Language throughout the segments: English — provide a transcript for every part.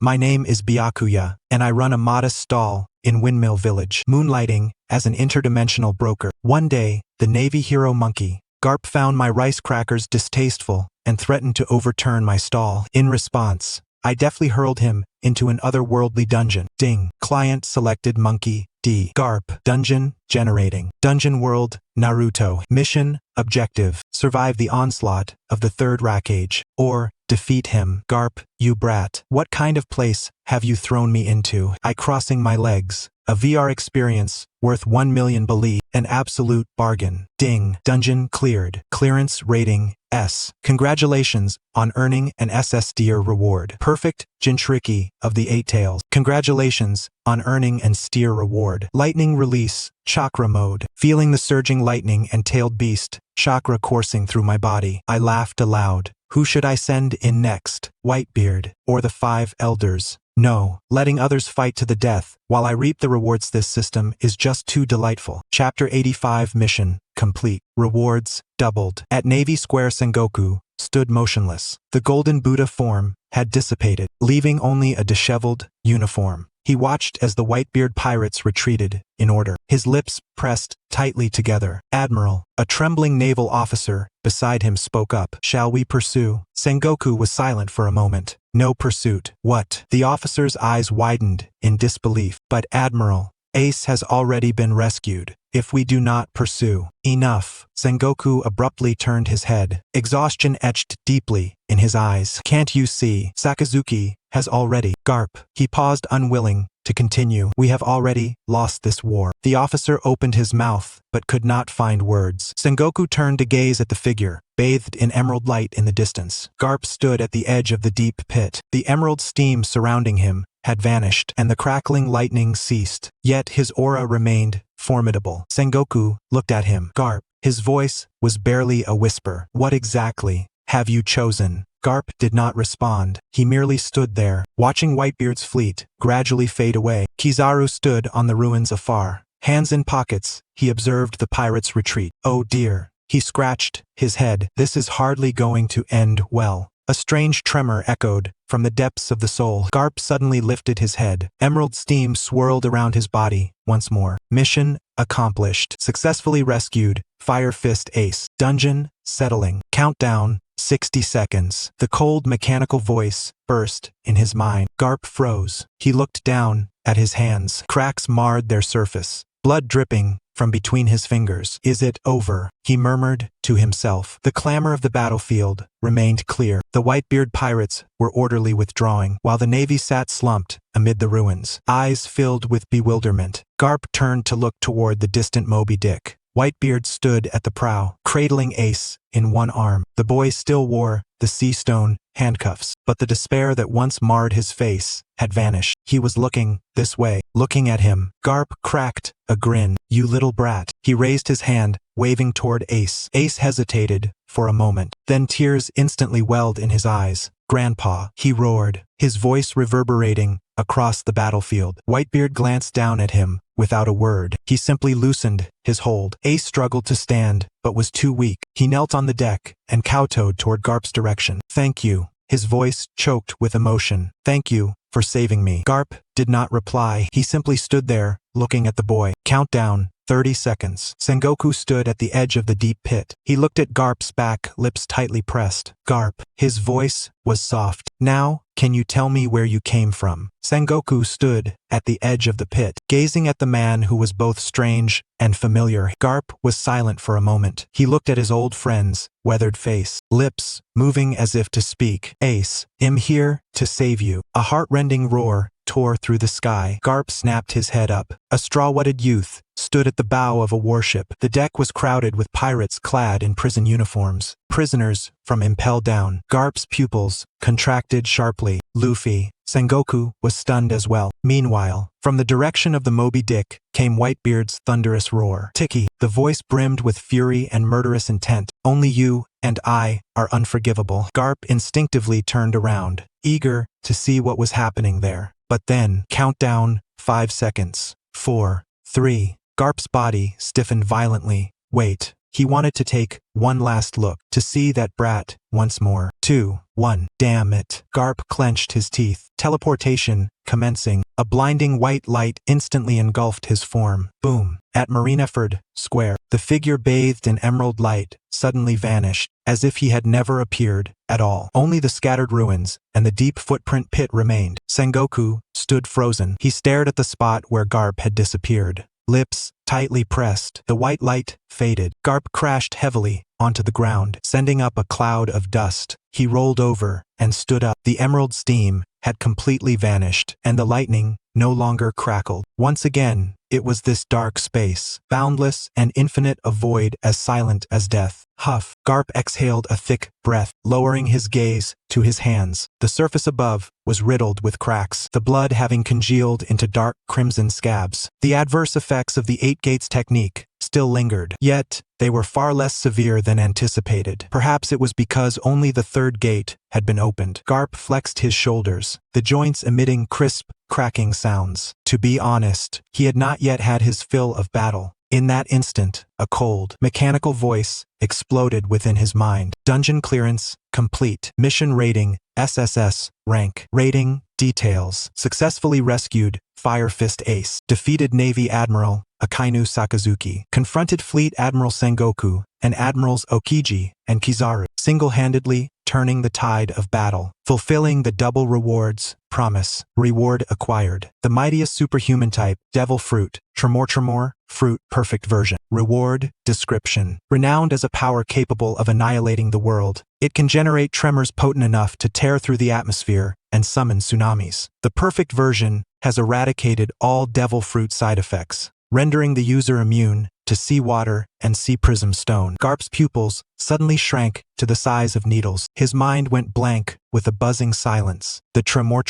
My name is Byakuya, and I run a modest stall in Windmill Village, moonlighting as an interdimensional broker. One day, the Navy hero monkey, Garp, found my rice crackers distasteful and threatened to overturn my stall. In response, I deftly hurled him into an otherworldly dungeon. Ding. Client selected monkey, D. Garp. Dungeon generating. Dungeon world, Naruto. Mission, objective, survive the onslaught of the Third Raikage, or defeat him. Garp, you brat. What kind of place have you thrown me into? I crossing my legs. A VR experience worth 1 million bali, an absolute bargain. Ding. Dungeon cleared. Clearance rating S. Congratulations on earning an SSS reward. Perfect Jinchuriki of the Eight-Tails. Congratulations on earning an steer reward. Lightning Release Chakra Mode. Feeling the surging lightning and tailed beast chakra coursing through my body, I laughed aloud. Who should I send in next? Whitebeard or the 5 elders? No, letting others fight to the death while I reap the rewards. This system is just too delightful. Chapter 85 Mission complete. Rewards doubled. At Navy Square, Sengoku stood motionless. The golden Buddha form had dissipated, leaving only a disheveled uniform. He watched as the Whitebeard pirates retreated in order, his lips pressed tightly together. Admiral, a trembling naval officer beside him, spoke up. Shall we pursue? Sengoku was silent for a moment. No pursuit. What? The officer's eyes widened in disbelief. But Admiral, Ace has already been rescued. If we do not pursue. Enough. Sengoku abruptly turned his head. Exhaustion etched deeply in his eyes. Can't you see? Sakazuki has already. Garp. He paused, unwilling to continue. We have already lost this war. The officer opened his mouth, but could not find words. Sengoku turned to gaze at the figure, bathed in emerald light in the distance. Garp stood at the edge of the deep pit. The emerald steam surrounding him had vanished, and the crackling lightning ceased. Yet his aura remained formidable. Sengoku looked at him. Garp. His voice was barely a whisper. What exactly have you chosen? Garp did not respond. He merely stood there, watching Whitebeard's fleet gradually fade away. Kizaru stood on the ruins afar. Hands in pockets, he observed the pirates retreat. Oh dear. He scratched his head. This is hardly going to end well. A strange tremor echoed from the depths of the soul. Garp suddenly lifted his head. Emerald steam swirled around his body once more. Mission accomplished. Successfully rescued. Fire Fist Ace. Dungeon settling. Countdown 60 seconds. The cold mechanical voice burst in his mind. Garp froze. He looked down at his hands. Cracks marred their surface. Blood dripping from between his fingers. Is it over? He murmured to himself. The clamor of the battlefield remained clear. The Whitebeard pirates were orderly withdrawing, while the Navy sat slumped amid the ruins, eyes filled with bewilderment. Garp turned to look toward the distant Moby Dick. Whitebeard stood at the prow, cradling Ace in one arm. The boy still wore the sea stone handcuffs, but the despair that once marred his face had vanished. He was looking this way, looking at him. Garp cracked a grin. You little brat. He raised his hand, waving toward Ace. Ace hesitated for a moment. Then tears instantly welled in his eyes. Grandpa, he roared, his voice reverberating across the battlefield. Whitebeard glanced down at him without a word. He simply loosened his hold. Ace struggled to stand, but was too weak. He knelt on the deck and kowtowed toward Garp's direction. Thank you. His voice choked with emotion. Thank you for saving me. Garp did not reply. He simply stood there, looking at the boy. Countdown 30 seconds. Sengoku stood at the edge of the deep pit. He looked at Garp's back, lips tightly pressed. Garp. His voice was soft. Now, can you tell me where you came from? Sengoku stood at the edge of the pit, gazing at the man who was both strange and familiar. Garp was silent for a moment. He looked at his old friend's weathered face, lips moving as if to speak. Ace, I'm here to save you. A heart-rending roar tore through the sky. Garp snapped his head up. A straw-wetted youth stood at the bow of a warship. The deck was crowded with pirates clad in prison uniforms, prisoners from Impel Down. Garp's pupils contracted sharply. Luffy. Sengoku was stunned as well. Meanwhile, from the direction of the Moby Dick came Whitebeard's thunderous roar. Tiki. The voice brimmed with fury and murderous intent. Only you and I are unforgivable. Garp instinctively turned around, eager to see what was happening there. But then, countdown 5 seconds. 4, 3. Garp's body stiffened violently. Wait. He wanted to take one last look, to see that brat once more. 2, 1. Damn it. Garp clenched his teeth. Teleportation commencing. A blinding white light instantly engulfed his form. Boom. At Marineford Square, the figure bathed in emerald light suddenly vanished, as if he had never appeared at all. Only the scattered ruins and the deep footprint pit remained. Sengoku stood frozen. He stared at the spot where Garp had disappeared. Lips tightly pressed. The white light faded. Garp crashed heavily onto the ground, sending up a cloud of dust. He rolled over and stood up. The emerald steam had completely vanished, and the lightning no longer crackled. Once again, it was this dark space, boundless and infinite, a void as silent as death. Huff. Garp exhaled a thick breath, lowering his gaze to his hands. The surface above was riddled with cracks, the blood having congealed into dark crimson scabs. The adverse effects of the Eight Gates technique still lingered, yet they were far less severe than anticipated. Perhaps it was because only the third gate had been opened. Garp flexed his shoulders, the joints emitting crisp, cracking sounds. To be honest, he had not yet had his fill of battle. In that instant, a cold, mechanical voice exploded within his mind. Dungeon clearance complete. Mission rating SSS-rank. Rating details. Successfully rescued Fire Fist Ace. Defeated Navy Admiral Akainu Sakazuki. Confronted Fleet Admiral Sengoku and Admirals Okiji and Kizaru. Single-handedly turning the tide of battle. Fulfilling the double rewards promise. Reward acquired. The mightiest superhuman type, Devil Fruit, Tremor Fruit Perfect Version. Reward description. Renowned as a power capable of annihilating the world, it can generate tremors potent enough to tear through the atmosphere and summon tsunamis. The perfect version has eradicated all Devil Fruit side effects, rendering the user immune to seawater and sea prism stone. Garp's pupils suddenly shrank to the size of needles. His mind went blank with a buzzing silence. The Tremor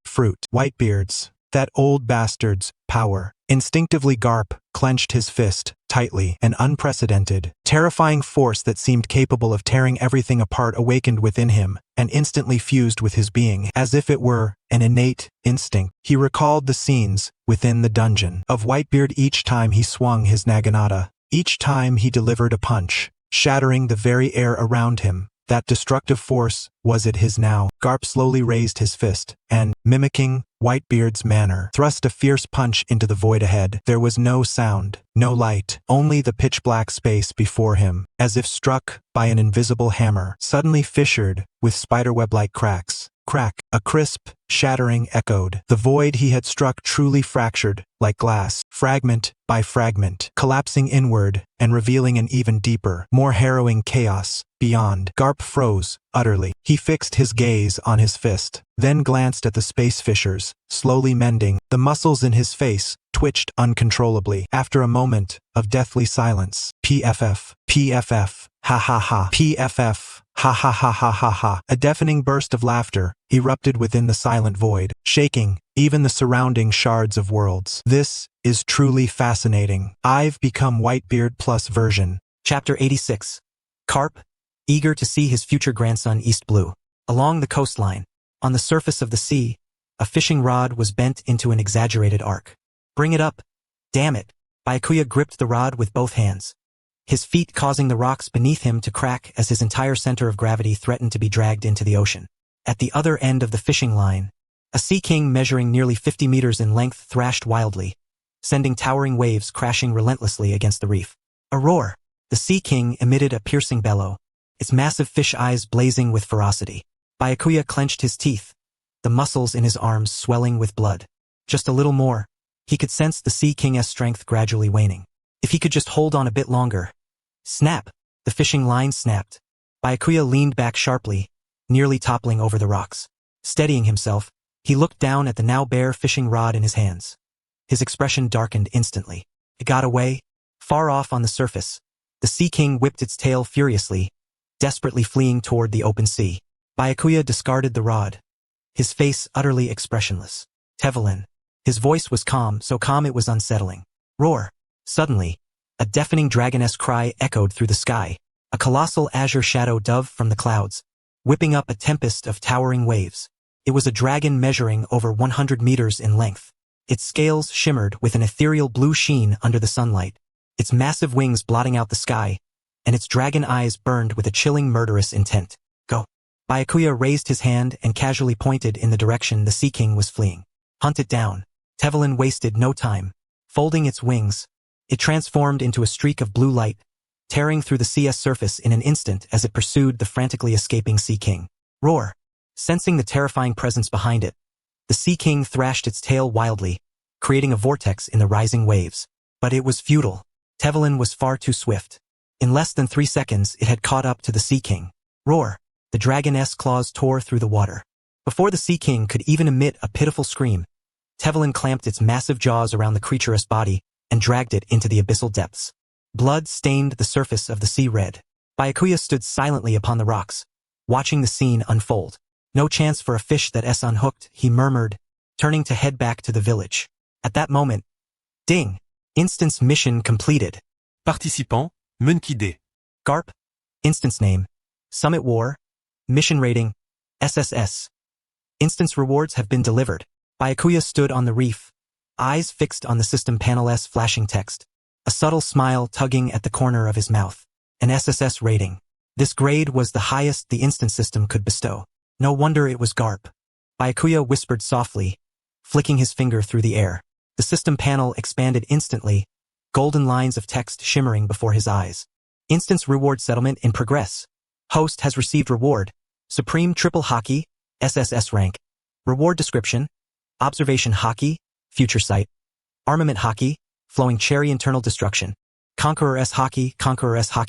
Fruit. Whitebeard's, that old bastard's, power. Instinctively Garp clenched his fist tightly. An unprecedented, terrifying force that seemed capable of tearing everything apart awakened within him and instantly fused with his being, as if it were an innate instinct. He recalled the scenes within the dungeon of Whitebeard each time he swung his naginata, each time he delivered a punch, shattering the very air around him. That destructive force was it his now. Garp slowly raised his fist and, mimicking Whitebeard's manner, thrust a fierce punch into the void ahead. There was no sound, no light, only the pitch-black space before him, as if struck by an invisible hammer, suddenly fissured with spiderweb-like cracks. Crack. A crisp, shattering echoed. The void he had struck truly fractured, like glass, fragment by fragment, collapsing inward and revealing an even deeper, more harrowing chaos beyond. Garp froze, utterly. He fixed his gaze on his fist, then glanced at the space fissures, slowly mending. The muscles in his face twitched uncontrollably. After a moment of deathly silence, PFF, ha ha ha, PFF, ha ha ha ha ha ha. A deafening burst of laughter erupted within the silent void, shaking even the surrounding shards of worlds. This is truly fascinating. I've become Whitebeard plus version. Chapter 86. Garp, eager to see his future grandson East Blue. Along the coastline, on the surface of the sea, a fishing rod was bent into an exaggerated arc. Bring it up. Damn it. Byakuya gripped the rod with both hands, his feet causing the rocks beneath him to crack as his entire center of gravity threatened to be dragged into the ocean. At the other end of the fishing line, a sea king measuring nearly 50 meters in length thrashed wildly, sending towering waves crashing relentlessly against the reef. A roar. The sea king emitted a piercing bellow, its massive fish eyes blazing with ferocity. Byakuya clenched his teeth, the muscles in his arms swelling with blood. Just a little more. He could sense the sea king's strength gradually waning. If he could just hold on a bit longer. Snap! The fishing line snapped. Byakuya leaned back sharply, nearly toppling over the rocks. Steadying himself, he looked down at the now bare fishing rod in his hands. His expression darkened instantly. It got away. Far off on the surface, the sea king whipped its tail furiously, desperately fleeing toward the open sea. Byakuya discarded the rod, his face utterly expressionless. Tevelin. His voice was calm, so calm it was unsettling. Roar. Suddenly, a deafening dragoness cry echoed through the sky, a colossal azure shadow dove from the clouds, whipping up a tempest of towering waves. It was a dragon measuring over 100 meters in length. Its scales shimmered with an ethereal blue sheen under the sunlight, its massive wings blotting out the sky, and its dragon eyes burned with a chilling murderous intent. Go. Byakuya raised his hand and casually pointed in the direction the Sea King was fleeing. Hunt it down. Tevelin wasted no time. Folding its wings, it transformed into a streak of blue light, tearing through the CS surface in an instant as it pursued the frantically escaping Sea King. Roar! Sensing the terrifying presence behind it, the Sea King thrashed its tail wildly, creating a vortex in the rising waves. But it was futile. Tevelin was far too swift. In less than 3 seconds, it had caught up to the Sea King. Roar! The dragoness claws tore through the water. Before the Sea King could even emit a pitiful scream, Tevelin clamped its massive jaws around the creature's body and dragged it into the abyssal depths. Blood stained the surface of the sea red. Byakuya stood silently upon the rocks, watching the scene unfold. No chance for a fish that S unhooked, he murmured, turning to head back to the village. At that moment, ding! Instance mission completed. Participant, Monkey D. Garp. Instance name. Summit War. Mission rating. SSS. Instance rewards have been delivered. Byakuya stood on the reef, eyes fixed on the system panel's flashing text. A subtle smile tugging at the corner of his mouth. An SSS rating. This grade was the highest the instance system could bestow. No wonder it was Garp. Byakuya whispered softly, flicking his finger through the air. The system panel expanded instantly, golden lines of text shimmering before his eyes. Instance reward settlement in progress. Host has received reward. Supreme Triple Hockey, SSS-rank. Reward description. Observation Hockey, Future Sight. Armament Hockey, Flowing Cherry Internal Destruction. Conqueror S Hockey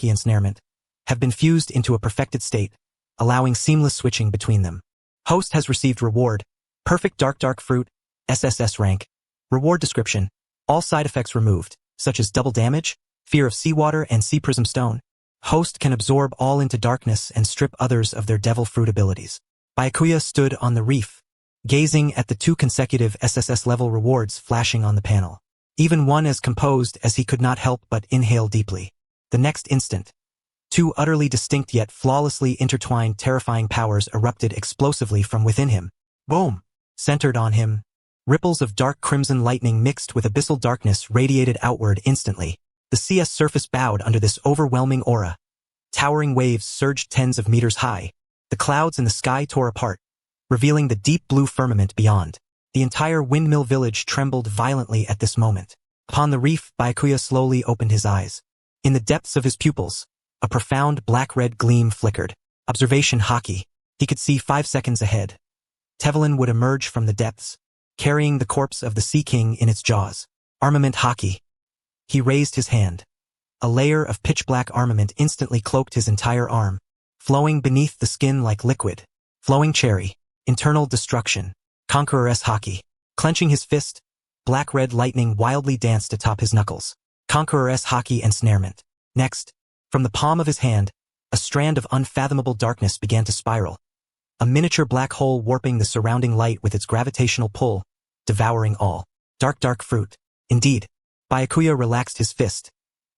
Ensnarement. Have been fused into a perfected state, allowing seamless switching between them. Host has received reward. Perfect Dark Fruit, SSS-rank. Reward description. All side effects removed, such as double damage, fear of seawater and sea prism stone. Host can absorb all into darkness and strip others of their devil fruit abilities. Byakuya stood on the reef, gazing at the 2 consecutive SSS-level rewards flashing on the panel. Even one as composed as he could not help but inhale deeply. The next instant, 2 utterly distinct yet flawlessly intertwined terrifying powers erupted explosively from within him. Boom! Centered on him, ripples of dark crimson lightning mixed with abyssal darkness radiated outward instantly. The CS surface bowed under this overwhelming aura. Towering waves surged tens of meters high. The clouds in the sky tore apart, revealing the deep blue firmament beyond. The entire Windmill Village trembled violently at this moment. Upon the reef, Byakuya slowly opened his eyes. In the depths of his pupils, a profound black-red gleam flickered. Observation Hockey. He could see 5 seconds ahead. Tevelin would emerge from the depths, carrying the corpse of the Sea King in its jaws. Armament Hockey. He raised his hand. A layer of pitch-black armament instantly cloaked his entire arm, flowing beneath the skin like liquid. Flowing Cherry. Internal Destruction. Conqueror S Hockey. Clenching his fist, black-red lightning wildly danced atop his knuckles. Conqueror S Hockey Ensnarement. Next, from the palm of his hand, a strand of unfathomable darkness began to spiral. A miniature black hole warping the surrounding light with its gravitational pull, devouring all. Dark fruit. Indeed. Byakuya relaxed his fist.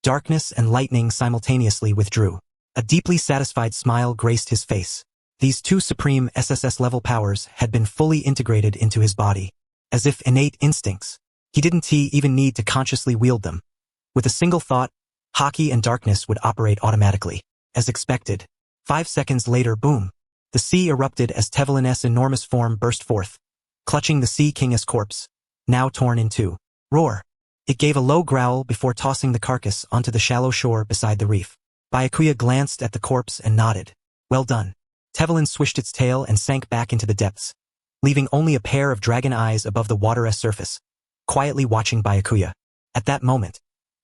Darkness and lightning simultaneously withdrew. A deeply satisfied smile graced his face. These 2 supreme SSS-level powers had been fully integrated into his body, as if innate instincts. He didn't even need to consciously wield them. With a single thought, Hockey and darkness would operate automatically. As expected. 5 seconds later, boom. The sea erupted as Tevelin's enormous form burst forth, clutching the Sea King's corpse, now torn in 2. Roar! It gave a low growl before tossing the carcass onto the shallow shore beside the reef. Byakuya glanced at the corpse and nodded. Well done. Tevelin swished its tail and sank back into the depths, leaving only a pair of dragon eyes above the water's surface, quietly watching Byakuya. At that moment,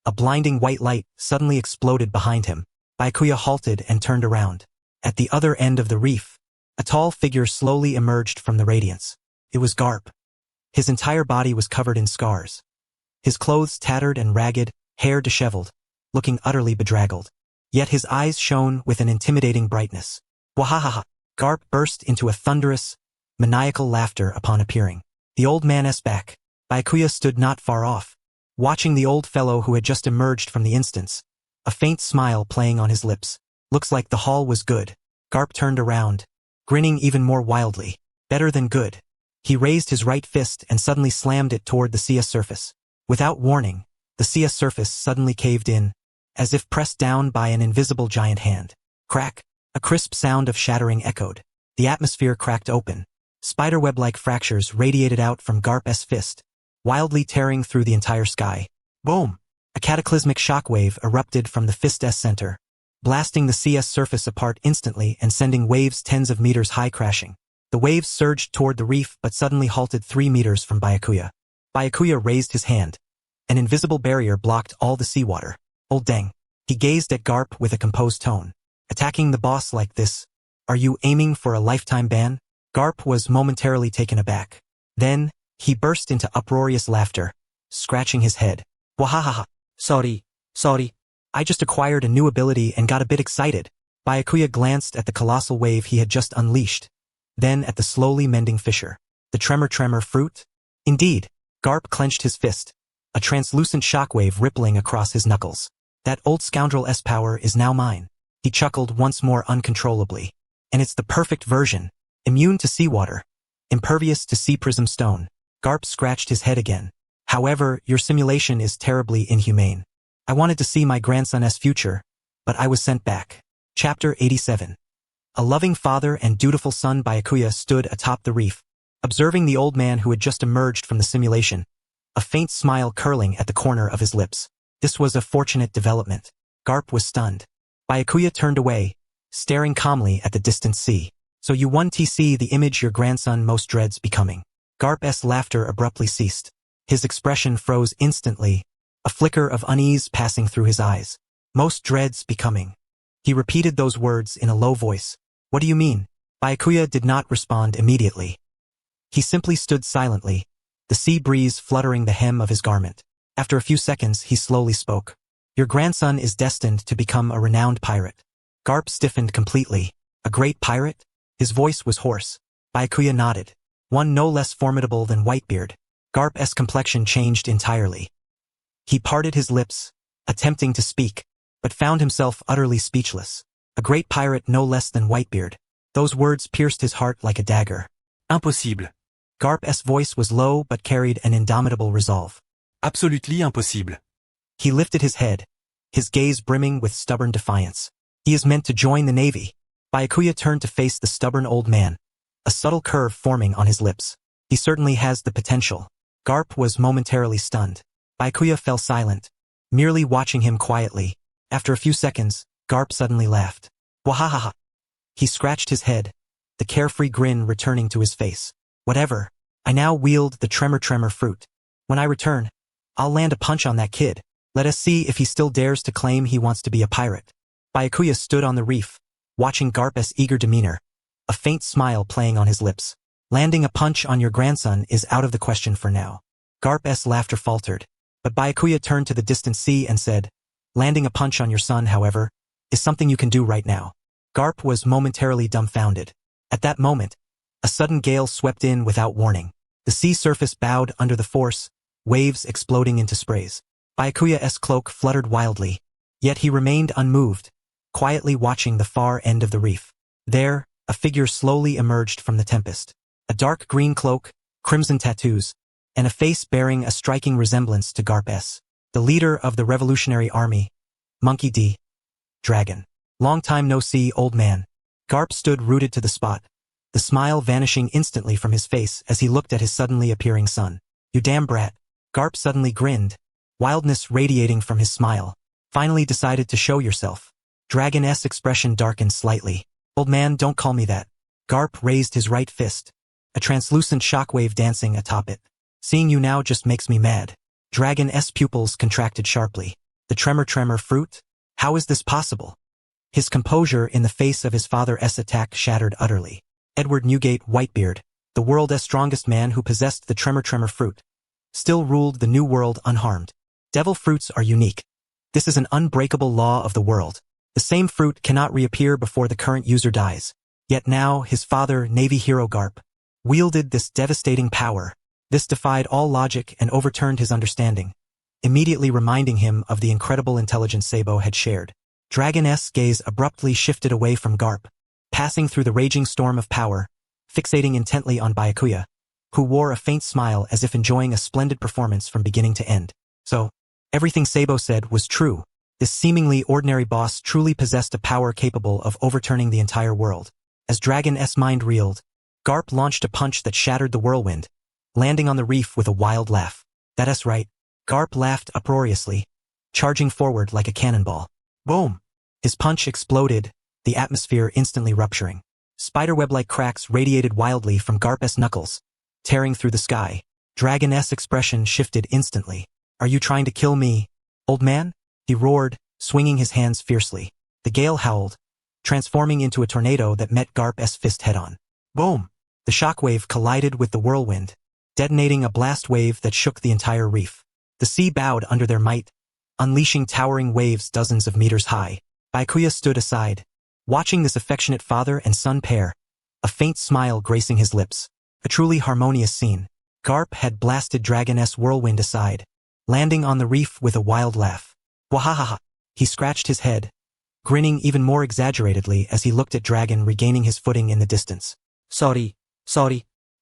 a blinding white light suddenly exploded behind him. Byakuya halted and turned around. At the other end of the reef, a tall figure slowly emerged from the radiance. It was Garp. His entire body was covered in scars. His clothes tattered and ragged, hair disheveled, looking utterly bedraggled. Yet his eyes shone with an intimidating brightness. Wahahaha! Garp burst into a thunderous, maniacal laughter upon appearing. The old man's back. Byakuya stood not far off, watching the old fellow who had just emerged from the instance, a faint smile playing on his lips. Looks like the haul was good. Garp turned around, grinning even more wildly. Better than good. He raised his right fist and suddenly slammed it toward the sea surface. Without warning, the sea surface suddenly caved in, as if pressed down by an invisible giant hand. Crack! A crisp sound of shattering echoed. The atmosphere cracked open. Spiderweb-like fractures radiated out from Garp's fist, wildly tearing through the entire sky. Boom! A cataclysmic shockwave erupted from the fist's center, blasting the CS surface apart instantly and sending waves tens of meters high crashing. The waves surged toward the reef but suddenly halted 3 meters from Byakuya. Byakuya raised his hand. An invisible barrier blocked all the seawater. Old dang. He gazed at Garp with a composed tone. Attacking the boss like this? Are you aiming for a lifetime ban? Garp was momentarily taken aback. Then, he burst into uproarious laughter, scratching his head. Wahahaha. Sorry. I just acquired a new ability and got a bit excited. Byakuya glanced at the colossal wave he had just unleashed, then at the slowly mending fissure. The tremor fruit? Indeed. Garp clenched his fist, a translucent shockwave rippling across his knuckles. That old scoundrel's power is now mine. He chuckled once more uncontrollably. And it's the perfect version. Immune to seawater. Impervious to sea prism stone. Garp scratched his head again. However, your simulation is terribly inhumane. I wanted to see my grandson's future, but I was sent back. Chapter 87. A loving father and dutiful son Byakuya stood atop the reef, observing the old man who had just emerged from the simulation, a faint smile curling at the corner of his lips. This was a fortunate development. Garp was stunned. Byakuya turned away, staring calmly at the distant sea. So you won TC, the image your grandson most dreads becoming. Garp's laughter abruptly ceased. His expression froze instantly, a flicker of unease passing through his eyes. Most dreads becoming. He repeated those words in a low voice. What do you mean? Byakuya did not respond immediately. He simply stood silently, the sea breeze fluttering the hem of his garment. After a few seconds, he slowly spoke. Your grandson is destined to become a renowned pirate. Garp stiffened completely. A great pirate? His voice was hoarse. Byakuya nodded. One no less formidable than Whitebeard. Garp's complexion changed entirely. He parted his lips, attempting to speak, but found himself utterly speechless. A great pirate no less than Whitebeard. Those words pierced his heart like a dagger. Impossible. Garp's voice was low but carried an indomitable resolve. Absolutely impossible. He lifted his head, his gaze brimming with stubborn defiance. He is meant to join the Navy. Byakuya turned to face the stubborn old man, a subtle curve forming on his lips. He certainly has the potential. Garp was momentarily stunned. Byakuya fell silent, merely watching him quietly. After a few seconds, Garp suddenly laughed. Wahahaha. He scratched his head, the carefree grin returning to his face. Whatever. I now wield the tremor fruit. When I return, I'll land a punch on that kid. Let us see if he still dares to claim he wants to be a pirate. Byakuya stood on the reef, watching Garp's eager demeanor, a faint smile playing on his lips. Landing a punch on your grandson is out of the question for now. Garp's laughter faltered, but Byakuya turned to the distant sea and said, landing a punch on your son, however, is something you can do right now. Garp was momentarily dumbfounded. At that moment, a sudden gale swept in without warning. The sea surface bowed under the force, waves exploding into sprays. Byakuya's cloak fluttered wildly, yet he remained unmoved, quietly watching the far end of the reef. There, a figure slowly emerged from the tempest. A dark green cloak, crimson tattoos, and a face bearing a striking resemblance to Garp's. The leader of the Revolutionary Army, Monkey D. Dragon. Long time no see, old man. Garp stood rooted to the spot, the smile vanishing instantly from his face as he looked at his suddenly appearing son. You damn brat. Garp suddenly grinned, wildness radiating from his smile. Finally decided to show yourself. Dragon's expression darkened slightly. Old man, don't call me that. Garp raised his right fist, a translucent shockwave dancing atop it. Seeing you now just makes me mad. Dragon's pupils contracted sharply. The tremor fruit? How is this possible? His composure in the face of his father's attack shattered utterly. Edward Newgate Whitebeard, the world's strongest man who possessed the tremor fruit, still ruled the new world unharmed. Devil fruits are unique. This is an unbreakable law of the world. The same fruit cannot reappear before the current user dies. Yet now, his father, Navy hero Garp, wielded this devastating power. This defied all logic and overturned his understanding, immediately reminding him of the incredible intelligence Sabo had shared. Dragon's gaze abruptly shifted away from Garp, passing through the raging storm of power, fixating intently on Byakuya, who wore a faint smile as if enjoying a splendid performance from beginning to end. So, everything Sabo said was true. This seemingly ordinary boss truly possessed a power capable of overturning the entire world. As Dragon S mind reeled, Garp launched a punch that shattered the whirlwind, landing on the reef with a wild laugh. That's right. Garp laughed uproariously, charging forward like a cannonball. Boom! His punch exploded, the atmosphere instantly rupturing. Spiderweb-like cracks radiated wildly from Garp's knuckles, tearing through the sky. Dragon S expression shifted instantly. Are you trying to kill me, old man? He roared, swinging his hands fiercely. The gale howled, transforming into a tornado that met Garp's fist head-on. Boom! The shockwave collided with the whirlwind, detonating a blast wave that shook the entire reef. The sea bowed under their might, unleashing towering waves dozens of meters high. Byakuya stood aside, watching this affectionate father and son pair, a faint smile gracing his lips. A truly harmonious scene. Garp had blasted Dragon S whirlwind aside, landing on the reef with a wild laugh. Wahahaha! He scratched his head, grinning even more exaggeratedly as he looked at Dragon regaining his footing in the distance. Sorry.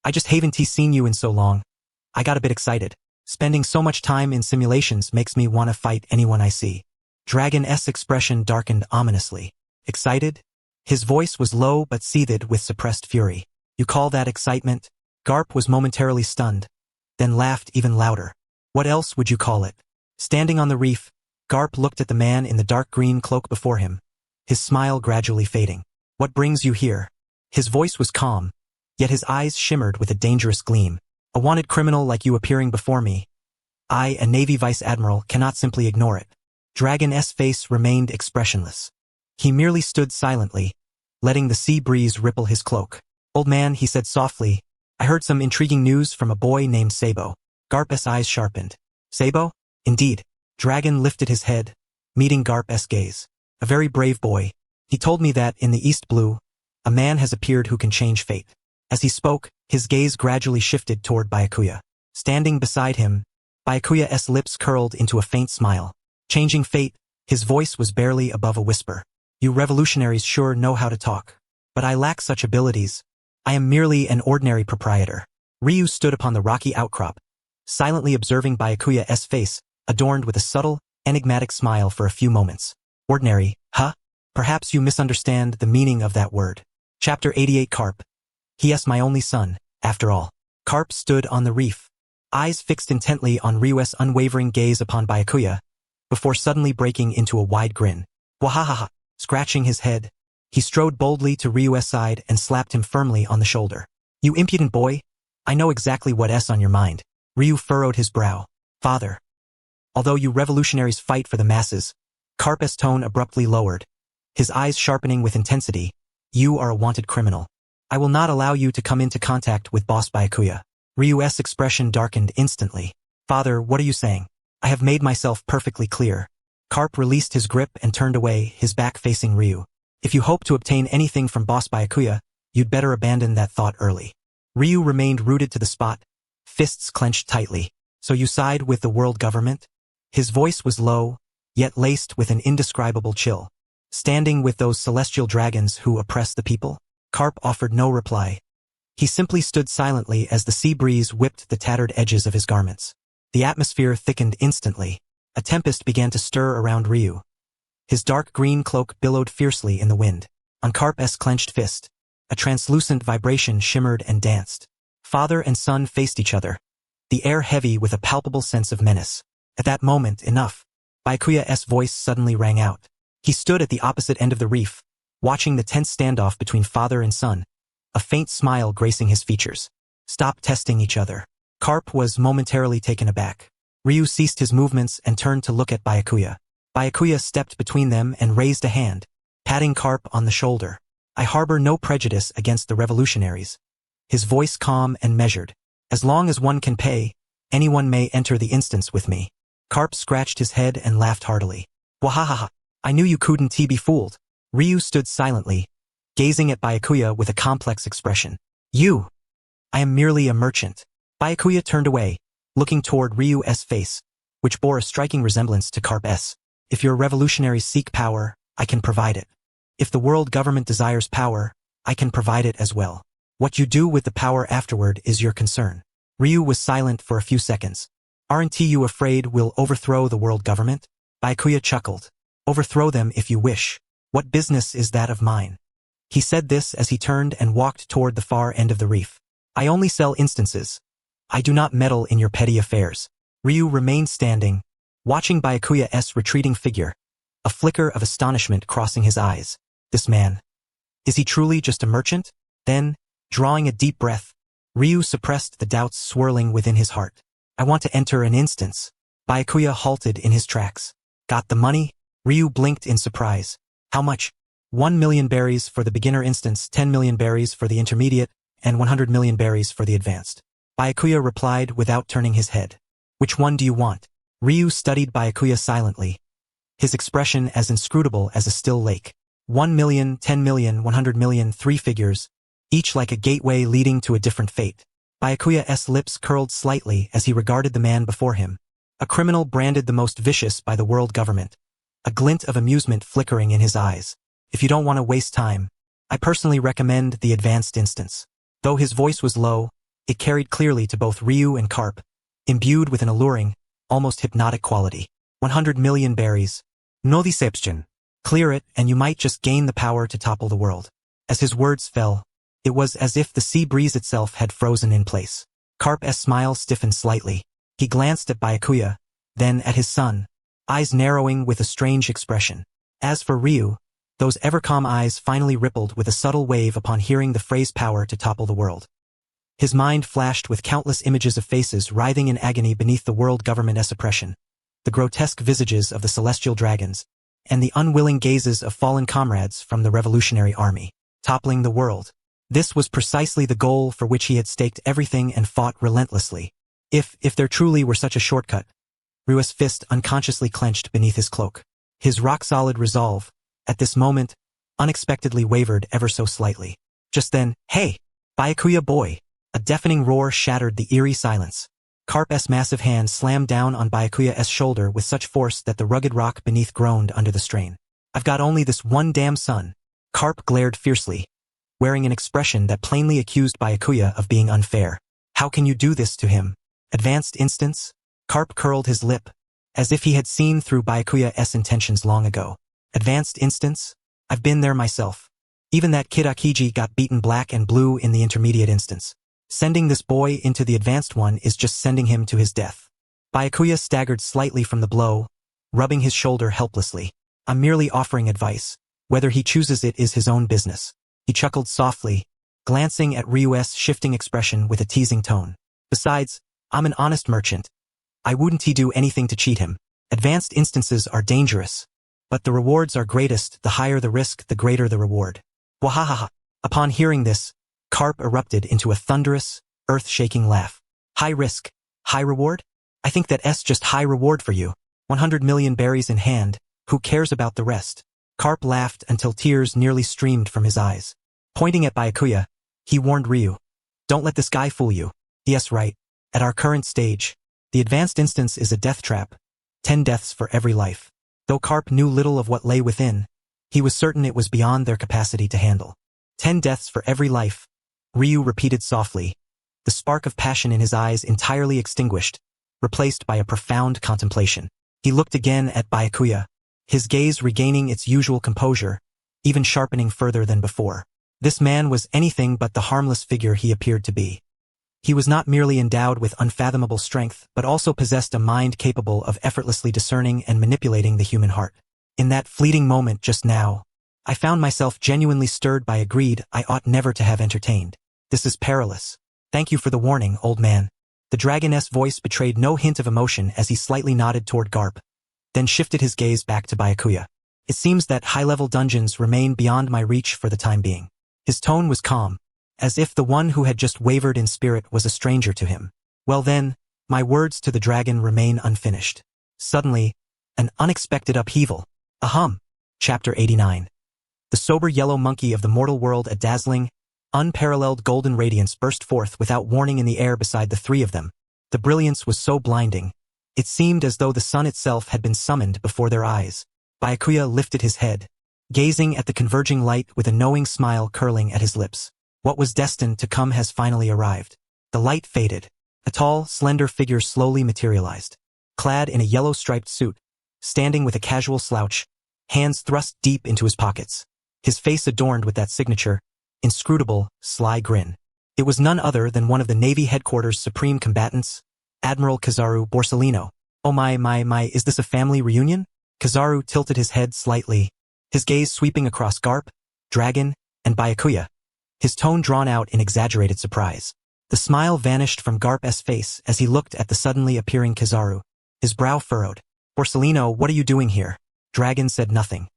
I just haven't seen you in so long. I got a bit excited. Spending so much time in simulations makes me want to fight anyone I see. Dragon S expression darkened ominously. Excited? His voice was low but seethed with suppressed fury. You call that excitement? Garp was momentarily stunned, then laughed even louder. What else would you call it? Standing on the reef, Garp looked at the man in the dark green cloak before him, his smile gradually fading. What brings you here? His voice was calm, yet his eyes shimmered with a dangerous gleam. A wanted criminal like you appearing before me. I, a Navy Vice Admiral, cannot simply ignore it. Dragon S face remained expressionless. He merely stood silently, letting the sea breeze ripple his cloak. Old man, he said softly, I heard some intriguing news from a boy named Sabo. Garp's eyes sharpened. Sabo? Indeed. Dragon lifted his head, meeting Garp's gaze. A very brave boy. He told me that, in the East Blue, a man has appeared who can change fate. As he spoke, his gaze gradually shifted toward Byakuya. Standing beside him, Byakuya's lips curled into a faint smile. Changing fate, his voice was barely above a whisper. You revolutionaries sure know how to talk. But I lack such abilities. I am merely an ordinary proprietor. Ryu stood upon the rocky outcrop, silently observing Byakuya's face, adorned with a subtle, enigmatic smile for a few moments. Ordinary, huh? Perhaps you misunderstand the meaning of that word. Chapter 88 Garp. He is my only son, after all. Garp stood on the reef, eyes fixed intently on Ryu's unwavering gaze upon Byakuya, before suddenly breaking into a wide grin. Wahahaha! Scratching his head, he strode boldly to Ryu's side and slapped him firmly on the shoulder. You impudent boy! I know exactly what's on your mind. Ryu furrowed his brow. Father. Although you revolutionaries fight for the masses, Garp's tone abruptly lowered, his eyes sharpening with intensity. You are a wanted criminal. I will not allow you to come into contact with Boss Byakuya. Ryu's expression darkened instantly. Father, what are you saying? I have made myself perfectly clear. Garp released his grip and turned away, his back facing Ryu. If you hope to obtain anything from Boss Byakuya, you'd better abandon that thought early. Ryu remained rooted to the spot, fists clenched tightly. So you side with the world government? His voice was low, yet laced with an indescribable chill. Standing with those celestial dragons who oppress the people? Garp offered no reply. He simply stood silently as the sea breeze whipped the tattered edges of his garments. The atmosphere thickened instantly. A tempest began to stir around Ryu. His dark green cloak billowed fiercely in the wind. On Garp's clenched fist, a translucent vibration shimmered and danced. Father and son faced each other, the air heavy with a palpable sense of menace. At that moment, enough. Byakuya's voice suddenly rang out. He stood at the opposite end of the reef, watching the tense standoff between father and son, a faint smile gracing his features. Stop testing each other. Garp was momentarily taken aback. Ryu ceased his movements and turned to look at Byakuya. Byakuya stepped between them and raised a hand, patting Garp on the shoulder. I harbor no prejudice against the revolutionaries. His voice calm and measured. As long as one can pay, anyone may enter the instance with me. Garp scratched his head and laughed heartily. Wahahaha! I knew you couldn't be fooled. Ryu stood silently, gazing at Byakuya with a complex expression. You! I am merely a merchant. Byakuya turned away, looking toward Ryu's face, which bore a striking resemblance to Garp's. If your revolutionaries seek power, I can provide it. If the world government desires power, I can provide it as well. What you do with the power afterward is your concern. Ryu was silent for a few seconds. Aren't you afraid we'll overthrow the world government? Byakuya chuckled. Overthrow them if you wish. What business is that of mine? He said this as he turned and walked toward the far end of the reef. I only sell instances. I do not meddle in your petty affairs. Ryu remained standing, watching Byakuya's retreating figure, a flicker of astonishment crossing his eyes. This man. Is he truly just a merchant? Then, drawing a deep breath, Ryu suppressed the doubts swirling within his heart. I want to enter an instance. Byakuya halted in his tracks. Got the money? Ryu blinked in surprise. How much? 1 million berries for the beginner instance, 10 million berries for the intermediate, and 100 million berries for the advanced. Byakuya replied without turning his head. Which one do you want? Ryu studied Byakuya silently, his expression as inscrutable as a still lake. 1 million, 10 million, 100 million, 3 figures, each like a gateway leading to a different fate. Byakuya's lips curled slightly as he regarded the man before him, a criminal branded the most vicious by the world government, a glint of amusement flickering in his eyes. If you don't want to waste time, I personally recommend the advanced instance. Though his voice was low, it carried clearly to both Ryu and Garp, imbued with an alluring, almost hypnotic quality. 100 million berries. No deception. Clear it and you might just gain the power to topple the world. As his words fell, it was as if the sea breeze itself had frozen in place. Garp's smile stiffened slightly. He glanced at Byakuya, then at his son, eyes narrowing with a strange expression. As for Ryu, those ever-calm eyes finally rippled with a subtle wave upon hearing the phrase power to topple the world. His mind flashed with countless images of faces writhing in agony beneath the world government's oppression, the grotesque visages of the celestial dragons, and the unwilling gazes of fallen comrades from the revolutionary army. Toppling the world. This was precisely the goal for which he had staked everything and fought relentlessly. If there truly were such a shortcut. Ryu's fist unconsciously clenched beneath his cloak. His rock-solid resolve, at this moment, unexpectedly wavered ever so slightly. Just then, hey! Byakuya boy! A deafening roar shattered the eerie silence. Garp's massive hand slammed down on Byakuya's shoulder with such force that the rugged rock beneath groaned under the strain. I've got only this one damn son. Garp glared fiercely, wearing an expression that plainly accused Byakuya of being unfair. How can you do this to him? Advanced instance? Garp curled his lip, as if he had seen through Byakuya's intentions long ago. Advanced instance? I've been there myself. Even that kid Akiji got beaten black and blue in the intermediate instance. Sending this boy into the advanced one is just sending him to his death. Byakuya staggered slightly from the blow, rubbing his shoulder helplessly. I'm merely offering advice. Whether he chooses it is his own business. He chuckled softly, glancing at Ryu's shifting expression with a teasing tone. Besides, I'm an honest merchant. I wouldn't do anything to cheat him. Advanced instances are dangerous, but the rewards are greatest. The higher the risk, the greater the reward. Wahahaha. Upon hearing this, Garp erupted into a thunderous, earth-shaking laugh. High risk, high reward? I think that's just high reward for you. 100 million berries in hand, who cares about the rest? Garp laughed until tears nearly streamed from his eyes. Pointing at Byakuya, he warned Ryu. Don't let this guy fool you. Yes, right. At our current stage, the advanced instance is a death trap. 10 deaths for every life. Though Garp knew little of what lay within, he was certain it was beyond their capacity to handle. 10 deaths for every life, Ryu repeated softly, the spark of passion in his eyes entirely extinguished, replaced by a profound contemplation. He looked again at Byakuya, his gaze regaining its usual composure, even sharpening further than before. This man was anything but the harmless figure he appeared to be. He was not merely endowed with unfathomable strength, but also possessed a mind capable of effortlessly discerning and manipulating the human heart. In that fleeting moment just now, I found myself genuinely stirred by a greed I ought never to have entertained. This is perilous. Thank you for the warning, old man. The dragoness voice betrayed no hint of emotion as he slightly nodded toward Garp, then shifted his gaze back to Byakuya. It seems that high-level dungeons remain beyond my reach for the time being. His tone was calm, as if the one who had just wavered in spirit was a stranger to him. Well then, my words to the dragon remain unfinished. Suddenly, an unexpected upheaval. Ahem. Chapter 89. The sober yellow monkey of the mortal world, a dazzling, unparalleled golden radiance burst forth without warning in the air beside the three of them. The brilliance was so blinding, it seemed as though the sun itself had been summoned before their eyes. Byakuya lifted his head, gazing at the converging light with a knowing smile curling at his lips. What was destined to come has finally arrived. The light faded. A tall, slender figure slowly materialized. Clad in a yellow striped suit, standing with a casual slouch, hands thrust deep into his pockets, his face adorned with that signature, inscrutable, sly grin. It was none other than one of the Navy headquarters' supreme combatants, Admiral Kizaru Borsellino. Oh my, is this a family reunion? Kizaru tilted his head slightly, his gaze sweeping across Garp, Dragon, and Byakuya, his tone drawn out in exaggerated surprise. The smile vanished from Garp's face as he looked at the suddenly appearing Kizaru, his brow furrowed. Borsellino, what are you doing here? Dragon said nothing.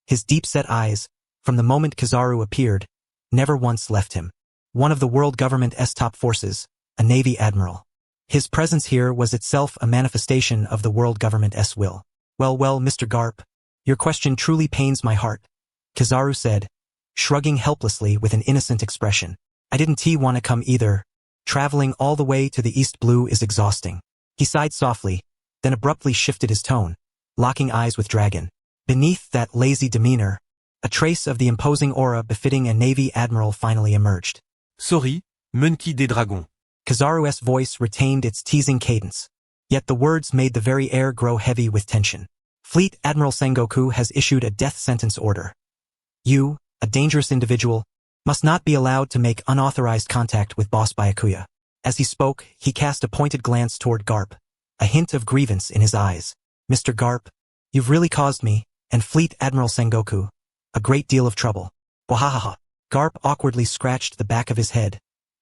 His deep-set eyes, from the moment Kizaru appeared, never once left him. One of the world government's top forces, a Navy admiral. His presence here was itself a manifestation of the world government's will. Well, Mr. Garp, your question truly pains my heart, Kizaru said, shrugging helplessly with an innocent expression. I didn't want to come either. Traveling all the way to the East Blue is exhausting. He sighed softly, then abruptly shifted his tone, locking eyes with Dragon. Beneath that lazy demeanor, a trace of the imposing aura befitting a Navy admiral finally emerged. Sorry, Monkey des Dragons. Kizaru's voice retained its teasing cadence, yet the words made the very air grow heavy with tension. Fleet Admiral Sengoku has issued a death sentence order. You, a dangerous individual, must not be allowed to make unauthorized contact with Boss Byakuya. As he spoke, he cast a pointed glance toward Garp, a hint of grievance in his eyes. Mr. Garp, you've really caused me, and Fleet Admiral Sengoku, a great deal of trouble. Wahahaha. Garp awkwardly scratched the back of his head,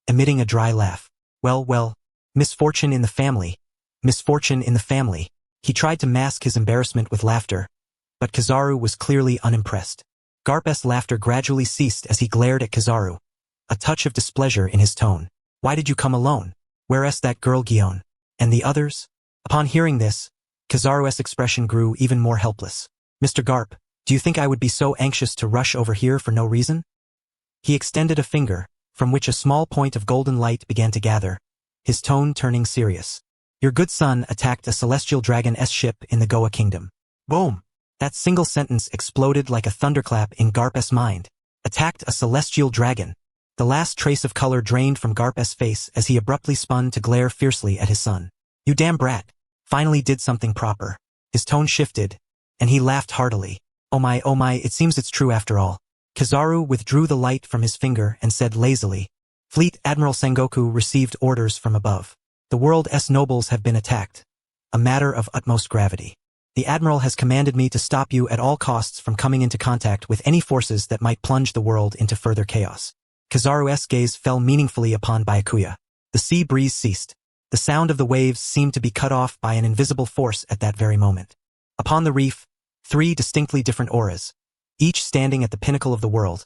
emitting a dry laugh. Well, misfortune in the family. Misfortune in the family. He tried to mask his embarrassment with laughter, but Kizaru was clearly unimpressed. Garp's laughter gradually ceased as he glared at Kizaru, a touch of displeasure in his tone. Why did you come alone? Where's that girl Gion? And the others? Upon hearing this, Kizaru's expression grew even more helpless. Mr. Garp, do you think I would be so anxious to rush over here for no reason? He extended a finger, from which a small point of golden light began to gather, his tone turning serious. Your good son attacked a celestial dragon's ship in the Goa Kingdom. Boom! That single sentence exploded like a thunderclap in Garp's mind. Attacked a celestial dragon. The last trace of color drained from Garp's face as he abruptly spun to glare fiercely at his son. You damn brat! Finally did something proper. His tone shifted, and he laughed heartily. Oh my, it seems it's true after all. Kizaru withdrew the light from his finger and said lazily, Fleet Admiral Sengoku received orders from above. The world's nobles have been attacked. A matter of utmost gravity. The Admiral has commanded me to stop you at all costs from coming into contact with any forces that might plunge the world into further chaos. Kizaru's gaze fell meaningfully upon Byakuya. The sea breeze ceased. The sound of the waves seemed to be cut off by an invisible force at that very moment. Upon the reef, 3 distinctly different auras, each standing at the pinnacle of the world,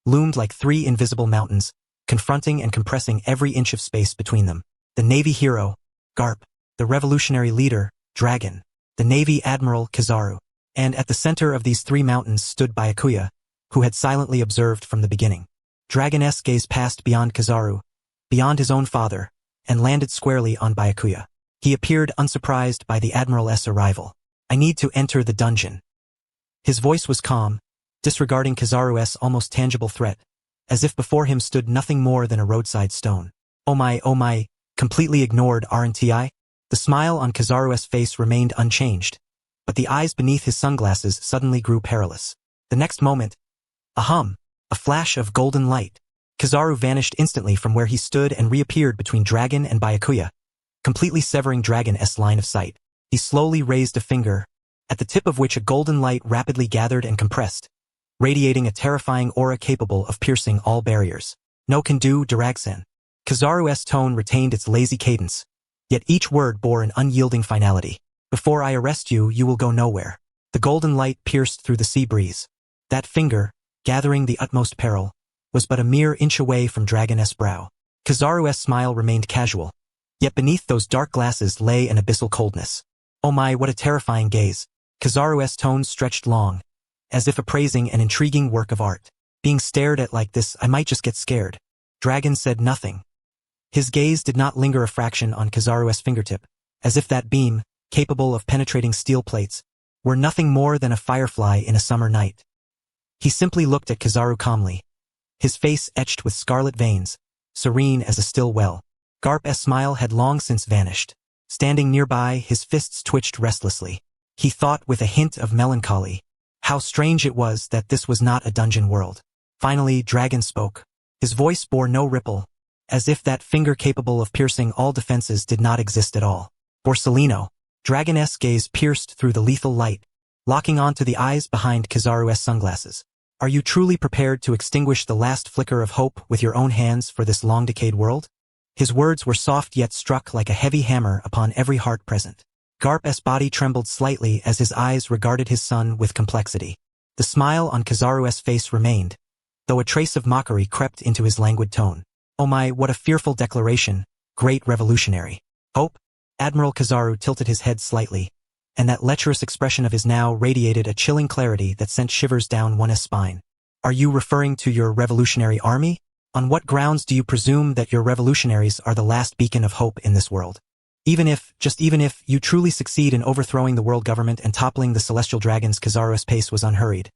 loomed like 3 invisible mountains, confronting and compressing every inch of space between them. The Navy hero, Garp, the revolutionary leader, Dragon, the Navy Admiral Kizaru, and at the center of these 3 mountains stood Byakuya, who had silently observed from the beginning. Dragon's gaze passed beyond Kizaru, beyond his own father, and landed squarely on Byakuya. He appeared unsurprised by the Admiral's arrival. I need to enter the dungeon. His voice was calm, disregarding Kizaru's almost tangible threat, as if before him stood nothing more than a roadside stone. Oh my, completely ignored, aren't I? The smile on Kizaru's face remained unchanged, but the eyes beneath his sunglasses suddenly grew perilous. The next moment, a flash of golden light. Kizaru vanished instantly from where he stood and reappeared between Dragon and Byakuya, completely severing Dragon's line of sight. He slowly raised a finger, at the tip of which a golden light rapidly gathered and compressed, radiating a terrifying aura capable of piercing all barriers. No can do, Daragsan. Kizaru's tone retained its lazy cadence, yet each word bore an unyielding finality. Before I arrest you, you will go nowhere. The golden light pierced through the sea breeze. That finger, gathering the utmost peril, was but a mere inch away from Dragon's brow. Kizaru's smile remained casual, yet beneath those dark glasses lay an abyssal coldness. Oh my, what a terrifying gaze. Kizaru's tone stretched long, as if appraising an intriguing work of art. Being stared at like this, I might just get scared. Dragon said nothing. His gaze did not linger a fraction on Kizaru's fingertip, as if that beam, capable of penetrating steel plates, were nothing more than a firefly in a summer night. He simply looked at Kizaru calmly, his face etched with scarlet veins, serene as a still well. Garp's smile had long since vanished. Standing nearby, his fists twitched restlessly. He thought with a hint of melancholy How strange it was that this was not a dungeon world. Finally, Dragon spoke. His voice bore no ripple, as if that finger capable of piercing all defenses did not exist at all. Borsellino. Dragon-esque gaze pierced through the lethal light, locking onto the eyes behind Kizaru's sunglasses. Are you truly prepared to extinguish the last flicker of hope with your own hands for this long-decayed world? His words were soft yet struck like a heavy hammer upon every heart present. Garp's body trembled slightly as his eyes regarded his son with complexity. The smile on Kizaru's face remained, though a trace of mockery crept into his languid tone. Oh my, what a fearful declaration, great revolutionary. Hope? Admiral Kizaru tilted his head slightly, and that lecherous expression of his now radiated a chilling clarity that sent shivers down one's spine. Are you referring to your revolutionary army? On what grounds do you presume that your revolutionaries are the last beacon of hope in this world? Even if, just even if, you truly succeed in overthrowing the world government and toppling the celestial dragons, Kizaru's pace was unhurried.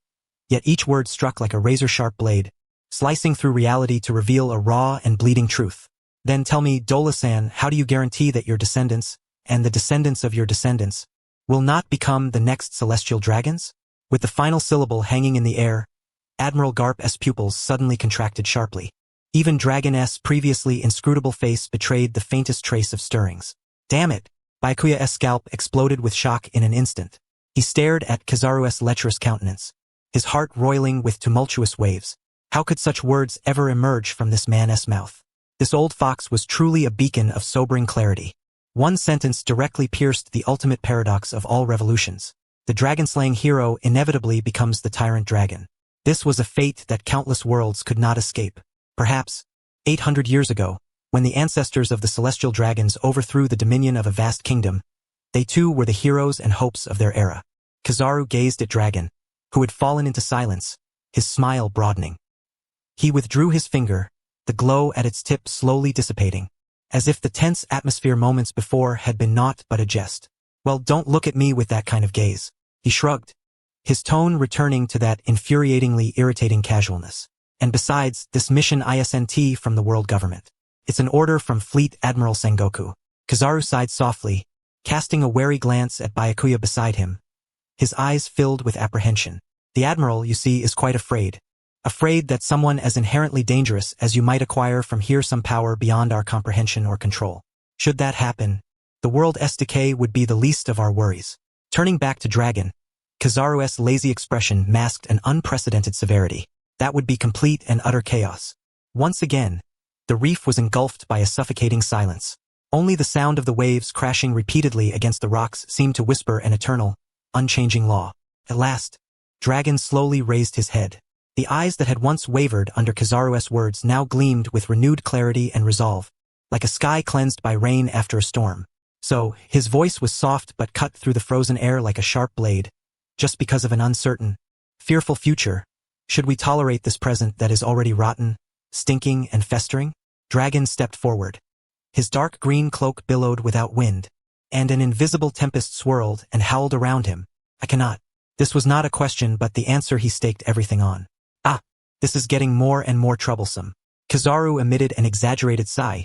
Yet each word struck like a razor-sharp blade, slicing through reality to reveal a raw and bleeding truth. Then tell me, Dole-san, how do you guarantee that your descendants, and the descendants of your descendants, will not become the next celestial dragons? With the final syllable hanging in the air, Admiral Garp's pupils suddenly contracted sharply. Even Dragon-S previously inscrutable face betrayed the faintest trace of stirrings. Damn it! Byakuya's scalp exploded with shock in an instant. He stared at Kizaru's lecherous countenance, his heart roiling with tumultuous waves. How could such words ever emerge from this man's mouth? This old fox was truly a beacon of sobering clarity. One sentence directly pierced the ultimate paradox of all revolutions. The dragon-slaying hero inevitably becomes the tyrant dragon. This was a fate that countless worlds could not escape. Perhaps, 800 years ago, when the ancestors of the celestial dragons overthrew the dominion of a vast kingdom, they too were the heroes and hopes of their era. Kizaru gazed at Dragon, who had fallen into silence, his smile broadening. He withdrew his finger, the glow at its tip slowly dissipating, as if the tense atmosphere moments before had been naught but a jest. Well, don't look at me with that kind of gaze. He shrugged, his tone returning to that infuriatingly irritating casualness. And besides, this mission isn't from the world government. It's an order from Fleet Admiral Sengoku. Kizaru sighed softly, casting a wary glance at Byakuya beside him. His eyes filled with apprehension. The Admiral, you see, is quite afraid. Afraid that someone as inherently dangerous as you might acquire from here some power beyond our comprehension or control. Should that happen, the world's decay would be the least of our worries. Turning back to Dragon, Kizaru's lazy expression masked an unprecedented severity. That would be complete and utter chaos. Once again, the reef was engulfed by a suffocating silence. Only the sound of the waves crashing repeatedly against the rocks seemed to whisper an eternal, unchanging law. At last, Dragon slowly raised his head. The eyes that had once wavered under Kizaru's words now gleamed with renewed clarity and resolve, like a sky cleansed by rain after a storm. So, his voice was soft but cut through the frozen air like a sharp blade. Just because of an uncertain, fearful future, should we tolerate this present that is already rotten, stinking, and festering? Dragon stepped forward. His dark green cloak billowed without wind, and an invisible tempest swirled and howled around him. I cannot. This was not a question but the answer he staked everything on. Ah, this is getting more and more troublesome. Kizaru emitted an exaggerated sigh,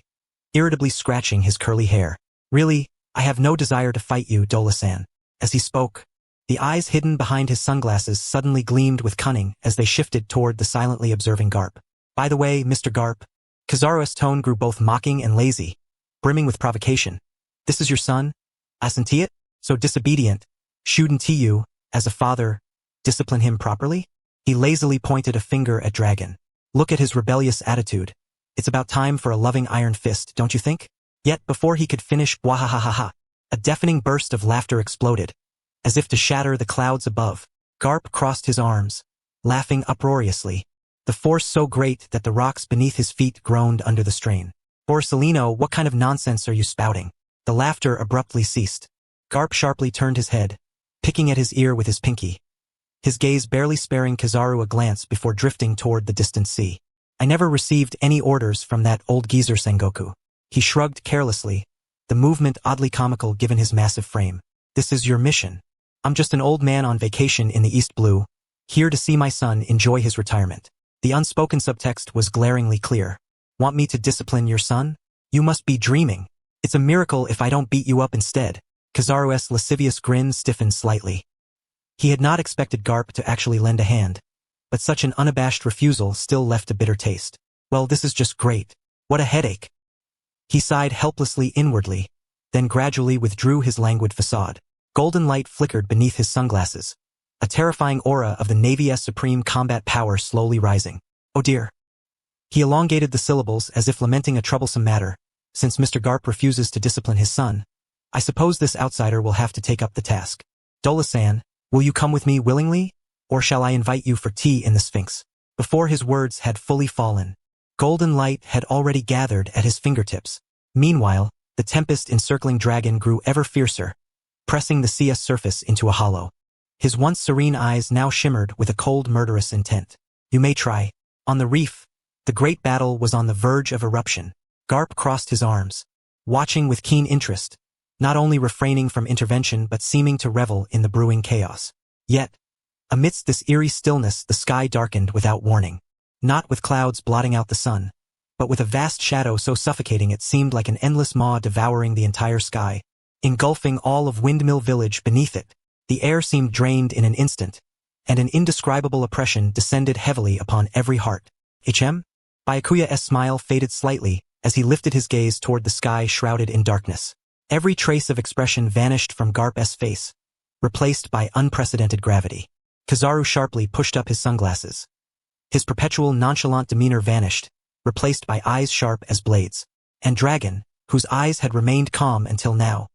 irritably scratching his curly hair. Really, I have no desire to fight you, Dole-san. As he spoke, the eyes hidden behind his sunglasses suddenly gleamed with cunning as they shifted toward the silently observing Garp. By the way, Mr. Garp, Kizaru's tone grew both mocking and lazy, brimming with provocation. This is your son? Isn't it? So disobedient. Shouldn't you, as a father, discipline him properly? He lazily pointed a finger at Dragon. Look at his rebellious attitude. It's about time for a loving iron fist, don't you think? Yet before he could finish, wahahaha, a deafening burst of laughter exploded. As if to shatter the clouds above, Garp crossed his arms, laughing uproariously, the force so great that the rocks beneath his feet groaned under the strain. Borsellino, what kind of nonsense are you spouting? The laughter abruptly ceased. Garp sharply turned his head, picking at his ear with his pinky, his gaze barely sparing Kizaru a glance before drifting toward the distant sea. I never received any orders from that old geezer Sengoku. He shrugged carelessly, the movement oddly comical given his massive frame. This is your mission. I'm just an old man on vacation in the East Blue, here to see my son enjoy his retirement. The unspoken subtext was glaringly clear. Want me to discipline your son? You must be dreaming. It's a miracle if I don't beat you up instead. Kizaru's lascivious grin stiffened slightly. He had not expected Garp to actually lend a hand, but such an unabashed refusal still left a bitter taste. Well, this is just great. What a headache. He sighed helplessly inwardly, then gradually withdrew his languid facade. Golden light flickered beneath his sunglasses, a terrifying aura of the Navy's supreme combat power slowly rising. Oh dear. He elongated the syllables as if lamenting a troublesome matter. Since Mr. Garp refuses to discipline his son, I suppose this outsider will have to take up the task. Dola-san, will you come with me willingly, or shall I invite you for tea in the Sphinx? Before his words had fully fallen, golden light had already gathered at his fingertips. Meanwhile, the tempest encircling dragon grew ever fiercer, pressing the sea's surface into a hollow. His once serene eyes now shimmered with a cold murderous intent. You may try. On the reef, the great battle was on the verge of eruption. Garp crossed his arms, watching with keen interest, not only refraining from intervention but seeming to revel in the brewing chaos. Yet, amidst this eerie stillness the sky darkened without warning, not with clouds blotting out the sun, but with a vast shadow so suffocating it seemed like an endless maw devouring the entire sky, engulfing all of Windmill Village beneath it. The air seemed drained in an instant, and an indescribable oppression descended heavily upon every heart. Byakuya's smile faded slightly as he lifted his gaze toward the sky shrouded in darkness. Every trace of expression vanished from Garp's face, replaced by unprecedented gravity. Kizaru sharply pushed up his sunglasses. His perpetual nonchalant demeanor vanished, replaced by eyes sharp as blades. And Dragon, whose eyes had remained calm until now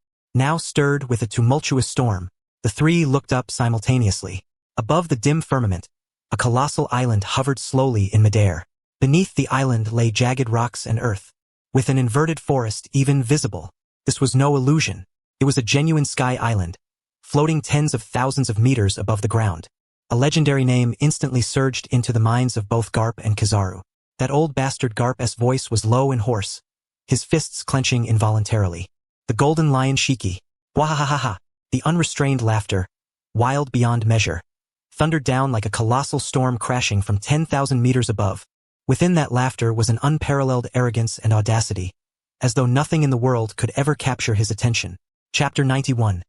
stirred with a tumultuous storm. The three looked up simultaneously. Above the dim firmament, a colossal island hovered slowly in midair. Beneath the island lay jagged rocks and earth, with an inverted forest even visible. This was no illusion. It was a genuine sky island, floating tens of thousands of meters above the ground. A legendary name instantly surged into the minds of both Garp and Kizaru. That old bastard Garp's voice was low and hoarse, his fists clenching involuntarily. The golden lion Shiki. Wahahaha. The unrestrained laughter, wild beyond measure, thundered down like a colossal storm crashing from 10,000 meters above. Within that laughter was an unparalleled arrogance and audacity, as though nothing in the world could ever capture his attention. Chapter 91.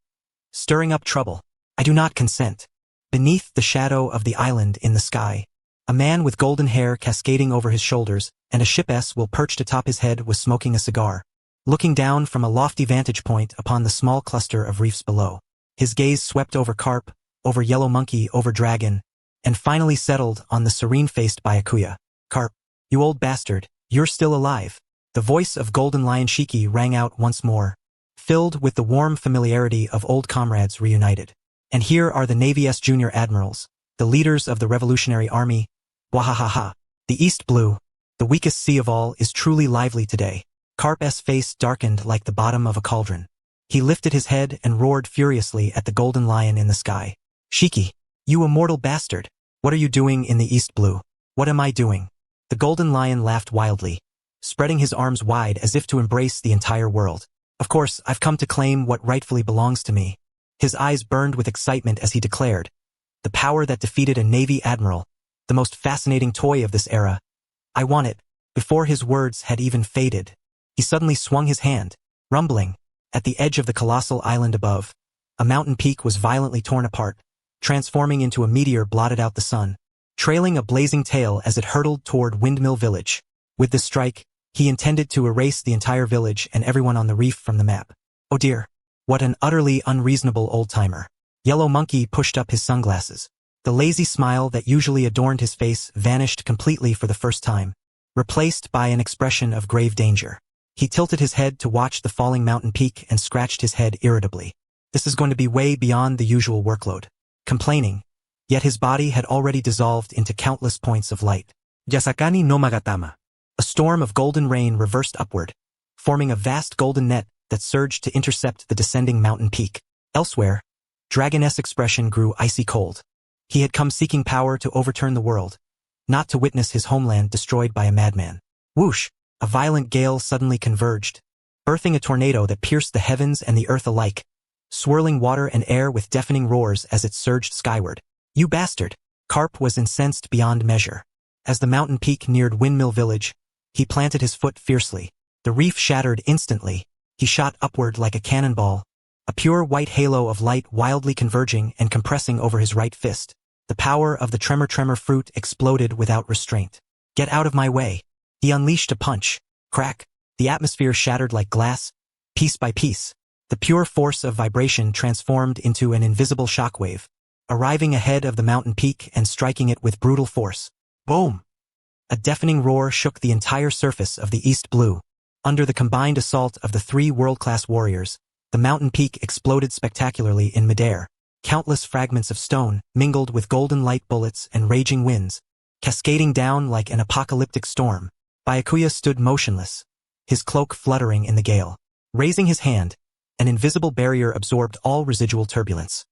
Stirring up trouble. I do not consent. Beneath the shadow of the island in the sky, a man with golden hair cascading over his shoulders and a ship's will perched atop his head was smoking a cigar, looking down from a lofty vantage point upon the small cluster of reefs below. His gaze swept over Garp, over Yellow Monkey, over Dragon, and finally settled on the serene-faced Byakuya. Garp, you old bastard, you're still alive. The voice of Golden Lion Shiki rang out once more, filled with the warm familiarity of old comrades reunited. And here are the Navy's junior admirals, the leaders of the Revolutionary Army. Wahahaha. The East Blue, the weakest sea of all, is truly lively today. Garp's face darkened like the bottom of a cauldron. He lifted his head and roared furiously at the golden lion in the sky. Shiki, you immortal bastard! What are you doing in the East Blue? What am I doing? The golden lion laughed wildly, spreading his arms wide as if to embrace the entire world. Of course, I've come to claim what rightfully belongs to me. His eyes burned with excitement as he declared, the power that defeated a Navy admiral, the most fascinating toy of this era. I want it. Before his words had even faded, he suddenly swung his hand, rumbling. At the edge of the colossal island above, a mountain peak was violently torn apart, transforming into a meteor blotted out the sun, trailing a blazing tail as it hurtled toward Windmill Village. With this strike, he intended to erase the entire village and everyone on the reef from the map. Oh dear, what an utterly unreasonable old-timer. Yellow Monkey pushed up his sunglasses. The lazy smile that usually adorned his face vanished completely for the first time, replaced by an expression of grave danger. He tilted his head to watch the falling mountain peak and scratched his head irritably. This is going to be way beyond the usual workload. Complaining, yet his body had already dissolved into countless points of light. Yasakani no Magatama. A storm of golden rain reversed upward, forming a vast golden net that surged to intercept the descending mountain peak. Elsewhere, Dragon's expression grew icy cold. He had come seeking power to overturn the world, not to witness his homeland destroyed by a madman. Whoosh! A violent gale suddenly converged, birthing a tornado that pierced the heavens and the earth alike, swirling water and air with deafening roars as it surged skyward. You bastard! Garp was incensed beyond measure. As the mountain peak neared Windmill Village, he planted his foot fiercely. The reef shattered instantly. He shot upward like a cannonball, a pure white halo of light wildly converging and compressing over his right fist. The power of the tremor fruit exploded without restraint. Get out of my way. He unleashed a punch. Crack. The atmosphere shattered like glass, piece by piece. The pure force of vibration transformed into an invisible shockwave, arriving ahead of the mountain peak and striking it with brutal force. Boom! A deafening roar shook the entire surface of the East Blue. Under the combined assault of the three world-class warriors, the mountain peak exploded spectacularly in midair. Countless fragments of stone mingled with golden light bullets and raging winds, cascading down like an apocalyptic storm. Byakuya stood motionless, his cloak fluttering in the gale. Raising his hand, an invisible barrier absorbed all residual turbulence.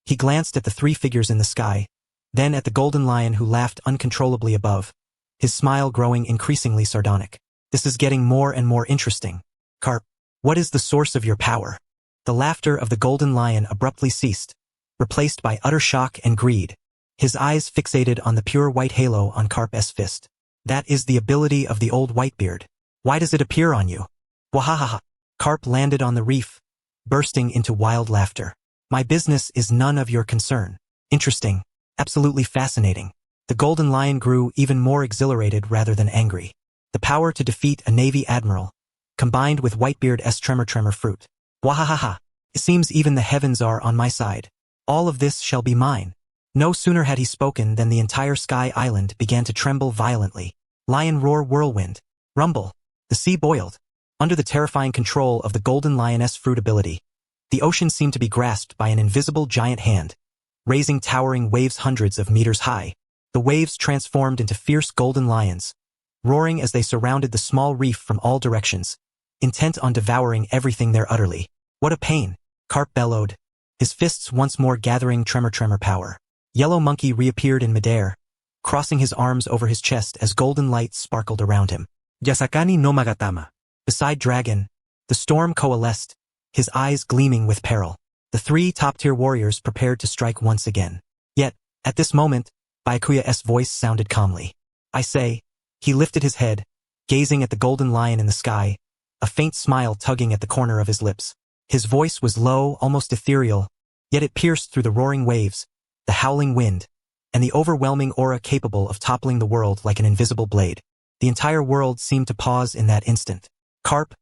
He glanced at the three figures in the sky, then at the golden lion who laughed uncontrollably above, his smile growing increasingly sardonic. This is getting more and more interesting. Garp, what is the source of your power? The laughter of the golden lion abruptly ceased, replaced by utter shock and greed, his eyes fixated on the pure white halo on Garp's fist. That is the ability of the old Whitebeard. Why does it appear on you? Wahahaha. Garp landed on the reef, bursting into wild laughter. My business is none of your concern. Interesting. Absolutely fascinating. The golden lion grew even more exhilarated rather than angry. The power to defeat a Navy admiral, combined with Whitebeard's tremor fruit. Wahahaha. It seems even the heavens are on my side. All of this shall be mine. No sooner had he spoken than the entire sky island began to tremble violently. Lion roar whirlwind. Rumble. The sea boiled. Under the terrifying control of the golden lioness fruit ability, the ocean seemed to be grasped by an invisible giant hand, raising towering waves hundreds of meters high. The waves transformed into fierce golden lions, roaring as they surrounded the small reef from all directions, intent on devouring everything there utterly. What a pain! Garp bellowed, his fists once more gathering tremor power. Yellow Monkey reappeared in midair, crossing his arms over his chest as golden lights sparkled around him. Yasakani no Magatama. Beside Dragon, the storm coalesced, his eyes gleaming with peril. The three top-tier warriors prepared to strike once again. Yet, at this moment, Byakuya's voice sounded calmly. I say, he lifted his head, gazing at the golden lion in the sky, a faint smile tugging at the corner of his lips. His voice was low, almost ethereal, yet it pierced through the roaring waves, the howling wind, and the overwhelming aura capable of toppling the world like an invisible blade. The entire world seemed to pause in that instant. Garp,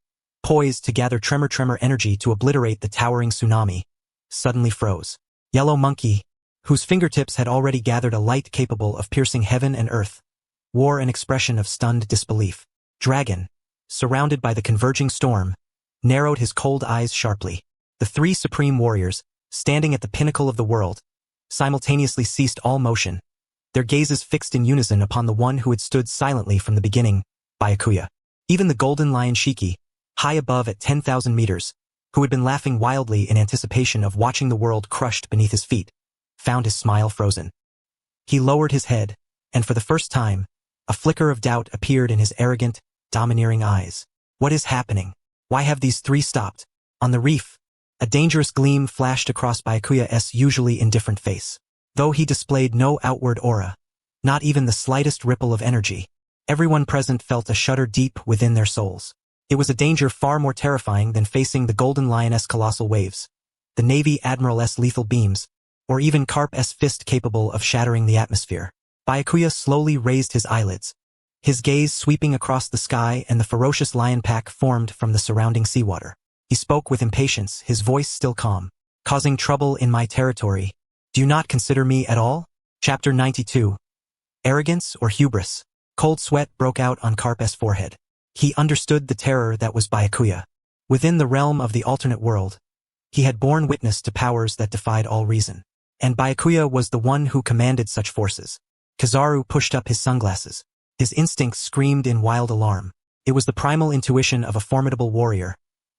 poised to gather tremor energy to obliterate the towering tsunami, suddenly froze. Yellow Monkey, whose fingertips had already gathered a light capable of piercing heaven and earth, wore an expression of stunned disbelief. Dragon, surrounded by the converging storm, narrowed his cold eyes sharply. The three supreme warriors, standing at the pinnacle of the world, simultaneously ceased all motion, their gazes fixed in unison upon the one who had stood silently from the beginning, Byakuya. Even the golden lion Shiki, high above at 10,000 meters, who had been laughing wildly in anticipation of watching the world crushed beneath his feet, found his smile frozen. He lowered his head, and for the first time, a flicker of doubt appeared in his arrogant, domineering eyes. What is happening? Why have these three stopped? On the reef, a dangerous gleam flashed across Byakuya's usually indifferent face. Though he displayed no outward aura, not even the slightest ripple of energy, everyone present felt a shudder deep within their souls. It was a danger far more terrifying than facing the golden lion's colossal waves, the Navy Admiral's lethal beams, or even Garp's fist capable of shattering the atmosphere. Byakuya slowly raised his eyelids, his gaze sweeping across the sky and the ferocious lion pack formed from the surrounding seawater. He spoke with impatience, his voice still calm. Causing trouble in my territory. Do you not consider me at all? Chapter 92. Arrogance or hubris? Cold sweat broke out on Garp's forehead. He understood the terror that was Byakuya. Within the realm of the alternate world, he had borne witness to powers that defied all reason. And Byakuya was the one who commanded such forces. Kizaru pushed up his sunglasses. His instincts screamed in wild alarm. It was the primal intuition of a formidable warrior,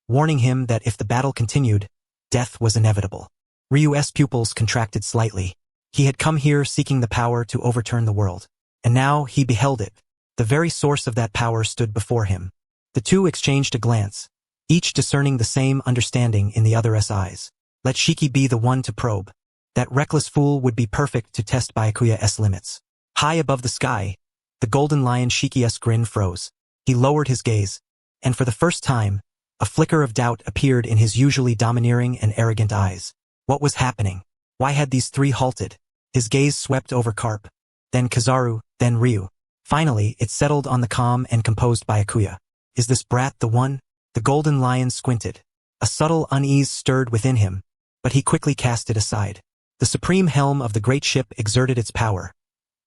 warning him that if the battle continued, death was inevitable. Ryu's pupils contracted slightly. He had come here seeking the power to overturn the world. And now he beheld it. The very source of that power stood before him. The two exchanged a glance, each discerning the same understanding in the other's eyes. Let Shiki be the one to probe. That reckless fool would be perfect to test Byakuya's limits. High above the sky, the golden lion Shiki's grin froze. He lowered his gaze, and for the first time, A flicker of doubt appeared in his usually domineering and arrogant eyes. What was happening? Why had these three halted? His gaze swept over Garp, then Kizaru, then Ryu. Finally, it settled on the calm and composed Byakuya. Is this brat the one? The golden lion squinted. A subtle unease stirred within him, but he quickly cast it aside. The supreme helm of the great ship exerted its power.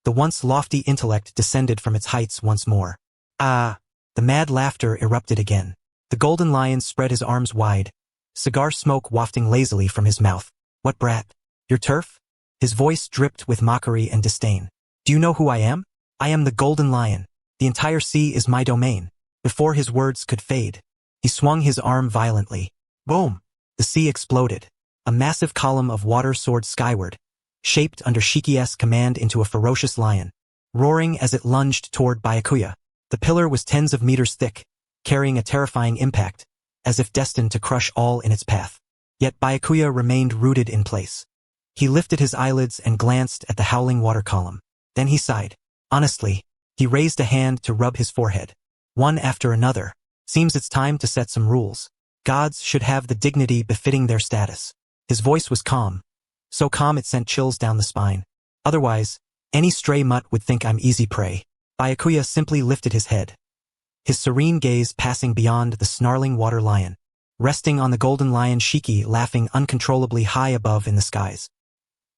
The once lofty intellect descended from its heights once more. Ah! The mad laughter erupted again. The golden lion spread his arms wide, cigar smoke wafting lazily from his mouth. What brat? Your turf? His voice dripped with mockery and disdain. Do you know who I am? I am the golden lion. The entire sea is my domain. Before his words could fade, he swung his arm violently. Boom! The sea exploded. A massive column of water soared skyward, shaped under Shiki's command into a ferocious lion, roaring as it lunged toward Byakuya. The pillar was tens of meters thick, carrying a terrifying impact, as if destined to crush all in its path. Yet Byakuya remained rooted in place. He lifted his eyelids and glanced at the howling water column. Then he sighed. Honestly, he raised a hand to rub his forehead. One after another. Seems it's time to set some rules. Gods should have the dignity befitting their status. His voice was calm. So calm it sent chills down the spine. Otherwise, any stray mutt would think I'm easy prey. Byakuya simply lifted his head, his serene gaze passing beyond the snarling water lion, resting on the golden lion Shiki laughing uncontrollably high above in the skies.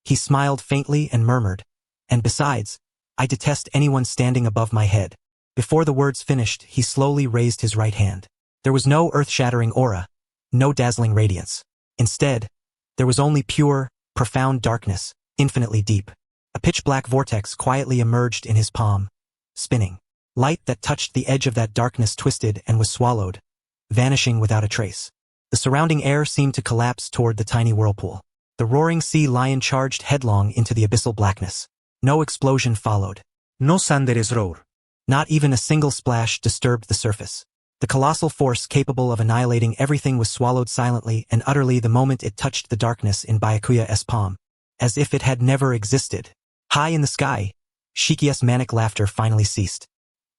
He smiled faintly and murmured, and besides, I detest anyone standing above my head. Before the words finished, he slowly raised his right hand. There was no earth-shattering aura, no dazzling radiance. Instead, there was only pure, profound darkness, infinitely deep. A pitch-black vortex quietly emerged in his palm, spinning. Light that touched the edge of that darkness twisted and was swallowed, vanishing without a trace. The surrounding air seemed to collapse toward the tiny whirlpool. The roaring sea lion charged headlong into the abyssal blackness. No explosion followed. No thunderous roar. Not even a single splash disturbed the surface. The colossal force capable of annihilating everything was swallowed silently and utterly the moment it touched the darkness in Byakuya's palm, as if it had never existed. High in the sky, Shiki's manic laughter finally ceased.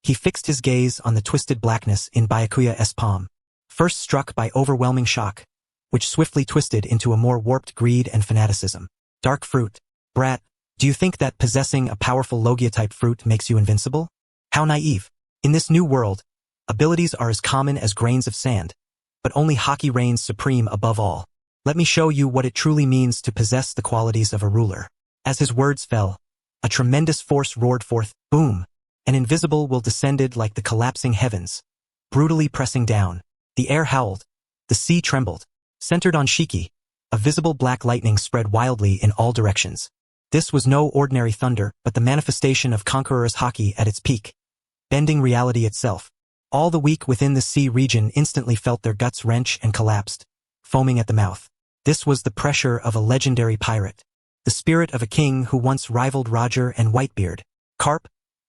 He fixed his gaze on the twisted blackness in Byakuya's palm, first struck by overwhelming shock, which swiftly twisted into a more warped greed and fanaticism. Dark fruit. Brat, do you think that possessing a powerful Logia-type fruit makes you invincible? How naive. In this new world, abilities are as common as grains of sand, but only Haki reigns supreme above all. Let me show you what it truly means to possess the qualities of a ruler. As his words fell, a tremendous force roared forth, boom! An invisible will descended like the collapsing heavens, brutally pressing down. The air howled, the sea trembled. Centered on Shiki, a visible black lightning spread wildly in all directions. This was no ordinary thunder, but the manifestation of Conqueror's Haki at its peak, bending reality itself. All the weak within the sea region instantly felt their guts wrench and collapsed, foaming at the mouth. This was the pressure of a legendary pirate, the spirit of a king who once rivaled Roger and Whitebeard. Garp,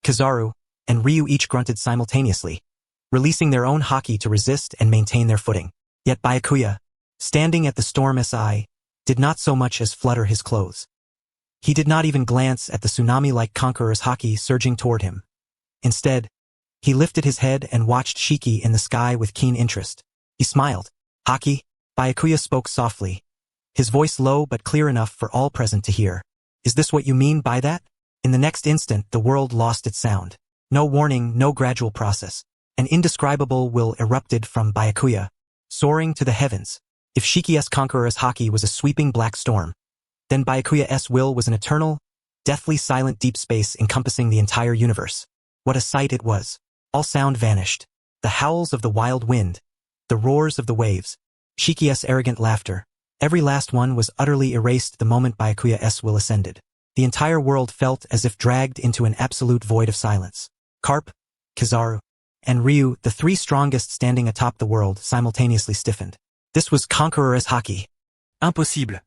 Kizaru, and Ryu each grunted simultaneously, releasing their own Haki to resist and maintain their footing. Yet Byakuya, standing at the storm's eye, did not so much as flutter his clothes. He did not even glance at the tsunami-like Conqueror's Haki surging toward him. Instead, he lifted his head and watched Shiki in the sky with keen interest. He smiled. Haki? Byakuya spoke softly, his voice low but clear enough for all present to hear. Is this what you mean by that? In the next instant, the world lost its sound. No warning, no gradual process. An indescribable will erupted from Byakuya, soaring to the heavens. If Shiki's Conqueror's Haki was a sweeping black storm, then Byakuya's will was an eternal, deathly silent deep space encompassing the entire universe. What a sight it was. All sound vanished. The howls of the wild wind, the roars of the waves, Shiki's arrogant laughter, every last one was utterly erased the moment Byakuya's will ascended. The entire world felt as if dragged into an absolute void of silence. Garp, Kizaru, and Ryu, the three strongest standing atop the world, simultaneously stiffened. This was Conqueror's Haki. Impossible.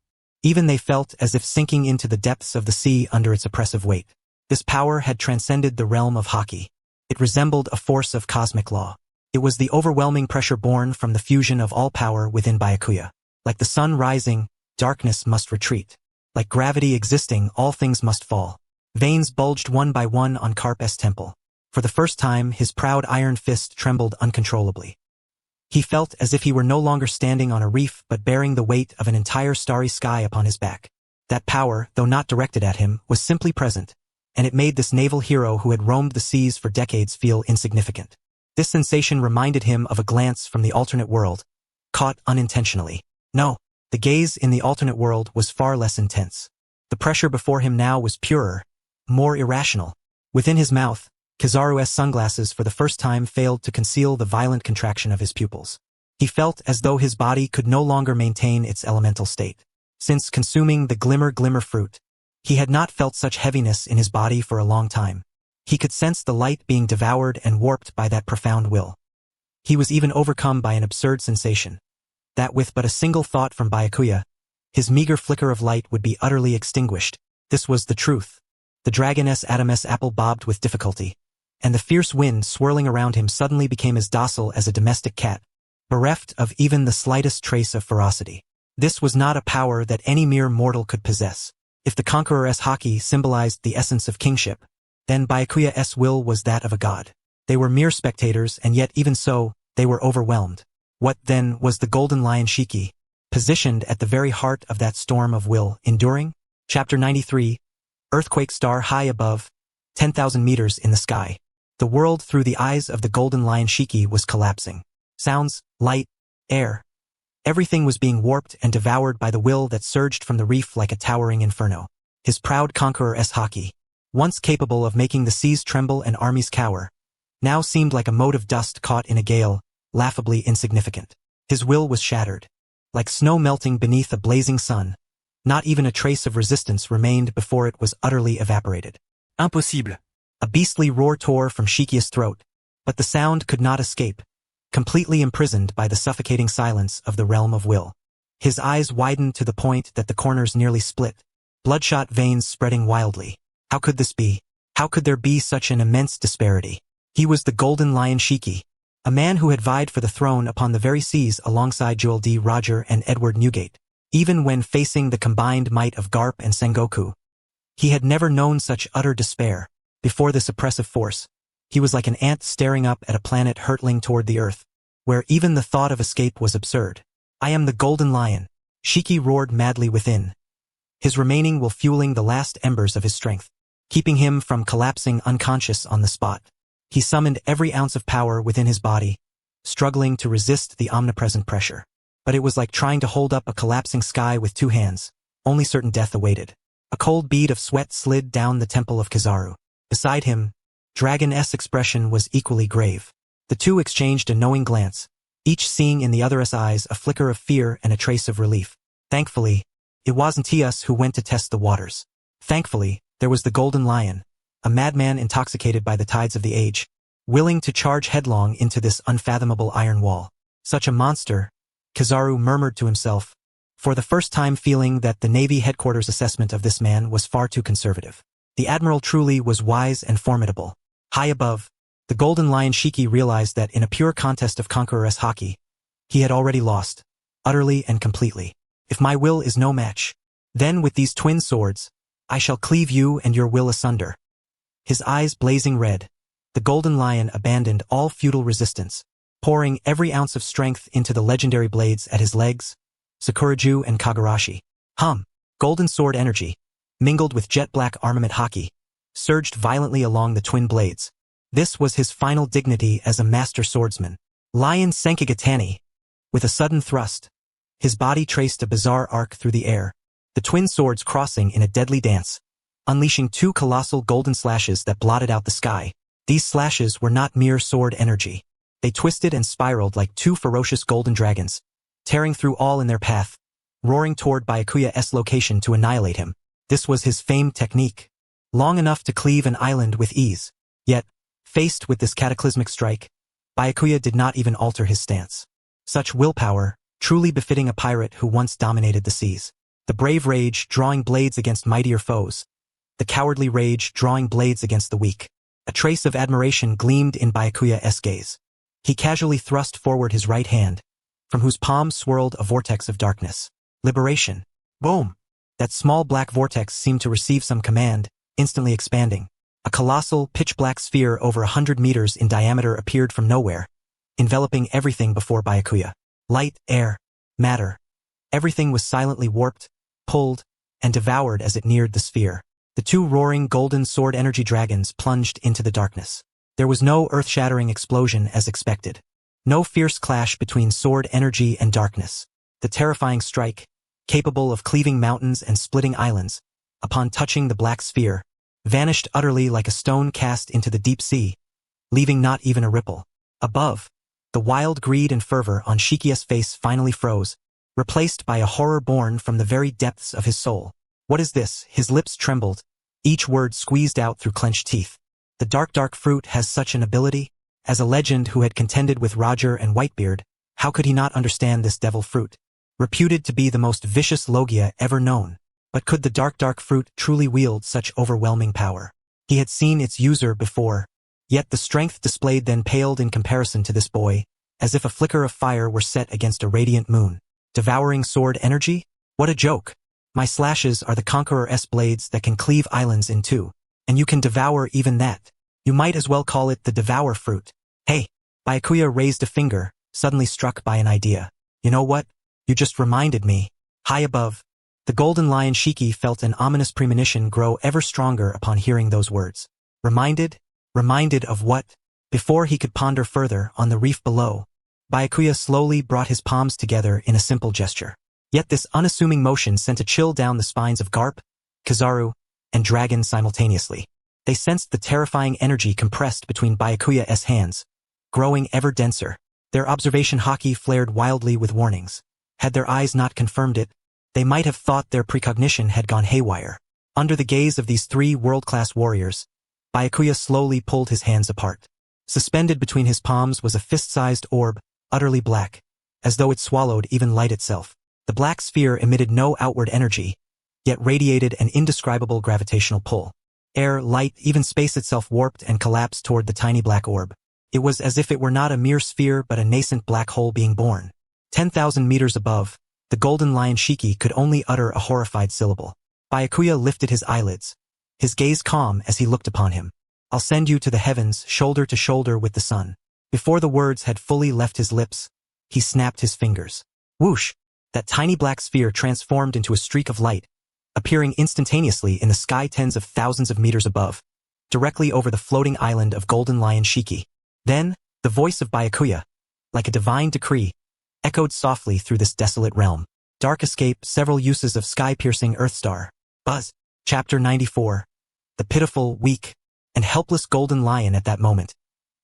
Even they felt as if sinking into the depths of the sea under its oppressive weight. This power had transcended the realm of Haki. It resembled a force of cosmic law. It was the overwhelming pressure born from the fusion of all power within Byakuya. Like the sun rising, darkness must retreat. Like gravity existing, all things must fall. Veins bulged one by one on Garp's temple. For the first time, his proud iron fist trembled uncontrollably. He felt as if he were no longer standing on a reef but bearing the weight of an entire starry sky upon his back. That power, though not directed at him, was simply present, and it made this naval hero who had roamed the seas for decades feel insignificant. This sensation reminded him of a glance from the alternate world, caught unintentionally. No, the gaze in the alternate world was far less intense. The pressure before him now was purer, more irrational. Within his mouth, Kizaru's sunglasses for the first time failed to conceal the violent contraction of his pupils. He felt as though his body could no longer maintain its elemental state. Since consuming the glimmer fruit, he had not felt such heaviness in his body for a long time. He could sense the light being devoured and warped by that profound will. He was even overcome by an absurd sensation, that with but a single thought from Byakuya, his meager flicker of light would be utterly extinguished. This was the truth. The dragoness Adamus apple bobbed with difficulty, and the fierce wind swirling around him suddenly became as docile as a domestic cat, bereft of even the slightest trace of ferocity. This was not a power that any mere mortal could possess. If the conqueror's haki symbolized the essence of kingship, then Byakuya's will was that of a god. They were mere spectators, and yet even so, they were overwhelmed. What, then, was the Golden Lion Shiki, positioned at the very heart of that storm of will, enduring? Chapter 93. Earthquake star high above, 10,000 meters in the sky. The world through the eyes of the Golden Lion Shiki was collapsing. Sounds, light, air. Everything was being warped and devoured by the will that surged from the reef like a towering inferno. His proud conqueror's haki, once capable of making the seas tremble and armies cower, now seemed like a mote of dust caught in a gale, laughably insignificant. His will was shattered. Like snow melting beneath a blazing sun, not even a trace of resistance remained before it was utterly evaporated. Impossible. A beastly roar tore from Shiki's throat, but the sound could not escape, completely imprisoned by the suffocating silence of the realm of will. His eyes widened to the point that the corners nearly split, bloodshot veins spreading wildly. How could this be? How could there be such an immense disparity? He was the Golden Lion Shiki, a man who had vied for the throne upon the very seas alongside Joel D. Roger and Edward Newgate. Even when facing the combined might of Garp and Sengoku, he had never known such utter despair. Before this oppressive force, he was like an ant staring up at a planet hurtling toward the earth, where even the thought of escape was absurd. I am the Golden Lion, Shiki roared madly within, his remaining will fueling the last embers of his strength, keeping him from collapsing unconscious on the spot. He summoned every ounce of power within his body, struggling to resist the omnipresent pressure. But it was like trying to hold up a collapsing sky with two hands. Only certain death awaited. A cold bead of sweat slid down the temple of Kizaru. Beside him, Dragon-S expression was equally grave. The two exchanged a knowing glance, each seeing in the other's eyes a flicker of fear and a trace of relief. Thankfully, it wasn't Tias who went to test the waters. Thankfully, there was the Golden Lion, a madman intoxicated by the tides of the age, willing to charge headlong into this unfathomable iron wall. Such a monster, Kizaru murmured to himself, for the first time feeling that the Navy headquarters assessment of this man was far too conservative. The Admiral truly was wise and formidable. High above, the Golden Lion Shiki realized that in a pure contest of conqueror's haki, he had already lost, utterly and completely. If my will is no match, then with these twin swords, I shall cleave you and your will asunder. His eyes blazing red, the Golden Lion abandoned all futile resistance, pouring every ounce of strength into the legendary blades at his legs, Sakuraju and Kagurashi. Golden sword energy, mingled with jet-black armament haki, surged violently along the twin blades. This was his final dignity as a master swordsman. Lion Senkigatani. With a sudden thrust, his body traced a bizarre arc through the air, the twin swords crossing in a deadly dance, unleashing two colossal golden slashes that blotted out the sky. These slashes were not mere sword energy. They twisted and spiraled like two ferocious golden dragons, tearing through all in their path, roaring toward Byakuya's location to annihilate him. This was his famed technique, long enough to cleave an island with ease. Yet, faced with this cataclysmic strike, Byakuya did not even alter his stance. Such willpower, truly befitting a pirate who once dominated the seas. The brave rage drawing blades against mightier foes, the cowardly rage drawing blades against the weak. A trace of admiration gleamed in Byakuya's gaze. He casually thrust forward his right hand, from whose palm swirled a vortex of darkness. Liberation. Boom! That small black vortex seemed to receive some command, instantly expanding. A colossal, pitch-black sphere over 100 meters in diameter appeared from nowhere, enveloping everything before Byakuya. Light, air, matter. Everything was silently warped, pulled, and devoured as it neared the sphere. The two roaring golden sword energy dragons plunged into the darkness. There was no earth-shattering explosion as expected. No fierce clash between sword energy and darkness. The terrifying strike, capable of cleaving mountains and splitting islands, upon touching the black sphere, vanished utterly like a stone cast into the deep sea, leaving not even a ripple. Above, the wild greed and fervor on Shikia's face finally froze, replaced by a horror born from the very depths of his soul. What is this? His lips trembled, each word squeezed out through clenched teeth. The dark fruit has such an ability? As a legend who had contended with Roger and Whitebeard, how could he not understand this devil fruit? Reputed to be the most vicious Logia ever known. But could the dark fruit truly wield such overwhelming power? He had seen its user before, yet the strength displayed then paled in comparison to this boy, as if a flicker of fire were set against a radiant moon. Devouring sword energy? What a joke! My slashes are the Conqueror's blades that can cleave islands in two, and you can devour even that. You might as well call it the devour fruit. Hey! Byakuya raised a finger, suddenly struck by an idea. You know what? You just reminded me. High above, the golden lion Shiki felt an ominous premonition grow ever stronger upon hearing those words. Reminded? Reminded of what? Before he could ponder further on the reef below, Byakuya slowly brought his palms together in a simple gesture. Yet this unassuming motion sent a chill down the spines of Garp, Kizaru, and Dragon simultaneously. They sensed the terrifying energy compressed between Byakuya's hands, growing ever denser. Their observation haki flared wildly with warnings. Had their eyes not confirmed it, they might have thought their precognition had gone haywire. Under the gaze of these three world-class warriors, Byakuya slowly pulled his hands apart. Suspended between his palms was a fist-sized orb, utterly black, as though it swallowed even light itself. The black sphere emitted no outward energy, yet radiated an indescribable gravitational pull. Air, light, even space itself warped and collapsed toward the tiny black orb. It was as if it were not a mere sphere but a nascent black hole being born. 10,000 meters above, the golden lion Shiki could only utter a horrified syllable. Byakuya lifted his eyelids, his gaze calm as he looked upon him. I'll send you to the heavens, shoulder to shoulder with the sun. Before the words had fully left his lips, he snapped his fingers. Whoosh! That tiny black sphere transformed into a streak of light, appearing instantaneously in the sky tens of thousands of meters above, directly over the floating island of Golden Lion Shiki. Then, the voice of Byakuya, like a divine decree, echoed softly through this desolate realm. Dark escape, several uses of sky-piercing Earthstar. Buzz. Chapter 94. The pitiful, weak, and helpless golden lion at that moment.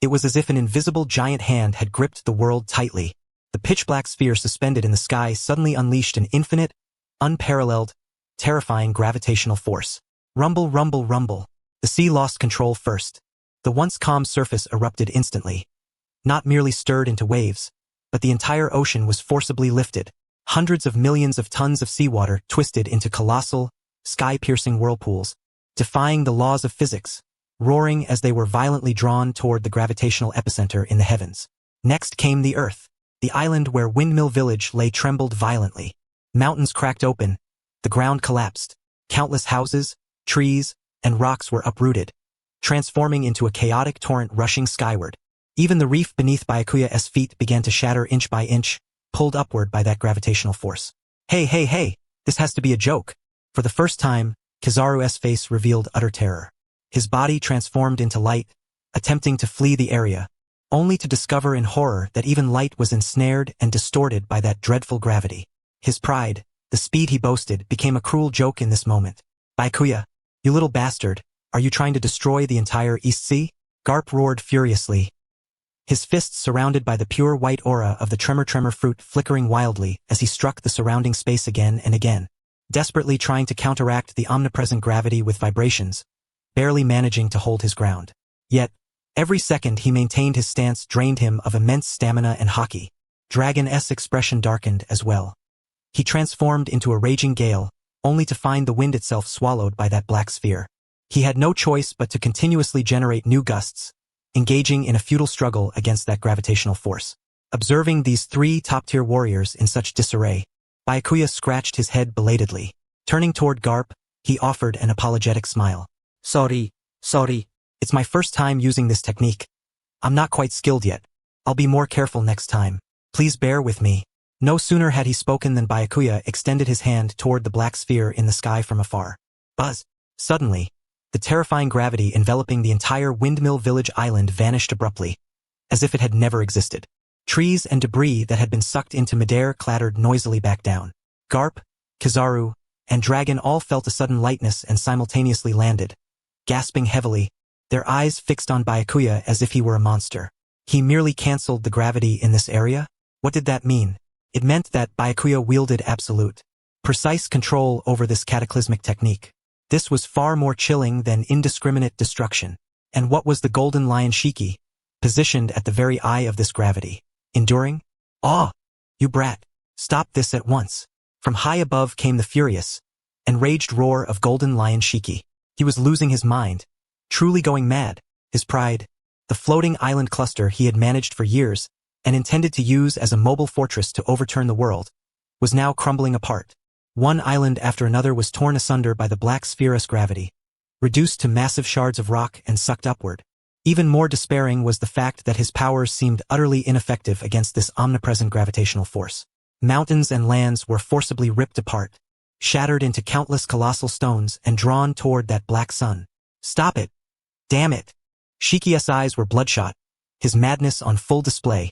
It was as if an invisible giant hand had gripped the world tightly. The pitch-black sphere suspended in the sky suddenly unleashed an infinite, unparalleled, terrifying gravitational force. Rumble, rumble, rumble. The sea lost control first. The once calm surface erupted instantly. Not merely stirred into waves, but the entire ocean was forcibly lifted. Hundreds of millions of tons of seawater twisted into colossal, sky-piercing whirlpools, defying the laws of physics, roaring as they were violently drawn toward the gravitational epicenter in the heavens. Next came the earth. The island where Windmill Village lay trembled violently. Mountains cracked open, the ground collapsed. Countless houses, trees, and rocks were uprooted, transforming into a chaotic torrent rushing skyward. Even the reef beneath Byakuya's feet began to shatter inch by inch, pulled upward by that gravitational force. Hey, this has to be a joke. For the first time, Kizaru's face revealed utter terror. His body transformed into light, attempting to flee the area, only to discover in horror that even light was ensnared and distorted by that dreadful gravity. His pride, the speed he boasted, became a cruel joke in this moment. Byakuya, you little bastard, are you trying to destroy the entire East Sea? Garp roared furiously, his fists surrounded by the pure white aura of the tremor fruit flickering wildly as he struck the surrounding space again and again, desperately trying to counteract the omnipresent gravity with vibrations, barely managing to hold his ground. Yet, every second he maintained his stance drained him of immense stamina and haki. Dragon's expression darkened as well. He transformed into a raging gale, only to find the wind itself swallowed by that black sphere. He had no choice but to continuously generate new gusts, engaging in a futile struggle against that gravitational force. Observing these three top-tier warriors in such disarray, Byakuya scratched his head belatedly. Turning toward Garp, he offered an apologetic smile. Sorry. It's my first time using this technique. I'm not quite skilled yet. I'll be more careful next time. Please bear with me. No sooner had he spoken than Byakuya extended his hand toward the black sphere in the sky from afar. Buzz! Suddenly, the terrifying gravity enveloping the entire Windmill Village island vanished abruptly, as if it had never existed. Trees and debris that had been sucked into midair clattered noisily back down. Garp, Kizaru, and Dragon all felt a sudden lightness and simultaneously landed, gasping heavily, their eyes fixed on Byakuya as if he were a monster. He merely cancelled the gravity in this area? What did that mean? It meant that Byakuya wielded absolute, precise control over this cataclysmic technique. This was far more chilling than indiscriminate destruction. And what was the golden lion Shiki, positioned at the very eye of this gravity? Enduring? Ah! You brat! Stop this at once! From high above came the furious, enraged roar of golden lion Shiki. He was losing his mind, truly going mad. His pride, the floating island cluster he had managed for years and intended to use as a mobile fortress to overturn the world, was now crumbling apart. One island after another was torn asunder by the black sphere's gravity, reduced to massive shards of rock and sucked upward. Even more despairing was the fact that his powers seemed utterly ineffective against this omnipresent gravitational force. Mountains and lands were forcibly ripped apart, shattered into countless colossal stones and drawn toward that black sun. Stop it! Damn it! Shiki's eyes were bloodshot, his madness on full display.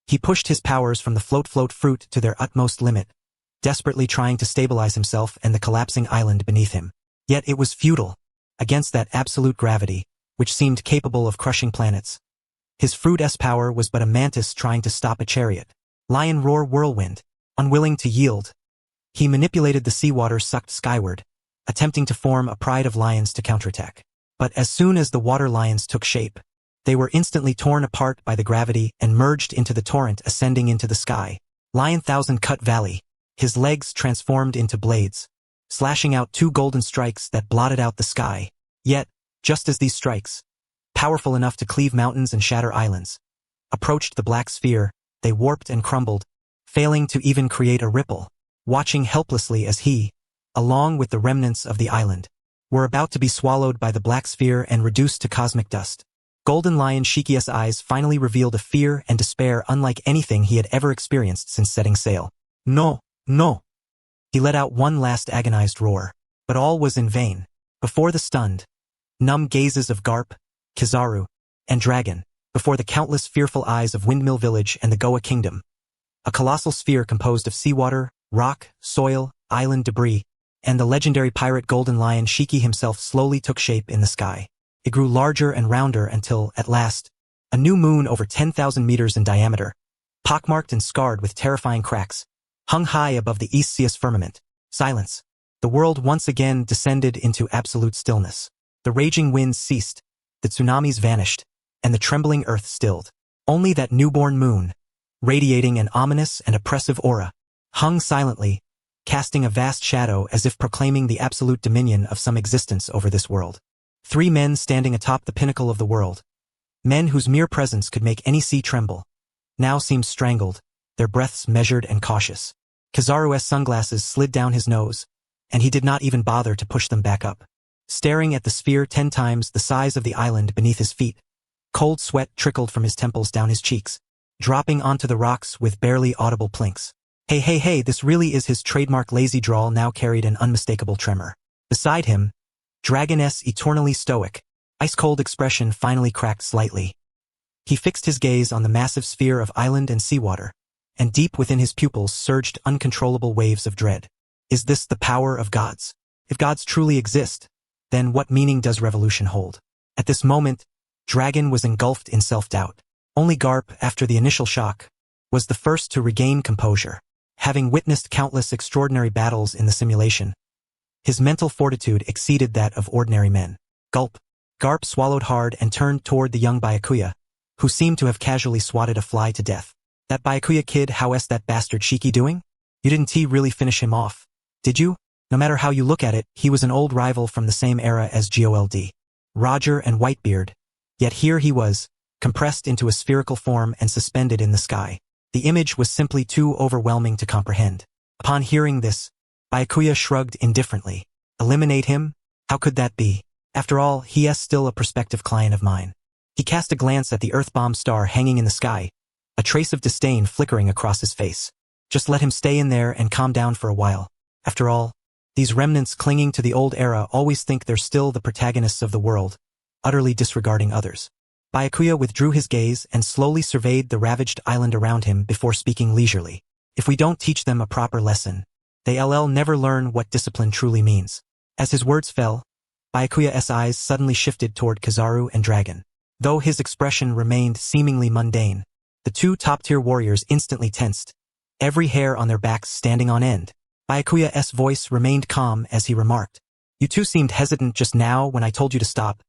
He pushed his powers from the float fruit to their utmost limit, desperately trying to stabilize himself and the collapsing island beneath him. Yet it was futile, against that absolute gravity, which seemed capable of crushing planets. His fruit's power was but a mantis trying to stop a chariot. Lion roar whirlwind, unwilling to yield. He manipulated the seawater sucked skyward, attempting to form a pride of lions to counterattack. But as soon as the water lions took shape, they were instantly torn apart by the gravity and merged into the torrent ascending into the sky. Lion Thousand Cut Valley, his legs transformed into blades, slashing out two golden strikes that blotted out the sky. Yet, just as these strikes, powerful enough to cleave mountains and shatter islands, approached the black sphere, they warped and crumbled, failing to even create a ripple, watching helplessly as he, along with the remnants of the island, were about to be swallowed by the black sphere and reduced to cosmic dust. Golden Lion Shiki's eyes finally revealed a fear and despair unlike anything he had ever experienced since setting sail. No, no! He let out one last agonized roar, but all was in vain. Before the stunned, numb gazes of Garp, Kizaru, and Dragon, before the countless fearful eyes of Windmill Village and the Goa Kingdom, a colossal sphere composed of seawater, rock, soil, island debris, and the legendary pirate Golden Lion Shiki himself slowly took shape in the sky. It grew larger and rounder until, at last, a new moon over 10,000 meters in diameter, pockmarked and scarred with terrifying cracks, hung high above the East Sea's firmament. Silence. The world once again descended into absolute stillness. The raging winds ceased, the tsunamis vanished, and the trembling earth stilled. Only that newborn moon, radiating an ominous and oppressive aura, hung silently, casting a vast shadow as if proclaiming the absolute dominion of some existence over this world. Three men standing atop the pinnacle of the world, men whose mere presence could make any sea tremble, now seemed strangled, their breaths measured and cautious. Kizaru's sunglasses slid down his nose, and he did not even bother to push them back up. Staring at the sphere 10 times the size of the island beneath his feet, cold sweat trickled from his temples down his cheeks, dropping onto the rocks with barely audible plinks. Hey, this really is his trademark lazy drawl now carried an unmistakable tremor. Beside him, Dragon's eternally stoic, ice-cold expression finally cracked slightly. He fixed his gaze on the massive sphere of island and seawater, and deep within his pupils surged uncontrollable waves of dread. Is this the power of gods? If gods truly exist, then what meaning does revolution hold? At this moment, Dragon was engulfed in self-doubt. Only Garp, after the initial shock, was the first to regain composure. Having witnessed countless extraordinary battles in the simulation, his mental fortitude exceeded that of ordinary men. Gulp. Garp swallowed hard and turned toward the young Byakuya, who seemed to have casually swatted a fly to death. That Byakuya kid, how's that bastard Shiki doing? You didn't really finish him off, did you? No matter how you look at it, he was an old rival from the same era as Gold, Roger and Whitebeard. Yet here he was, compressed into a spherical form and suspended in the sky. The image was simply too overwhelming to comprehend. Upon hearing this, Byakuya shrugged indifferently. Eliminate him? How could that be? After all, he is still a prospective client of mine. He cast a glance at the Earth bomb star hanging in the sky, a trace of disdain flickering across his face. Just let him stay in there and calm down for a while. After all, these remnants clinging to the old era always think they're still the protagonists of the world, utterly disregarding others. Byakuya withdrew his gaze and slowly surveyed the ravaged island around him before speaking leisurely. If we don't teach them a proper lesson, they'll never learn what discipline truly means. As his words fell, Byakuya's eyes suddenly shifted toward Kizaru and Dragon. Though his expression remained seemingly mundane, the two top-tier warriors instantly tensed, every hair on their backs standing on end. Byakuya's voice remained calm as he remarked, "You two seemed hesitant just now when I told you to stop.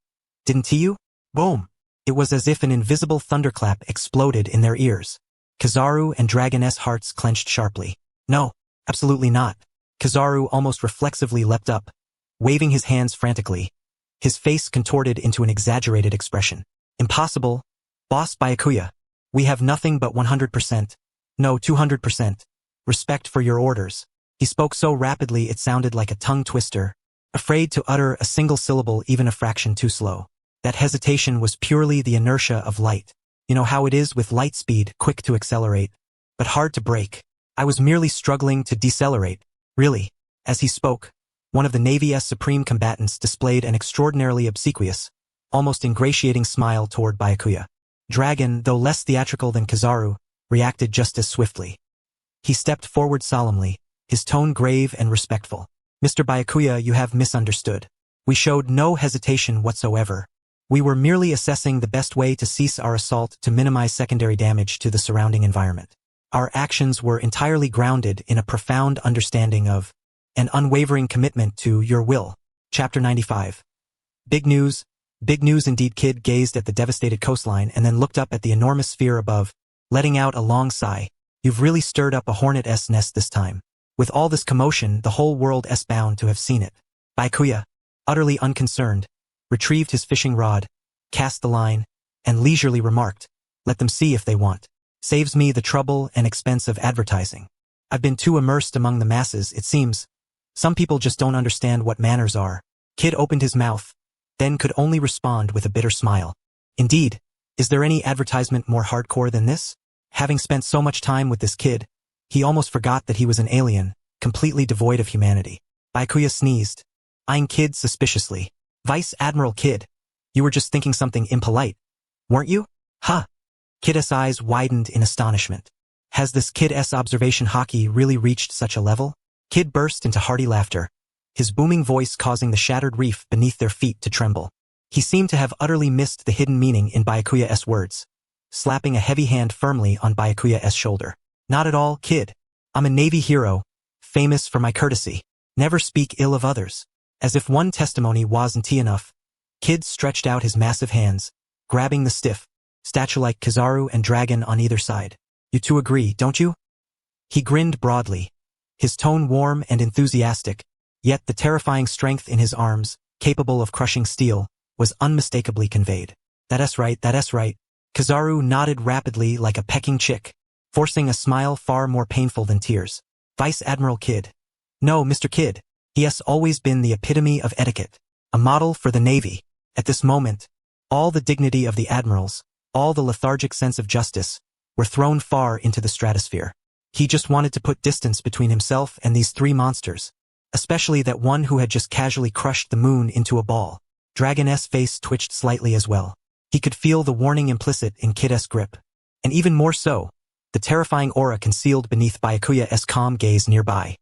Didn't you?" Boom! It was as if an invisible thunderclap exploded in their ears. Kizaru and Dragon's hearts clenched sharply. No, absolutely not. Kizaru almost reflexively leapt up, waving his hands frantically, his face contorted into an exaggerated expression. Impossible, Boss Byakuya. We have nothing but 100%, no 200%, respect for your orders. He spoke so rapidly it sounded like a tongue twister, afraid to utter a single syllable even a fraction too slow. That hesitation was purely the inertia of light. You know how it is with light speed, quick to accelerate, but hard to brake. I was merely struggling to decelerate, really. As he spoke, one of the Navy's supreme combatants displayed an extraordinarily obsequious, almost ingratiating smile toward Byakuya. Dragon, though less theatrical than Kizaru, reacted just as swiftly. He stepped forward solemnly, his tone grave and respectful. "Mr. Byakuya, you have misunderstood. We showed no hesitation whatsoever. We were merely assessing the best way to cease our assault to minimize secondary damage to the surrounding environment. Our actions were entirely grounded in a profound understanding of, an unwavering commitment to your will." Chapter 95. Big news indeed. Kid gazed at the devastated coastline and then looked up at the enormous sphere above, letting out a long sigh. "You've really stirred up a hornet's nest this time. With all this commotion, the whole world's bound to have seen it." Byakuya, utterly unconcerned, retrieved his fishing rod, cast the line, and leisurely remarked, "Let them see if they want. Saves me the trouble and expense of advertising. I've been too immersed among the masses, it seems. Some people just don't understand what manners are." Kid opened his mouth, then could only respond with a bitter smile. Indeed, is there any advertisement more hardcore than this? Having spent so much time with this kid, he almost forgot that he was an alien, completely devoid of humanity. Byakuya sneezed, eyeing Kid suspiciously. "Vice Admiral Kid, you were just thinking something impolite, weren't you?" "Huh?" Kid's eyes widened in astonishment. Has this Kid's observation hockey really reached such a level? Kid burst into hearty laughter, his booming voice causing the shattered reef beneath their feet to tremble. He seemed to have utterly missed the hidden meaning in Byakuya's words, slapping a heavy hand firmly on Byakuya's shoulder. "Not at all, Kid. I'm a Navy hero, famous for my courtesy. Never speak ill of others." As if one testimony wasn't enough, Kid stretched out his massive hands, grabbing the stiff, statue-like Kizaru and Dragon on either side. "You two agree, don't you?" He grinned broadly, his tone warm and enthusiastic, yet the terrifying strength in his arms, capable of crushing steel, was unmistakably conveyed. That's right. Kizaru nodded rapidly like a pecking chick, forcing a smile far more painful than tears. "Vice Admiral Kid. No, Mr. Kid. He has always been the epitome of etiquette, a model for the Navy." At this moment, all the dignity of the admirals, all the lethargic sense of justice, were thrown far into the stratosphere. He just wanted to put distance between himself and these three monsters, especially that one who had just casually crushed the moon into a ball. Dragon's face twitched slightly as well. He could feel the warning implicit in Kid's grip, and even more so, the terrifying aura concealed beneath Byakuya's calm gaze nearby.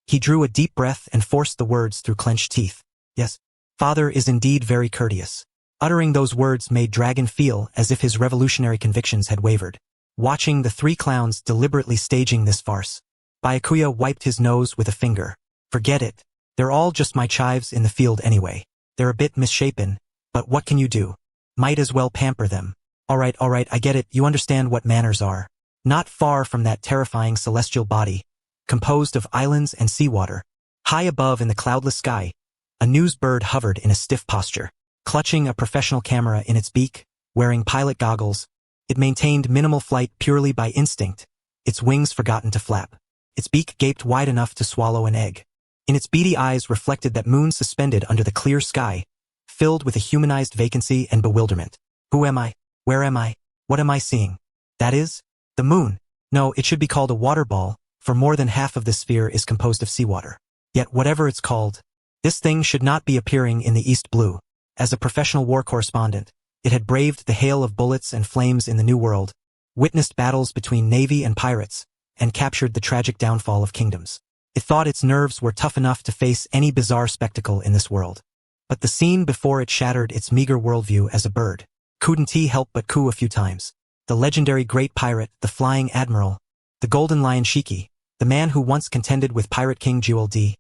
He drew a deep breath and forced the words through clenched teeth. "Yes, Father is indeed very courteous." Uttering those words made Dragon feel as if his revolutionary convictions had wavered. Watching the three clowns deliberately staging this farce, Byakuya wiped his nose with a finger. "Forget it. They're all just my chives in the field anyway. They're a bit misshapen, but what can you do? Might as well pamper them. All right, I get it. You understand what manners are." Not far from that terrifying celestial body, composed of islands and seawater, high above in the cloudless sky, a news bird hovered in a stiff posture. Clutching a professional camera in its beak, wearing pilot goggles, it maintained minimal flight purely by instinct, its wings forgotten to flap. Its beak gaped wide enough to swallow an egg. In its beady eyes reflected that moon suspended under the clear sky, filled with a humanized vacancy and bewilderment. "Who am I? Where am I? What am I seeing? That is, The moon. No, it should be called a water ball, for more than half of this sphere is composed of seawater. Yet whatever it's called, this thing should not be appearing in the East Blue. As a professional war correspondent, it had braved the hail of bullets and flames in the New World, witnessed battles between navy and pirates, and captured the tragic downfall of kingdoms. It thought its nerves were tough enough to face any bizarre spectacle in this world. But the scene before it shattered its meager worldview as a bird. Couldn't he help but coo a few times. The legendary great pirate, the flying admiral, the golden lion Shiki, the man who once contended with Pirate King Jewel D.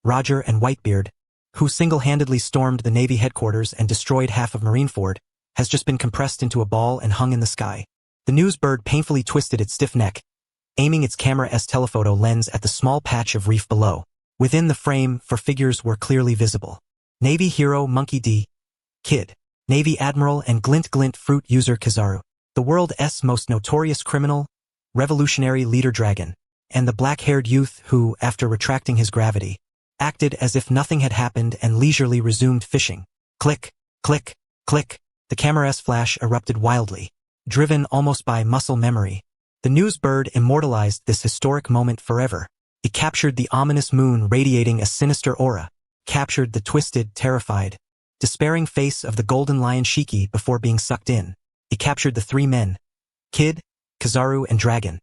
Roger and Whitebeard, who single-handedly stormed the Navy headquarters and destroyed half of Marineford, has just been compressed into a ball and hung in the sky. The news bird painfully twisted its stiff neck, aiming its camera's telephoto lens at the small patch of reef below. Within the frame, four figures were clearly visible. Navy hero Monkey D. Kid. Navy Admiral and Glint fruit user Kizaru. The world's most notorious criminal, revolutionary leader Dragon, and the black-haired youth who, after retracting his gravity, acted as if nothing had happened and leisurely resumed fishing. Click, click, click. The camera's flash erupted wildly, driven almost by muscle memory. The news bird immortalized this historic moment forever. It captured the ominous moon radiating a sinister aura, captured the twisted, terrified, despairing face of the golden lion Shiki before being sucked in. It captured the three men, Kid, Kizaru, and Dragon,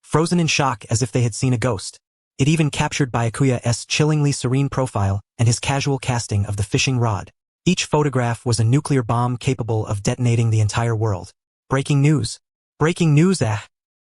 frozen in shock as if they had seen a ghost. It even captured Byakuya's chillingly serene profile and his casual casting of the fishing rod. Each photograph was a nuclear bomb capable of detonating the entire world. Breaking news. Breaking news, ah!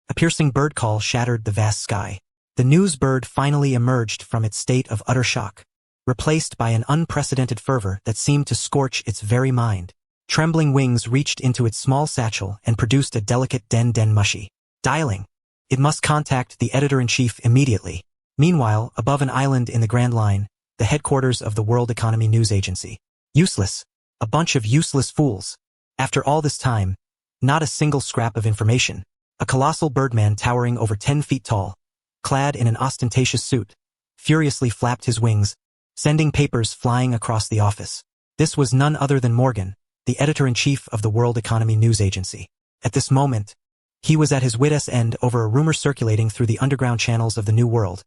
A piercing bird call shattered the vast sky. The news bird finally emerged from its state of utter shock, replaced by an unprecedented fervor that seemed to scorch its very mind. Trembling wings reached into its small satchel and produced a delicate den mushy. Dialing. It must contact the editor-in-chief immediately. Meanwhile, above an island in the Grand Line, the headquarters of the World Economy News Agency. Useless. A bunch of useless fools. After all this time, not a single scrap of information. A colossal birdman towering over 10 feet tall, clad in an ostentatious suit, furiously flapped his wings, sending papers flying across the office. This was none other than Morgan, the editor-in-chief of the World Economy News Agency. At this moment, he was at his wit's end over a rumor circulating through the underground channels of the New World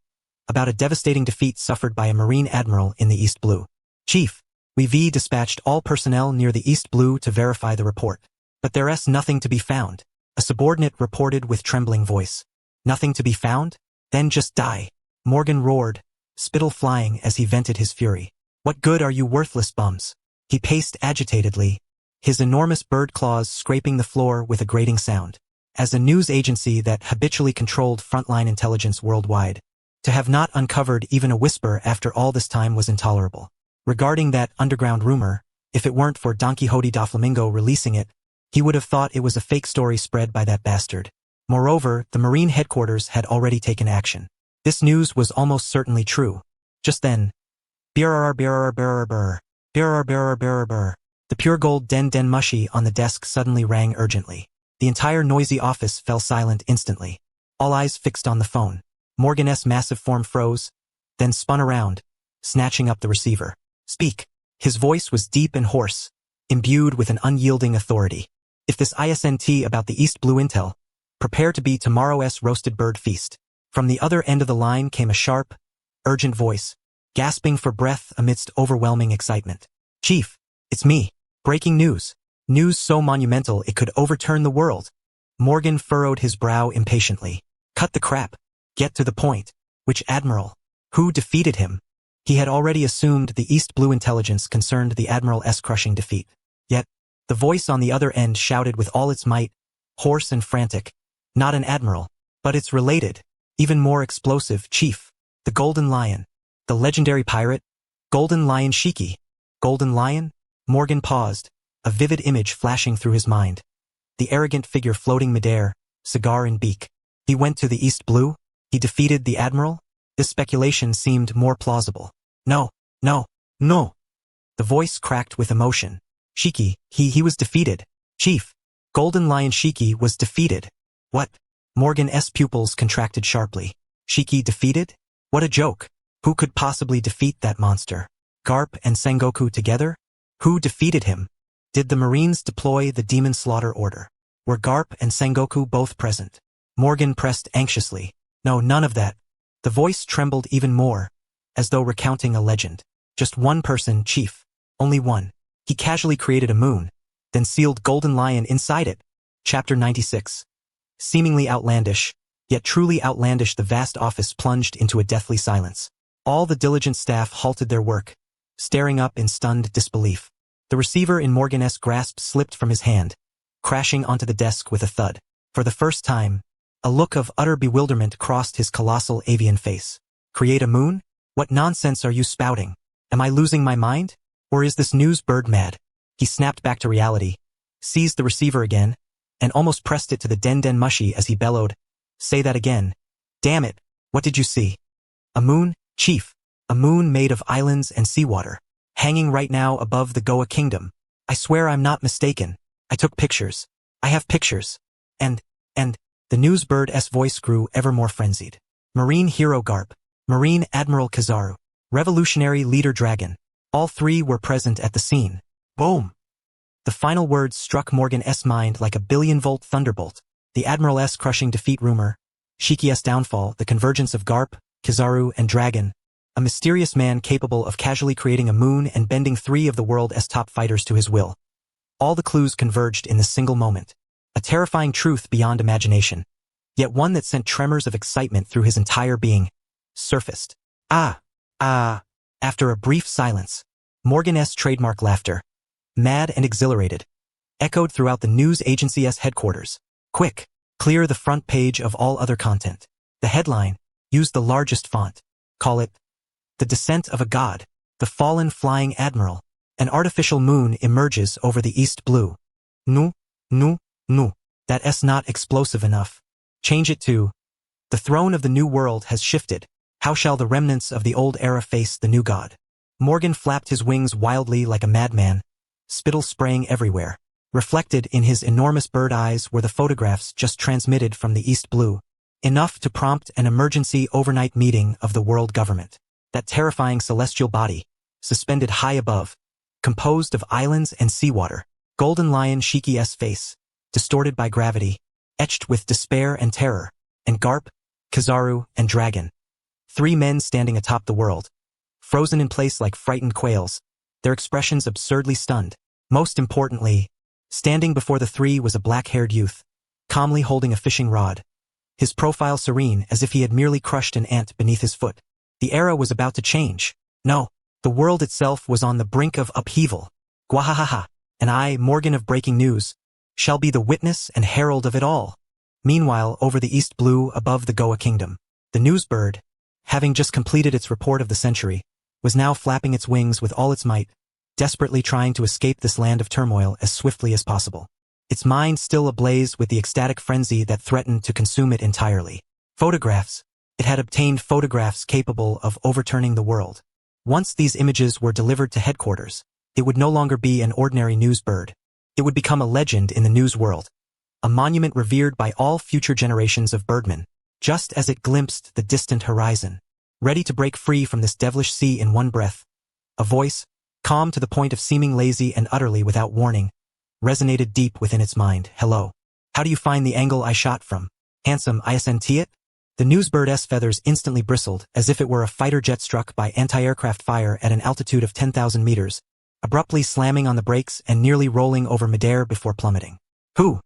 about a devastating defeat suffered by a Marine admiral in the East Blue. Chief, we've dispatched all personnel near the East Blue to verify the report. But there's nothing to be found. A subordinate reported with trembling voice. Nothing to be found? Then just die. Morgan roared, spittle flying as he vented his fury. What good are you worthless bums? He paced agitatedly, his enormous bird claws scraping the floor with a grating sound. As a news agency that habitually controlled frontline intelligence worldwide, to have not uncovered even a whisper after all this time was intolerable. Regarding that underground rumor, if it weren't for Don Quixote da Flamingo releasing it, he would have thought it was a fake story spread by that bastard. Moreover, the Marine headquarters had already taken action. This news was almost certainly true. Just then, the pure gold den mushy on the desk suddenly rang urgently. The entire noisy office fell silent instantly. All eyes fixed on the phone. Morgan's massive form froze, then spun around, snatching up the receiver. Speak. His voice was deep and hoarse, imbued with an unyielding authority. If this isn't about the East Blue intel, prepare to be tomorrow's roasted bird feast. From the other end of the line came a sharp, urgent voice, gasping for breath amidst overwhelming excitement. Chief, it's me. Breaking news. News so monumental it could overturn the world. Morgan furrowed his brow impatiently. Cut the crap. Get to the point. Which admiral? Who defeated him? He had already assumed the East Blue intelligence concerned the admiral's crushing defeat. Yet, the voice on the other end shouted with all its might, hoarse and frantic. Not an admiral, but it's related, even more explosive, Chief. The Golden Lion. The legendary pirate, Golden Lion Shiki. Golden Lion? Morgan paused, a vivid image flashing through his mind. The arrogant figure floating midair, cigar in beak. He went to the East Blue? He defeated the admiral? This speculation seemed more plausible. No. The voice cracked with emotion. Shiki, he was defeated. Chief, Golden Lion Shiki was defeated. What? Morgan's pupils contracted sharply. Shiki defeated? What a joke. Who could possibly defeat that monster? Garp and Sengoku together? Who defeated him? Did the Marines deploy the Demon Slaughter Order? Were Garp and Sengoku both present? Morgan pressed anxiously. No, none of that. The voice trembled even more, as though recounting a legend. Just one person, Chief. Only one. He casually created a moon, then sealed Golden Lion inside it. Chapter 96. Seemingly outlandish, yet truly outlandish, the vast office plunged into a deathly silence. All the diligent staff halted their work, staring up in stunned disbelief. The receiver in Morgan's grasp slipped from his hand, crashing onto the desk with a thud. For the first time, a look of utter bewilderment crossed his colossal avian face. Create a moon? What nonsense are you spouting? Am I losing my mind? Or is this news bird mad? He snapped back to reality, seized the receiver again, and almost pressed it to the den mushy as he bellowed. Say that again. Damn it, what did you see? A moon, Chief. A moon made of islands and seawater, hanging right now above the Goa Kingdom. I swear I'm not mistaken. I took pictures. I have pictures. And, the news bird's voice grew ever more frenzied. Marine hero Garp, Marine Admiral Kizaru, Revolutionary Leader Dragon. All three were present at the scene. Boom! The final words struck Morgan's mind like a billion-volt thunderbolt. The Admiral's crushing defeat rumor, Shiki's downfall, the convergence of Garp, Kizaru, and Dragon, a mysterious man capable of casually creating a moon and bending three of the world's top fighters to his will. All the clues converged in this single moment. A terrifying truth beyond imagination, yet one that sent tremors of excitement through his entire being, surfaced. After a brief silence, Morgan's trademark laughter, mad and exhilarated, echoed throughout the news agency's headquarters. Quick, clear the front page of all other content. The headline, use the largest font. Call it, The Descent of a God, the Fallen Flying Admiral. An artificial moon emerges over the East Blue. No, that's not explosive enough. Change it to, the throne of the new world has shifted. How shall the remnants of the old era face the new god? Morgan flapped his wings wildly like a madman, spittle spraying everywhere. Reflected in his enormous bird eyes were the photographs just transmitted from the East Blue, enough to prompt an emergency overnight meeting of the world government. That terrifying celestial body, suspended high above, composed of islands and seawater. Golden Lion Shiki's face, distorted by gravity, etched with despair and terror, and Garp, Kizaru, and Dragon. Three men standing atop the world, frozen in place like frightened quails, their expressions absurdly stunned. Most importantly, standing before the three was a black-haired youth, calmly holding a fishing rod, his profile serene as if he had merely crushed an ant beneath his foot. The era was about to change. No, the world itself was on the brink of upheaval. Gwahahaha, and I, Morgan of Breaking News, shall be the witness and herald of it all. Meanwhile, over the East Blue above the Goa Kingdom, the news bird, having just completed its report of the century, was now flapping its wings with all its might, desperately trying to escape this land of turmoil as swiftly as possible. Its mind still ablaze with the ecstatic frenzy that threatened to consume it entirely. Photographs. It had obtained photographs capable of overturning the world. Once these images were delivered to headquarters, it would no longer be an ordinary news bird. It would become a legend in the news world, a monument revered by all future generations of birdmen. Just as it glimpsed the distant horizon, ready to break free from this devilish sea in one breath, a voice, calm to the point of seeming lazy and utterly without warning, resonated deep within its mind. Hello. How do you find the angle I shot from? Handsome, isn't it? The news bird's feathers instantly bristled as if it were a fighter jet struck by anti-aircraft fire at an altitude of 10,000 meters, abruptly slamming on the brakes and nearly rolling over midair before plummeting. Who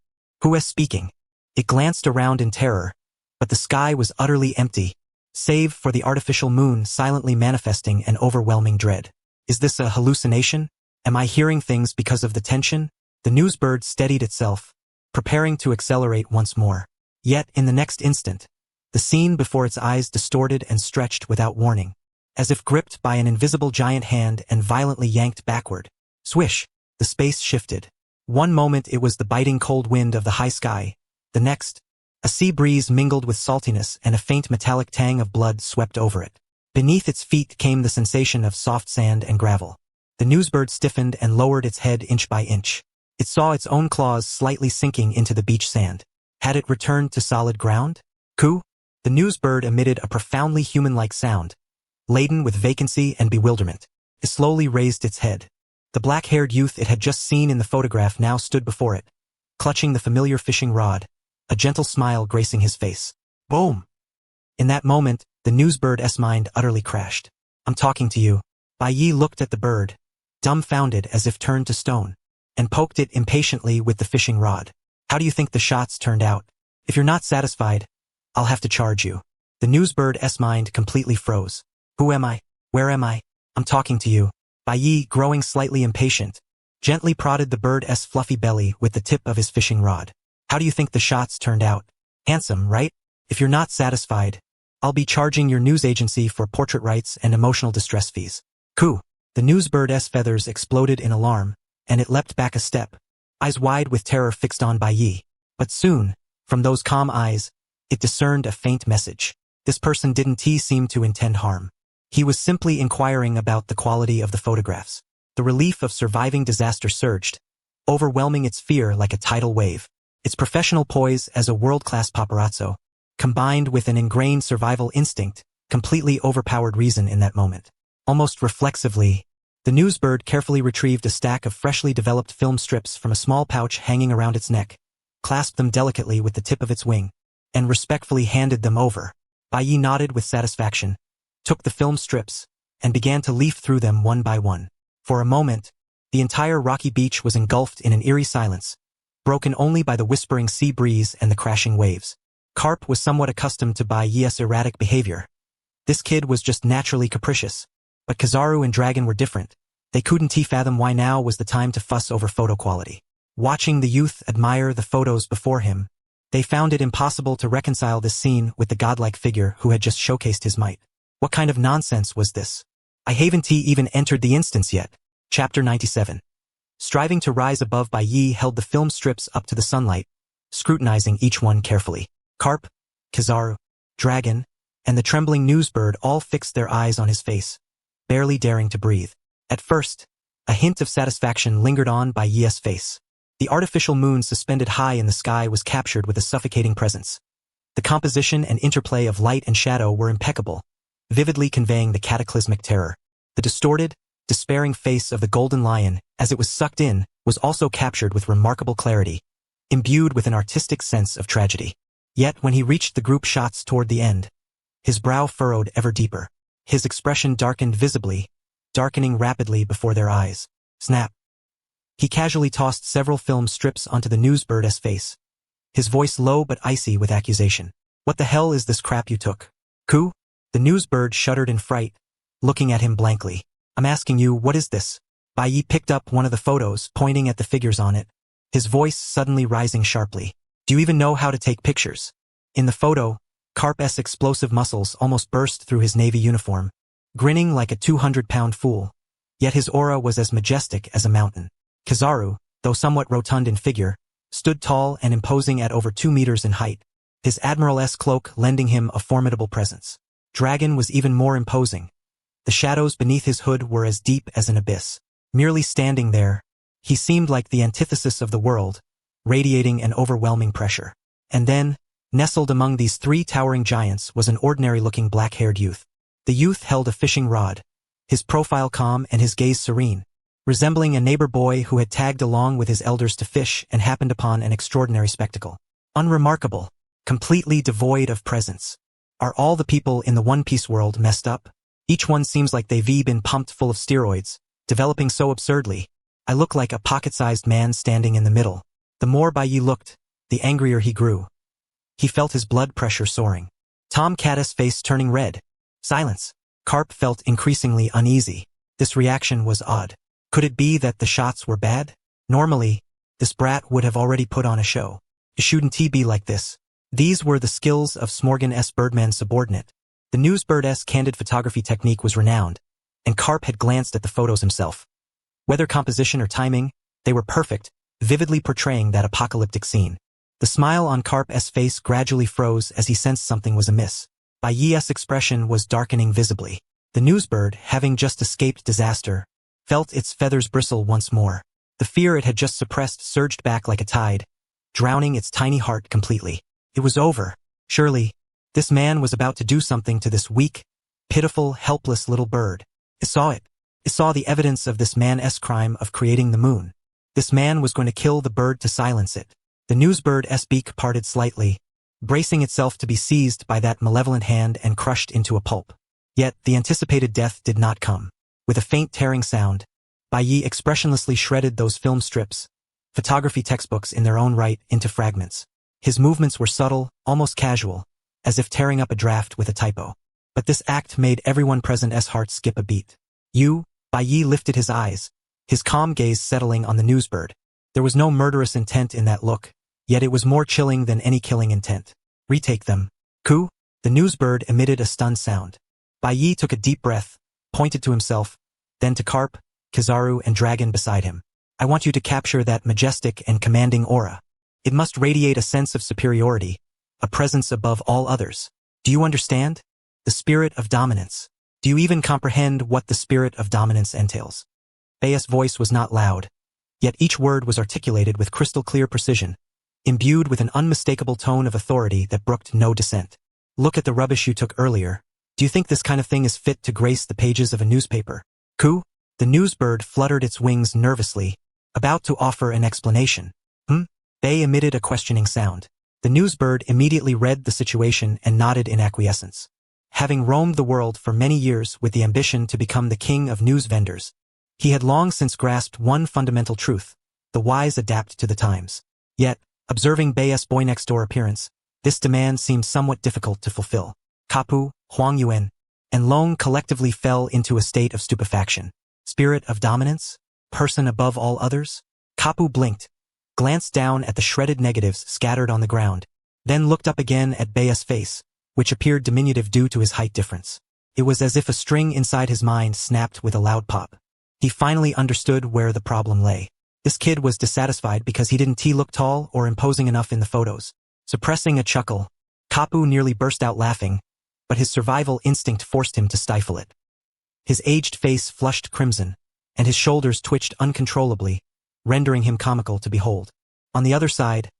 is speaking? It glanced around in terror, but the sky was utterly empty, save for the artificial moon silently manifesting an overwhelming dread. Is this a hallucination? Am I hearing things because of the tension? The news bird steadied itself, preparing to accelerate once more. Yet, in the next instant, the scene before its eyes distorted and stretched without warning, as if gripped by an invisible giant hand and violently yanked backward. Swish! The space shifted. One moment it was the biting cold wind of the high sky. The next, a sea breeze mingled with saltiness and a faint metallic tang of blood swept over it. Beneath its feet came the sensation of soft sand and gravel. The newsbird stiffened and lowered its head inch by inch. It saw its own claws slightly sinking into the beach sand. Had it returned to solid ground? Coo? The newsbird emitted a profoundly human-like sound, laden with vacancy and bewilderment. It slowly raised its head. The black-haired youth it had just seen in the photograph now stood before it, clutching the familiar fishing rod, a gentle smile gracing his face. Boom! In that moment, the newsbird's mind utterly crashed. I'm talking to you. Bai Ye looked at the bird, dumbfounded as if turned to stone, and poked it impatiently with the fishing rod. How do you think the shots turned out? If you're not satisfied, I'll have to charge you. The newsbird's mind completely froze. Who am I? Where am I? I'm talking to you. Bai Ye, growing slightly impatient, gently prodded the bird's fluffy belly with the tip of his fishing rod. How do you think the shots turned out? Handsome, right? If you're not satisfied, I'll be charging your news agency for portrait rights and emotional distress fees. Coo! The newsbird's feathers exploded in alarm, and it leapt back a step, eyes wide with terror fixed on Bai Ye. But soon, from those calm eyes, it discerned a faint message. This person didn't seem to intend harm. He was simply inquiring about the quality of the photographs. The relief of surviving disaster surged, overwhelming its fear like a tidal wave. Its professional poise as a world-class paparazzo, combined with an ingrained survival instinct, completely overpowered reason in that moment. Almost reflexively, the newsbird carefully retrieved a stack of freshly developed film strips from a small pouch hanging around its neck, clasped them delicately with the tip of its wing, and respectfully handed them over. Bai Ye nodded with satisfaction, took the film strips, and began to leaf through them one by one. For a moment, the entire rocky beach was engulfed in an eerie silence, broken only by the whispering sea breeze and the crashing waves. Garp was somewhat accustomed to Bai Ye's erratic behavior. This kid was just naturally capricious. But Kizaru and Dragon were different. They couldn't fathom why now was the time to fuss over photo quality. Watching the youth admire the photos before him, they found it impossible to reconcile this scene with the godlike figure who had just showcased his might. What kind of nonsense was this? I haven't even entered the instance yet. Chapter 97. Striving to rise above, Bai Ye held the film strips up to the sunlight, scrutinizing each one carefully. Garp, Kizaru, Dragon, and the trembling newsbird all fixed their eyes on his face, barely daring to breathe. At first, a hint of satisfaction lingered on Bai Ye's face. The artificial moon suspended high in the sky was captured with a suffocating presence. The composition and interplay of light and shadow were impeccable, vividly conveying the cataclysmic terror. The distorted, despairing face of the golden lion, as it was sucked in, was also captured with remarkable clarity, imbued with an artistic sense of tragedy. Yet when he reached the group shots toward the end, his brow furrowed ever deeper. His expression darkened visibly, darkening rapidly before their eyes. Snap! He casually tossed several film strips onto the newsbird's face, his voice low but icy with accusation. What the hell is this crap you took? Coo? The newsbird shuddered in fright, looking at him blankly. I'm asking you, what is this? Bai Ye picked up one of the photos, pointing at the figures on it, his voice suddenly rising sharply. Do you even know how to take pictures? In the photo, Garp's explosive muscles almost burst through his navy uniform, grinning like a 200-pound fool. Yet his aura was as majestic as a mountain. Kizaru, though somewhat rotund in figure, stood tall and imposing at over 2 meters in height, his admiral's cloak lending him a formidable presence. Dragon was even more imposing. The shadows beneath his hood were as deep as an abyss. Merely standing there, he seemed like the antithesis of the world, radiating an overwhelming pressure. And then, nestled among these 3 towering giants was an ordinary-looking black-haired youth. The youth held a fishing rod, his profile calm and his gaze serene, resembling a neighbor boy who had tagged along with his elders to fish and happened upon an extraordinary spectacle. Unremarkable, completely devoid of presence. Are all the people in the One Piece world messed up? Each one seems like they've been pumped full of steroids, developing so absurdly. I look like a pocket-sized man standing in the middle. The more Bai Ye looked, the angrier he grew. He felt his blood pressure soaring. Tom Caddis' face turning red. Silence. Garp felt increasingly uneasy. This reaction was odd. Could it be that the shots were bad? Normally, this brat would have already put on a show. It shouldn't be like this. These were the skills of Smorgan's Birdman's subordinate. The newsbird's candid photography technique was renowned, and Garp had glanced at the photos himself. Whether composition or timing, they were perfect, vividly portraying that apocalyptic scene. The smile on Garp's face gradually froze as he sensed something was amiss. Bai Ye's expression was darkening visibly. The newsbird, having just escaped disaster, felt its feathers bristle once more. The fear it had just suppressed surged back like a tide, drowning its tiny heart completely. It was over. Surely, this man was about to do something to this weak, pitiful, helpless little bird. It saw it. It saw the evidence of this man's crime of creating the moon. This man was going to kill the bird to silence it. The newsbird's beak parted slightly, bracing itself to be seized by that malevolent hand and crushed into a pulp. Yet the anticipated death did not come. With a faint tearing sound, Bai Ye expressionlessly shredded those film strips, photography textbooks in their own right, into fragments. His movements were subtle, almost casual, as if tearing up a draft with a typo. But this act made everyone present's heart skip a beat. Bai Ye lifted his eyes, his calm gaze settling on the newsbird. There was no murderous intent in that look, yet it was more chilling than any killing intent. Retake them. Ku? The newsbird emitted a stunned sound. Bai Ye took a deep breath, pointed to himself, then to Garp, Kizaru and Dragon beside him. I want you to capture that majestic and commanding aura. It must radiate a sense of superiority, a presence above all others. Do you understand? The spirit of dominance. Do you even comprehend what the spirit of dominance entails? Bai's voice was not loud, yet each word was articulated with crystal-clear precision, imbued with an unmistakable tone of authority that brooked no dissent. Look at the rubbish you took earlier. Do you think this kind of thing is fit to grace the pages of a newspaper? Ku? The newsbird fluttered its wings nervously, about to offer an explanation. Bai emitted a questioning sound. The newsbird immediately read the situation and nodded in acquiescence. Having roamed the world for many years with the ambition to become the king of news vendors, he had long since grasped one fundamental truth: the wise adapt to the times. Yet, observing Bai's boy-next-door appearance, this demand seemed somewhat difficult to fulfill. Kapu, Huang Yuan, and Long collectively fell into a state of stupefaction. Spirit of dominance? Person above all others? Kapu blinked, glanced down at the shredded negatives scattered on the ground, then looked up again at Bai's face, which appeared diminutive due to his height difference. It was as if a string inside his mind snapped with a loud pop. He finally understood where the problem lay. This kid was dissatisfied because he didn't look tall or imposing enough in the photos. Suppressing a chuckle, Kapu nearly burst out laughing, but his survival instinct forced him to stifle it. His aged face flushed crimson, and his shoulders twitched uncontrollably, rendering him comical to behold. On the other side,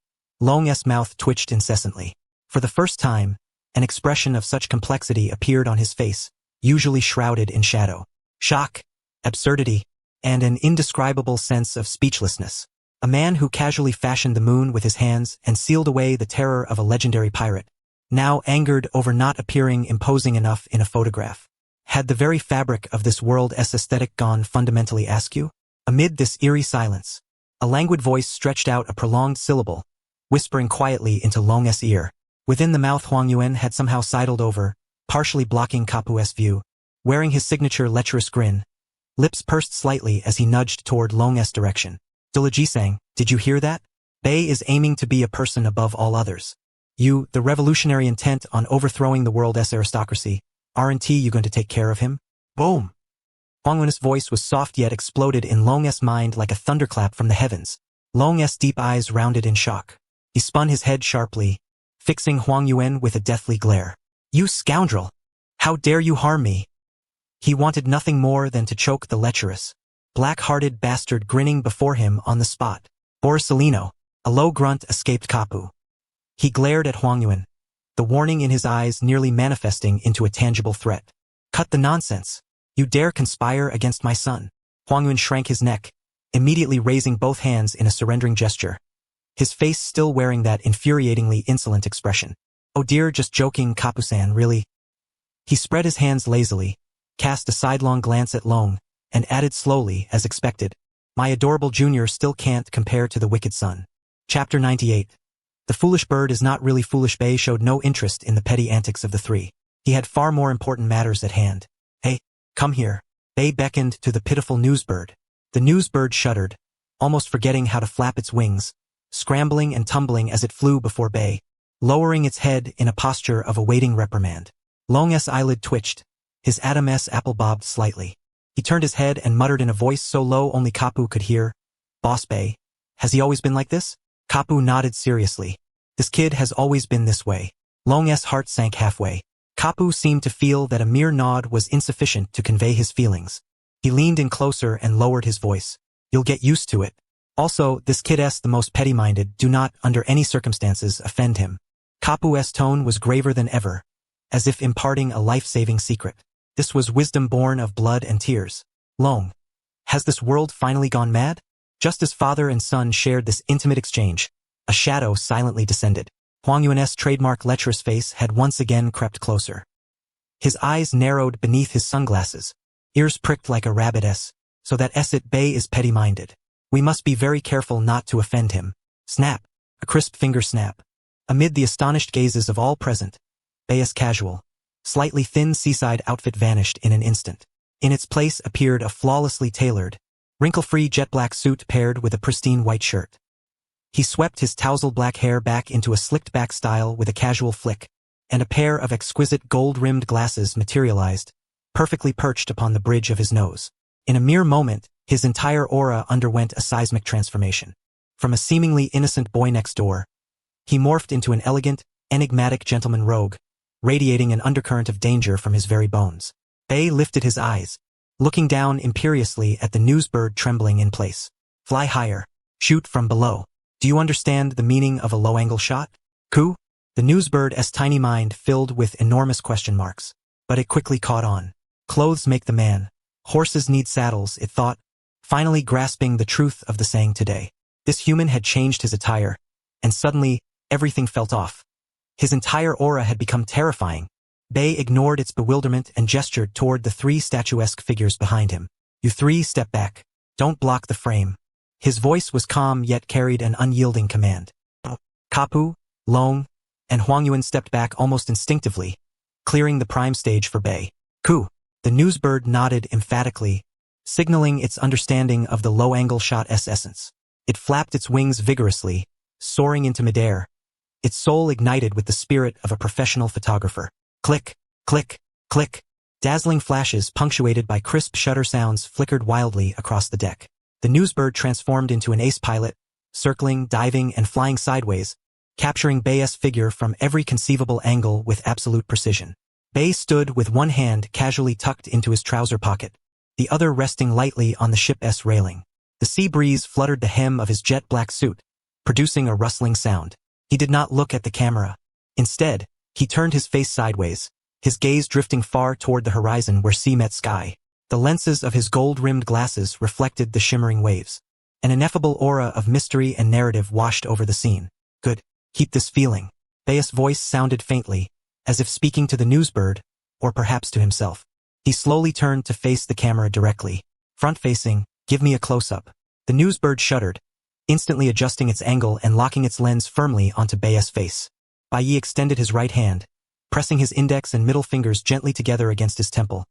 Long's mouth twitched incessantly. For the first time, an expression of such complexity appeared on his face, usually shrouded in shadow. Shock, absurdity, and an indescribable sense of speechlessness. A man who casually fashioned the moon with his hands and sealed away the terror of a legendary pirate, now angered over not appearing imposing enough in a photograph. Had the very fabric of this world's aesthetic gone fundamentally askew? Amid this eerie silence, a languid voice stretched out a prolonged syllable, whispering quietly into Long's ear. Within the mouth Huang Yuan had somehow sidled over, partially blocking Kapu's view. Wearing his signature lecherous grin, lips pursed slightly as he nudged toward Long's direction. Dilajisang, did you hear that? Bai is aiming to be a person above all others. You, the revolutionary intent on overthrowing the world's aristocracy, aren't you going to take care of him? Boom! Huang Yuan's voice was soft yet exploded in Long's mind like a thunderclap from the heavens. Long's deep eyes rounded in shock. He spun his head sharply, fixing Huang Yuan with a deathly glare. You scoundrel! How dare you harm me? He wanted nothing more than to choke the lecherous, black-hearted bastard grinning before him on the spot. Borisolino! A low grunt escaped Kapu. He glared at Huang Yuan, the warning in his eyes nearly manifesting into a tangible threat. Cut the nonsense! You dare conspire against my son! Huang Yuan shrank his neck, immediately raising both hands in a surrendering gesture, his face still wearing that infuriatingly insolent expression. Oh dear, just joking, Kapu-san, really? He spread his hands lazily, cast a sidelong glance at Long, and added slowly, as expected, my adorable junior still can't compare to the wicked son. Chapter 98. The foolish bird is not really foolish. Bai showed no interest in the petty antics of the three. He had far more important matters at hand. Hey, come here. Bai beckoned to the pitiful newsbird. The newsbird shuddered, almost forgetting how to flap its wings, scrambling and tumbling as it flew before Bai, lowering its head in a posture of awaiting reprimand. Long's eyelid twitched, his Adam's apple bobbed slightly. He turned his head and muttered in a voice so low only Kapu could hear, Boss Bai, has he always been like this? Kapu nodded seriously. This kid has always been this way. Long's heart sank halfway. Kapu seemed to feel that a mere nod was insufficient to convey his feelings. He leaned in closer and lowered his voice. You'll get used to it. Also, this kid's the most petty-minded. Do not, under any circumstances, offend him. Kapu's tone was graver than ever, as if imparting a life-saving secret. This was wisdom born of blood and tears. Long, has this world finally gone mad? Just as father and son shared this intimate exchange, A shadow silently descended. Huang Yuan's trademark lecherous face had once again crept closer. His eyes narrowed beneath his sunglasses, ears pricked like a rabbit's, so that Bai is petty-minded. We must be very careful not to offend him. Snap. A crisp finger snap. Amid the astonished gazes of all present, Bai's casual, slightly thin seaside outfit vanished in an instant. In its place appeared a flawlessly tailored, wrinkle-free jet-black suit paired with a pristine white shirt. He swept his tousled black hair back into a slicked-back style with a casual flick, and a pair of exquisite gold-rimmed glasses materialized, perfectly perched upon the bridge of his nose. In a mere moment, his entire aura underwent a seismic transformation. From a seemingly innocent boy next door, he morphed into an elegant, enigmatic gentleman rogue, radiating an undercurrent of danger from his very bones. Bai lifted his eyes, looking down imperiously at the newsbird trembling in place. Fly higher. Shoot from below. Do you understand the meaning of a low-angle shot? Ku? The newsbird's tiny mind filled with enormous question marks. But it quickly caught on. Clothes make the man. Horses need saddles, it thought, finally grasping the truth of the saying today. This human had changed his attire, and suddenly, everything felt off. His entire aura had become terrifying. Bai ignored its bewilderment and gestured toward the three statuesque figures behind him. You three step back. Don't block the frame. His voice was calm yet carried an unyielding command. Kapu, Long, and Huang Yuan stepped back almost instinctively, clearing the prime stage for Bai. Ku. The newsbird nodded emphatically, signaling its understanding of the low-angle shot's essence. It flapped its wings vigorously, soaring into midair, its soul ignited with the spirit of a professional photographer. Click, click, click. Dazzling flashes punctuated by crisp shutter sounds flickered wildly across the deck. The newsbird transformed into an ace pilot, circling, diving, and flying sideways, capturing Bai's figure from every conceivable angle with absolute precision. Bai stood with one hand casually tucked into his trouser pocket, the other resting lightly on the ship's railing. The sea breeze fluttered the hem of his jet-black suit, producing a rustling sound. He did not look at the camera. Instead, he turned his face sideways, his gaze drifting far toward the horizon where sea met sky. The lenses of his gold-rimmed glasses reflected the shimmering waves. An ineffable aura of mystery and narrative washed over the scene. Good. Keep this feeling. Bai's voice sounded faintly, as if speaking to the newsbird, or perhaps to himself. He slowly turned to face the camera directly. Front-facing, give me a close-up. The newsbird shuddered, instantly adjusting its angle and locking its lens firmly onto Bai's face. Bai Ye extended his right hand, pressing his index and middle fingers gently together against his temple,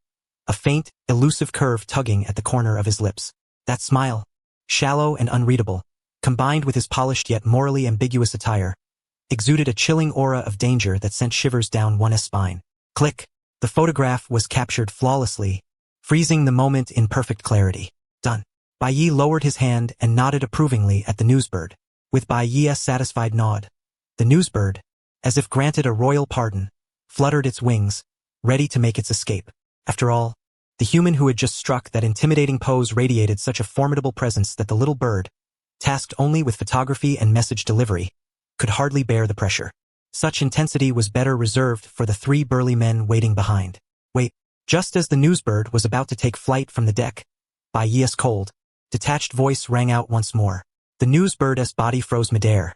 a faint, elusive curve tugging at the corner of his lips. That smile, shallow and unreadable, combined with his polished yet morally ambiguous attire, exuded a chilling aura of danger that sent shivers down one's spine. Click. The photograph was captured flawlessly, freezing the moment in perfect clarity. Done. Bai Ye lowered his hand and nodded approvingly at the newsbird. With Bai Ye's satisfied nod, the newsbird, as if granted a royal pardon, fluttered its wings, ready to make its escape. After all, the human who had just struck that intimidating pose radiated such a formidable presence that the little bird, tasked only with photography and message delivery, could hardly bear the pressure. Such intensity was better reserved for the three burly men waiting behind. Wait, just as the newsbird was about to take flight from the deck, Bai Ye's cold, detached voice rang out once more. The newsbird's body froze midair.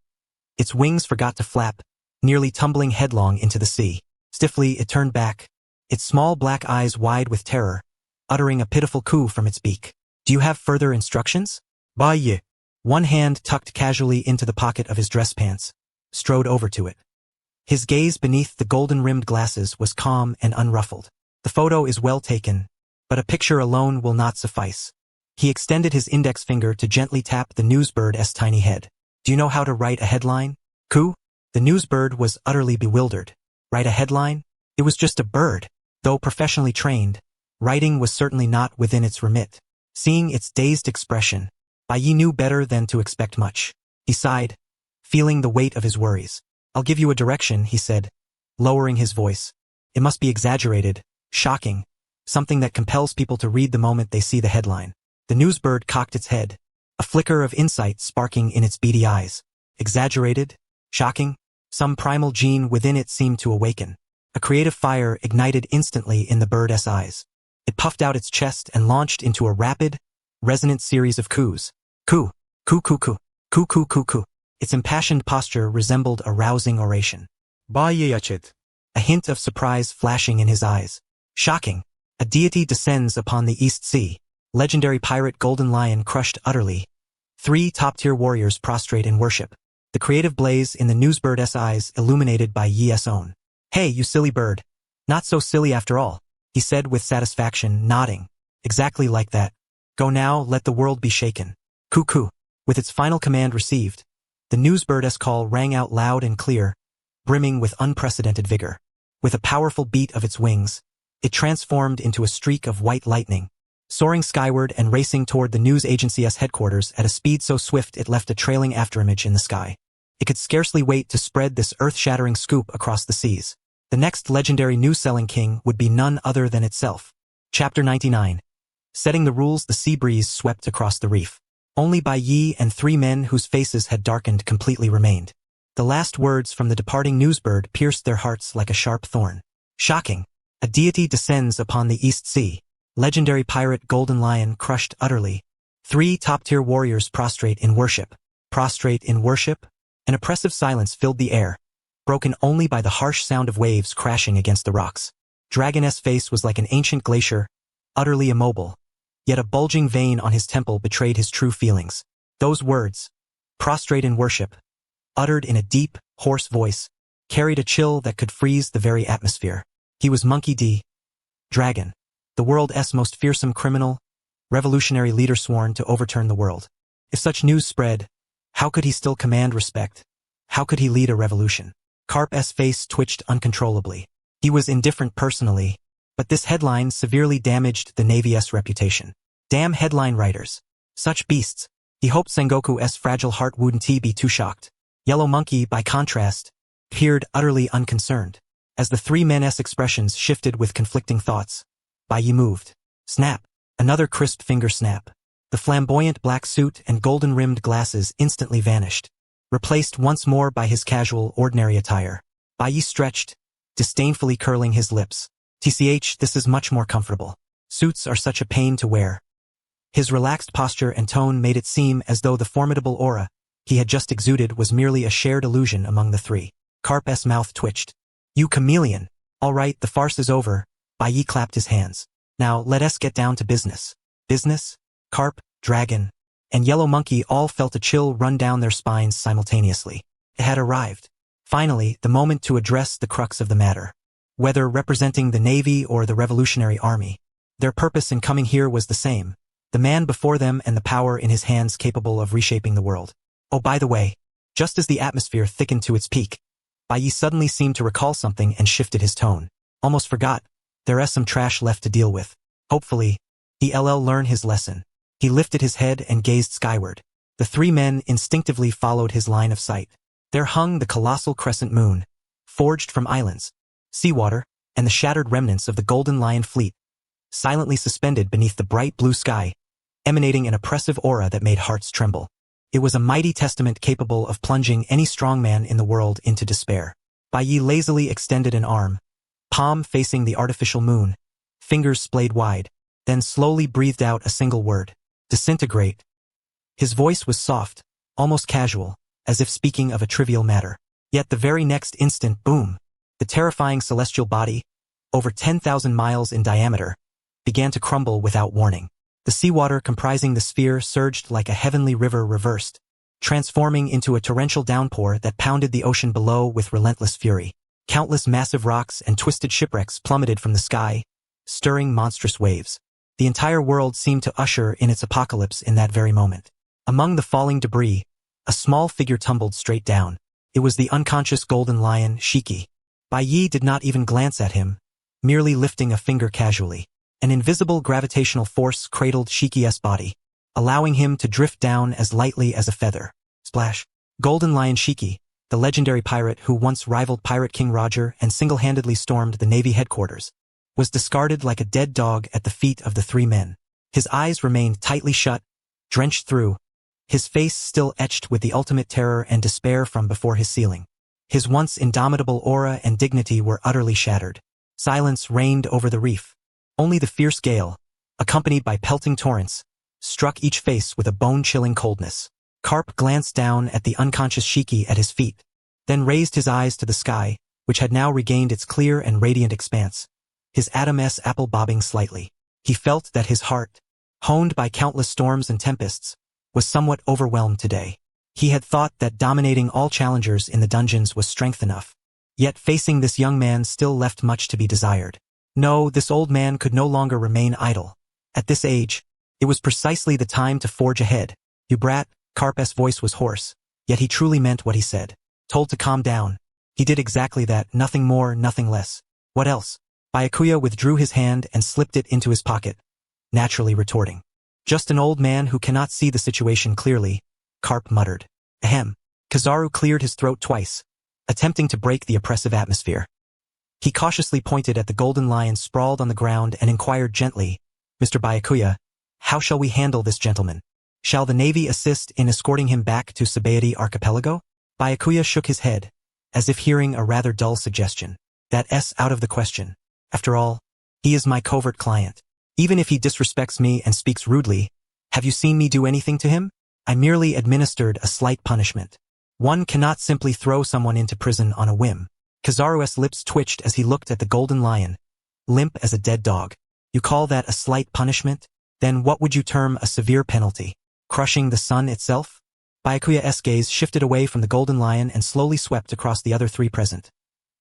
Its wings forgot to flap, nearly tumbling headlong into the sea. Stiffly it turned back, its small black eyes wide with terror, uttering a pitiful coo from its beak. Do you have further instructions? Bai Ye. One hand tucked casually into the pocket of his dress pants, strode over to it. His gaze beneath the golden-rimmed glasses was calm and unruffled. The photo is well taken, but a picture alone will not suffice. He extended his index finger to gently tap the newsbird's tiny head. Do you know how to write a headline? Ku? The newsbird was utterly bewildered. Write a headline? It was just a bird. Though professionally trained, writing was certainly not within its remit. Seeing its dazed expression, Bai Ye knew better than to expect much. He sighed, feeling the weight of his worries. I'll give you a direction, he said, lowering his voice. It must be exaggerated, shocking, something that compels people to read the moment they see the headline. The newsbird cocked its head, a flicker of insight sparking in its beady eyes. Exaggerated? Shocking? Some primal gene within it seemed to awaken. A creative fire ignited instantly in the bird's eyes. It puffed out its chest and launched into a rapid, resonant series of coos. Coo, coo coo coo, coo coo coo coo. Its impassioned posture resembled a rousing oration. Bai Ye, A hint of surprise flashing in his eyes. Shocking. A deity descends upon the East Sea. Legendary pirate Golden Lion crushed utterly. 3 top-tier warriors prostrate in worship. The creative blaze in the newsbird's eyes illuminated by Ye's own. "Hey, you silly bird. Not so silly after all," he said with satisfaction, nodding. "Exactly like that. Go now, let the world be shaken." Cuckoo. With its final command received, the newsbird's call rang out loud and clear, brimming with unprecedented vigor. With a powerful beat of its wings, it transformed into a streak of white lightning, soaring skyward and racing toward the news agency's headquarters at a speed so swift it left a trailing afterimage in the sky. It could scarcely wait to spread this earth-shattering scoop across the seas. The next legendary news-selling king would be none other than itself. Chapter 99. Setting the rules, the sea breeze swept across the reef. Only Bai Ye and 3 men whose faces had darkened completely remained. The last words from the departing newsbird pierced their hearts like a sharp thorn. Shocking. A deity descends upon the East Sea. Legendary pirate Golden Lion crushed utterly. 3 top-tier warriors prostrate in worship. Prostrate in worship? An oppressive silence filled the air, broken only by the harsh sound of waves crashing against the rocks. Dragon's face was like an ancient glacier, utterly immobile, yet a bulging vein on his temple betrayed his true feelings. Those words, prostrate in worship, uttered in a deep, hoarse voice, carried a chill that could freeze the very atmosphere. He was Monkey D. Dragon, the world's most fearsome criminal, revolutionary leader sworn to overturn the world. If such news spread, how could he still command respect? How could he lead a revolution? Garp's face twitched uncontrollably. He was indifferent personally, but this headline severely damaged the Navy's reputation. Damn headline writers. Such beasts. He hoped Sengoku's fragile heart wouldn't be too shocked. Yellow Monkey, by contrast, appeared utterly unconcerned. As the 3 men's expressions shifted with conflicting thoughts, Bai Ye moved. Snap. Another crisp finger snap. The flamboyant black suit and golden-rimmed glasses instantly vanished, replaced once more by his casual, ordinary attire. Bai Ye stretched, disdainfully curling his lips. "TCH, this is much more comfortable. Suits are such a pain to wear." His relaxed posture and tone made it seem as though the formidable aura he had just exuded was merely a shared illusion among the 3. Garp's mouth twitched. "You chameleon. All right, the farce is over." Bai Ye clapped his hands. "Now let us get down to business." Business? Garp, Dragon, and Yellow Monkey all felt a chill run down their spines simultaneously. It had arrived. Finally, the moment to address the crux of the matter. Whether representing the Navy or the Revolutionary Army, their purpose in coming here was the same. The man before them and the power in his hands capable of reshaping the world. Oh, by the way, just as the atmosphere thickened to its peak, Bai Ye suddenly seemed to recall something and shifted his tone. "Almost forgot. There's some trash left to deal with. Hopefully, he'll learn his lesson." He lifted his head and gazed skyward. The 3 men instinctively followed his line of sight. There hung the colossal crescent moon, forged from islands, seawater, and the shattered remnants of the Golden Lion fleet, silently suspended beneath the bright blue sky, emanating an oppressive aura that made hearts tremble. It was a mighty testament capable of plunging any strong man in the world into despair. Bai Ye lazily extended an arm, palm facing the artificial moon, fingers splayed wide, then slowly breathed out a single word. "Disintegrate." His voice was soft, almost casual, as if speaking of a trivial matter. Yet the very next instant, boom, the terrifying celestial body, over 10,000 miles in diameter, began to crumble without warning. The seawater comprising the sphere surged like a heavenly river reversed, transforming into a torrential downpour that pounded the ocean below with relentless fury. Countless massive rocks and twisted shipwrecks plummeted from the sky, stirring monstrous waves. The entire world seemed to usher in its apocalypse in that very moment. Among the falling debris, a small figure tumbled straight down. It was the unconscious Golden Lion, Shiki. Bai Ye did not even glance at him, merely lifting a finger casually. An invisible gravitational force cradled Shiki's body, allowing him to drift down as lightly as a feather. Splash. Golden Lion Shiki, the legendary pirate who once rivaled Pirate King Roger and single-handedly stormed the Navy headquarters, was discarded like a dead dog at the feet of the 3 men. His eyes remained tightly shut, drenched through, his face still etched with the ultimate terror and despair from before his ceiling. His once indomitable aura and dignity were utterly shattered. Silence reigned over the reef. Only the fierce gale, accompanied by pelting torrents, struck each face with a bone-chilling coldness. Garp glanced down at the unconscious Shiki at his feet, then raised his eyes to the sky, which had now regained its clear and radiant expanse, his Atom-S apple bobbing slightly. He felt that his heart, honed by countless storms and tempests, was somewhat overwhelmed today. He had thought that dominating all challengers in the dungeons was strength enough. Yet facing this young man still left much to be desired. No, this old man could no longer remain idle. At this age, it was precisely the time to forge ahead. "You brat," Garp's voice was hoarse, yet he truly meant what he said. Told to calm down, he did exactly that, nothing more, nothing less. What else? Byakuya withdrew his hand and slipped it into his pocket, naturally retorting. "Just an old man who cannot see the situation clearly," Garp muttered. Ahem. Kizaru cleared his throat twice, attempting to break the oppressive atmosphere. He cautiously pointed at the golden lion sprawled on the ground and inquired gently, "Mr. Byakuya, how shall we handle this gentleman? Shall the Navy assist in escorting him back to Sabaody Archipelago?" Byakuya shook his head, as if hearing a rather dull suggestion. "That's out of the question. After all, he is my covert client. Even if he disrespects me and speaks rudely, have you seen me do anything to him? I merely administered a slight punishment. One cannot simply throw someone into prison on a whim." Kizaru's lips twitched as he looked at the golden lion, limp as a dead dog. "You call that a slight punishment? Then what would you term a severe penalty? Crushing the sun itself?" Byakuya's gaze shifted away from the golden lion and slowly swept across the other three present.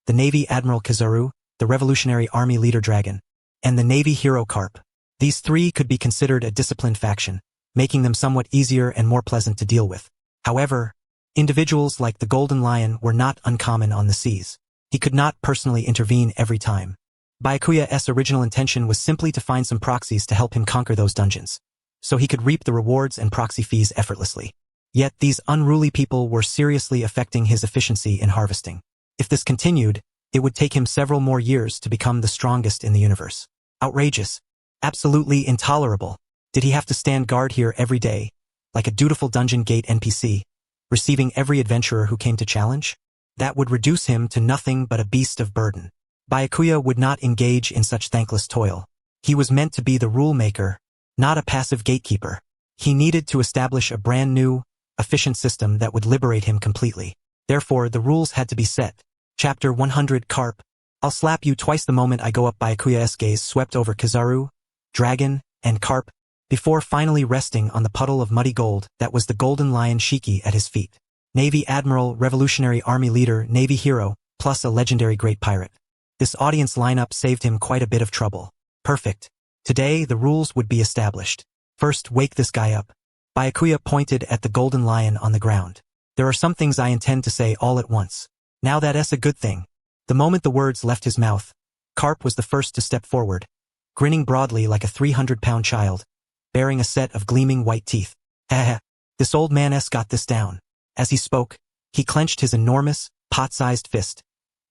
The Navy Admiral Kizaru, the Revolutionary Army leader Dragon, and the Navy hero Garp. These three could be considered a disciplined faction, making them somewhat easier and more pleasant to deal with. However, individuals like the Golden Lion were not uncommon on the seas. He could not personally intervene every time. Byakuya's original intention was simply to find some proxies to help him conquer those dungeons, so he could reap the rewards and proxy fees effortlessly. Yet these unruly people were seriously affecting his efficiency in harvesting. If this continued, it would take him several more years to become the strongest in the universe. Outrageous. Absolutely intolerable. Did he have to stand guard here every day, like a dutiful dungeon gate NPC, receiving every adventurer who came to challenge? That would reduce him to nothing but a beast of burden. Byakuya would not engage in such thankless toil. He was meant to be the rule maker, not a passive gatekeeper. He needed to establish a brand new, efficient system that would liberate him completely. Therefore, the rules had to be set. Chapter 100 Garp. "I'll slap you twice the moment I go up." Byakuya's gaze swept over Kizaru, Dragon, and Garp, before finally resting on the puddle of muddy gold that was the golden lion Shiki at his feet. Navy Admiral, Revolutionary Army leader, Navy hero, plus a legendary great pirate. This audience lineup saved him quite a bit of trouble. Perfect. Today, the rules would be established. First, wake this guy up. Byakuya pointed at the golden lion on the ground. "There are some things I intend to say all at once. Now that's a good thing." The moment the words left his mouth, Garp was the first to step forward, grinning broadly like a 300-pound child, bearing a set of gleaming white teeth. "Haha, this old man's got this down." As he spoke, he clenched his enormous, pot-sized fist,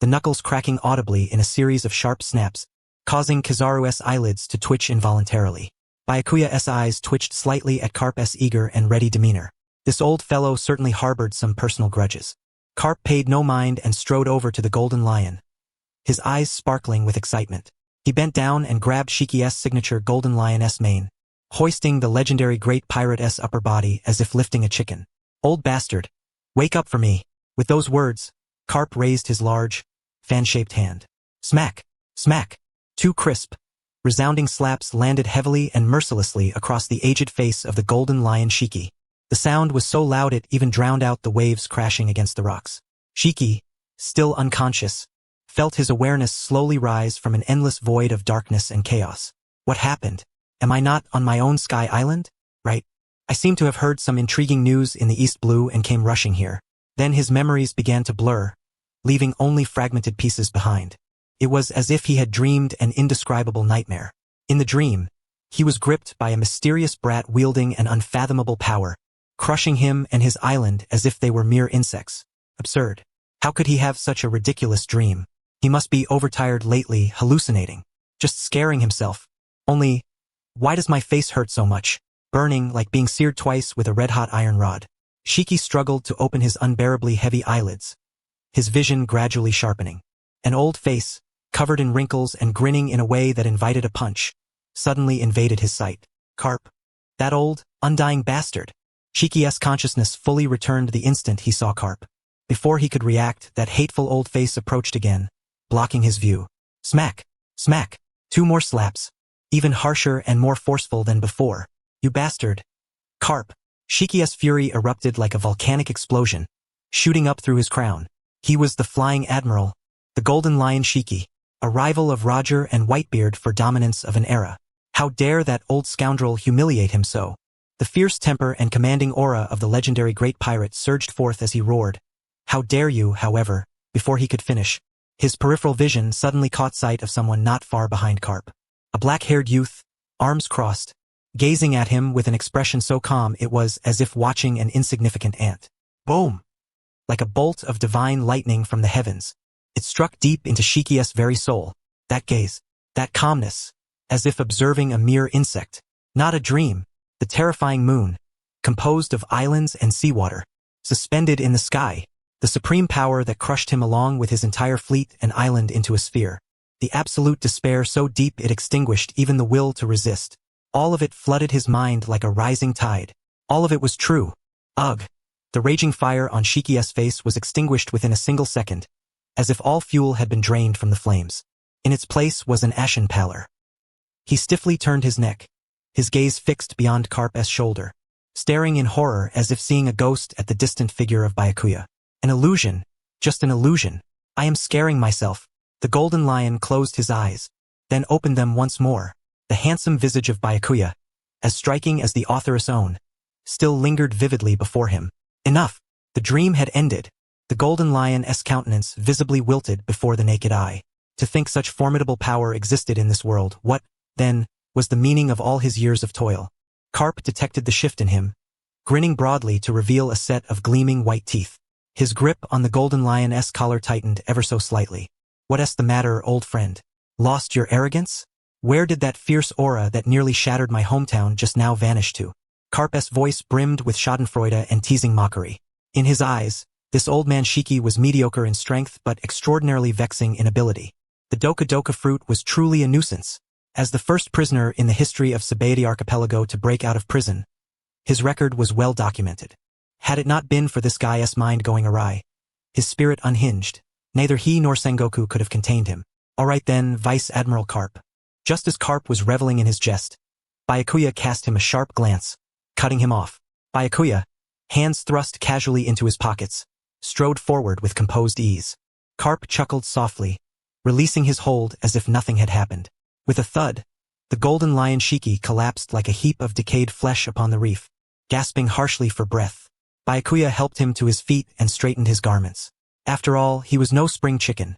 the knuckles cracking audibly in a series of sharp snaps, causing Kizaru's eyelids to twitch involuntarily. Byakuya's eyes twitched slightly at Garp's eager and ready demeanor. This old fellow certainly harbored some personal grudges. Garp paid no mind and strode over to the golden lion, his eyes sparkling with excitement. He bent down and grabbed Shiki's signature golden lion's mane, hoisting the legendary great pirate's upper body as if lifting a chicken. "Old bastard, wake up for me." With those words, Garp raised his large, fan-shaped hand. Smack! Smack! Two crisp, resounding slaps landed heavily and mercilessly across the aged face of the golden lion Shiki. The sound was so loud it even drowned out the waves crashing against the rocks. Shiki, still unconscious, felt his awareness slowly rise from an endless void of darkness and chaos. What happened? Am I not on my own Sky Island? Right. I seem to have heard some intriguing news in the East Blue and came rushing here. Then his memories began to blur, leaving only fragmented pieces behind. It was as if he had dreamed an indescribable nightmare. In the dream, he was gripped by a mysterious brat wielding an unfathomable power, crushing him and his island as if they were mere insects. Absurd. How could he have such a ridiculous dream? He must be overtired lately, hallucinating, just scaring himself. Only, why does my face hurt so much? Burning like being seared twice with a red-hot iron rod. Shiki struggled to open his unbearably heavy eyelids, his vision gradually sharpening. An old face, covered in wrinkles and grinning in a way that invited a punch, suddenly invaded his sight. Garp. That old, undying bastard. Shiki's consciousness fully returned the instant he saw Garp. Before he could react, that hateful old face approached again, blocking his view. Smack! Smack! 2 more slaps. Even harsher and more forceful than before. You bastard! Garp! Shiki's fury erupted like a volcanic explosion, shooting up through his crown. He was the Flying Admiral, the Golden Lion Shiki, a rival of Roger and Whitebeard for dominance of an era. How dare that old scoundrel humiliate him so? The fierce temper and commanding aura of the legendary great pirate surged forth as he roared. How dare you, however, before he could finish, his peripheral vision suddenly caught sight of someone not far behind Garp. A black-haired youth, arms crossed, gazing at him with an expression so calm it was as if watching an insignificant ant. Boom! Like a bolt of divine lightning from the heavens, it struck deep into Shiki's very soul. That gaze, that calmness, as if observing a mere insect, not a dream. The terrifying moon, composed of islands and seawater, suspended in the sky, the supreme power that crushed him along with his entire fleet and island into a sphere. The absolute despair so deep it extinguished even the will to resist. All of it flooded his mind like a rising tide. All of it was true. Ugh! The raging fire on Shiki's face was extinguished within a single second, as if all fuel had been drained from the flames. In its place was an ashen pallor. He stiffly turned his neck, his gaze fixed beyond Garp's shoulder, staring in horror as if seeing a ghost at the distant figure of Bai Ye. An illusion, just an illusion. I am scaring myself. The golden lion closed his eyes, then opened them once more. The handsome visage of Bai Ye, as striking as the authoress' own, still lingered vividly before him. Enough! The dream had ended. The golden lion's countenance visibly wilted before the naked eye. To think such formidable power existed in this world, what, then, was the meaning of all his years of toil? Garp detected the shift in him, grinning broadly to reveal a set of gleaming white teeth. His grip on the golden lion's collar tightened ever so slightly. What's the matter, old friend? Lost your arrogance? Where did that fierce aura that nearly shattered my hometown just now vanish to? Garp's voice brimmed with schadenfreude and teasing mockery. In his eyes, this old man Shiki was mediocre in strength but extraordinarily vexing in ability. The Doka Doka fruit was truly a nuisance. As the first prisoner in the history of Sabaody Archipelago to break out of prison, his record was well documented. Had it not been for this guy's mind going awry, his spirit unhinged, neither he nor Sengoku could have contained him. All right then, Vice Admiral Garp. Just as Garp was reveling in his jest, Bai Ye cast him a sharp glance, cutting him off. Bai Ye, hands thrust casually into his pockets, strode forward with composed ease. Garp chuckled softly, releasing his hold as if nothing had happened. With a thud, the golden lion Shiki collapsed like a heap of decayed flesh upon the reef. Gasping harshly for breath, Bai Ye helped him to his feet and straightened his garments. After all, he was no spring chicken.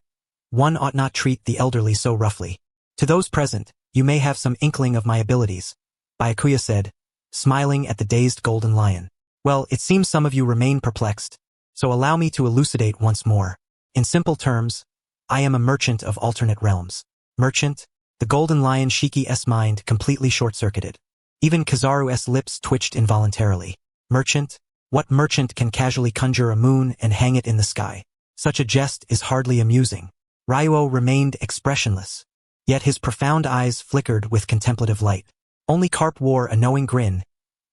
One ought not treat the elderly so roughly. To those present, you may have some inkling of my abilities, Bai Ye said, smiling at the dazed golden lion. Well, it seems some of you remain perplexed, so allow me to elucidate once more. In simple terms, I am a merchant of alternate realms. Merchant? The golden lion Shiki's mind completely short-circuited. Even Kizaru's lips twitched involuntarily. Merchant? What merchant can casually conjure a moon and hang it in the sky? Such a jest is hardly amusing. Ryuo remained expressionless, yet his profound eyes flickered with contemplative light. Only Garp wore a knowing grin,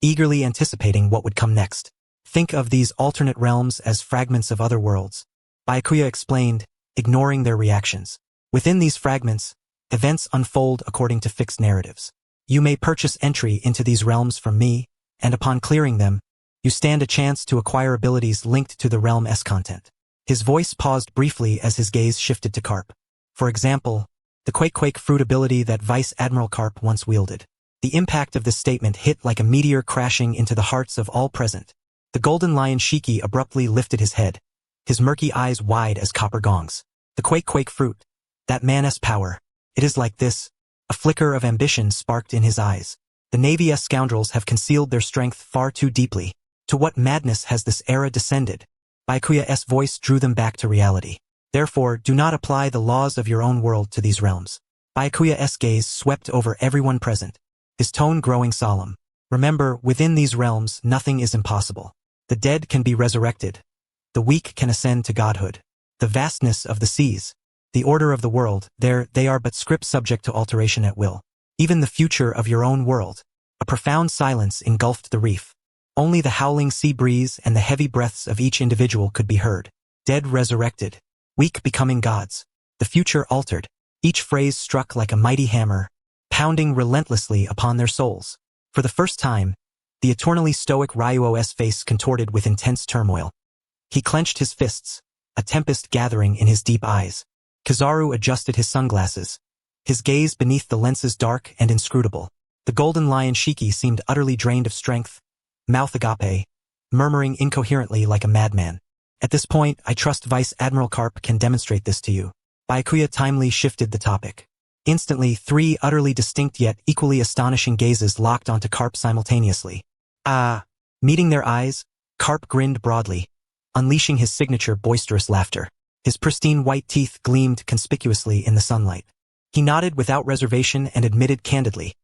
eagerly anticipating what would come next. Think of these alternate realms as fragments of other worlds, Bai Ye explained, ignoring their reactions. Within these fragments, events unfold according to fixed narratives. You may purchase entry into these realms from me, and upon clearing them, you stand a chance to acquire abilities linked to the realm's content. His voice paused briefly as his gaze shifted to Garp. For example, the Quake fruit ability that Vice Admiral Garp once wielded. The impact of this statement hit like a meteor crashing into the hearts of all present. The golden lion Shiki abruptly lifted his head, his murky eyes wide as copper gongs. The Quake fruit, that man's power. It is like this. A flicker of ambition sparked in his eyes. The Navy's scoundrels have concealed their strength far too deeply. To what madness has this era descended? Bai Ye's voice drew them back to reality. Therefore, do not apply the laws of your own world to these realms. Bai Ye's gaze swept over everyone present, his tone growing solemn. Remember, within these realms, nothing is impossible. The dead can be resurrected. The weak can ascend to godhood. The vastness of the seas, the order of the world, they are but scripts subject to alteration at will. Even the future of your own world. A profound silence engulfed the reef. Only the howling sea breeze and the heavy breaths of each individual could be heard. Dead resurrected. Weak becoming gods. The future altered. Each phrase struck like a mighty hammer, pounding relentlessly upon their souls. For the first time, the eternally stoic Ryuo's face contorted with intense turmoil. He clenched his fists, a tempest gathering in his deep eyes. Kizaru adjusted his sunglasses, his gaze beneath the lenses dark and inscrutable. The golden lion Shiki seemed utterly drained of strength, mouth agape, murmuring incoherently like a madman. At this point, I trust Vice Admiral Garp can demonstrate this to you. Byakuya timely shifted the topic. Instantly, 3 utterly distinct yet equally astonishing gazes locked onto Garp simultaneously. Meeting their eyes, Garp grinned broadly, unleashing his signature boisterous laughter. His pristine white teeth gleamed conspicuously in the sunlight. He nodded without reservation and admitted candidly,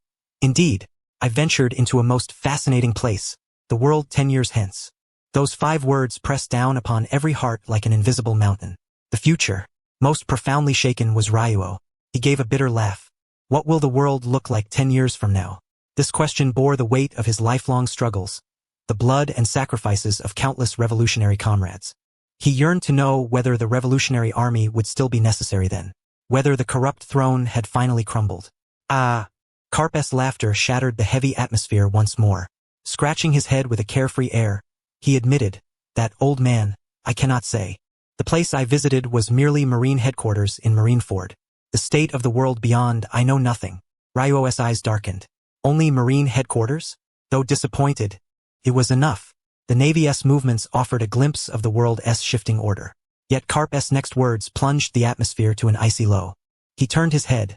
"Indeed, I ventured into a most fascinating place, the world 10 years hence." Those 5 words pressed down upon every heart like an invisible mountain. The future, most profoundly shaken, was Ryuo. He gave a bitter laugh. What will the world look like 10 years from now? This question bore the weight of his lifelong struggles, the blood and sacrifices of countless revolutionary comrades. He yearned to know whether the revolutionary army would still be necessary then, whether the corrupt throne had finally crumbled. Garp's laughter shattered the heavy atmosphere once more. Scratching his head with a carefree air, he admitted, "That old man, I cannot say. The place I visited was merely Marine headquarters in Marineford. The state of the world beyond, I know nothing." Ryuo's eyes darkened. Only Marine headquarters? Though disappointed, it was enough. The Navy's movements offered a glimpse of the world's shifting order. Yet Garp's next words plunged the atmosphere to an icy low. He turned his head,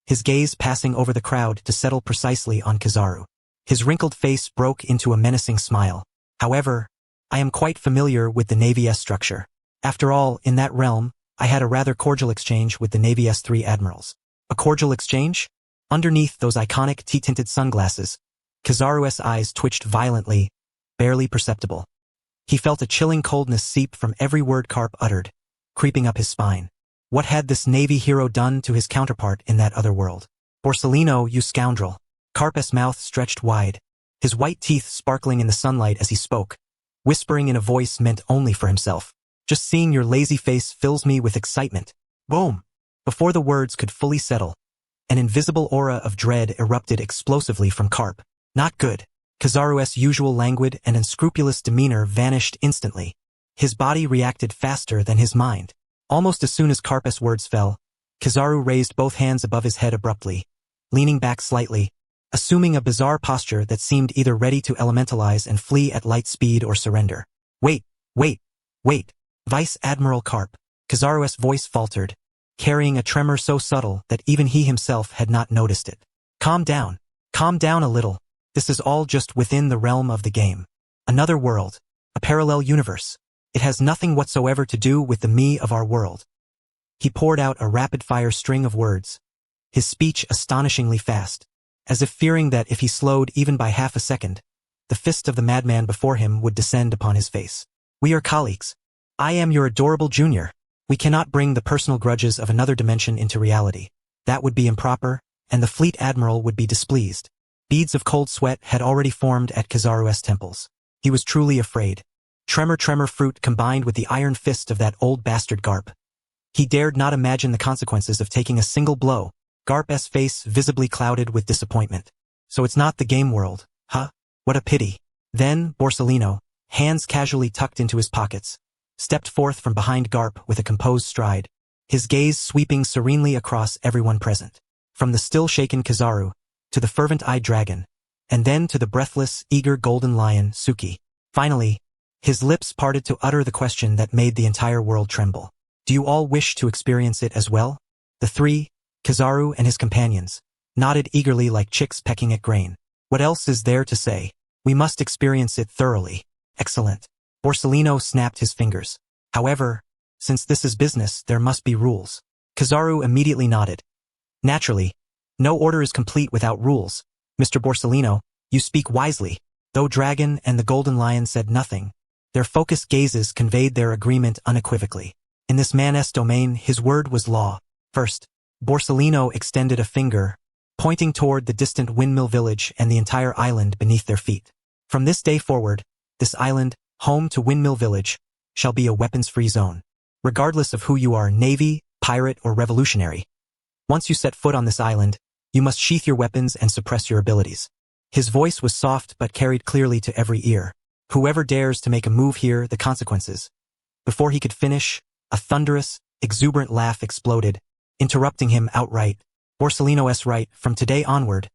his gaze passing over the crowd to settle precisely on Kizaru. His wrinkled face broke into a menacing smile. "However, I am quite familiar with the Navy's structure. After all, in that realm, I had a rather cordial exchange with the Navy's 3 admirals." A cordial exchange? Underneath those iconic tea-tinted sunglasses, Kizaru's eyes twitched violently, barely perceptible. He felt a chilling coldness seep from every word Garp uttered, creeping up his spine. What had this Navy hero done to his counterpart in that other world? "Borsellino, you scoundrel." Garp's mouth stretched wide, his white teeth sparkling in the sunlight as he spoke, whispering in a voice meant only for himself. "Just seeing your lazy face fills me with excitement." Boom! Before the words could fully settle, an invisible aura of dread erupted explosively from Garp. Not good. Kizaru's usual languid and unscrupulous demeanor vanished instantly. His body reacted faster than his mind. Almost as soon as Garp's words fell, Kizaru raised both hands above his head abruptly, leaning back slightly, assuming a bizarre posture that seemed either ready to elementalize and flee at light speed or surrender. Wait. Vice Admiral Garp." Kizaru's voice faltered, carrying a tremor so subtle that even he himself had not noticed it. Calm down a little. This is all just within the realm of the game. Another world, a parallel universe. It has nothing whatsoever to do with the me of our world." He poured out a rapid-fire string of words, his speech astonishingly fast, as if fearing that if he slowed even by half a second, the fist of the madman before him would descend upon his face. "We are colleagues. I am your adorable junior. We cannot bring the personal grudges of another dimension into reality. That would be improper, and the fleet admiral would be displeased." Beads of cold sweat had already formed at Kizaru's temples. He was truly afraid. Tremor fruit combined with the iron fist of that old bastard Garp. He dared not imagine the consequences of taking a single blow. Garp's face visibly clouded with disappointment. "So it's not the game world, huh? What a pity." Then Borsellino, hands casually tucked into his pockets, stepped forth from behind Garp with a composed stride, his gaze sweeping serenely across everyone present, from the still-shaken Kizaru, to the fervent-eyed dragon, and then to the breathless, eager golden lion, Suki. Finally, his lips parted to utter the question that made the entire world tremble. "Do you all wish to experience it as well?" The 3, Kizaru and his companions, nodded eagerly like chicks pecking at grain. "What else is there to say? We must experience it thoroughly." "Excellent." Borsellino snapped his fingers. "However, since this is business, there must be rules." Kizaru immediately nodded. "Naturally. No order is complete without rules. Mr. Borsellino, you speak wisely." Though Dragon and the Golden Lion said nothing, their focused gazes conveyed their agreement unequivocally. In this man's domain, his word was law. First, Borsellino extended a finger, pointing toward the distant Windmill Village and the entire island beneath their feet. From this day forward, this island, home to Windmill Village, shall be a weapons-free zone. Regardless of who you are, Navy, pirate, or revolutionary. Once you set foot on this island, you must sheath your weapons and suppress your abilities. His voice was soft but carried clearly to every ear. Whoever dares to make a move here, the consequences. Before he could finish, a thunderous, exuberant laugh exploded, interrupting him outright. Borsellino's right, from today onward,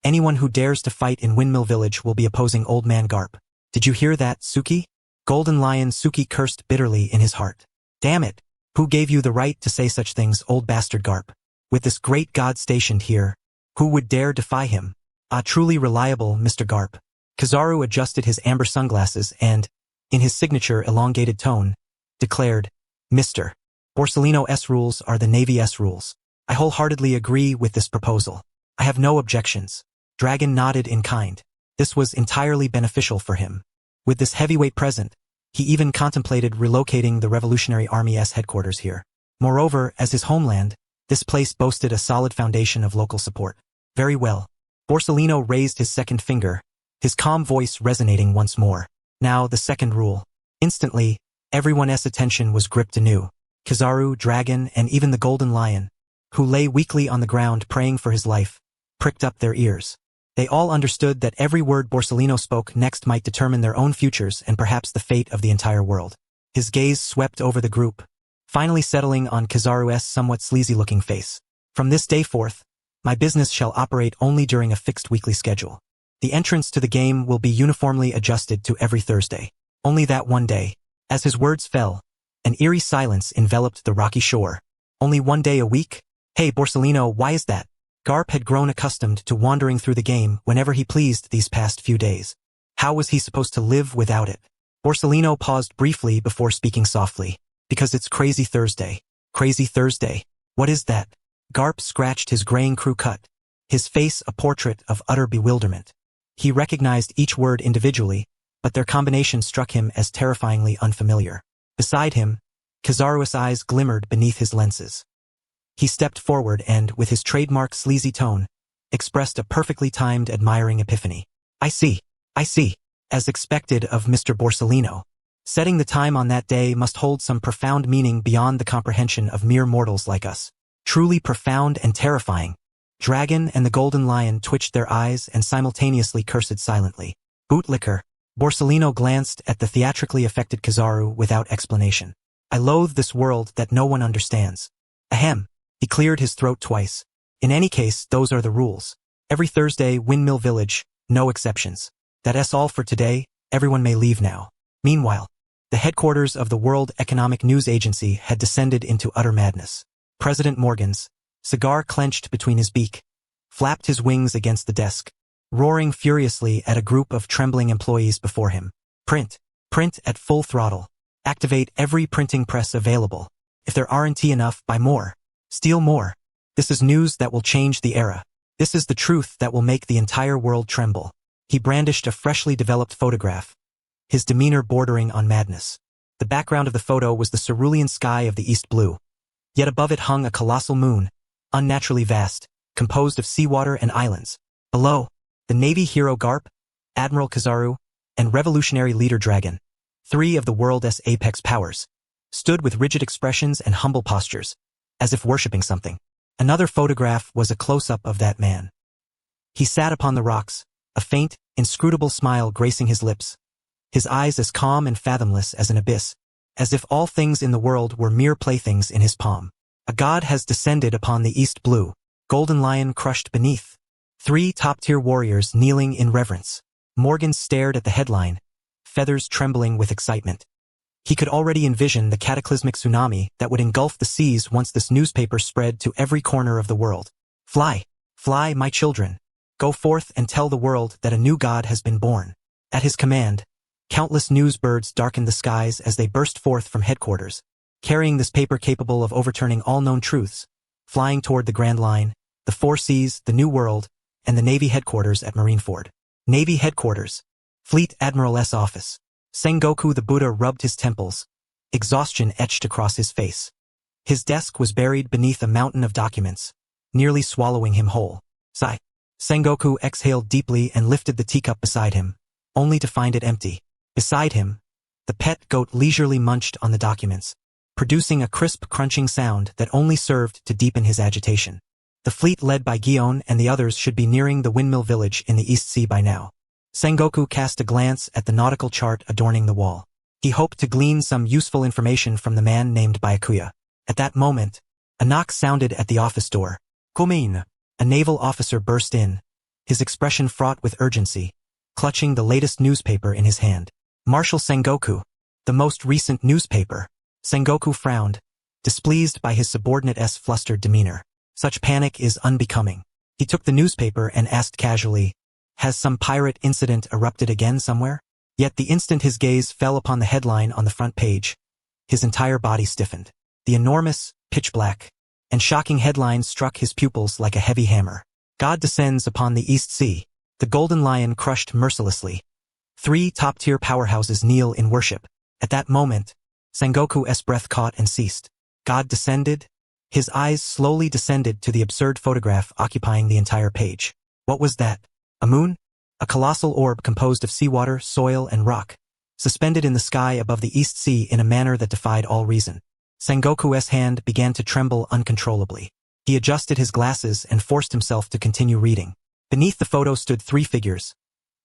anyone who dares to fight in Windmill Village will be opposing Old Man Garp. Did you hear that, Suki? Golden Lion Suki cursed bitterly in his heart. Damn it! Who gave you the right to say such things, old bastard Garp? With this great god stationed here, who would dare defy him? Ah, truly reliable, Mr. Garp. Kizaru adjusted his amber sunglasses and, in his signature elongated tone, declared, Mr. Borsellino's rules are the Navy's rules. I wholeheartedly agree with this proposal. I have no objections. Dragon nodded in kind. This was entirely beneficial for him. With this heavyweight present, he even contemplated relocating the Revolutionary Army's headquarters here. Moreover, as his homeland, this place boasted a solid foundation of local support. Very well. Borsellino raised his second finger, his calm voice resonating once more. Now the second rule. Instantly, everyone's attention was gripped anew. Kizaru, Dragon, and even the Golden Lion, who lay weakly on the ground praying for his life, pricked up their ears. They all understood that every word Borsellino spoke next might determine their own futures and perhaps the fate of the entire world. His gaze swept over the group, finally settling on Kizaru's somewhat sleazy-looking face. From this day forth, my business shall operate only during a fixed weekly schedule. The entrance to the game will be uniformly adjusted to every Thursday. Only that one day. As his words fell, an eerie silence enveloped the rocky shore. Only one day a week? Hey, Borsellino, why is that? Garp had grown accustomed to wandering through the game whenever he pleased these past few days. How was he supposed to live without it? Borsellino paused briefly before speaking softly. Because it's Crazy Thursday. Crazy Thursday. What is that? Garp scratched his graying crew cut, his face a portrait of utter bewilderment. He recognized each word individually, but their combination struck him as terrifyingly unfamiliar. Beside him, Kizaru's eyes glimmered beneath his lenses. He stepped forward and, with his trademark sleazy tone, expressed a perfectly timed admiring epiphany. I see. As expected of Mr. Borsellino. Setting the time on that day must hold some profound meaning beyond the comprehension of mere mortals like us. Truly profound and terrifying. Dragon and the Golden Lion twitched their eyes and simultaneously cursed silently. Bootlicker. Borsellino glanced at the theatrically affected Kizaru without explanation. I loathe this world that no one understands. Ahem. He cleared his throat twice. In any case, those are the rules. Every Thursday, Windmill Village, no exceptions. That's all for today, everyone may leave now. Meanwhile, the headquarters of the World Economic News Agency had descended into utter madness. President Morgan's, cigar clenched between his beak, flapped his wings against the desk, roaring furiously at a group of trembling employees before him. Print at full throttle. Activate every printing press available. If there aren't enough, buy more. Steal more. This is news that will change the era. This is the truth that will make the entire world tremble. He brandished a freshly developed photograph, his demeanor bordering on madness. The background of the photo was the cerulean sky of the East Blue. Yet above it hung a colossal moon, unnaturally vast, composed of seawater and islands. Below, the Navy hero Garp, Admiral Kizaru, and revolutionary leader Dragon, three of the world's apex powers, stood with rigid expressions and humble postures, as if worshipping something. Another photograph was a close-up of that man. He sat upon the rocks, a faint, inscrutable smile gracing his lips, his eyes as calm and fathomless as an abyss, as if all things in the world were mere playthings in his palm. A god has descended upon the East Blue, Golden Lion crushed beneath. Three top-tier warriors kneeling in reverence. Morgan stared at the headline, feathers trembling with excitement. He could already envision the cataclysmic tsunami that would engulf the seas once this newspaper spread to every corner of the world. Fly, my children. Go forth and tell the world that a new god has been born. At his command, countless news birds darkened the skies as they burst forth from headquarters, carrying this paper capable of overturning all known truths, flying toward the Grand Line, the Four Seas, the New World, and the Navy headquarters at Marineford. Navy headquarters. Fleet Admiral's office. Sengoku the Buddha rubbed his temples, exhaustion etched across his face. His desk was buried beneath a mountain of documents, nearly swallowing him whole. Sigh. Sengoku exhaled deeply and lifted the teacup beside him, only to find it empty. Beside him, the pet goat leisurely munched on the documents, producing a crisp crunching sound that only served to deepen his agitation. The fleet led by Gion and the others should be nearing the Windmill Village in the East Sea by now. Sengoku cast a glance at the nautical chart adorning the wall. He hoped to glean some useful information from the man named Byakuya. At that moment, a knock sounded at the office door. Komein. A naval officer burst in, his expression fraught with urgency, clutching the latest newspaper in his hand. Marshal Sengoku, the most recent newspaper. Sengoku frowned, displeased by his subordinate's flustered demeanor. Such panic is unbecoming. He took the newspaper and asked casually, "Has some pirate incident erupted again somewhere?" Yet the instant his gaze fell upon the headline on the front page, his entire body stiffened. The enormous, pitch-black, and shocking headline struck his pupils like a heavy hammer. God descends upon the East Sea. The Golden Lion crushed mercilessly. 3 top-tier powerhouses kneel in worship. At that moment, Sengoku's breath caught and ceased. God descended? His eyes slowly descended to the absurd photograph occupying the entire page. What was that? A moon? A colossal orb composed of seawater, soil, and rock, suspended in the sky above the East Sea in a manner that defied all reason. Sengoku's hand began to tremble uncontrollably. He adjusted his glasses and forced himself to continue reading. Beneath the photo stood 3 figures: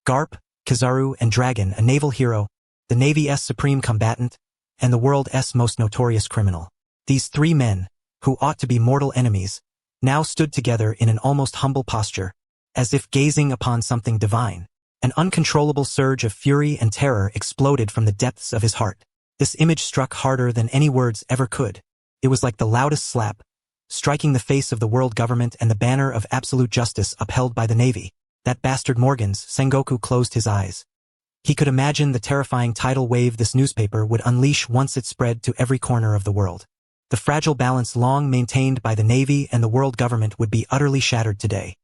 Garp, Kizaru, and Dragon, a naval hero, the Navy's supreme combatant, and the world's most notorious criminal. These 3 men, who ought to be mortal enemies, now stood together in an almost humble posture, as if gazing upon something divine. An uncontrollable surge of fury and terror exploded from the depths of his heart. This image struck harder than any words ever could. It was like the loudest slap, striking the face of the world government and the banner of absolute justice upheld by the Navy. That bastard Morgans. Sengoku closed his eyes. He could imagine the terrifying tidal wave this newspaper would unleash once it spread to every corner of the world. The fragile balance long maintained by the Navy and the world government would be utterly shattered today.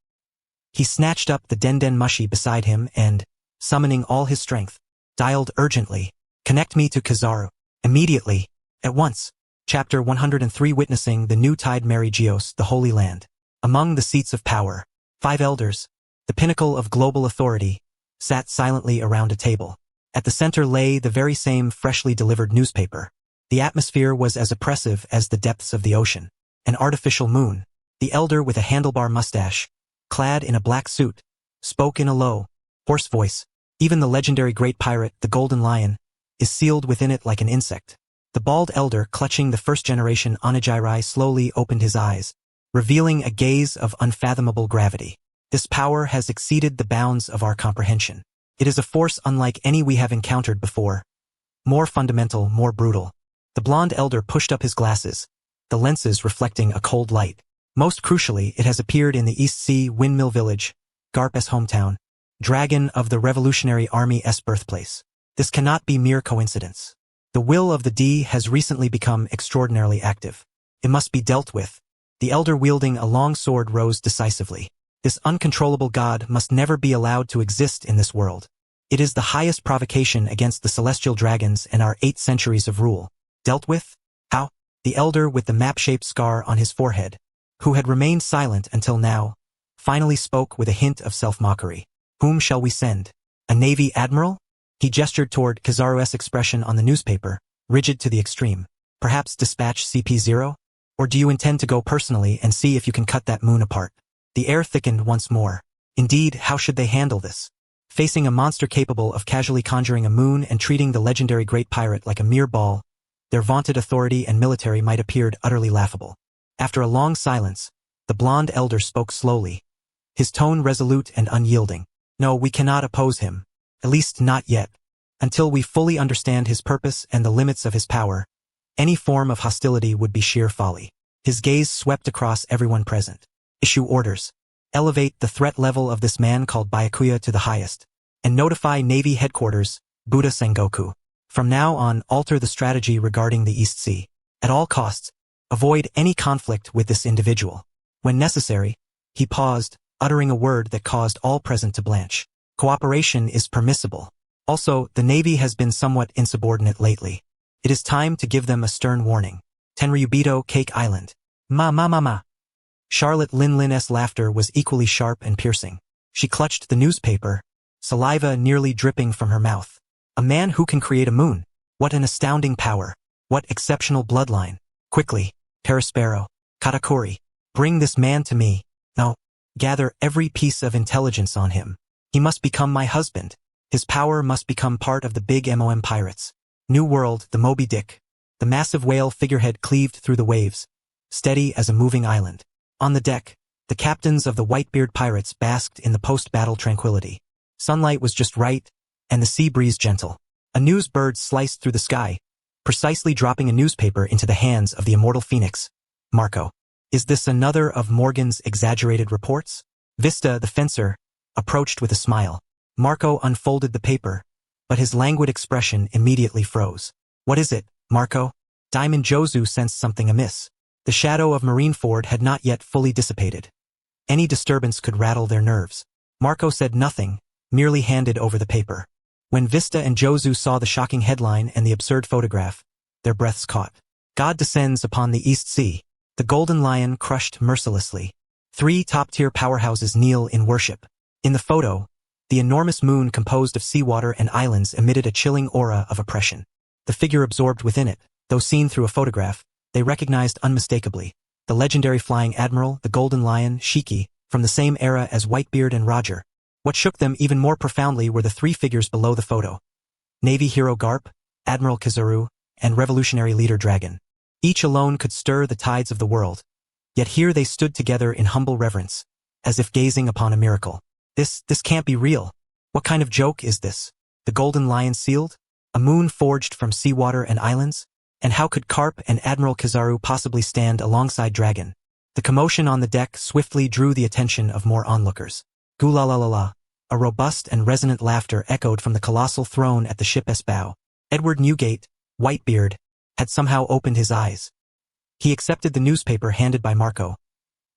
He snatched up the Denden Mushi beside him and, summoning all his strength, dialed urgently, "Connect me to Kizaru. Immediately. At once." Chapter 103. Witnessing the new tide. Mary Geos, the Holy Land. Among the seats of power, 5 elders, the pinnacle of global authority, sat silently around a table. At the center lay the very same freshly delivered newspaper. The atmosphere was as oppressive as the depths of the ocean. An artificial moon. The elder with a handlebar mustache, clad in a black suit, spoke in a low, hoarse voice. Even the legendary great pirate, the Golden Lion, is sealed within it like an insect. The bald elder, clutching the first-generation Onigiri, slowly opened his eyes, revealing a gaze of unfathomable gravity. This power has exceeded the bounds of our comprehension. It is a force unlike any we have encountered before. More fundamental, more brutal. The blonde elder pushed up his glasses, the lenses reflecting a cold light. Most crucially, it has appeared in the East Sea Windmill Village, Garp's hometown, Dragon of the Revolutionary Army's birthplace. This cannot be mere coincidence. The will of the D has recently become extraordinarily active. It must be dealt with. The elder wielding a long sword rose decisively. This uncontrollable god must never be allowed to exist in this world. It is the highest provocation against the celestial dragons and our 8 centuries of rule. Dealt with? How? The elder with the map-shaped scar on his forehead, who had remained silent until now, finally spoke with a hint of self-mockery. Whom shall we send? A Navy admiral? He gestured toward Kizaru's expression on the newspaper, rigid to the extreme. Perhaps dispatch CP0? Or do you intend to go personally and see if you can cut that moon apart? The air thickened once more. Indeed, how should they handle this? Facing a monster capable of casually conjuring a moon and treating the legendary great pirate like a mere ball, their vaunted authority and military might appear utterly laughable. After a long silence, the blonde elder spoke slowly, his tone resolute and unyielding. No, we cannot oppose him. At least not yet. Until we fully understand his purpose and the limits of his power, any form of hostility would be sheer folly. His gaze swept across everyone present. Issue orders. Elevate the threat level of this man called Byakuya to the highest, and notify Navy headquarters, Buddha Sengoku. From now on, alter the strategy regarding the East Sea. At all costs, avoid any conflict with this individual. When necessary, he paused, uttering a word that caused all present to blanch. Cooperation is permissible. Also, the Navy has been somewhat insubordinate lately. It is time to give them a stern warning. Tenryubito, Cake Island. Ma. Charlotte Lin's laughter was equally sharp and piercing. She clutched the newspaper, saliva nearly dripping from her mouth. A man who can create a moon. What an astounding power. What exceptional bloodline. Quickly, Perispero, Katakuri, bring this man to me. No, gather every piece of intelligence on him. He must become my husband. His power must become part of the big MOM pirates. New World, the Moby Dick. The massive whale figurehead cleaved through the waves, steady as a moving island. On the deck, the captains of the Whitebeard pirates basked in the post-battle tranquility. Sunlight was just right, and the sea breeze gentle. A news bird sliced through the sky, precisely dropping a newspaper into the hands of the immortal phoenix. Marco. Is this another of Morgan's exaggerated reports? Vista, the fencer, approached with a smile. Marco unfolded the paper, but his languid expression immediately froze. What is it, Marco? Diamond Jozu sensed something amiss. The shadow of Marineford had not yet fully dissipated. Any disturbance could rattle their nerves. Marco said nothing, merely handed over the paper. When Vista and Jozu saw the shocking headline and the absurd photograph, their breaths caught. God descends upon the East Sea. The Golden Lion crushed mercilessly. 3 top-tier powerhouses kneel in worship. In the photo, the enormous moon composed of seawater and islands emitted a chilling aura of oppression. The figure absorbed within it, though seen through a photograph, they recognized unmistakably. The legendary flying admiral, the Golden Lion, Shiki, from the same era as Whitebeard and Roger. What shook them even more profoundly were the 3 figures below the photo. Navy hero Garp, Admiral Kizaru, and revolutionary leader Dragon. Each alone could stir the tides of the world. Yet here they stood together in humble reverence, as if gazing upon a miracle. This can't be real. What kind of joke is this? The Golden Lion sealed? A moon forged from seawater and islands? And how could Garp and Admiral Kizaru possibly stand alongside Dragon? The commotion on the deck swiftly drew the attention of more onlookers. Gulalalala. A robust and resonant laughter echoed from the colossal throne at the ship's bow. Edward Newgate, Whitebeard, had somehow opened his eyes. He accepted the newspaper handed by Marco,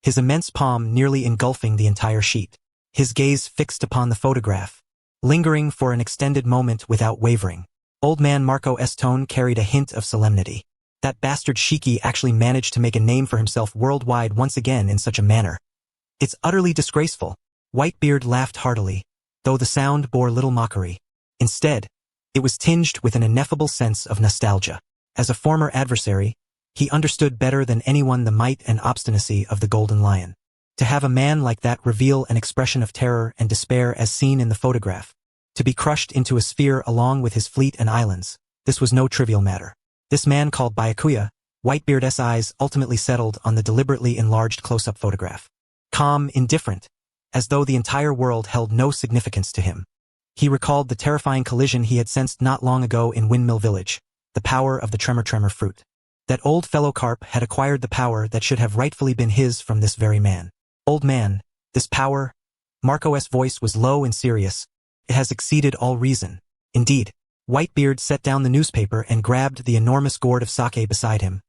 his immense palm nearly engulfing the entire sheet. His gaze fixed upon the photograph, lingering for an extended moment without wavering. Old man Marco's tone carried a hint of solemnity. That bastard Shiki actually managed to make a name for himself worldwide once again in such a manner. It's utterly disgraceful. Whitebeard laughed heartily, though the sound bore little mockery. Instead, it was tinged with an ineffable sense of nostalgia. As a former adversary, he understood better than anyone the might and obstinacy of the Golden Lion. To have a man like that reveal an expression of terror and despair as seen in the photograph, to be crushed into a sphere along with his fleet and islands, this was no trivial matter. This man called Byakuya, Whitebeard's eyes ultimately settled on the deliberately enlarged close-up photograph. Calm, indifferent, as though the entire world held no significance to him. He recalled the terrifying collision he had sensed not long ago in Windmill Village, the power of the tremor fruit. That old fellow Garp had acquired the power that should have rightfully been his from this very man. Old man, this power, Marco's voice was low and serious. It has exceeded all reason. Indeed, Whitebeard set down the newspaper and grabbed the enormous gourd of sake beside him,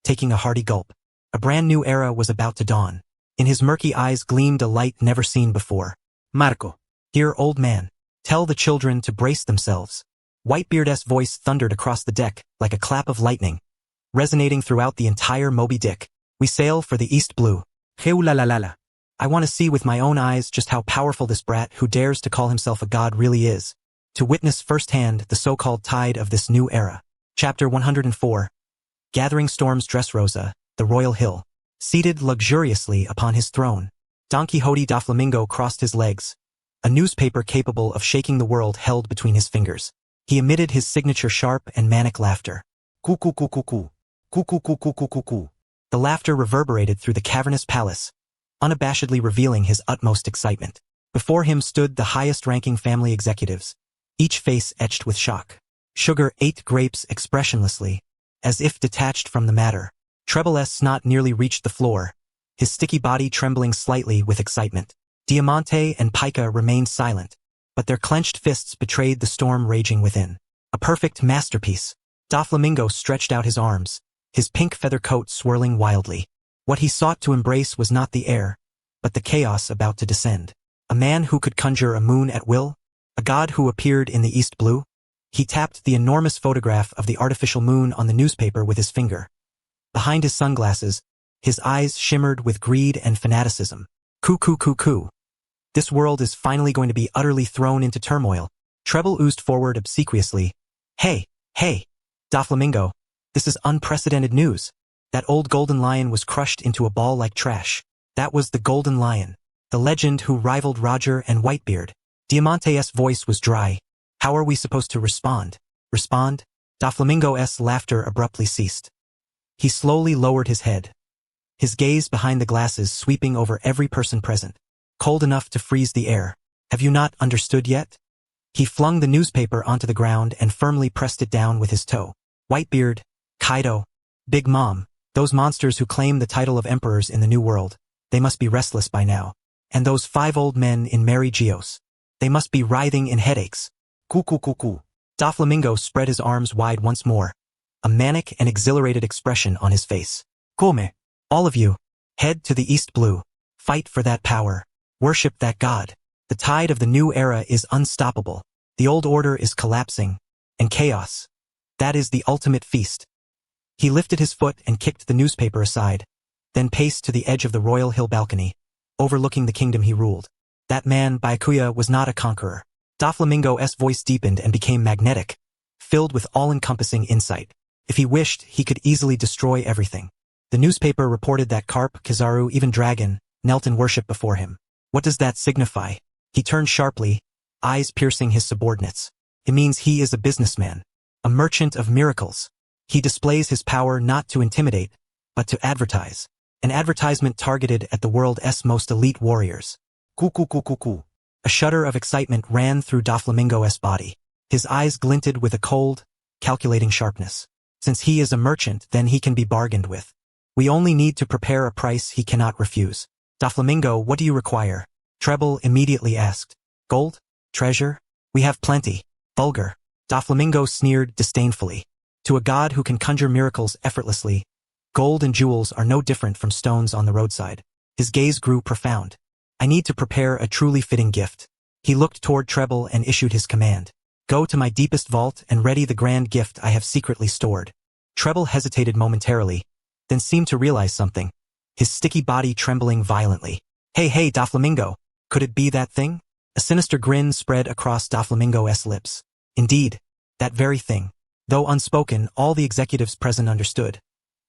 taking a hearty gulp. A brand new era was about to dawn. In his murky eyes gleamed a light never seen before. Marco. Here, old man. Tell the children to brace themselves. Whitebeard's voice thundered across the deck like a clap of lightning, resonating throughout the entire Moby Dick. We sail for the East Blue. Heulalala. I want to see with my own eyes just how powerful this brat who dares to call himself a god really is. To witness firsthand the so-called tide of this new era. Chapter 104. Gathering Storm's Dressrosa, the Royal Hill. Seated luxuriously upon his throne, Don Quixote da Flamingo crossed his legs, a newspaper capable of shaking the world held between his fingers. He emitted his signature sharp and manic laughter. Coo-coo-coo-coo-coo. Coo-coo-coo-coo-coo-coo. The laughter reverberated through the cavernous palace, unabashedly revealing his utmost excitement. Before him stood the highest-ranking family executives, each face etched with shock. Sugar ate grapes expressionlessly, as if detached from the matter. Treble's snot nearly reached the floor, his sticky body trembling slightly with excitement. Diamante and Pica remained silent, but their clenched fists betrayed the storm raging within. A perfect masterpiece. Doflamingo stretched out his arms, his pink feather coat swirling wildly. What he sought to embrace was not the air, but the chaos about to descend. A man who could conjure a moon at will? A god who appeared in the East Blue? He tapped the enormous photograph of the artificial moon on the newspaper with his finger. Behind his sunglasses, his eyes shimmered with greed and fanaticism. Coo-coo-coo-coo. This world is finally going to be utterly thrown into turmoil. Treble oozed forward obsequiously. Hey, Doflamingo, this is unprecedented news. That old golden lion was crushed into a ball like trash. That was the golden lion, the legend who rivaled Roger and Whitebeard. Diamante's voice was dry. How are we supposed to respond? Respond? Doflamingo's laughter abruptly ceased. He slowly lowered his head, his gaze behind the glasses sweeping over every person present, cold enough to freeze the air. Have you not understood yet? He flung the newspaper onto the ground and firmly pressed it down with his toe. Whitebeard, Kaido, Big Mom, those monsters who claim the title of emperors in the New World, they must be restless by now. And those 5 old men in Mary Geos, they must be writhing in headaches. Cuckoo. Doflamingo spread his arms wide once more, a manic and exhilarated expression on his face. Come, all of you, head to the East Blue, fight for that power, worship that god. The tide of the new era is unstoppable. The old order is collapsing, and chaos, that is the ultimate feast. He lifted his foot and kicked the newspaper aside, then paced to the edge of the Royal Hill balcony, overlooking the kingdom he ruled. That man, Byakuya, was not a conqueror. Doflamingo's voice deepened and became magnetic, filled with all-encompassing insight. If he wished, he could easily destroy everything. The newspaper reported that Garp, Kizaru, even Dragon, knelt in worship before him. What does that signify? He turned sharply, eyes piercing his subordinates. It means he is a businessman, a merchant of miracles. He displays his power not to intimidate, but to advertise. An advertisement targeted at the world's most elite warriors. Cuckoo. A shudder of excitement ran through Doflamingo's body. His eyes glinted with a cold, calculating sharpness. Since he is a merchant, then he can be bargained with. We only need to prepare a price he cannot refuse. Doflamingo, what do you require? Treble immediately asked. Gold? Treasure? We have plenty. Vulgar. Doflamingo sneered disdainfully. To a god who can conjure miracles effortlessly, gold and jewels are no different from stones on the roadside. His gaze grew profound. I need to prepare a truly fitting gift. He looked toward Treble and issued his command. Go to my deepest vault and ready the grand gift I have secretly stored. Treble hesitated momentarily, then seemed to realize something, his sticky body trembling violently. Hey, Doflamingo, could it be that thing? A sinister grin spread across Doflamingo's lips. Indeed, that very thing. Though unspoken, all the executives present understood.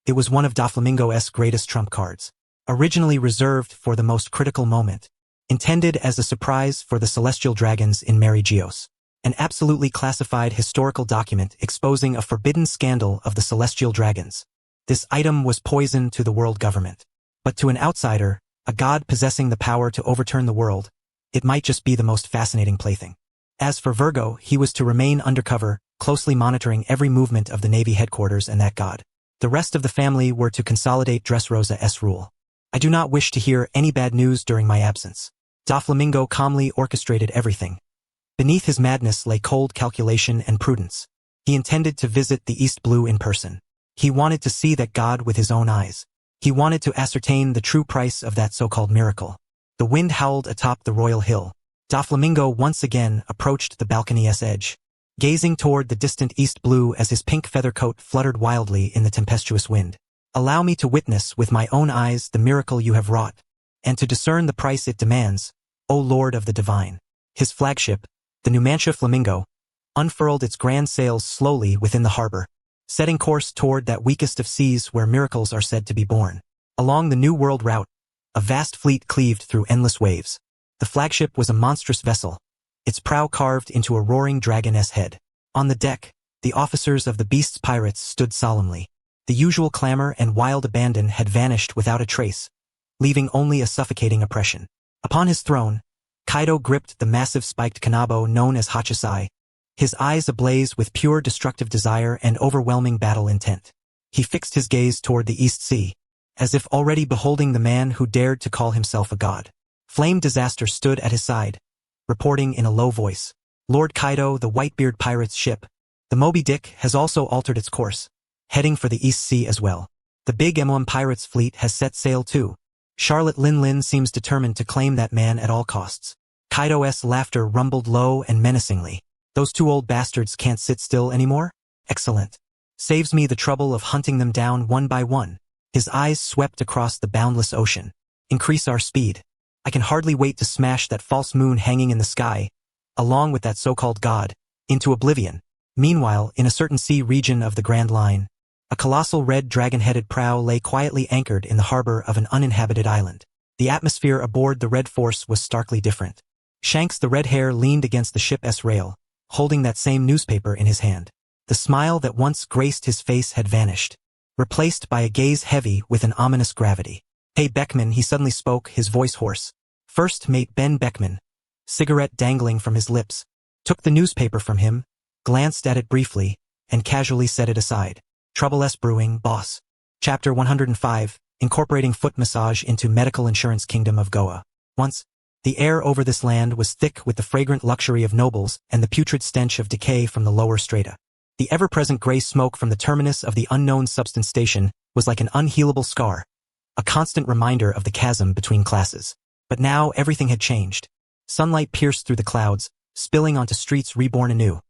It was one of Doflamingo's greatest trump cards, originally reserved for the most critical moment, intended as a surprise for the celestial dragons in Mary Geos. An absolutely classified historical document exposing a forbidden scandal of the celestial dragons. This item was poison to the world government. But to an outsider, a god possessing the power to overturn the world, it might just be the most fascinating plaything. As for Virgo, he was to remain undercover, closely monitoring every movement of the Navy headquarters and that god. The rest of the family were to consolidate Dressrosa's rule. I do not wish to hear any bad news during my absence. Doflamingo calmly orchestrated everything. Beneath his madness lay cold calculation and prudence. He intended to visit the East Blue in person. He wanted to see that god with his own eyes. He wanted to ascertain the true price of that so-called miracle. The wind howled atop the Royal Hill. Doflamingo once again approached the balcony's edge, gazing toward the distant East Blue as his pink feather coat fluttered wildly in the tempestuous wind. Allow me to witness with my own eyes the miracle you have wrought, and to discern the price it demands, O Lord of the Divine. His flagship, the Numancia Flamingo, unfurled its grand sails slowly within the harbor, setting course toward that weakest of seas where miracles are said to be born. Along the New World route, a vast fleet cleaved through endless waves. The flagship was a monstrous vessel, its prow carved into a roaring dragon's head. On the deck, the officers of the beast's pirates stood solemnly. The usual clamor and wild abandon had vanished without a trace, leaving only a suffocating oppression. Upon his throne, Kaido gripped the massive spiked kanabo known as Hachisai, his eyes ablaze with pure destructive desire and overwhelming battle intent. He fixed his gaze toward the East Sea, as if already beholding the man who dared to call himself a god. Flame Disaster stood at his side, reporting in a low voice. Lord Kaido, the Whitebeard pirate's ship, the Moby Dick, has also altered its course, heading for the East Sea as well. The Big M1 pirates fleet has set sail too. Charlotte Lin seems determined to claim that man at all costs. Kaido's laughter rumbled low and menacingly. Those two old bastards can't sit still anymore? Excellent. Saves me the trouble of hunting them down one by one. His eyes swept across the boundless ocean. Increase our speed. I can hardly wait to smash that false moon hanging in the sky, along with that so-called god, into oblivion. Meanwhile, in a certain sea region of the Grand Line, a colossal red dragon-headed prow lay quietly anchored in the harbor of an uninhabited island. The atmosphere aboard the Red Force was starkly different. Shanks the red hair leaned against the ship's rail, holding that same newspaper in his hand. The smile that once graced his face had vanished, replaced by a gaze heavy with an ominous gravity. "Hey Beckman," he suddenly spoke, his voice hoarse. First Mate Ben Beckman, cigarette dangling from his lips, took the newspaper from him, glanced at it briefly, and casually set it aside. "Trouble S brewing, boss." Chapter 105, Incorporating Foot Massage into Medical Insurance Kingdom of Goa. Once, the air over this land was thick with the fragrant luxury of nobles and the putrid stench of decay from the lower strata. The ever-present gray smoke from the terminus of the unknown substance station was like an unhealable scar, a constant reminder of the chasm between classes. But now everything had changed. Sunlight pierced through the clouds, spilling onto streets reborn anew.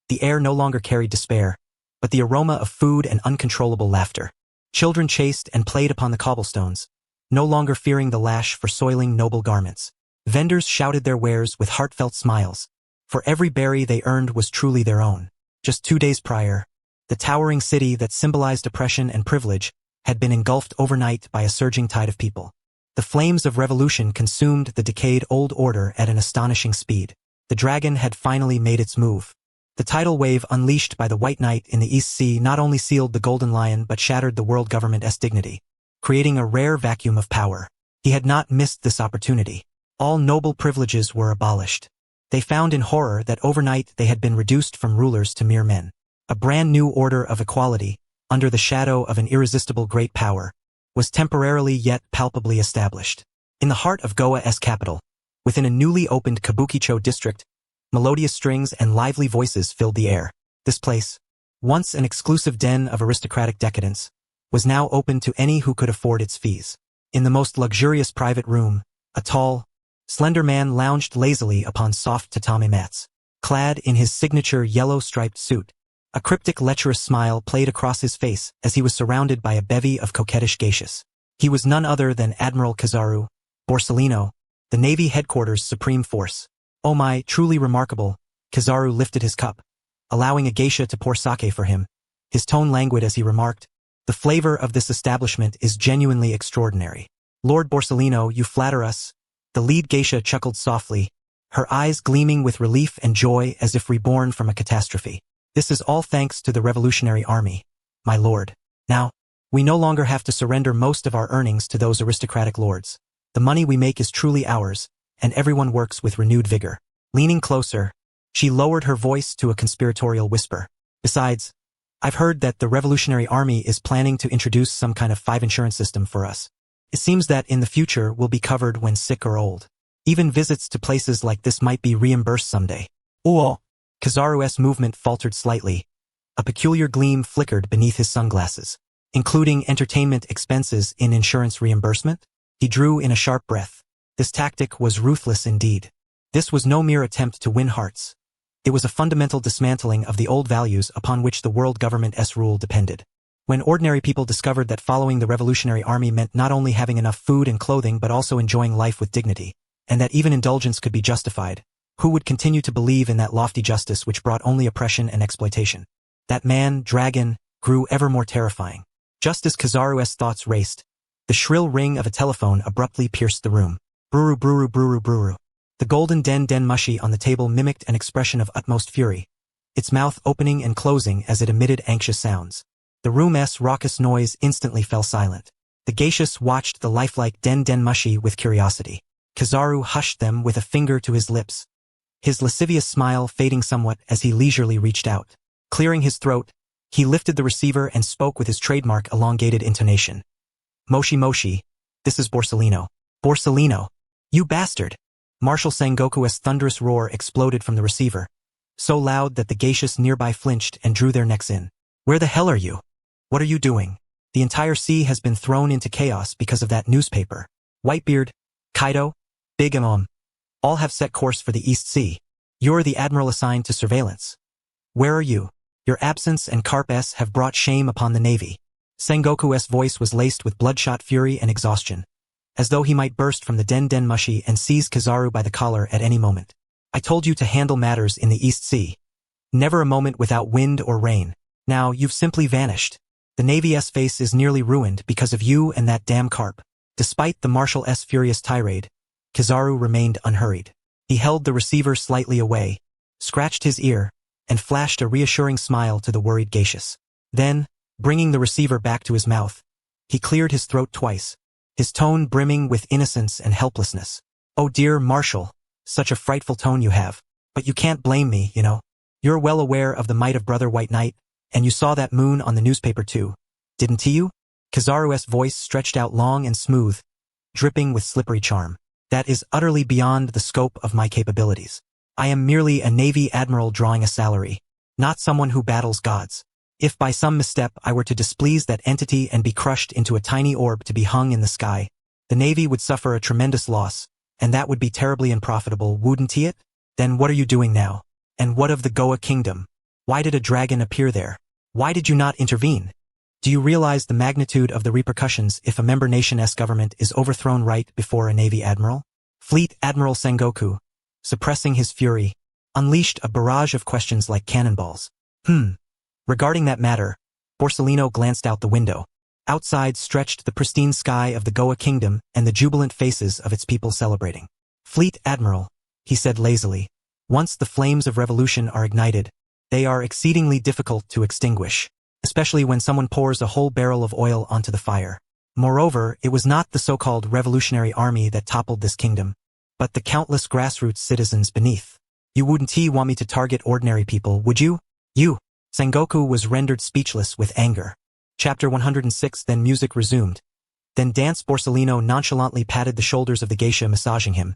The air no longer carried despair, but the aroma of food and uncontrollable laughter. Children chased and played upon the cobblestones, no longer fearing the lash for soiling noble garments. Vendors shouted their wares with heartfelt smiles, for every berry they earned was truly their own. Just 2 days prior, the towering city that symbolized oppression and privilege had been engulfed overnight by a surging tide of people. The flames of revolution consumed the decayed old order at an astonishing speed. The dragon had finally made its move. The tidal wave unleashed by the White Knight in the East Sea not only sealed the Golden Lion but shattered the world government's dignity, creating a rare vacuum of power. He had not missed this opportunity. All noble privileges were abolished. They found in horror that overnight they had been reduced from rulers to mere men. A brand new order of equality, under the shadow of an irresistible great power, was temporarily yet palpably established. In the heart of Goa's capital, within a newly opened Kabukicho district, melodious strings and lively voices filled the air. This place, once an exclusive den of aristocratic decadence, was now open to any who could afford its fees. In the most luxurious private room, a tall, slender man lounged lazily upon soft tatami mats. Clad in his signature yellow-striped suit, a cryptic lecherous smile played across his face as he was surrounded by a bevy of coquettish geishas. He was none other than Admiral Kizaru Borsellino, the Navy Headquarters Supreme Force. "Oh my, truly remarkable." Kizaru lifted his cup, allowing a geisha to pour sake for him, his tone languid as he remarked, "The flavor of this establishment is genuinely extraordinary." "Lord Borsellino, you flatter us." The lead geisha chuckled softly, her eyes gleaming with relief and joy as if reborn from a catastrophe. "This is all thanks to the Revolutionary Army, my lord. Now, we no longer have to surrender most of our earnings to those aristocratic lords. The money we make is truly ours, and everyone works with renewed vigor." Leaning closer, she lowered her voice to a conspiratorial whisper. "Besides, I've heard that the Revolutionary Army is planning to introduce some kind of 5 insurance system for us. It seems that in the future we'll be covered when sick or old. Even visits to places like this might be reimbursed someday." "Oh." Kizaru's movement faltered slightly. A peculiar gleam flickered beneath his sunglasses. "Including entertainment expenses in insurance reimbursement?" He drew in a sharp breath. This tactic was ruthless indeed. This was no mere attempt to win hearts. It was a fundamental dismantling of the old values upon which the world government's rule depended. When ordinary people discovered that following the Revolutionary Army meant not only having enough food and clothing but also enjoying life with dignity, and that even indulgence could be justified, who would continue to believe in that lofty justice which brought only oppression and exploitation? That man, dragon, grew ever more terrifying. Just as Kizaru's thoughts raced, the shrill ring of a telephone abruptly pierced the room. Bruru bruru bruru bruru. The golden den mushi on the table mimicked an expression of utmost fury, its mouth opening and closing as it emitted anxious sounds. The room's raucous noise instantly fell silent. The geishas watched the lifelike den mushi with curiosity. Kizaru hushed them with a finger to his lips, his lascivious smile fading somewhat as he leisurely reached out. Clearing his throat, he lifted the receiver and spoke with his trademark elongated intonation. "Moshi Moshi, this is Borsellino." "Borsellino, you bastard!" Marshal Sengoku's thunderous roar exploded from the receiver, so loud that the geishas nearby flinched and drew their necks in. "Where the hell are you? What are you doing? The entire sea has been thrown into chaos because of that newspaper. Whitebeard, Kaido, Big Mom, all have set course for the East Sea. You're the admiral assigned to surveillance. Where are you? Your absence and Garp have brought shame upon the Navy." Sengoku's voice was laced with bloodshot fury and exhaustion. as though he might burst from the den mushi and seize Kizaru by the collar at any moment. I told you to handle matters in the East Sea. Never a moment without wind or rain. Now you've simply vanished. The Navy's face is nearly ruined because of you and that damn Garp. Despite the Marshal's furious tirade, Kizaru remained unhurried. He held the receiver slightly away, scratched his ear, and flashed a reassuring smile to the worried geishas. Then, bringing the receiver back to his mouth, he cleared his throat twice, his tone brimming with innocence and helplessness. "Oh dear Marshal, such a frightful tone you have. But you can't blame me, you know. You're well aware of the might of Brother White Knight, and you saw that moon on the newspaper too, didn't you?" Kizaru's voice stretched out long and smooth, dripping with slippery charm. "That is utterly beyond the scope of my capabilities. I am merely a Navy admiral drawing a salary, not someone who battles gods. If by some misstep I were to displease that entity and be crushed into a tiny orb to be hung in the sky, the Navy would suffer a tremendous loss, and that would be terribly unprofitable, wouldn't it? Then what are you doing now? And what of the Goa Kingdom? Why did a dragon appear there? Why did you not intervene? Do you realize the magnitude of the repercussions if a member nation's government is overthrown right before a Navy admiral?" Fleet Admiral Sengoku, suppressing his fury, unleashed a barrage of questions like cannonballs. Regarding that matter, Borsellino glanced out the window. Outside stretched the pristine sky of the Goa Kingdom and the jubilant faces of its people celebrating. "Fleet Admiral," he said lazily, "once the flames of revolution are ignited, they are exceedingly difficult to extinguish, especially when someone pours a whole barrel of oil onto the fire. Moreover, it was not the so-called revolutionary army that toppled this kingdom, but the countless grassroots citizens beneath. You wouldn't want me to target ordinary people, would you? You!" Sengoku was rendered speechless with anger. Chapter 106. Then music resumed. Then Dance Borsellino nonchalantly patted the shoulders of the geisha, massaging him,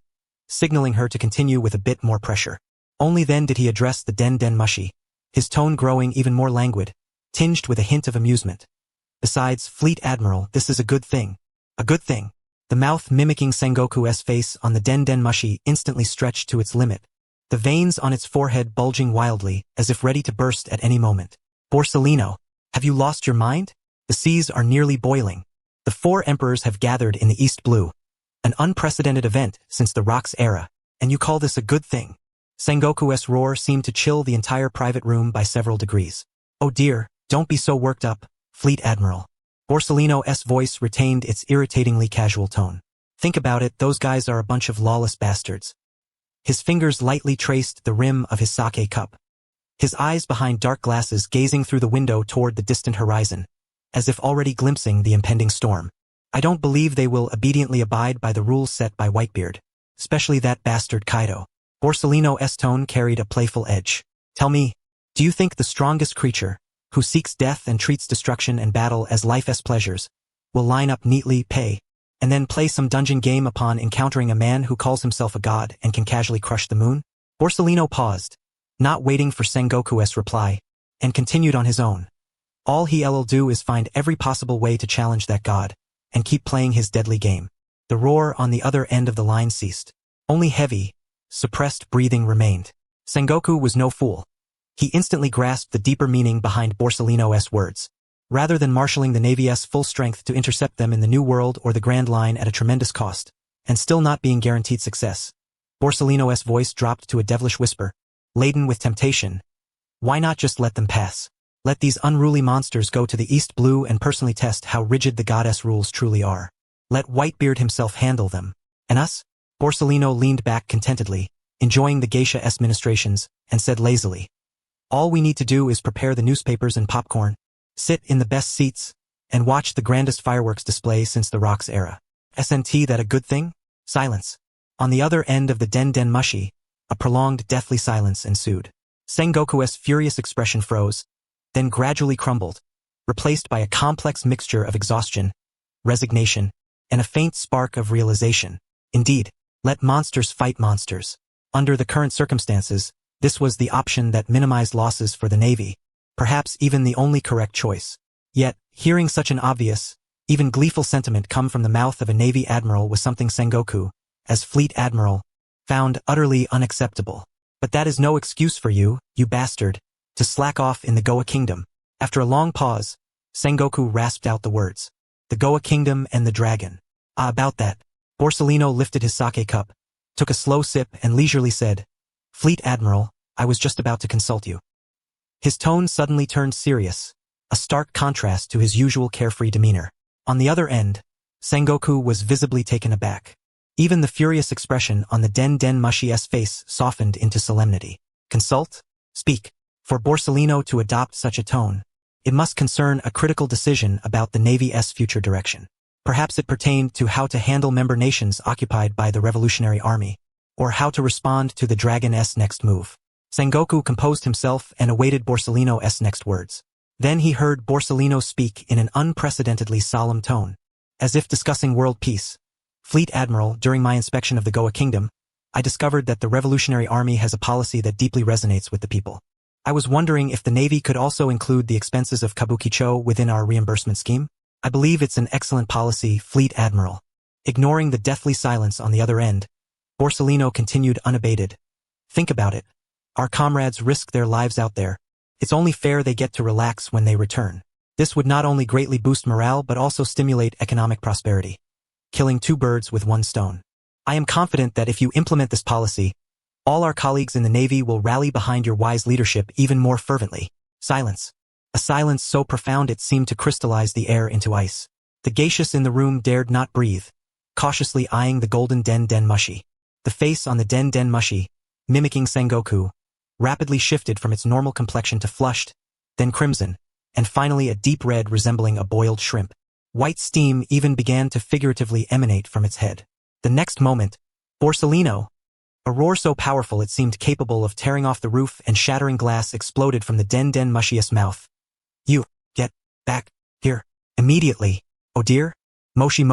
signaling her to continue with a bit more pressure. Only then did he address the den mushi, his tone growing even more languid, tinged with a hint of amusement. "Besides, Fleet Admiral, this is a good thing. A good thing." The mouth mimicking Sengoku's face on the den mushi instantly stretched to its limit, the veins on its forehead bulging wildly, as if ready to burst at any moment. "Borsellino, have you lost your mind? The seas are nearly boiling. The 4 emperors have gathered in the East Blue, an unprecedented event since the Rocks era, and you call this a good thing?" Sengoku's roar seemed to chill the entire private room by several degrees. "Oh dear, don't be so worked up, Fleet Admiral." Borsellino's voice retained its irritatingly casual tone. "Think about it, those guys are a bunch of lawless bastards." His fingers lightly traced the rim of his sake cup, his eyes behind dark glasses gazing through the window toward the distant horizon, as if already glimpsing the impending storm. "I don't believe they will obediently abide by the rules set by Whitebeard, especially that bastard Kaido." Borsellino's tone carried a playful edge. "Tell me, do you think the strongest creature, who seeks death and treats destruction and battle as life's pleasures, will line up neatly, pay, and then play some dungeon game upon encountering a man who calls himself a god and can casually crush the moon?" Borsellino paused, not waiting for Sengoku's reply, and continued on his own. "All he'll do is find every possible way to challenge that god, and keep playing his deadly game." The roar on the other end of the line ceased. Only heavy, suppressed breathing remained. Sengoku was no fool. He instantly grasped the deeper meaning behind Borsellino's words. Rather than marshalling the Navy's full strength to intercept them in the New World or the Grand Line at a tremendous cost, and still not being guaranteed success, Borsellino's voice dropped to a devilish whisper, laden with temptation. "Why not just let them pass? Let these unruly monsters go to the East Blue and personally test how rigid the goddess rules truly are. Let Whitebeard himself handle them. And us?" Borsellino leaned back contentedly, enjoying the geisha's ministrations, and said lazily, "All we need to do is prepare the newspapers and popcorn, sit in the best seats, and watch the grandest fireworks display since the Rocks era. Isn't that a good thing?" Silence. On the other end of the den mushi, a prolonged deathly silence ensued. Sengoku's furious expression froze, then gradually crumbled, replaced by a complex mixture of exhaustion, resignation, and a faint spark of realization. Indeed, let monsters fight monsters. Under the current circumstances, this was the option that minimized losses for the Navy, perhaps even the only correct choice. Yet, hearing such an obvious, even gleeful sentiment come from the mouth of a Navy admiral was something Sengoku, as Fleet Admiral, found utterly unacceptable. "But that is no excuse for you, you bastard, to slack off in the Goa Kingdom." After a long pause, Sengoku rasped out the words, "The Goa Kingdom and the dragon. Ah, about that, Borsellino lifted his sake cup, took a slow sip and leisurely said, "Fleet Admiral, I was just about to consult you." His tone suddenly turned serious, a stark contrast to his usual carefree demeanor. On the other end, Sengoku was visibly taken aback. Even the furious expression on the Den Mushi's face softened into solemnity. Consult? Speak. For Borsellino to adopt such a tone, it must concern a critical decision about the Navy's future direction. Perhaps it pertained to how to handle member nations occupied by the Revolutionary Army, or how to respond to the Dragon's next move. Sengoku composed himself and awaited Borsellino's next words. Then he heard Borsellino speak in an unprecedentedly solemn tone, as if discussing world peace. "Fleet Admiral, during my inspection of the Goa Kingdom, I discovered that the Revolutionary Army has a policy that deeply resonates with the people. I was wondering if the Navy could also include the expenses of Kabukicho within our reimbursement scheme. I believe it's an excellent policy, Fleet Admiral." Ignoring the deathly silence on the other end, Borsellino continued unabated. "Think about it. Our comrades risk their lives out there. It's only fair they get to relax when they return. This would not only greatly boost morale but also stimulate economic prosperity. Killing two birds with one stone. I am confident that if you implement this policy, all our colleagues in the Navy will rally behind your wise leadership even more fervently." Silence. A silence so profound it seemed to crystallize the air into ice. The geishas in the room dared not breathe, cautiously eyeing the golden Den Mushi. The face on the Den Mushi, mimicking Sengoku, rapidly shifted from its normal complexion to flushed, then crimson, and finally a deep red resembling a boiled shrimp. White steam even began to figuratively emanate from its head. The next moment, Borsellino, a roar so powerful it seemed capable of tearing off the roof and shattering glass, exploded from the Den Mushi's mouth. "You, get back here immediately. Oh dear? Moshi?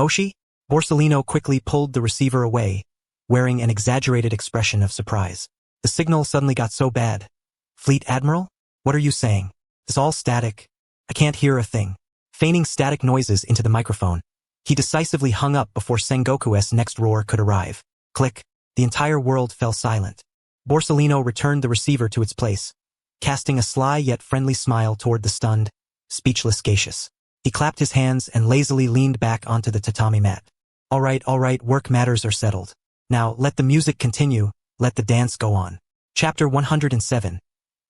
Borsellino quickly pulled the receiver away, wearing an exaggerated expression of surprise. The signal suddenly got so bad. "Fleet Admiral? What are you saying? It's all static. I can't hear a thing." Feigning static noises into the microphone, he decisively hung up before Sengoku's next roar could arrive. Click. The entire world fell silent. Borsellino returned the receiver to its place, casting a sly yet friendly smile toward the stunned, speechless geishas. He clapped his hands and lazily leaned back onto the tatami mat. All right, work matters are settled. Now, let the music continue, let the dance go on." Chapter 107.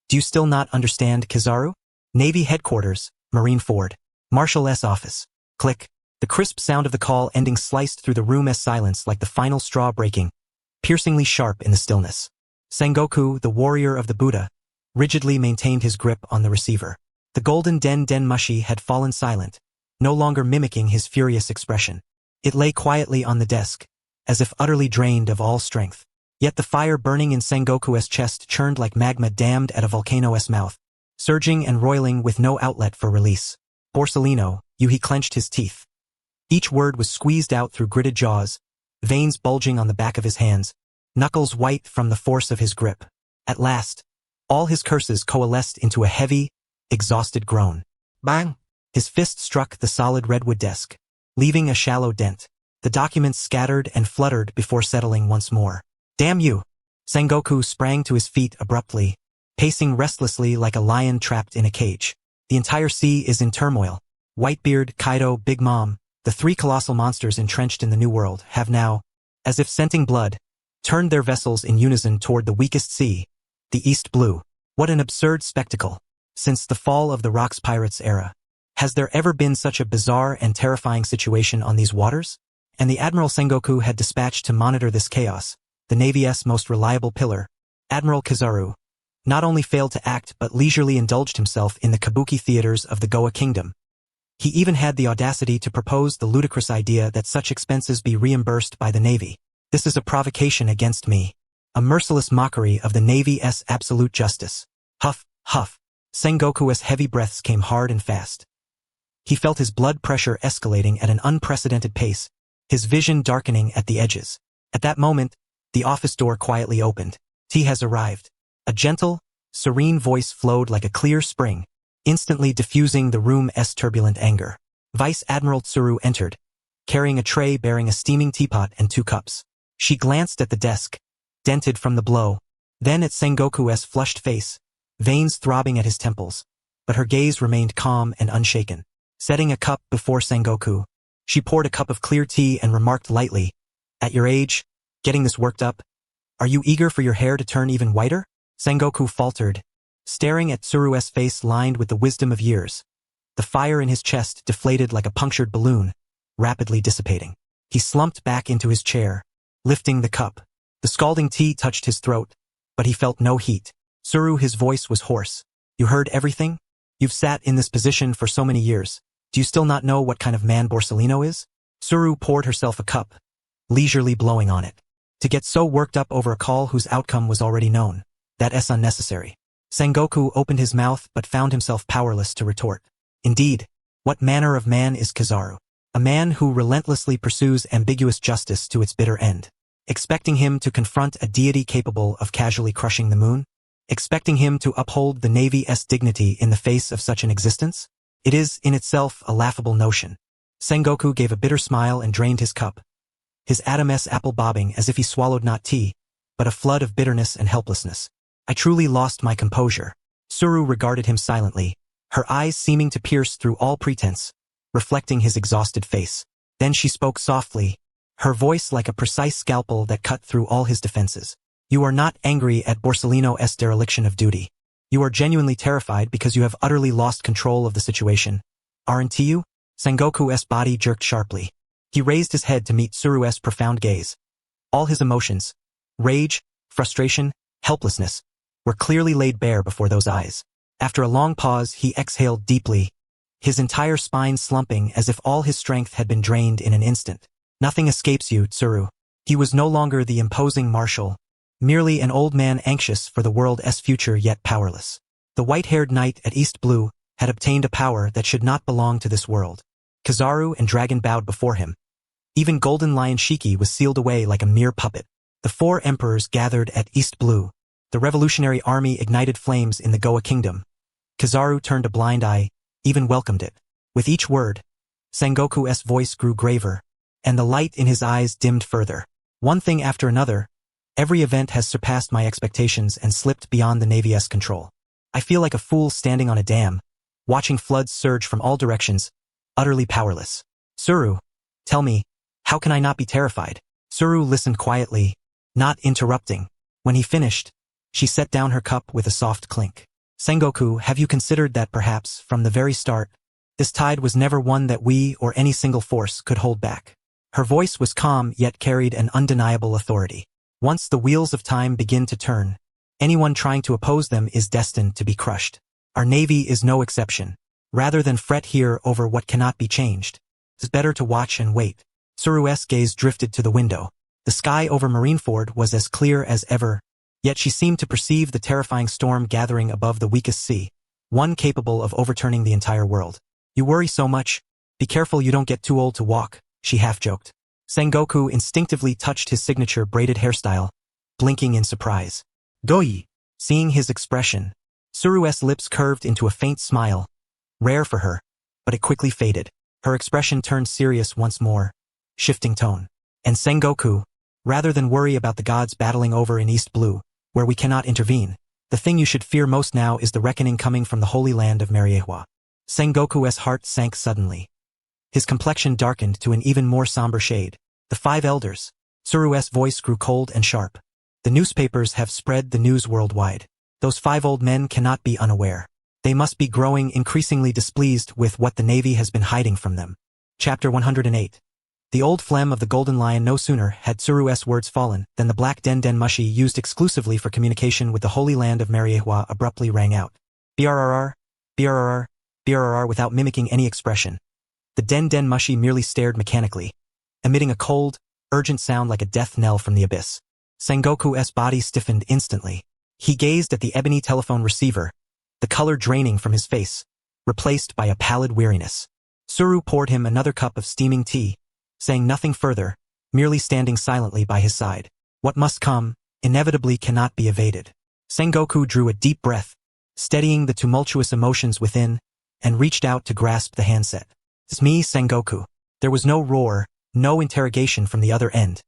Do you still not understand, Kizaru? Navy Headquarters, Marine Ford. Marshal S. Office. Click. The crisp sound of the call ending sliced through the room's silence like the final straw breaking, piercingly sharp in the stillness. Sengoku, the warrior of the Buddha, rigidly maintained his grip on the receiver. The golden Den Mushi had fallen silent, no longer mimicking his furious expression. It lay quietly on the desk, as if utterly drained of all strength. Yet the fire burning in Sengoku's chest churned like magma dammed at a volcano's mouth, surging and roiling with no outlet for release. Borsellino, he clenched his teeth. Each word was squeezed out through gritted jaws, veins bulging on the back of his hands, knuckles white from the force of his grip. At last, all his curses coalesced into a heavy, exhausted groan. Bang! His fist struck the solid redwood desk, leaving a shallow dent. The documents scattered and fluttered before settling once more. Damn you! Sengoku sprang to his feet abruptly, pacing restlessly like a lion trapped in a cage. The entire sea is in turmoil. Whitebeard, Kaido, Big Mom, the three colossal monsters entrenched in the New World, have now, as if scenting blood, turned their vessels in unison toward the weakest sea, the East Blue. What an absurd spectacle. Since the fall of the Rocks Pirates era, has there ever been such a bizarre and terrifying situation on these waters? And the Admiral Sengoku had dispatched to monitor this chaos, the Navy's most reliable pillar, Admiral Kizaru, not only failed to act but leisurely indulged himself in the kabuki theaters of the Goa Kingdom. He even had the audacity to propose the ludicrous idea that such expenses be reimbursed by the Navy. This is a provocation against me, a merciless mockery of the Navy's absolute justice. Huff, huff. Sengoku's heavy breaths came hard and fast. He felt his blood pressure escalating at an unprecedented pace, his vision darkening at the edges. At that moment, the office door quietly opened. "Tea has arrived." A gentle, serene voice flowed like a clear spring, instantly diffusing the room's turbulent anger. Vice Admiral Tsuru entered, carrying a tray bearing a steaming teapot and 2 cups. She glanced at the desk, dented from the blow, then at Sengoku's flushed face, veins throbbing at his temples, but her gaze remained calm and unshaken. Setting a cup before Sengoku, she poured a cup of clear tea and remarked lightly, At your age, getting this worked up? Are you eager for your hair to turn even whiter? Sengoku faltered, staring at Tsuru's face lined with the wisdom of years. The fire in his chest deflated like a punctured balloon, rapidly dissipating. He slumped back into his chair, lifting the cup. The scalding tea touched his throat, but he felt no heat. Tsuru, his voice was hoarse. You heard everything? You've sat in this position for so many years. Do you still not know what kind of man Borsellino is? Tsuru poured herself a cup, leisurely blowing on it. To get so worked up over a call whose outcome was already known, that is unnecessary. Sengoku opened his mouth but found himself powerless to retort. Indeed, what manner of man is Kizaru? A man who relentlessly pursues ambiguous justice to its bitter end. Expecting him to confront a deity capable of casually crushing the moon? Expecting him to uphold the Navy's dignity in the face of such an existence? It is, in itself, a laughable notion. Sengoku gave a bitter smile and drained his cup, his Adam's apple bobbing as if he swallowed not tea, but a flood of bitterness and helplessness. I truly lost my composure. Tsuru regarded him silently, her eyes seeming to pierce through all pretense, reflecting his exhausted face. Then she spoke softly, her voice like a precise scalpel that cut through all his defenses. You are not angry at Borsellino's dereliction of duty. You are genuinely terrified because you have utterly lost control of the situation. Aren't you? Sengoku's body jerked sharply. He raised his head to meet Tsuru's profound gaze. All his emotions, rage, frustration, helplessness, were clearly laid bare before those eyes. After a long pause, he exhaled deeply, his entire spine slumping as if all his strength had been drained in an instant. Nothing escapes you, Tsuru. He was no longer the imposing marshal, merely an old man anxious for the world's future yet powerless. The white-haired knight at East Blue had obtained a power that should not belong to this world. Kizaru and Dragon bowed before him. Even Golden Lion Shiki was sealed away like a mere puppet. The 4 emperors gathered at East Blue. The revolutionary army ignited flames in the Goa kingdom. Kizaru turned a blind eye, even welcomed it. With each word, Sengoku's voice grew graver, and the light in his eyes dimmed further. One thing after another, every event has surpassed my expectations and slipped beyond the Navy's control. I feel like a fool standing on a dam, watching floods surge from all directions, utterly powerless. Tsuru, tell me, how can I not be terrified? Tsuru listened quietly, not interrupting. When he finished, she set down her cup with a soft clink. Sengoku, have you considered that perhaps, from the very start, this tide was never one that we or any single force could hold back? Her voice was calm yet carried an undeniable authority. Once the wheels of time begin to turn, anyone trying to oppose them is destined to be crushed. Our Navy is no exception. Rather than fret here over what cannot be changed, it's better to watch and wait. Tsuru's gaze drifted to the window. The sky over Marineford was as clear as ever, yet she seemed to perceive the terrifying storm gathering above the weakest sea, one capable of overturning the entire world. You worry so much. Be careful you don't get too old to walk, she half-joked. Sengoku instinctively touched his signature braided hairstyle, blinking in surprise. Doi! Seeing his expression, Tsuru's lips curved into a faint smile, rare for her, but it quickly faded. Her expression turned serious once more, shifting tone. And Sengoku, rather than worry about the gods battling over in East Blue, where we cannot intervene, the thing you should fear most now is the reckoning coming from the holy land of Mariehua. Sengoku's heart sank suddenly. His complexion darkened to an even more somber shade. The 5 elders. Tsuru's voice grew cold and sharp. The newspapers have spread the news worldwide. Those 5 old men cannot be unaware. They must be growing increasingly displeased with what the Navy has been hiding from them. Chapter 108. The old phlegm of the Golden Lion no sooner had Tsuru's words fallen than the black den mushi used exclusively for communication with the holy land of Mariehua abruptly rang out. BRRR, BRRR, BRRR without mimicking any expression. The den mushi merely stared mechanically, emitting a cold, urgent sound like a death knell from the abyss. Sengoku's body stiffened instantly. He gazed at the ebony telephone receiver, the color draining from his face, replaced by a pallid weariness. Tsuru poured him another cup of steaming tea, saying nothing further, merely standing silently by his side. What must come, inevitably cannot be evaded. Sengoku drew a deep breath, steadying the tumultuous emotions within, and reached out to grasp the handset. It's me, Sengoku. There was no roar, no interrogation from the other end.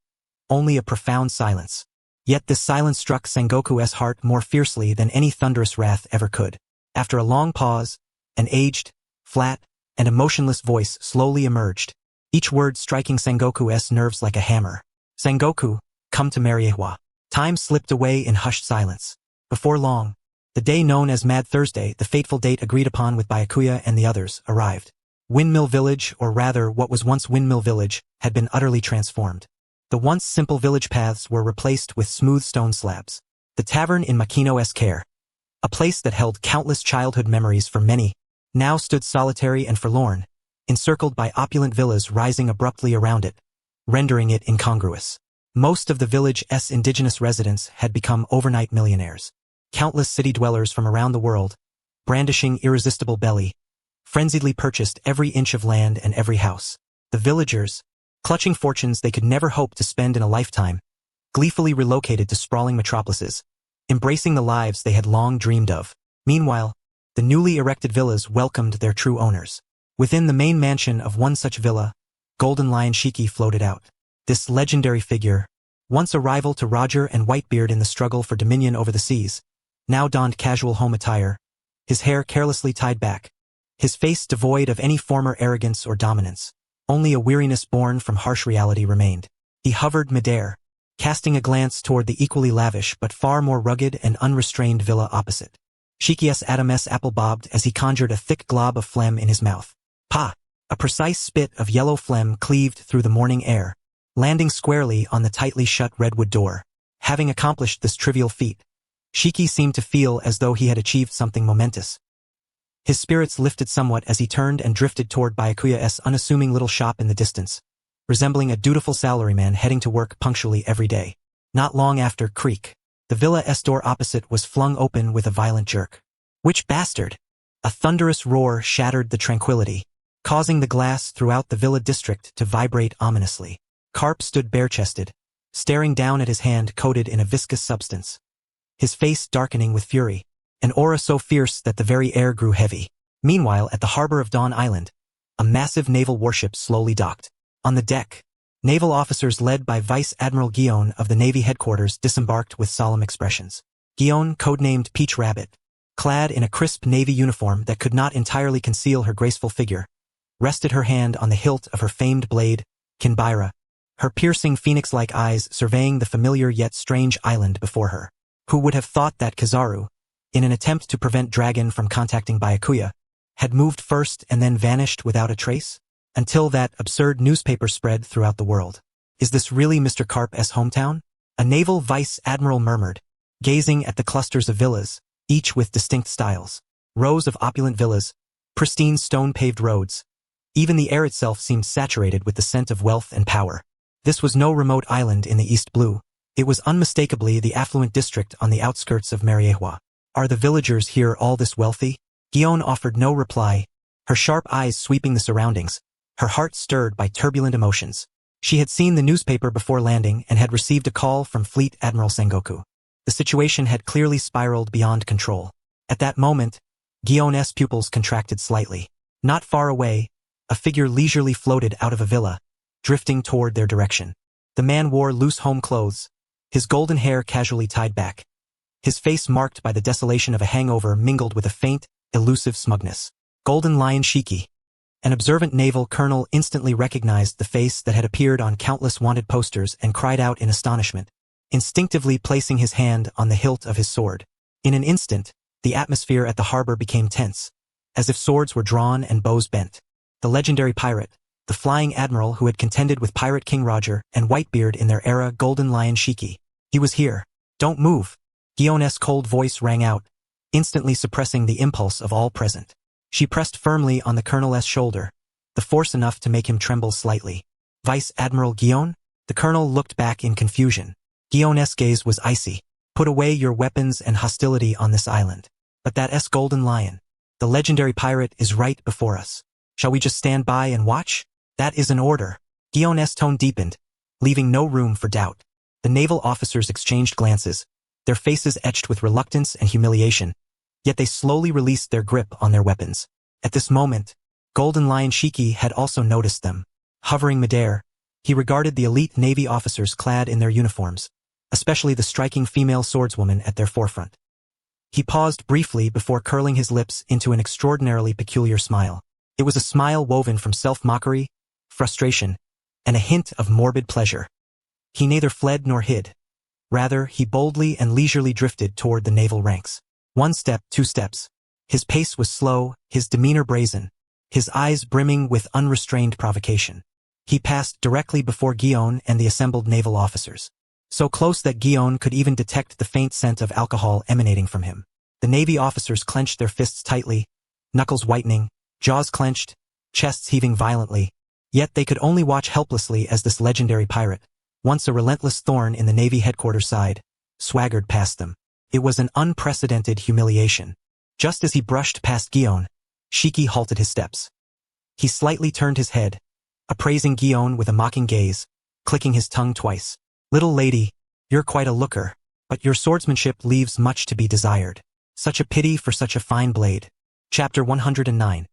Only a profound silence. Yet this silence struck Sengoku's heart more fiercely than any thunderous wrath ever could. After a long pause, an aged, flat, and emotionless voice slowly emerged, each word striking Sengoku's nerves like a hammer. Sengoku, come to Mariewa. Time slipped away in hushed silence. Before long, the day known as Mad Thursday, the fateful date agreed upon with Byakuya and the others, arrived. Windmill Village, or rather what was once Windmill Village, had been utterly transformed. The once simple village paths were replaced with smooth stone slabs. The tavern in Makino's care, a place that held countless childhood memories for many, now stood solitary and forlorn, encircled by opulent villas rising abruptly around it, rendering it incongruous. Most of the village's indigenous residents had become overnight millionaires. Countless city dwellers from around the world, brandishing irresistible belly, frenziedly purchased every inch of land and every house. The villagers, clutching fortunes they could never hope to spend in a lifetime, gleefully relocated to sprawling metropolises, embracing the lives they had long dreamed of. Meanwhile, the newly erected villas welcomed their true owners. Within the main mansion of one such villa, Golden Lion Shiki floated out. This legendary figure, once a rival to Roger and Whitebeard in the struggle for dominion over the seas, now donned casual home attire, his hair carelessly tied back, his face devoid of any former arrogance or dominance. Only a weariness born from harsh reality remained. He hovered midair, casting a glance toward the equally lavish but far more rugged and unrestrained villa opposite. Shiki's Adam's apple bobbed as he conjured a thick glob of phlegm in his mouth. Pa! A precise spit of yellow phlegm cleaved through the morning air, landing squarely on the tightly shut redwood door. Having accomplished this trivial feat, Shiki seemed to feel as though he had achieved something momentous. His spirits lifted somewhat as he turned and drifted toward Byakuya's unassuming little shop in the distance, resembling a dutiful salaryman heading to work punctually every day. Not long after, creak. The villa's door opposite was flung open with a violent jerk. Which bastard? A thunderous roar shattered the tranquility, causing the glass throughout the villa district to vibrate ominously. Garp stood bare-chested, staring down at his hand coated in a viscous substance, his face darkening with fury, an aura so fierce that the very air grew heavy. Meanwhile, at the harbor of Dawn Island, a massive naval warship slowly docked. On the deck, naval officers led by Vice Admiral Guion of the Navy headquarters disembarked with solemn expressions. Guion, codenamed Peach Rabbit, clad in a crisp Navy uniform that could not entirely conceal her graceful figure, rested her hand on the hilt of her famed blade, Kinbaira, her piercing phoenix-like eyes surveying the familiar yet strange island before her. Who would have thought that Kizaru, in an attempt to prevent Dragon from contacting Byakuya, had moved first and then vanished without a trace? Until that absurd newspaper spread throughout the world. Is this really Mr. Garp's hometown? A naval vice admiral murmured, gazing at the clusters of villas, each with distinct styles. Rows of opulent villas, pristine stone-paved roads. Even the air itself seemed saturated with the scent of wealth and power. This was no remote island in the East Blue. It was unmistakably the affluent district on the outskirts of Mariewa. Are the villagers here all this wealthy? Guion offered no reply, her sharp eyes sweeping the surroundings, her heart stirred by turbulent emotions. She had seen the newspaper before landing and had received a call from Fleet Admiral Sengoku. The situation had clearly spiraled beyond control. At that moment, Guion's pupils contracted slightly. Not far away, a figure leisurely floated out of a villa, drifting toward their direction. The man wore loose home clothes, his golden hair casually tied back, his face marked by the desolation of a hangover mingled with a faint, elusive smugness. Golden Lion Shiki. An observant naval colonel instantly recognized the face that had appeared on countless wanted posters and cried out in astonishment, instinctively placing his hand on the hilt of his sword. In an instant, the atmosphere at the harbor became tense, as if swords were drawn and bows bent. The legendary pirate, the flying admiral who had contended with Pirate King Roger and Whitebeard in their era, Golden Lion Shiki. He was here. Don't move. Guion's cold voice rang out, instantly suppressing the impulse of all present. She pressed firmly on the colonel's shoulder, the force enough to make him tremble slightly. Vice Admiral Guion? The colonel looked back in confusion. Guion's gaze was icy. Put away your weapons and hostility on this island. But that Golden Lion, the legendary pirate, is right before us. Shall we just stand by and watch? That is an order. Guion's tone deepened, leaving no room for doubt. The naval officers exchanged glances, their faces etched with reluctance and humiliation, yet they slowly released their grip on their weapons. At this moment, Golden Lion Shiki had also noticed them. Hovering midair, he regarded the elite Navy officers clad in their uniforms, especially the striking female swordswoman at their forefront. He paused briefly before curling his lips into an extraordinarily peculiar smile. It was a smile woven from self-mockery, frustration, and a hint of morbid pleasure. He neither fled nor hid. Rather, he boldly and leisurely drifted toward the naval ranks. 1 step, 2 steps. His pace was slow, his demeanor brazen, his eyes brimming with unrestrained provocation. He passed directly before Guillaume and the assembled naval officers. So close that Guillaume could even detect the faint scent of alcohol emanating from him. The Navy officers clenched their fists tightly, knuckles whitening, jaws clenched, chests heaving violently. Yet they could only watch helplessly as this legendary pirate, once a relentless thorn in the Navy headquarters side, swaggered past them. It was an unprecedented humiliation. Just as he brushed past Guillaume, Shiki halted his steps. He slightly turned his head, appraising Guillaume with a mocking gaze, clicking his tongue twice. Little lady, you're quite a looker, but your swordsmanship leaves much to be desired. Such a pity for such a fine blade. Chapter 109.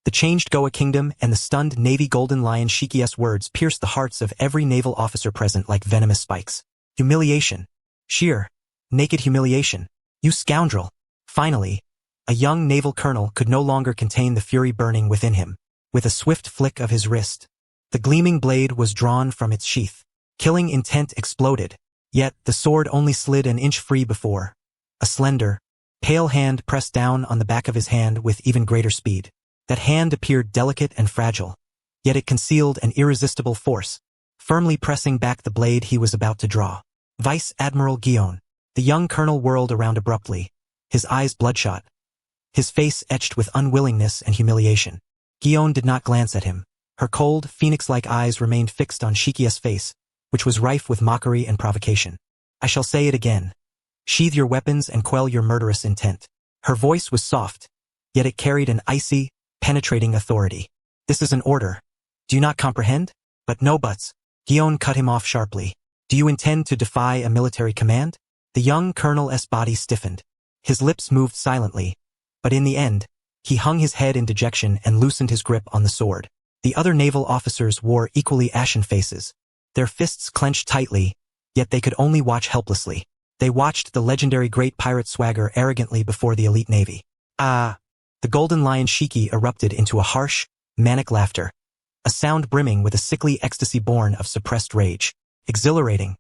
The changed Goa kingdom and the stunned Navy Golden Lion Shiki's words pierced the hearts of every naval officer present like venomous spikes. Humiliation. Sheer, naked humiliation. You scoundrel. Finally, a young naval colonel could no longer contain the fury burning within him. With a swift flick of his wrist, the gleaming blade was drawn from its sheath. Killing intent exploded, yet the sword only slid an inch free before. A slender, pale hand pressed down on the back of his hand with even greater speed. That hand appeared delicate and fragile, yet it concealed an irresistible force, firmly pressing back the blade he was about to draw. Vice Admiral Guillaume. The young colonel whirled around abruptly, his eyes bloodshot, his face etched with unwillingness and humiliation. Guillaume did not glance at him. Her cold, phoenix-like eyes remained fixed on Shiki's face, which was rife with mockery and provocation. I shall say it again. Sheathe your weapons and quell your murderous intent. Her voice was soft, yet it carried an icy, penetrating authority. This is an order. Do you not comprehend? But no buts. Guillaume cut him off sharply. Do you intend to defy a military command? The young colonel's body stiffened. His lips moved silently, but in the end, he hung his head in dejection and loosened his grip on the sword. The other naval officers wore equally ashen faces. Their fists clenched tightly, yet they could only watch helplessly. They watched the legendary great pirate swagger arrogantly before the elite navy. Ah! The Golden Lion Shiki erupted into a harsh, manic laughter, a sound brimming with a sickly ecstasy born of suppressed rage. Exhilarating.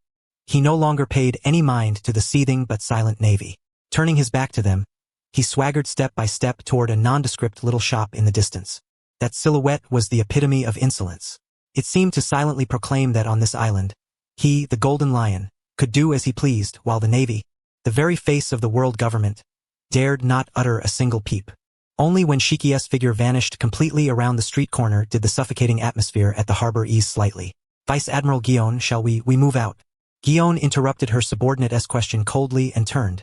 He no longer paid any mind to the seething but silent navy. Turning his back to them, he swaggered step by step toward a nondescript little shop in the distance. That silhouette was the epitome of insolence. It seemed to silently proclaim that on this island, he, the Golden Lion, could do as he pleased, while the navy, the very face of the world government, dared not utter a single peep. Only when Shiki's figure vanished completely around the street corner did the suffocating atmosphere at the harbor ease slightly. Vice Admiral Guillaume, shall we move out? Guillaume interrupted her subordinate's question coldly and turned,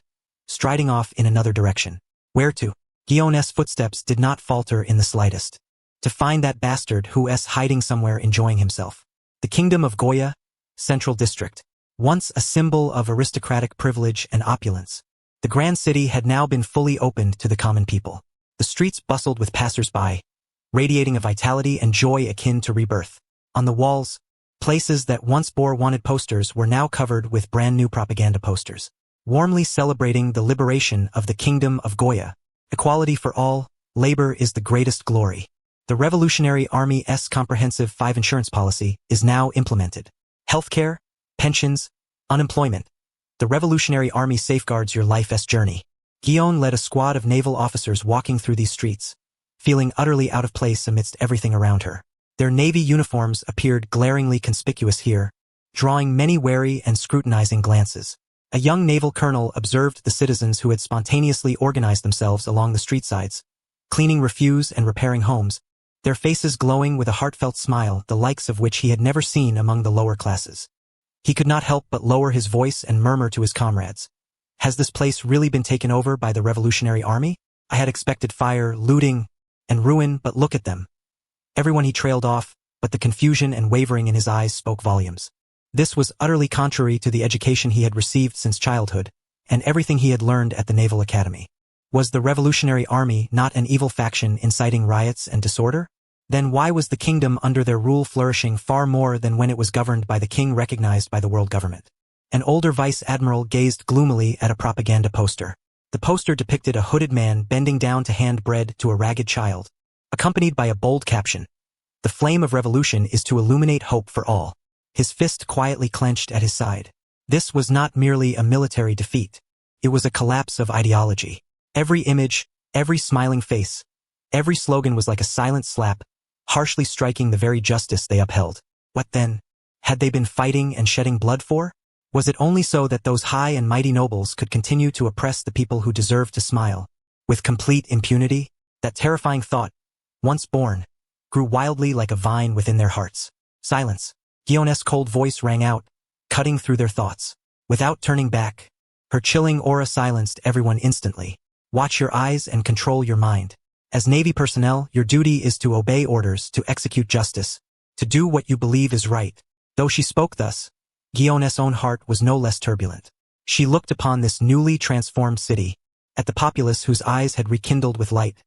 striding off in another direction. Where to? Guillaume's footsteps did not falter in the slightest. To find that bastard who's hiding somewhere enjoying himself. The Kingdom of Goya, Central District. Once a symbol of aristocratic privilege and opulence, the grand city had now been fully opened to the common people. The streets bustled with passers-by, radiating a vitality and joy akin to rebirth. On the walls, places that once bore wanted posters were now covered with brand-new propaganda posters, warmly celebrating the liberation of the Kingdom of Goya. Equality for all, labor is the greatest glory. The Revolutionary Army's comprehensive 5 insurance policy is now implemented. Healthcare, pensions, unemployment. The Revolutionary Army safeguards your life's journey. Guillaume led a squad of naval officers walking through these streets, feeling utterly out of place amidst everything around her. Their navy uniforms appeared glaringly conspicuous here, drawing many wary and scrutinizing glances. A young naval colonel observed the citizens who had spontaneously organized themselves along the street sides, cleaning refuse and repairing homes, their faces glowing with a heartfelt smile, the likes of which he had never seen among the lower classes. He could not help but lower his voice and murmur to his comrades. Has this place really been taken over by the Revolutionary Army? I had expected fire, looting, and ruin, but look at them. Everyone he trailed off, but the confusion and wavering in his eyes spoke volumes. This was utterly contrary to the education he had received since childhood, and everything he had learned at the Naval Academy. Was the Revolutionary Army not an evil faction inciting riots and disorder? Then why was the kingdom under their rule flourishing far more than when it was governed by the king recognized by the world government? An older vice admiral gazed gloomily at a propaganda poster. The poster depicted a hooded man bending down to hand bread to a ragged child, accompanied by a bold caption. The flame of revolution is to illuminate hope for all. his fist quietly clenched at his side. This was not merely a military defeat. It was a collapse of ideology. Every image, every smiling face, every slogan was like a silent slap, harshly striking the very justice they upheld. What then? Had they been fighting and shedding blood for? Was it only so that those high and mighty nobles could continue to oppress the people who deserved to smile? With complete impunity? That terrifying thought, once born, grew wildly like a vine within their hearts. Silence. Gion's cold voice rang out, cutting through their thoughts. Without turning back, her chilling aura silenced everyone instantly. Watch your eyes and control your mind. As Navy personnel, your duty is to obey orders, to execute justice, to do what you believe is right. Though she spoke thus, Gion's own heart was no less turbulent. She looked upon this newly transformed city, at the populace whose eyes had rekindled with light,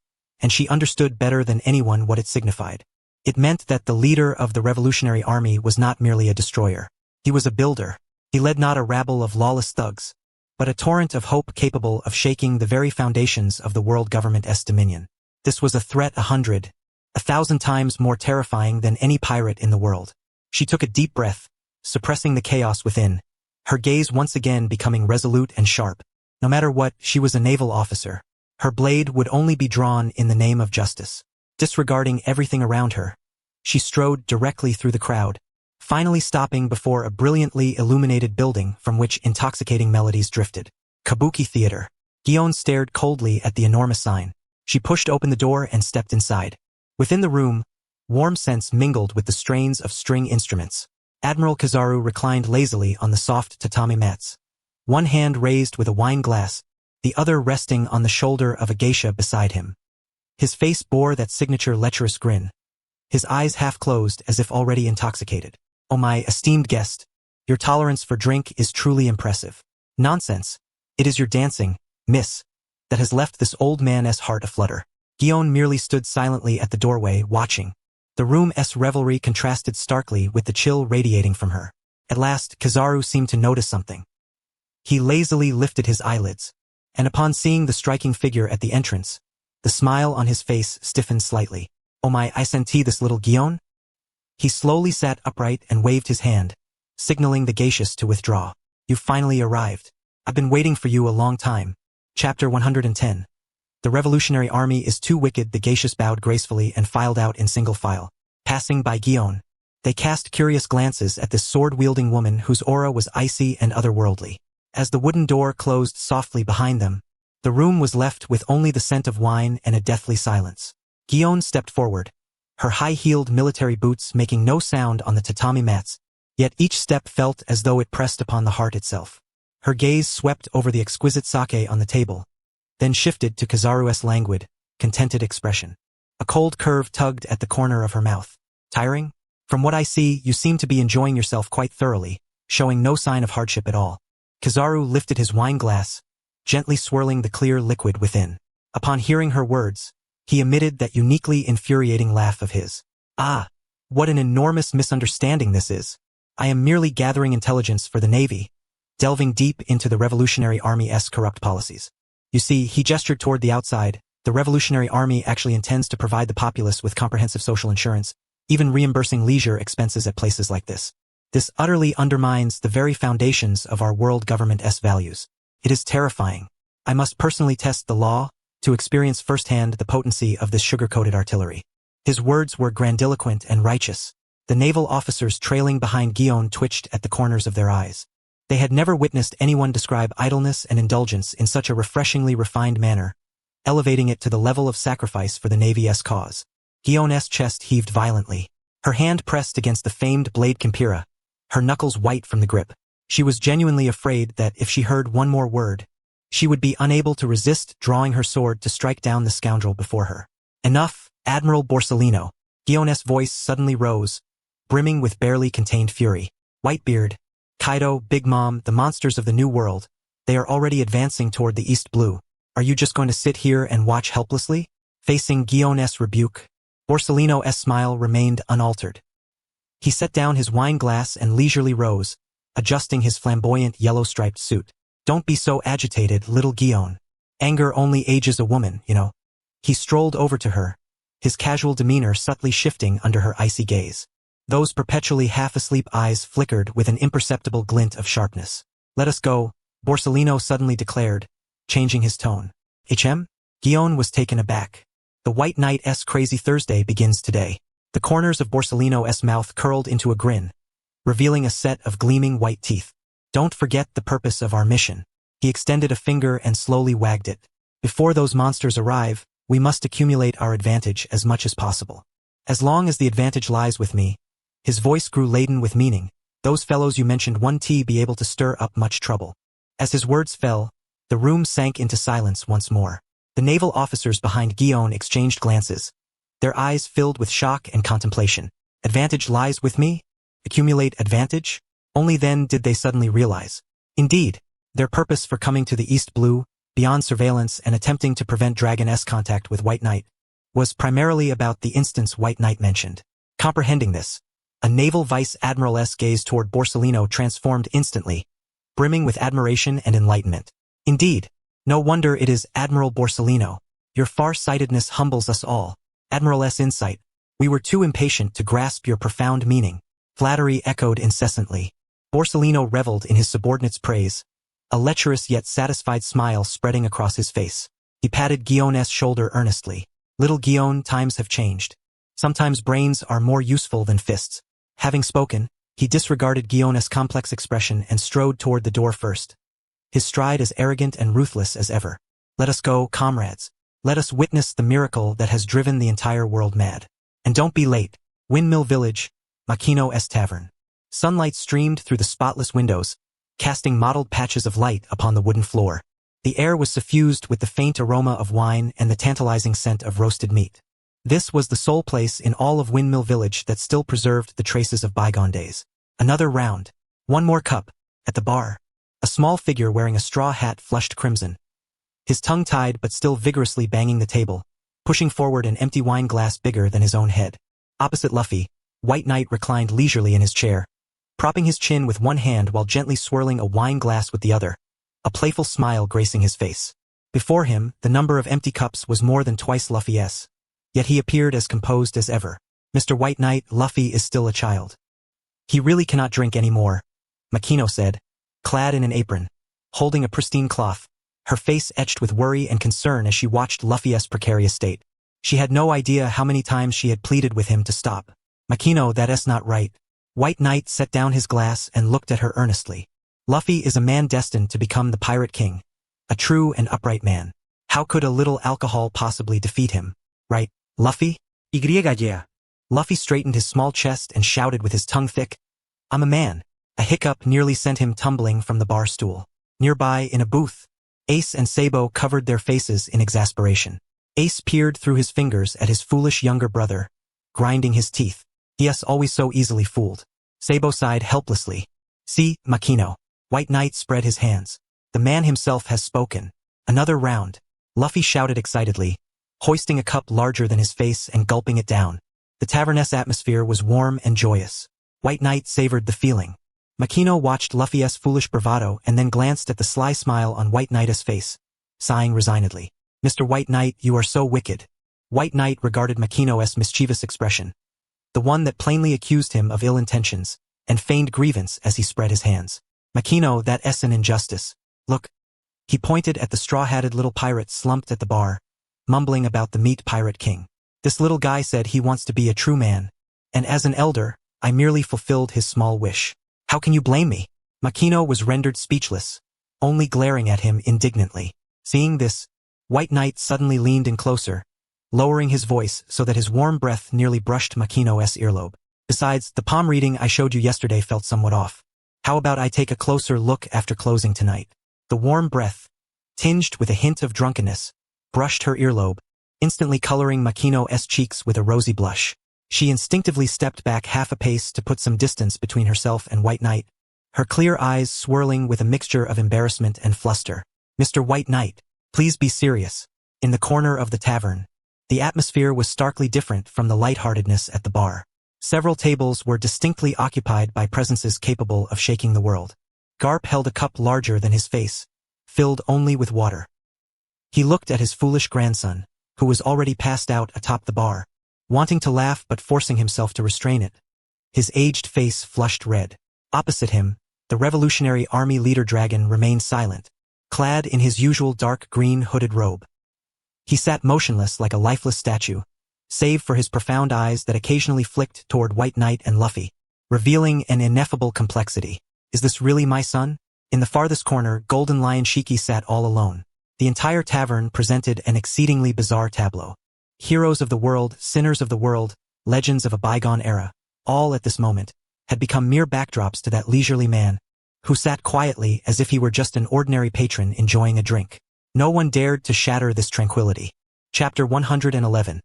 and she understood better than anyone what it signified. It meant that the leader of the Revolutionary Army was not merely a destroyer. He was a builder. He led not a rabble of lawless thugs, but a torrent of hope capable of shaking the very foundations of the world government's dominion. This was a threat 1,000 times more terrifying than any pirate in the world. She took a deep breath, suppressing the chaos within, her gaze once again becoming resolute and sharp. No matter what, she was a naval officer. Her blade would only be drawn in the name of justice. Disregarding everything around her, she strode directly through the crowd, finally stopping before a brilliantly illuminated building from which intoxicating melodies drifted. Kabuki Theater. Gion stared coldly at the enormous sign. She pushed open the door and stepped inside. Within the room, warm scents mingled with the strains of string instruments. Admiral Kizaru reclined lazily on the soft tatami mats, one hand raised with a wine glass, the other resting on the shoulder of a geisha beside him. His face bore that signature lecherous grin, his eyes half closed as if already intoxicated. "Oh, my esteemed guest, your tolerance for drink is truly impressive." "Nonsense. It is your dancing, miss, that has left this old man's heart aflutter." Gion merely stood silently at the doorway, watching. The room's revelry contrasted starkly with the chill radiating from her. At last, Kizaru seemed to notice something. He lazily lifted his eyelids, and upon seeing the striking figure at the entrance, the smile on his face stiffened slightly. "Oh my, I senti this little Gion?" He slowly sat upright and waved his hand, signaling the geishas to withdraw. "You've finally arrived. I've been waiting for you a long time." Chapter 110. The Revolutionary Army is too wicked. The geishas bowed gracefully and filed out in single file. Passing by Gion, they cast curious glances at this sword-wielding woman whose aura was icy and otherworldly. As the wooden door closed softly behind them, the room was left with only the scent of wine and a deathly silence. Gion stepped forward, her high-heeled military boots making no sound on the tatami mats, yet each step felt as though it pressed upon the heart itself. Her gaze swept over the exquisite sake on the table, then shifted to Kizaru's languid, contented expression. A cold curve tugged at the corner of her mouth. "Tiring? From what I see, you seem to be enjoying yourself quite thoroughly, showing no sign of hardship at all." Kizaru lifted his wine glass, gently swirling the clear liquid within. Upon hearing her words, he emitted that uniquely infuriating laugh of his. "Ah, what an enormous misunderstanding this is. I am merely gathering intelligence for the Navy, delving deep into the Revolutionary Army's corrupt policies. You see," he gestured toward the outside, "the Revolutionary Army actually intends to provide the populace with comprehensive social insurance, even reimbursing leisure expenses at places like this. This utterly undermines the very foundations of our world government's values. It is terrifying. I must personally test the law to experience firsthand the potency of this sugar-coated artillery." His words were grandiloquent and righteous. The naval officers trailing behind Gion twitched at the corners of their eyes. They had never witnessed anyone describe idleness and indulgence in such a refreshingly refined manner, elevating it to the level of sacrifice for the Navy's cause. Gion's chest heaved violently. Her hand pressed against the famed blade Kimpira, her knuckles white from the grip. She was genuinely afraid that if she heard one more word, she would be unable to resist drawing her sword to strike down the scoundrel before her. "Enough, Admiral Borsellino." Gion's voice suddenly rose, brimming with barely contained fury. "Whitebeard, Kaido, Big Mom, the monsters of the New World, they are already advancing toward the East Blue. Are you just going to sit here and watch helplessly?" Facing Gion's rebuke, Borsellino's smile remained unaltered. He set down his wine glass and leisurely rose, adjusting his flamboyant yellow-striped suit. "Don't be so agitated, little Gion. Anger only ages a woman, you know." He strolled over to her, his casual demeanor subtly shifting under her icy gaze. Those perpetually half-asleep eyes flickered with an imperceptible glint of sharpness. "Let us go," Borsellino suddenly declared, changing his tone. Guillaume was taken aback. "The White Knight's Crazy Thursday begins today." The corners of Borsellino's mouth curled into a grin, revealing a set of gleaming white teeth. "Don't forget the purpose of our mission." He extended a finger and slowly wagged it. "Before those monsters arrive, we must accumulate our advantage as much as possible. As long as the advantage lies with me," his voice grew laden with meaning, "those fellows you mentioned won't be able to stir up much trouble." As his words fell, the room sank into silence once more. The naval officers behind Guillaume exchanged glances, their eyes filled with shock and contemplation. Advantage lies with me? Accumulate advantage? Only then did they suddenly realize. Indeed, their purpose for coming to the East Blue, beyond surveillance and attempting to prevent Dragon-S contact with White Knight, was primarily about the instance White Knight mentioned. Comprehending this, a naval vice admiral's gaze toward Borsellino transformed instantly, brimming with admiration and enlightenment. "Indeed, no wonder it is Admiral Borsellino. Your far-sightedness humbles us all. Admiral's insight. We were too impatient to grasp your profound meaning." Flattery echoed incessantly. Borsellino reveled in his subordinate's praise, a lecherous yet satisfied smile spreading across his face. He patted Guillaume's shoulder earnestly. "Little Guillaume, times have changed. Sometimes brains are more useful than fists." Having spoken, he disregarded Guillaume's complex expression and strode toward the door first, his stride as arrogant and ruthless as ever. "Let us go, comrades. Let us witness the miracle that has driven the entire world mad. And don't be late." Windmill Village, Makino's tavern. Sunlight streamed through the spotless windows, casting mottled patches of light upon the wooden floor. The air was suffused with the faint aroma of wine and the tantalizing scent of roasted meat. This was the sole place in all of Windmill Village that still preserved the traces of bygone days. Another round. One more cup. At the bar, a small figure wearing a straw hat flushed crimson, his tongue tied but still vigorously banging the table, pushing forward an empty wine glass bigger than his own head. Opposite Luffy, White Knight reclined leisurely in his chair, propping his chin with one hand while gently swirling a wine glass with the other, a playful smile gracing his face. Before him, the number of empty cups was more than twice Luffy's, yet he appeared as composed as ever. "Mr. White Knight, Luffy is still a child. He really cannot drink any more," Makino said, clad in an apron, holding a pristine cloth, her face etched with worry and concern as she watched Luffy's precarious state. She had no idea how many times she had pleaded with him to stop. "Makino, that's not right." White Knight set down his glass and looked at her earnestly. "Luffy is a man destined to become the Pirate King, a true and upright man. How could a little alcohol possibly defeat him? Right, Luffy?" Ye. Luffy straightened his small chest and shouted with his tongue thick, "I'm a man." A hiccup nearly sent him tumbling from the bar stool. Nearby, in a booth, Ace and Sabo covered their faces in exasperation. Ace peered through his fingers at his foolish younger brother, grinding his teeth. He's always so easily fooled. Sabo sighed helplessly. "See, Makino." White Knight spread his hands. "The man himself has spoken." Another round. Luffy shouted excitedly, hoisting a cup larger than his face and gulping it down. The tavern's atmosphere was warm and joyous. White Knight savored the feeling. Makino watched Luffy's foolish bravado and then glanced at the sly smile on White Knight's face, sighing resignedly. "Mr. White Knight, you are so wicked." White Knight regarded Makino's mischievous expression, the one that plainly accused him of ill intentions, and feigned grievance as he spread his hands. "Makino, that's an injustice. Look." He pointed at the straw-hatted little pirate slumped at the bar, mumbling about the meat pirate king. "This little guy said he wants to be a true man, and as an elder, I merely fulfilled his small wish. How can you blame me?" Makino was rendered speechless, only glaring at him indignantly. Seeing this, White Knight suddenly leaned in closer, lowering his voice so that his warm breath nearly brushed Makino's earlobe. "Besides, the palm reading I showed you yesterday felt somewhat off. How about I take a closer look after closing tonight?" The warm breath, tinged with a hint of drunkenness, brushed her earlobe, instantly coloring Makino's cheeks with a rosy blush. She instinctively stepped back half a pace to put some distance between herself and White Knight, her clear eyes swirling with a mixture of embarrassment and fluster. "Mr. White Knight, please be serious." In the corner of the tavern, the atmosphere was starkly different from the lightheartedness at the bar. Several tables were distinctly occupied by presences capable of shaking the world. Garp held a cup larger than his face, filled only with water. He looked at his foolish grandson, who was already passed out atop the bar, wanting to laugh but forcing himself to restrain it. his aged face flushed red. Opposite him, the Revolutionary Army leader dragon remained silent, clad in his usual dark green hooded robe. He sat motionless like a lifeless statue, save for his profound eyes that occasionally flicked toward White Knight and Luffy, revealing an ineffable complexity. Is this really my son? In the farthest corner, Golden Lion Shiki sat all alone. The entire tavern presented an exceedingly bizarre tableau. Heroes of the world, sinners of the world, legends of a bygone era, all at this moment, had become mere backdrops to that leisurely man, who sat quietly as if he were just an ordinary patron enjoying a drink. No one dared to shatter this tranquility. Chapter 111.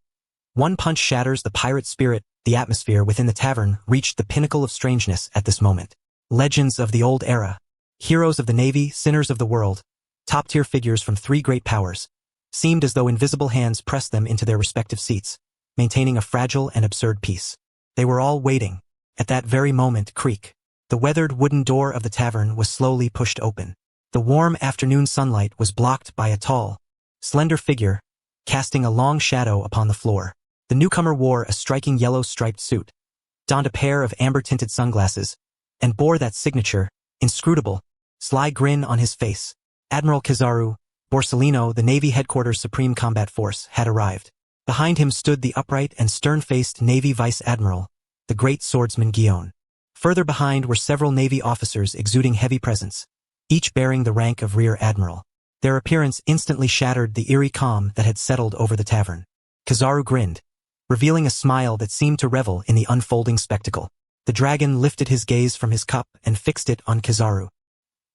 One punch shatters the pirate spirit. The atmosphere within the tavern reached the pinnacle of strangeness at this moment. Legends of the old era, heroes of the navy, sinners of the world, top-tier figures from three great powers, seemed as though invisible hands pressed them into their respective seats, maintaining a fragile and absurd peace. They were all waiting. At that very moment, creak. The weathered wooden door of the tavern was slowly pushed open. The warm afternoon sunlight was blocked by a tall, slender figure, casting a long shadow upon the floor. The newcomer wore a striking yellow striped suit, donned a pair of amber-tinted sunglasses, and bore that signature, inscrutable, sly grin on his face. Admiral Kizaru Borsellino, the Navy Headquarters Supreme Combat Force, had arrived. Behind him stood the upright and stern-faced Navy Vice Admiral, the great swordsman Guion. Further behind were several Navy officers exuding heavy presence, each bearing the rank of Rear Admiral. Their appearance instantly shattered the eerie calm that had settled over the tavern. Kizaru grinned, revealing a smile that seemed to revel in the unfolding spectacle. The dragon lifted his gaze from his cup and fixed it on Kizaru.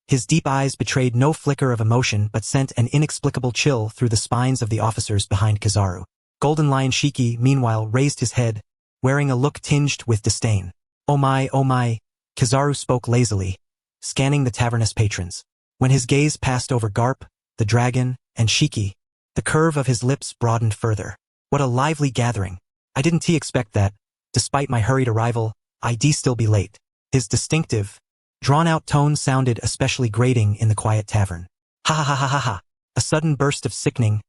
His deep eyes betrayed no flicker of emotion but sent an inexplicable chill through the spines of the officers behind Kizaru. Golden Lion Shiki, meanwhile, raised his head, wearing a look tinged with disdain. Oh my, Kizaru spoke lazily, scanning the tavernous patrons. When his gaze passed over Garp, the dragon, and Shiki, the curve of his lips broadened further. What a lively gathering. I didn't expect that. Despite my hurried arrival, I'd still be late. His distinctive, drawn-out tone sounded especially grating in the quiet tavern. Ha ha ha ha ha ha. A sudden burst of sickening,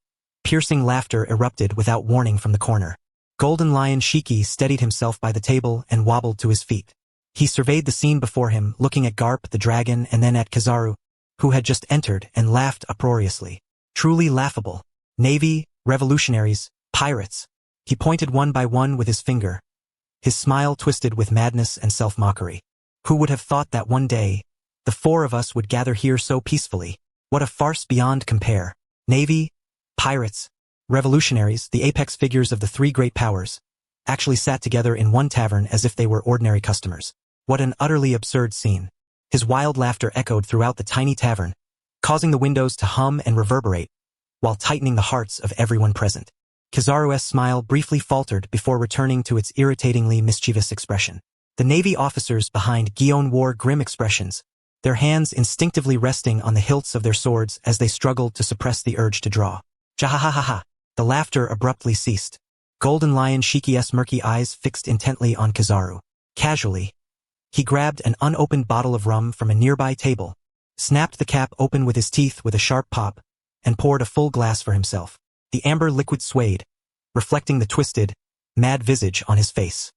piercing laughter erupted without warning from the corner. Golden Lion Shiki steadied himself by the table and wobbled to his feet. He surveyed the scene before him, looking at Garp the dragon and then at Kizaru, who had just entered, and laughed uproariously. Truly laughable. Navy, revolutionaries, pirates. He pointed one by one with his finger, his smile twisted with madness and self-mockery. Who would have thought that one day, the four of us would gather here so peacefully? What a farce beyond compare. Navy, pirates, revolutionaries, the apex figures of the three great powers, actually sat together in one tavern as if they were ordinary customers. What an utterly absurd scene. His wild laughter echoed throughout the tiny tavern, causing the windows to hum and reverberate, while tightening the hearts of everyone present. Kizaru's smile briefly faltered before returning to its irritatingly mischievous expression. The Navy officers behind Guion wore grim expressions, their hands instinctively resting on the hilts of their swords as they struggled to suppress the urge to draw. Jahahaha. The laughter abruptly ceased. Golden Lion Shiki's murky eyes fixed intently on Kizaru. Casually, he grabbed an unopened bottle of rum from a nearby table, snapped the cap open with his teeth with a sharp pop, and poured a full glass for himself. The amber liquid swayed, reflecting the twisted, mad visage on his face.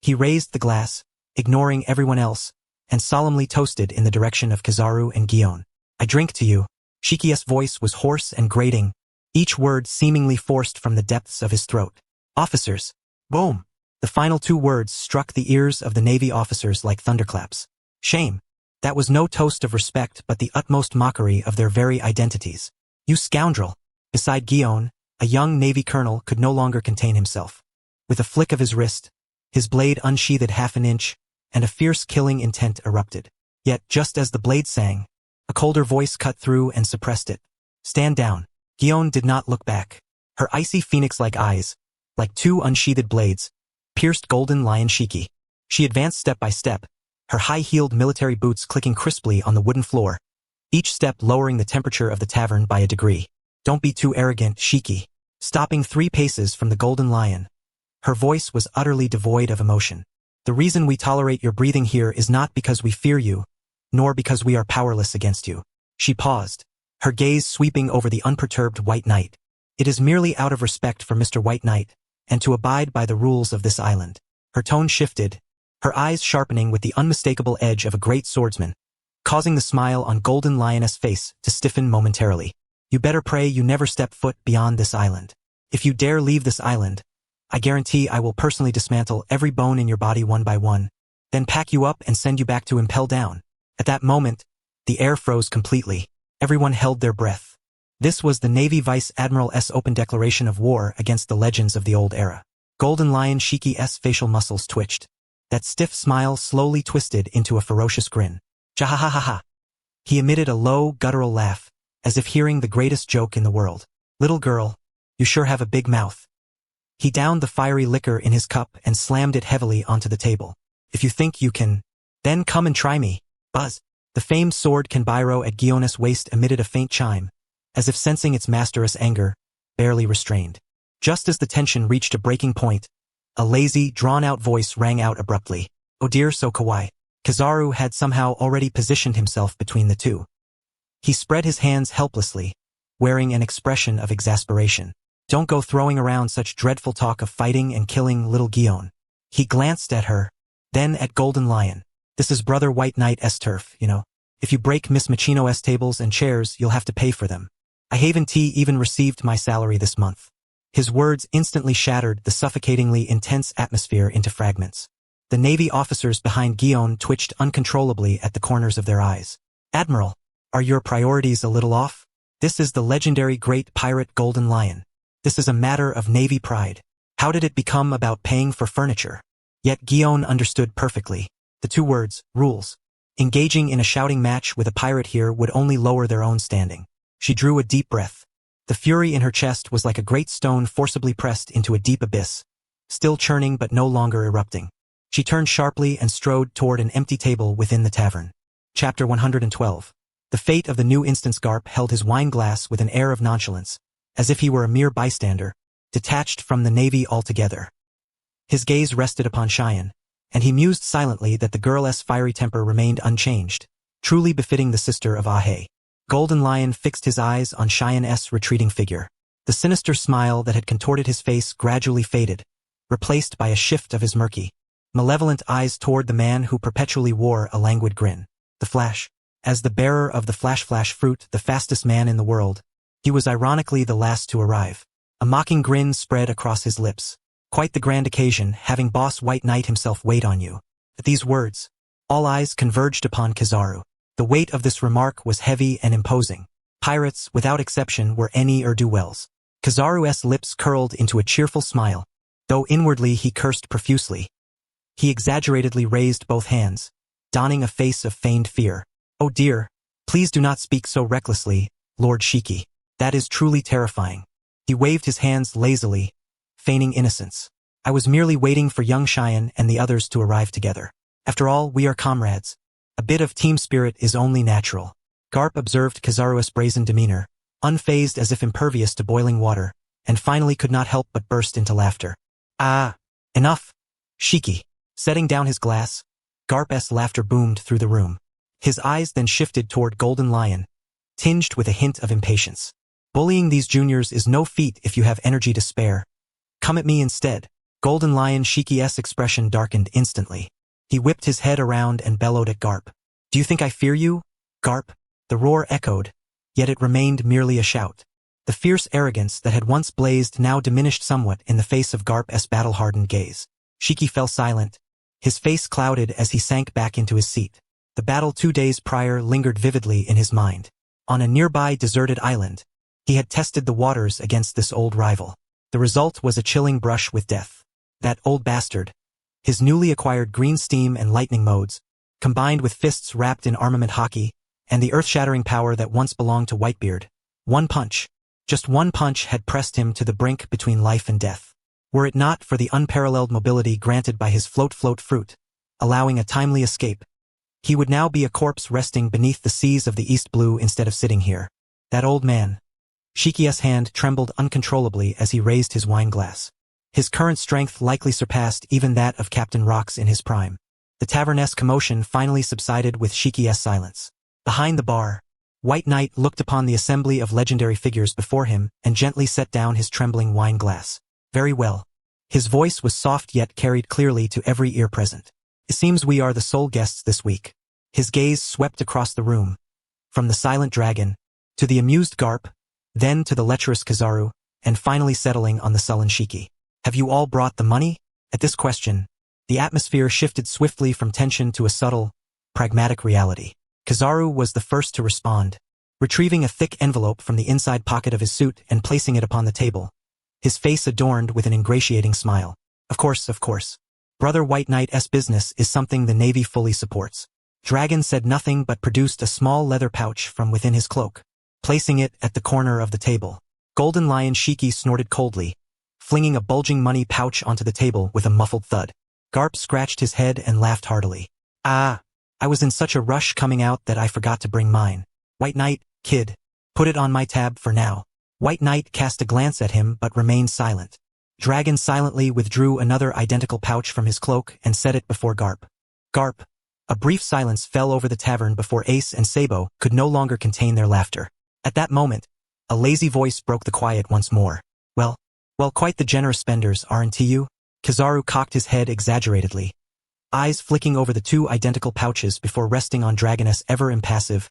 He raised the glass, ignoring everyone else, and solemnly toasted in the direction of Kizaru and Guion. I drink to you. Shiki's voice was hoarse and grating, each word seemingly forced from the depths of his throat. Officers. Boom. The final two words struck the ears of the Navy officers like thunderclaps. Shame. That was no toast of respect but the utmost mockery of their very identities. You scoundrel. Beside Guion, a young Navy colonel could no longer contain himself. With a flick of his wrist, his blade unsheathed half an inch, and a fierce killing intent erupted. Yet, just as the blade sang, a colder voice cut through and suppressed it. Stand down. Guion did not look back. Her icy phoenix-like eyes, like two unsheathed blades, pierced Golden Lion Shiki. She advanced step by step, her high-heeled military boots clicking crisply on the wooden floor, each step lowering the temperature of the tavern by a degree. Don't be too arrogant, Shiki. Stopping 3 paces from the Golden Lion, her voice was utterly devoid of emotion. The reason we tolerate your breathing here is not because we fear you, nor because we are powerless against you. She paused, her gaze sweeping over the unperturbed White Knight. It is merely out of respect for Mr. White Knight, and to abide by the rules of this island. Her tone shifted, her eyes sharpening with the unmistakable edge of a great swordsman, causing the smile on Golden Lioness' face to stiffen momentarily. You better pray you never step foot beyond this island. If you dare leave this island, I guarantee I will personally dismantle every bone in your body one by one, then pack you up and send you back to Impel Down. At that moment, the air froze completely. Everyone held their breath. This was the Navy Vice Admiral's open declaration of war against the legends of the old era. Golden Lion Shiki's facial muscles twitched. That stiff smile slowly twisted into a ferocious grin. Jahahaha. He emitted a low, guttural laugh, as if hearing the greatest joke in the world. Little girl, you sure have a big mouth. He downed the fiery liquor in his cup and slammed it heavily onto the table. If you think you can, then come and try me. Buzz. The famed sword Kanbairo at Giona's waist emitted a faint chime, as if sensing its master's anger, barely restrained. Just as the tension reached a breaking point, a lazy, drawn-out voice rang out abruptly. Oh dear, so kawaii. Kizaru had somehow already positioned himself between the two. He spread his hands helplessly, wearing an expression of exasperation. Don't go throwing around such dreadful talk of fighting and killing little Gion. He glanced at her, then at Golden Lion. This is Brother White Knight's turf, you know. If you break Miss Machino's tables and chairs, you'll have to pay for them. I haven't even received my salary this month. His words instantly shattered the suffocatingly intense atmosphere into fragments. The Navy officers behind Gion twitched uncontrollably at the corners of their eyes. Admiral, are your priorities a little off? This is the legendary great pirate Golden Lion. This is a matter of Navy pride. How did it become about paying for furniture? Yet Gion understood perfectly. The two words, rules. Engaging in a shouting match with a pirate here would only lower their own standing. She drew a deep breath. The fury in her chest was like a great stone forcibly pressed into a deep abyss, still churning but no longer erupting. She turned sharply and strode toward an empty table within the tavern. Chapter 112. The fate of the new instance. Garp held his wine glass with an air of nonchalance, as if he were a mere bystander, detached from the Navy altogether. His gaze rested upon Cheyenne, and he mused silently that the girl's fiery temper remained unchanged, truly befitting the sister of Ahe. Golden Lion fixed his eyes on Cheyenne's retreating figure. The sinister smile that had contorted his face gradually faded, replaced by a shift of his murky, malevolent eyes toward the man who perpetually wore a languid grin. The Flash. As the bearer of the Flash fruit, the fastest man in the world, he was ironically the last to arrive. A mocking grin spread across his lips. Quite the grand occasion, having Boss White Knight himself wait on you. At these words, all eyes converged upon Kizaru. The weight of this remark was heavy and imposing. Pirates, without exception, were any ne'er-do-wells. Kizaru's lips curled into a cheerful smile, though inwardly he cursed profusely. He exaggeratedly raised both hands, donning a face of feigned fear. Oh dear, please do not speak so recklessly, Lord Shiki. That is truly terrifying. He waved his hands lazily, feigning innocence. I was merely waiting for young Cheyenne and the others to arrive together. After all, we are comrades. A bit of team spirit is only natural. Garp observed Kizaru's brazen demeanor, unfazed as if impervious to boiling water, and finally could not help but burst into laughter. Ah, enough, Shiki. Setting down his glass, Garp's laughter boomed through the room. His eyes then shifted toward Golden Lion, tinged with a hint of impatience. Bullying these juniors is no feat if you have energy to spare. Come at me instead. Golden Lion Shiki's expression darkened instantly. He whipped his head around and bellowed at Garp. Do you think I fear you, Garp? The roar echoed, yet it remained merely a shout. The fierce arrogance that had once blazed now diminished somewhat in the face of Garp's battle-hardened gaze. Shiki fell silent, his face clouded as he sank back into his seat. The battle 2 days prior lingered vividly in his mind. On a nearby deserted island, he had tested the waters against this old rival. The result was a chilling brush with death. That old bastard. His newly acquired green steam and lightning modes, combined with fists wrapped in armament hockey, and the earth-shattering power that once belonged to Whitebeard. One punch, just one punch had pressed him to the brink between life and death. Were it not for the unparalleled mobility granted by his float fruit, allowing a timely escape, he would now be a corpse resting beneath the seas of the East Blue instead of sitting here. That old man. Shiki's hand trembled uncontrollably as he raised his wine glass. His current strength likely surpassed even that of Captain Rock's in his prime. The tavern's commotion finally subsided with Shiki's silence. Behind the bar, White Knight looked upon the assembly of legendary figures before him and gently set down his trembling wine glass. Very well. His voice was soft yet carried clearly to every ear present. It seems we are the sole guests this week. His gaze swept across the room, from the silent dragon, to the amused Garp, then to the lecherous Kizaru, and finally settling on the sullen Shiki. Have you all brought the money? At this question, the atmosphere shifted swiftly from tension to a subtle, pragmatic reality. Kizaru was the first to respond, retrieving a thick envelope from the inside pocket of his suit and placing it upon the table, his face adorned with an ingratiating smile. Of course. Brother White Knight's business is something the Navy fully supports. Dragon said nothing but produced a small leather pouch from within his cloak, placing it at the corner of the table. Golden Lion Shiki snorted coldly, flinging a bulging money pouch onto the table with a muffled thud. Garp scratched his head and laughed heartily. I was in such a rush coming out that I forgot to bring mine. White Knight, kid, put it on my tab for now. White Knight cast a glance at him but remained silent. Dragon silently withdrew another identical pouch from his cloak and set it before Garp. Garp. A brief silence fell over the tavern before Ace and Sabo could no longer contain their laughter. At that moment, a lazy voice broke the quiet once more. Well, quite the generous spenders, aren't you? Kizaru cocked his head exaggeratedly, eyes flicking over the two identical pouches before resting on Dragon's ever-impassive,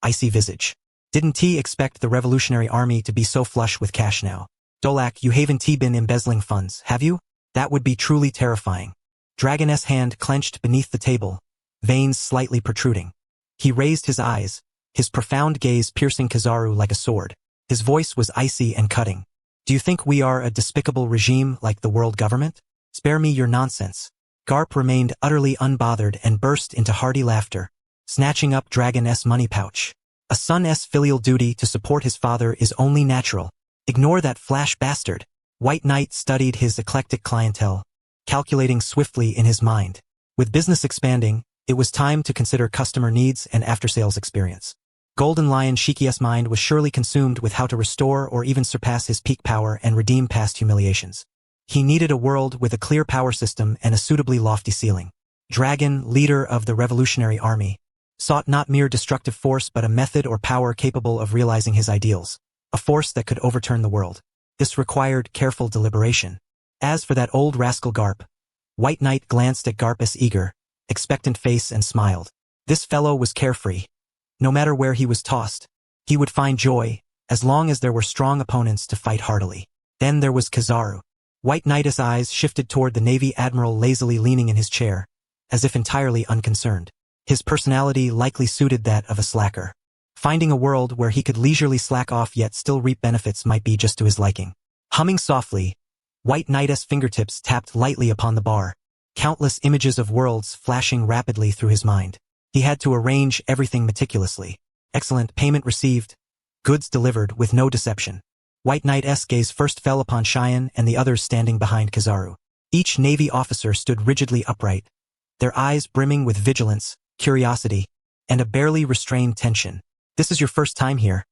icy visage. Didn't he expect the Revolutionary Army to be so flush with cash now? Dolak, you haven't been embezzling funds, have you? That would be truly terrifying. Dragon's hand clenched beneath the table, veins slightly protruding. He raised his eyes, his profound gaze piercing Kizaru like a sword. His voice was icy and cutting. Do you think we are a despicable regime like the world government? Spare me your nonsense. Garp remained utterly unbothered and burst into hearty laughter, snatching up Dragon's money pouch. A son's filial duty to support his father is only natural. Ignore that flash bastard. White Knight studied his eclectic clientele, calculating swiftly in his mind. With business expanding, it was time to consider customer needs and after-sales experience. Golden Lion Shiki's mind was surely consumed with how to restore or even surpass his peak power and redeem past humiliations. He needed a world with a clear power system and a suitably lofty ceiling. Dragon, leader of the Revolutionary Army, sought not mere destructive force but a method or power capable of realizing his ideals, a force that could overturn the world. This required careful deliberation. As for that old rascal Garp, White Knight glanced at Garp's eager, expectant face and smiled. This fellow was carefree. No matter where he was tossed, he would find joy, as long as there were strong opponents to fight heartily. Then there was Kizaru. White Knight's eyes shifted toward the Navy Admiral lazily leaning in his chair, as if entirely unconcerned. His personality likely suited that of a slacker. Finding a world where he could leisurely slack off yet still reap benefits might be just to his liking. Humming softly, White Knight's fingertips tapped lightly upon the bar, countless images of worlds flashing rapidly through his mind. He had to arrange everything meticulously. Excellent, payment received, goods delivered with no deception. White Knight's gaze first fell upon Cheyenne and the others standing behind Kizaru. Each Navy officer stood rigidly upright, their eyes brimming with vigilance, curiosity, and a barely restrained tension. This is your first time here?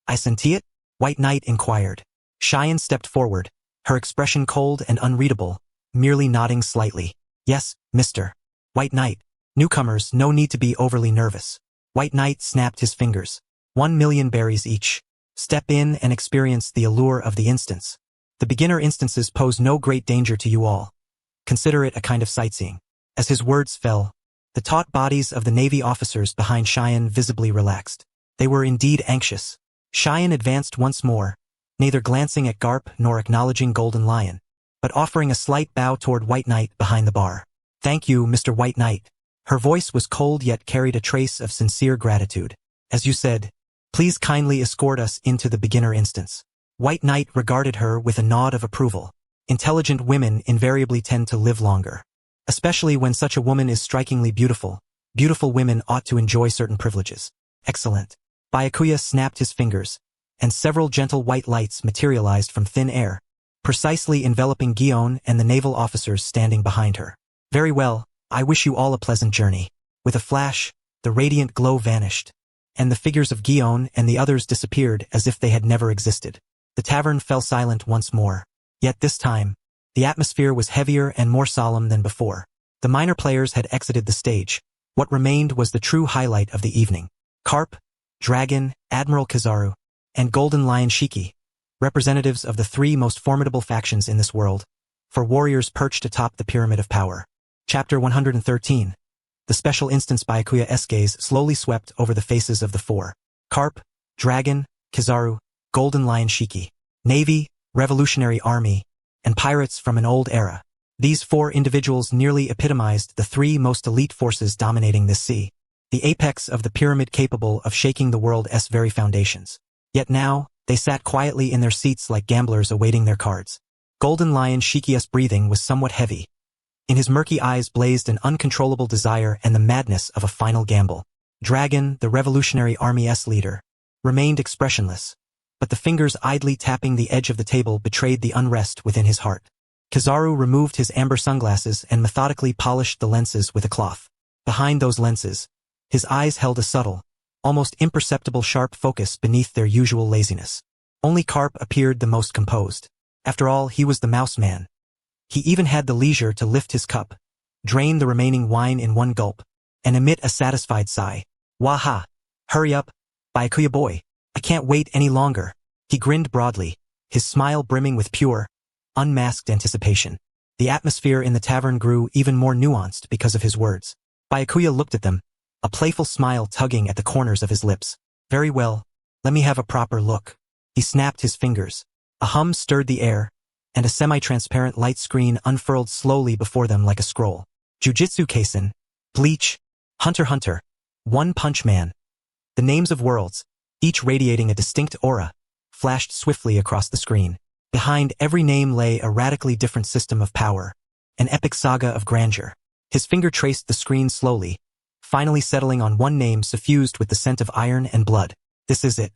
I senti it? White Knight inquired. Cheyenne stepped forward, her expression cold and unreadable, merely nodding slightly. Yes, Mr. White Knight. Newcomers, no need to be overly nervous. White Knight snapped his fingers. 1,000,000 berries each. Step in and experience the allure of the instance. The beginner instances pose no great danger to you all. Consider it a kind of sightseeing. As his words fell, the taut bodies of the Navy officers behind Cheyenne visibly relaxed. They were indeed anxious. Cheyenne advanced once more, neither glancing at Garp nor acknowledging Golden Lion, but offering a slight bow toward White Knight behind the bar. Thank you, Mr. White Knight. Her voice was cold yet carried a trace of sincere gratitude. As you said, please kindly escort us into the beginner instance. White Knight regarded her with a nod of approval. Intelligent women invariably tend to live longer. Especially when such a woman is strikingly beautiful. Beautiful women ought to enjoy certain privileges. Excellent. Byakuya snapped his fingers, and several gentle white lights materialized from thin air, precisely enveloping Guion and the naval officers standing behind her. Very well. I wish you all a pleasant journey. With a flash, the radiant glow vanished, and the figures of Guion and the others disappeared as if they had never existed. The tavern fell silent once more. Yet this time, the atmosphere was heavier and more solemn than before. The minor players had exited the stage. What remained was the true highlight of the evening. Garp, Dragon, Admiral Kizaru, and Golden Lion Shiki, representatives of the three most formidable factions in this world, for warriors perched atop the pyramid of power. Chapter 113. The special instance Byakuya's gaze slowly swept over the faces of the four. Garp, Dragon, Kizaru, Golden Lion Shiki. Navy, Revolutionary Army, and pirates from an old era. These four individuals nearly epitomized the three most elite forces dominating this sea. The apex of the pyramid capable of shaking the world's very foundations. Yet now, they sat quietly in their seats like gamblers awaiting their cards. Golden Lion Shiki's breathing was somewhat heavy. In his murky eyes blazed an uncontrollable desire and the madness of a final gamble. Dragon, the Revolutionary Army's leader, remained expressionless, but the fingers idly tapping the edge of the table betrayed the unrest within his heart. Kizaru removed his amber sunglasses and methodically polished the lenses with a cloth. Behind those lenses, his eyes held a subtle, almost imperceptible sharp focus beneath their usual laziness. Only Garp appeared the most composed. After all, he was the mouse man. He even had the leisure to lift his cup, drain the remaining wine in one gulp, and emit a satisfied sigh. Waha! Hurry up, Byakuya boy. I can't wait any longer. He grinned broadly, his smile brimming with pure, unmasked anticipation. The atmosphere in the tavern grew even more nuanced because of his words. Byakuya looked at them, a playful smile tugging at the corners of his lips. Very well, let me have a proper look. He snapped his fingers. A hum stirred the air, and a semi-transparent light screen unfurled slowly before them like a scroll. Jujutsu Kaisen, Bleach, Hunter x Hunter, One Punch Man. The names of worlds, each radiating a distinct aura, flashed swiftly across the screen. Behind every name lay a radically different system of power, an epic saga of grandeur. His finger traced the screen slowly, finally settling on one name suffused with the scent of iron and blood. This is it.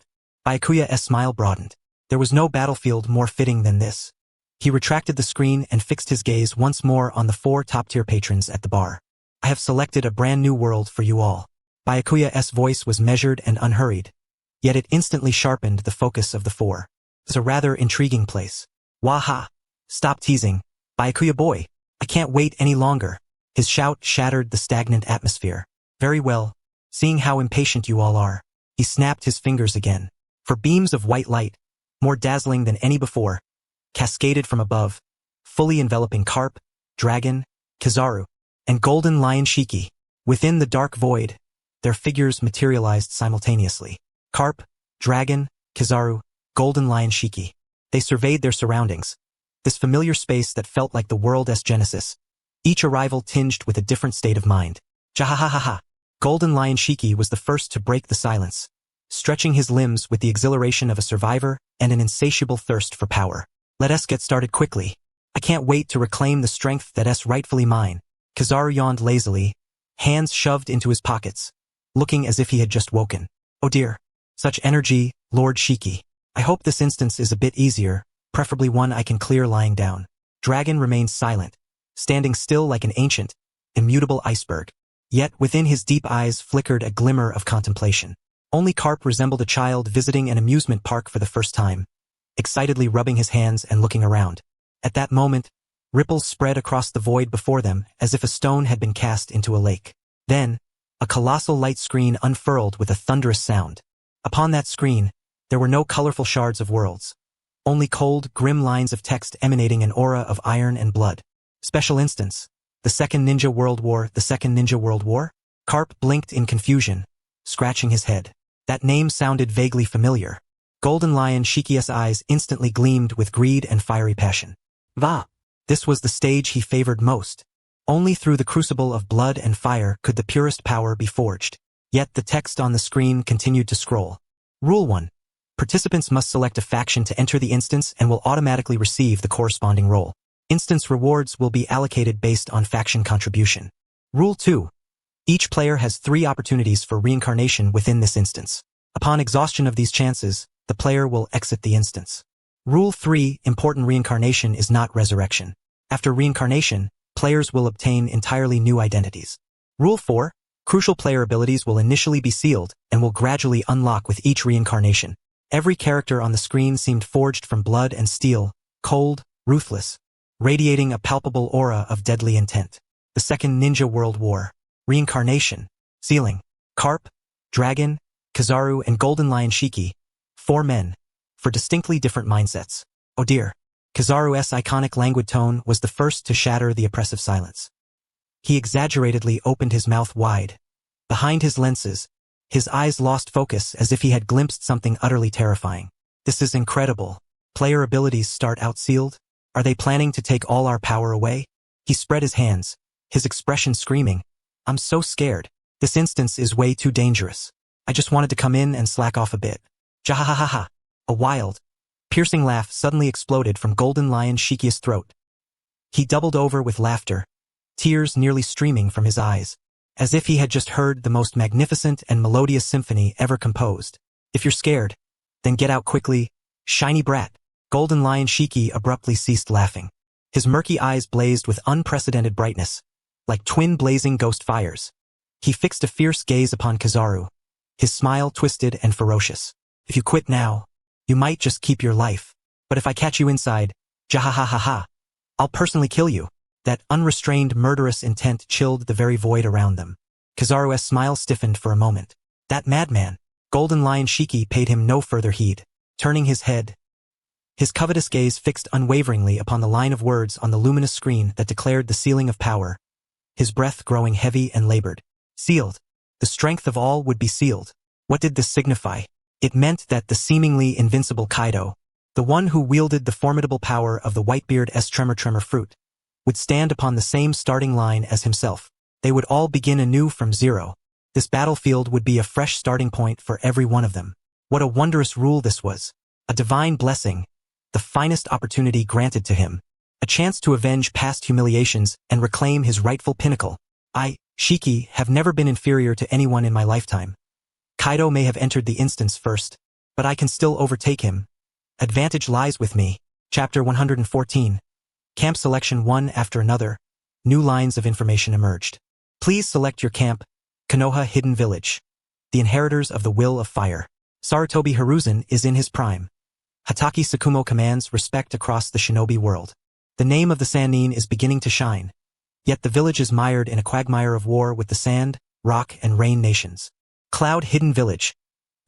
Byakuya's smile broadened. There was no battlefield more fitting than this. He retracted the screen and fixed his gaze once more on the four top-tier patrons at the bar. I have selected a brand new world for you all. Byakuya's voice was measured and unhurried, yet it instantly sharpened the focus of the four. It's a rather intriguing place. Waha! Stop teasing, Byakuya boy. I can't wait any longer. His shout shattered the stagnant atmosphere. Very well, seeing how impatient you all are. He snapped his fingers again. For beams of white light, more dazzling than any before, cascaded from above, fully enveloping Garp, Dragon, Kizaru, and Golden Lion Shiki. Within the dark void, their figures materialized simultaneously. Garp, Dragon, Kizaru, Golden Lion Shiki. They surveyed their surroundings, this familiar space that felt like the world's genesis, each arrival tinged with a different state of mind. Jahahaha! Golden Lion Shiki was the first to break the silence, stretching his limbs with the exhilaration of a survivor and an insatiable thirst for power. Let us get started quickly. I can't wait to reclaim the strength that's rightfully mine. Kizaru yawned lazily, hands shoved into his pockets, looking as if he had just woken. Oh dear. Such energy, Lord Shiki. I hope this instance is a bit easier, preferably one I can clear lying down. Dragon remained silent, standing still like an ancient, immutable iceberg. Yet within his deep eyes flickered a glimmer of contemplation. Only Garp resembled a child visiting an amusement park for the first time, excitedly rubbing his hands and looking around. At that moment, ripples spread across the void before them as if a stone had been cast into a lake. Then, a colossal light screen unfurled with a thunderous sound. Upon that screen, there were no colorful shards of worlds, only cold, grim lines of text emanating an aura of iron and blood. Special instance. The Second Ninja World War. The Second Ninja World War? Garp blinked in confusion, scratching his head. That name sounded vaguely familiar. Golden Lion Shiki's eyes instantly gleamed with greed and fiery passion. Va! This was the stage he favored most. Only through the crucible of blood and fire could the purest power be forged. Yet the text on the screen continued to scroll. Rule 1. Participants must select a faction to enter the instance and will automatically receive the corresponding role. Instance rewards will be allocated based on faction contribution. Rule 2. Each player has 3 opportunities for reincarnation within this instance. Upon exhaustion of these chances, the player will exit the instance. Rule 3. Important reincarnation is not resurrection. After reincarnation, players will obtain entirely new identities. Rule 4. Crucial player abilities will initially be sealed and will gradually unlock with each reincarnation. Every character on the screen seemed forged from blood and steel, cold, ruthless, radiating a palpable aura of deadly intent. The Second Ninja World War. Reincarnation. Sealing. Garp, Dragon, Kizaru, and Golden Lion Shiki. 4 men. For distinctly different mindsets. Oh dear. Kizaru's iconic languid tone was the first to shatter the oppressive silence. He exaggeratedly opened his mouth wide. Behind his lenses, his eyes lost focus as if he had glimpsed something utterly terrifying. This is incredible. Player abilities start out sealed? Are they planning to take all our power away? He spread his hands, his expression screaming, I'm so scared. This instance is way too dangerous. I just wanted to come in and slack off a bit. Jahahaha. A wild, piercing laugh suddenly exploded from Golden Lion Shiki's throat. He doubled over with laughter, tears nearly streaming from his eyes, as if he had just heard the most magnificent and melodious symphony ever composed. If you're scared, then get out quickly, shiny brat. Golden Lion Shiki abruptly ceased laughing. His murky eyes blazed with unprecedented brightness, like twin blazing ghost fires. He fixed a fierce gaze upon Kizaru, his smile twisted and ferocious. If you quit now, you might just keep your life. But if I catch you inside, jahahaha, I'll personally kill you. That unrestrained murderous intent chilled the very void around them. Kizaru's smile stiffened for a moment. That madman. Golden Lion Shiki paid him no further heed. Turning his head, his covetous gaze fixed unwaveringly upon the line of words on the luminous screen that declared the sealing of power, his breath growing heavy and labored. Sealed. The strength of all would be sealed. What did this signify? It meant that the seemingly invincible Kaido, the one who wielded the formidable power of the Whitebeard's tremor fruit, would stand upon the same starting line as himself. They would all begin anew from zero. This battlefield would be a fresh starting point for every one of them. What a wondrous rule this was. A divine blessing, the finest opportunity granted to him. A chance to avenge past humiliations and reclaim his rightful pinnacle. I, Shiki, have never been inferior to anyone in my lifetime. Kaido may have entered the instance first, but I can still overtake him. Advantage lies with me. Chapter 114. Camp selection one after another. New lines of information emerged. Please select your camp, Konoha Hidden Village. The inheritors of the will of fire. Sarutobi Hiruzen is in his prime. Hataki Sakumo commands respect across the shinobi world. The name of the Sannin is beginning to shine. Yet the village is mired in a quagmire of war with the Sand, Rock, and Rain nations. Cloud Hidden Village.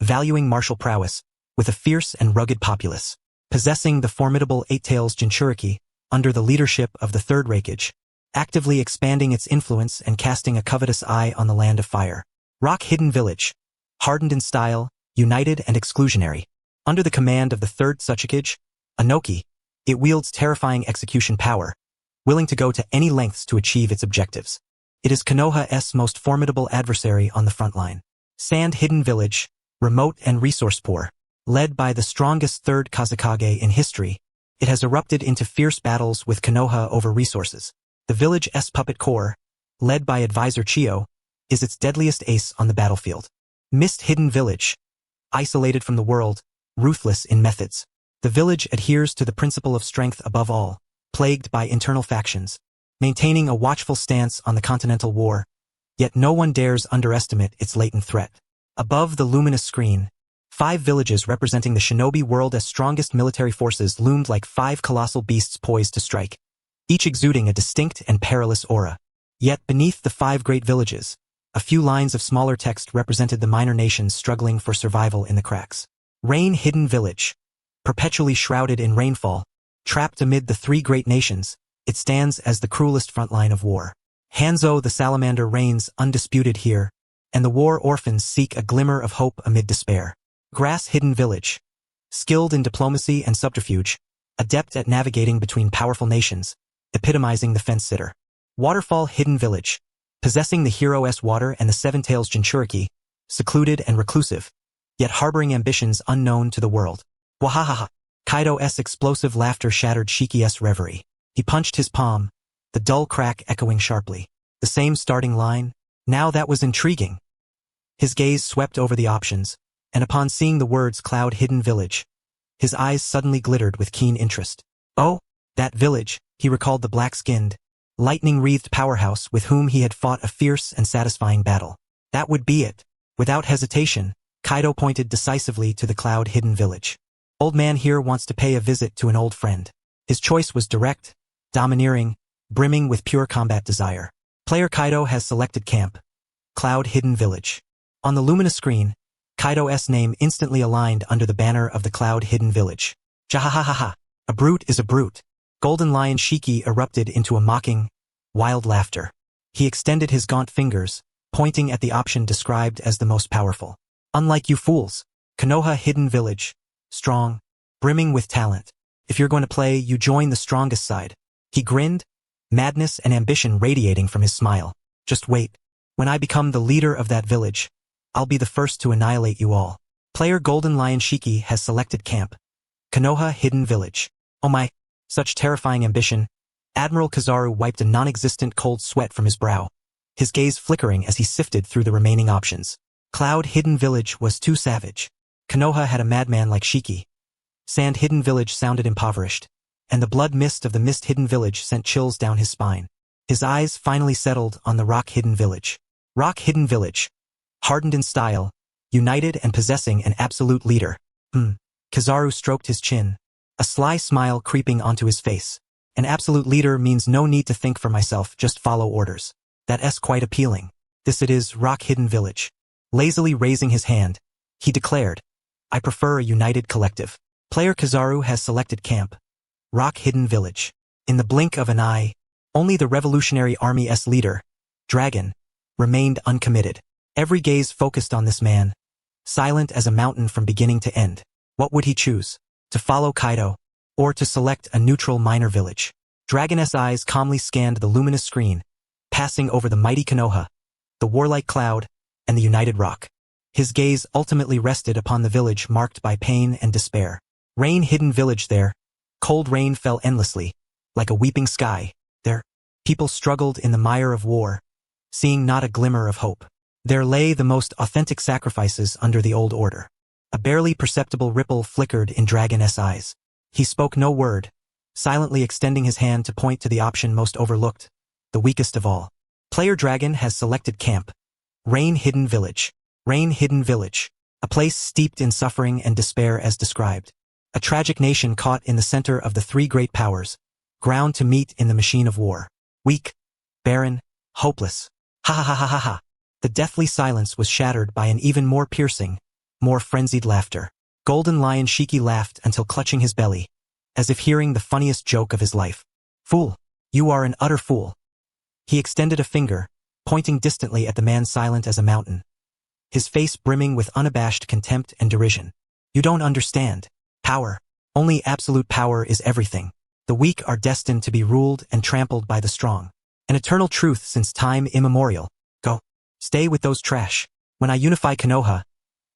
Valuing martial prowess, with a fierce and rugged populace. Possessing the formidable Eight-Tails Jinchuriki, under the leadership of the Third Raikage. Actively expanding its influence and casting a covetous eye on the land of fire. Rock Hidden Village. Hardened in style, united and exclusionary. Under the command of the Third Raikage, Anoki, it wields terrifying execution power, willing to go to any lengths to achieve its objectives. It is Konoha's most formidable adversary on the front line. Sand Hidden Village, remote and resource-poor. Led by the strongest Third Raikage in history, it has erupted into fierce battles with Konoha over resources. The village's puppet core, led by Advisor Chio, is its deadliest ace on the battlefield. Mist Hidden Village. Isolated from the world, ruthless in methods. The village adheres to the principle of strength above all, plagued by internal factions, maintaining a watchful stance on the continental war, yet no one dares underestimate its latent threat. Above the luminous screen, 5 villages representing the shinobi world's strongest military forces loomed like 5 colossal beasts poised to strike, each exuding a distinct and perilous aura. Yet beneath the 5 great villages, a few lines of smaller text represented the minor nations struggling for survival in the cracks. Rain Hidden Village. Perpetually shrouded in rainfall, trapped amid the 3 great nations, it stands as the cruelest front line of war. Hanzo the salamander reigns undisputed here, and the war orphans seek a glimmer of hope amid despair. Grass Hidden Village. Skilled in diplomacy and subterfuge, adept at navigating between powerful nations, epitomizing the fence-sitter. Waterfall Hidden Village. Possessing the hero's water and the Seven-Tails Jinchuriki, secluded and reclusive, yet harboring ambitions unknown to the world. Wahahaha. Kaido's explosive laughter shattered Shiki's reverie. He punched his palm, the dull crack echoing sharply. The same starting line? Now that was intriguing. His gaze swept over the options, and upon seeing the words Cloud Hidden Village, his eyes suddenly glittered with keen interest. Oh, that village, he recalled the black-skinned, lightning-wreathed powerhouse with whom he had fought a fierce and satisfying battle. That would be it. Without hesitation, Kaido pointed decisively to the Cloud Hidden Village. Old man here wants to pay a visit to an old friend. His choice was direct, domineering, brimming with pure combat desire. Player Kaido has selected camp. Cloud Hidden Village. On the luminous screen, Kaido's name instantly aligned under the banner of the Cloud Hidden Village. Jahahaha. A brute is a brute. Golden Lion Shiki erupted into a mocking, wild laughter. He extended his gaunt fingers, pointing at the option described as the most powerful. Unlike you fools, Konoha Hidden Village. Strong, brimming with talent. If you're going to play, you join the strongest side. He grinned, madness and ambition radiating from his smile. Just wait. When I become the leader of that village, I'll be the first to annihilate you all. Player Golden Lion Shiki has selected camp. Konoha Hidden Village. Oh my, such terrifying ambition. Admiral Kizaru wiped a non-existent cold sweat from his brow, his gaze flickering as he sifted through the remaining options. Cloud Hidden Village was too savage. Konoha had a madman like Shiki. Sand Hidden Village sounded impoverished, and the blood mist of the Mist Hidden Village sent chills down his spine. His eyes finally settled on the Rock Hidden Village. Rock Hidden Village. Hardened in style, united and possessing an absolute leader. Kizaru stroked his chin, a sly smile creeping onto his face. An absolute leader means no need to think for myself, just follow orders. That's quite appealing. This it is, Rock Hidden Village. Lazily raising his hand, he declared, I prefer a united collective. Player Kizaru has selected camp. Rock Hidden Village. In the blink of an eye, only the Revolutionary Army's leader, Dragon, remained uncommitted. Every gaze focused on this man, silent as a mountain from beginning to end. What would he choose? To follow Kaido, or to select a neutral minor village? Dragon's eyes calmly scanned the luminous screen, passing over the mighty Konoha, the warlike cloud, and the united rock. His gaze ultimately rested upon the village marked by pain and despair. Rain Hidden Village. There, cold rain fell endlessly, like a weeping sky. There, people struggled in the mire of war, seeing not a glimmer of hope. There lay the most authentic sacrifices under the old order. A barely perceptible ripple flickered in Dragon's eyes. He spoke no word, silently extending his hand to point to the option most overlooked, the weakest of all. Player Dragon has selected camp. Rain Hidden Village. Rain Hidden Village. A place steeped in suffering and despair as described. A tragic nation caught in the center of the three great powers, ground to meet in the machine of war. Weak, barren, hopeless. Ha ha ha ha ha ha. The deathly silence was shattered by an even more piercing, more frenzied laughter. Golden Lion Shiki laughed until clutching his belly, as if hearing the funniest joke of his life. Fool, you are an utter fool. He extended a finger, pointing distantly at the man silent as a mountain, his face brimming with unabashed contempt and derision. You don't understand. Power. Only absolute power is everything. The weak are destined to be ruled and trampled by the strong. An eternal truth since time immemorial. Go. Stay with those trash. When I unify Konoha,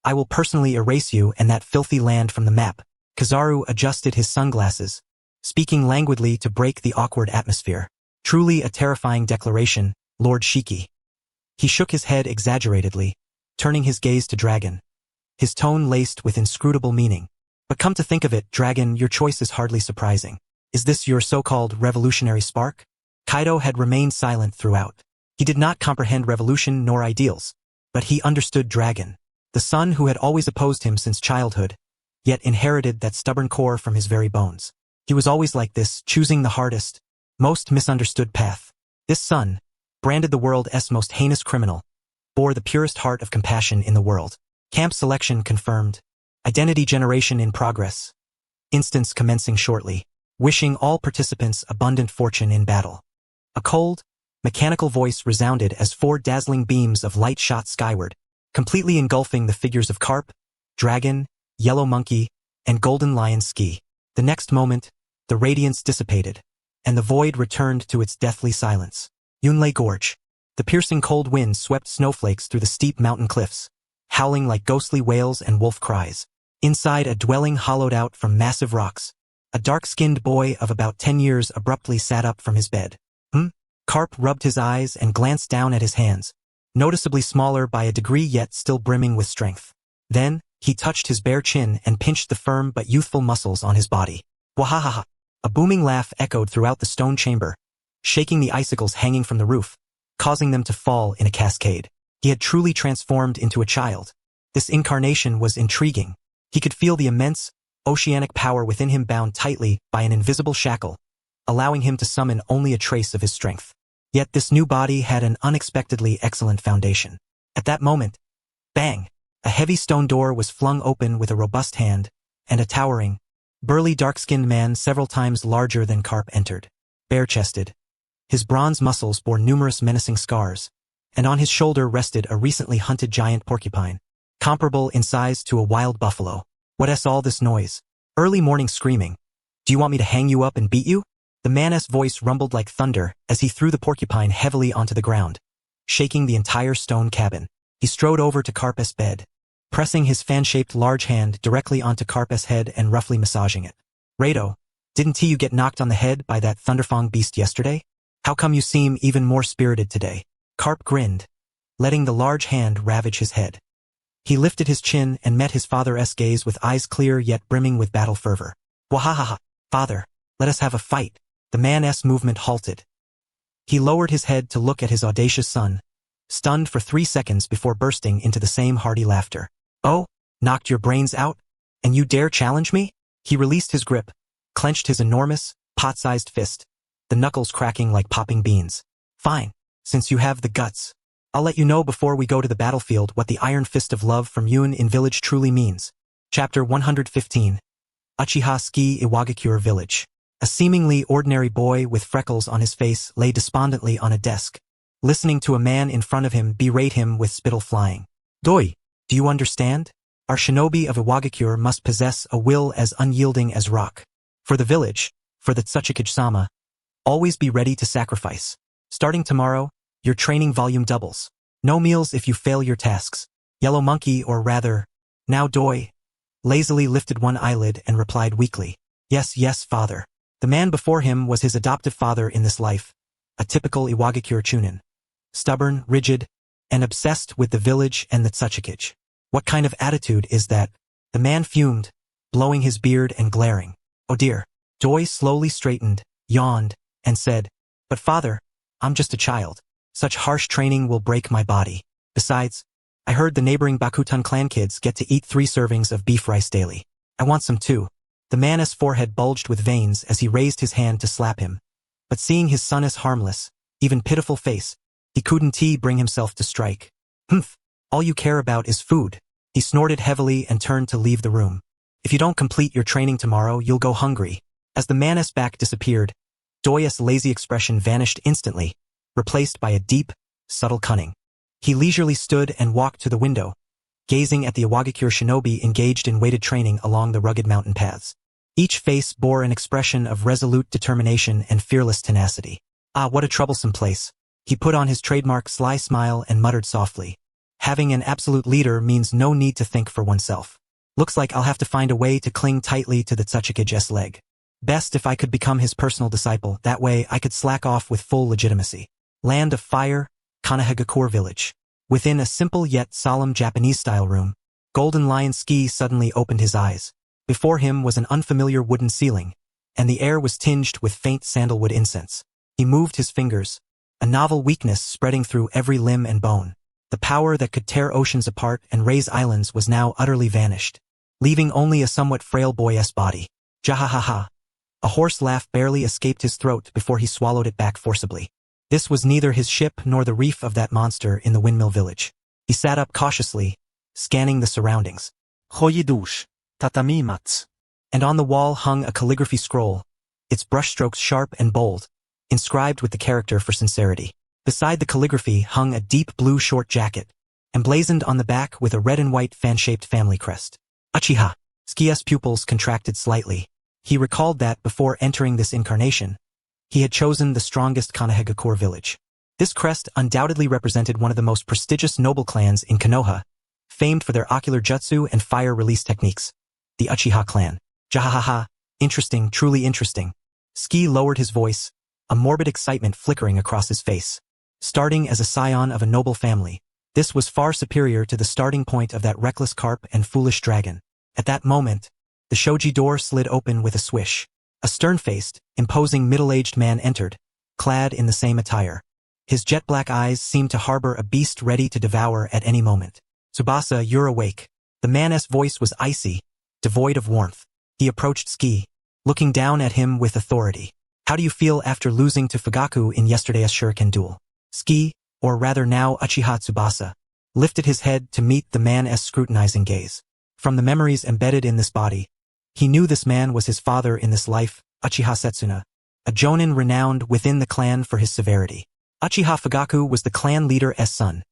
I will personally erase you and that filthy land from the map. Kizaru adjusted his sunglasses, speaking languidly to break the awkward atmosphere. Truly a terrifying declaration, Lord Shiki. He shook his head exaggeratedly, turning his gaze to Dragon, his tone laced with inscrutable meaning. But come to think of it, Dragon, your choice is hardly surprising. Is this your so-called revolutionary spark? Kaido had remained silent throughout. He did not comprehend revolution nor ideals, but he understood Dragon, the son who had always opposed him since childhood, yet inherited that stubborn core from his very bones. He was always like this, choosing the hardest, most misunderstood path. This son, branded the world's most heinous criminal, bore the purest heart of compassion in the world. Camp selection confirmed. Identity generation in progress. Instance commencing shortly. Wishing all participants abundant fortune in battle. A cold, mechanical voice resounded as 4 dazzling beams of light shot skyward, completely engulfing the figures of Garp, Dragon, Yellow Monkey, and Golden Lion Ski. The next moment, the radiance dissipated, and the void returned to its deathly silence. Yunlei Gorge. The piercing cold wind swept snowflakes through the steep mountain cliffs, howling like ghostly wails and wolf cries. Inside a dwelling hollowed out from massive rocks, a dark-skinned boy of about 10 years abruptly sat up from his bed. Garp rubbed his eyes and glanced down at his hands, noticeably smaller by a degree yet still brimming with strength. Then, he touched his bare chin and pinched the firm but youthful muscles on his body. Wahahaha! A booming laugh echoed throughout the stone chamber, shaking the icicles hanging from the roof, causing them to fall in a cascade. He had truly transformed into a child. This incarnation was intriguing. He could feel the immense, oceanic power within him bound tightly by an invisible shackle, allowing him to summon only a trace of his strength. Yet this new body had an unexpectedly excellent foundation. At that moment, bang! A heavy stone door was flung open with a robust hand, and a towering, burly dark-skinned man several times larger than Garp entered. Bare-chested, His bronze muscles bore numerous menacing scars, and on his shoulder rested a recently hunted giant porcupine, comparable in size to a wild buffalo. What's all this noise? Early morning screaming. Do you want me to hang you up and beat you? The man's voice rumbled like thunder as he threw the porcupine heavily onto the ground, shaking the entire stone cabin. He strode over to Garp's bed, pressing his fan-shaped large hand directly onto Garp's head and roughly massaging it. Rado, didn't you get knocked on the head by that thunderfang beast yesterday? How come you seem even more spirited today? Garp grinned, letting the large hand ravage his head. He lifted his chin and met his father's gaze with eyes clear yet brimming with battle fervor. Wahahaha, father, let us have a fight. The man's movement halted. He lowered his head to look at his audacious son, stunned for 3 seconds before bursting into the same hearty laughter. Oh, knocked your brains out? And you dare challenge me? He released his grip, clenched his enormous, pot-sized fist, the knuckles cracking like popping beans. Fine, since you have the guts. I'll let you know before we go to the battlefield what the Iron Fist of Love from Windmill Village truly means. Chapter 115. Uchiha Ski Iwagakure Village. A seemingly ordinary boy with freckles on his face lay despondently on a desk, listening to a man in front of him berate him with spittle flying. Doi, do you understand? Our shinobi of Iwagakure must possess a will as unyielding as rock. For the village, for the Tsuchikage-sama, always be ready to sacrifice. Starting tomorrow, your training volume doubles. No meals if you fail your tasks. Yellow Monkey, or rather, now Doi, lazily lifted one eyelid and replied weakly. Yes, father. The man before him was his adoptive father in this life, a typical Iwagakure chunin. Stubborn, rigid, and obsessed with the village and the Tsuchikage. What kind of attitude is that? The man fumed, blowing his beard and glaring. Oh dear. Doi slowly straightened, yawned, and said, But father, I'm just a child. Such harsh training will break my body. Besides, I heard the neighboring Bakuten clan kids get to eat 3 servings of beef rice daily. I want some too. The man's forehead bulged with veins as he raised his hand to slap him. But seeing his son's harmless, even pitiful face, he couldn't bring himself to strike. Humph, all you care about is food. He snorted heavily and turned to leave the room. If you don't complete your training tomorrow, you'll go hungry. As the man's back disappeared, Doi's lazy expression vanished instantly, replaced by a deep, subtle cunning. He leisurely stood and walked to the window, gazing at the Iwagakure shinobi engaged in weighted training along the rugged mountain paths. Each face bore an expression of resolute determination and fearless tenacity. Ah, what a troublesome place. He put on his trademark sly smile and muttered softly. Having an absolute leader means no need to think for oneself. Looks like I'll have to find a way to cling tightly to the Tsuchikage's leg. Best if I could become his personal disciple, that way I could slack off with full legitimacy. Land of Fire, Kanehagakure Village. Within a simple yet solemn Japanese-style room, Golden Lion Ski suddenly opened his eyes. Before him was an unfamiliar wooden ceiling, and the air was tinged with faint sandalwood incense. He moved his fingers, a novel weakness spreading through every limb and bone. The power that could tear oceans apart and raise islands was now utterly vanished, leaving only a somewhat frail boy's body. Jahahaha. A hoarse laugh barely escaped his throat before he swallowed it back forcibly. This was neither his ship nor the reef of that monster in the Windmill Village. He sat up cautiously, scanning the surroundings. Hoyidush, tatami mats. And on the wall hung a calligraphy scroll, its brushstrokes sharp and bold, inscribed with the character for sincerity. Beside the calligraphy hung a deep blue short jacket, emblazoned on the back with a red and white fan-shaped family crest. Uchiha. Ski's pupils contracted slightly. He recalled that before entering this incarnation, he had chosen the strongest Kanehagakure village. This crest undoubtedly represented one of the most prestigious noble clans in Konoha, famed for their ocular jutsu and fire release techniques. The Uchiha clan. Jahahaha. Interesting, truly interesting. Ski lowered his voice, a morbid excitement flickering across his face. Starting as a scion of a noble family, this was far superior to the starting point of that reckless carp and foolish dragon. At that moment, the shoji door slid open with a swish. A stern-faced, imposing middle-aged man entered, clad in the same attire. His jet-black eyes seemed to harbor a beast ready to devour at any moment. Tsubasa, you're awake. The man's voice was icy, devoid of warmth. He approached Ski, looking down at him with authority. How do you feel after losing to Fugaku in yesterday's shuriken duel? Ski, or rather now Uchiha Tsubasa, lifted his head to meet the man's scrutinizing gaze. From the memories embedded in this body, he knew this man was his father in this life, Uchiha Setsuna, a jonin renowned within the clan for his severity. Uchiha Fugaku was the clan leader's son,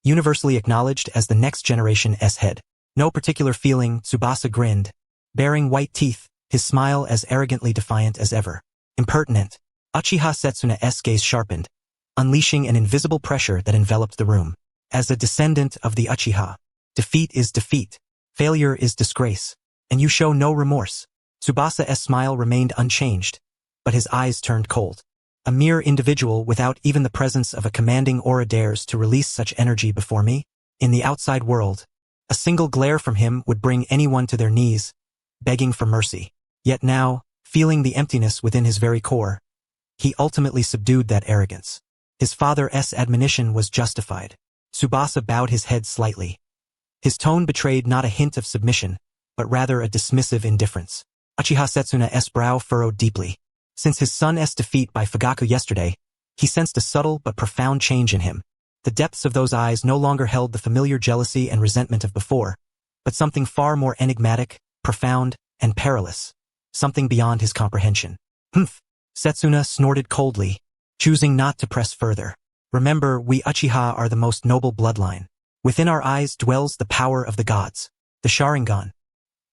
universally acknowledged as the next generation's head. No particular feeling, Tsubasa grinned, baring white teeth, his smile as arrogantly defiant as ever. Impertinent. Uchiha Setsuna's gaze sharpened, unleashing an invisible pressure that enveloped the room. As a descendant of the Uchiha, defeat is defeat, failure is disgrace, and you show no remorse. Tsubasa's smile remained unchanged, but his eyes turned cold. A mere individual without even the presence of a commanding aura dares to release such energy before me? In the outside world, a single glare from him would bring anyone to their knees, begging for mercy. Yet now, feeling the emptiness within his very core, he ultimately subdued that arrogance. His father's admonition was justified. Tsubasa bowed his head slightly. His tone betrayed not a hint of submission, but rather a dismissive indifference. Uchiha Setsuna's brow furrowed deeply. Since his son's defeat by Fugaku yesterday, he sensed a subtle but profound change in him. The depths of those eyes no longer held the familiar jealousy and resentment of before, but something far more enigmatic, profound, and perilous. Something beyond his comprehension. Humph! Setsuna snorted coldly, choosing not to press further. Remember, we Uchiha are the most noble bloodline. Within our eyes dwells the power of the gods, the Sharingan.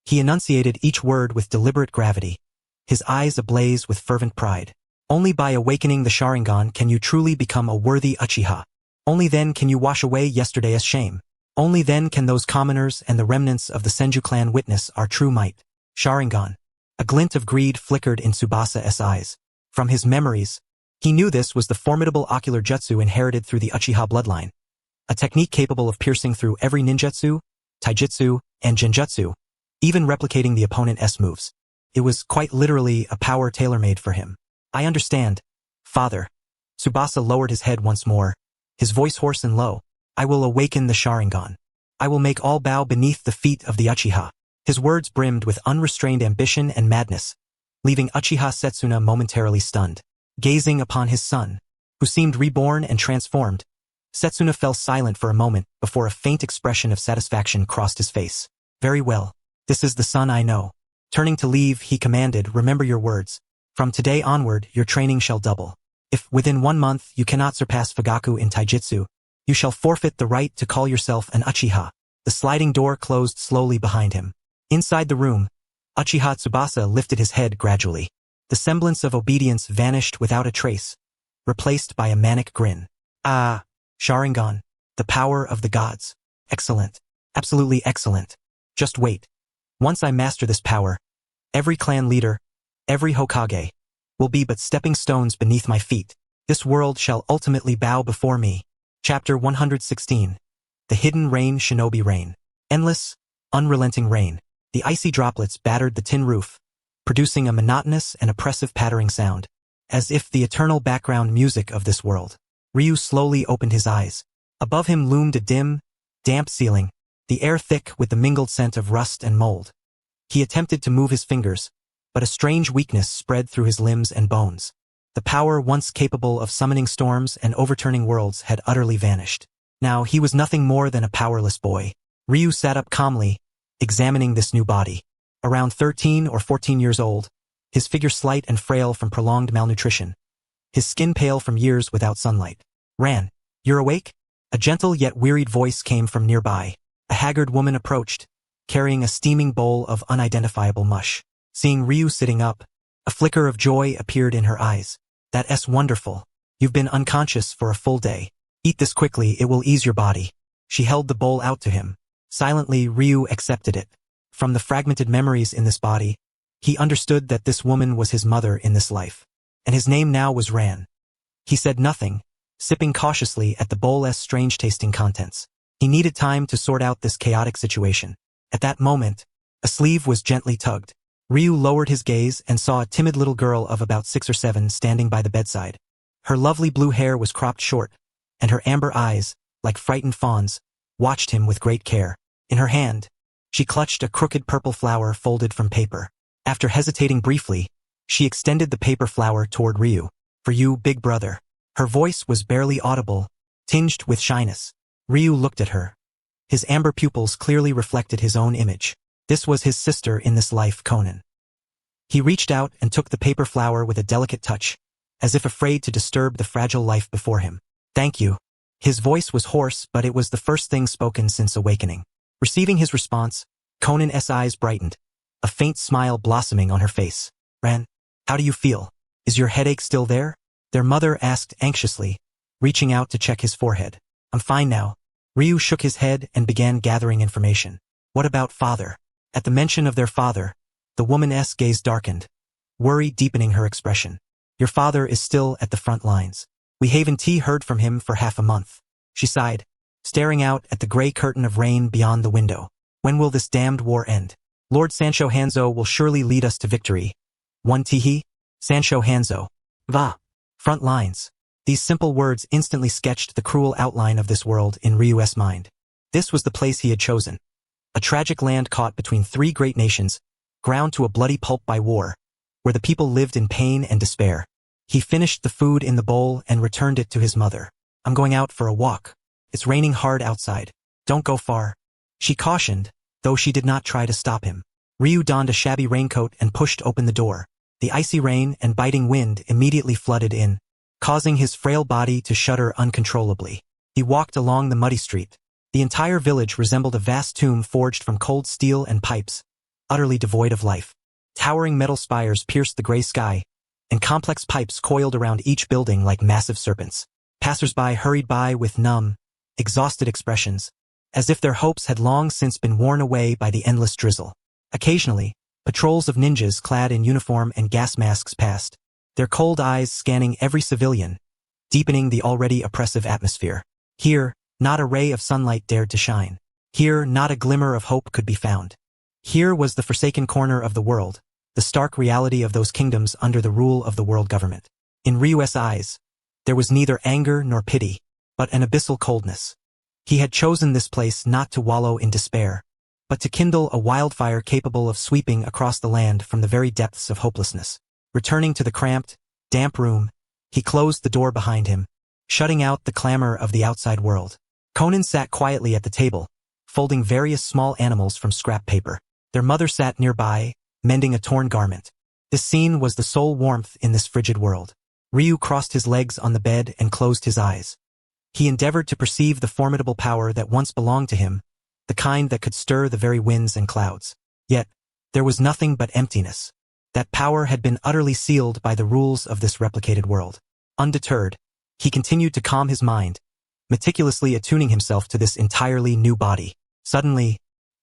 He enunciated each word with deliberate gravity, his eyes ablaze with fervent pride. Only by awakening the Sharingan can you truly become a worthy Uchiha. Only then can you wash away yesterday's shame. Only then can those commoners and the remnants of the Senju clan witness our true might. Sharingan. A glint of greed flickered in Tsubasa's eyes. From his memories, he knew this was the formidable ocular jutsu inherited through the Uchiha bloodline, a technique capable of piercing through every ninjutsu, taijutsu, and genjutsu, even replicating the opponent's moves. It was quite literally a power tailor-made for him. I understand, father. Tsubasa lowered his head once more, his voice hoarse and low. I will awaken the Sharingan. I will make all bow beneath the feet of the Uchiha. His words brimmed with unrestrained ambition and madness, leaving Uchiha Setsuna momentarily stunned. Gazing upon his son, who seemed reborn and transformed, Setsuna fell silent for a moment before a faint expression of satisfaction crossed his face. Very well. This is the son I know. Turning to leave, he commanded, remember your words. From today onward, your training shall double. If, within 1 month, you cannot surpass Fugaku in taijutsu, you shall forfeit the right to call yourself an Uchiha. The sliding door closed slowly behind him. Inside the room, Uchiha Tsubasa lifted his head gradually. The semblance of obedience vanished without a trace, replaced by a manic grin. Ah, Sharingan, the power of the gods. Excellent. Absolutely excellent. Just wait. Once I master this power, every clan leader, every Hokage, will be but stepping stones beneath my feet. This world shall ultimately bow before me. Chapter 116. The Hidden Rain Shinobi Rain. Endless, unrelenting rain. The icy droplets battered the tin roof, producing a monotonous and oppressive pattering sound, as if the eternal background music of this world. Ryu slowly opened his eyes. Above him loomed a dim, damp ceiling, the air thick with the mingled scent of rust and mold. He attempted to move his fingers, but a strange weakness spread through his limbs and bones. The power once capable of summoning storms and overturning worlds had utterly vanished. Now he was nothing more than a powerless boy. Ryu sat up calmly, examining this new body. Around 13 or 14 years old, his figure slight and frail from prolonged malnutrition, his skin pale from years without sunlight. Ran, you're awake? A gentle yet wearied voice came from nearby. A haggard woman approached, carrying a steaming bowl of unidentifiable mush. Seeing Ryu sitting up, a flicker of joy appeared in her eyes. That's wonderful. You've been unconscious for a full day. Eat this quickly, it will ease your body. She held the bowl out to him. Silently, Ryu accepted it. From the fragmented memories in this body, he understood that this woman was his mother in this life, and his name now was Ran. He said nothing, sipping cautiously at the bowl's strange-tasting contents. He needed time to sort out this chaotic situation. At that moment, a sleeve was gently tugged. Ryu lowered his gaze and saw a timid little girl of about 6 or 7 standing by the bedside. Her lovely blue hair was cropped short, and her amber eyes, like frightened fawns, watched him with great care. In her hand, she clutched a crooked purple flower folded from paper. After hesitating briefly, she extended the paper flower toward Ryu. For you, big brother. Her voice was barely audible, tinged with shyness. Ryu looked at her. His amber pupils clearly reflected his own image. This was his sister in this life, Conan. He reached out and took the paper flower with a delicate touch, as if afraid to disturb the fragile life before him. Thank you. His voice was hoarse, but it was the first thing spoken since awakening. Receiving his response, Conan's eyes brightened, a faint smile blossoming on her face. Ran, how do you feel? Is your headache still there? Their mother asked anxiously, reaching out to check his forehead. I'm fine now. Ryu shook his head and began gathering information. What about father? At the mention of their father, the woman's gaze darkened, worry deepening her expression. Your father is still at the front lines. We haven't heard from him for half a month. She sighed, staring out at the gray curtain of rain beyond the window. When will this damned war end? Lord Sancho Hanzo will surely lead us to victory. One Tihi? Sancho Hanzo. Va. Front lines. These simple words instantly sketched the cruel outline of this world in Ryu's mind. This was the place he had chosen. A tragic land caught between three great nations, ground to a bloody pulp by war, where the people lived in pain and despair. He finished the food in the bowl and returned it to his mother. I'm going out for a walk. It's raining hard outside. Don't go far. She cautioned, though she did not try to stop him. Ryu donned a shabby raincoat and pushed open the door. The icy rain and biting wind immediately flooded in, causing his frail body to shudder uncontrollably. He walked along the muddy street. The entire village resembled a vast tomb forged from cold steel and pipes, utterly devoid of life. Towering metal spires pierced the gray sky, and complex pipes coiled around each building like massive serpents. Passers-by hurried by with numb, exhausted expressions, as if their hopes had long since been worn away by the endless drizzle. Occasionally, patrols of ninjas clad in uniform and gas masks passed, their cold eyes scanning every civilian, deepening the already oppressive atmosphere. Here, not a ray of sunlight dared to shine. Here, not a glimmer of hope could be found. Here was the forsaken corner of the world, the stark reality of those kingdoms under the rule of the world government. In Ryu's eyes, there was neither anger nor pity, but an abyssal coldness. He had chosen this place not to wallow in despair, but to kindle a wildfire capable of sweeping across the land from the very depths of hopelessness. Returning to the cramped, damp room, he closed the door behind him, shutting out the clamor of the outside world. Conan sat quietly at the table, folding various small animals from scrap paper. Their mother sat nearby, mending a torn garment. This scene was the sole warmth in this frigid world. Ryu crossed his legs on the bed and closed his eyes. He endeavored to perceive the formidable power that once belonged to him, the kind that could stir the very winds and clouds. Yet, there was nothing but emptiness. That power had been utterly sealed by the rules of this replicated world. Undeterred, he continued to calm his mind, meticulously attuning himself to this entirely new body. Suddenly,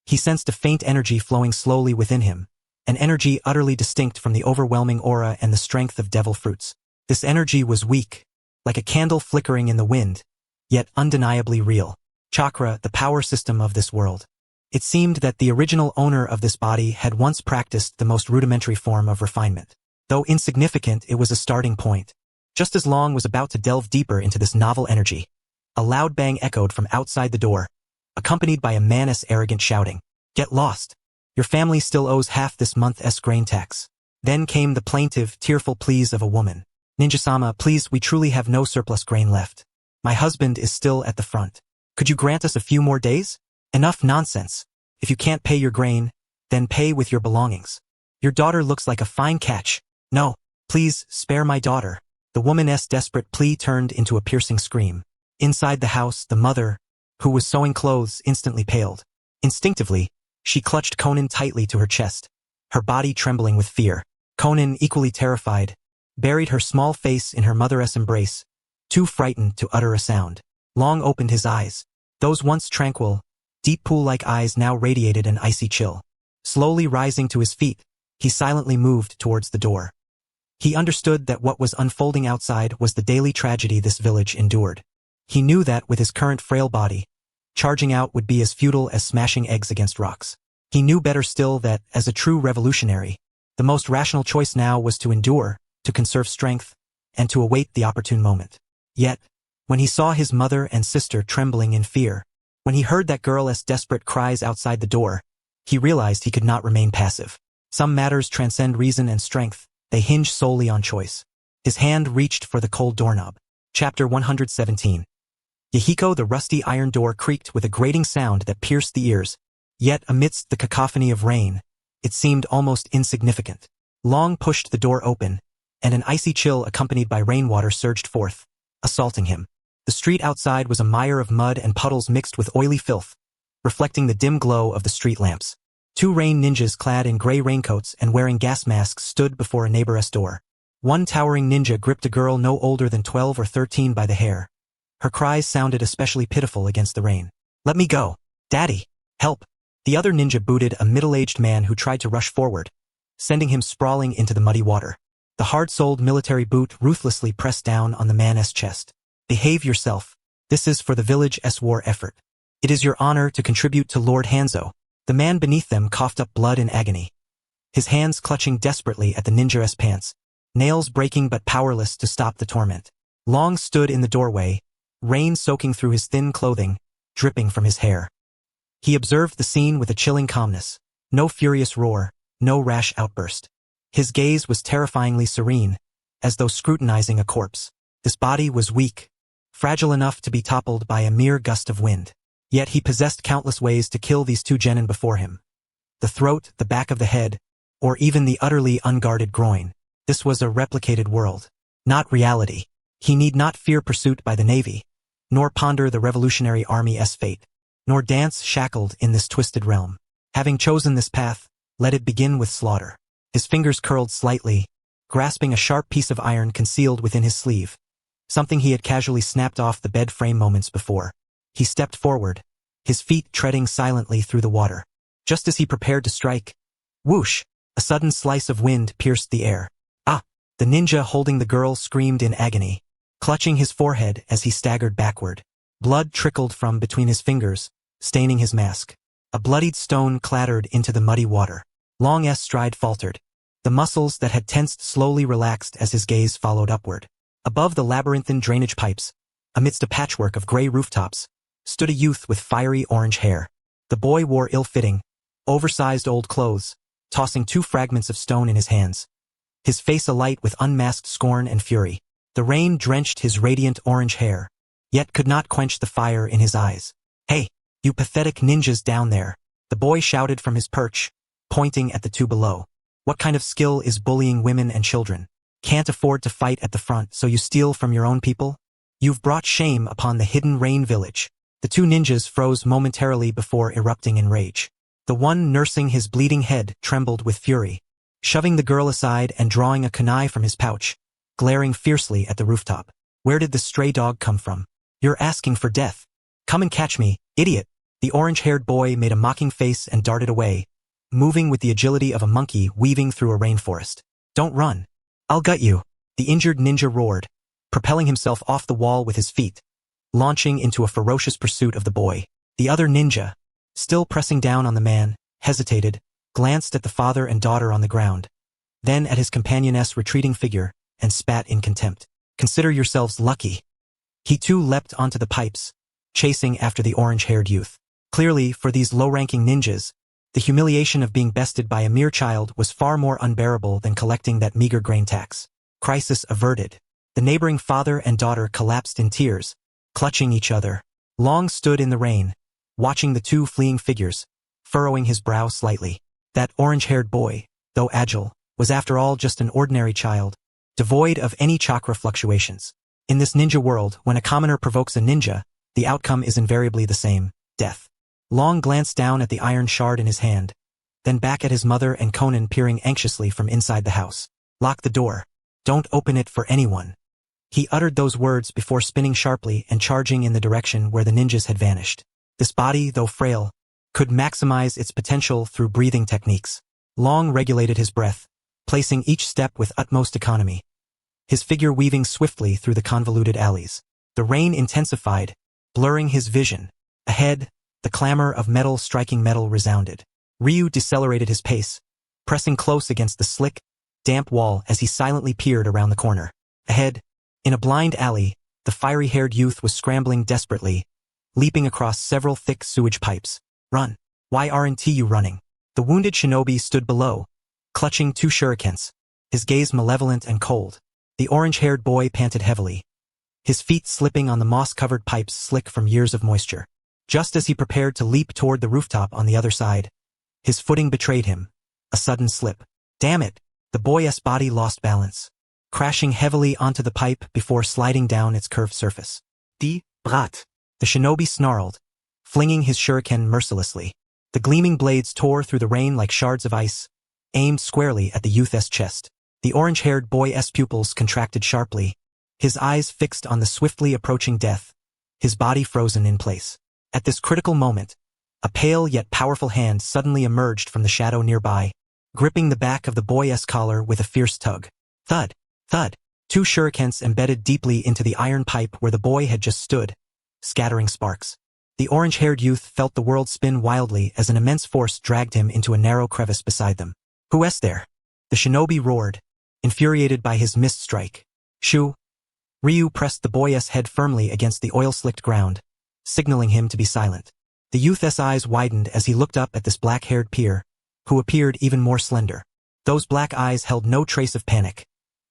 he sensed a faint energy flowing slowly within him, an energy utterly distinct from the overwhelming aura and the strength of devil fruits. This energy was weak, like a candle flickering in the wind, yet undeniably real. Chakra, the power system of this world. It seemed that the original owner of this body had once practiced the most rudimentary form of refinement. Though insignificant, it was a starting point. Just as Long was about to delve deeper into this novel energy, a loud bang echoed from outside the door, accompanied by a man's arrogant shouting. Get lost. Your family still owes half this month's grain tax. Then came the plaintive, tearful pleas of a woman. Ninja-sama, please, we truly have no surplus grain left. My husband is still at the front. Could you grant us a few more days? Enough nonsense. If you can't pay your grain, then pay with your belongings. Your daughter looks like a fine catch. No, please, spare my daughter. The woman's desperate plea turned into a piercing scream. Inside the house, the mother, who was sewing clothes, instantly paled. Instinctively, she clutched Conan tightly to her chest, her body trembling with fear. Conan, equally terrified, buried her small face in her mother's embrace, too frightened to utter a sound. Long opened his eyes. Those once tranquil, deep pool-like eyes now radiated an icy chill. Slowly rising to his feet, he silently moved towards the door. He understood that what was unfolding outside was the daily tragedy this village endured. He knew that with his current frail body, charging out would be as futile as smashing eggs against rocks. He knew better still that, as a true revolutionary, the most rational choice now was to endure, to conserve strength, and to await the opportune moment. Yet, when he saw his mother and sister trembling in fear, when he heard that girl's desperate cries outside the door, he realized he could not remain passive. Some matters transcend reason and strength, they hinge solely on choice. His hand reached for the cold doorknob. Chapter 117. Yahiko, the rusty iron door creaked with a grating sound that pierced the ears, yet amidst the cacophony of rain, it seemed almost insignificant. Long pushed the door open, and an icy chill accompanied by rainwater surged forth, assaulting him. The street outside was a mire of mud and puddles mixed with oily filth, reflecting the dim glow of the street lamps. Two rain ninjas clad in gray raincoats and wearing gas masks stood before a neighbor's door. One towering ninja gripped a girl no older than 12 or 13 by the hair. Her cries sounded especially pitiful against the rain. "Let me go! Daddy! Help!" The other ninja booted a middle-aged man who tried to rush forward, sending him sprawling into the muddy water. The hard-soled military boot ruthlessly pressed down on the man's chest. "Behave yourself. This is for the village's war effort. It is your honor to contribute to Lord Hanzo." The man beneath them coughed up blood in agony, his hands clutching desperately at the ninja's pants, nails breaking but powerless to stop the torment. Long stood in the doorway, rain soaking through his thin clothing, dripping from his hair. He observed the scene with a chilling calmness. No furious roar, no rash outburst. His gaze was terrifyingly serene, as though scrutinizing a corpse. This body was weak, fragile enough to be toppled by a mere gust of wind. Yet he possessed countless ways to kill these two genin before him. The throat, the back of the head, or even the utterly unguarded groin. This was a replicated world, not reality. He need not fear pursuit by the Navy, nor ponder the Revolutionary Army's fate, nor dance shackled in this twisted realm. Having chosen this path, let it begin with slaughter. His fingers curled slightly, grasping a sharp piece of iron concealed within his sleeve, something he had casually snapped off the bed frame moments before. He stepped forward, his feet treading silently through the water. Just as he prepared to strike, whoosh, a sudden slice of wind pierced the air. "Ah!" The ninja holding the girl screamed in agony, clutching his forehead as he staggered backward. Blood trickled from between his fingers, staining his mask. A bloodied stone clattered into the muddy water. Long's stride faltered. The muscles that had tensed slowly relaxed as his gaze followed upward. Above the labyrinthine drainage pipes, amidst a patchwork of gray rooftops, stood a youth with fiery orange hair. The boy wore ill-fitting, oversized old clothes, tossing two fragments of stone in his hands, his face alight with unmasked scorn and fury. The rain drenched his radiant orange hair, yet could not quench the fire in his eyes. "Hey, you pathetic ninjas down there," the boy shouted from his perch, pointing at the two below. "What kind of skill is bullying women and children? Can't afford to fight at the front, so you steal from your own people? You've brought shame upon the hidden rain village." The two ninjas froze momentarily before erupting in rage. The one nursing his bleeding head trembled with fury, shoving the girl aside and drawing a kunai from his pouch, glaring fiercely at the rooftop. "Where did the stray dog come from? You're asking for death. Come and catch me, idiot." The orange-haired boy made a mocking face and darted away, moving with the agility of a monkey weaving through a rainforest. "Don't run. I'll gut you." The injured ninja roared, propelling himself off the wall with his feet, launching into a ferocious pursuit of the boy. The other ninja, still pressing down on the man, hesitated, glanced at the father and daughter on the ground, then at his companion's retreating figure, and spat in contempt. "Consider yourselves lucky." He too leapt onto the pipes, chasing after the orange-haired youth. Clearly, for these low-ranking ninjas, the humiliation of being bested by a mere child was far more unbearable than collecting that meager grain tax. Crisis averted. The neighboring father and daughter collapsed in tears, clutching each other. Long stood in the rain, watching the two fleeing figures, furrowing his brow slightly. That orange-haired boy, though agile, was after all just an ordinary child, devoid of any chakra fluctuations. In this ninja world, when a commoner provokes a ninja, the outcome is invariably the same: death. Long glanced down at the iron shard in his hand, then back at his mother and Conan peering anxiously from inside the house. "Lock the door. Don't open it for anyone." He uttered those words before spinning sharply and charging in the direction where the ninjas had vanished. This body, though frail, could maximize its potential through breathing techniques. Long regulated his breath, placing each step with utmost economy, his figure weaving swiftly through the convoluted alleys. The rain intensified, blurring his vision. Ahead, the clamor of metal striking metal resounded. Ryu decelerated his pace, pressing close against the slick, damp wall as he silently peered around the corner. Ahead, in a blind alley, the fiery-haired youth was scrambling desperately, leaping across several thick sewage pipes. "Run! Why aren't you running?" The wounded shinobi stood below, clutching two shurikens, his gaze malevolent and cold. The orange-haired boy panted heavily, his feet slipping on the moss-covered pipes slick from years of moisture. Just as he prepared to leap toward the rooftop on the other side, his footing betrayed him, a sudden slip. "Damn it!" The boy's body lost balance, crashing heavily onto the pipe before sliding down its curved surface. Die Brat. The shinobi snarled, flinging his shuriken mercilessly. The gleaming blades tore through the rain like shards of ice, aimed squarely at the youth's chest. The orange-haired boy's pupils contracted sharply, his eyes fixed on the swiftly approaching death, his body frozen in place. At this critical moment, a pale yet powerful hand suddenly emerged from the shadow nearby, gripping the back of the boy's collar with a fierce tug. Thud, thud. 2 shurikens embedded deeply into the iron pipe where the boy had just stood, scattering sparks. The orange-haired youth felt the world spin wildly as an immense force dragged him into a narrow crevice beside them. Who's there? The shinobi roared, infuriated by his missed strike. Shoo. Ryu pressed the boy's head firmly against the oil-slicked ground, signaling him to be silent. The youth's eyes widened as he looked up at this black-haired peer, who appeared even more slender. Those black eyes held no trace of panic,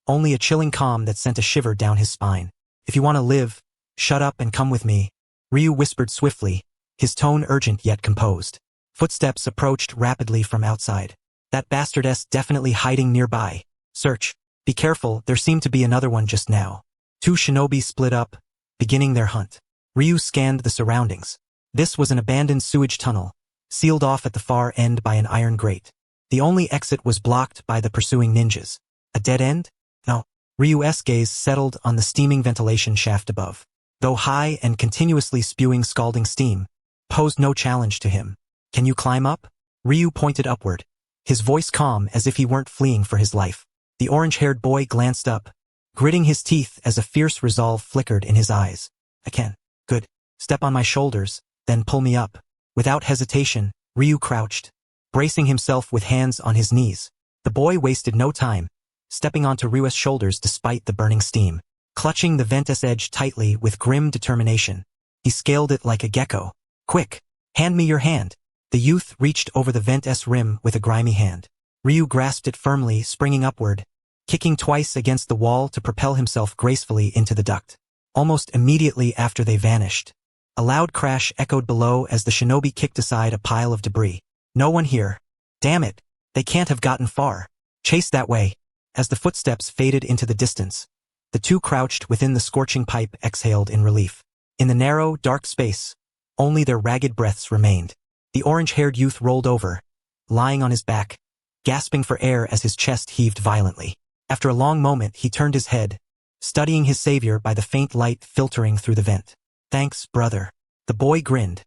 only a chilling calm that sent a shiver down his spine. If you want to live, shut up and come with me, Ryu whispered swiftly, his tone urgent yet composed. Footsteps approached rapidly from outside. That bastardess definitely hiding nearby. Search. Be careful, there seemed to be another one just now. 2 shinobi split up, beginning their hunt. Ryu scanned the surroundings. This was an abandoned sewage tunnel, sealed off at the far end by an iron grate. The only exit was blocked by the pursuing ninjas. A dead end? No. Ryu's gaze settled on the steaming ventilation shaft above. Though high and continuously spewing scalding steam, posed no challenge to him. Can you climb up? Ryu pointed upward, his voice calm as if he weren't fleeing for his life. The orange-haired boy glanced up, gritting his teeth as a fierce resolve flickered in his eyes. I can. Good. Step on my shoulders, then pull me up. Without hesitation, Ryu crouched, bracing himself with hands on his knees. The boy wasted no time, stepping onto Ryu's shoulders despite the burning steam. Clutching the vent's edge tightly with grim determination, he scaled it like a gecko. Quick, hand me your hand. The youth reached over the vent's rim with a grimy hand. Ryu grasped it firmly, springing upward, kicking twice against the wall to propel himself gracefully into the duct. Almost immediately after they vanished, a loud crash echoed below as the shinobi kicked aside a pile of debris. No one here. Damn it, they can't have gotten far. Chase that way. As the footsteps faded into the distance, the 2 crouched within the scorching pipe exhaled in relief. In the narrow, dark space, only their ragged breaths remained. The orange-haired youth rolled over, lying on his back, gasping for air as his chest heaved violently. After a long moment he turned his head, studying his savior by the faint light filtering through the vent. Thanks, brother. The boy grinned,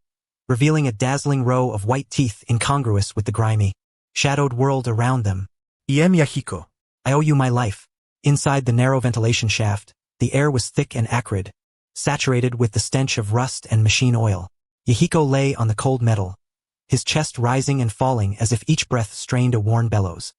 revealing a dazzling row of white teeth incongruous with the grimy, shadowed world around them. Yahiko. I owe you my life. Inside the narrow ventilation shaft, the air was thick and acrid, saturated with the stench of rust and machine oil. Yahiko lay on the cold metal, his chest rising and falling as if each breath strained a worn bellows.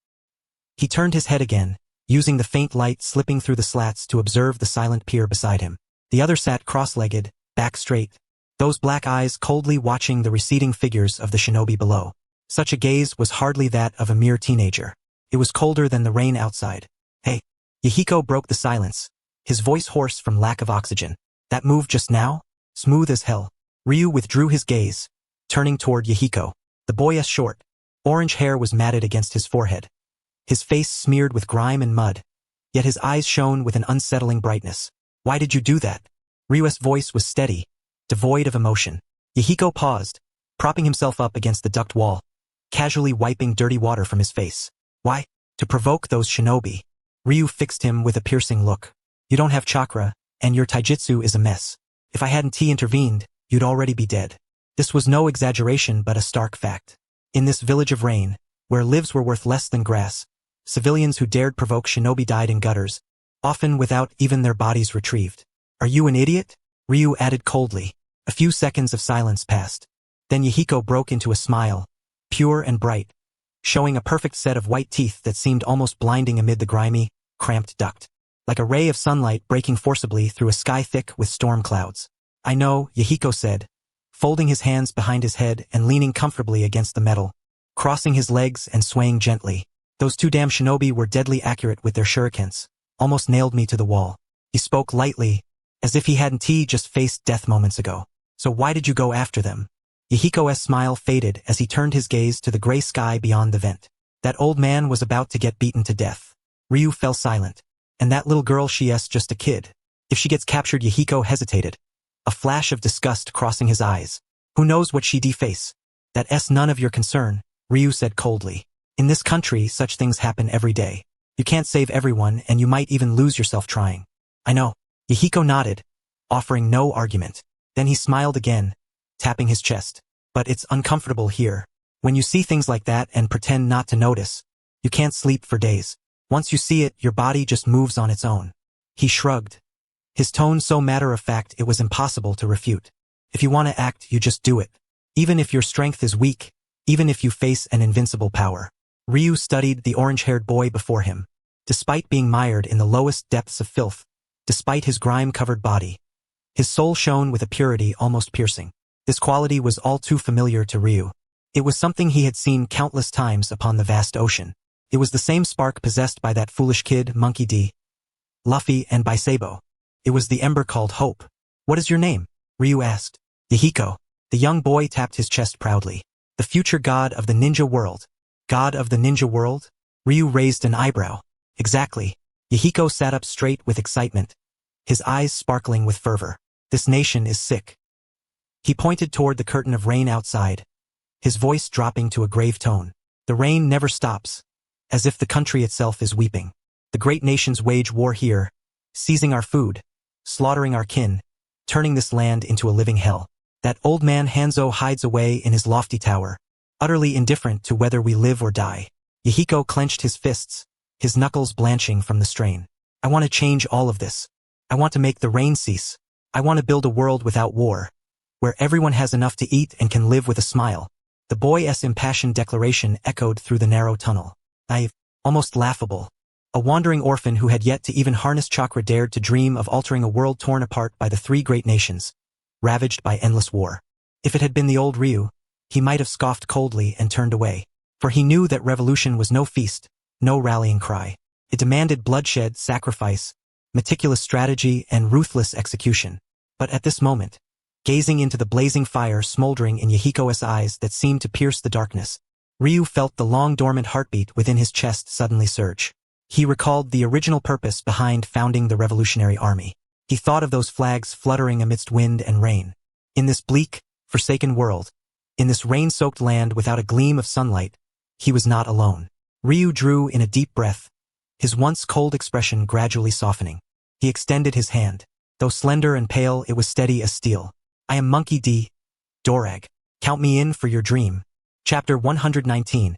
He turned his head again, using the faint light slipping through the slats to observe the silent peer beside him. The other sat cross-legged, back straight, those black eyes coldly watching the receding figures of the shinobi below. Such a gaze was hardly that of a mere teenager. It was colder than the rain outside. Hey. Yahiko broke the silence, his voice hoarse from lack of oxygen. That move just now? Smooth as hell. Ryu withdrew his gaze, turning toward Yahiko. The boy's short, orange hair was matted against his forehead, his face smeared with grime and mud, yet his eyes shone with an unsettling brightness. Why did you do that? Ryu's voice was steady, devoid of emotion. Yahiko paused, propping himself up against the duct wall, casually wiping dirty water from his face. Why? To provoke those shinobi. Ryu fixed him with a piercing look. You don't have chakra, and your taijutsu is a mess. If I hadn't intervened, you'd already be dead. This was no exaggeration but a stark fact. In this village of rain, where lives were worth less than grass, civilians who dared provoke shinobi died in gutters, often without even their bodies retrieved. Are you an idiot? Ryu added coldly. A few seconds of silence passed. Then Yahiko broke into a smile, pure and bright, showing a perfect set of white teeth that seemed almost blinding amid the grimy, cramped duct. Like a ray of sunlight breaking forcibly through a sky thick with storm clouds. I know, Yahiko said, folding his hands behind his head and leaning comfortably against the metal, crossing his legs and swaying gently. Those 2 damn shinobi were deadly accurate with their shurikens, almost nailed me to the wall. He spoke lightly, as if he hadn't just faced death moments ago. So why did you go after them? Yahiko's smile faded as he turned his gaze to the gray sky beyond the vent. That old man was about to get beaten to death. Ryu fell silent. And that little girl, she's just a kid. If she gets captured, Yahiko hesitated. A flash of disgust crossing his eyes. Who knows what she'd face? That's none of your concern, Ryu said coldly. In this country, such things happen every day. You can't save everyone, and you might even lose yourself trying. I know. Yahiko nodded, offering no argument. Then he smiled again, tapping his chest. But it's uncomfortable here. When you see things like that and pretend not to notice, you can't sleep for days. Once you see it, your body just moves on its own. He shrugged. His tone so matter-of-fact it was impossible to refute. If you want to act, you just do it. Even if your strength is weak, even if you face an invincible power. Ryu studied the orange-haired boy before him. Despite being mired in the lowest depths of filth, despite his grime-covered body, his soul shone with a purity almost piercing. This quality was all too familiar to Ryu. It was something he had seen countless times upon the vast ocean. It was the same spark possessed by that foolish kid, Monkey D, Luffy, and by Sabo. It was the ember called Hope. What is your name? Ryu asked. Yahiko. The young boy tapped his chest proudly. The future god of the ninja world. God of the ninja world? Ryu raised an eyebrow. Exactly. Yahiko sat up straight with excitement, his eyes sparkling with fervor. This nation is sick. He pointed toward the curtain of rain outside, his voice dropping to a grave tone. The rain never stops, as if the country itself is weeping. The great nations wage war here, seizing our food, slaughtering our kin, turning this land into a living hell. That old man Hanzo hides away in his lofty tower, utterly indifferent to whether we live or die. Yahiko clenched his fists, his knuckles blanching from the strain. I want to change all of this. I want to make the rain cease. I want to build a world without war, where everyone has enough to eat and can live with a smile. The boy's impassioned declaration echoed through the narrow tunnel. Almost laughable. A wandering orphan who had yet to even harness chakra dared to dream of altering a world torn apart by the three great nations, ravaged by endless war. If it had been the old Ryu, he might have scoffed coldly and turned away, for he knew that revolution was no feast, no rallying cry. It demanded bloodshed, sacrifice, meticulous strategy, and ruthless execution. But at this moment, gazing into the blazing fire smoldering in Yahiko's eyes that seemed to pierce the darkness, Ryu felt the long-dormant heartbeat within his chest suddenly surge. He recalled the original purpose behind founding the Revolutionary Army. He thought of those flags fluttering amidst wind and rain. In this bleak, forsaken world, in this rain-soaked land without a gleam of sunlight, he was not alone. Ryu drew in a deep breath, his once cold expression gradually softening. He extended his hand. Though slender and pale, it was steady as steel. I am Monkey D. Dorag. Count me in for your dream. Chapter 119.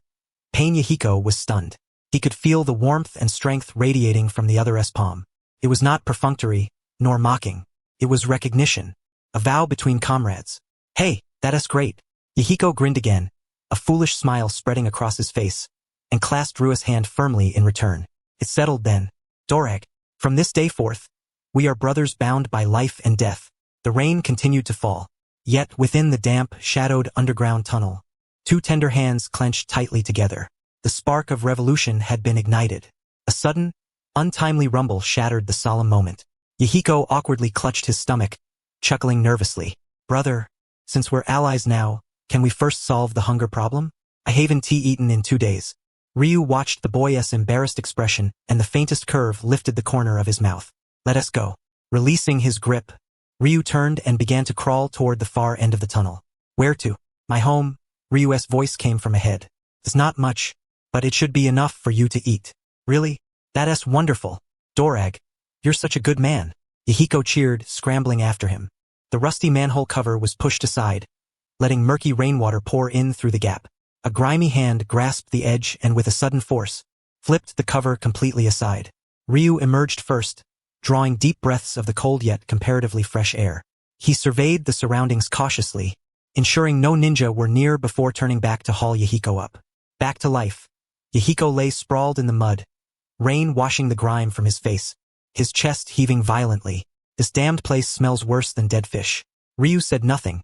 Pain. Yahiko was stunned. He could feel the warmth and strength radiating from the other's palm. It was not perfunctory, nor mocking. It was recognition. A vow between comrades. Hey, that's great. Yahiko grinned again, a foolish smile spreading across his face, and clasped Ryu's hand firmly in return. It settled then. Dorag, from this day forth, we are brothers bound by life and death. The rain continued to fall. Yet within the damp, shadowed underground tunnel, two tender hands clenched tightly together. The spark of revolution had been ignited. A sudden, untimely rumble shattered the solemn moment. Yahiko awkwardly clutched his stomach, chuckling nervously. Brother, since we're allies now, can we first solve the hunger problem? I haven't tea eaten in 2 days. Ryu watched the boy's embarrassed expression, and the faintest curve lifted the corner of his mouth. Let us go. Releasing his grip, Ryu turned and began to crawl toward the far end of the tunnel. Where to? My home, Ryu's voice came from ahead. It's not much, but it should be enough for you to eat. Really? That's wonderful. Dorag, you're such a good man. Yahiko cheered, scrambling after him. The rusty manhole cover was pushed aside, letting murky rainwater pour in through the gap. A grimy hand grasped the edge and with a sudden force, flipped the cover completely aside. Ryu emerged first, drawing deep breaths of the cold yet comparatively fresh air. He surveyed the surroundings cautiously, ensuring no ninja were near before turning back to haul Yahiko up. Back to life. Yahiko lay sprawled in the mud, rain washing the grime from his face, his chest heaving violently. This damned place smells worse than dead fish. Ryu said nothing,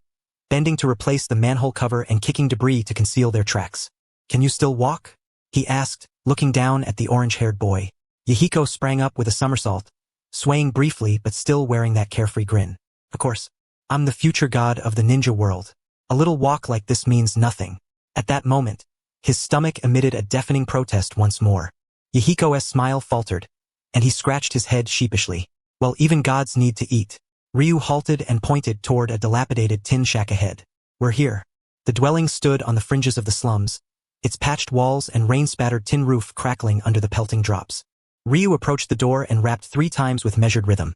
bending to replace the manhole cover and kicking debris to conceal their tracks. Can you still walk? He asked, looking down at the orange-haired boy. Yahiko sprang up with a somersault, swaying briefly but still wearing that carefree grin. Of course, I'm the future god of the ninja world. A little walk like this means nothing. At that moment, his stomach emitted a deafening protest once more. Yahiko's smile faltered, and he scratched his head sheepishly. Well, even gods need to eat. Ryu halted and pointed toward a dilapidated tin shack ahead. We're here. The dwelling stood on the fringes of the slums, its patched walls and rain-spattered tin roof crackling under the pelting drops. Ryu approached the door and rapped 3 times with measured rhythm.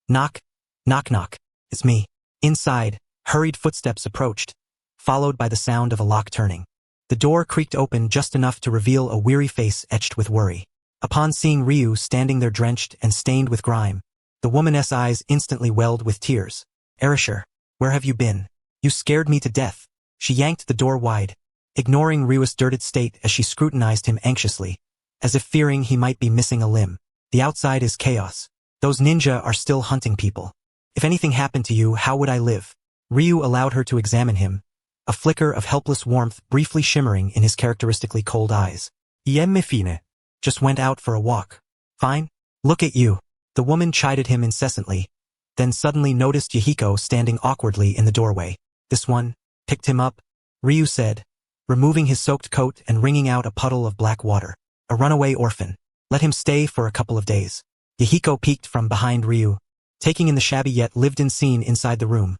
Knock, knock, knock. It's me. Inside, hurried footsteps approached, followed by the sound of a lock turning. The door creaked open just enough to reveal a weary face etched with worry. Upon seeing Ryu standing there drenched and stained with grime, the woman's eyes instantly welled with tears. Erasure, where have you been? You scared me to death. She yanked the door wide, ignoring Ryu's dirted state as she scrutinized him anxiously, as if fearing he might be missing a limb. The outside is chaos. Those ninja are still hunting people. If anything happened to you, how would I live? Ryu allowed her to examine him, a flicker of helpless warmth briefly shimmering in his characteristically cold eyes. Me fine. Just went out for a walk. Fine? Look at you. The woman chided him incessantly, then suddenly noticed Yahiko standing awkwardly in the doorway. This one picked him up, Ryu said, removing his soaked coat and wringing out a puddle of black water. A runaway orphan. Let him stay for a couple of days. Yahiko peeked from behind Ryu, taking in the shabby yet lived-in scene inside the room,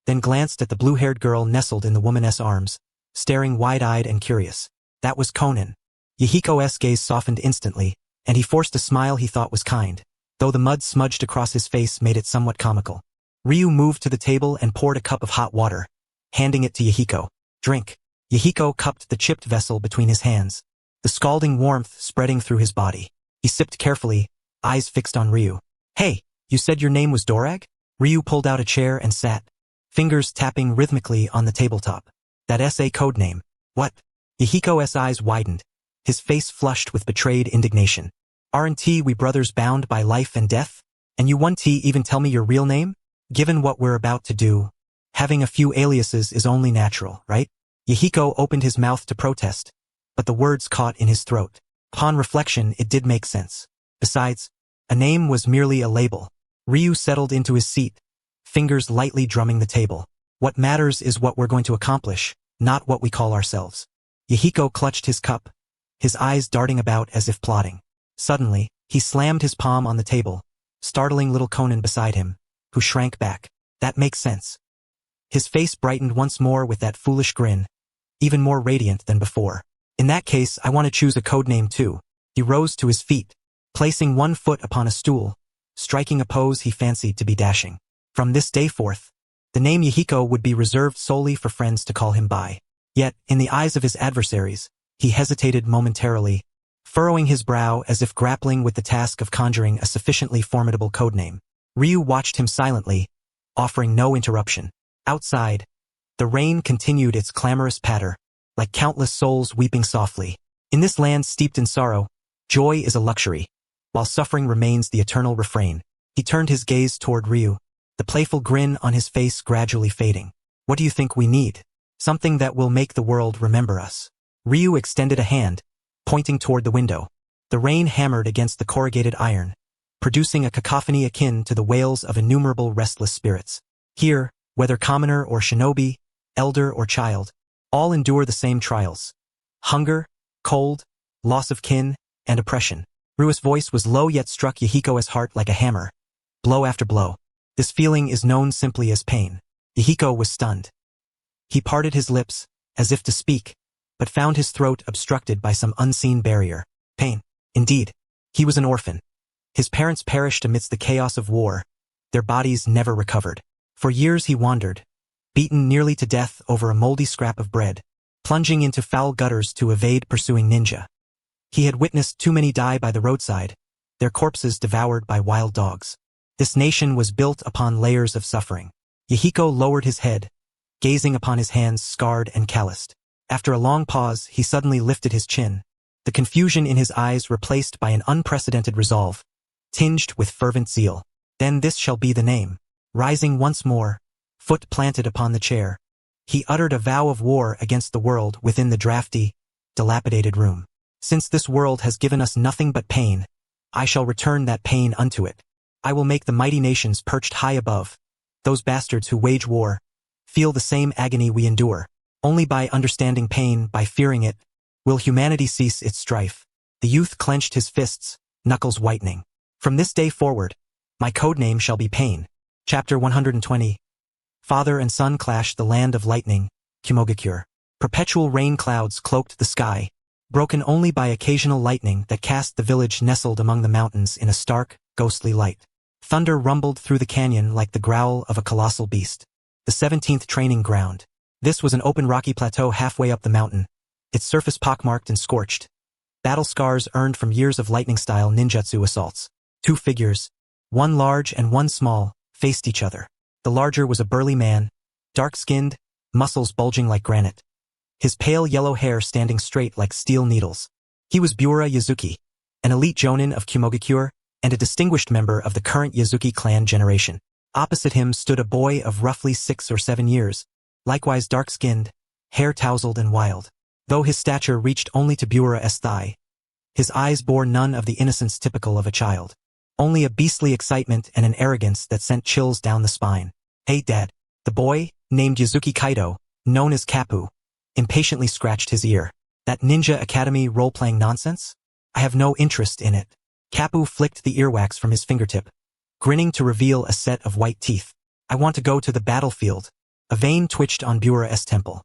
then glanced at the blue-haired girl nestled in the woman's arms, staring wide-eyed and curious. That was Conan. Yahiko's gaze softened instantly, and he forced a smile he thought was kind, though the mud smudged across his face made it somewhat comical. Ryu moved to the table and poured a cup of hot water, handing it to Yahiko. Drink. Yahiko cupped the chipped vessel between his hands, the scalding warmth spreading through his body. He sipped carefully, eyes fixed on Ryu. Hey, you said your name was Dorag? Ryu pulled out a chair and sat, fingers tapping rhythmically on the tabletop. That SA code name. What? Yahiko's eyes widened, his face flushed with betrayed indignation. Aren't we brothers bound by life and death? And you won't even tell me your real name? Given what we're about to do, having a few aliases is only natural, right? Yahiko opened his mouth to protest, but the words caught in his throat. Upon reflection, it did make sense. Besides, a name was merely a label. Ryu settled into his seat, fingers lightly drumming the table. What matters is what we're going to accomplish, not what we call ourselves. Yahiko clutched his cup, his eyes darting about as if plotting. Suddenly, he slammed his palm on the table, startling little Conan beside him, who shrank back. That makes sense. His face brightened once more with that foolish grin, even more radiant than before. In that case, I want to choose a code name too. He rose to his feet, placing one foot upon a stool, striking a pose he fancied to be dashing. From this day forth, the name Yahiko would be reserved solely for friends to call him by. Yet, in the eyes of his adversaries, he hesitated momentarily, furrowing his brow as if grappling with the task of conjuring a sufficiently formidable codename. Ryu watched him silently, offering no interruption. Outside, the rain continued its clamorous patter, like countless souls weeping softly. In this land steeped in sorrow, joy is a luxury, while suffering remains the eternal refrain. He turned his gaze toward Ryu, the playful grin on his face gradually fading. What do you think we need? Something that will make the world remember us. Ryu extended a hand, pointing toward the window. The rain hammered against the corrugated iron, producing a cacophony akin to the wails of innumerable restless spirits. Here, whether commoner or shinobi, elder or child, all endure the same trials. Hunger, cold, loss of kin, and oppression. Ryu's voice was low yet struck Yahiko's heart like a hammer, blow after blow. This feeling is known simply as pain. Yahiko was stunned. He parted his lips, as if to speak, but found his throat obstructed by some unseen barrier. Pain. Indeed. He was an orphan. His parents perished amidst the chaos of war. Their bodies never recovered. For years he wandered, beaten nearly to death over a moldy scrap of bread, plunging into foul gutters to evade pursuing ninja. He had witnessed too many die by the roadside, their corpses devoured by wild dogs. This nation was built upon layers of suffering. Yahiko lowered his head, gazing upon his hands scarred and calloused. After a long pause, he suddenly lifted his chin, the confusion in his eyes replaced by an unprecedented resolve, tinged with fervent zeal. Then this shall be the name. Rising once more, foot planted upon the chair, he uttered a vow of war against the world within the drafty, dilapidated room. Since this world has given us nothing but pain, I shall return that pain unto it. I will make the mighty nations perched high above, those bastards who wage war, feel the same agony we endure. Only by understanding pain, by fearing it, will humanity cease its strife. The youth clenched his fists, knuckles whitening. From this day forward, my codename shall be Pain. Chapter 120. Father and son clashed the land of lightning, Kumogakure. Perpetual rain clouds cloaked the sky, broken only by occasional lightning that cast the village nestled among the mountains in a stark, ghostly light. Thunder rumbled through the canyon like the growl of a colossal beast. The 17th training ground. This was an open rocky plateau halfway up the mountain, its surface pockmarked and scorched. Battle scars earned from years of lightning-style ninjutsu assaults. Two figures, one large and one small, faced each other. The larger was a burly man, dark-skinned, muscles bulging like granite. His pale yellow hair standing straight like steel needles. He was Bura Yazuki, an elite jonin of Kumogakure, and a distinguished member of the current Yazuki clan generation. Opposite him stood a boy of roughly 6 or 7 years, likewise dark-skinned, hair tousled and wild. Though his stature reached only to Bura's thigh, his eyes bore none of the innocence typical of a child. Only a beastly excitement and an arrogance that sent chills down the spine. "Hey, Dad." The boy, named Yazuki Kaido, known as Kapu, impatiently scratched his ear. "That Ninja Academy role-playing nonsense? I have no interest in it." Kapu flicked the earwax from his fingertip, grinning to reveal a set of white teeth. "I want to go to the battlefield." A vein twitched on Bura's temple.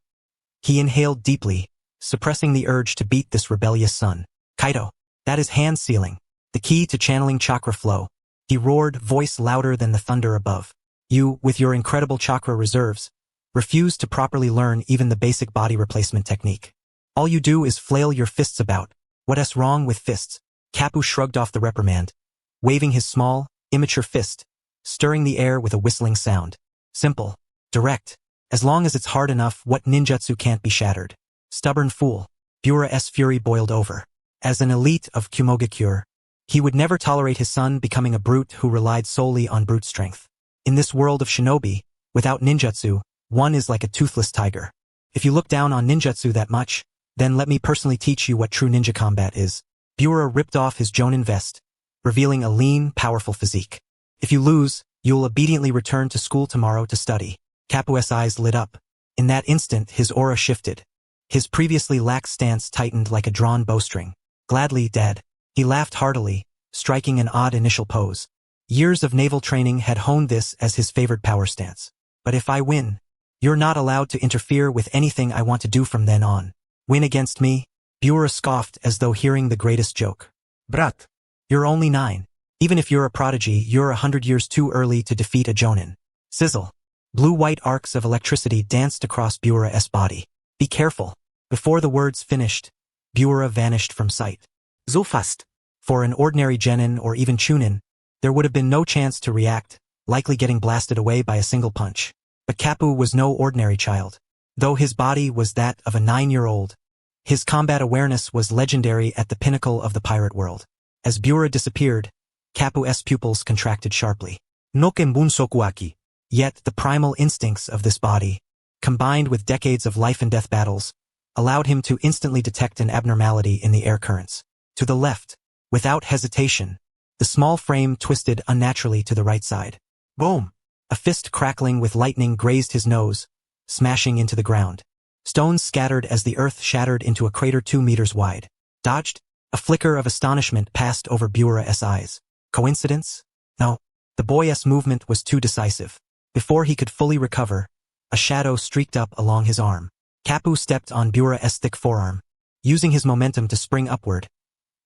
He inhaled deeply, suppressing the urge to beat this rebellious son. "Kaido, that is hand sealing, the key to channeling chakra flow," he roared, voice louder than the thunder above. "You, with your incredible chakra reserves, refuse to properly learn even the basic body replacement technique. All you do is flail your fists about. What's wrong with fists?" Kapu shrugged off the reprimand, waving his small, immature fist, stirring the air with a whistling sound. "Simple. Direct. As long as it's hard enough, what ninjutsu can't be shattered." Stubborn fool. Bura's fury boiled over. As an elite of Kumogakure, he would never tolerate his son becoming a brute who relied solely on brute strength. In this world of shinobi, without ninjutsu, one is like a toothless tiger. If you look down on ninjutsu that much, then let me personally teach you what true ninja combat is. Bura ripped off his jonin vest, revealing a lean, powerful physique. "If you lose, you'll obediently return to school tomorrow to study." Kapu's eyes lit up. In that instant, his aura shifted. His previously lax stance tightened like a drawn bowstring. "Gladly, Dad." He laughed heartily, striking an odd initial pose. Years of naval training had honed this as his favorite power stance. "But if I win, you're not allowed to interfere with anything I want to do from then on." "Win against me?" Bura scoffed as though hearing the greatest joke. Brat. "You're only 9. Even if you're a prodigy, you're 100 years too early to defeat a jonin." Sizzle. Blue-white arcs of electricity danced across Bura's body. "Be careful." Before the words finished, Bura vanished from sight. So fast. For an ordinary genin or even chunin, there would have been no chance to react, likely getting blasted away by a single punch. But Kapu was no ordinary child. Though his body was that of a 9-year-old, his combat awareness was legendary at the pinnacle of the pirate world. As Bura disappeared, Kapu's pupils contracted sharply. Nokenbun sokuaki. Yet the primal instincts of this body, combined with decades of life and death battles, allowed him to instantly detect an abnormality in the air currents. To the left, without hesitation, the small frame twisted unnaturally to the right side. Boom. A fist crackling with lightning grazed his nose, smashing into the ground. Stones scattered as the earth shattered into a crater 2 meters wide. Dodged? A flicker of astonishment passed over Bura's eyes. Coincidence? No. The boy's movement was too decisive. Before he could fully recover, a shadow streaked up along his arm. Kapu stepped on Bura's thick forearm, using his momentum to spring upward.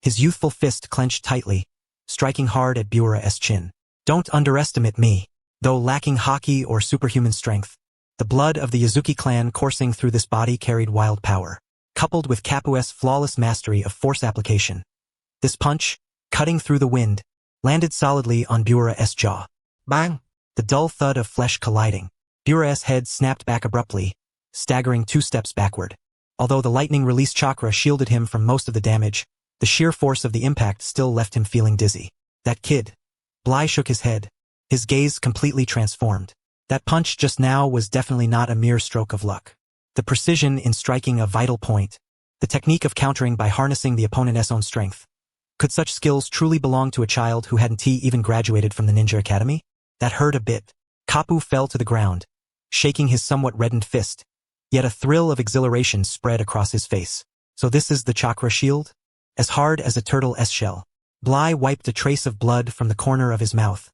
His youthful fist clenched tightly, striking hard at Bura's chin. "Don't underestimate me." Though lacking haki or superhuman strength, the blood of the Yazuki clan coursing through this body carried wild power. Coupled with Kapu's flawless mastery of force application, this punch, cutting through the wind, landed solidly on Bura's jaw. Bang. The dull thud of flesh colliding. Bura's head snapped back abruptly, staggering 2 steps backward. Although the lightning release chakra shielded him from most of the damage, the sheer force of the impact still left him feeling dizzy. "That kid." Bly shook his head, his gaze completely transformed. That punch just now was definitely not a mere stroke of luck. The precision in striking a vital point, the technique of countering by harnessing the opponent's own strength. Could such skills truly belong to a child who hadn't even graduated from the Ninja Academy? That hurt a bit. Kapu fell to the ground, shaking his somewhat reddened fist, yet a thrill of exhilaration spread across his face. "So this is the chakra shield?" as hard as a turtle's shell. Bly wiped a trace of blood from the corner of his mouth,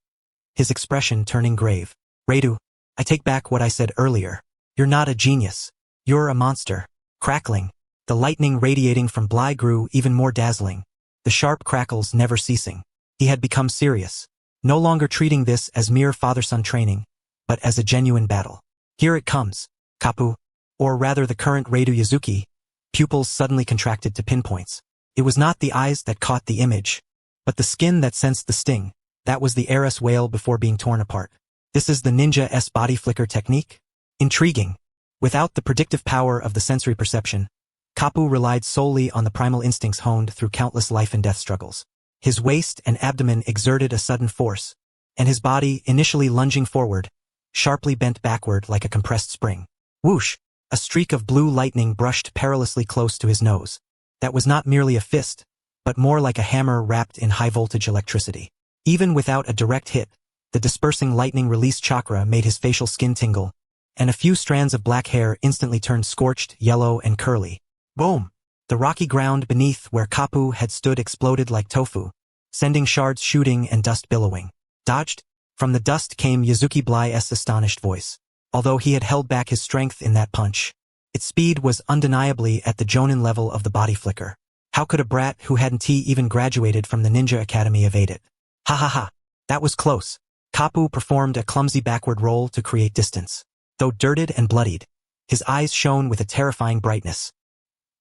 his expression turning grave. Radu, I take back what I said earlier. You're not a genius. You're a monster. Crackling. The lightning radiating from Bly grew even more dazzling, the sharp crackles never ceasing. He had become serious, no longer treating this as mere father-son training, but as a genuine battle. Here it comes, Kapu, or rather the current Radu Yazuki. Pupils suddenly contracted to pinpoints. It was not the eyes that caught the image, but the skin that sensed the sting. That was the heiress whale before being torn apart. This is the ninja's body flicker technique? Intriguing. Without the predictive power of the sensory perception, Kapu relied solely on the primal instincts honed through countless life and death struggles. His waist and abdomen exerted a sudden force, and his body, initially lunging forward, sharply bent backward like a compressed spring. Whoosh! A streak of blue lightning brushed perilously close to his nose. That was not merely a fist, but more like a hammer wrapped in high-voltage electricity. Even without a direct hit, the dispersing lightning release chakra made his facial skin tingle, and a few strands of black hair instantly turned scorched, yellow, and curly. Boom! The rocky ground beneath where Kapu had stood exploded like tofu, sending shards shooting and dust billowing. Dodged? From the dust came Yazuki Bly's astonished voice. Although he had held back his strength in that punch, its speed was undeniably at the Jonin level of the body flicker. How could a brat who hadn't even graduated from the Ninja Academy evade it? Ha ha ha! That was close. Kapu performed a clumsy backward roll to create distance. Though dirted and bloodied, his eyes shone with a terrifying brightness.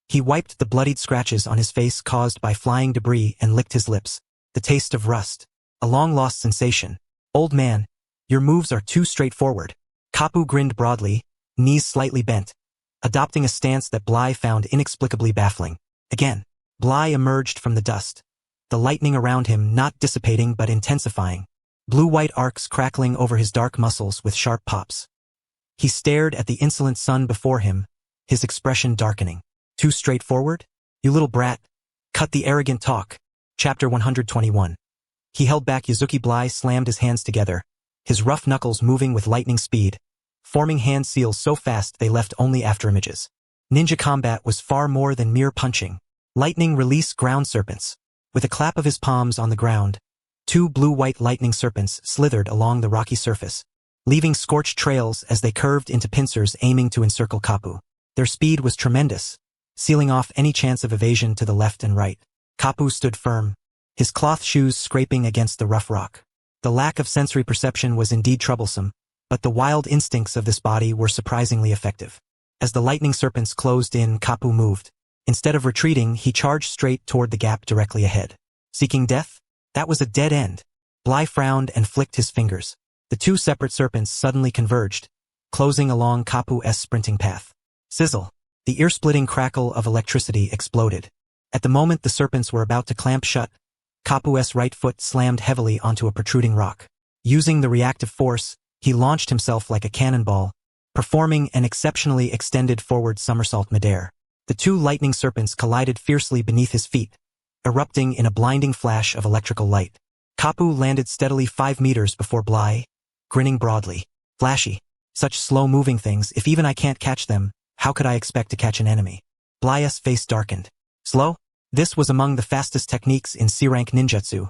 He wiped the bloodied scratches on his face caused by flying debris and licked his lips. The taste of rust. A long-lost sensation. Old man, your moves are too straightforward. Kapu grinned broadly, knees slightly bent, adopting a stance that Bly found inexplicably baffling. Again, Bly emerged from the dust, the lightning around him not dissipating but intensifying, blue-white arcs crackling over his dark muscles with sharp pops. He stared at the insolent sun before him, his expression darkening. Too straightforward? You little brat. Cut the arrogant talk. Chapter 121. He held back. Yazuki Bly slammed his hands together, his rough knuckles moving with lightning speed, forming hand seals so fast they left only afterimages. Ninja combat was far more than mere punching. Lightning release ground serpents. With a clap of his palms on the ground, two blue-white lightning serpents slithered along the rocky surface, leaving scorched trails as they curved into pincers aiming to encircle Kapu. Their speed was tremendous, sealing off any chance of evasion to the left and right. Kapu stood firm, his cloth shoes scraping against the rough rock. The lack of sensory perception was indeed troublesome, but the wild instincts of this body were surprisingly effective. As the lightning serpents closed in, Kapu moved. Instead of retreating, he charged straight toward the gap directly ahead. Seeking death? That was a dead end. Bly frowned and flicked his fingers. The two separate serpents suddenly converged, closing along Kapu's sprinting path. Sizzle. The ear-splitting crackle of electricity exploded. At the moment the serpents were about to clamp shut, Kapu's right foot slammed heavily onto a protruding rock. Using the reactive force, he launched himself like a cannonball, performing an exceptionally extended forward somersault midair. The two lightning serpents collided fiercely beneath his feet, erupting in a blinding flash of electrical light. Kapu landed steadily 5 meters before Bly, grinning broadly. Flashy. Such slow-moving things, if even I can't catch them, how could I expect to catch an enemy? Bly's face darkened. Slow? This was among the fastest techniques in C-rank ninjutsu.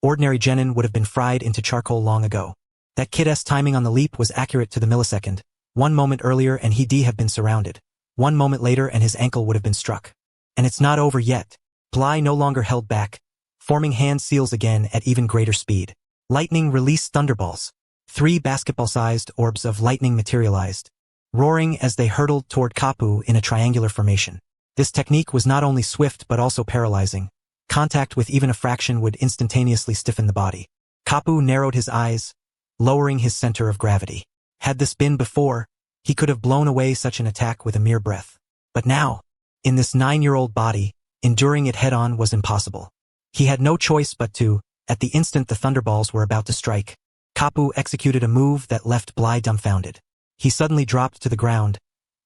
Ordinary genin would have been fried into charcoal long ago. That kid's timing on the leap was accurate to the millisecond. 1 moment earlier and he'd have been surrounded. 1 moment later and his ankle would have been struck. And it's not over yet. Bly no longer held back, forming hand seals again at even greater speed. Lightning released thunderballs. 3 basketball-sized orbs of lightning materialized, roaring as they hurtled toward Kapu in a triangular formation. This technique was not only swift but also paralyzing. Contact with even a fraction would instantaneously stiffen the body. Kapu narrowed his eyes, lowering his center of gravity. Had this been before, he could have blown away such an attack with a mere breath. But now, in this 9-year-old body, enduring it head-on was impossible. He had no choice but to, at the instant the thunderballs were about to strike, Kapu executed a move that left Bly dumbfounded. He suddenly dropped to the ground,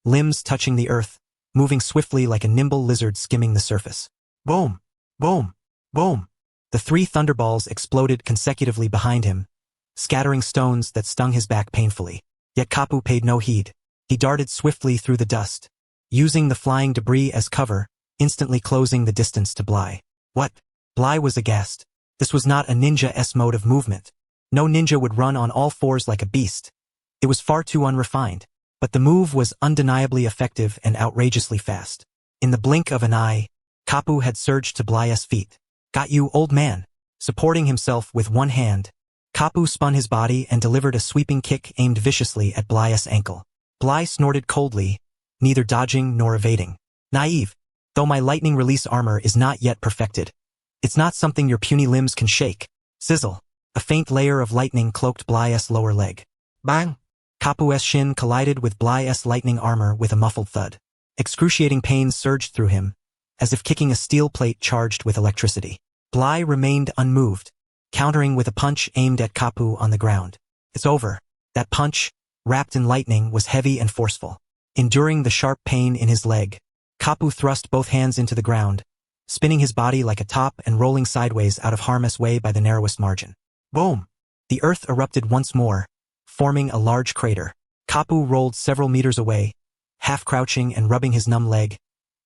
limbs touching the earth, moving swiftly like a nimble lizard skimming the surface. Boom! Boom! Boom! The 3 thunderballs exploded consecutively behind him, scattering stones that stung his back painfully. Yet Kapu paid no heed. He darted swiftly through the dust, using the flying debris as cover, instantly closing the distance to Bai. What? Bai was aghast. This was not a ninja-s mode of movement. No ninja would run on all fours like a beast. It was far too unrefined. But the move was undeniably effective and outrageously fast. In the blink of an eye, Kapu had surged to Bai's feet. Got you, old man. Supporting himself with one hand, Kapu spun his body and delivered a sweeping kick aimed viciously at Bai's ankle. Bai snorted coldly, neither dodging nor evading. Naive. Though my lightning release armor is not yet perfected. It's not something your puny limbs can shake. Sizzle. A faint layer of lightning cloaked Bai's lower leg. Bang! Kapu's shin collided with Bai's lightning armor with a muffled thud. Excruciating pain surged through him, as if kicking a steel plate charged with electricity. Bai remained unmoved, countering with a punch aimed at Kapu on the ground. It's over. That punch, wrapped in lightning, was heavy and forceful. Enduring the sharp pain in his leg, Kapu thrust both hands into the ground, spinning his body like a top and rolling sideways out of harm's way by the narrowest margin. Boom! The earth erupted once more, forming a large crater. Kapu rolled several meters away, half crouching and rubbing his numb leg,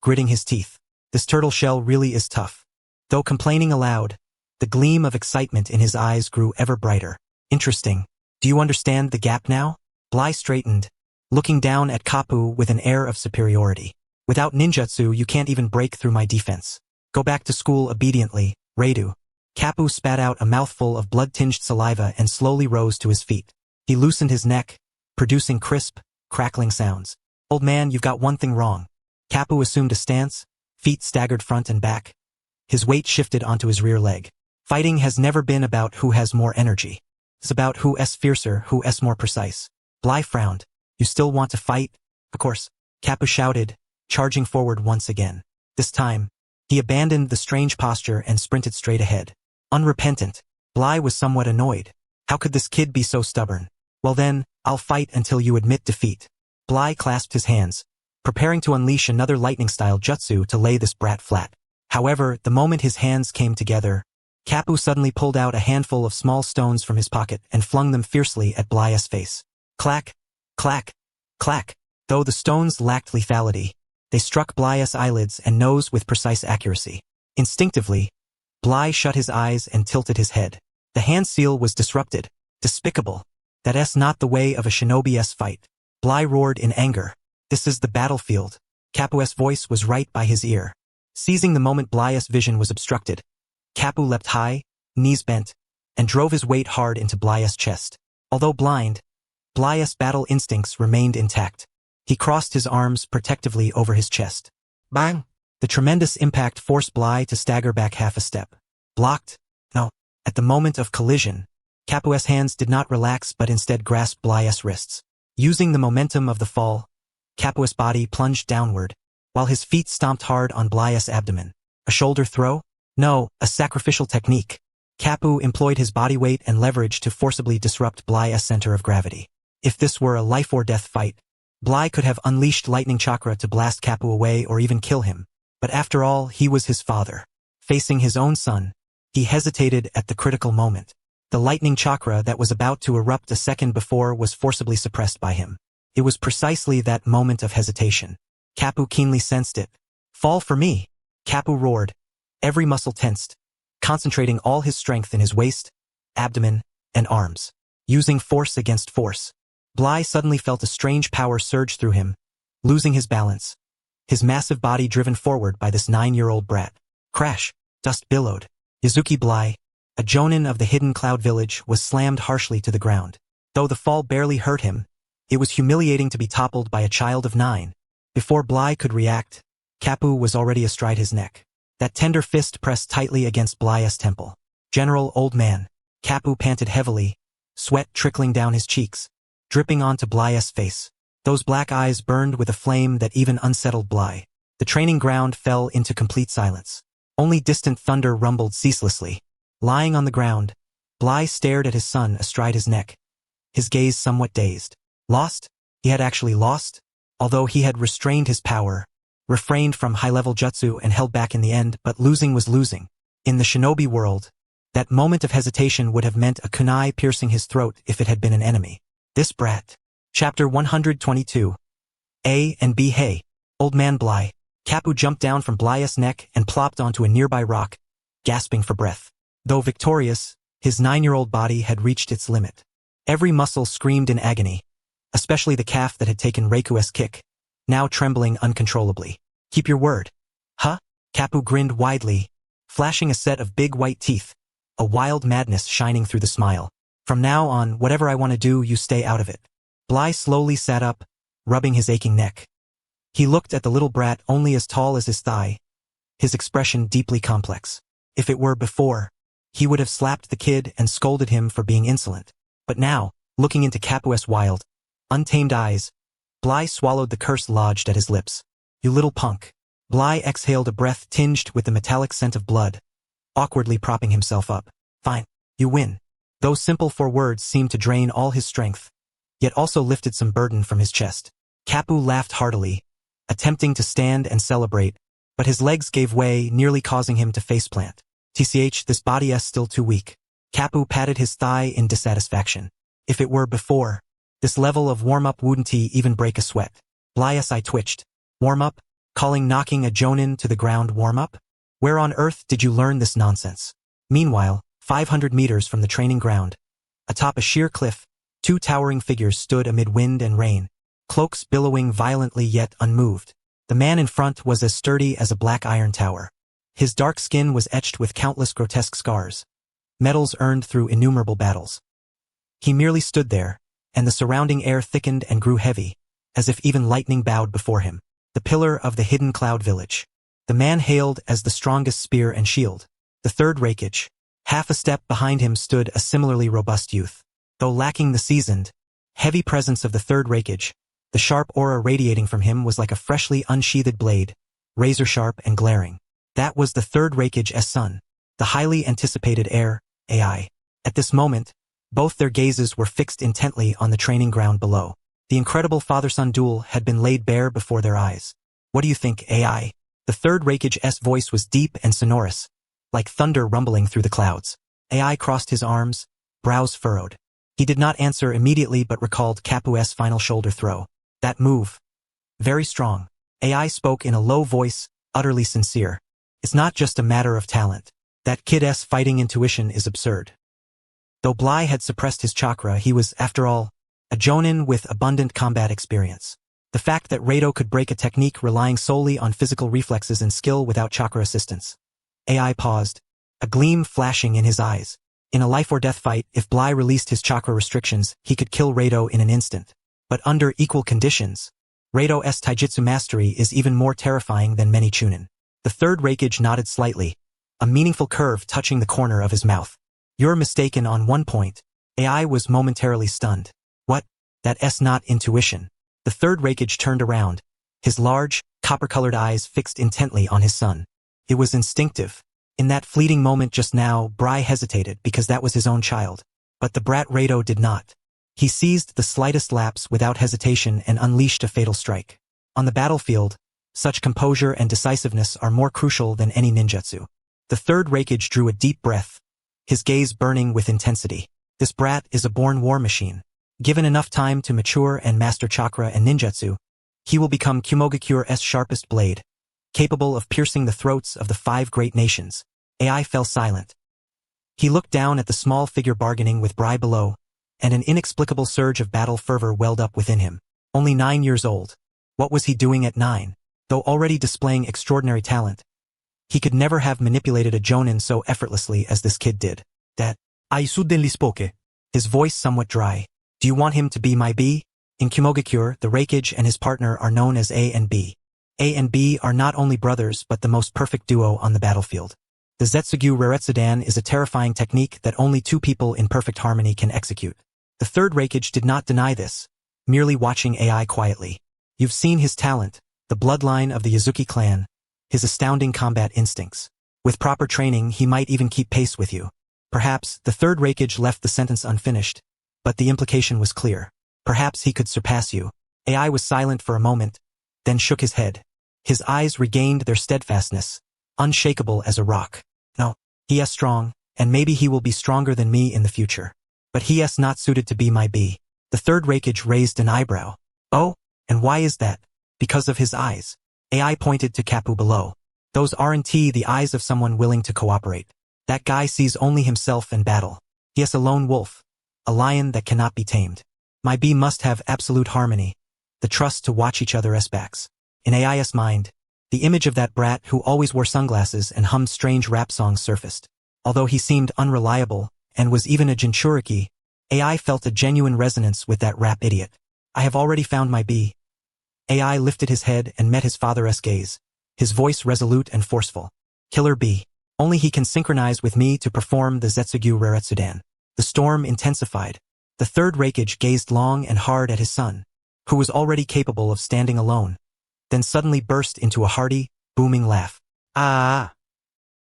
gritting his teeth. This turtle shell really is tough. Though complaining aloud, the gleam of excitement in his eyes grew ever brighter. Interesting. Do you understand the gap now? Bai straightened, looking down at Kapu with an air of superiority. Without ninjutsu, you can't even break through my defense. Go back to school obediently, Reidu. Kapu spat out a mouthful of blood-tinged saliva and slowly rose to his feet. He loosened his neck, producing crisp, crackling sounds. Old man, you've got one thing wrong. Kapu assumed a stance, feet staggered front and back. His weight shifted onto his rear leg. Fighting has never been about who has more energy. It's about who's fiercer, who's more precise. Bai frowned. You still want to fight? Of course. Kapu shouted, charging forward once again. This time, he abandoned the strange posture and sprinted straight ahead. Unrepentant, Bai was somewhat annoyed. How could this kid be so stubborn? Well then, I'll fight until you admit defeat. Bai clasped his hands, preparing to unleash another lightning-style jutsu to lay this brat flat. However, the moment his hands came together, Kapu suddenly pulled out a handful of small stones from his pocket and flung them fiercely at Bai's face. Clack, clack, clack. Though the stones lacked lethality, they struck Bai's eyelids and nose with precise accuracy. Instinctively, Bai shut his eyes and tilted his head. The hand seal was disrupted. Despicable. That's not the way of a shinobi-s fight. Bai roared in anger. This is the battlefield. Kapu's voice was right by his ear. Seizing the moment Bai's vision was obstructed, Kapu leapt high, knees bent, and drove his weight hard into Bai's chest. Although blind, Bai's battle instincts remained intact. He crossed his arms protectively over his chest. Bang! The tremendous impact forced Bai to stagger back half a step. Blocked? No. At the moment of collision, Kapu's hands did not relax but instead grasped Bai's wrists. Using the momentum of the fall, Kapu's body plunged downward, while his feet stomped hard on Bai's abdomen. A shoulder throw? No, a sacrificial technique. Kapu employed his body weight and leverage to forcibly disrupt Bai's center of gravity. If this were a life-or-death fight, Bai could have unleashed lightning chakra to blast Kapu away or even kill him. But after all, he was his father. Facing his own son, he hesitated at the critical moment. The lightning chakra that was about to erupt a second before was forcibly suppressed by him. It was precisely that moment of hesitation. Kapu keenly sensed it. Fall for me! Kapu roared, every muscle tensed, concentrating all his strength in his waist, abdomen, and arms. Using force against force, Bai suddenly felt a strange power surge through him, losing his balance, his massive body driven forward by this 9-year-old brat. Crash! Dust billowed. Yazuki Bai, a jonin of the hidden cloud village, was slammed harshly to the ground. Though the fall barely hurt him, it was humiliating to be toppled by a child of 9. Before Bai could react, Kapu was already astride his neck. That tender fist pressed tightly against Bai's temple. General, old man. Kapu panted heavily, sweat trickling down his cheeks, dripping onto Bai's face. Those black eyes burned with a flame that even unsettled Bai. The training ground fell into complete silence. Only distant thunder rumbled ceaselessly. Lying on the ground, Bai stared at his son astride his neck, his gaze somewhat dazed. Lost? He had actually lost? Although he had restrained his power, refrained from high-level jutsu and held back in the end, but losing was losing. In the shinobi world, that moment of hesitation would have meant a kunai piercing his throat if it had been an enemy. This brat. Chapter 122. A and B. Hey, old man Bai. Kapu jumped down from Blai's neck and plopped onto a nearby rock, gasping for breath. Though victorious, his 9-year-old body had reached its limit. Every muscle screamed in agony, especially the calf that had taken Reiku's kick, now trembling uncontrollably. Keep your word. Huh? Kapu grinned widely, flashing a set of big white teeth, a wild madness shining through the smile. From now on, whatever I want to do, you stay out of it. Blai slowly sat up, rubbing his aching neck. He looked at the little brat only as tall as his thigh, his expression deeply complex. If it were before, he would have slapped the kid and scolded him for being insolent. But now, looking into Kapu's wild, untamed eyes, Blai swallowed the curse lodged at his lips. You little punk. Blai exhaled a breath tinged with the metallic scent of blood, awkwardly propping himself up. Fine. You win. Those simple 4 words seemed to drain all his strength, yet also lifted some burden from his chest. Kapu laughed heartily, attempting to stand and celebrate, but his legs gave way, nearly causing him to faceplant. TCH, this body is still too weak. Kapu patted his thigh in dissatisfaction. If it were before, this level of warm-up wouldn't even break a sweat. Blai's eye twitched. Warm-up? Calling knocking a jonin to the ground warm-up? Where on earth did you learn this nonsense? Meanwhile, 500 meters from the training ground, atop a sheer cliff, 2 towering figures stood amid wind and rain, cloaks billowing violently yet unmoved. The man in front was as sturdy as a black iron tower. His dark skin was etched with countless grotesque scars, medals earned through innumerable battles. He merely stood there, and the surrounding air thickened and grew heavy, as if even lightning bowed before him. The pillar of the hidden cloud village. The man hailed as the strongest spear and shield. The Third Raikage. Half a step behind him stood a similarly robust youth. Though lacking the seasoned, heavy presence of the Third Raikage, the sharp aura radiating from him was like a freshly unsheathed blade, razor-sharp and glaring. That was the Third Raikage's son, the highly anticipated heir, AI. At this moment, both their gazes were fixed intently on the training ground below. The incredible father-son duel had been laid bare before their eyes. What do you think, AI? The Third Raikage's voice was deep and sonorous, like thunder rumbling through the clouds. AI crossed his arms, brows furrowed. He did not answer immediately but recalled Kapu's final shoulder throw. That move. Very strong. AI spoke in a low voice, utterly sincere. It's not just a matter of talent. That kid's fighting intuition is absurd. Though Blai had suppressed his chakra, he was, after all, a jonin with abundant combat experience. The fact that Rado could break a technique relying solely on physical reflexes and skill without chakra assistance. AI paused, a gleam flashing in his eyes. In a life-or-death fight, if Blai released his chakra restrictions, he could kill Rado in an instant. But under equal conditions, Rado's taijutsu mastery is even more terrifying than many chunin. The Third Raikage nodded slightly, a meaningful curve touching the corner of his mouth. You're mistaken on one point. AI was momentarily stunned. What? That's not intuition. The Third Raikage turned around, his large, copper-colored eyes fixed intently on his son. It was instinctive. In that fleeting moment just now, Blai hesitated because that was his own child. But the brat Rado did not. He seized the slightest lapse without hesitation and unleashed a fatal strike. On the battlefield, such composure and decisiveness are more crucial than any ninjutsu. The Third Raikage drew a deep breath, his gaze burning with intensity. This brat is a born war machine. Given enough time to mature and master chakra and ninjutsu, he will become Kumogakure's sharpest blade, capable of piercing the throats of the 5 great nations. AI fell silent. He looked down at the small figure bargaining with Blai below, and an inexplicable surge of battle fervor welled up within him. Only 9 years old. What was he doing at 9? Though already displaying extraordinary talent, he could never have manipulated a jonin so effortlessly as this kid did. That, I suddenly spoke. His voice somewhat dry. Do you want him to be my B? In Kumogakure, the Raikage and his partner are known as A and B. A and B are not only brothers but the most perfect duo on the battlefield. The Zetsugu Raretsudan is a terrifying technique that only 2 people in perfect harmony can execute. The Third Raikage did not deny this, merely watching AI quietly. You've seen his talent, the bloodline of the Yazuki clan, his astounding combat instincts. With proper training, he might even keep pace with you. Perhaps, the Third Raikage left the sentence unfinished, but the implication was clear. Perhaps he could surpass you. AI was silent for a moment, then shook his head. His eyes regained their steadfastness, unshakable as a rock. No, he is strong, and maybe he will be stronger than me in the future. But he is not suited to be my B. The Third Raikage raised an eyebrow. Oh, and why is that? Because of his eyes. AI pointed to Kapu below. Those aren't the eyes of someone willing to cooperate. That guy sees only himself and battle. He is a lone wolf, a lion that cannot be tamed. My B must have absolute harmony, the trust to watch each other's backs. In AI's mind, the image of that brat who always wore sunglasses and hummed strange rap songs surfaced. Although he seemed unreliable and was even a Jinchuriki, AI felt a genuine resonance with that rap idiot. I have already found my B. AI lifted his head and met his father's gaze, his voice resolute and forceful. Killer B. Only he can synchronize with me to perform the Zetsugu Raretsudan. The storm intensified. The Third Raikage gazed long and hard at his son, who was already capable of standing alone, then suddenly burst into a hearty, booming laugh. Ah!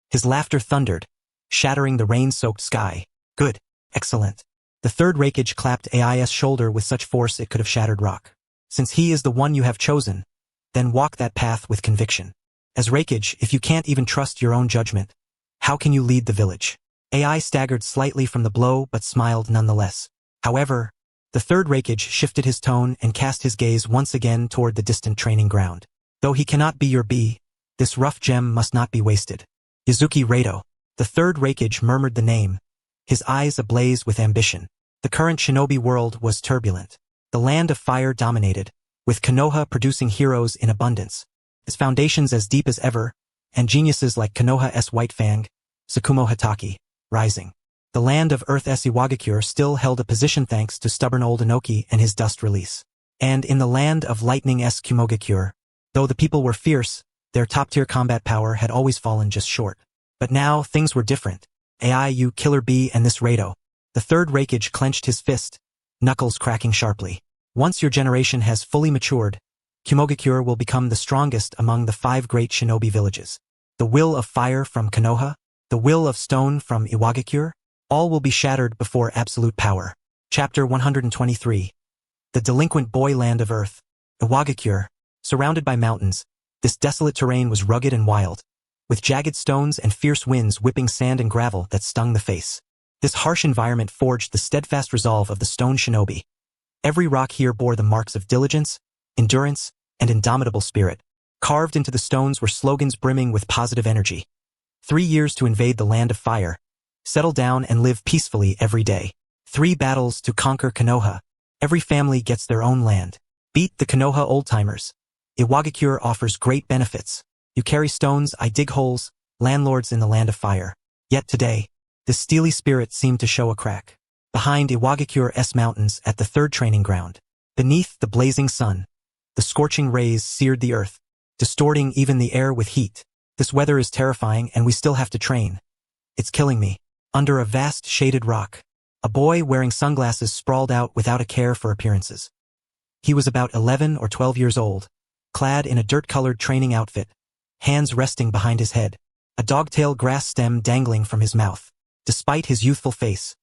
His laughter thundered, shattering the rain-soaked sky. Good. Excellent. The Third Raikage clapped AI's shoulder with such force it could have shattered rock. Since he is the one you have chosen, then walk that path with conviction. As Raikage, if you can't even trust your own judgment, how can you lead the village? AI staggered slightly from the blow but smiled nonetheless. However, the Third Raikage shifted his tone and cast his gaze once again toward the distant training ground. Though he cannot be your B, this rough gem must not be wasted. Yuzuki Rado. The Third Raikage murmured the name, his eyes ablaze with ambition. The current shinobi world was turbulent. The land of fire dominated, with Konoha producing heroes in abundance, its foundations as deep as ever, and geniuses like Konoha's White Fang, Tsukumo Hatake, rising. The land of Earth's Iwagakure still held a position thanks to stubborn old Inoki and his dust release. And in the land of Lightning's Kumogakure, though the people were fierce, their top-tier combat power had always fallen just short. But now things were different. AIU Killer B and this Rado. The Third Raikage clenched his fist, knuckles cracking sharply. Once your generation has fully matured, Kumogakure will become the strongest among the 5 great shinobi villages. The will of fire from Konoha, the will of stone from Iwagakure, all will be shattered before absolute power. Chapter 123. The delinquent boy land of Earth. Iwagakure, surrounded by mountains, this desolate terrain was rugged and wild, with jagged stones and fierce winds whipping sand and gravel that stung the face. This harsh environment forged the steadfast resolve of the stone shinobi. Every rock here bore the marks of diligence, endurance, and indomitable spirit. Carved into the stones were slogans brimming with positive energy. 3 years to invade the land of fire. Settle down and live peacefully every day. 3 battles to conquer Konoha. Every family gets their own land. Beat the Konoha old-timers. Iwagakure offers great benefits. You carry stones, I dig holes, landlords in the land of fire. Yet today, this steely spirit seemed to show a crack. Behind Iwagakure's mountains at the third training ground, beneath the blazing sun, the scorching rays seared the earth, distorting even the air with heat. This weather is terrifying and we still have to train. It's killing me. Under a vast shaded rock, a boy wearing sunglasses sprawled out without a care for appearances. He was about 11 or 12 years old, clad in a dirt-colored training outfit, hands resting behind his head, a dogtail grass stem dangling from his mouth. Despite his youthful face,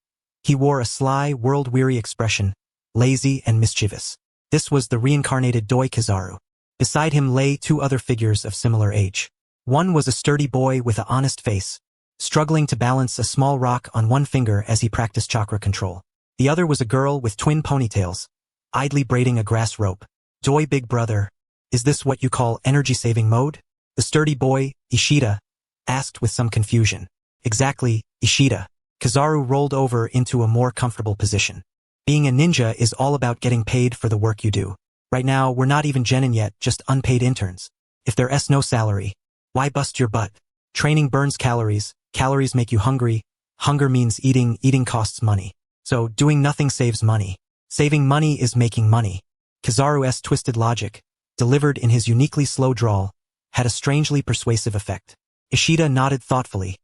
he wore a sly, world-weary expression, lazy and mischievous. This was the reincarnated Doi Kizaru. Beside him lay 2 other figures of similar age. One was a sturdy boy with an honest face, struggling to balance a small rock on one finger as he practiced chakra control. The other was a girl with twin ponytails, idly braiding a grass rope. Doi big brother, is this what you call energy-saving mode? The sturdy boy, Ishida, asked with some confusion. Exactly, Ishida. Kizaru rolled over into a more comfortable position. Being a ninja is all about getting paid for the work you do. Right now, we're not even genin yet, just unpaid interns. If there's no salary, why bust your butt? Training burns calories, calories make you hungry, hunger means eating, eating costs money. So doing nothing saves money. Saving money is making money. Kizaru's twisted logic, delivered in his uniquely slow drawl, had a strangely persuasive effect. Ishida nodded thoughtfully,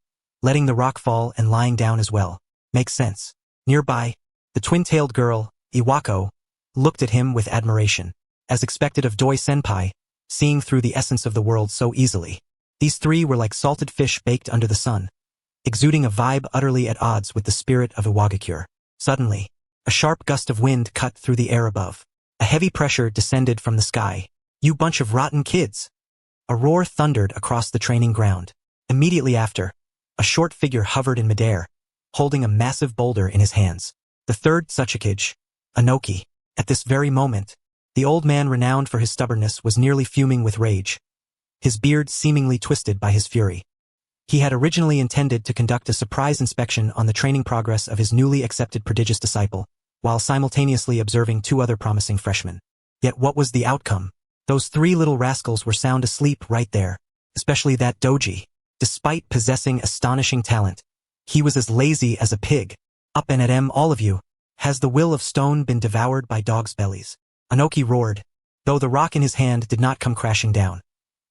letting the rock fall and lying down as well. Makes sense. Nearby, the twin-tailed girl, Iwako, looked at him with admiration. As expected of Doi senpai, seeing through the essence of the world so easily. These 3 were like salted fish baked under the sun, exuding a vibe utterly at odds with the spirit of Iwagakure. Suddenly, a sharp gust of wind cut through the air above. A heavy pressure descended from the sky. You bunch of rotten kids! A roar thundered across the training ground. Immediately after, a short figure hovered in midair, holding a massive boulder in his hands. The third Tsuchikage, Inoki. At this very moment, the old man renowned for his stubbornness was nearly fuming with rage. his beard seemingly twisted by his fury. He had originally intended to conduct a surprise inspection on the training progress of his newly accepted prodigious disciple, while simultaneously observing 2 other promising freshmen. Yet what was the outcome? Those 3 little rascals were sound asleep right there, especially that doji. Despite possessing astonishing talent, he was as lazy as a pig. Up and at 'em, all of you. Has the will of stone been devoured by dogs' bellies? Anoki roared, though the rock in his hand did not come crashing down.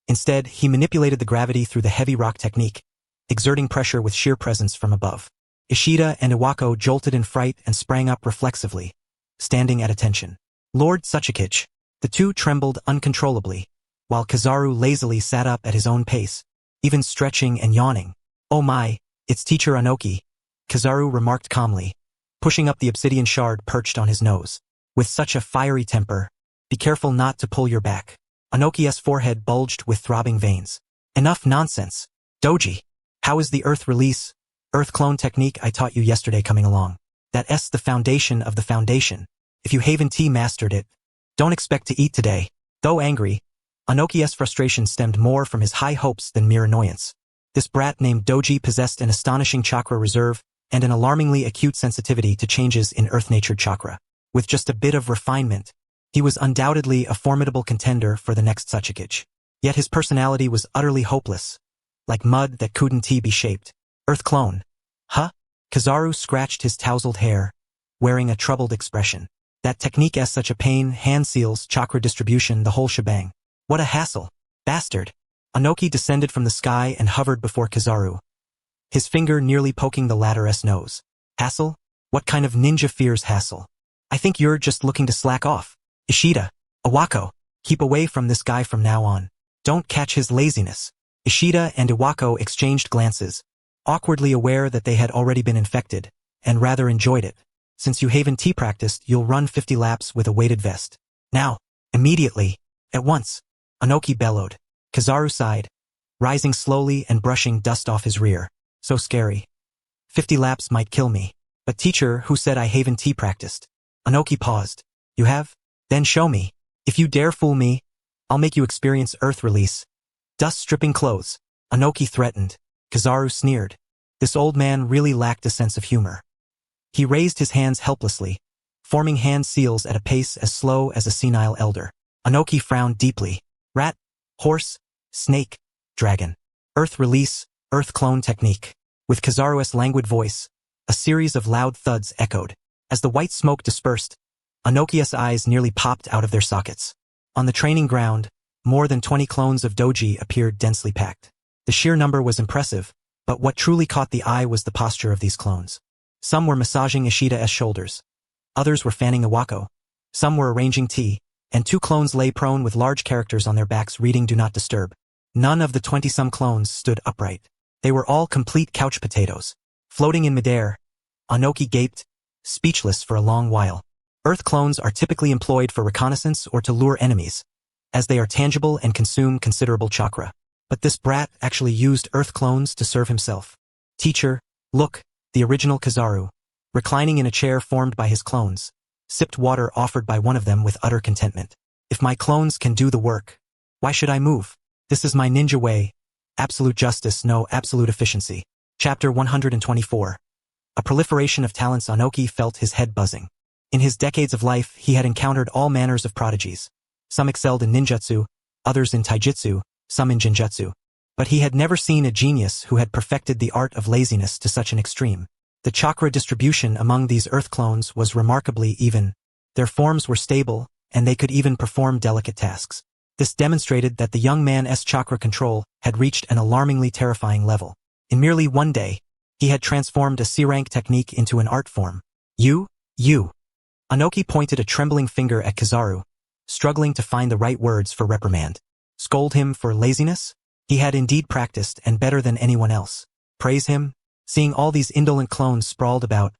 Instead, he manipulated the gravity through the heavy rock technique, exerting pressure with sheer presence from above. Ishida and Iwako jolted in fright and sprang up reflexively, standing at attention. Lord Tsuchikage. The 2 trembled uncontrollably, while Kizaru lazily sat up at his own pace, even stretching and yawning. Oh my, it's Teacher Anoki, Kizaru remarked calmly, pushing up the obsidian shard perched on his nose. With such a fiery temper, be careful not to pull your back. Anoki's forehead bulged with throbbing veins. Enough nonsense. Doji, how is the earth release, earth clone technique I taught you yesterday coming along? That's the foundation of the foundation. If you haven't mastered it, don't expect to eat today. Though angry, Anoki's frustration stemmed more from his high hopes than mere annoyance. This brat named Doji possessed an astonishing chakra reserve and an alarmingly acute sensitivity to changes in earth-natured chakra. With just a bit of refinement, he was undoubtedly a formidable contender for the next Tsuchikage. Yet his personality was utterly hopeless, like mud that couldn't be shaped. Earth clone. Huh? Kizaru scratched his tousled hair, wearing a troubled expression. That technique is such a pain, hand seals, chakra distribution, the whole shebang. What a hassle. Bastard. Anoki descended from the sky and hovered before Kizaru, his finger nearly poking the latter's nose. Hassle? What kind of ninja fears hassle? I think you're just looking to slack off. Ishida, Iwako, keep away from this guy from now on. Don't catch his laziness. Ishida and Iwako exchanged glances, awkwardly aware that they had already been infected, and rather enjoyed it. Since you haven't practiced, you'll run 50 laps with a weighted vest. Now, immediately, at once, Anoki bellowed. Kizaru sighed, rising slowly and brushing dust off his rear. So scary. 50 laps might kill me. But teacher, who said I haven't practiced? Anoki paused. You have? Then show me. If you dare fool me, I'll make you experience earth release. Dust-stripping clothes. Anoki threatened. Kizaru sneered. This old man really lacked a sense of humor. He raised his hands helplessly, forming hand seals at a pace as slow as a senile elder. Anoki frowned deeply. Rat, horse, snake, dragon. Earth release, earth clone technique. With Kizaru's languid voice, a series of loud thuds echoed. As the white smoke dispersed, Anoki's eyes nearly popped out of their sockets. On the training ground, more than 20 clones of doji appeared densely packed. The sheer number was impressive, but what truly caught the eye was the posture of these clones. Some were massaging Ishida's shoulders. Others were fanning Iwako. Some were arranging tea, and 2 clones lay prone with large characters on their backs reading Do Not Disturb. None of the 20-some clones stood upright. They were all complete couch potatoes. Floating in midair, Anoki gaped, speechless for a long while. Earth clones are typically employed for reconnaissance or to lure enemies, as they are tangible and consume considerable chakra. But this brat actually used earth clones to serve himself. Teacher, look, the original Kizaru, reclining in a chair formed by his clones, sipped water offered by one of them with utter contentment. If my clones can do the work, why should I move? This is my ninja way. Absolute justice, no absolute efficiency. Chapter 124. A proliferation of talents. Anoki felt his head buzzing. In his decades of life, he had encountered all manners of prodigies. Some excelled in ninjutsu, others in taijutsu, some in jinjutsu. But he had never seen a genius who had perfected the art of laziness to such an extreme. The chakra distribution among these earth clones was remarkably even. Their forms were stable, and they could even perform delicate tasks. This demonstrated that the young man's chakra control had reached an alarmingly terrifying level. In merely one day, he had transformed a C-rank technique into an art form. You. Anoki pointed a trembling finger at Kizaru, struggling to find the right words for reprimand. Scold him for laziness? He had indeed practiced, and better than anyone else. Praise him? Seeing all these indolent clones sprawled about,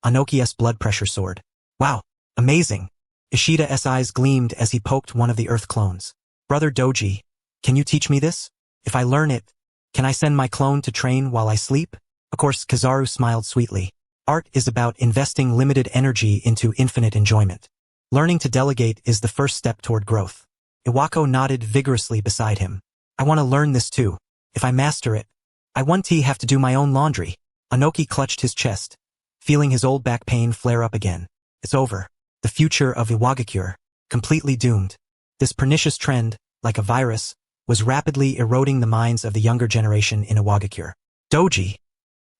Anoki's blood pressure soared. Wow, amazing. Ishida's eyes gleamed as he poked one of the earth clones. Brother Doji, can you teach me this? If I learn it, can I send my clone to train while I sleep? Of course, Kizaru smiled sweetly. Art is about investing limited energy into infinite enjoyment. Learning to delegate is the first step toward growth. Iwako nodded vigorously beside him. I want to learn this too. If I master it, I won't have to do my own laundry. Anoki clutched his chest, feeling his old back pain flare up again. It's over. The future of Iwagakure, completely doomed. This pernicious trend, like a virus, was rapidly eroding the minds of the younger generation in Iwagakure. Doji!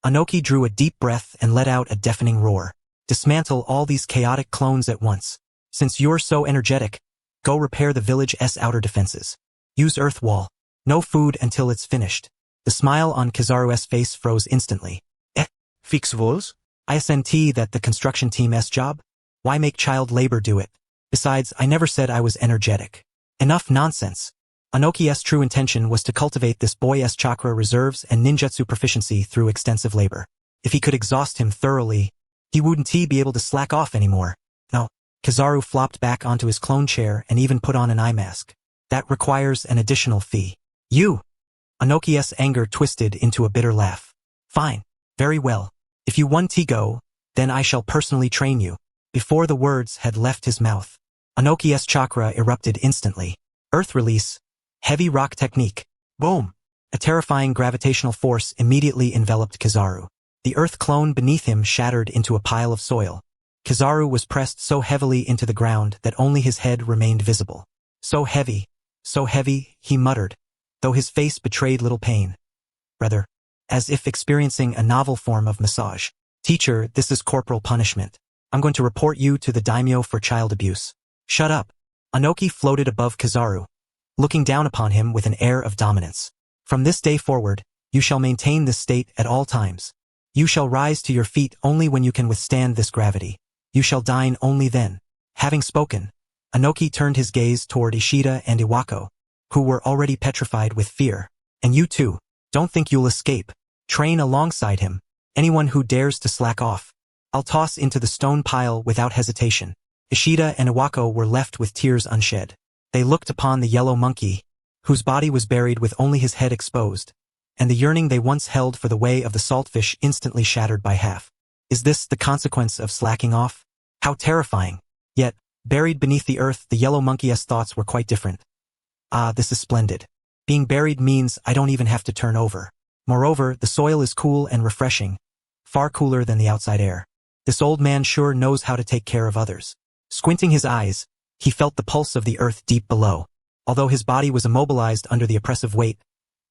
Anoki drew a deep breath and let out a deafening roar. Dismantle all these chaotic clones at once. Since you're so energetic, go repair the village's outer defenses. Use earth wall. No food until it's finished. The smile on Kizaru's face froze instantly. Fix walls? Isn't that the construction team's job? Why make child labor do it? Besides, I never said I was energetic. Enough nonsense. Anoki's true intention was to cultivate this boy's chakra reserves and ninjutsu proficiency through extensive labor. If he could exhaust him thoroughly, he wouldn't be able to slack off anymore. No. Kizaru flopped back onto his clone chair and even put on an eye mask. That requires an additional fee. You! Anoki's anger twisted into a bitter laugh. Fine. Very well. If you want to go, then I shall personally train you. Before the words had left his mouth, Anoki's chakra erupted instantly. Earth release. Heavy rock technique. Boom! A terrifying gravitational force immediately enveloped Kizaru. The earth clone beneath him shattered into a pile of soil. Kizaru was pressed so heavily into the ground that only his head remained visible. So heavy, he muttered, though his face betrayed little pain. Rather, as if experiencing a novel form of massage. Teacher, this is corporal punishment. I'm going to report you to the daimyo for child abuse. Shut up. Anoki floated above Kizaru, looking down upon him with an air of dominance. From this day forward, you shall maintain this state at all times. You shall rise to your feet only when you can withstand this gravity. You shall dine only then. Having spoken, Anoki turned his gaze toward Ishida and Iwako, who were already petrified with fear. And you too, don't think you'll escape. Train alongside him. Anyone who dares to slack off, I'll toss into the stone pile without hesitation. Ishida and Iwako were left with tears unshed. They looked upon the yellow monkey, whose body was buried with only his head exposed, and the yearning they once held for the way of the saltfish instantly shattered by half. Is this the consequence of slacking off? How terrifying! Yet, buried beneath the earth, the yellow monkey's thoughts were quite different. Ah, this is splendid. Being buried means I don't even have to turn over. Moreover, the soil is cool and refreshing, far cooler than the outside air. This old man sure knows how to take care of others. Squinting his eyes, he felt the pulse of the earth deep below. Although his body was immobilized under the oppressive weight,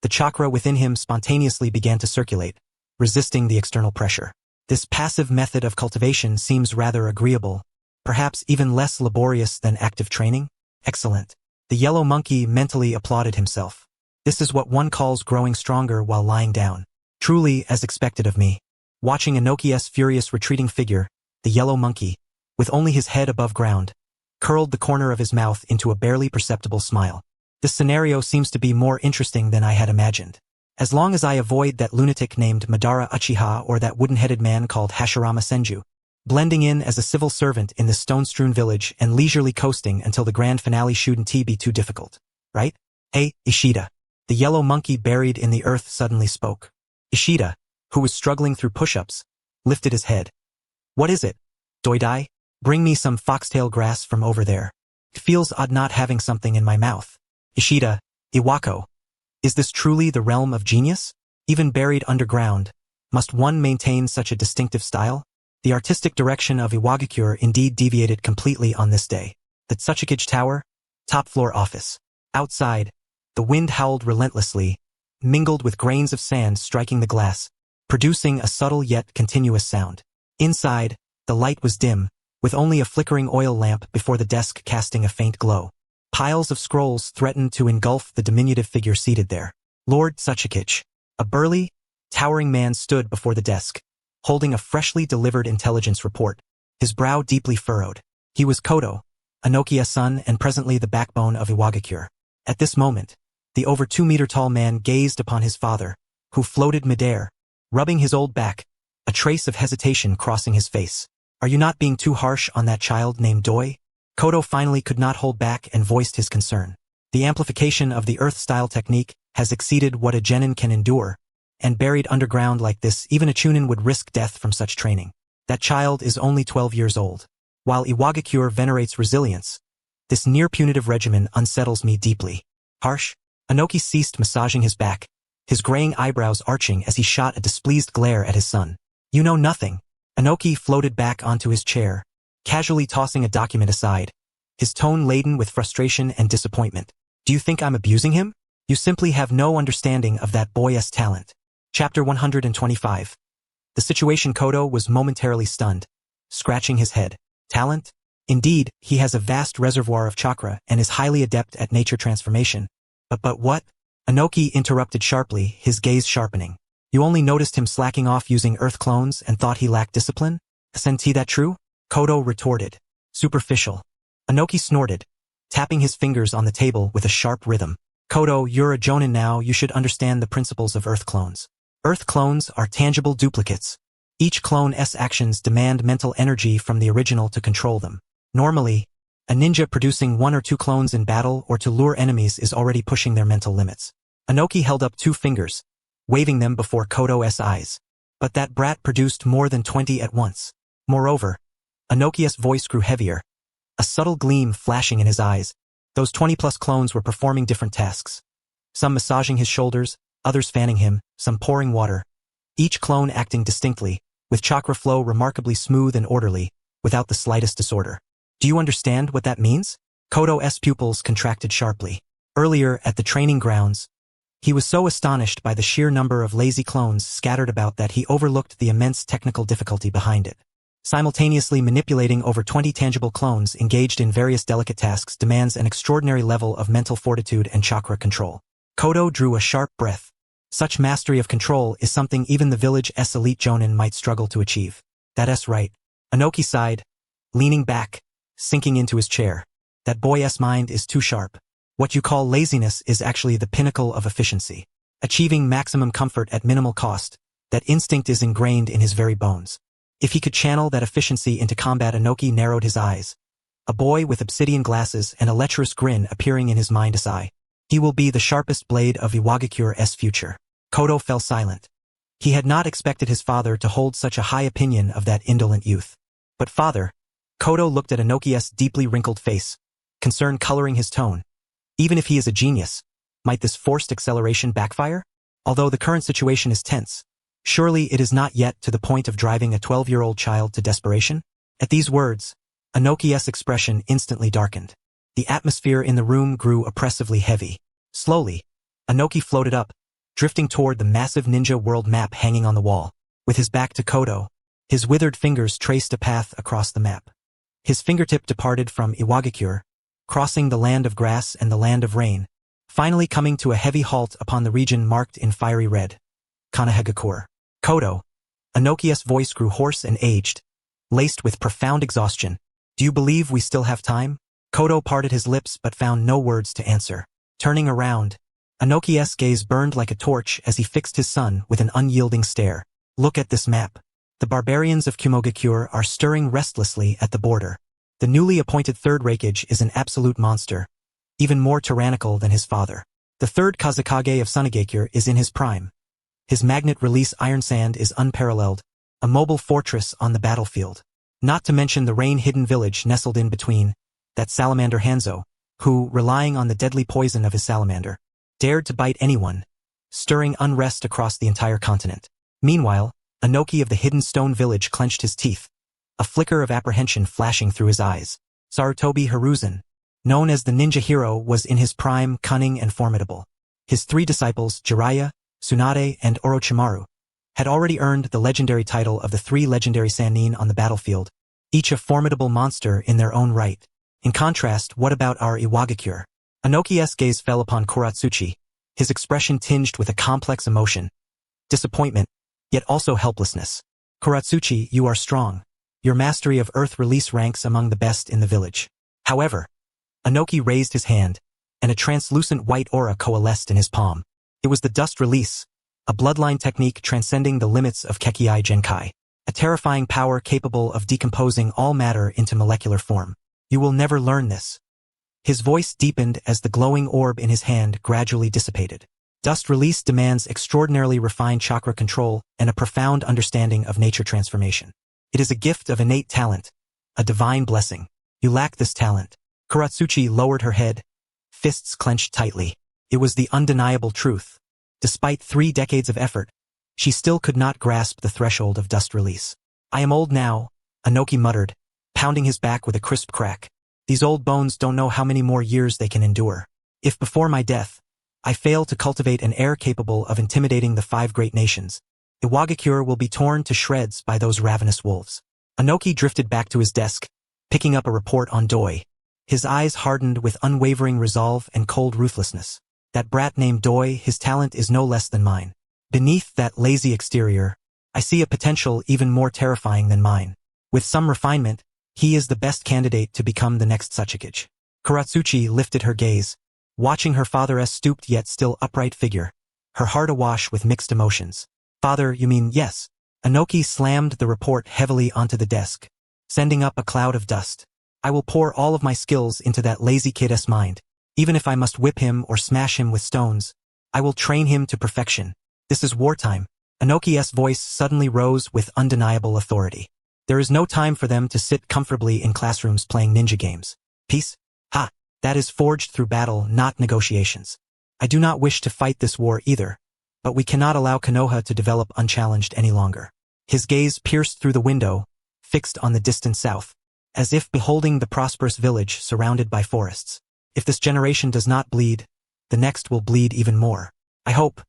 the chakra within him spontaneously began to circulate, resisting the external pressure. This passive method of cultivation seems rather agreeable, perhaps even less laborious than active training. Excellent. The yellow monkey mentally applauded himself. This is what one calls growing stronger while lying down. Truly as expected of me. Watching Anoki's furious retreating figure, the yellow monkey, with only his head above ground, curled the corner of his mouth into a barely perceptible smile. This scenario seems to be more interesting than I had imagined. As long as I avoid that lunatic named Madara Uchiha or that wooden-headed man called Hashirama Senju, blending in as a civil servant in this stone-strewn village and leisurely coasting until the grand finale shouldn't be too difficult. Right? Hey, Ishida. The yellow monkey buried in the earth suddenly spoke. Ishida, who was struggling through push-ups, lifted his head. What is it? Doidai? Bring me some foxtail grass from over there. It feels odd not having something in my mouth. Ishida, Iwako. Is this truly the realm of genius? Even buried underground, must one maintain such a distinctive style? The artistic direction of Iwagakure indeed deviated completely on this day. The Tsuchikage Tower, top-floor office. Outside, the wind howled relentlessly, mingled with grains of sand striking the glass, producing a subtle yet continuous sound. Inside, the light was dim, with only a flickering oil lamp before the desk casting a faint glow. Piles of scrolls threatened to engulf the diminutive figure seated there. Lord Tsuchikage, a burly, towering man stood before the desk, holding a freshly delivered intelligence report, his brow deeply furrowed. He was Kodo, Anoki's son and presently the backbone of Iwagakure. At this moment, the over 2-meter-tall man gazed upon his father, who floated midair, rubbing his old back, a trace of hesitation crossing his face. Are you not being too harsh on that child named Doi? Kodo finally could not hold back and voiced his concern. The amplification of the earth-style technique has exceeded what a genin can endure, and buried underground like this, even a chunin would risk death from such training. That child is only 12 years old. While Iwagakure venerates resilience, this near-punitive regimen unsettles me deeply. Harsh? Anoki ceased massaging his back, his graying eyebrows arching as he shot a displeased glare at his son. You know nothing. Anoki floated back onto his chair, casually tossing a document aside, his tone laden with frustration and disappointment. Do you think I'm abusing him? You simply have no understanding of that boy's talent. Chapter 125. The situation. Kodo was momentarily stunned, scratching his head. Talent? Indeed, he has a vast reservoir of chakra and is highly adept at nature transformation. But what? Anoki interrupted sharply, his gaze sharpening. You only noticed him slacking off using earth clones and thought he lacked discipline? Isn't that true? Kodo retorted. Superficial. Anoki snorted, tapping his fingers on the table with a sharp rhythm. Kodo, you're a jonin now, you should understand the principles of earth clones. Earth clones are tangible duplicates. Each clone's actions demand mental energy from the original to control them. Normally, a ninja producing 1 or 2 clones in battle or to lure enemies is already pushing their mental limits. Anoki held up 2 fingers, waving them before Kodo's eyes. But that brat produced more than 20 at once. Moreover, Anoki's voice grew heavier, a subtle gleam flashing in his eyes. Those 20-plus clones were performing different tasks. Some massaging his shoulders, others fanning him, some pouring water. Each clone acting distinctly, with chakra flow remarkably smooth and orderly, without the slightest disorder. Do you understand what that means? Kodo's pupils contracted sharply. Earlier, at the training grounds, he was so astonished by the sheer number of lazy clones scattered about that he overlooked the immense technical difficulty behind it. Simultaneously manipulating over 20 tangible clones engaged in various delicate tasks demands an extraordinary level of mental fortitude and chakra control. Kodo drew a sharp breath. Such mastery of control is something even the village's elite jonin might struggle to achieve. That's right. Anoki sighed, leaning back, sinking into his chair. That boy's mind is too sharp. What you call laziness is actually the pinnacle of efficiency. Achieving maximum comfort at minimal cost, that instinct is ingrained in his very bones. If he could channel that efficiency into combat. Anoki narrowed his eyes, a boy with obsidian glasses and a lecherous grin appearing in his mind's eye. He will be the sharpest blade of Iwagakure's future. Kodo fell silent. He had not expected his father to hold such a high opinion of that indolent youth. But father, Kodo looked at Anoki's deeply wrinkled face, concern coloring his tone. Even if he is a genius, might this forced acceleration backfire? Although the current situation is tense, surely it is not yet to the point of driving a 12-year-old child to desperation? At these words, Anoki's expression instantly darkened. The atmosphere in the room grew oppressively heavy. Slowly, Anoki floated up, drifting toward the massive ninja world map hanging on the wall. With his back to Kodo, his withered fingers traced a path across the map. His fingertip departed from Iwagakure, crossing the land of grass and the land of rain, finally coming to a heavy halt upon the region marked in fiery red. Kanahegakure. Kodo. Anoki's voice grew hoarse and aged, laced with profound exhaustion. Do you believe we still have time? Kodo parted his lips but found no words to answer. Turning around, Anoki's gaze burned like a torch as he fixed his son with an unyielding stare. Look at this map. The barbarians of Kumogakure are stirring restlessly at the border. The newly appointed Third Raikage is an absolute monster, even more tyrannical than his father. The Third Kazekage of Sunagakure is in his prime. His magnet release iron sand is unparalleled, a mobile fortress on the battlefield. Not to mention the rain-hidden village nestled in between, that salamander Hanzo, who, relying on the deadly poison of his salamander, dared to bite anyone, stirring unrest across the entire continent. Meanwhile, Anoki of the hidden stone village clenched his teeth, a flicker of apprehension flashing through his eyes. Sarutobi Hiruzen, known as the ninja hero, was in his prime, cunning and formidable. His 3 disciples, Jiraiya, Tsunade, and Orochimaru, had already earned the legendary title of the 3 legendary Sannin on the battlefield, each a formidable monster in their own right. In contrast, what about our Iwagakure? Anoki's gaze fell upon Kuratsuchi, his expression tinged with a complex emotion. Disappointment, yet also helplessness. Kuratsuchi, you are strong. Your mastery of earth release ranks among the best in the village. However, Anoki raised his hand, and a translucent white aura coalesced in his palm. It was the dust release, a bloodline technique transcending the limits of Kekkai Genkai, a terrifying power capable of decomposing all matter into molecular form. You will never learn this. His voice deepened as the glowing orb in his hand gradually dissipated. Dust release demands extraordinarily refined chakra control and a profound understanding of nature transformation. It is a gift of innate talent, a divine blessing. You lack this talent. Kuratsuchi lowered her head, fists clenched tightly. It was the undeniable truth. Despite 3 decades of effort, she still could not grasp the threshold of dust release. I am old now, Inoki muttered, pounding his back with a crisp crack. These old bones don't know how many more years they can endure. If before my death, I fail to cultivate an heir capable of intimidating the 5 great nations, Iwagakure will be torn to shreds by those ravenous wolves. Inoki drifted back to his desk, picking up a report on Doi. His eyes hardened with unwavering resolve and cold ruthlessness. That brat named Doi, his talent is no less than mine. Beneath that lazy exterior, I see a potential even more terrifying than mine. With some refinement, he is the best candidate to become the next Sachikage. Kuratsuchi lifted her gaze, watching her father's stooped yet still upright figure, her heart awash with mixed emotions. Father, you mean yes? Inoki slammed the report heavily onto the desk, sending up a cloud of dust. I will pour all of my skills into that lazy kid's mind. Even if I must whip him or smash him with stones, I will train him to perfection. This is wartime. Inoki's voice suddenly rose with undeniable authority. There is no time for them to sit comfortably in classrooms playing ninja games. Peace? Ha! That is forged through battle, not negotiations. I do not wish to fight this war either, but we cannot allow Konoha to develop unchallenged any longer. His gaze pierced through the window, fixed on the distant south, as if beholding the prosperous village surrounded by forests. If this generation does not bleed, the next will bleed even more. I hope.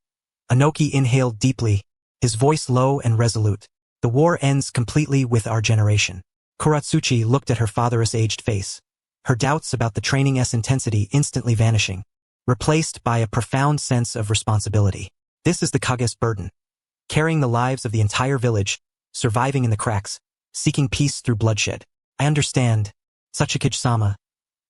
Inoki inhaled deeply, his voice low and resolute. The war ends completely with our generation. Kuratsuchi looked at her father's aged face, her doubts about the training's intensity instantly vanishing, replaced by a profound sense of responsibility. This is the Kage's burden. Carrying the lives of the entire village, surviving in the cracks, seeking peace through bloodshed. I understand. Sachikage-sama.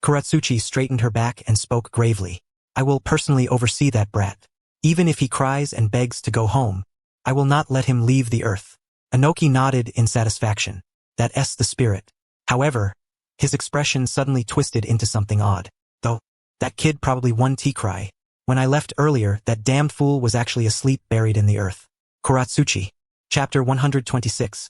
Kuratsuchi straightened her back and spoke gravely. I will personally oversee that brat. Even if he cries and begs to go home, I will not let him leave the earth. Inoki nodded in satisfaction. That's the spirit. However, his expression suddenly twisted into something odd. Though, that kid probably won T-cry. When I left earlier, that damned fool was actually asleep buried in the earth. Kuratsuchi. Chapter 126.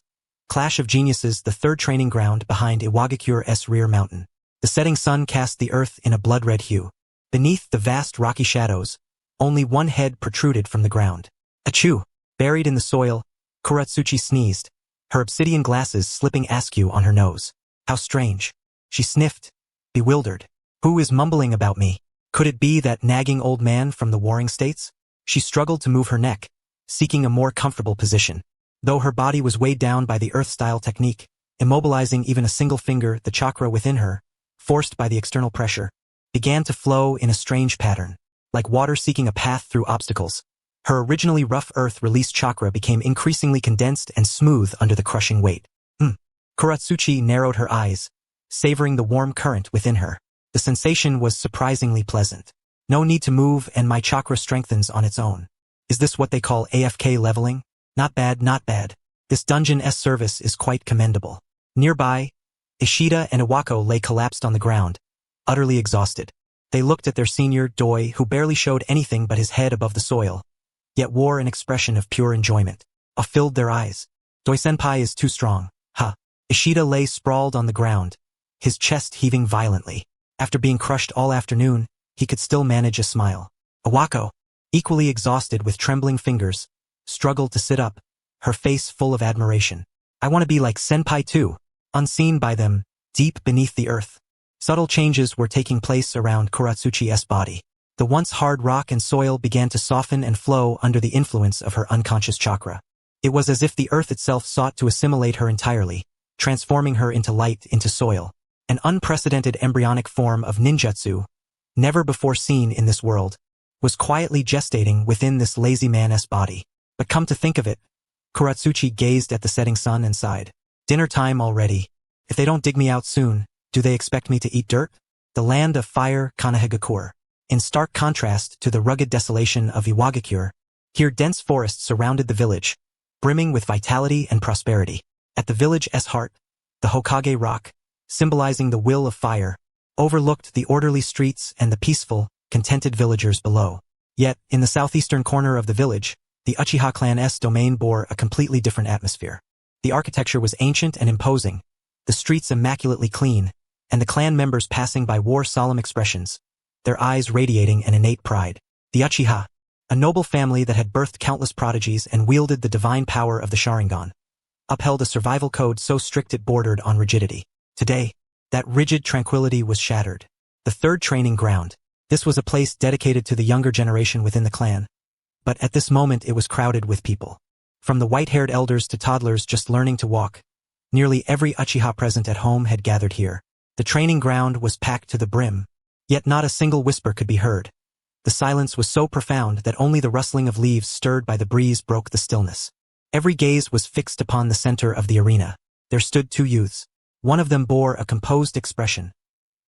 Clash of Geniuses, the third training ground behind Iwagakure's rear mountain. The setting sun cast the earth in a blood-red hue. Beneath the vast rocky shadows, only one head protruded from the ground. Achoo! Buried in the soil, Kuratsuchi sneezed, her obsidian glasses slipping askew on her nose. How strange. She sniffed, bewildered. Who is mumbling about me? Could it be that nagging old man from the warring states? She struggled to move her neck, seeking a more comfortable position. Though her body was weighed down by the earth-style technique, immobilizing even a single finger, the chakra within her, forced by the external pressure, began to flow in a strange pattern, like water seeking a path through obstacles. Her originally rough earth release chakra became increasingly condensed and smooth under the crushing weight. Kuratsuchi narrowed her eyes, savoring the warm current within her. The sensation was surprisingly pleasant. No need to move and my chakra strengthens on its own. Is this what they call AFK leveling? Not bad, not bad. This dungeon's service is quite commendable. Nearby, Ishida and Iwako lay collapsed on the ground, utterly exhausted. They looked at their senior, Doi, who barely showed anything but his head above the soil, yet wore an expression of pure enjoyment. Awe filled their eyes. Doi-senpai is too strong. Ha! Ishida lay sprawled on the ground, his chest heaving violently. After being crushed all afternoon, he could still manage a smile. Iwako, equally exhausted with trembling fingers, struggled to sit up, her face full of admiration. I want to be like senpai too. Unseen by them, deep beneath the earth, subtle changes were taking place around Kuratsuchi's body. The once hard rock and soil began to soften and flow under the influence of her unconscious chakra. It was as if the earth itself sought to assimilate her entirely, transforming her into light, into soil. An unprecedented embryonic form of ninjutsu, never before seen in this world, was quietly gestating within this lazy man's body. But come to think of it, Kuratsuchi gazed at the setting sun and sighed. Dinner time already. If they don't dig me out soon, do they expect me to eat dirt? The land of fire, Kanehagakure. In stark contrast to the rugged desolation of Iwagakure, here dense forests surrounded the village, brimming with vitality and prosperity. At the village's heart, the Hokage Rock, symbolizing the will of fire, overlooked the orderly streets and the peaceful, contented villagers below. Yet, in the southeastern corner of the village, the Uchiha clan's domain bore a completely different atmosphere. The architecture was ancient and imposing, the streets immaculately clean, and the clan members passing by wore solemn expressions, their eyes radiating an innate pride. The Uchiha, a noble family that had birthed countless prodigies and wielded the divine power of the Sharingan, upheld a survival code so strict it bordered on rigidity. Today, that rigid tranquility was shattered. The third training ground. This was a place dedicated to the younger generation within the clan. But at this moment it was crowded with people. From the white-haired elders to toddlers just learning to walk, nearly every Uchiha present at home had gathered here. The training ground was packed to the brim, yet not a single whisper could be heard. The silence was so profound that only the rustling of leaves stirred by the breeze broke the stillness. Every gaze was fixed upon the center of the arena. There stood two youths. One of them bore a composed expression,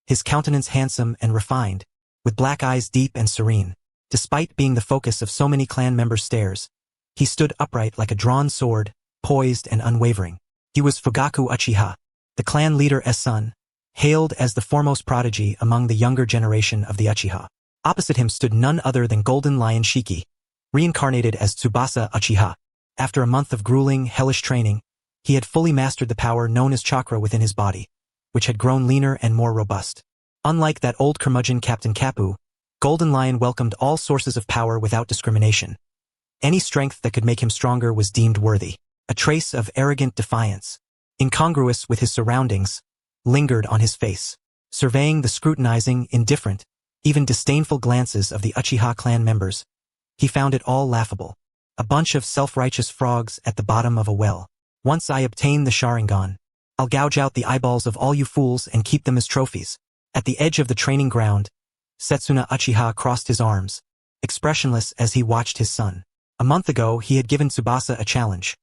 his countenance handsome and refined, with black eyes deep and serene. Despite being the focus of so many clan members' stares, he stood upright like a drawn sword, poised and unwavering. He was Fugaku Uchiha, the clan leader's son, hailed as the foremost prodigy among the younger generation of the Uchiha. Opposite him stood none other than Golden Lion Shiki, reincarnated as Tsubasa Uchiha. After a month of grueling, hellish training, he had fully mastered the power known as chakra within his body, which had grown leaner and more robust. Unlike that old curmudgeon Captain Kapu, Golden Lion welcomed all sources of power without discrimination. Any strength that could make him stronger was deemed worthy. A trace of arrogant defiance, incongruous with his surroundings, lingered on his face. Surveying the scrutinizing, indifferent, even disdainful glances of the Uchiha clan members, he found it all laughable. A bunch of self-righteous frogs at the bottom of a well. Once I obtain the Sharingan, I'll gouge out the eyeballs of all you fools and keep them as trophies. At the edge of the training ground, Setsuna Uchiha crossed his arms, expressionless as he watched his son. A month ago, he had given Tsubasa a challenge.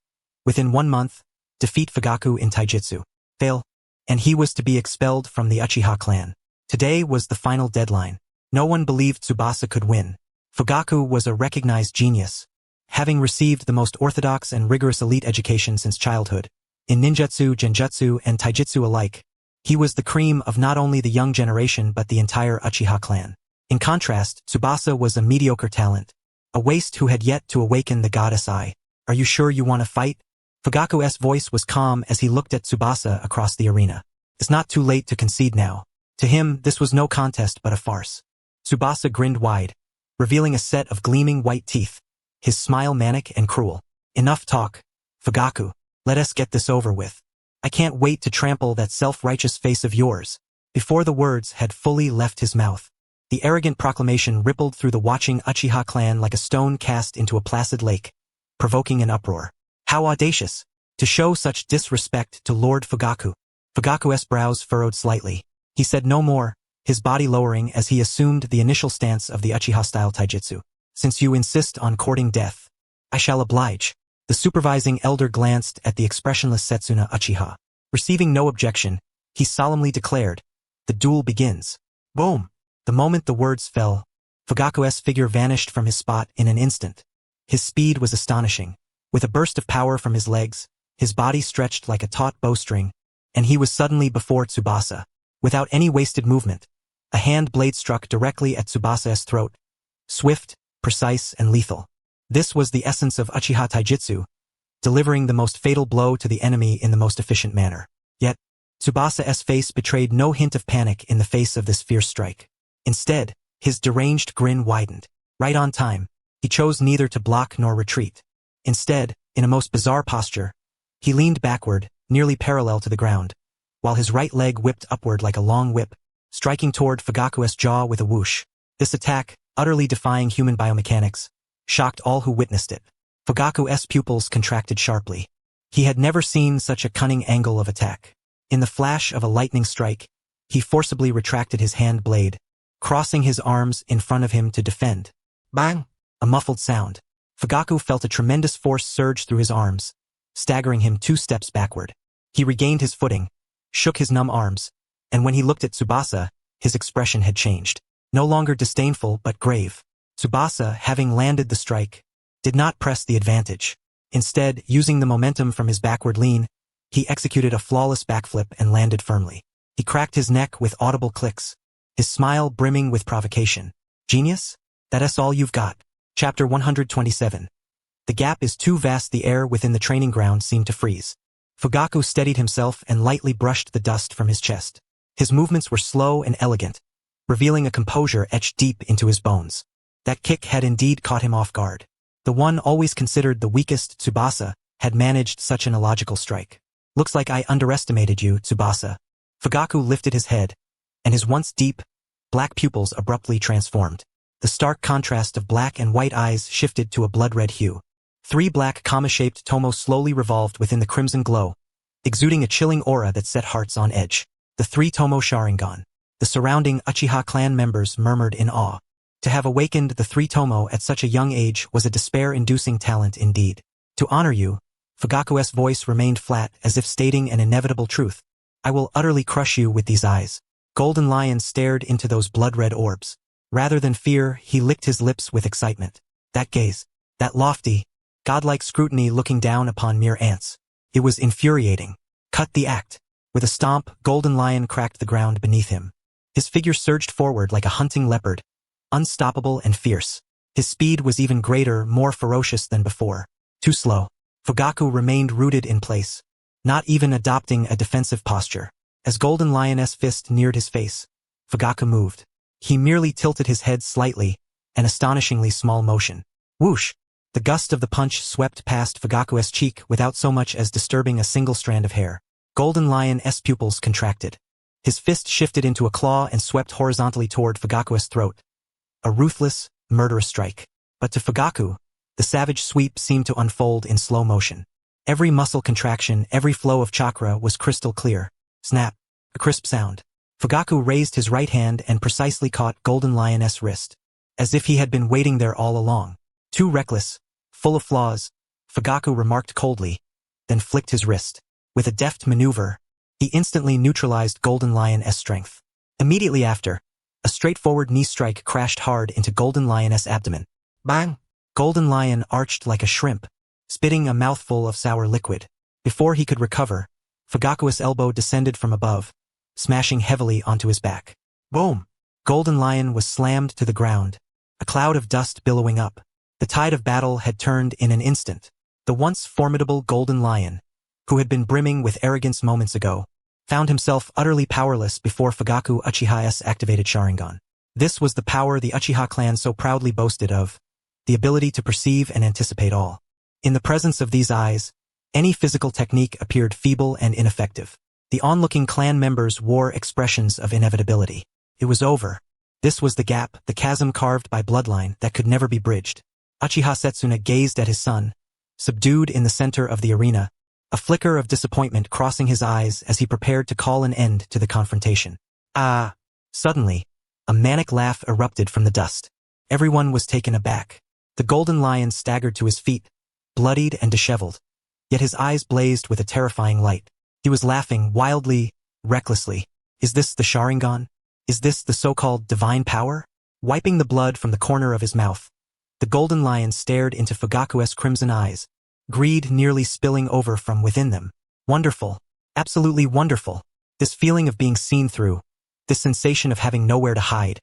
Within 1 month, defeat Fugaku in taijutsu. Fail, and he was to be expelled from the Uchiha clan. Today was the final deadline. No one believed Tsubasa could win. Fugaku was a recognized genius, having received the most orthodox and rigorous elite education since childhood. In ninjutsu, genjutsu, and taijutsu alike, he was the cream of not only the young generation but the entire Uchiha clan. In contrast, Tsubasa was a mediocre talent, a waste who had yet to awaken the goddess eye. Are you sure you want to fight? Fugaku's voice was calm as he looked at Tsubasa across the arena. It's not too late to concede now. To him, this was no contest but a farce. Tsubasa grinned wide, revealing a set of gleaming white teeth, his smile manic and cruel. Enough talk, Fugaku. Let us get this over with. I can't wait to trample that self-righteous face of yours. Before the words had fully left his mouth, the arrogant proclamation rippled through the watching Uchiha clan like a stone cast into a placid lake, provoking an uproar. How audacious, to show such disrespect to Lord Fugaku. Fugaku's brows furrowed slightly. He said no more, his body lowering as he assumed the initial stance of the Uchiha-style taijutsu. Since you insist on courting death, I shall oblige. The supervising elder glanced at the expressionless Setsuna Uchiha. Receiving no objection, he solemnly declared, the duel begins. Boom! The moment the words fell, Fugaku's figure vanished from his spot in an instant. His speed was astonishing. With a burst of power from his legs, his body stretched like a taut bowstring, and he was suddenly before Tsubasa. Without any wasted movement, a hand blade struck directly at Tsubasa's throat. Swift, precise, and lethal. This was the essence of Uchiha Taijutsu, delivering the most fatal blow to the enemy in the most efficient manner. Yet, Tsubasa's face betrayed no hint of panic in the face of this fierce strike. Instead, his deranged grin widened. Right on time, he chose neither to block nor retreat. Instead, in a most bizarre posture, he leaned backward, nearly parallel to the ground, while his right leg whipped upward like a long whip, striking toward Fugaku's jaw with a whoosh. This attack, utterly defying human biomechanics, shocked all who witnessed it. Fugaku's pupils contracted sharply. He had never seen such a cunning angle of attack. In the flash of a lightning strike, he forcibly retracted his hand blade, crossing his arms in front of him to defend. Bang! A muffled sound. Fugaku felt a tremendous force surge through his arms, staggering him 2 steps backward. He regained his footing, shook his numb arms, and when he looked at Tsubasa, his expression had changed. No longer disdainful but grave. Tsubasa, having landed the strike, did not press the advantage. Instead, using the momentum from his backward lean, he executed a flawless backflip and landed firmly. He cracked his neck with audible clicks, his smile brimming with provocation. Genius? That's all you've got. Chapter 127. The gap is too vast. The air within the training ground seemed to freeze. Fugaku steadied himself and lightly brushed the dust from his chest. His movements were slow and elegant, revealing a composure etched deep into his bones. That kick had indeed caught him off guard. The one always considered the weakest, Tsubasa, had managed such an illogical strike. Looks like I underestimated you, Tsubasa. Fugaku lifted his head, and his once deep, black pupils abruptly transformed. The stark contrast of black and white eyes shifted to a blood-red hue. 3 black comma-shaped tomo slowly revolved within the crimson glow, exuding a chilling aura that set hearts on edge. The 3 tomo Sharingan. The surrounding Uchiha clan members murmured in awe. To have awakened the 3 tomo at such a young age was a despair-inducing talent indeed. To honor you, Fugaku's voice remained flat as if stating an inevitable truth. I will utterly crush you with these eyes. Golden Lion stared into those blood-red orbs. Rather than fear, he licked his lips with excitement. That gaze, that lofty, godlike scrutiny looking down upon mere ants. It was infuriating. Cut the act. With a stomp, Golden Lion cracked the ground beneath him. His figure surged forward like a hunting leopard, unstoppable and fierce. His speed was even greater, more ferocious than before. Too slow. Fugaku remained rooted in place, not even adopting a defensive posture. As Golden Lion's fist neared his face, Fugaku moved. He merely tilted his head slightly, an astonishingly small motion. Whoosh! The gust of the punch swept past Fugaku's cheek without so much as disturbing a single strand of hair. Golden Lion's pupils contracted. His fist shifted into a claw and swept horizontally toward Fugaku's throat. A ruthless, murderous strike. But to Fugaku, the savage sweep seemed to unfold in slow motion. Every muscle contraction, every flow of chakra was crystal clear. Snap! A crisp sound. Fugaku raised his right hand and precisely caught Golden Lion's wrist, as if he had been waiting there all along. Too reckless, full of flaws, Fugaku remarked coldly, then flicked his wrist. With a deft maneuver, he instantly neutralized Golden Lion's strength. Immediately after, a straightforward knee strike crashed hard into Golden Lion's abdomen. Bang! Golden Lion arched like a shrimp, spitting a mouthful of sour liquid. Before he could recover, Fugaku's elbow descended from above, smashing heavily onto his back. Boom! Golden Lion was slammed to the ground, a cloud of dust billowing up. The tide of battle had turned in an instant. The once formidable Golden Lion, who had been brimming with arrogance moments ago, found himself utterly powerless before Fugaku Uchiha's activated Sharingan. This was the power the Uchiha clan so proudly boasted of, the ability to perceive and anticipate all. In the presence of these eyes, any physical technique appeared feeble and ineffective. The onlooking clan members wore expressions of inevitability. It was over. This was the gap, the chasm carved by bloodline that could never be bridged. Uchiha Setsuna gazed at his son, subdued in the center of the arena, a flicker of disappointment crossing his eyes as he prepared to call an end to the confrontation. Ah! Suddenly, a manic laugh erupted from the dust. Everyone was taken aback. The Golden Lion staggered to his feet, bloodied and disheveled, yet his eyes blazed with a terrifying light. He was laughing wildly, recklessly. Is this the Sharingan? Is this the so-called divine power? Wiping the blood from the corner of his mouth, the Golden Lion stared into Fugaku's crimson eyes, greed nearly spilling over from within them. Wonderful. Absolutely wonderful. This feeling of being seen through, this sensation of having nowhere to hide.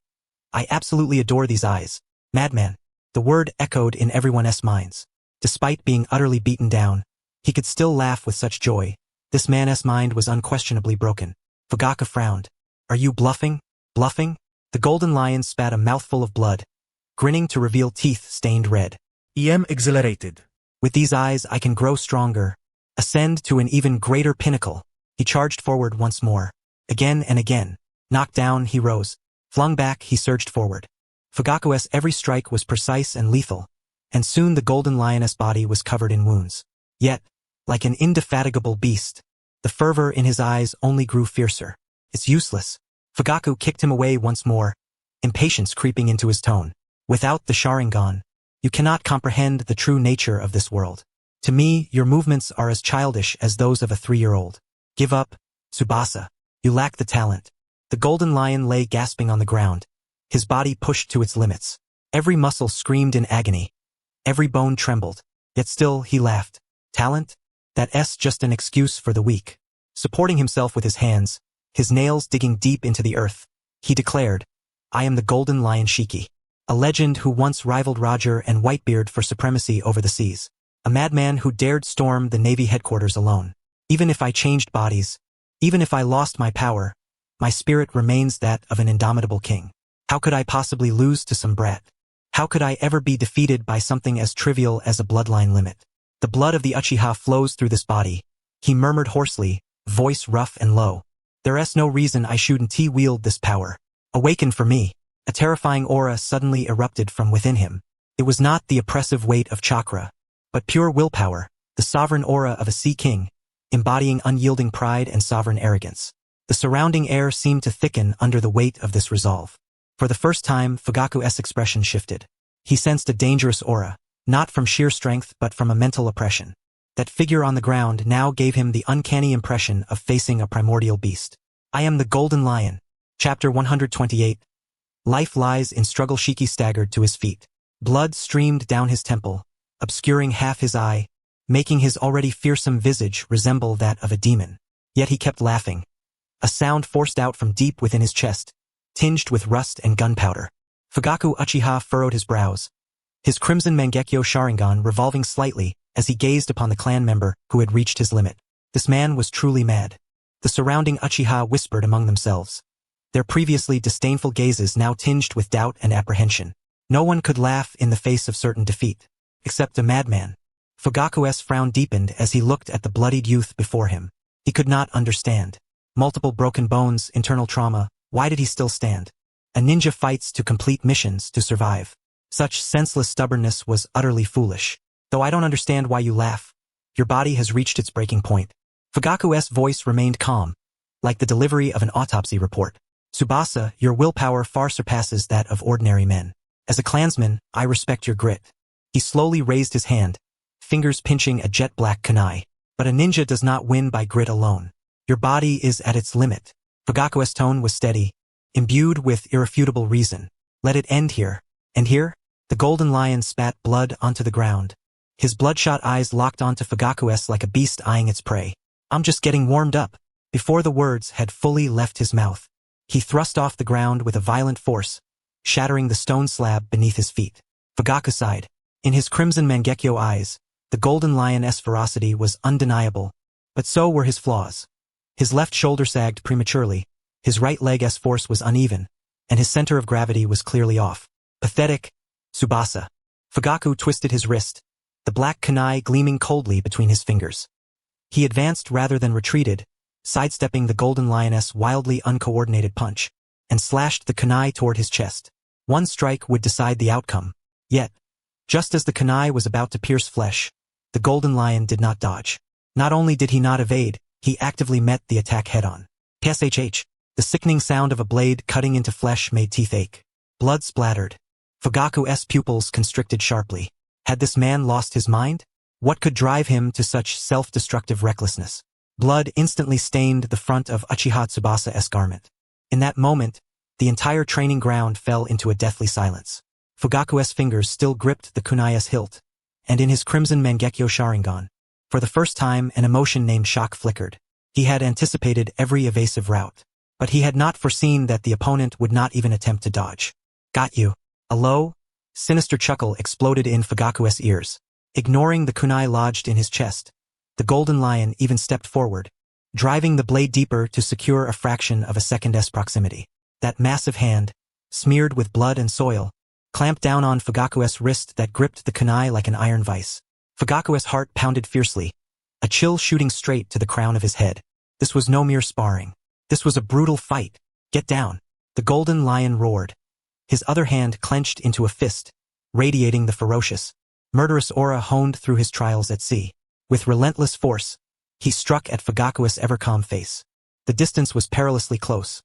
I absolutely adore these eyes. Madman. The word echoed in everyone's minds. Despite being utterly beaten down, he could still laugh with such joy. This man's mind was unquestionably broken. Fugaku frowned. Are you bluffing? Bluffing? The Golden Lion spat a mouthful of blood, grinning to reveal teeth stained red. EM exhilarated. With these eyes I can grow stronger, ascend to an even greater pinnacle. He charged forward once more. Again and again. Knocked down, he rose. Flung back, he surged forward. Fugaku's every strike was precise and lethal, and soon the Golden Lion's body was covered in wounds. Yet, like an indefatigable beast, the fervor in his eyes only grew fiercer. It's useless. Fugaku kicked him away once more, impatience creeping into his tone. Without the Sharingan, you cannot comprehend the true nature of this world. To me, your movements are as childish as those of a 3-year-old. Give up, Tsubasa. You lack the talent. The Golden Lion lay gasping on the ground, his body pushed to its limits. Every muscle screamed in agony. Every bone trembled. Yet still he laughed. Talent? That's just an excuse for the weak. Supporting himself with his hands, his nails digging deep into the earth, he declared, I am the Golden Lion Shiki, a legend who once rivaled Roger and Whitebeard for supremacy over the seas. A madman who dared storm the Navy headquarters alone. Even if I changed bodies, even if I lost my power, my spirit remains that of an indomitable king. How could I possibly lose to some brat? How could I ever be defeated by something as trivial as a bloodline limit? The blood of the Uchiha flows through this body, he murmured hoarsely, voice rough and low. There's no reason I shouldn't wield this power. Awaken for me. A terrifying aura suddenly erupted from within him. It was not the oppressive weight of chakra, but pure willpower, the sovereign aura of a sea king, embodying unyielding pride and sovereign arrogance. The surrounding air seemed to thicken under the weight of this resolve. For the first time, Fugaku's expression shifted. He sensed a dangerous aura, not from sheer strength but from a mental oppression. That figure on the ground now gave him the uncanny impression of facing a primordial beast. I am the Golden Lion. Chapter 128. Life lies in struggle. Shiki staggered to his feet. Blood streamed down his temple, obscuring half his eye, making his already fearsome visage resemble that of a demon. Yet he kept laughing. A sound forced out from deep within his chest, tinged with rust and gunpowder. Fugaku Uchiha furrowed his brows, his crimson Mangekyo Sharingan revolving slightly as he gazed upon the clan member who had reached his limit. This man was truly mad. The surrounding Uchiha whispered among themselves, their previously disdainful gazes now tinged with doubt and apprehension. No one could laugh in the face of certain defeat, except a madman. Fugaku's frown deepened as he looked at the bloodied youth before him. He could not understand. Multiple broken bones, internal trauma, why did he still stand? A ninja fights to complete missions to survive. Such senseless stubbornness was utterly foolish. Though I don't understand why you laugh. Your body has reached its breaking point. Fugaku's voice remained calm, like the delivery of an autopsy report. Tsubasa, your willpower far surpasses that of ordinary men. As a clansman, I respect your grit. He slowly raised his hand, fingers pinching a jet-black kunai. But a ninja does not win by grit alone. Your body is at its limit. Fugaku's tone was steady, imbued with irrefutable reason. Let it end here. And here? The Golden Lion spat blood onto the ground. His bloodshot eyes locked onto Fugaku's like a beast eyeing its prey. I'm just getting warmed up. Before the words had fully left his mouth, he thrust off the ground with a violent force, shattering the stone slab beneath his feet. Fugaku sighed. In his crimson Mangekyo eyes, the Golden Lion's ferocity was undeniable, but so were his flaws. His left shoulder sagged prematurely, his right leg's force was uneven, and his center of gravity was clearly off. Pathetic. Tsubasa. Fugaku twisted his wrist, the black kunai gleaming coldly between his fingers. He advanced rather than retreated, sidestepping the Golden Lion's wildly uncoordinated punch, and slashed the kunai toward his chest. One strike would decide the outcome. Yet, just as the kunai was about to pierce flesh, the Golden Lion did not dodge. Not only did he not evade, he actively met the attack head-on. Pshh. The sickening sound of a blade cutting into flesh made teeth ache. Blood splattered. Fugaku's pupils constricted sharply. Had this man lost his mind? What could drive him to such self-destructive recklessness? Blood instantly stained the front of Uchiha Tsubasa's garment. In that moment, the entire training ground fell into a deathly silence. Fugaku's fingers still gripped the kunai's hilt, and in his crimson Mangekyo Sharingan, for the first time an emotion named shock flickered. He had anticipated every evasive route, but he had not foreseen that the opponent would not even attempt to dodge. Got you. A low, sinister chuckle exploded in Fugaku's ears. Ignoring the kunai lodged in his chest, the Golden Lion even stepped forward, driving the blade deeper to secure a fraction of a second's proximity. That massive hand, smeared with blood and soil, clamped down on Fugaku's wrist that gripped the kunai like an iron vice. Fugaku's heart pounded fiercely, a chill shooting straight to the crown of his head. This was no mere sparring. This was a brutal fight. Get down. The Golden Lion roared. His other hand clenched into a fist, radiating the ferocious, murderous aura honed through his trials at sea. With relentless force, he struck at Fugaku's ever-calm face. The distance was perilously close.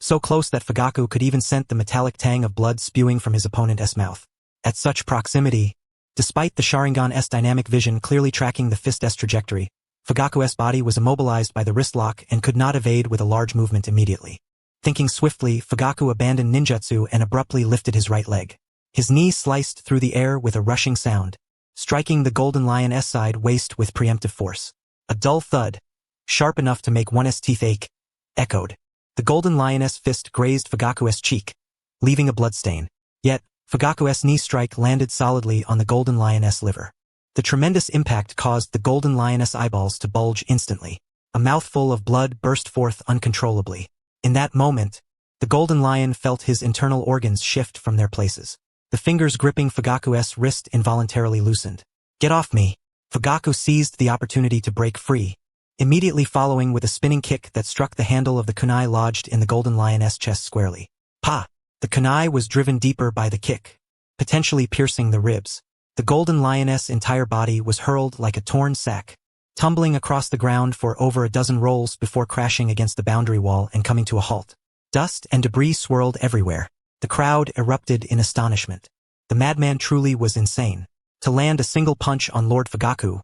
So close that Fugaku could even scent the metallic tang of blood spewing from his opponent's mouth. At such proximity, despite the Sharingan's dynamic vision clearly tracking the fist's trajectory, Fugaku's body was immobilized by the wrist lock and could not evade with a large movement immediately. Thinking swiftly, Fugaku abandoned ninjutsu and abruptly lifted his right leg. His knee sliced through the air with a rushing sound, striking the Golden Lion's side waist with preemptive force. A dull thud, sharp enough to make one's teeth ache, echoed. The Golden Lion's fist grazed Fugaku's cheek, leaving a bloodstain. Yet, Fugaku's knee strike landed solidly on the Golden Lion's liver. The tremendous impact caused the Golden Lion's eyeballs to bulge instantly. A mouthful of blood burst forth uncontrollably. In that moment, the Golden Lion felt his internal organs shift from their places. The fingers gripping Fugaku's wrist involuntarily loosened. "Get off me!" Fugaku seized the opportunity to break free, immediately following with a spinning kick that struck the handle of the kunai lodged in the Golden Lioness chest squarely. Pa! The kunai was driven deeper by the kick, potentially piercing the ribs. The Golden Lioness' entire body was hurled like a torn sack, tumbling across the ground for over a dozen rolls before crashing against the boundary wall and coming to a halt. Dust and debris swirled everywhere. The crowd erupted in astonishment. The madman truly was insane. To land a single punch on Lord Fugaku,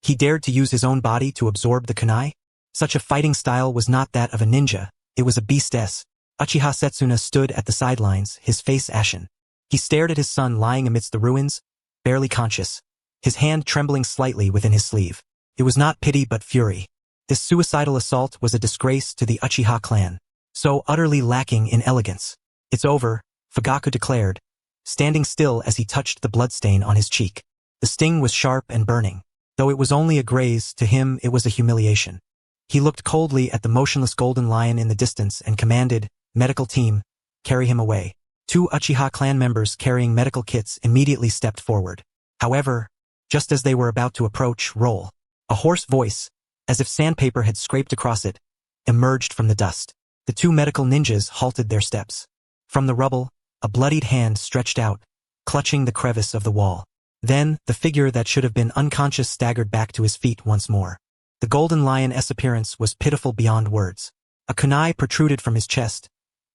he dared to use his own body to absorb the kunai? Such a fighting style was not that of a ninja, it was a beastess. Uchiha Setsuna stood at the sidelines, his face ashen. He stared at his son lying amidst the ruins, barely conscious, his hand trembling slightly within his sleeve. It was not pity but fury. This suicidal assault was a disgrace to the Uchiha clan, so utterly lacking in elegance. "It's over," Fugaku declared, standing still as he touched the bloodstain on his cheek. The sting was sharp and burning. Though it was only a graze, to him it was a humiliation. He looked coldly at the motionless golden lion in the distance and commanded, "Medical team, carry him away." 2 Uchiha clan members carrying medical kits immediately stepped forward. However, just as they were about to approach, roll. A hoarse voice, as if sandpaper had scraped across it, emerged from the dust. The 2 medical ninjas halted their steps. From the rubble, a bloodied hand stretched out, clutching the crevice of the wall. Then, the figure that should have been unconscious staggered back to his feet once more. The Golden Lion's appearance was pitiful beyond words. A kunai protruded from his chest,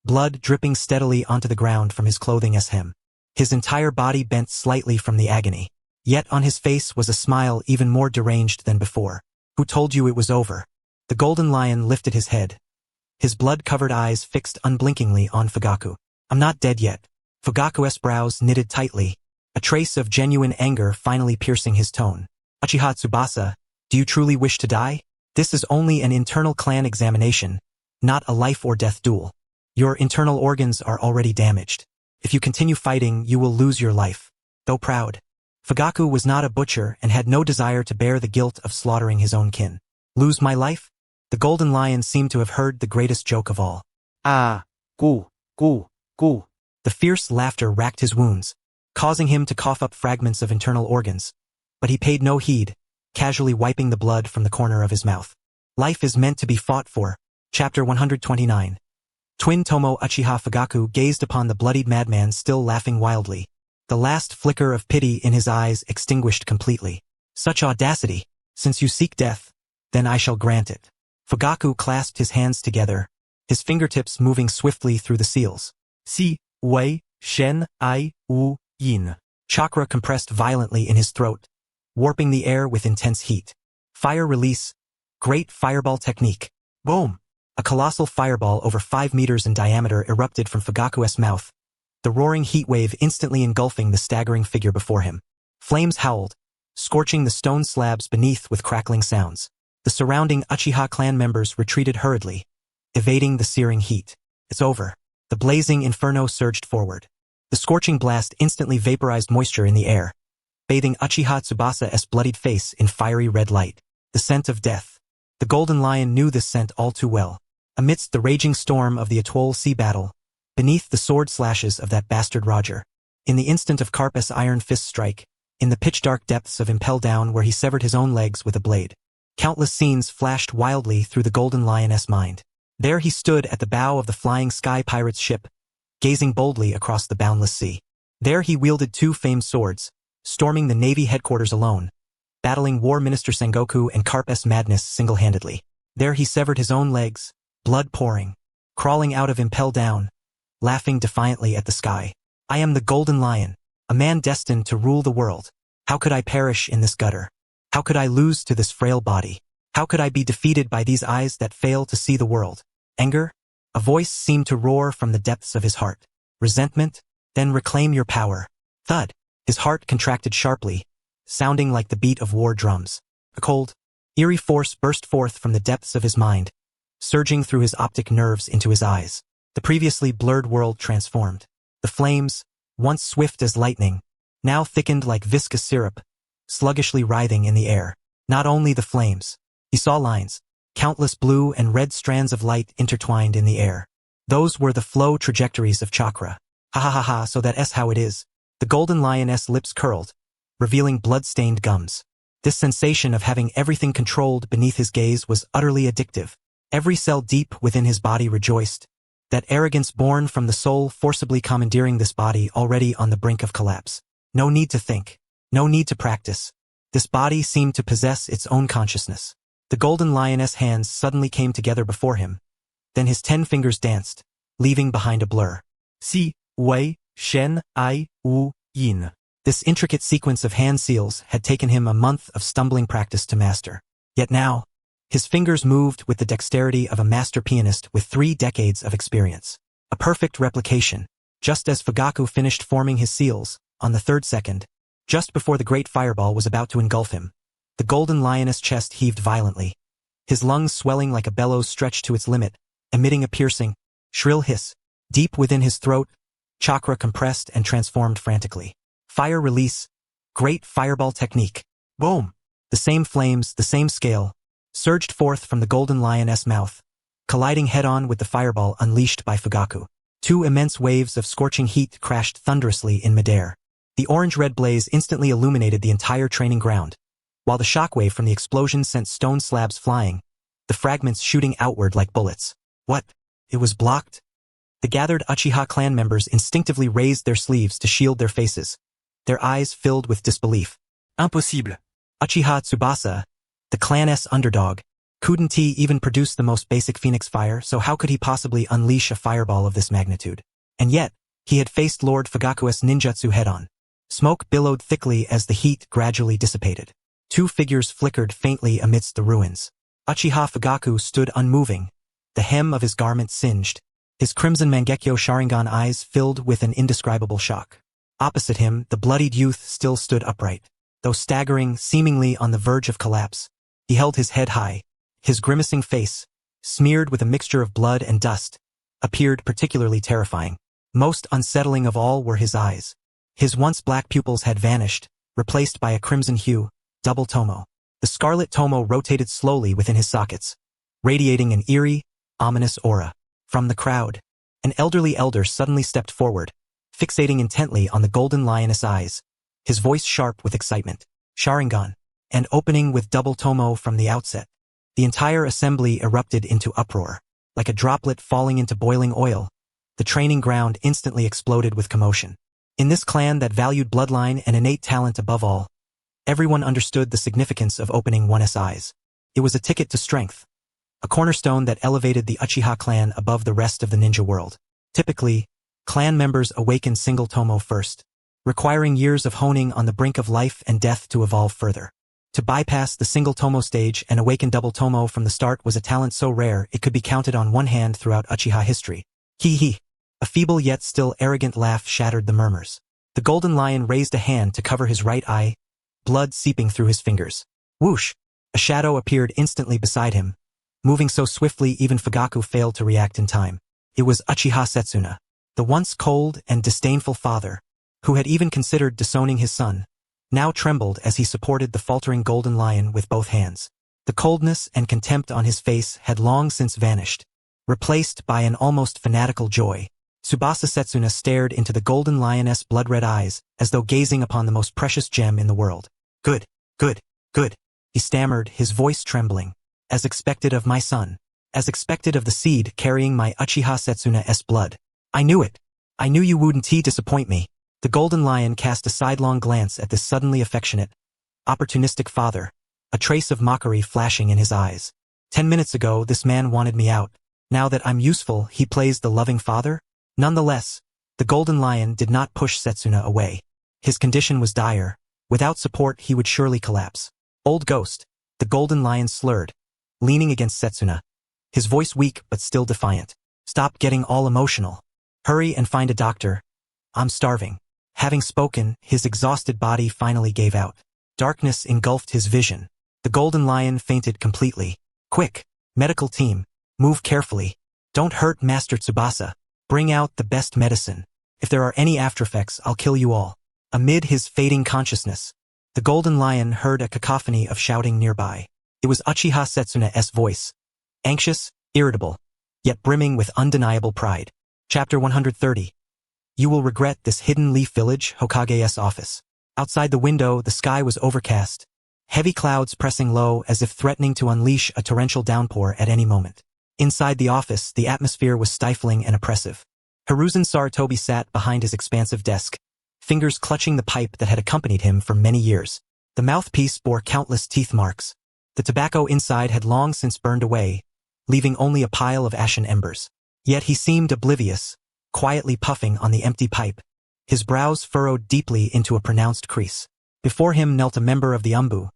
blood dripping steadily onto the ground from his clothing's hem. His entire body bent slightly from the agony. Yet on his face was a smile even more deranged than before. "Who told you it was over?" The Golden Lion lifted his head, his blood-covered eyes fixed unblinkingly on Fugaku. "I'm not dead yet." Fugaku's brows knitted tightly, a trace of genuine anger finally piercing his tone. "Uchiha Tsubasa, do you truly wish to die? This is only an internal clan examination, not a life-or-death duel. Your internal organs are already damaged. If you continue fighting, you will lose your life." Though proud, Fugaku was not a butcher and had no desire to bear the guilt of slaughtering his own kin. "Lose my life?" The Golden Lion seemed to have heard the greatest joke of all. "Ah, gu. The fierce laughter racked his wounds, causing him to cough up fragments of internal organs, but he paid no heed, casually wiping the blood from the corner of his mouth. Life is meant to be fought for. Chapter 129. Twin Tomo Uchiha Fugaku gazed upon the bloodied madman still laughing wildly. The last flicker of pity in his eyes extinguished completely. "Such audacity! Since you seek death, then I shall grant it." Fugaku clasped his hands together, his fingertips moving swiftly through the seals. "Si, wei, shen, ai, wu, yin." Chakra compressed violently in his throat, warping the air with intense heat. Fire release, great fireball technique. Boom! A colossal fireball over 5 meters in diameter erupted from Fugaku's mouth, the roaring heat wave instantly engulfing the staggering figure before him. Flames howled, scorching the stone slabs beneath with crackling sounds. The surrounding Uchiha clan members retreated hurriedly, evading the searing heat. "It's over." The blazing inferno surged forward. The scorching blast instantly vaporized moisture in the air, bathing Uchiha Tsubasa's bloodied face in fiery red light. The scent of death. The Golden Lion knew this scent all too well. Amidst the raging storm of the Atoll sea battle, beneath the sword slashes of that bastard Roger, in the instant of Garp's iron fist strike, in the pitch-dark depths of Impel Down where he severed his own legs with a blade, countless scenes flashed wildly through the Golden Lion's mind. There he stood at the bow of the flying sky pirate's ship, gazing boldly across the boundless sea. There he wielded 2 famed swords, storming the Navy headquarters alone, battling War Minister Sengoku and Garp's madness single-handedly. There he severed his own legs, blood pouring, crawling out of Impel Down, laughing defiantly at the sky. "I am the Golden Lion, a man destined to rule the world. How could I perish in this gutter? How could I lose to this frail body? How could I be defeated by these eyes that fail to see the world? Anger?" A voice seemed to roar from the depths of his heart. "Resentment? Then reclaim your power." Thud! His heart contracted sharply, sounding like the beat of war drums. A cold, eerie force burst forth from the depths of his mind, surging through his optic nerves into his eyes. The previously blurred world transformed. The flames, once swift as lightning, now thickened like viscous syrup, sluggishly writhing in the air. Not only the flames. He saw lines, countless blue and red strands of light intertwined in the air. Those were the flow trajectories of chakra. Ha ha ha ha, so that's how it is. The golden lioness lips curled, revealing blood-stained gums. This sensation of having everything controlled beneath his gaze was utterly addictive. Every cell deep within his body rejoiced. That arrogance born from the soul forcibly commandeering this body already on the brink of collapse. No need to think. No need to practice. This body seemed to possess its own consciousness. The golden lioness hands suddenly came together before him. Then his 10 fingers danced, leaving behind a blur. Si, Wei, Shen, Ai, Wu, Yin. This intricate sequence of hand seals had taken him a month of stumbling practice to master. Yet now, his fingers moved with the dexterity of a master pianist with 3 decades of experience. A perfect replication. Just as Fugaku finished forming his seals, on the 3rd second, just before the great fireball was about to engulf him, the golden lioness chest heaved violently. His lungs swelling like a bellows stretched to its limit, emitting a piercing, shrill hiss. Deep within his throat, chakra compressed and transformed frantically. Fire release. Great fireball technique. Boom! The same flames, the same scale, surged forth from the golden lioness mouth, colliding head-on with the fireball unleashed by Fugaku. 2 immense waves of scorching heat crashed thunderously in midair. The orange-red blaze instantly illuminated the entire training ground, while the shockwave from the explosion sent stone slabs flying, the fragments shooting outward like bullets. What? It was blocked? The gathered Uchiha clan members instinctively raised their sleeves to shield their faces, their eyes filled with disbelief. Impossible. Uchiha Tsubasa, the clan's underdog, couldn't he even produce the most basic phoenix fire, so how could he possibly unleash a fireball of this magnitude? And yet, he had faced Lord Fugaku's ninjutsu head-on. Smoke billowed thickly as the heat gradually dissipated. 2 figures flickered faintly amidst the ruins. Uchiha Fugaku stood unmoving, the hem of his garment singed, his crimson Mangekyo Sharingan eyes filled with an indescribable shock. Opposite him, the bloodied youth still stood upright. Though staggering, seemingly on the verge of collapse, he held his head high. His grimacing face, smeared with a mixture of blood and dust, appeared particularly terrifying. Most unsettling of all were his eyes. His once black pupils had vanished, replaced by a crimson hue, double tomo. The scarlet tomo rotated slowly within his sockets, radiating an eerie, ominous aura. From the crowd, an elderly elder suddenly stepped forward, fixating intently on the golden lioness eyes, his voice sharp with excitement. Sharingan, and opening with double tomo from the outset. The entire assembly erupted into uproar. Like a droplet falling into boiling oil, the training ground instantly exploded with commotion. In this clan that valued bloodline and innate talent above all, everyone understood the significance of opening one's eyes. It was a ticket to strength, a cornerstone that elevated the Uchiha clan above the rest of the ninja world. Typically, clan members awaken single tomo first, requiring years of honing on the brink of life and death to evolve further. To bypass the single tomo stage and awaken double tomo from the start was a talent so rare it could be counted on one hand throughout Uchiha history. Hee. A feeble yet still arrogant laugh shattered the murmurs. The golden lion raised a hand to cover his right eye, blood seeping through his fingers. Whoosh! A shadow appeared instantly beside him, moving so swiftly even Fugaku failed to react in time. It was Uchiha Setsuna, the once cold and disdainful father, who had even considered disowning his son, now trembled as he supported the faltering golden lion with both hands. The coldness and contempt on his face had long since vanished, replaced by an almost fanatical joy. Tsubasa Setsuna stared into the golden lioness' blood-red eyes, as though gazing upon the most precious gem in the world. Good, he stammered, his voice trembling. As expected of my son. As expected of the seed carrying my Uchiha Setsuna's blood. I knew it. I knew you wouldn't disappoint me. The golden lion cast a sidelong glance at this suddenly affectionate, opportunistic father, a trace of mockery flashing in his eyes. 10 minutes ago this man wanted me out. Now that I'm useful, he plays the loving father? Nonetheless, the golden lion did not push Setsuna away. His condition was dire. Without support he would surely collapse. Old ghost, the golden lion slurred, leaning against Setsuna, his voice weak but still defiant. Stop getting all emotional. Hurry and find a doctor. I'm starving. Having spoken, his exhausted body finally gave out. Darkness engulfed his vision. The golden lion fainted completely. Quick, medical team, move carefully. Don't hurt Master Tsubasa. Bring out the best medicine. If there are any aftereffects, I'll kill you all. Amid his fading consciousness, the golden lion heard a cacophony of shouting nearby. It was Uchiha Setsuna's voice. Anxious, irritable, yet brimming with undeniable pride. Chapter 130. You will regret this Hidden Leaf Village, Hokage's office. Outside the window, the sky was overcast, heavy clouds pressing low as if threatening to unleash a torrential downpour at any moment. Inside the office, the atmosphere was stifling and oppressive. Hiruzen Sarutobi sat behind his expansive desk, fingers clutching the pipe that had accompanied him for many years. The mouthpiece bore countless teeth marks. The tobacco inside had long since burned away, leaving only a pile of ashen embers. Yet he seemed oblivious, quietly puffing on the empty pipe, his brows furrowed deeply into a pronounced crease. Before him knelt a member of the Umbu,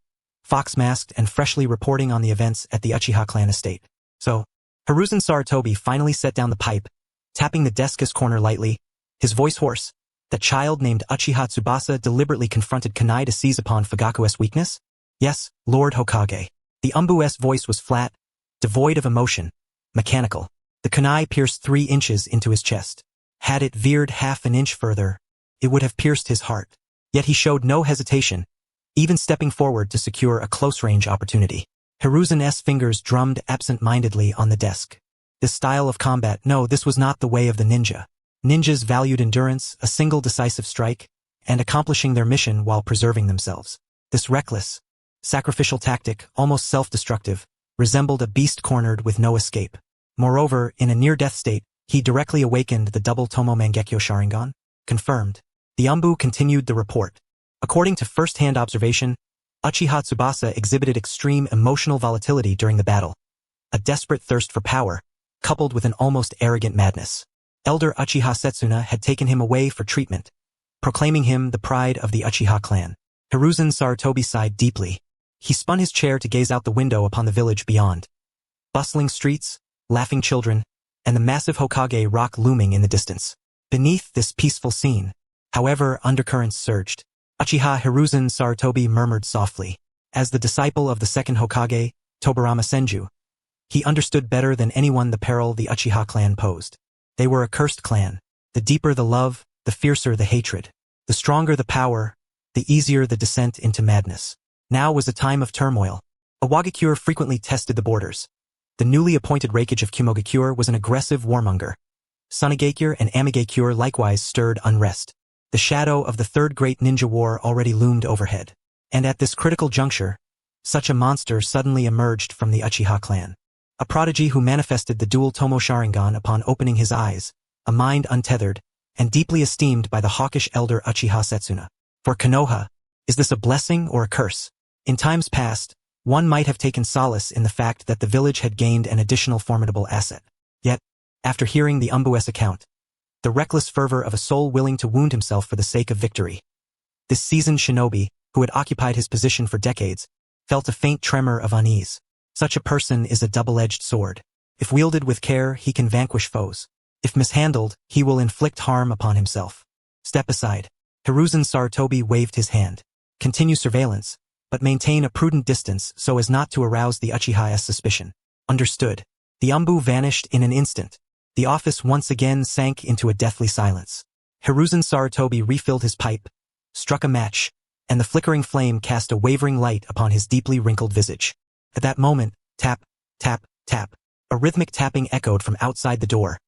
fox-masked and freshly reporting on the events at the Uchiha clan estate. So, Hiruzen Sarutobi finally set down the pipe, tapping the desk's corner lightly, his voice hoarse. That child named Uchiha Tsubasa deliberately confronted Kunai to seize upon Fugaku's weakness? Yes, Lord Hokage. The Umbu's voice was flat, devoid of emotion, mechanical. The kunai pierced 3 inches into his chest. Had it veered half an inch further, it would have pierced his heart. Yet he showed no hesitation, even stepping forward to secure a close-range opportunity. Hiruzen's fingers drummed absent-mindedly on the desk. This style of combat, no, this was not the way of the ninja. Ninjas valued endurance, a single decisive strike, and accomplishing their mission while preserving themselves. This reckless, sacrificial tactic, almost self-destructive, resembled a beast cornered with no escape. Moreover, in a near-death state, he directly awakened the double Tomo Mangekyo Sharingan. Confirmed. The Umbu continued the report. According to first-hand observation, Uchiha Tsubasa exhibited extreme emotional volatility during the battle. A desperate thirst for power, coupled with an almost arrogant madness. Elder Uchiha Setsuna had taken him away for treatment, proclaiming him the pride of the Uchiha clan. Hiruzen Sarutobi sighed deeply. He spun his chair to gaze out the window upon the village beyond. Bustling streets, laughing children, and the massive Hokage rock looming in the distance. Beneath this peaceful scene, however, undercurrents surged. Uchiha Hiruzen Sarutobi murmured softly. As the disciple of the second Hokage, Tobirama Senju, he understood better than anyone the peril the Uchiha clan posed. They were a cursed clan. The deeper the love, the fiercer the hatred. The stronger the power, the easier the descent into madness. Now was a time of turmoil. A Wagakure frequently tested the borders. The newly appointed Raikage of Kumogakure was an aggressive warmonger. Sunagakure and Amigakure likewise stirred unrest. The shadow of the Third Great Ninja War already loomed overhead. And at this critical juncture, such a monster suddenly emerged from the Uchiha clan. A prodigy who manifested the dual Tomo Sharingan upon opening his eyes, a mind untethered, and deeply esteemed by the hawkish elder Uchiha Setsuna. For Konoha, is this a blessing or a curse? In times past, one might have taken solace in the fact that the village had gained an additional formidable asset. Yet, after hearing the Umbu's account, the reckless fervor of a soul willing to wound himself for the sake of victory, this seasoned shinobi, who had occupied his position for decades, felt a faint tremor of unease. Such a person is a double-edged sword. If wielded with care, he can vanquish foes. If mishandled, he will inflict harm upon himself. Step aside. Hiruzen Sarutobi waved his hand. Continue surveillance, but maintain a prudent distance so as not to arouse the Uchiha's suspicion. Understood. The Umbu vanished in an instant. The office once again sank into a deathly silence. Hiruzen Sarutobi refilled his pipe, struck a match, and the flickering flame cast a wavering light upon his deeply wrinkled visage. At that moment, tap, tap, tap, a rhythmic tapping echoed from outside the door.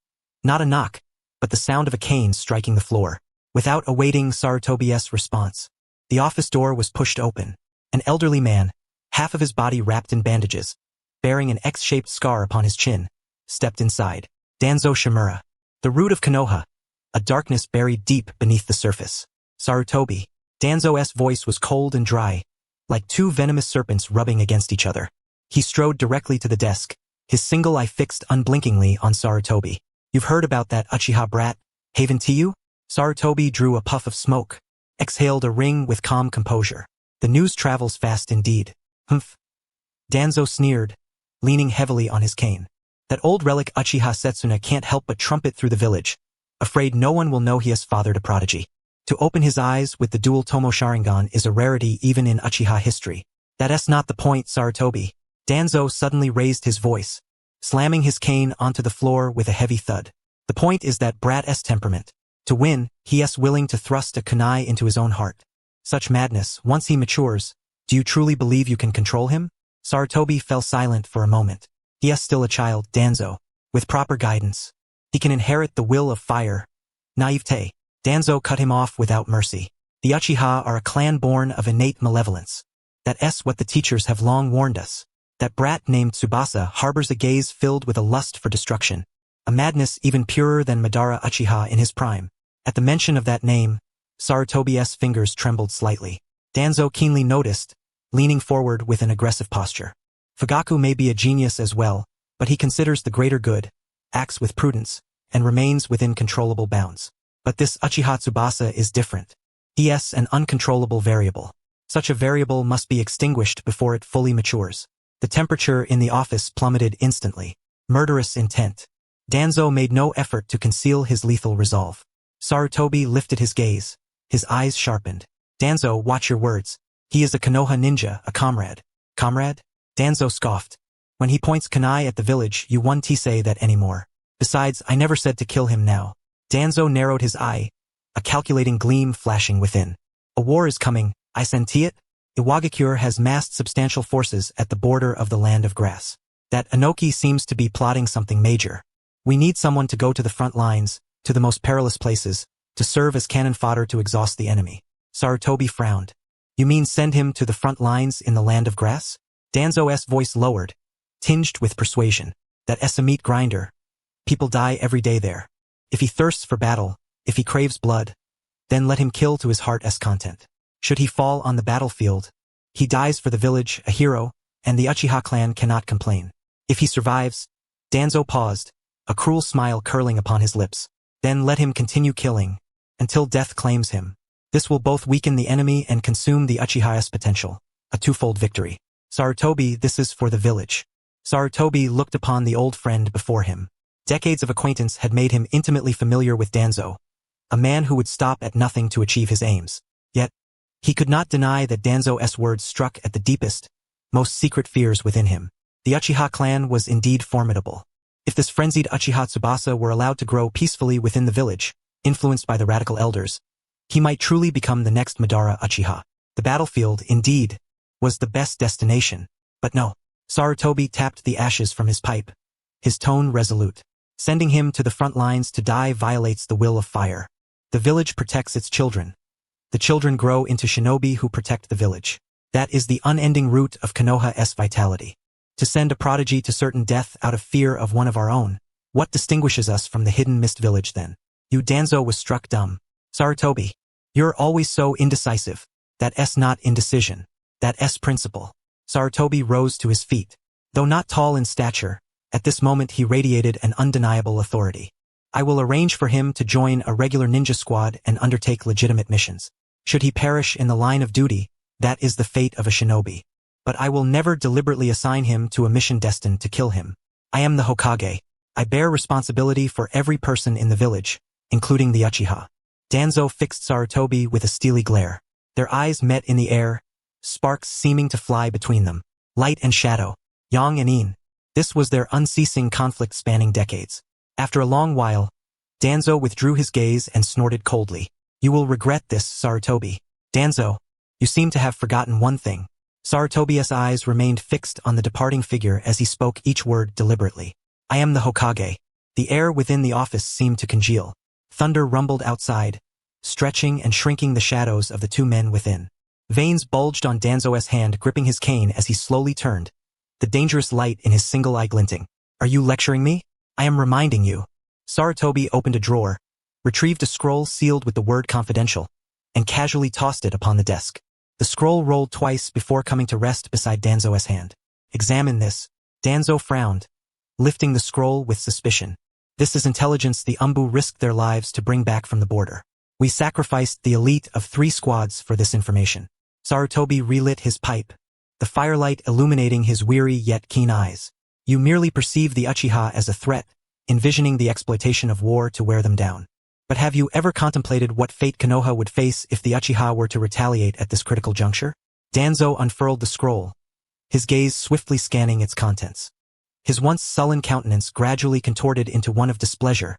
Not a knock, but the sound of a cane striking the floor. Without awaiting Sarutobi's response, the office door was pushed open. An elderly man, half of his body wrapped in bandages, bearing an X-shaped scar upon his chin, stepped inside. Danzo Shimura, the root of Konoha, a darkness buried deep beneath the surface. Sarutobi. Danzo's voice was cold and dry, like 2 venomous serpents rubbing against each other. He strode directly to the desk, his single eye fixed unblinkingly on Sarutobi. You've heard about that Uchiha brat, Haven Tiu? Sarutobi drew a puff of smoke, exhaled a ring with calm composure. The news travels fast indeed. Humph. Danzo sneered, leaning heavily on his cane. That old relic Uchiha Setsuna can't help but trumpet through the village, afraid no one will know he has fathered a prodigy. To open his eyes with the dual Tomo Sharingan is a rarity even in Uchiha history. That's not the point, Sarutobi. Danzo suddenly raised his voice, slamming his cane onto the floor with a heavy thud. The point is that brat's temperament. To win, he is willing to thrust a kunai into his own heart. Such madness, once he matures, do you truly believe you can control him? Sarutobi fell silent for a moment. He is still a child, Danzo. With proper guidance, he can inherit the will of fire, naivete, Danzo cut him off without mercy. The Uchiha are a clan born of innate malevolence. That's what the teachers have long warned us. That brat named Tsubasa harbors a gaze filled with a lust for destruction, a madness even purer than Madara Uchiha in his prime. At the mention of that name, Sarutobi's fingers trembled slightly. Danzo keenly noticed, leaning forward with an aggressive posture. Fugaku may be a genius as well, but he considers the greater good, acts with prudence, and remains within controllable bounds. But this Uchiha Tsubasa is different. He is an uncontrollable variable. Such a variable must be extinguished before it fully matures. The temperature in the office plummeted instantly. Murderous intent. Danzo made no effort to conceal his lethal resolve. Sarutobi lifted his gaze. His eyes sharpened. Danzo, watch your words. He is a Konoha ninja, a comrade. Comrade? Danzo scoffed. When he points kunai at the village, you won't say that anymore. Besides, I never said to kill him now. Danzo narrowed his eye, a calculating gleam flashing within. A war is coming, I senti it. Iwagakure has massed substantial forces at the border of the land of grass. That Inoki seems to be plotting something major. We need someone to go to the front lines, to the most perilous places, to serve as cannon fodder to exhaust the enemy. Sarutobi frowned. You mean send him to the front lines in the land of grass? Danzo's voice lowered, tinged with persuasion. That's a meat grinder. People die every day there. If he thirsts for battle, if he craves blood, then let him kill to his heart's content. Should he fall on the battlefield, he dies for the village, a hero, and the Uchiha clan cannot complain. If he survives, Danzo paused, a cruel smile curling upon his lips. Then let him continue killing, until death claims him. This will both weaken the enemy and consume the Uchiha's potential. A twofold victory. Sarutobi, this is for the village. Sarutobi looked upon the old friend before him. Decades of acquaintance had made him intimately familiar with Danzo, a man who would stop at nothing to achieve his aims. Yet, he could not deny that Danzo's words struck at the deepest, most secret fears within him. The Uchiha clan was indeed formidable. If this frenzied Uchiha Tsubasa were allowed to grow peacefully within the village, influenced by the radical elders, he might truly become the next Madara Uchiha. The battlefield, indeed, was the best destination. But no. Sarutobi tapped the ashes from his pipe, his tone resolute. Sending him to the front lines to die violates the will of fire. The village protects its children. The children grow into shinobi who protect the village. That is the unending root of Konoha's vitality. To send a prodigy to certain death out of fear of one of our own, what distinguishes us from the hidden mist village then? You Danzo was struck dumb. Sarutobi, you're always so indecisive. That's not indecision. That's principle. Sarutobi rose to his feet. Though not tall in stature, at this moment he radiated an undeniable authority. I will arrange for him to join a regular ninja squad and undertake legitimate missions. Should he perish in the line of duty, that is the fate of a shinobi. But I will never deliberately assign him to a mission destined to kill him. I am the Hokage. I bear responsibility for every person in the village, including the Uchiha. Danzo fixed Sarutobi with a steely glare. Their eyes met in the air, sparks seeming to fly between them. Light and shadow, yang and yin. This was their unceasing conflict spanning decades. After a long while, Danzo withdrew his gaze and snorted coldly. You will regret this, Sarutobi. Danzo, you seem to have forgotten one thing. Sarutobi's eyes remained fixed on the departing figure as he spoke each word deliberately. I am the Hokage. The air within the office seemed to congeal. Thunder rumbled outside, stretching and shrinking the shadows of the two men within. Veins bulged on Danzo's hand gripping his cane as he slowly turned, the dangerous light in his single eye glinting. Are you lecturing me? I am reminding you. Sarutobi opened a drawer, retrieved a scroll sealed with the word confidential, and casually tossed it upon the desk. The scroll rolled twice before coming to rest beside Danzo's hand. Examine this. Danzo frowned, lifting the scroll with suspicion. This is intelligence the Umbu risked their lives to bring back from the border. We sacrificed the elite of 3 squads for this information. Sarutobi relit his pipe, the firelight illuminating his weary yet keen eyes. You merely perceive the Uchiha as a threat, envisioning the exploitation of war to wear them down. But have you ever contemplated what fate Konoha would face if the Uchiha were to retaliate at this critical juncture? Danzo unfurled the scroll, his gaze swiftly scanning its contents. His once sullen countenance gradually contorted into one of displeasure,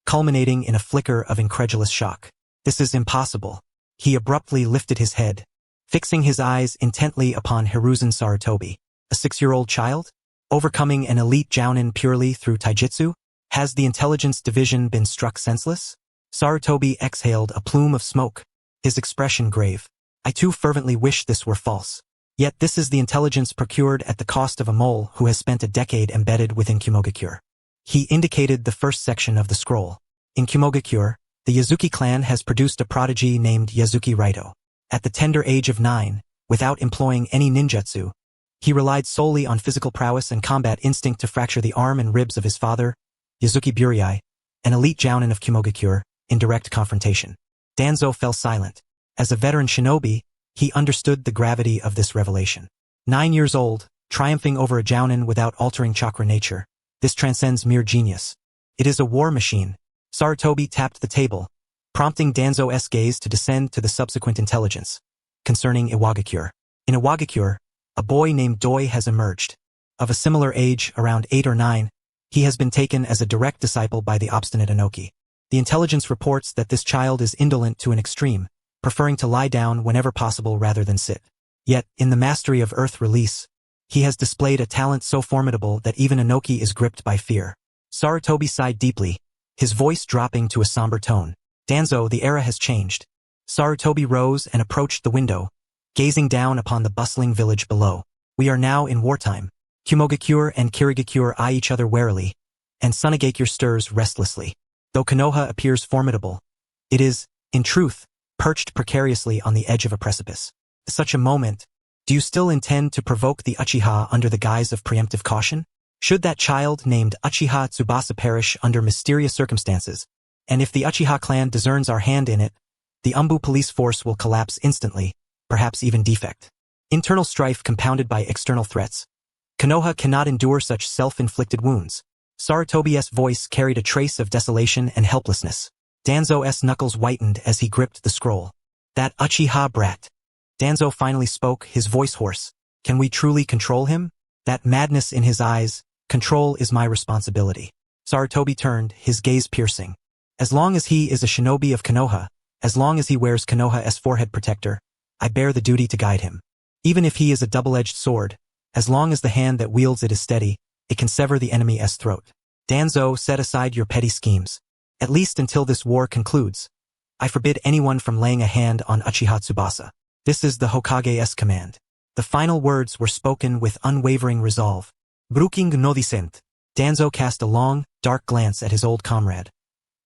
culminating in a flicker of incredulous shock. This is impossible. He abruptly lifted his head, fixing his eyes intently upon Hiruzen Sarutobi. A 6-year-old child? Overcoming an elite jounin purely through taijutsu? Has the intelligence division been struck senseless? Sarutobi exhaled a plume of smoke, his expression grave. I too fervently wish this were false. Yet this is the intelligence procured at the cost of a mole who has spent a decade embedded within Kumogakure. He indicated the first section of the scroll. In Kumogakure, the Yazuki clan has produced a prodigy named Yazuki Raito. At the tender age of 9, without employing any ninjutsu, he relied solely on physical prowess and combat instinct to fracture the arm and ribs of his father, Yazuki Buryai, an elite jounin of Kumogakure, in direct confrontation. Danzo fell silent. As a veteran shinobi, he understood the gravity of this revelation. 9 years old, triumphing over a jounin without altering chakra nature, this transcends mere genius. It is a war machine. Sarutobi tapped the table, prompting Danzo's gaze to descend to the subsequent intelligence. Concerning Iwagakure. In Iwagakure, a boy named Doi has emerged. Of a similar age, around 8 or 9, he has been taken as a direct disciple by the obstinate Inoki. The intelligence reports that this child is indolent to an extreme, preferring to lie down whenever possible rather than sit. Yet, in the mastery of Earth Release, he has displayed a talent so formidable that even Inoki is gripped by fear. Sarutobi sighed deeply, his voice dropping to a somber tone. Danzo, the era has changed. Sarutobi rose and approached the window, gazing down upon the bustling village below. We are now in wartime. Kumogakure and Kirigakure eye each other warily, and Sunagakure stirs restlessly. Though Konoha appears formidable, it is, in truth, perched precariously on the edge of a precipice. At such a moment, do you still intend to provoke the Uchiha under the guise of preemptive caution? Should that child named Uchiha Tsubasa perish under mysterious circumstances, and if the Uchiha clan discerns our hand in it, the Umbu police force will collapse instantly, perhaps even defect. Internal strife compounded by external threats. Konoha cannot endure such self-inflicted wounds. Sarutobi's voice carried a trace of desolation and helplessness. Danzo's knuckles whitened as he gripped the scroll. That Uchiha brat. Danzo finally spoke, his voice hoarse. Can we truly control him? That madness in his eyes. Control is my responsibility. Sarutobi turned, his gaze piercing. As long as he is a shinobi of Konoha, as long as he wears Konoha's forehead protector, I bear the duty to guide him. Even if he is a double-edged sword, as long as the hand that wields it is steady, it can sever the enemy's throat. Danzo, set aside your petty schemes. At least until this war concludes. I forbid anyone from laying a hand on Uchiha Tsubasa. This is the Hokage's command. The final words were spoken with unwavering resolve. Bruking no dissent. Danzo cast a long, dark glance at his old comrade.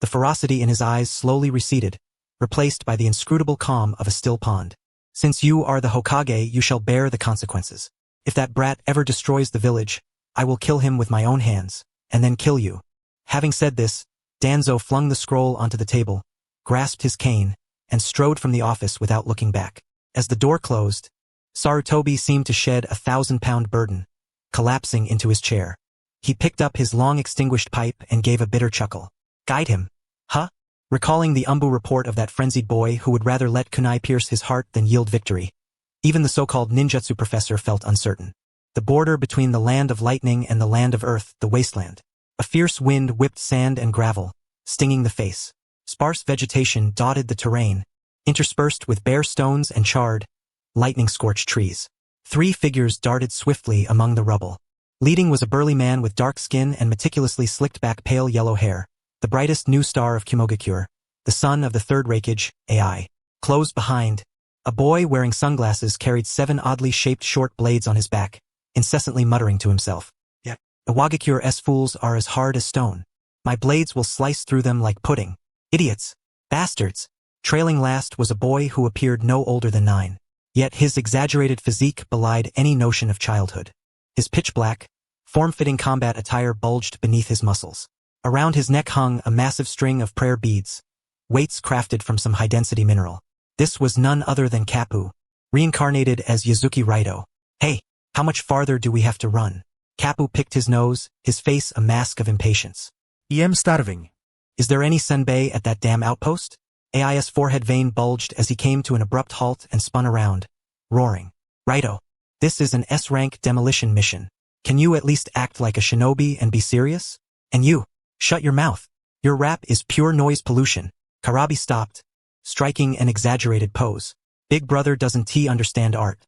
The ferocity in his eyes slowly receded, replaced by the inscrutable calm of a still pond. Since you are the Hokage, you shall bear the consequences. If that brat ever destroys the village, I will kill him with my own hands, and then kill you. Having said this, Danzo flung the scroll onto the table, grasped his cane, and strode from the office without looking back. As the door closed, Sarutobi seemed to shed a 1,000-pound burden, collapsing into his chair. He picked up his long-extinguished pipe and gave a bitter chuckle. Guide him. Huh? Recalling the Umbu report of that frenzied boy who would rather let kunai pierce his heart than yield victory. Even the so-called ninjutsu professor felt uncertain. The border between the land of lightning and the land of earth, the wasteland. A fierce wind whipped sand and gravel, stinging the face. Sparse vegetation dotted the terrain, interspersed with bare stones and charred, lightning-scorched trees. 3 figures darted swiftly among the rubble. Leading was a burly man with dark skin and meticulously slicked-back pale yellow hair, the brightest new star of Kumogakure, the son of the Third Raikage, AI. Close behind, a boy wearing sunglasses carried 7 oddly shaped short blades on his back, incessantly muttering to himself. Iwagakure's fools are as hard as stone. My blades will slice through them like pudding. Idiots. Bastards. Trailing last was a boy who appeared no older than 9. Yet his exaggerated physique belied any notion of childhood. His pitch-black, form-fitting combat attire bulged beneath his muscles. Around his neck hung a massive string of prayer beads, weights crafted from some high-density mineral. This was none other than Kappu, reincarnated as Yazuki Raito. Hey, how much farther do we have to run? Kappu picked his nose, his face a mask of impatience. I am starving. Is there any senbei at that damn outpost? AI's forehead vein bulged as he came to an abrupt halt and spun around, roaring. Raito, this is an S-rank demolition mission. Can you at least act like a shinobi and be serious? And you, shut your mouth. Your rap is pure noise pollution. Karabi stopped, striking an exaggerated pose. Big brother doesn't understand art.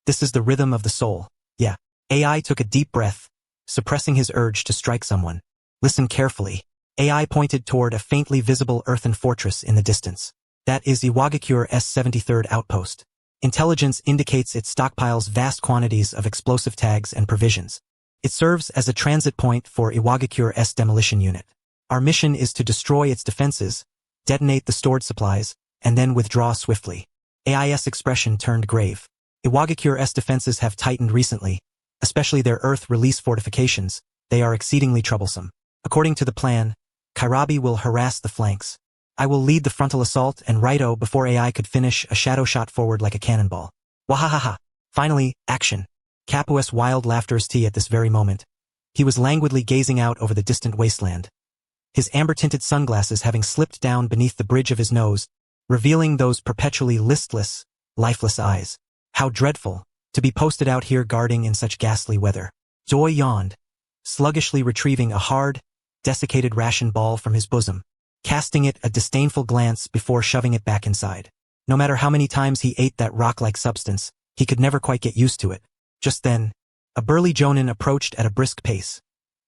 This is the rhythm of the soul. Yeah. AI took a deep breath, suppressing his urge to strike someone. Listen carefully. AI pointed toward a faintly visible earthen fortress in the distance. That is Iwagakure's 73rd outpost. Intelligence indicates it stockpiles vast quantities of explosive tags and provisions. It serves as a transit point for Iwagakure's demolition unit. Our mission is to destroy its defenses, detonate the stored supplies, and then withdraw swiftly. AI's expression turned grave. Iwagakure's defenses have tightened recently, especially their earth release fortifications. They are exceedingly troublesome. According to the plan, Kairabi will harass the flanks. I will lead the frontal assault, and Raito before AI could finish a shadow shot forward like a cannonball. Wahahaha. Finally, action. Kapu's wild laughter is tea at this very moment. He was languidly gazing out over the distant wasteland. His amber-tinted sunglasses having slipped down beneath the bridge of his nose, revealing those perpetually listless, lifeless eyes. How dreadful, to be posted out here guarding in such ghastly weather. Doi yawned, sluggishly retrieving a hard, desiccated ration ball from his bosom, casting it a disdainful glance before shoving it back inside. No matter how many times he ate that rock-like substance, he could never quite get used to it. Just then, a burly jonin approached at a brisk pace.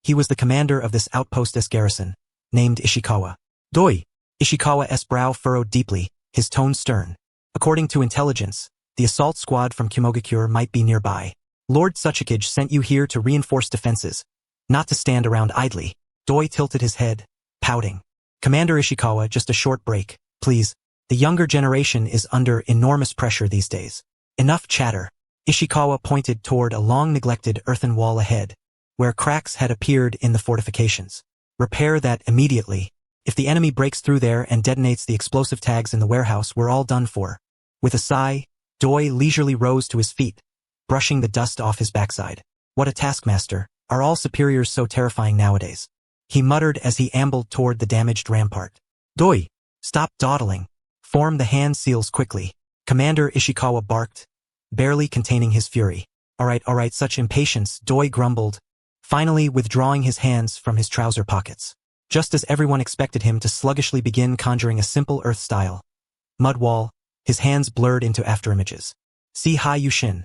He was the commander of this outpost's garrison, named Ishikawa. Doi! Ishikawa's brow furrowed deeply, his tone stern. According to intelligence, the assault squad from Kumogakure might be nearby. Lord Tsuchikage sent you here to reinforce defenses, not to stand around idly. Doi tilted his head, pouting. Commander Ishikawa, just a short break, please. The younger generation is under enormous pressure these days. Enough chatter. Ishikawa pointed toward a long-neglected earthen wall ahead, where cracks had appeared in the fortifications. Repair that immediately. If the enemy breaks through there and detonates the explosive tags in the warehouse, we're all done for. With a sigh, Doi leisurely rose to his feet, brushing the dust off his backside. What a taskmaster. Are all superiors so terrifying nowadays? He muttered as he ambled toward the damaged rampart. Doi! Stop dawdling. Form the hand seals quickly. Commander Ishikawa barked, barely containing his fury. All right, such impatience, Doi grumbled, finally withdrawing his hands from his trouser pockets. Just as everyone expected him to sluggishly begin conjuring a simple earth style mud wall, his hands blurred into afterimages. See Hai Yushin.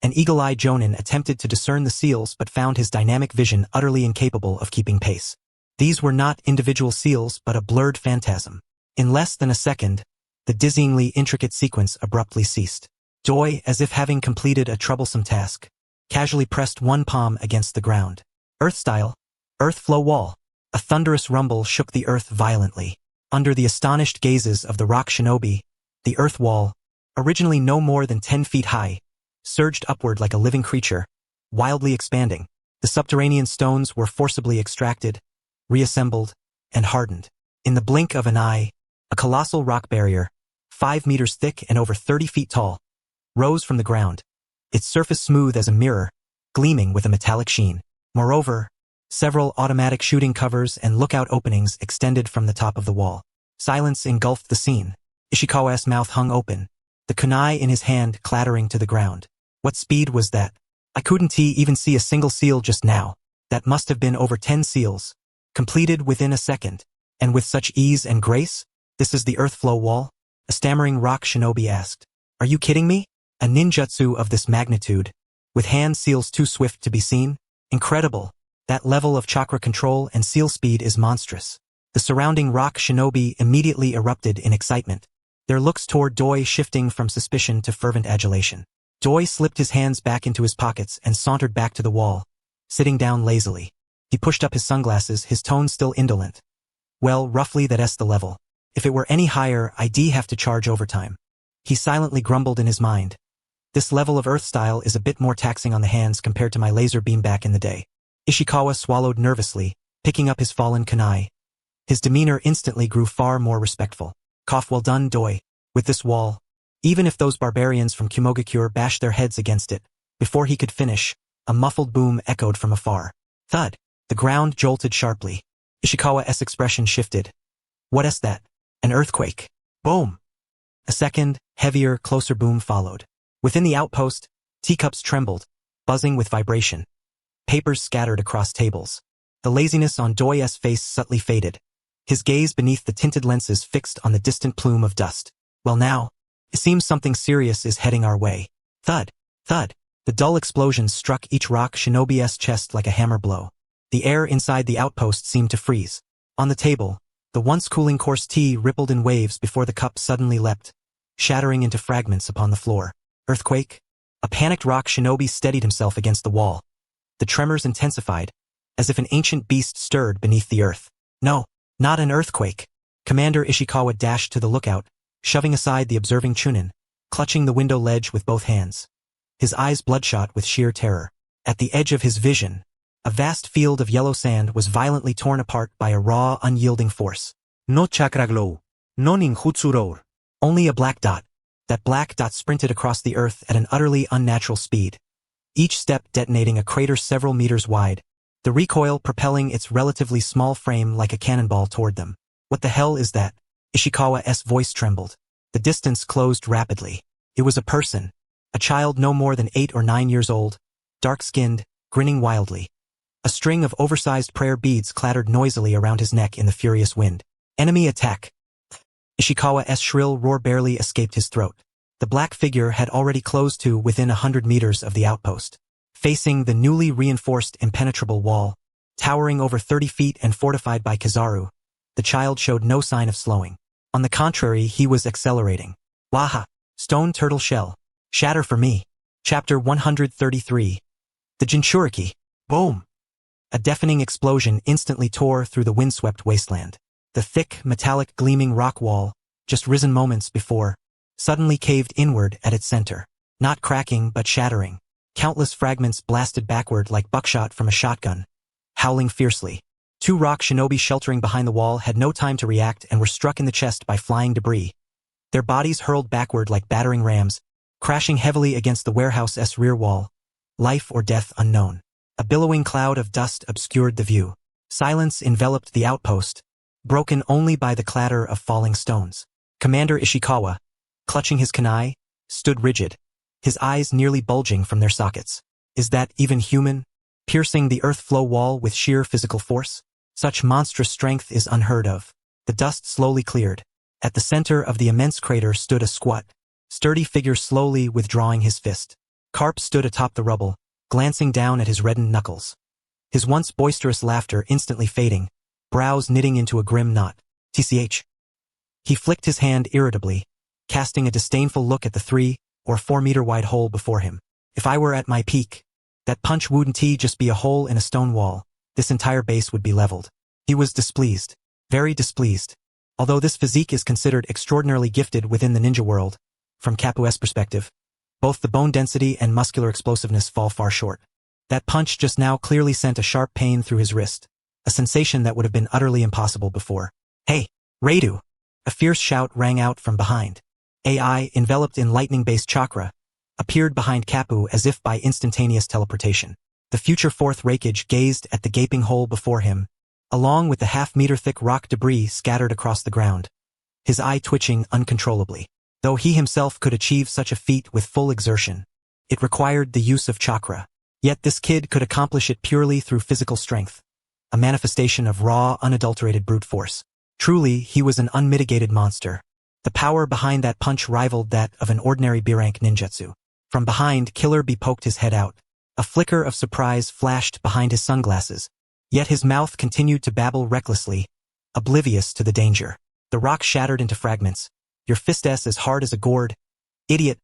An eagle-eyed jonin attempted to discern the seals but found his dynamic vision utterly incapable of keeping pace. These were not individual seals but a blurred phantasm. In less than a second, the dizzyingly intricate sequence abruptly ceased. Doi, as if having completed a troublesome task, casually pressed one palm against the ground. Earth style, earth flow wall. A thunderous rumble shook the earth violently. Under the astonished gazes of the rock shinobi, the earth wall, originally no more than 10 feet high, surged upward like a living creature, wildly expanding. The subterranean stones were forcibly extracted, reassembled, and hardened. In the blink of an eye, a colossal rock barrier, 5 meters thick and over 30 feet tall, rose from the ground, its surface smooth as a mirror, gleaming with a metallic sheen. Moreover, several automatic shooting covers and lookout openings extended from the top of the wall. Silence engulfed the scene. Ishikawa's mouth hung open, the kunai in his hand clattering to the ground. What speed was that? I couldn't even see a single seal just now. That must have been over 10 seals, completed within a second. And with such ease and grace? This is the earth flow wall? A stammering rock shinobi asked. Are you kidding me? A ninjutsu of this magnitude, with hand seals too swift to be seen? Incredible. That level of chakra control and seal speed is monstrous. The surrounding rock shinobi immediately erupted in excitement, their looks toward Doi shifting from suspicion to fervent adulation. Doi slipped his hands back into his pockets and sauntered back to the wall, sitting down lazily. He pushed up his sunglasses, his tone still indolent. Well, roughly that's the level. If it were any higher, I'd have to charge overtime. He silently grumbled in his mind. This level of earth style is a bit more taxing on the hands compared to my laser beam back in the day. Ishikawa swallowed nervously, picking up his fallen kunai. His demeanor instantly grew far more respectful. Cough, well done, Doi. With this wall, even if those barbarians from Kumogakure bashed their heads against it, before he could finish, a muffled boom echoed from afar. Thud. The ground jolted sharply. Ishikawa's expression shifted. What's that? An earthquake. Boom. A second, heavier, closer boom followed. Within the outpost, teacups trembled, buzzing with vibration. Papers scattered across tables. The laziness on Doi's face subtly faded, his gaze beneath the tinted lenses fixed on the distant plume of dust. Well now, it seems something serious is heading our way. Thud, thud. The dull explosions struck each rock shinobi's chest like a hammer blow. The air inside the outpost seemed to freeze. On the table, the once cooling coarse tea rippled in waves before the cup suddenly leapt, shattering into fragments upon the floor. Earthquake? A panicked rock shinobi steadied himself against the wall. The tremors intensified, as if an ancient beast stirred beneath the earth. No, not an earthquake. Commander Ishikawa dashed to the lookout, shoving aside the observing Chunin, clutching the window ledge with both hands. His eyes bloodshot with sheer terror. At the edge of his vision, a vast field of yellow sand was violently torn apart by a raw, unyielding force. No chakra glow. No ninjutsu roar. Only a black dot. That black dot sprinted across the earth at an utterly unnatural speed, each step detonating a crater several meters wide, the recoil propelling its relatively small frame like a cannonball toward them. What the hell is that? Ishikawa's voice trembled. The distance closed rapidly. It was a person. A child no more than 8 or 9 years old, dark-skinned, grinning wildly. A string of oversized prayer beads clattered noisily around his neck in the furious wind. Enemy attack! Ishikawa's shrill roar barely escaped his throat. The black figure had already closed to within 100 meters of the outpost. Facing the newly reinforced impenetrable wall, towering over 30 feet and fortified by Kizaru, the child showed no sign of slowing. On the contrary, he was accelerating. Waha! Stone turtle shell. Shatter for me. Chapter 133. The Jinchuriki. Boom! A deafening explosion instantly tore through the windswept wasteland. The thick, metallic gleaming rock wall, just risen moments before, suddenly caved inward at its center. Not cracking but shattering. Countless fragments blasted backward like buckshot from a shotgun, howling fiercely. 2 rock shinobi sheltering behind the wall had no time to react and were struck in the chest by flying debris. Their bodies hurled backward like battering rams, crashing heavily against the warehouse's rear wall. Life or death unknown. A billowing cloud of dust obscured the view. Silence enveloped the outpost, broken only by the clatter of falling stones. Commander Ishikawa, clutching his kunai, stood rigid, his eyes nearly bulging from their sockets. Is that even human? Piercing the earth flow wall with sheer physical force? Such monstrous strength is unheard of. The dust slowly cleared. At the center of the immense crater stood a squat, sturdy figure slowly withdrawing his fist. Garp stood atop the rubble, glancing down at his reddened knuckles. His once boisterous laughter instantly fading, brows knitting into a grim knot. TCH. He flicked his hand irritably, casting a disdainful look at the 3 or 4 meter wide hole before him. If I were at my peak, that punch wouldn't just be a hole in a stone wall. This entire base would be leveled. He was displeased. Very displeased. Although this physique is considered extraordinarily gifted within the ninja world, from Kapu's perspective, both the bone density and muscular explosiveness fall far short. That punch just now clearly sent a sharp pain through his wrist, a sensation that would have been utterly impossible before. Hey, Raidu! A fierce shout rang out from behind. AI, enveloped in lightning-based chakra, appeared behind Kapu as if by instantaneous teleportation. The future Fourth Raikage gazed at the gaping hole before him, along with the half-meter-thick rock debris scattered across the ground, his eye twitching uncontrollably. Though he himself could achieve such a feat with full exertion, it required the use of chakra. Yet this kid could accomplish it purely through physical strength, a manifestation of raw, unadulterated brute force. Truly, he was an unmitigated monster. The power behind that punch rivaled that of an ordinary B-rank ninjutsu. From behind, Killer Bee poked his head out. A flicker of surprise flashed behind his sunglasses, yet his mouth continued to babble recklessly, oblivious to the danger. The rock shattered into fragments. Your fist as hard as a gourd. Idiot.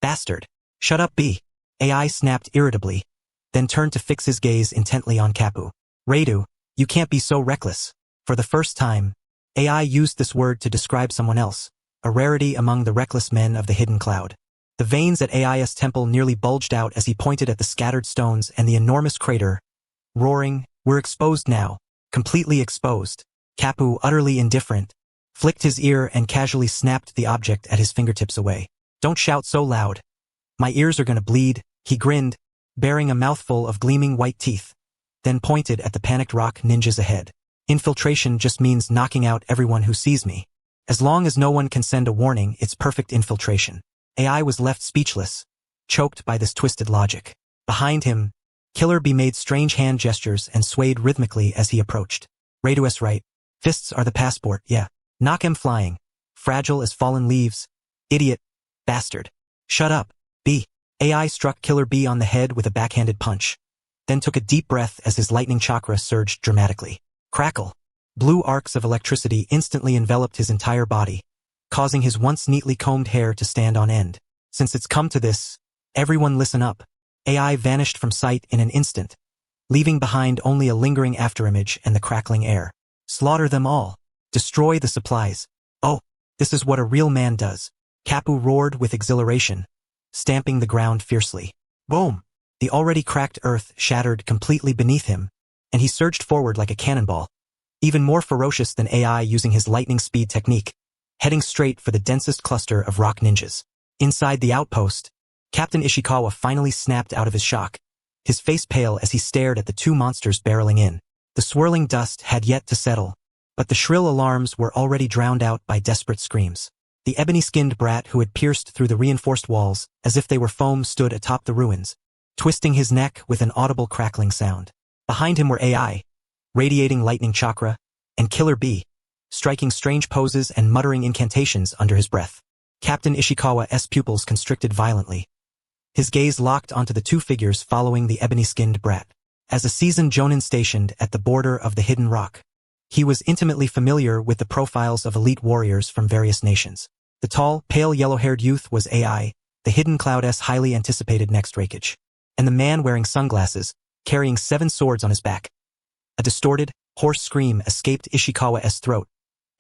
Bastard. Shut up, B. AI snapped irritably, then turned to fix his gaze intently on Kapu. Raidu, you can't be so reckless. For the first time, AI used this word to describe someone else, a rarity among the reckless men of the hidden cloud. The veins at AI's temple nearly bulged out as he pointed at the scattered stones and the enormous crater. Roaring, we're exposed now. Completely exposed. Kapu, utterly indifferent, flicked his ear and casually snapped the object at his fingertips away. Don't shout so loud. My ears are gonna bleed, he grinned, bearing a mouthful of gleaming white teeth, then pointed at the panicked rock ninjas ahead. Infiltration just means knocking out everyone who sees me. As long as no one can send a warning, it's perfect infiltration. AI was left speechless, choked by this twisted logic. Behind him, Killer Bee made strange hand gestures and swayed rhythmically as he approached. Raidu's right. Fists are the passport, yeah. Knock him flying. Fragile as fallen leaves. Idiot. Bastard. Shut up, B. AI struck Killer Bee on the head with a backhanded punch, then took a deep breath as his lightning chakra surged dramatically. Crackle. Blue arcs of electricity instantly enveloped his entire body, causing his once neatly combed hair to stand on end. Since it's come to this, everyone listen up. AI vanished from sight in an instant, leaving behind only a lingering afterimage and the crackling air. Slaughter them all. Destroy the supplies. Oh, this is what a real man does. Kapu roared with exhilaration, stamping the ground fiercely. Boom! The already cracked earth shattered completely beneath him, and he surged forward like a cannonball, even more ferocious than AI using his lightning speed technique, heading straight for the densest cluster of rock ninjas. Inside the outpost, Captain Ishikawa finally snapped out of his shock, his face pale as he stared at the two monsters barreling in. The swirling dust had yet to settle, but the shrill alarms were already drowned out by desperate screams. The ebony-skinned brat who had pierced through the reinforced walls as if they were foam stood atop the ruins, twisting his neck with an audible crackling sound. Behind him were AI, radiating lightning chakra, and Killer Bee, striking strange poses and muttering incantations under his breath. Captain Ishikawa's pupils constricted violently. His gaze locked onto the two figures following the ebony-skinned brat. As a seasoned jonin stationed at the border of the hidden rock, he was intimately familiar with the profiles of elite warriors from various nations. The tall, pale yellow-haired youth was AI, the hidden Cloud's highly anticipated next Raikage, and the man wearing sunglasses, carrying 7 swords on his back. A distorted, hoarse scream escaped Ishikawa's throat,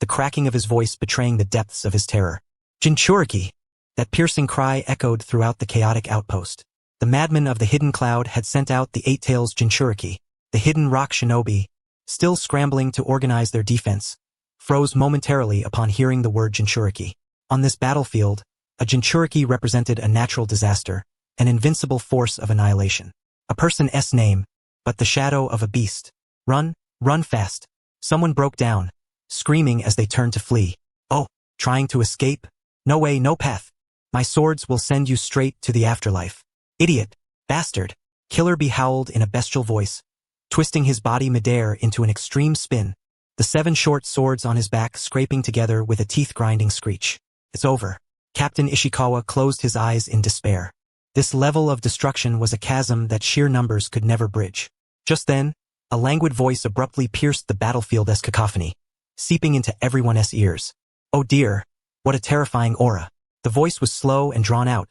the cracking of his voice betraying the depths of his terror. Jinchuriki! That piercing cry echoed throughout the chaotic outpost. The madman of the hidden cloud had sent out the Eight-Tails Jinchuriki, the hidden rock shinobi, still scrambling to organize their defense, froze momentarily upon hearing the word Jinchuriki. On this battlefield, a Jinchuriki represented a natural disaster, an invincible force of annihilation. A person's name, but the shadow of a beast. Run, run fast. Someone broke down, screaming as they turned to flee. Oh, trying to escape? No way, no path. My swords will send you straight to the afterlife. Idiot, bastard. Killer Bee howled in a bestial voice, twisting his body midair into an extreme spin, the 7 short swords on his back scraping together with a teeth-grinding screech. It's over. Captain Ishikawa closed his eyes in despair. This level of destruction was a chasm that sheer numbers could never bridge. Just then, a languid voice abruptly pierced the battlefield's cacophony, seeping into everyone's ears. Oh dear, what a terrifying aura. The voice was slow and drawn out,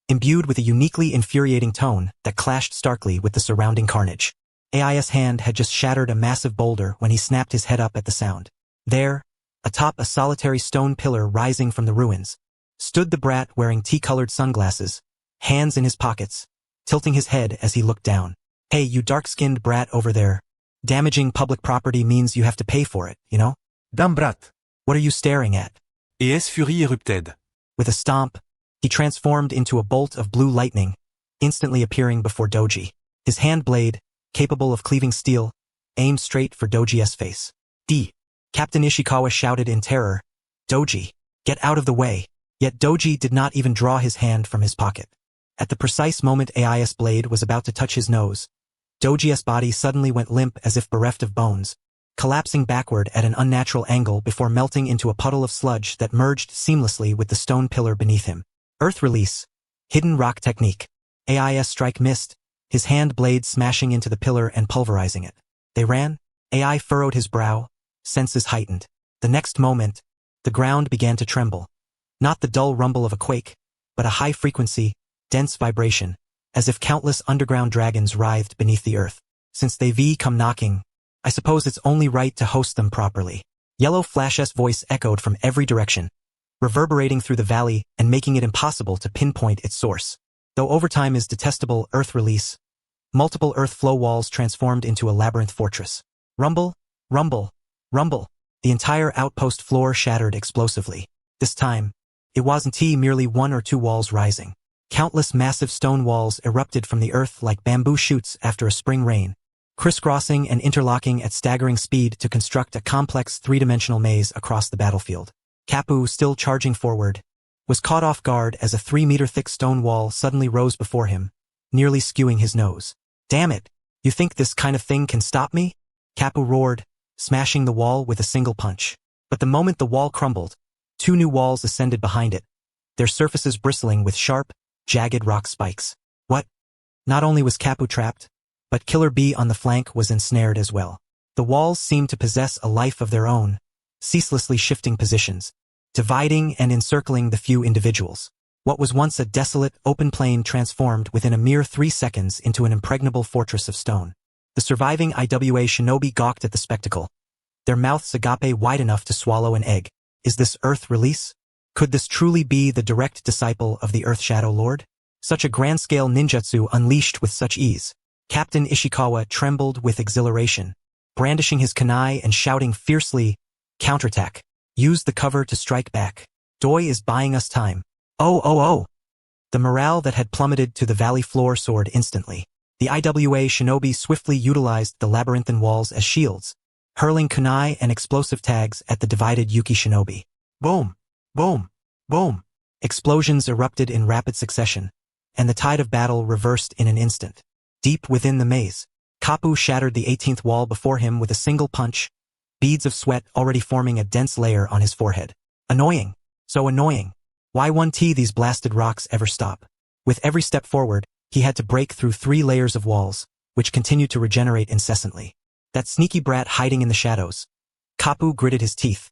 imbued with a uniquely infuriating tone that clashed starkly with the surrounding carnage. AI's hand had just shattered a massive boulder when he snapped his head up at the sound. There, atop a solitary stone pillar rising from the ruins, stood the brat wearing tea-colored sunglasses, hands in his pockets, tilting his head as he looked down. Hey, you dark-skinned brat over there. Damaging public property means you have to pay for it, you know? Damn brat. What are you staring at? ES Fury erupted. With a stomp, he transformed into a bolt of blue lightning, instantly appearing before Doji. His hand blade, capable of cleaving steel, aimed straight for Doji's face. D. Captain Ishikawa shouted in terror, Doji, get out of the way. Yet Doji did not even draw his hand from his pocket. At the precise moment AI's blade was about to touch his nose, Doji's body suddenly went limp as if bereft of bones, collapsing backward at an unnatural angle before melting into a puddle of sludge that merged seamlessly with the stone pillar beneath him. Earth Release. Hidden Rock Technique. AI's strike missed, his hand blade smashing into the pillar and pulverizing it. They ran. AI furrowed his brow, senses heightened. The next moment, the ground began to tremble. Not the dull rumble of a quake, but a high-frequency, dense vibration, as if countless underground dragons writhed beneath the earth. Since they've come knocking, I suppose it's only right to host them properly. Yellow Flash's voice echoed from every direction, reverberating through the valley and making it impossible to pinpoint its source. Though overtime is detestable, Earth Release, multiple earth flow walls transformed into a labyrinth fortress. Rumble, rumble, rumble. The entire outpost floor shattered explosively. This time, it wasn't merely 1 or 2 walls rising. Countless massive stone walls erupted from the earth like bamboo shoots after a spring rain, crisscrossing and interlocking at staggering speed to construct a complex 3-dimensional maze across the battlefield. Kapu, still charging forward, was caught off guard as a 3-meter-thick stone wall suddenly rose before him, nearly skewing his nose. Damn it! You think this kind of thing can stop me? Kapu roared, smashing the wall with a single punch. But the moment the wall crumbled, 2 new walls ascended behind it, their surfaces bristling with sharp, jagged rock spikes. What? Not only was Kapu trapped, but Killer Bee on the flank was ensnared as well. The walls seemed to possess a life of their own, ceaselessly shifting positions, dividing and encircling the few individuals. What was once a desolate, open plain transformed within a mere 3 seconds into an impregnable fortress of stone. The surviving IWA shinobi gawked at the spectacle, their mouths agape wide enough to swallow an egg. Is this Earth Release? Could this truly be the direct disciple of the Earth Shadow Lord? Such a grand-scale ninjutsu unleashed with such ease. Captain Ishikawa trembled with exhilaration, brandishing his kunai and shouting fiercely, "Counterattack! Use the cover to strike back. Doi is buying us time." Oh, oh, oh! The morale that had plummeted to the valley floor soared instantly. The IWA shinobi swiftly utilized the labyrinthine walls as shields, hurling kunai and explosive tags at the divided Yuki shinobi. Boom! Boom! Boom! Explosions erupted in rapid succession, and the tide of battle reversed in an instant. Deep within the maze, Kapu shattered the 18th wall before him with a single punch, beads of sweat already forming a dense layer on his forehead. Annoying! So annoying! Why won't these blasted rocks ever stop? With every step forward, he had to break through 3 layers of walls, which continued to regenerate incessantly. That sneaky brat hiding in the shadows. Kapu gritted his teeth,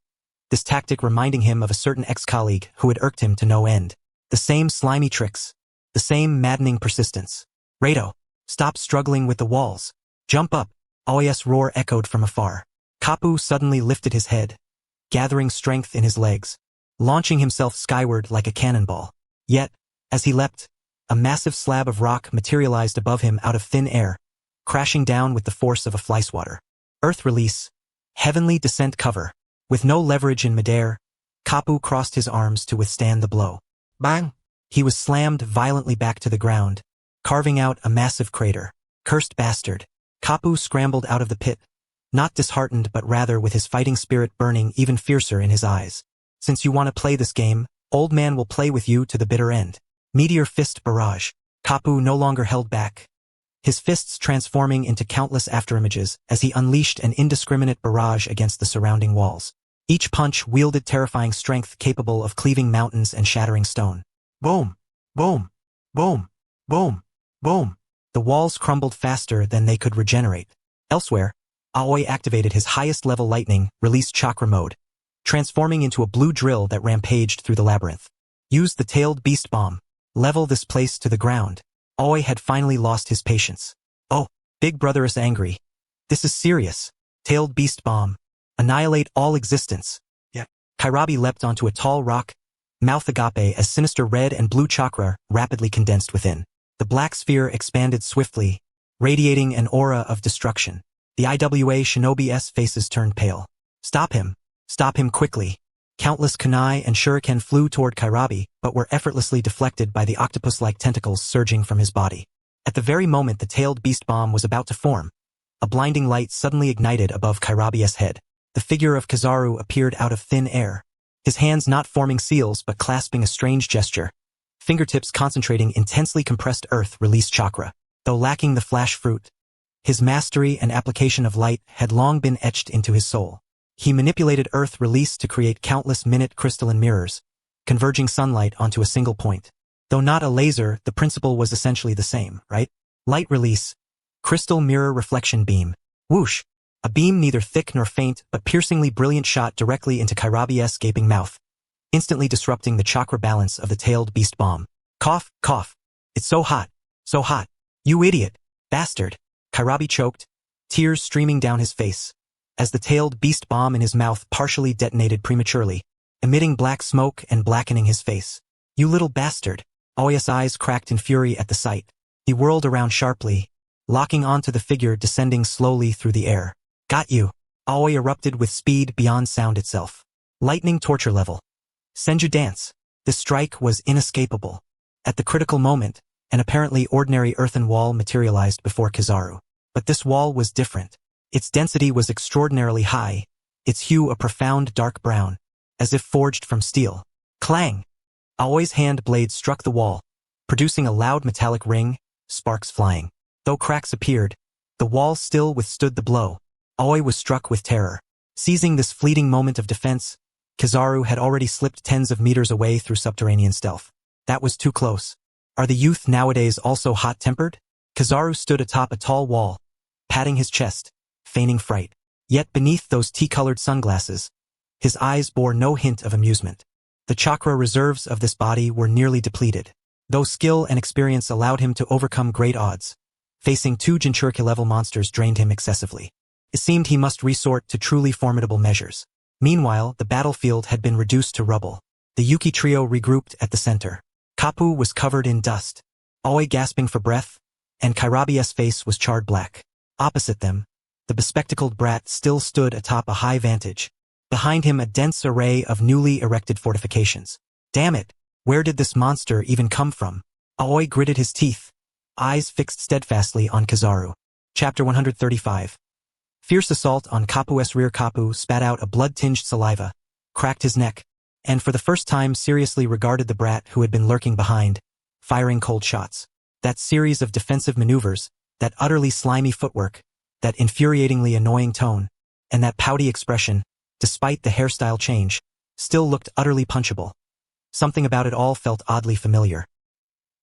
this tactic reminding him of a certain ex-colleague who had irked him to no end. The same slimy tricks, the same maddening persistence. Rato, stop struggling with the walls. Jump up! Aoya's roar echoed from afar. Kapu suddenly lifted his head, gathering strength in his legs, launching himself skyward like a cannonball. Yet, as he leapt, a massive slab of rock materialized above him out of thin air, crashing down with the force of a fly swatter. Earth Release. Heavenly descent cover. With no leverage in midair, Kapu crossed his arms to withstand the blow. Bang! He was slammed violently back to the ground, carving out a massive crater. Cursed bastard. Kapu scrambled out of the pit, not disheartened but rather with his fighting spirit burning even fiercer in his eyes. Since you want to play this game, old man will play with you to the bitter end. Meteor Fist Barrage. Kapu no longer held back, his fists transforming into countless afterimages as he unleashed an indiscriminate barrage against the surrounding walls. Each punch wielded terrifying strength capable of cleaving mountains and shattering stone. Boom! Boom! Boom! Boom! Boom! The walls crumbled faster than they could regenerate. Elsewhere, Aoi activated his highest-level lightning, Release Chakra Mode, transforming into a blue drill that rampaged through the labyrinth. Use the tailed beast bomb. Level this place to the ground. Aoi had finally lost his patience. Oh, Big Brother is angry. This is serious. Tailed beast bomb. Annihilate all existence. Yeah. Kairabi leapt onto a tall rock, mouth agape as sinister red and blue chakra rapidly condensed within. The black sphere expanded swiftly, radiating an aura of destruction. The IWA shinobi's faces turned pale. Stop him. Stop him quickly. Countless kunai and shuriken flew toward Kairabi, but were effortlessly deflected by the octopus-like tentacles surging from his body. At the very moment the tailed beast bomb was about to form, a blinding light suddenly ignited above Kairabi's head. The figure of Kizaru appeared out of thin air, his hands not forming seals but clasping a strange gesture, fingertips concentrating intensely compressed earth release chakra. Though lacking the flash fruit, his mastery and application of light had long been etched into his soul. He manipulated earth release to create countless minute crystalline mirrors, converging sunlight onto a single point. Though not a laser, the principle was essentially the same, right? Light release, crystal mirror reflection beam. Whoosh! A beam neither thick nor faint but piercingly brilliant shot directly into Kairabi's gaping mouth, instantly disrupting the chakra balance of the tailed beast bomb. Cough, cough. It's so hot. So hot. You idiot. Bastard. Kairabi choked, tears streaming down his face, as the tailed beast bomb in his mouth partially detonated prematurely, emitting black smoke and blackening his face. You little bastard. Aoya's eyes cracked in fury at the sight. He whirled around sharply, locking onto the figure descending slowly through the air. Got you. Aoi erupted with speed beyond sound itself. Lightning torture level. Senju dance. This strike was inescapable. At the critical moment, an apparently ordinary earthen wall materialized before Kizaru. But this wall was different. Its density was extraordinarily high, its hue a profound dark brown, as if forged from steel. Clang! Aoi's hand blade struck the wall, producing a loud metallic ring, sparks flying. Though cracks appeared, the wall still withstood the blow. Aoi was struck with terror. Seizing this fleeting moment of defense, Kizaru had already slipped tens of meters away through subterranean stealth. That was too close. Are the youth nowadays also hot-tempered? Kizaru stood atop a tall wall, patting his chest, feigning fright. Yet beneath those tea-colored sunglasses, his eyes bore no hint of amusement. The chakra reserves of this body were nearly depleted, though skill and experience allowed him to overcome great odds. Facing 2 Jinchuriki-level monsters drained him excessively. It seemed he must resort to truly formidable measures. Meanwhile, the battlefield had been reduced to rubble. The Yuki trio regrouped at the center. Kapu was covered in dust, Aoi gasping for breath, and Kairabi's face was charred black. Opposite them, the bespectacled brat still stood atop a high vantage. Behind him a dense array of newly erected fortifications. Damn it, where did this monster even come from? Aoi gritted his teeth, eyes fixed steadfastly on Kizaru. Chapter 135. Fierce assault on Kapu's rear. Kapu spat out a blood-tinged saliva, cracked his neck, and for the first time seriously regarded the brat who had been lurking behind, firing cold shots. That series of defensive maneuvers, that utterly slimy footwork, that infuriatingly annoying tone, and that pouty expression, despite the hairstyle change, still looked utterly punchable. Something about it all felt oddly familiar.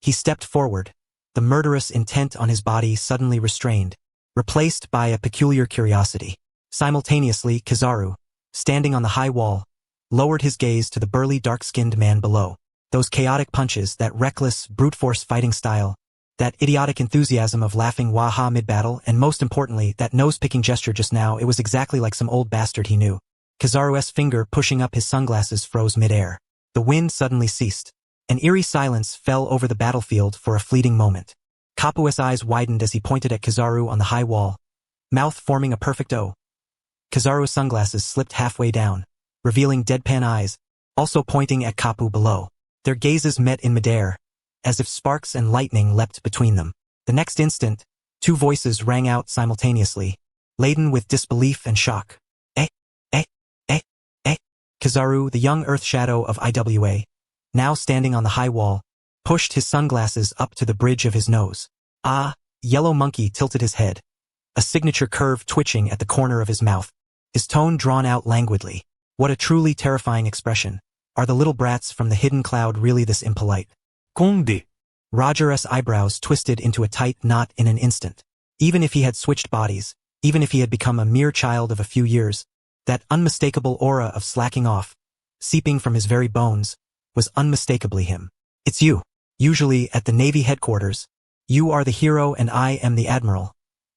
He stepped forward, the murderous intent on his body suddenly restrained, replaced by a peculiar curiosity. Simultaneously, Kizaru, standing on the high wall, lowered his gaze to the burly dark-skinned man below. Those chaotic punches, that reckless, brute-force fighting style, that idiotic enthusiasm of laughing wah-ha mid-battle, and most importantly, that nose-picking gesture just now, it was exactly like some old bastard he knew. Kizaru's finger pushing up his sunglasses froze mid-air. The wind suddenly ceased. An eerie silence fell over the battlefield for a fleeting moment. Kapu's eyes widened as he pointed at Kizaru on the high wall, mouth forming a perfect O. Kizaru's sunglasses slipped halfway down, revealing deadpan eyes, also pointing at Kapu below. Their gazes met in midair, as if sparks and lightning leapt between them. The next instant, 2 voices rang out simultaneously, laden with disbelief and shock. Kizaru, the young earth shadow of IWA, now standing on the high wall, pushed his sunglasses up to the bridge of his nose. Ah, Yellow Monkey tilted his head, a signature curve twitching at the corner of his mouth, his tone drawn out languidly. What a truly terrifying expression. Are the little brats from the hidden cloud really this impolite? Conde. Roger's eyebrows twisted into a tight knot in an instant. Even if he had switched bodies, even if he had become a mere child of a few years, that unmistakable aura of slacking off, seeping from his very bones, was unmistakably him. It's you. Usually, at the Navy headquarters, you are the hero and I am the admiral.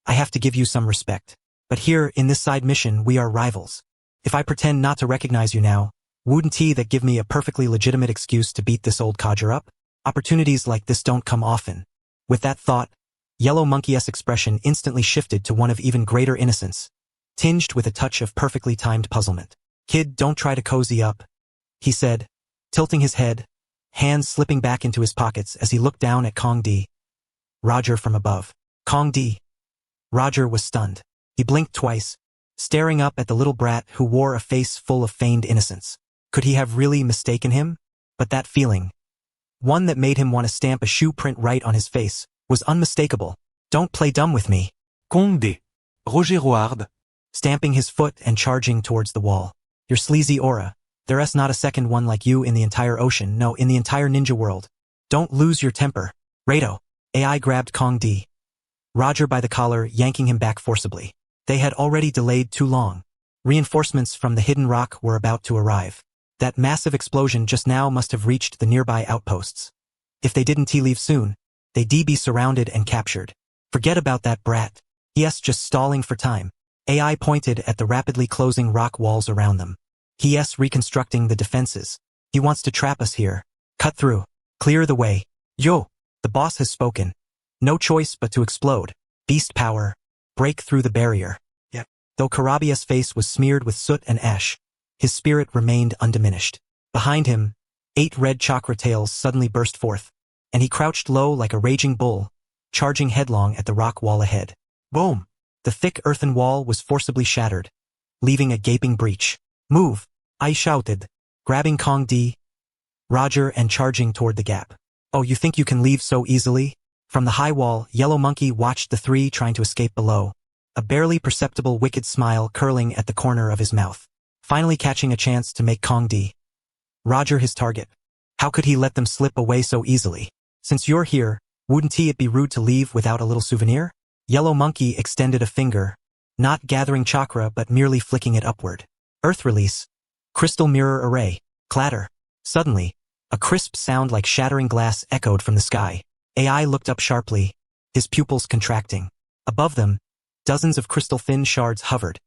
I have to give you some respect. But here, in this side mission, we are rivals. If I pretend not to recognize you now, wouldn't that give me a perfectly legitimate excuse to beat this old codger up? Opportunities like this don't come often. With that thought, Yellow Monkey's expression instantly shifted to one of even greater innocence, tinged with a touch of perfectly timed puzzlement. Kid, don't try to cozy up, he said, tilting his head, hands slipping back into his pockets as he looked down at Kong D. Roger from above. Kong D. Roger was stunned. He blinked twice, staring up at the little brat who wore a face full of feigned innocence. Could he have really mistaken him? But that feeling, one that made him want to stamp a shoe print right on his face, was unmistakable. Don't play dumb with me. Conde. Roger Roard. Stamping his foot and charging towards the wall. Your sleazy aura. There's not a second one like you in the entire ocean, no, in the entire ninja world. Don't lose your temper. Rado. AI grabbed Kong D. Roger by the collar, yanking him back forcibly. They had already delayed too long. Reinforcements from the hidden rock were about to arrive. That massive explosion just now must have reached the nearby outposts. If they didn't leave soon, they'd be surrounded and captured. Forget about that brat. He's just stalling for time. AI pointed at the rapidly closing rock walls around them. He's reconstructing the defenses. He wants to trap us here. Cut through. Clear the way. Yo! The boss has spoken. No choice but to explode. Beast power. Break through the barrier. Yet, though Karabi's face was smeared with soot and ash, his spirit remained undiminished. Behind him, 8 red chakra tails suddenly burst forth, and he crouched low like a raging bull, charging headlong at the rock wall ahead. Boom! The thick earthen wall was forcibly shattered, leaving a gaping breach. Move! I shouted, grabbing Kong D. Roger and charging toward the gap. Oh, you think you can leave so easily? From the high wall, Yellow Monkey watched the 3 trying to escape below, a barely perceptible wicked smile curling at the corner of his mouth, finally catching a chance to make Kong D. Roger his target. How could he let them slip away so easily? Since you're here, wouldn't it be rude to leave without a little souvenir? Yellow Monkey extended a finger, not gathering chakra but merely flicking it upward. Earth release. Crystal mirror array. Clatter. Suddenly, a crisp sound like shattering glass echoed from the sky. AI looked up sharply, his pupils contracting. Above them, dozens of crystal-thin shards hovered,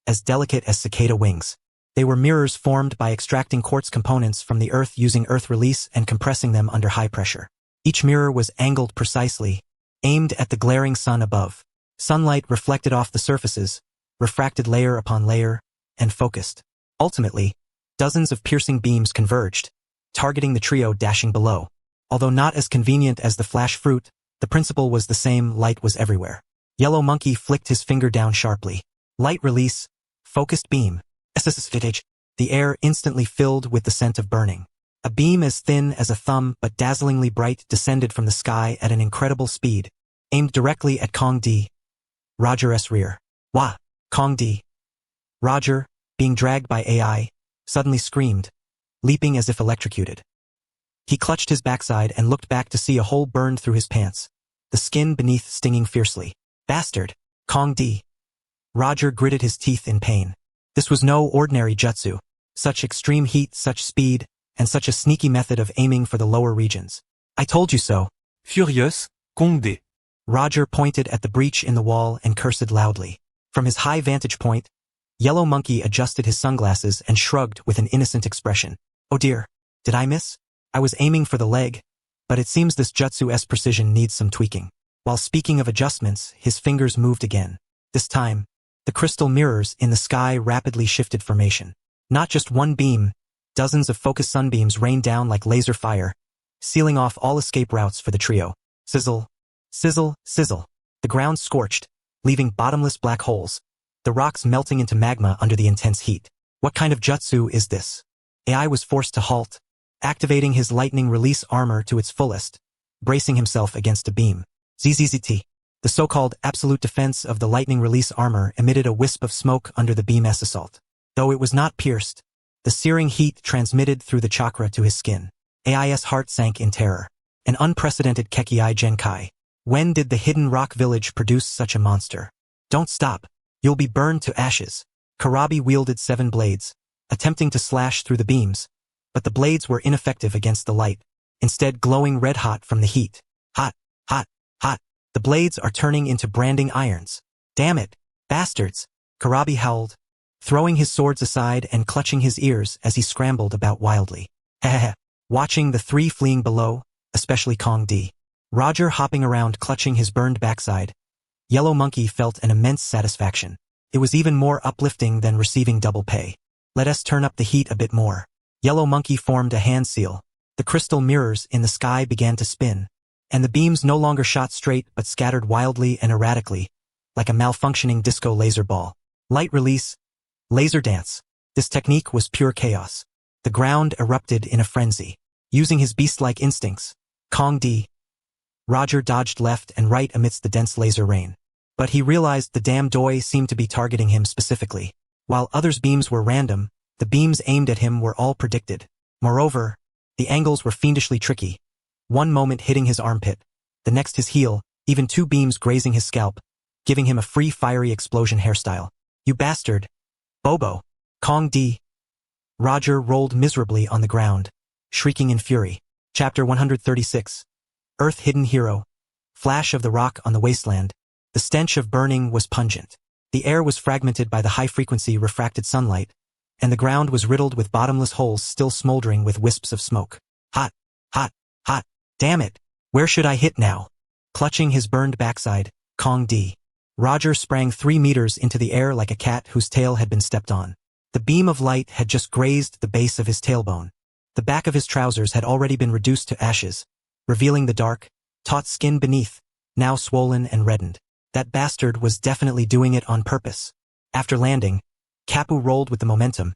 as delicate as cicada wings. They were mirrors formed by extracting quartz components from the earth using earth release and compressing them under high pressure. Each mirror was angled precisely, aimed at the glaring sun above. Sunlight reflected off the surfaces, refracted layer upon layer, and focused. Ultimately, dozens of piercing beams converged, targeting the trio dashing below. Although not as convenient as the flash fruit, the principle was the same. Light was everywhere. Yellow Monkey flicked his finger down sharply. Light release, focused beam. SSS-rank. The air instantly filled with the scent of burning. A beam as thin as a thumb but dazzlingly bright descended from the sky at an incredible speed, aimed directly at Kong D. Roger's rear. Wah! Kong D. Roger, being dragged by AI, suddenly screamed, leaping as if electrocuted. He clutched his backside and looked back to see a hole burned through his pants, the skin beneath stinging fiercely. Bastard! Kong D. Roger gritted his teeth in pain. This was no ordinary jutsu. Such extreme heat, such speed, and such a sneaky method of aiming for the lower regions. I told you so. Furious, Kong D. Roger pointed at the breach in the wall and cursed loudly. From his high vantage point, Yellow Monkey adjusted his sunglasses and shrugged with an innocent expression. Oh dear, did I miss? I was aiming for the leg, but it seems this jutsu's precision needs some tweaking. While speaking of adjustments, his fingers moved again. This time, the crystal mirrors in the sky rapidly shifted formation. Not just one beam, dozens of focused sunbeams rained down like laser fire, sealing off all escape routes for the trio. Sizzle, sizzle, sizzle. The ground scorched, leaving bottomless black holes, the rocks melting into magma under the intense heat. What kind of jutsu is this? AI was forced to halt, activating his lightning release armor to its fullest, bracing himself against a beam. ZZZT. The so-called absolute defense of the lightning release armor emitted a wisp of smoke under the beam's assault. Though it was not pierced, the searing heat transmitted through the chakra to his skin. AI's heart sank in terror. An unprecedented Kekii Genkai. When did the hidden rock village produce such a monster? Don't stop. You'll be burned to ashes. Karabi wielded 7 blades, attempting to slash through the beams, but the blades were ineffective against the light, instead glowing red-hot from the heat. Hot, hot, hot. The blades are turning into branding irons. Damn it, bastards, Karabi howled, throwing his swords aside and clutching his ears as he scrambled about wildly. Hehehe. Watching the 3 fleeing below, especially Kong D. Roger hopping around clutching his burned backside, Yellow Monkey felt an immense satisfaction. It was even more uplifting than receiving double pay. Let us turn up the heat a bit more. Yellow Monkey formed a hand seal. The crystal mirrors in the sky began to spin, and the beams no longer shot straight but scattered wildly and erratically, like a malfunctioning disco laser ball. Light release, laser dance. This technique was pure chaos. The ground erupted in a frenzy. Using his beast-like instincts, Kong D. Roger dodged left and right amidst the dense laser rain. But he realized the damn doi seemed to be targeting him specifically. While others' beams were random, the beams aimed at him were all predicted. Moreover, the angles were fiendishly tricky. One moment hitting his armpit, the next his heel, even 2 beams grazing his scalp, giving him a free fiery explosion hairstyle. You bastard! Bobo! Kong D. Roger rolled miserably on the ground, shrieking in fury. Chapter 136. Earth Hidden Hero. Flash of the rock on the wasteland. The stench of burning was pungent. The air was fragmented by the high-frequency refracted sunlight, and the ground was riddled with bottomless holes still smoldering with wisps of smoke. Hot, hot, hot. Damn it! Where should I hit now? Clutching his burned backside, Kong D. Roger sprang 3 meters into the air like a cat whose tail had been stepped on. The beam of light had just grazed the base of his tailbone. The back of his trousers had already been reduced to ashes, revealing the dark, taut skin beneath, now swollen and reddened. That bastard was definitely doing it on purpose. After landing, Kapu rolled with the momentum,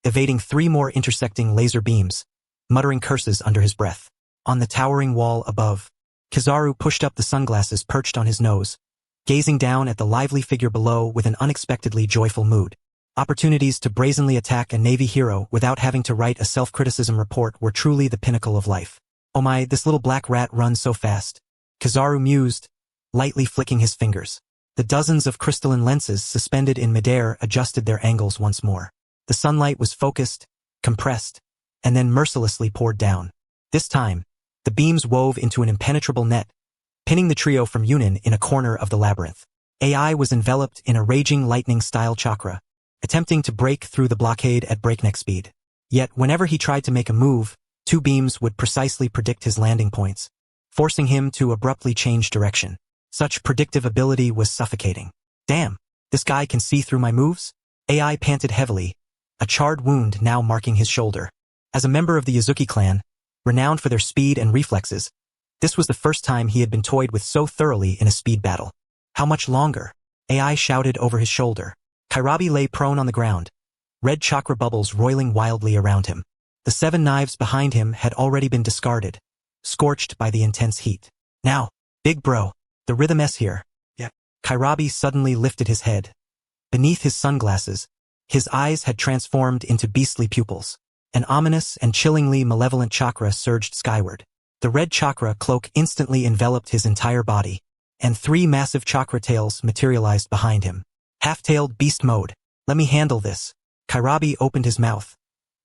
evading 3 more intersecting laser beams, muttering curses under his breath. On the towering wall above, Kizaru pushed up the sunglasses perched on his nose, gazing down at the lively figure below with an unexpectedly joyful mood. Opportunities to brazenly attack a Navy hero without having to write a self-criticism report were truly the pinnacle of life. Oh my, this little black rat runs so fast, Kizaru mused, lightly flicking his fingers. The dozens of crystalline lenses suspended in midair adjusted their angles once more. The sunlight was focused, compressed, and then mercilessly poured down. This time, the beams wove into an impenetrable net, pinning the trio from Yunin in a corner of the labyrinth. AI was enveloped in a raging lightning-style chakra, attempting to break through the blockade at breakneck speed. Yet whenever he tried to make a move, two beams would precisely predict his landing points, forcing him to abruptly change direction. Such predictive ability was suffocating. Damn, this guy can see through my moves? AI panted heavily, a charred wound now marking his shoulder. As a member of the Yazuki clan, renowned for their speed and reflexes, this was the first time he had been toyed with so thoroughly in a speed battle. How much longer? AI shouted over his shoulder. Kairabi lay prone on the ground, red chakra bubbles roiling wildly around him. The 7 knives behind him had already been discarded, scorched by the intense heat. Now, big bro, the rhythm S here. Yeah. Kairabi suddenly lifted his head. Beneath his sunglasses, his eyes had transformed into beastly pupils. An ominous and chillingly malevolent chakra surged skyward. The red chakra cloak instantly enveloped his entire body, and 3 massive chakra tails materialized behind him. Half-tailed beast mode. Let me handle this. Kairabi opened his mouth,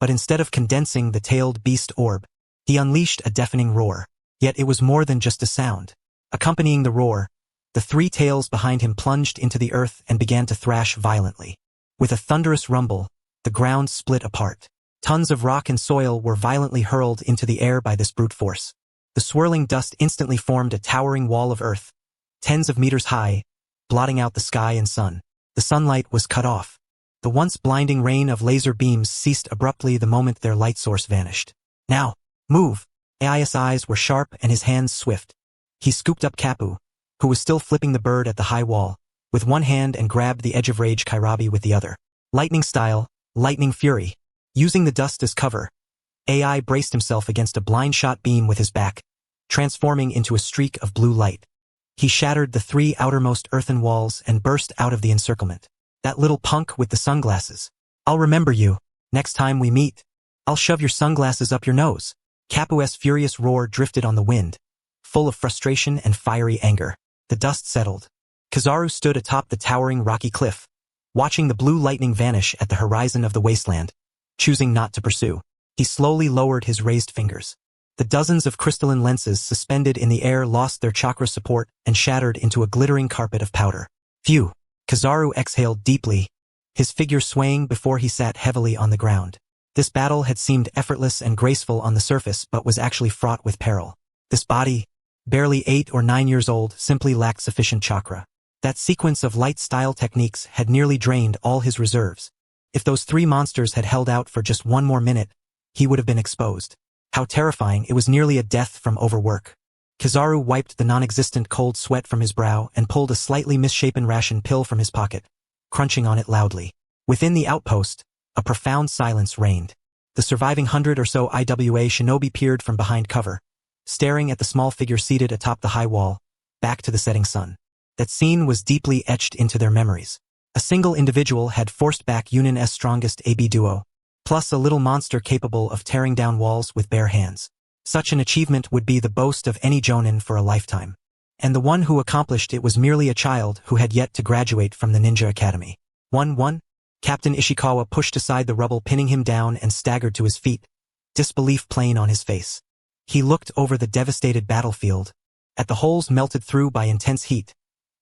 but instead of condensing the tailed beast orb, he unleashed a deafening roar. Yet it was more than just a sound. Accompanying the roar, the 3 tails behind him plunged into the earth and began to thrash violently. With a thunderous rumble, the ground split apart. Tons of rock and soil were violently hurled into the air by this brute force. The swirling dust instantly formed a towering wall of earth, tens of meters high, blotting out the sky and sun. The sunlight was cut off. The once blinding rain of laser beams ceased abruptly the moment their light source vanished. Now, move! AI's eyes were sharp and his hands swift. He scooped up Kapu, who was still flipping the bird at the high wall, with one hand and grabbed the edge of rage Kairabi with the other. Lightning style, lightning fury. Using the dust as cover, AI braced himself against a blind shot beam with his back, transforming into a streak of blue light. He shattered the 3 outermost earthen walls and burst out of the encirclement. That little punk with the sunglasses. I'll remember you. Next time we meet, I'll shove your sunglasses up your nose. Kapu's furious roar drifted on the wind, full of frustration and fiery anger. The dust settled. Kizaru stood atop the towering rocky cliff, watching the blue lightning vanish at the horizon of the wasteland, choosing not to pursue. He slowly lowered his raised fingers. The dozens of crystalline lenses suspended in the air lost their chakra support and shattered into a glittering carpet of powder. Phew! Kizaru exhaled deeply, his figure swaying before he sat heavily on the ground. This battle had seemed effortless and graceful on the surface but was actually fraught with peril. This body, barely 8 or 9 years old, simply lacked sufficient chakra. That sequence of light-style techniques had nearly drained all his reserves. If those 3 monsters had held out for just 1 more minute, he would have been exposed. How terrifying, it was nearly a death from overwork. Kizaru wiped the non-existent cold sweat from his brow and pulled a slightly misshapen ration pill from his pocket, crunching on it loudly. Within the outpost, a profound silence reigned. The surviving 100 or so IWA shinobi peered from behind cover, staring at the small figure seated atop the high wall, back to the setting sun. That scene was deeply etched into their memories. A single individual had forced back Yunin's strongest AB duo, plus a little monster capable of tearing down walls with bare hands. Such an achievement would be the boast of any jonin for a lifetime. And the one who accomplished it was merely a child who had yet to graduate from the ninja academy. 1-1? Captain Ishikawa pushed aside the rubble pinning him down and staggered to his feet, disbelief plain on his face. He looked over the devastated battlefield, at the holes melted through by intense heat,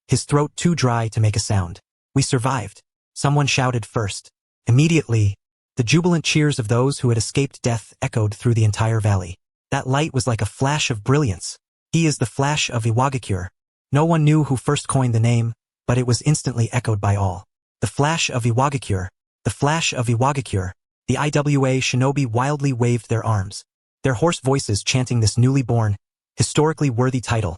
his throat too dry to make a sound. We survived, someone shouted first. Immediately, the jubilant cheers of those who had escaped death echoed through the entire valley. That light was like a flash of brilliance. He is the flash of Iwagakure. No one knew who first coined the name, but it was instantly echoed by all. The flash of Iwagakure. The flash of Iwagakure. The IWA shinobi wildly waved their arms, their hoarse voices chanting this newly born, historically worthy title,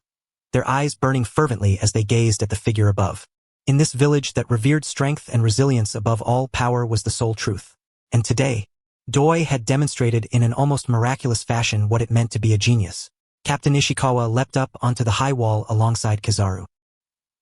their eyes burning fervently as they gazed at the figure above. In this village that revered strength and resilience above all, power was the sole truth. And today, Doi had demonstrated in an almost miraculous fashion what it meant to be a genius. Captain Ishikawa leapt up onto the high wall alongside Kizaru.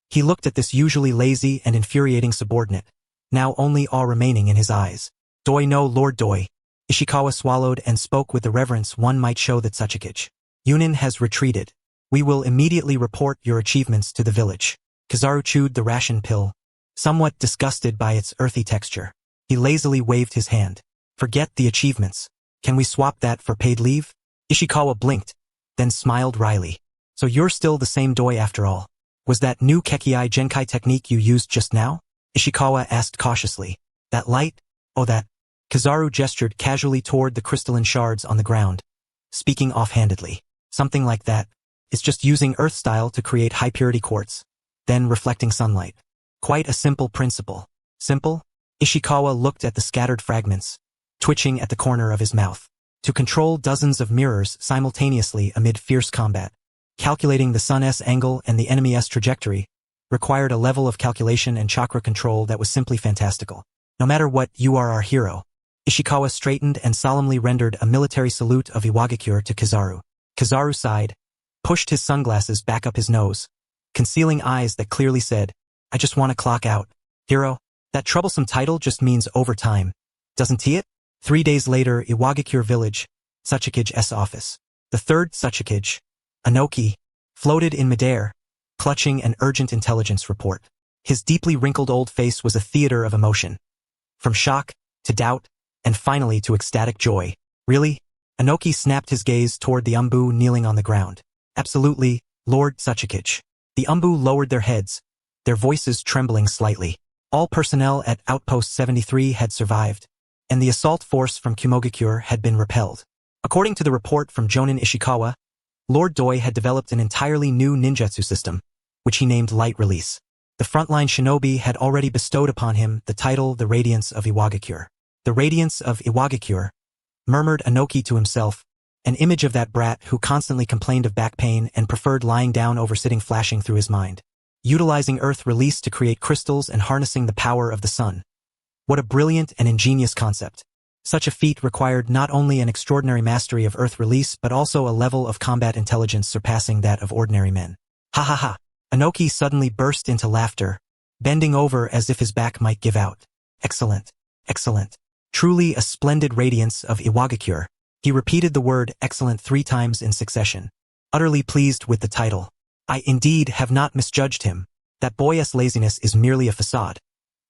He looked at this usually lazy and infuriating subordinate, now only awe remaining in his eyes. Doi no Lord Doi. Ishikawa swallowed and spoke with the reverence one might show the Tsuchikage. Yunin has retreated. We will immediately report your achievements to the village. Kizaru chewed the ration pill, somewhat disgusted by its earthy texture. He lazily waved his hand. Forget the achievements. Can we swap that for paid leave? Ishikawa blinked, then smiled wryly. So you're still the same doi after all. Was that new Kekkei Genkai technique you used just now? Ishikawa asked cautiously. That light? Oh, that. Kizaru gestured casually toward the crystalline shards on the ground, speaking offhandedly. Something like that. It's just using earth style to create high-purity quartz, then reflecting sunlight. Quite a simple principle. Simple? Ishikawa looked at the scattered fragments, twitching at the corner of his mouth. To control dozens of mirrors simultaneously amid fierce combat, calculating the sun's angle and the enemy's trajectory, required a level of calculation and chakra control that was simply fantastical. No matter what, you are our hero. Ishikawa straightened and solemnly rendered a military salute of Iwagakure to Kizaru. Kizaru sighed, pushed his sunglasses back up his nose, concealing eyes that clearly said, I just want to clock out. Hero, that troublesome title just means overtime. Doesn't he it? 3 days later, Iwagakure Village, Tsuchikage's office. The third Tsuchikage, Anoki, floated in midair, clutching an urgent intelligence report. His deeply wrinkled old face was a theater of emotion. From shock, to doubt, and finally to ecstatic joy. Really? Anoki snapped his gaze toward the Umbu kneeling on the ground. Absolutely, Lord Tsuchikage. The Umbu lowered their heads, their voices trembling slightly. All personnel at Outpost 73 had survived, and the assault force from Kumogakure had been repelled. According to the report from Jonin Ishikawa, Lord Doi had developed an entirely new ninjutsu system, which he named Light Release. The frontline shinobi had already bestowed upon him the title The Radiance of Iwagakure. The Radiance of Iwagakure, murmured Anoki to himself, an image of that brat who constantly complained of back pain and preferred lying down over sitting flashing through his mind. Utilizing Earth Release to create crystals and harnessing the power of the sun. What a brilliant and ingenious concept. Such a feat required not only an extraordinary mastery of Earth Release but also a level of combat intelligence surpassing that of ordinary men. Ha ha ha. Anoki suddenly burst into laughter, bending over as if his back might give out. Excellent. Excellent. Truly a splendid radiance of Iwagakure. He repeated the word excellent 3 times in succession, utterly pleased with the title. I indeed have not misjudged him. That boy's laziness is merely a facade.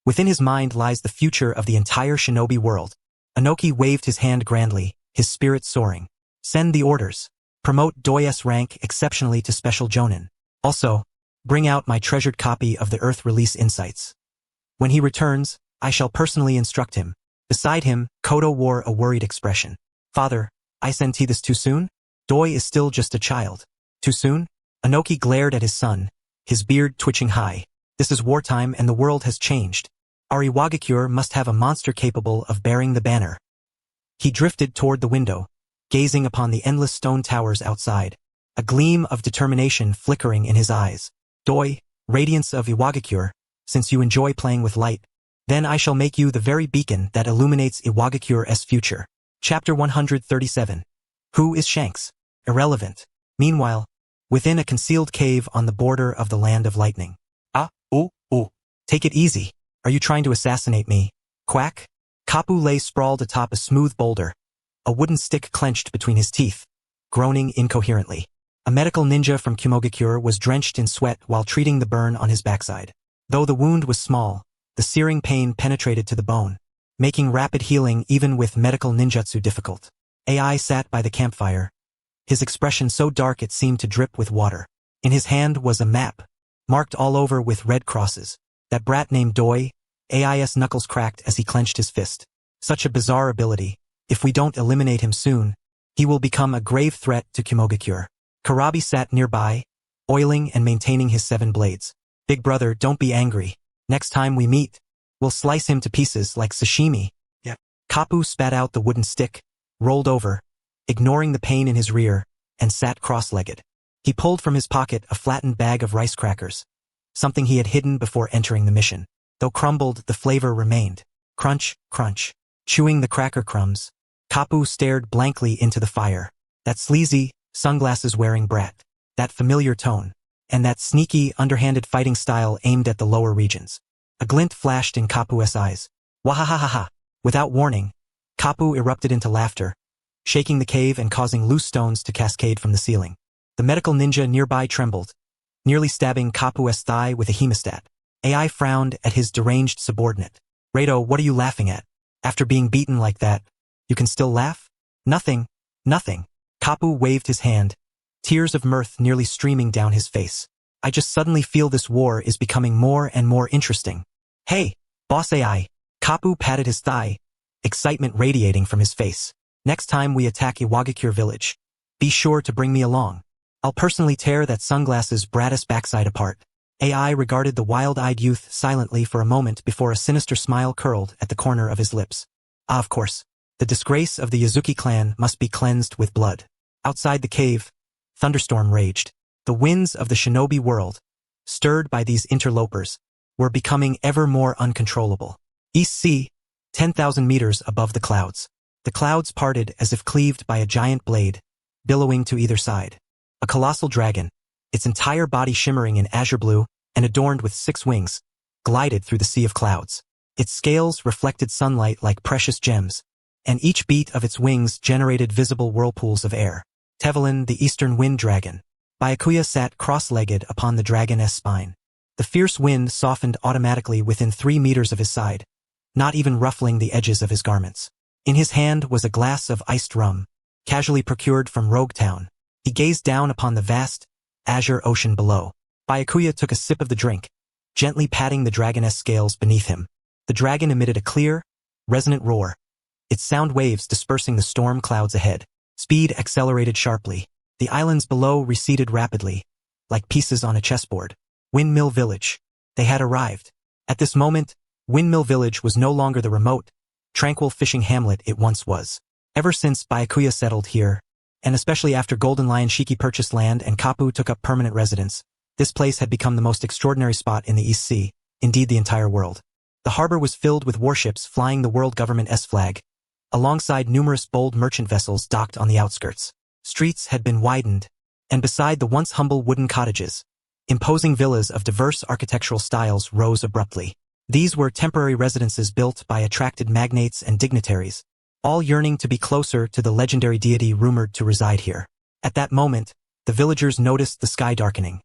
Within his mind lies the future of the entire shinobi world. Anoki waved his hand grandly, his spirit soaring. Send the orders. Promote Doi's rank exceptionally to Special Jonin. Also, bring out my treasured copy of the Earth Release Insights. When he returns, I shall personally instruct him. Beside him, Kodo wore a worried expression. Father, I sent he this too soon? Doi is still just a child. Too soon? Anoki glared at his son, his beard twitching high. This is wartime and the world has changed. Our Iwagakure must have a monster capable of bearing the banner. He drifted toward the window, gazing upon the endless stone towers outside, a gleam of determination flickering in his eyes. Doi, radiance of Iwagakure, since you enjoy playing with light, then I shall make you the very beacon that illuminates Iwagakure's future. Chapter 137. Who is Shanks? Irrelevant. Meanwhile, within a concealed cave on the border of the Land of Lightning. Take it easy. Are you trying to assassinate me? Quack? Kapu lay sprawled atop a smooth boulder, a wooden stick clenched between his teeth, groaning incoherently. A medical ninja from Kumogakure was drenched in sweat while treating the burn on his backside. Though the wound was small, the searing pain penetrated to the bone, making rapid healing even with medical ninjutsu difficult. AI sat by the campfire, his expression so dark it seemed to drip with water. In his hand was a map, marked all over with red crosses. That brat named Doi, AI's knuckles cracked as he clenched his fist. Such a bizarre ability. If we don't eliminate him soon, he will become a grave threat to Kumogakure. Karabi sat nearby, oiling and maintaining his 7 blades. Big brother, don't be angry. Next time we meet, we'll slice him to pieces like sashimi. Yeah. Kapu spat out the wooden stick, rolled over, ignoring the pain in his rear, and sat cross-legged. He pulled from his pocket a flattened bag of rice crackers, something he had hidden before entering the mission. Though crumbled, the flavor remained. Crunch, crunch. Chewing the cracker crumbs, Kapu stared blankly into the fire. That sleazy, sunglasses-wearing brat. That familiar tone. And that sneaky, underhanded fighting style aimed at the lower regions. A glint flashed in Kapu's eyes. Wahahaha. Without warning, Kapu erupted into laughter, shaking the cave and causing loose stones to cascade from the ceiling. The medical ninja nearby trembled, nearly stabbing Kapu's thigh with a hemostat. AI frowned at his deranged subordinate. Rado, what are you laughing at? After being beaten like that, you can still laugh? Nothing, nothing. Kapu waved his hand, tears of mirth nearly streaming down his face. I just suddenly feel this war is becoming more and more interesting. Hey, boss AI. Kapu patted his thigh, excitement radiating from his face. Next time we attack Iwagakure village, be sure to bring me along. I'll personally tear that sunglasses brat's backside apart. AI regarded the wild-eyed youth silently for a moment before a sinister smile curled at the corner of his lips. Ah, of course. The disgrace of the Yazuki clan must be cleansed with blood. Outside the cave, thunderstorm raged. The winds of the shinobi world, stirred by these interlopers, were becoming ever more uncontrollable. East Sea, 10,000 meters above the clouds. The clouds parted as if cleaved by a giant blade, billowing to either side. A colossal dragon, its entire body shimmering in azure blue and adorned with 6 wings, glided through the sea of clouds. Its scales reflected sunlight like precious gems, and each beat of its wings generated visible whirlpools of air. Tevelin, the eastern wind dragon. Byakuya sat cross-legged upon the dragon's spine. The fierce wind softened automatically within 3 meters of his side, not even ruffling the edges of his garments. In his hand was a glass of iced rum, casually procured from Rogue Town. He gazed down upon the vast, azure ocean below. Byakuya took a sip of the drink, gently patting the dragon's scales beneath him. The dragon emitted a clear, resonant roar, its sound waves dispersing the storm clouds ahead. Speed accelerated sharply. The islands below receded rapidly, like pieces on a chessboard. Windmill Village. They had arrived. At this moment, Windmill Village was no longer the remote, tranquil fishing hamlet it once was. Ever since Byakuya settled here, and especially after Golden Lion Shiki purchased land and Kapu took up permanent residence, this place had become the most extraordinary spot in the East Sea, indeed the entire world. The harbor was filled with warships flying the world government's flag, alongside numerous bold merchant vessels docked on the outskirts. Streets had been widened, and beside the once humble wooden cottages, imposing villas of diverse architectural styles rose abruptly. These were temporary residences built by attracted magnates and dignitaries, all yearning to be closer to the legendary deity rumored to reside here. At that moment, the villagers noticed the sky darkening,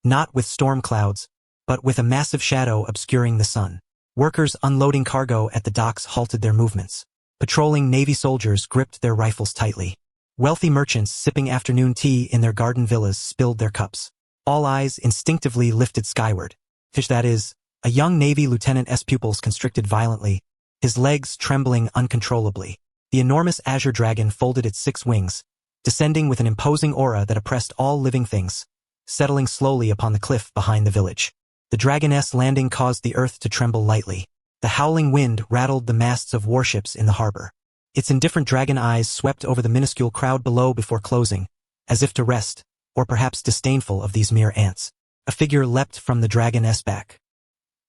not with storm clouds, but with a massive shadow obscuring the sun. Workers unloading cargo at the docks halted their movements. Patrolling Navy soldiers gripped their rifles tightly. Wealthy merchants sipping afternoon tea in their garden villas spilled their cups. All eyes instinctively lifted skyward. Fish, that is, a young Navy lieutenant's pupils constricted violently, his legs trembling uncontrollably. The enormous azure dragon folded its 6 wings, descending with an imposing aura that oppressed all living things, settling slowly upon the cliff behind the village. The dragon's landing caused the earth to tremble lightly. The howling wind rattled the masts of warships in the harbor. Its indifferent dragon eyes swept over the minuscule crowd below before closing, as if to rest, or perhaps disdainful of these mere ants. A figure leapt from the dragon's back.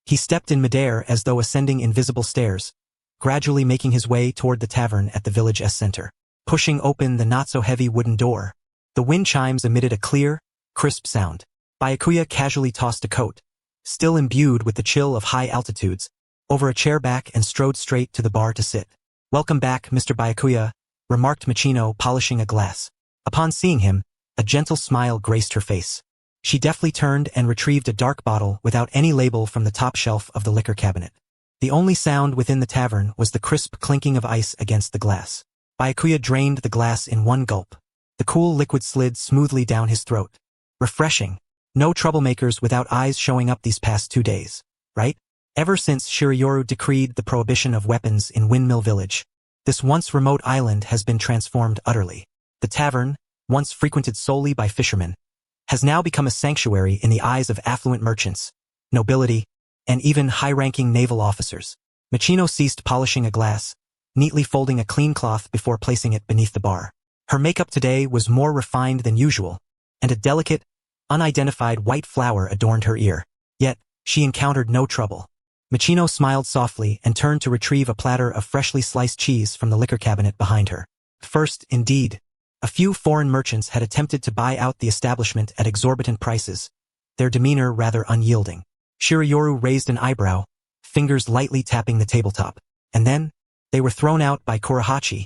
He stepped in midair as though ascending invisible stairs, gradually making his way toward the tavern at the village's center. Pushing open the not-so-heavy wooden door, the wind chimes emitted a clear, crisp sound. Byakuya casually tossed a coat, still imbued with the chill of high altitudes, over a chair back and strode straight to the bar to sit. "Welcome back, Mr. Byakuya," remarked Machino, polishing a glass. Upon seeing him, a gentle smile graced her face. She deftly turned and retrieved a dark bottle without any label from the top shelf of the liquor cabinet. The only sound within the tavern was the crisp clinking of ice against the glass. Byakuya drained the glass in one gulp. The cool liquid slid smoothly down his throat. Refreshing. No troublemakers without eyes showing up these past 2 days, right? Ever since Shirioru decreed the prohibition of weapons in Windmill Village, this once remote island has been transformed utterly. The tavern, once frequented solely by fishermen, has now become a sanctuary in the eyes of affluent merchants, nobility, and even high-ranking naval officers. Machino ceased polishing a glass, neatly folding a clean cloth before placing it beneath the bar. Her makeup today was more refined than usual, and a delicate, unidentified white flower adorned her ear. Yet, she encountered no trouble. Machino smiled softly and turned to retrieve a platter of freshly sliced cheese from the liquor cabinet behind her. First, indeed, a few foreign merchants had attempted to buy out the establishment at exorbitant prices, their demeanor rather unyielding. Shirioru raised an eyebrow, fingers lightly tapping the tabletop. And then, they were thrown out by Kurahachi.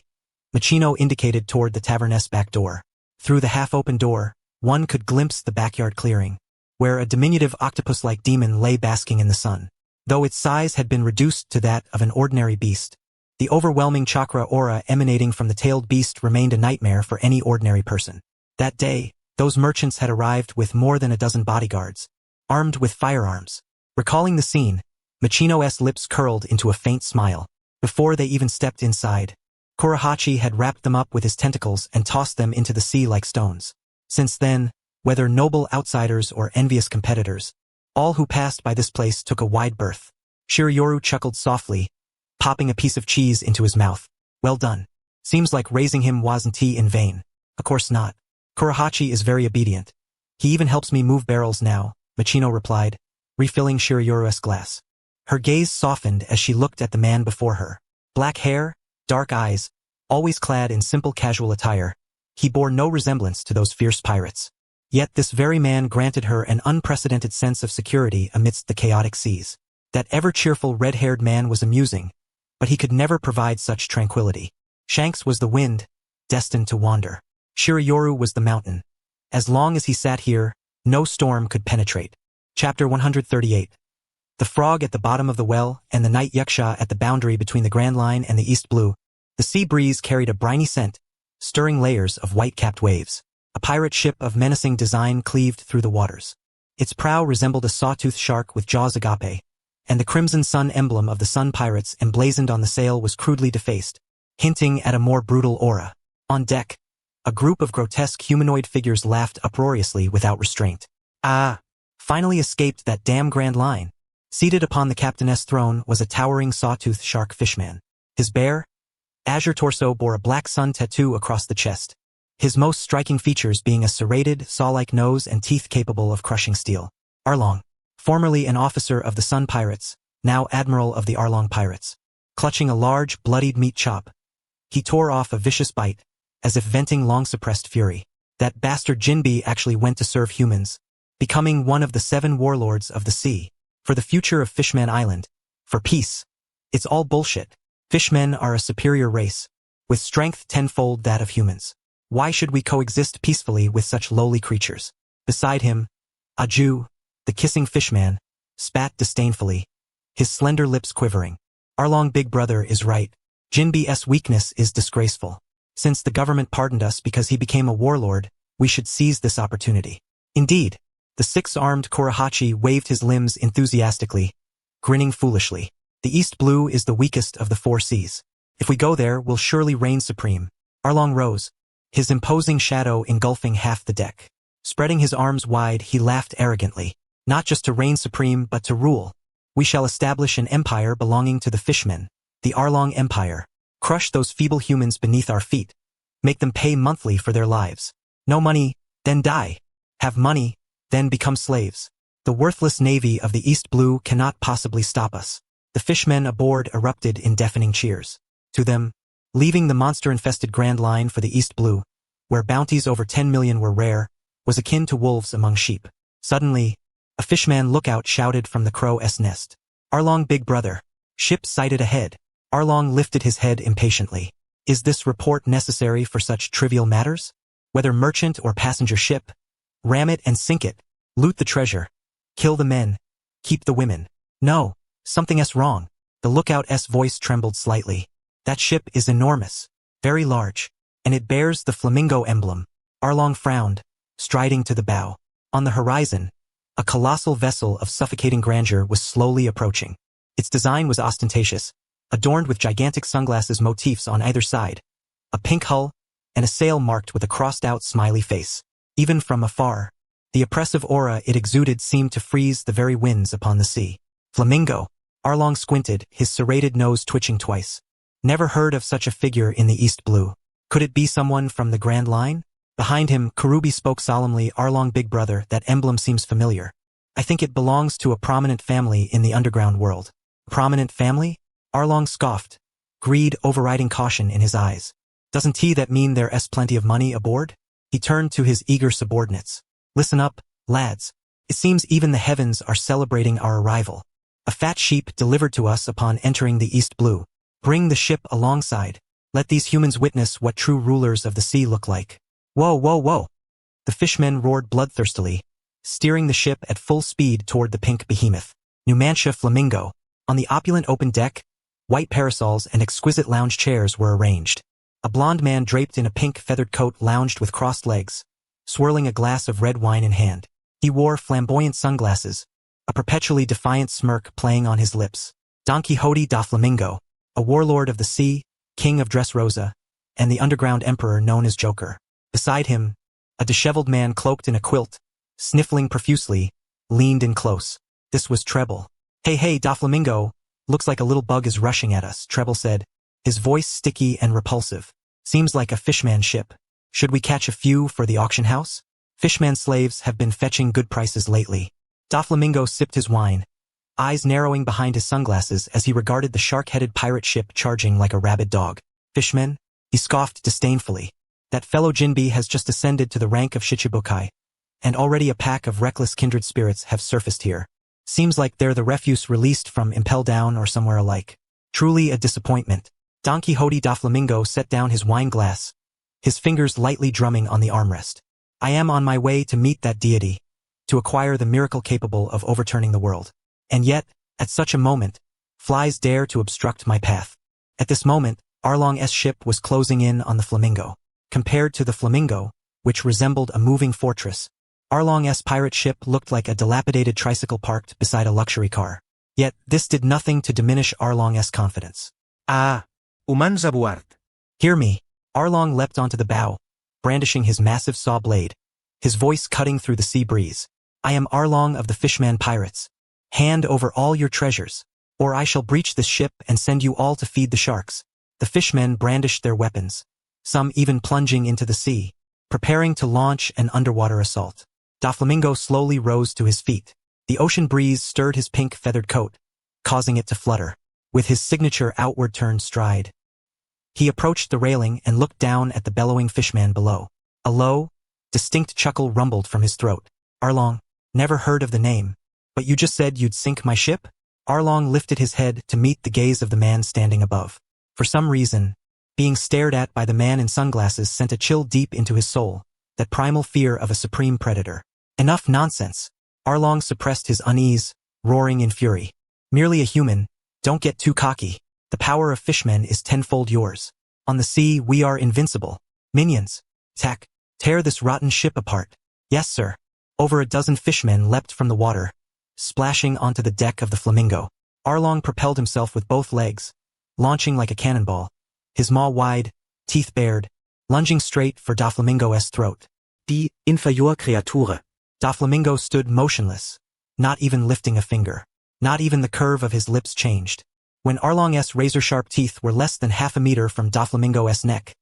Machino indicated toward the tavern's back door. Through the half-open door, one could glimpse the backyard clearing. where a diminutive octopus-like demon lay basking in the sun. Though its size had been reduced to that of an ordinary beast, the overwhelming chakra aura emanating from the tailed beast remained a nightmare for any ordinary person. That day, those merchants had arrived with more than a dozen bodyguards, armed with firearms. Recalling the scene, Michino's lips curled into a faint smile. Before they even stepped inside, Kurahachi had wrapped them up with his tentacles and tossed them into the sea like stones. Since then, whether noble outsiders or envious competitors, all who passed by this place took a wide berth. Shirioru chuckled softly, popping a piece of cheese into his mouth. Well done. Seems like raising him wasn't in vain. Of course not. Kurahachi is very obedient. He even helps me move barrels now, Michino replied, refilling Shirioru's glass. Her gaze softened as she looked at the man before her. Black hair, dark eyes, always clad in simple casual attire, he bore no resemblance to those fierce pirates. Yet this very man granted her an unprecedented sense of security amidst the chaotic seas. That ever-cheerful red-haired man was amusing, but he could never provide such tranquility. Shanks was the wind, destined to wander. Shirioru was the mountain. As long as he sat here, no storm could penetrate. Chapter 138. The frog at the bottom of the well and the night yaksha at the boundary between the Grand Line and the East Blue. The sea breeze carried a briny scent, stirring layers of white-capped waves. A pirate ship of menacing design cleaved through the waters. Its prow resembled a sawtooth shark with jaws agape, and the crimson sun emblem of the Sun Pirates emblazoned on the sail was crudely defaced, hinting at a more brutal aura. On deck, a group of grotesque humanoid figures laughed uproariously without restraint. Ah! Finally escaped that damn Grand Line. Seated upon the captain's throne was a towering sawtooth shark fishman. His bare, azure torso bore a black sun tattoo across the chest, his most striking features being a serrated, saw-like nose and teeth capable of crushing steel. Arlong, formerly an officer of the Sun Pirates, now admiral of the Arlong Pirates. Clutching a large, bloodied meat chop, he tore off a vicious bite, as if venting long-suppressed fury. That bastard Jinbe actually went to serve humans, becoming one of the 7 warlords of the sea. For the future of Fishman Island. For peace. It's all bullshit. Fishmen are a superior race, with strength tenfold that of humans. Why should we coexist peacefully with such lowly creatures? Beside him, Aju, the kissing fishman, spat disdainfully, his slender lips quivering. Arlong Big Brother is right. Jinbe's weakness is disgraceful. Since the government pardoned us because he became a warlord, we should seize this opportunity. Indeed, the 6-armed Kurahachi waved his limbs enthusiastically, grinning foolishly. The East Blue is the weakest of the 4 seas. If we go there, we'll surely reign supreme. Arlong rose, his imposing shadow engulfing half the deck. Spreading his arms wide, he laughed arrogantly. Not just to reign supreme, but to rule. We shall establish an empire belonging to the fishmen, the Arlong Empire. Crush those feeble humans beneath our feet. Make them pay monthly for their lives. No money, then die. Have money, then become slaves. The worthless navy of the East Blue cannot possibly stop us. The fishmen aboard erupted in deafening cheers. To them, leaving the monster-infested Grand Line for the East Blue, where bounties over 10 million were rare, was akin to wolves among sheep. Suddenly, a fishman lookout shouted from the crow's nest. Arlong Big Brother. Ship sighted ahead. Arlong lifted his head impatiently. Is this report necessary for such trivial matters? Whether merchant or passenger ship, ram it and sink it. Loot the treasure. Kill the men. Keep the women. No, something's wrong. The lookout's voice trembled slightly. That ship is enormous. Very large. And it bears the flamingo emblem. Arlong frowned, striding to the bow. On the horizon, a colossal vessel of suffocating grandeur was slowly approaching. Its design was ostentatious, adorned with gigantic sunglasses motifs on either side, a pink hull, and a sail marked with a crossed-out smiley face. Even from afar, the oppressive aura it exuded seemed to freeze the very winds upon the sea. Flamingo. Arlong squinted, his serrated nose twitching twice. Never heard of such a figure in the East Blue. Could it be someone from the Grand Line? Behind him, Karubi spoke solemnly. Arlong Big Brother, that emblem seems familiar. I think it belongs to a prominent family in the underground world. Prominent family? Arlong scoffed, greed overriding caution in his eyes. Doesn't that mean there's plenty of money aboard? He turned to his eager subordinates. Listen up, lads. It seems even the heavens are celebrating our arrival. A fat sheep delivered to us upon entering the East Blue. Bring the ship alongside. Let these humans witness what true rulers of the sea look like. Whoa, whoa, whoa. The fishmen roared bloodthirstily, steering the ship at full speed toward the pink behemoth. Numancia Flamingo. On the opulent open deck, white parasols and exquisite lounge chairs were arranged. A blond man draped in a pink feathered coat lounged with crossed legs, swirling a glass of red wine in hand. He wore flamboyant sunglasses, a perpetually defiant smirk playing on his lips. Don Quixote da Flamingo, a warlord of the sea, king of Dressrosa, and the underground emperor known as Joker. Beside him, a disheveled man cloaked in a quilt, sniffling profusely, leaned in close. This was Treble. Hey, da Flamingo, looks like a little bug is rushing at us, Treble said, his voice sticky and repulsive. Seems like a fishman ship. Should we catch a few for the auction house? Fishman slaves have been fetching good prices lately. Da Flamingo sipped his wine, eyes narrowing behind his sunglasses as he regarded the shark-headed pirate ship charging like a rabid dog. Fishmen? He scoffed disdainfully. That fellow Jinbi has just ascended to the rank of Shichibukai, and already a pack of reckless kindred spirits have surfaced here. Seems like they're the refuse released from Impel Down or somewhere alike. Truly a disappointment. Don Quixote da Flamingo set down his wine glass, his fingers lightly drumming on the armrest. I am on my way to meet that deity, to acquire the miracle capable of overturning the world. And yet, at such a moment, flies dare to obstruct my path. At this moment, Arlong's ship was closing in on the Flamingo. Compared to the Flamingo, which resembled a moving fortress, Arlong's pirate ship looked like a dilapidated tricycle parked beside a luxury car. Yet, this did nothing to diminish Arlong's confidence. Ah, umanza buart. Hear me. Arlong leapt onto the bow, brandishing his massive saw blade, his voice cutting through the sea breeze. I am Arlong of the Fishman Pirates. Hand over all your treasures, or I shall breach this ship and send you all to feed the sharks. The fishmen brandished their weapons, some even plunging into the sea, preparing to launch an underwater assault. Da Flamingo slowly rose to his feet. The ocean breeze stirred his pink feathered coat, causing it to flutter. With his signature outward-turned stride, he approached the railing and looked down at the bellowing fishman below. A low, distinct chuckle rumbled from his throat. Arlong, never heard of the name, but you just said you'd sink my ship? Arlong lifted his head to meet the gaze of the man standing above. For some reason, being stared at by the man in sunglasses sent a chill deep into his soul, that primal fear of a supreme predator. Enough nonsense. Arlong suppressed his unease, roaring in fury. Merely a human, don't get too cocky. The power of fishmen is tenfold yours. On the sea, we are invincible. Minions, tear this rotten ship apart. Yes, sir. Over a dozen fishmen leapt from the water, splashing onto the deck of the Flamingo. Arlong propelled himself with both legs, launching like a cannonball, his maw wide, teeth bared, lunging straight for Da Flamingo's throat. Die inferior Kreature. Da Flamingo stood motionless, not even lifting a finger. Not even the curve of his lips changed. When Arlong's razor-sharp teeth were less than half a meter from Da Flamingo's neck,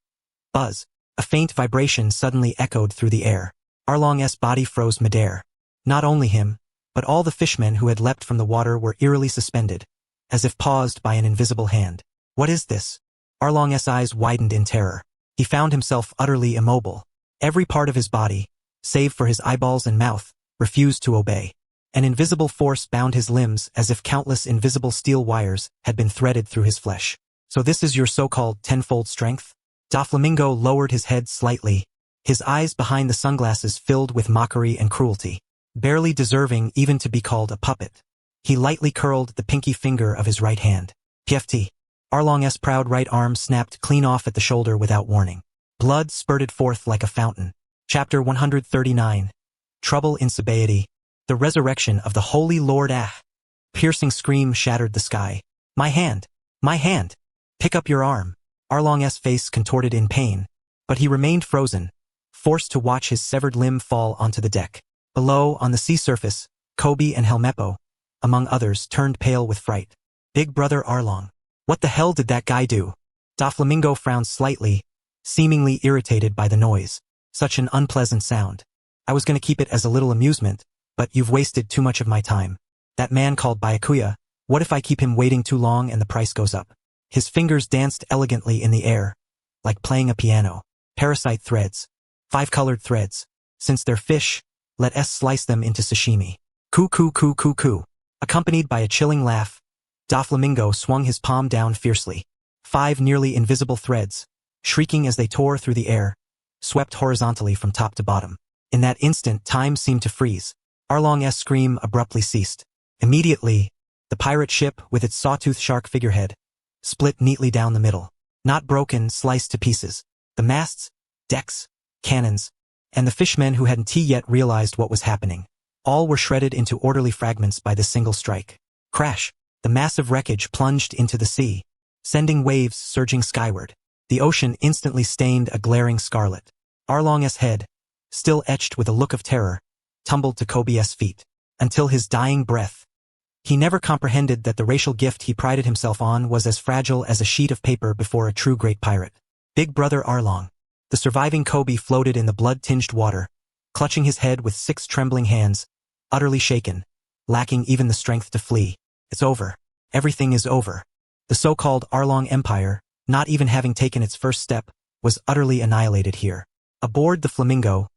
buzz, a faint vibration suddenly echoed through the air. Arlong's body froze midair. Not only him, but all the fishmen who had leapt from the water were eerily suspended, as if paused by an invisible hand. What is this? Arlong's eyes widened in terror. He found himself utterly immobile. Every part of his body, save for his eyeballs and mouth, refused to obey. An invisible force bound his limbs as if countless invisible steel wires had been threaded through his flesh. So this is your so-called tenfold strength? Da Flamingo lowered his head slightly, his eyes behind the sunglasses filled with mockery and cruelty. Barely deserving even to be called a puppet. He lightly curled the pinky finger of his right hand. PFT. Arlong's proud right arm snapped clean off at the shoulder without warning. Blood spurted forth like a fountain. Chapter 139. Trouble in Sabaody. The resurrection of the Holy Lord Ah! Piercing scream shattered the sky. My hand! My hand! Pick up your arm. Arlong's face contorted in pain, but he remained frozen, forced to watch his severed limb fall onto the deck. Below, on the sea surface, Kobe and Helmeppo, among others, turned pale with fright. Big brother Arlong. What the hell did that guy do? Da Flamingo frowned slightly, seemingly irritated by the noise. Such an unpleasant sound. I was going to keep it as a little amusement, but you've wasted too much of my time. That man called Byakuya, what if I keep him waiting too long and the price goes up? His fingers danced elegantly in the air, like playing a piano. Parasite threads. 5-colored threads. Since they're fish, let us slice them into sashimi. Coo coo coo coo coo. Accompanied by a chilling laugh, Da Flamingo swung his palm down fiercely. 5 nearly invisible threads, shrieking as they tore through the air, swept horizontally from top to bottom. In that instant, time seemed to freeze. Arlong's scream abruptly ceased. Immediately, the pirate ship, with its sawtooth shark figurehead, split neatly down the middle. Not broken, sliced to pieces. The masts, decks, cannons, and the fishmen who hadn't yet realized what was happening. All were shredded into orderly fragments by this single strike. Crash! The massive wreckage plunged into the sea, sending waves surging skyward. The ocean instantly stained a glaring scarlet. Arlong's head, still etched with a look of terror, tumbled to Kobe's feet. Until his dying breath, he never comprehended that the racial gift he prided himself on was as fragile as a sheet of paper before a true great pirate. Big Brother Arlong. The surviving Kobe floated in the blood-tinged water, clutching his head with 6 trembling hands, utterly shaken, lacking even the strength to flee. It's over. Everything is over. The so-called Arlong Empire, not even having taken its first step, was utterly annihilated here. Aboard the Flamingo,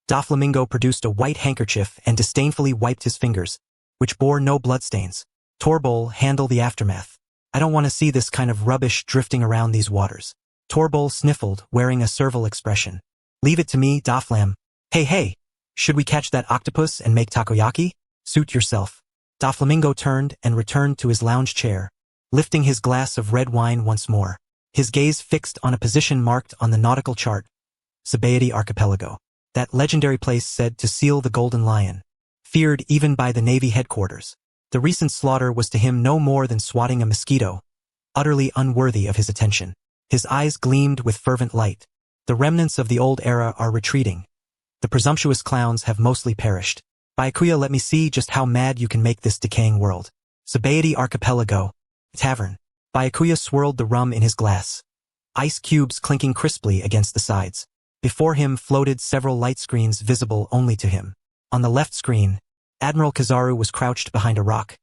Doflamingo produced a white handkerchief and disdainfully wiped his fingers, which bore no bloodstains. Torbol, handle the aftermath. I don't want to see this kind of rubbish drifting around these waters. Torbol sniffled, wearing a servile expression. Leave it to me, Doflam. Hey, should we catch that octopus and make takoyaki? Suit yourself. Doflamingo turned and returned to his lounge chair, lifting his glass of red wine once more. His gaze fixed on a position marked on the nautical chart, Sabaody Archipelago. That legendary place said to seal the Golden Lion, feared even by the Navy headquarters. The recent slaughter was to him no more than swatting a mosquito, utterly unworthy of his attention. His eyes gleamed with fervent light. The remnants of the old era are retreating. The presumptuous clowns have mostly perished. Byakuya, let me see just how mad you can make this decaying world. Sabaody Archipelago. Tavern. Byakuya swirled the rum in his glass, ice cubes clinking crisply against the sides. Before him floated several light screens visible only to him. On the left screen, Admiral Kizaru was crouched behind a rock,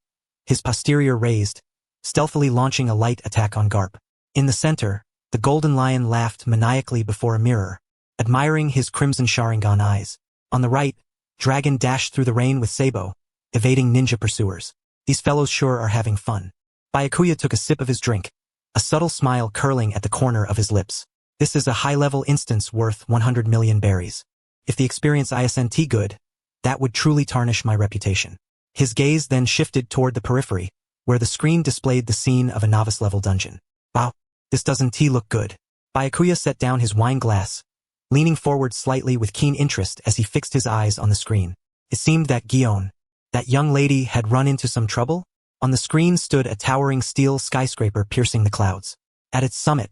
his posterior raised, stealthily launching a light attack on Garp. In the center, the Golden Lion laughed maniacally before a mirror, admiring his crimson Sharingan eyes. On the right, Dragon dashed through the rain with Sabo, evading ninja pursuers. These fellows sure are having fun. Byakuya took a sip of his drink, a subtle smile curling at the corner of his lips. This is a high-level instance worth 100 million berries. If the experience isn't good, that would truly tarnish my reputation. His gaze then shifted toward the periphery, where the screen displayed the scene of a novice-level dungeon. Wow, this doesn't look good. Byakuya set down his wine glass, leaning forward slightly with keen interest as he fixed his eyes on the screen. It seemed that Gion, that young lady, had run into some trouble. On the screen stood a towering steel skyscraper piercing the clouds. At its summit,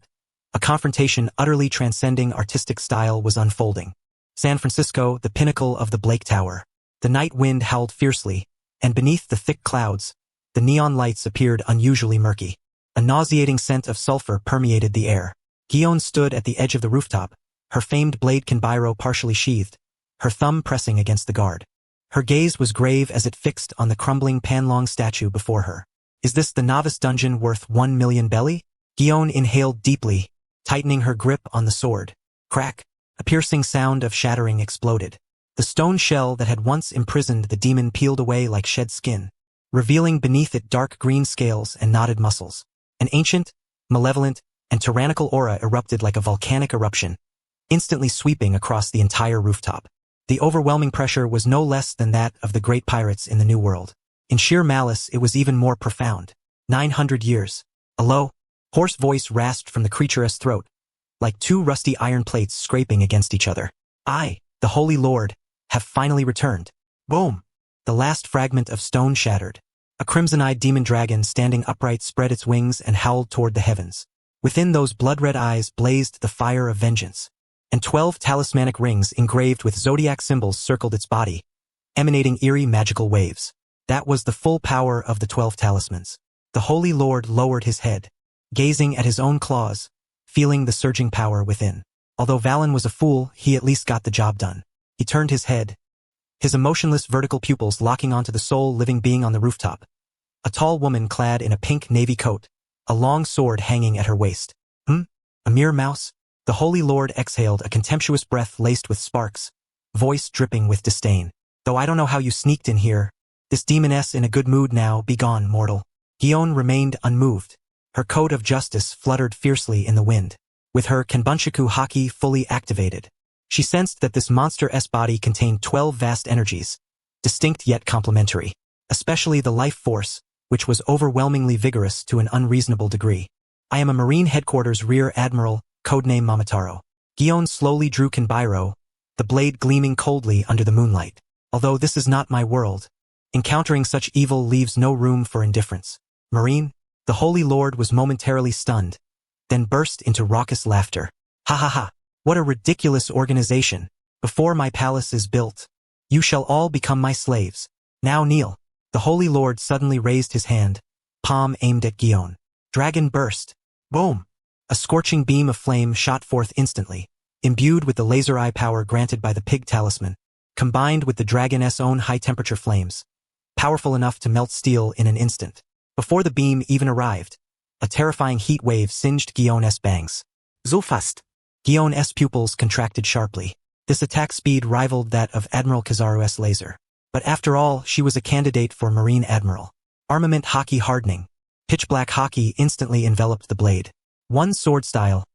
a confrontation utterly transcending artistic style was unfolding. San Francisco, the pinnacle of the Blake Tower. The night wind howled fiercely, and beneath the thick clouds, the neon lights appeared unusually murky. A nauseating scent of sulfur permeated the air. Gion stood at the edge of the rooftop, her famed blade Kanbairo partially sheathed, her thumb pressing against the guard. Her gaze was grave as it fixed on the crumbling Panlong statue before her. Is this the novice dungeon worth 1 million belly? Gion inhaled deeply, tightening her grip on the sword. Crack! A piercing sound of shattering exploded. The stone shell that had once imprisoned the demon peeled away like shed skin, revealing beneath it dark green scales and knotted muscles. An ancient, malevolent, and tyrannical aura erupted like a volcanic eruption, instantly sweeping across the entire rooftop. The overwhelming pressure was no less than that of the great pirates in the New World. In sheer malice, it was even more profound. 900 years. A low, hoarse voice rasped from the creature's throat, like 2 rusty iron plates scraping against each other. I, the Holy Lord, have finally returned. Boom! The last fragment of stone shattered. A crimson-eyed demon dragon standing upright spread its wings and howled toward the heavens. Within those blood-red eyes blazed the fire of vengeance, and 12 talismanic rings engraved with zodiac symbols circled its body, emanating eerie magical waves. That was the full power of the 12 talismans. The Holy Lord lowered his head, gazing at his own claws, feeling the surging power within. Although Valen was a fool, he at least got the job done. He turned his head, his emotionless vertical pupils locking onto the sole living being on the rooftop. A tall woman clad in a pink navy coat, a long sword hanging at her waist. A mere mouse? The Holy Lord exhaled a contemptuous breath laced with sparks, voice dripping with disdain. Though I don't know how you sneaked in here. This demoness in a good mood now, be gone, mortal. Gion remained unmoved. Her code of justice fluttered fiercely in the wind. With her Kanbunshiku haki fully activated, she sensed that this monster-S body contained 12 vast energies, distinct yet complementary, especially the life force, which was overwhelmingly vigorous to an unreasonable degree. I am a Marine Headquarters Rear Admiral, codename Momotaro. Gion slowly drew Kinbairo, the blade gleaming coldly under the moonlight. Although this is not my world, encountering such evil leaves no room for indifference. Marine, the Holy Lord was momentarily stunned, then burst into raucous laughter. Ha ha ha, what a ridiculous organization. Before my palace is built, you shall all become my slaves. Now kneel. The Holy Lord suddenly raised his hand, palm aimed at Gion. Dragon burst. Boom! A scorching beam of flame shot forth instantly, imbued with the laser eye power granted by the pig talisman, combined with the dragon's own high-temperature flames, powerful enough to melt steel in an instant. Before the beam even arrived, a terrifying heat wave singed Gion's bangs. So fast! Gion's pupils contracted sharply. This attack speed rivaled that of Admiral Kizaru's laser. But after all, she was a candidate for Marine Admiral. Armament Haki hardening. Pitch-black Haki instantly enveloped the blade. One sword style.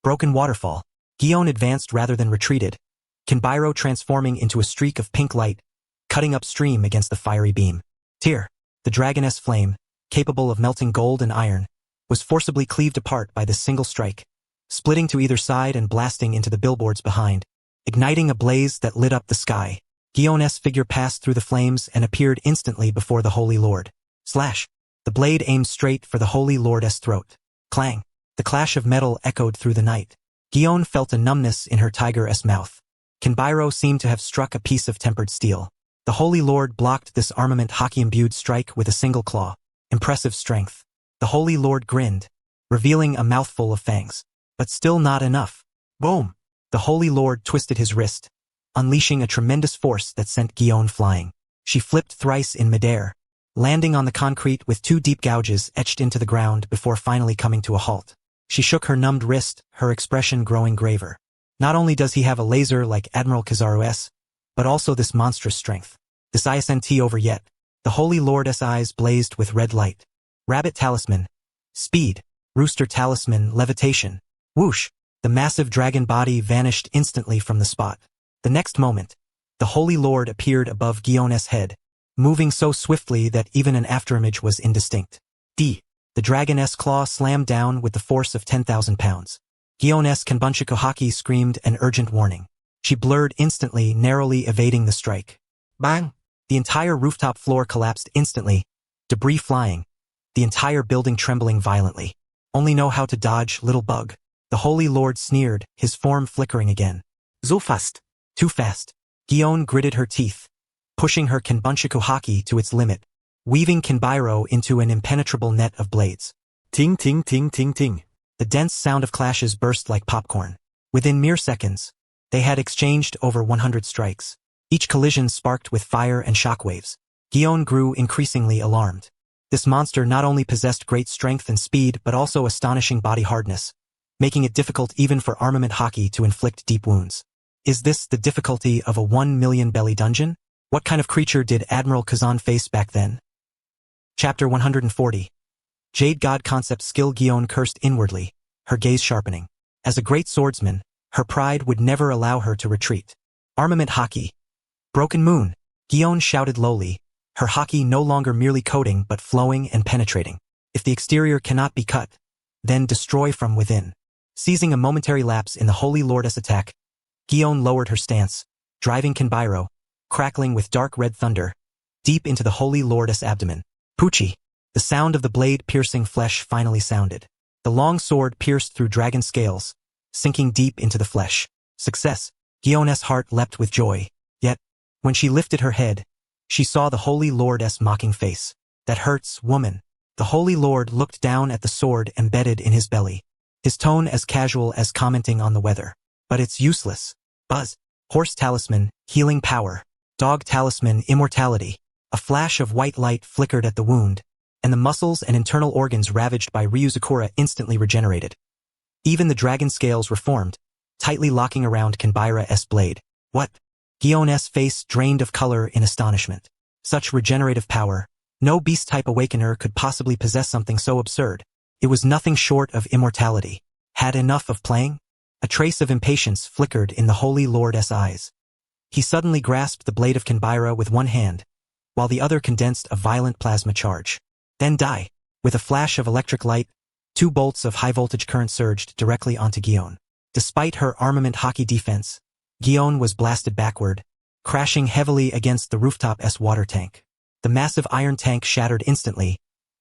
Broken waterfall. Gion advanced rather than retreated, Kinbairo transforming into a streak of pink light, cutting upstream against the fiery beam. Tyr, the dragoness flame, capable of melting gold and iron, was forcibly cleaved apart by this single strike, splitting to either side and blasting into the billboards behind, igniting a blaze that lit up the sky. Gion's figure passed through the flames and appeared instantly before the Holy Lord. Slash! The blade aimed straight for the Holy Lord's throat. Clang! The clash of metal echoed through the night. Gion felt a numbness in her tiger's mouth. Kinbairo seemed to have struck a piece of tempered steel. The Holy Lord blocked this armament Haki-imbued strike with a single claw. Impressive strength. The Holy Lord grinned, revealing a mouthful of fangs. But still not enough. Boom! The Holy Lord twisted his wrist, unleashing a tremendous force that sent Gion flying. She flipped thrice in midair, landing on the concrete with two deep gouges etched into the ground before finally coming to a halt. She shook her numbed wrist, her expression growing graver. Not only does he have a laser like Admiral Kizaru's, but also this monstrous strength. This isn't over yet. The Holy Lord's eyes blazed with red light. Rabbit talisman. Speed. Rooster talisman. Levitation. Whoosh! The massive dragon body vanished instantly from the spot. The next moment, the Holy Lord appeared above Gion's head, moving so swiftly that even an afterimage was indistinct. The dragon's claw slammed down with the force of 10,000 pounds. Gion's Kanbunchiku Haki screamed an urgent warning. She blurred instantly, narrowly evading the strike. Bang! The entire rooftop floor collapsed instantly, debris flying, the entire building trembling violently. Only know how to dodge, little bug. The Holy Lord sneered, his form flickering again. So fast. Too fast. Gion gritted her teeth, pushing her Kanbunchiku Haki to its limit, weaving Kinbairo into an impenetrable net of blades. Ting ting ting ting ting. The dense sound of clashes burst like popcorn. Within mere seconds, they had exchanged over 100 strikes. Each collision sparked with fire and shockwaves. Gion grew increasingly alarmed. This monster not only possessed great strength and speed but also astonishing body hardness, making it difficult even for armament Haki to inflict deep wounds. Is this the difficulty of a 1 million belly dungeon? What kind of creature did Admiral Kazan face back then? Chapter 140. Jade God Concept Skill. Gion cursed inwardly, her gaze sharpening. As a great swordsman, her pride would never allow her to retreat. Armament Haki. Broken Moon. Gion shouted lowly, her Haki no longer merely coating but flowing and penetrating. If the exterior cannot be cut, then destroy from within. Seizing a momentary lapse in the Holy Lord's attack, Gion lowered her stance, driving Kinbairo, crackling with dark red thunder, deep into the Holy Lord's abdomen. Poochie! The sound of the blade piercing flesh finally sounded. The long sword pierced through dragon scales, sinking deep into the flesh. Success! Gion's heart leapt with joy. Yet, when she lifted her head, she saw the Holy Lord's mocking face. That hurts, woman. The Holy Lord looked down at the sword embedded in his belly, his tone as casual as commenting on the weather. But it's useless. Buzz. Horse talisman, healing power. Dog talisman, immortality. A flash of white light flickered at the wound, and the muscles and internal organs ravaged by Ryuzakura instantly regenerated. Even the dragon scales reformed, tightly locking around Kinbaira's blade. What? Gion's face drained of color in astonishment. Such regenerative power. No beast-type awakener could possibly possess something so absurd. It was nothing short of immortality. Had enough of playing? A trace of impatience flickered in the Holy Lord's eyes. He suddenly grasped the blade of Kinbaira with one hand, while the other condensed a violent plasma charge. Then die. With a flash of electric light, 2 bolts of high-voltage current surged directly onto Gion. Despite her armament hockey defense, Gion was blasted backward, crashing heavily against the rooftop's water tank. The massive iron tank shattered instantly,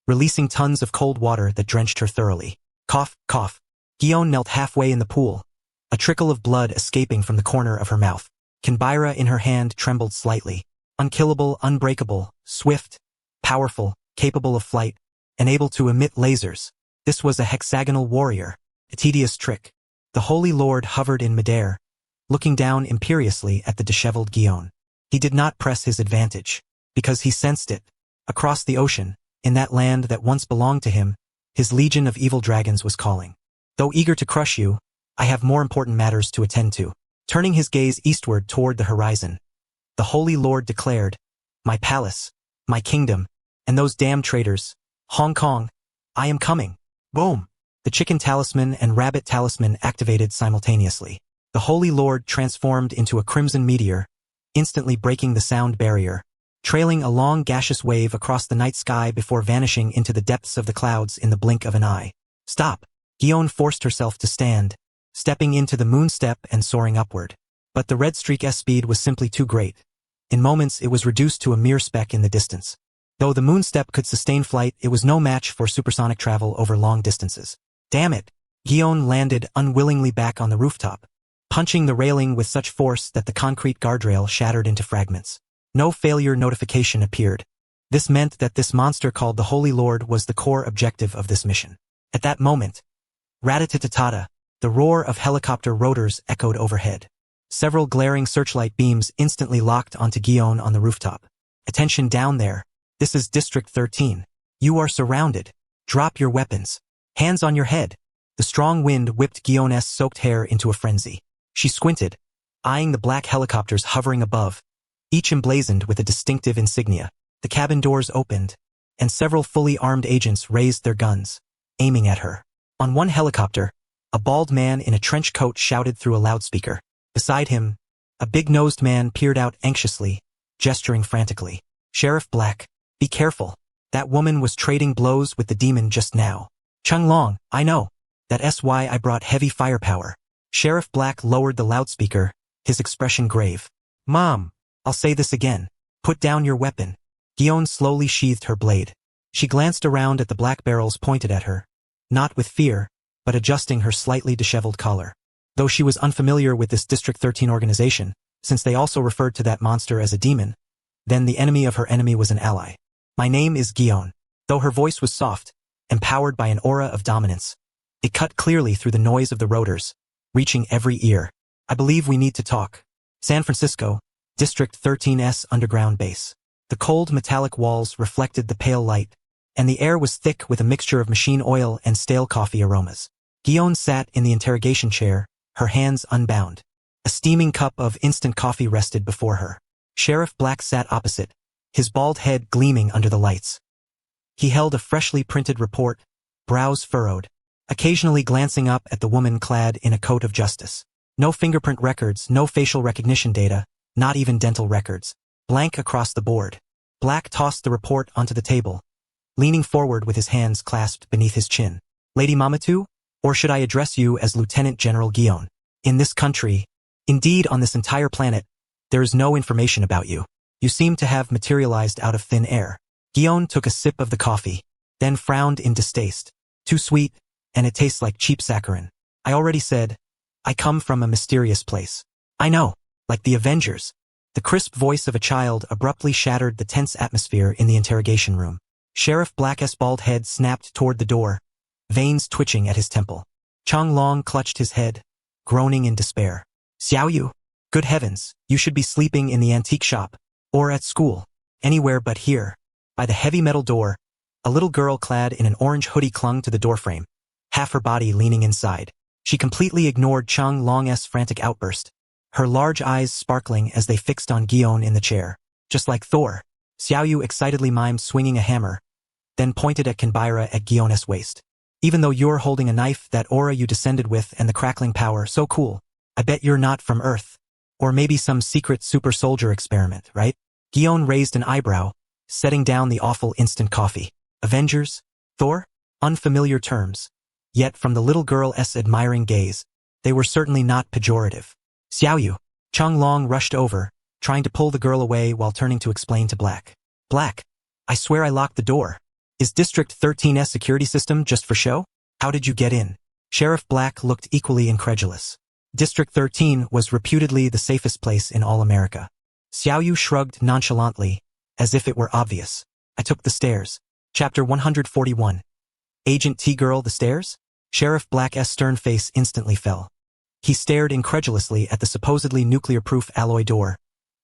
releasing tons of cold water that drenched her thoroughly. Cough, cough. Gion knelt halfway in the pool, a trickle of blood escaping from the corner of her mouth. Kinbaira in her hand trembled slightly. Unkillable, unbreakable, swift, powerful, capable of flight, and able to emit lasers. This was a hexagonal warrior, a tedious trick. The Holy Lord hovered in midair, looking down imperiously at the disheveled Gion. He did not press his advantage, because he sensed it. Across the ocean, in that land that once belonged to him, his legion of evil dragons was calling. Though eager to crush you, I have more important matters to attend to. Turning his gaze eastward toward the horizon, the Holy Lord declared, "My palace, my kingdom, and those damn traitors, Hong Kong, I am coming." Boom! The chicken talisman and rabbit talisman activated simultaneously. The Holy Lord transformed into a crimson meteor, instantly breaking the sound barrier, trailing a long gaseous wave across the night sky before vanishing into the depths of the clouds in the blink of an eye. Stop! Gion forced herself to stand, stepping into the moon step and soaring upward. But the red streak's speed was simply too great. In moments it was reduced to a mere speck in the distance. Though the moon step could sustain flight, it was no match for supersonic travel over long distances. Damn it! Gion landed unwillingly back on the rooftop, punching the railing with such force that the concrete guardrail shattered into fragments. No failure notification appeared. This meant that this monster called the Holy Lord was the core objective of this mission. At that moment, rat-a-tat-tat-ta, the roar of helicopter rotors echoed overhead. Several glaring searchlight beams instantly locked onto Gion on the rooftop. Attention down there. This is District 13. You are surrounded. Drop your weapons. Hands on your head. The strong wind whipped Gion's soaked hair into a frenzy. She squinted, eyeing the black helicopters hovering above, each emblazoned with a distinctive insignia. The cabin doors opened, and several fully armed agents raised their guns, aiming at her. On one helicopter, a bald man in a trench coat shouted through a loudspeaker. Beside him, a big-nosed man peered out anxiously, gesturing frantically. "Sheriff Black, be careful. That woman was trading blows with the demon just now." "Chung Long, I know. That's why I brought heavy firepower." Sheriff Black lowered the loudspeaker, his expression grave. "Mom, I'll say this again. Put down your weapon." Gion slowly sheathed her blade. She glanced around at the black barrels pointed at her, not with fear, but adjusting her slightly disheveled collar. Though she was unfamiliar with this District 13 organization, since they also referred to that monster as a demon, then the enemy of her enemy was an ally. "My name is Gion." Though her voice was soft, empowered by an aura of dominance, it cut clearly through the noise of the rotors, reaching every ear. "I believe we need to talk." San Francisco, District 13's underground base. The cold metallic walls reflected the pale light, and the air was thick with a mixture of machine oil and stale coffee aromas. Gion sat in the interrogation chair, her hands unbound. A steaming cup of instant coffee rested before her. Sheriff Black sat opposite, his bald head gleaming under the lights. He held a freshly printed report, brows furrowed, occasionally glancing up at the woman clad in a coat of justice. No fingerprint records, no facial recognition data, not even dental records. Blank across the board. Black tossed the report onto the table, leaning forward with his hands clasped beneath his chin. "Lady Mamatu? Or should I address you as Lieutenant General Gion? In this country, indeed on this entire planet, there is no information about you. You seem to have materialized out of thin air." Gion took a sip of the coffee, then frowned in distaste. "Too sweet, and it tastes like cheap saccharin. I already said, I come from a mysterious place." "I know, like the Avengers." The crisp voice of a child abruptly shattered the tense atmosphere in the interrogation room. Sheriff Black's bald head snapped toward the door, veins twitching at his temple. Chung Long clutched his head, groaning in despair. "Xiao Yu? Good heavens, you should be sleeping in the antique shop, or at school, anywhere but here." By the heavy metal door, a little girl clad in an orange hoodie clung to the doorframe, half her body leaning inside. She completely ignored Chung Long's frantic outburst, her large eyes sparkling as they fixed on Gion in the chair. "Just like Thor," Xiao Yu excitedly mimed, swinging a hammer, then pointed at Kinbaira at Gion's waist. "Even though you're holding a knife, that aura you descended with and the crackling power, so cool. I bet you're not from Earth. Or maybe some secret super soldier experiment, right? Guion raised an eyebrow, setting down the awful instant coffee. Avengers? Thor? Unfamiliar terms. Yet from the little girl's admiring gaze, they were certainly not pejorative. Xiaoyu. Chung Long rushed over, trying to pull the girl away while turning to explain to Black. Black, I swear I locked the door. Is District 13's security system just for show? How did you get in? Sheriff Black looked equally incredulous. District 13 was reputedly the safest place in all America. Xiaoyu shrugged nonchalantly, as if it were obvious. I took the stairs. Chapter 141. Agent T-Girl the stairs? Sheriff Black's stern face instantly fell. He stared incredulously at the supposedly nuclear-proof alloy door,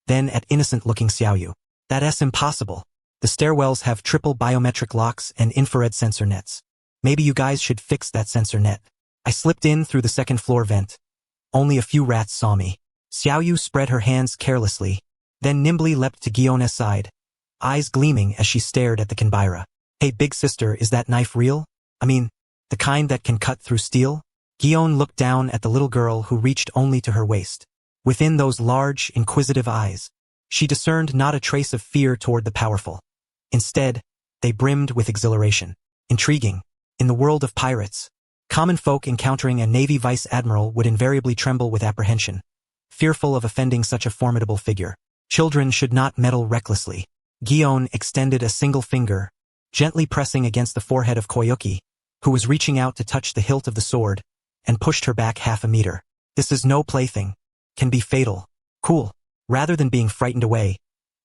then at innocent-looking Xiaoyu. That's impossible. The stairwells have triple biometric locks and infrared sensor nets. Maybe you guys should fix that sensor net. I slipped in through the second-floor vent. Only a few rats saw me. Xiaoyu spread her hands carelessly, then nimbly leapt to Guion's side, eyes gleaming as she stared at the Kinbaira. Hey big sister, is that knife real? I mean, the kind that can cut through steel? Guion looked down at the little girl who reached only to her waist. Within those large, inquisitive eyes, she discerned not a trace of fear toward the powerful. Instead, they brimmed with exhilaration. Intriguing. In the world of pirates, common folk encountering a Navy vice admiral would invariably tremble with apprehension, fearful of offending such a formidable figure. Children should not meddle recklessly. Guion extended a single finger, gently pressing against the forehead of Koyuki, who was reaching out to touch the hilt of the sword, and pushed her back half a meter. This is no plaything. Can be fatal. Cool. Rather than being frightened away,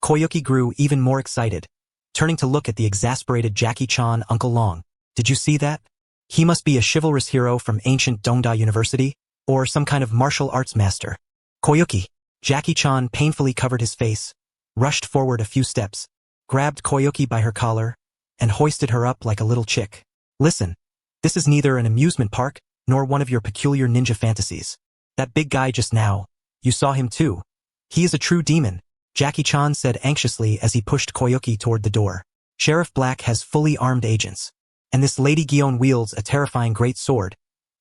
Koyuki grew even more excited, turning to look at the exasperated Jackie-chan Uncle Long. Did you see that? He must be a chivalrous hero from ancient Dongda University, or some kind of martial arts master. Koyuki. Jackie-chan painfully covered his face, rushed forward a few steps, grabbed Koyuki by her collar, and hoisted her up like a little chick. Listen, this is neither an amusement park, nor one of your peculiar ninja fantasies. That big guy just now, you saw him too. He is a true demon, Jackie-chan said anxiously as he pushed Koyuki toward the door. Sheriff Black has fully armed agents, and this Lady Guion wields a terrifying great sword,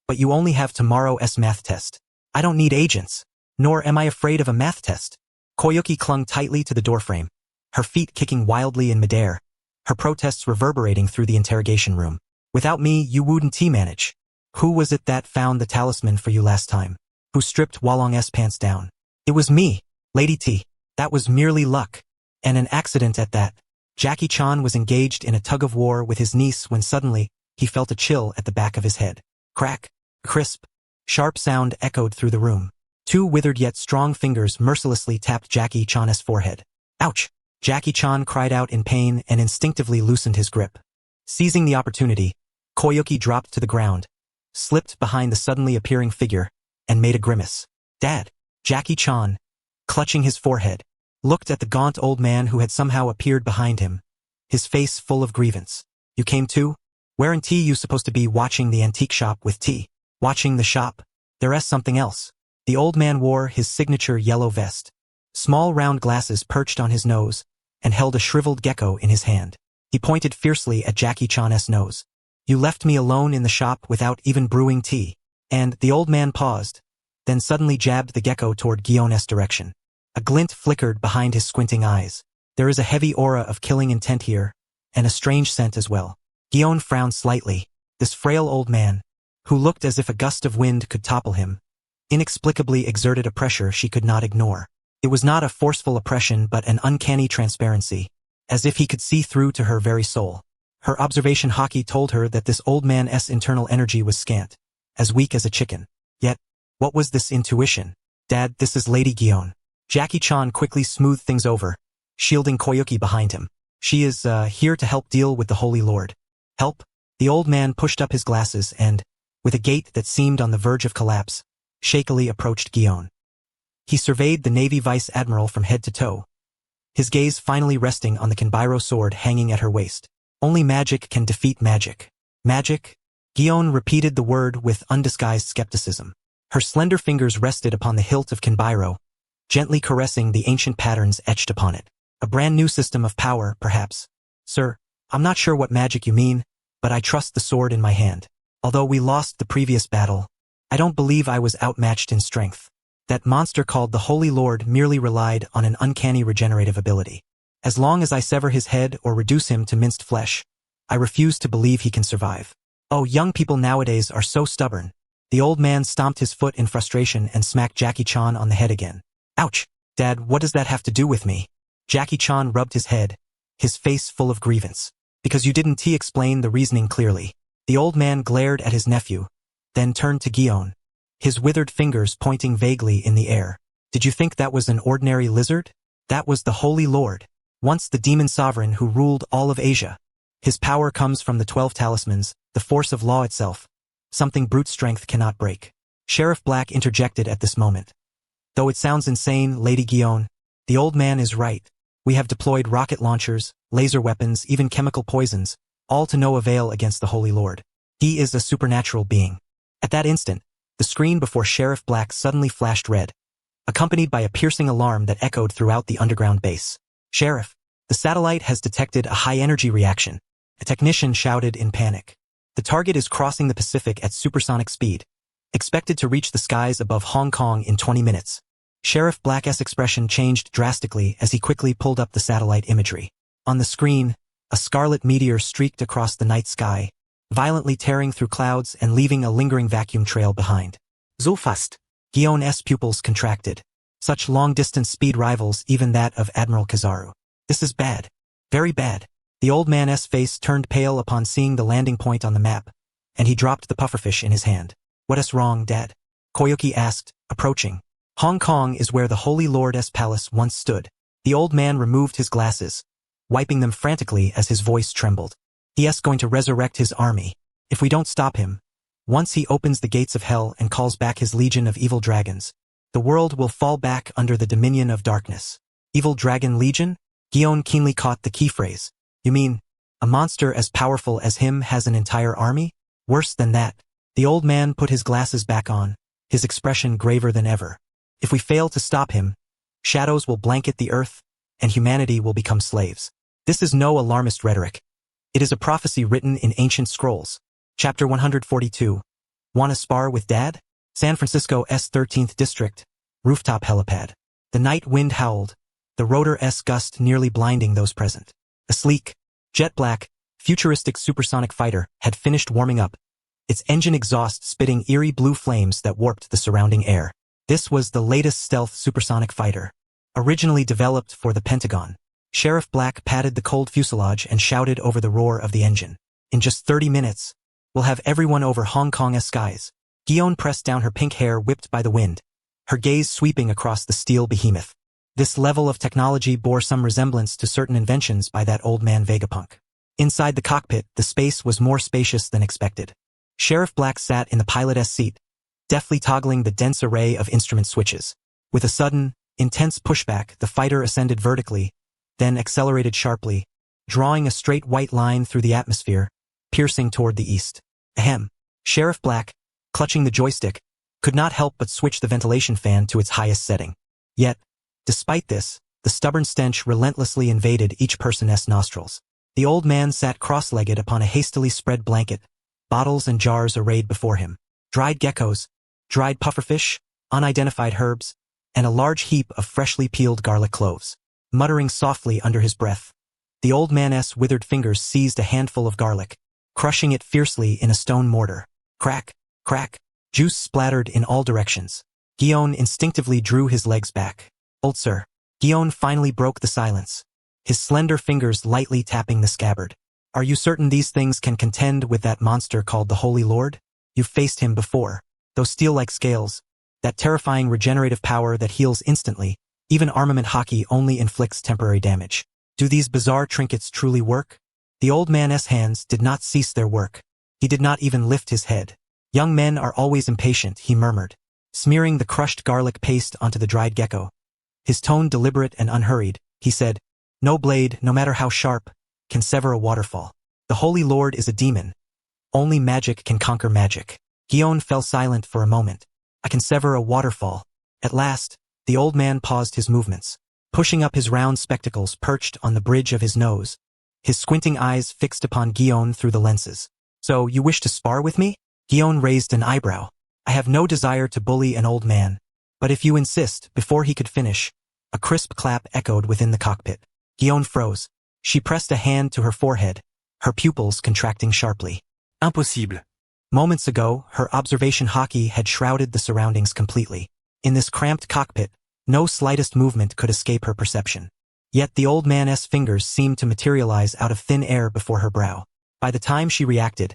but you only have tomorrow's math test. I don't need agents, nor am I afraid of a math test. Koyuki clung tightly to the doorframe, her feet kicking wildly in midair, her protests reverberating through the interrogation room. Without me, you wouldn't manage. Who was it that found the talisman for you last time? Who stripped Walong's pants down? It was me, Lady T. That was merely luck. And an accident at that. Jackie-chan was engaged in a tug-of-war with his niece when suddenly, he felt a chill at the back of his head. Crack. Crisp. Sharp sound echoed through the room. Two withered yet strong fingers mercilessly tapped Jackie-chan's forehead. Ouch! Jackie-chan cried out in pain and instinctively loosened his grip. Seizing the opportunity, Koyuki dropped to the ground, slipped behind the suddenly appearing figure, and made a grimace. Dad! Jackie-chan, clutching his forehead, looked at the gaunt old man who had somehow appeared behind him, his face full of grievance. You came too? Weren't you supposed to be watching the antique shop with T? Watching the shop? There's something else. The old man wore his signature yellow vest. Small round glasses perched on his nose, and held a shriveled gecko in his hand. He pointed fiercely at Jackie-chan's nose. You left me alone in the shop without even brewing tea. And the old man paused, then suddenly jabbed the gecko toward Guion's direction. A glint flickered behind his squinting eyes. There is a heavy aura of killing intent here, and a strange scent as well. Guion frowned slightly. This frail old man, who looked as if a gust of wind could topple him, inexplicably exerted a pressure she could not ignore. It was not a forceful oppression but an uncanny transparency, as if he could see through to her very soul. Her observation hockey told her that this old man's internal energy was scant, as weak as a chicken. Yet, what was this intuition? Dad, this is Lady Guion. Jackie-chan quickly smoothed things over, shielding Koyuki behind him. She is, here to help deal with the Holy Lord. Help? The old man pushed up his glasses and, with a gait that seemed on the verge of collapse, shakily approached Guion. He surveyed the Navy Vice Admiral from head to toe, his gaze finally resting on the Kinbairo sword hanging at her waist. Only magic can defeat magic. Magic? Guion repeated the word with undisguised skepticism. Her slender fingers rested upon the hilt of Kinbairo, gently caressing the ancient patterns etched upon it. A brand new system of power, perhaps. Sir, I'm not sure what magic you mean, but I trust the sword in my hand. Although we lost the previous battle, I don't believe I was outmatched in strength. That monster called the Holy Lord merely relied on an uncanny regenerative ability. As long as I sever his head or reduce him to minced flesh, I refuse to believe he can survive. Oh, young people nowadays are so stubborn. The old man stomped his foot in frustration and smacked Jackie Chan on the head again. Ouch! Dad, what does that have to do with me? Jackie Chan rubbed his head, his face full of grievance. Because you didn't explain the reasoning clearly. The old man glared at his nephew, then turned to Gion, his withered fingers pointing vaguely in the air. Did you think that was an ordinary lizard? That was the Holy Lord, once the demon sovereign who ruled all of Asia. His power comes from the 12 talismans, the force of law itself, something brute strength cannot break. Sheriff Black interjected at this moment. Though it sounds insane, Lady Gion, the old man is right. We have deployed rocket launchers, laser weapons, even chemical poisons, all to no avail against the Holy Lord. He is a supernatural being. At that instant, the screen before Sheriff Black suddenly flashed red, accompanied by a piercing alarm that echoed throughout the underground base. Sheriff, the satellite has detected a high-energy reaction. A technician shouted in panic. The target is crossing the Pacific at supersonic speed, expected to reach the skies above Hong Kong in 20 minutes. Sheriff Black's expression changed drastically as he quickly pulled up the satellite imagery. On the screen, a scarlet meteor streaked across the night sky, violently tearing through clouds and leaving a lingering vacuum trail behind. So fast. Gion's pupils contracted. Such long-distance speed rivals even that of Admiral Kizaru. This is bad. Very bad. The old man's face turned pale upon seeing the landing point on the map, and he dropped the pufferfish in his hand. What is wrong, Dad? Koyuki asked, approaching. Hong Kong is where the Holy Lord's palace once stood. The old man removed his glasses, wiping them frantically as his voice trembled. He is going to resurrect his army. If we don't stop him, once he opens the gates of hell and calls back his legion of evil dragons, the world will fall back under the dominion of darkness. Evil Dragon Legion? Gion keenly caught the key phrase. You mean, a monster as powerful as him has an entire army? Worse than that. The old man put his glasses back on, his expression graver than ever. If we fail to stop him, shadows will blanket the earth, and humanity will become slaves. This is no alarmist rhetoric. It is a prophecy written in ancient scrolls. Chapter 142. Wanna spar with Dad? San Francisco's 13th District. Rooftop helipad. The night wind howled, the rotor's gust nearly blinding those present. A sleek, jet-black, futuristic supersonic fighter had finished warming up, its engine exhaust spitting eerie blue flames that warped the surrounding air. This was the latest stealth supersonic fighter, originally developed for the Pentagon. Sheriff Black patted the cold fuselage and shouted over the roar of the engine. In just 30 minutes, we'll have everyone over Hong Kong's skies. Gion pressed down her pink hair whipped by the wind, her gaze sweeping across the steel behemoth. This level of technology bore some resemblance to certain inventions by that old man Vegapunk. Inside the cockpit, the space was more spacious than expected. Sheriff Black sat in the pilot's seat, deftly toggling the dense array of instrument switches. With a sudden, intense pushback, the fighter ascended vertically, then accelerated sharply, drawing a straight white line through the atmosphere, piercing toward the east. Ahem. Sheriff Black, clutching the joystick, could not help but switch the ventilation fan to its highest setting. Yet, despite this, the stubborn stench relentlessly invaded each person's nostrils. The old man sat cross-legged upon a hastily spread blanket, bottles and jars arrayed before him. Dried geckos, dried pufferfish, unidentified herbs, and a large heap of freshly peeled garlic cloves. Muttering softly under his breath, the old man's withered fingers seized a handful of garlic, crushing it fiercely in a stone mortar. Crack, crack, juice splattered in all directions. Gion instinctively drew his legs back. Old sir. Gion finally broke the silence, his slender fingers lightly tapping the scabbard. Are you certain these things can contend with that monster called the Holy Lord? You've faced him before. Those steel-like scales, that terrifying regenerative power that heals instantly, even armament hockey only inflicts temporary damage. Do these bizarre trinkets truly work? The old man's hands did not cease their work. He did not even lift his head. Young men are always impatient, he murmured, smearing the crushed garlic paste onto the dried gecko. His tone deliberate and unhurried, he said, no blade, no matter how sharp, can sever a waterfall. The Holy Lord is a demon. Only magic can conquer magic. Gion fell silent for a moment. I can sever a waterfall. At last, the old man paused his movements, pushing up his round spectacles perched on the bridge of his nose, his squinting eyes fixed upon Gion through the lenses. So, you wish to spar with me? Gion raised an eyebrow. I have no desire to bully an old man, But if you insist, before he could finish, a crisp clap echoed within the cockpit. Guion froze. She pressed a hand to her forehead, her pupils contracting sharply. Impossible. Moments ago, her observation hockey had shrouded the surroundings completely. In this cramped cockpit, no slightest movement could escape her perception. Yet the old man's fingers seemed to materialize out of thin air before her brow. By the time she reacted,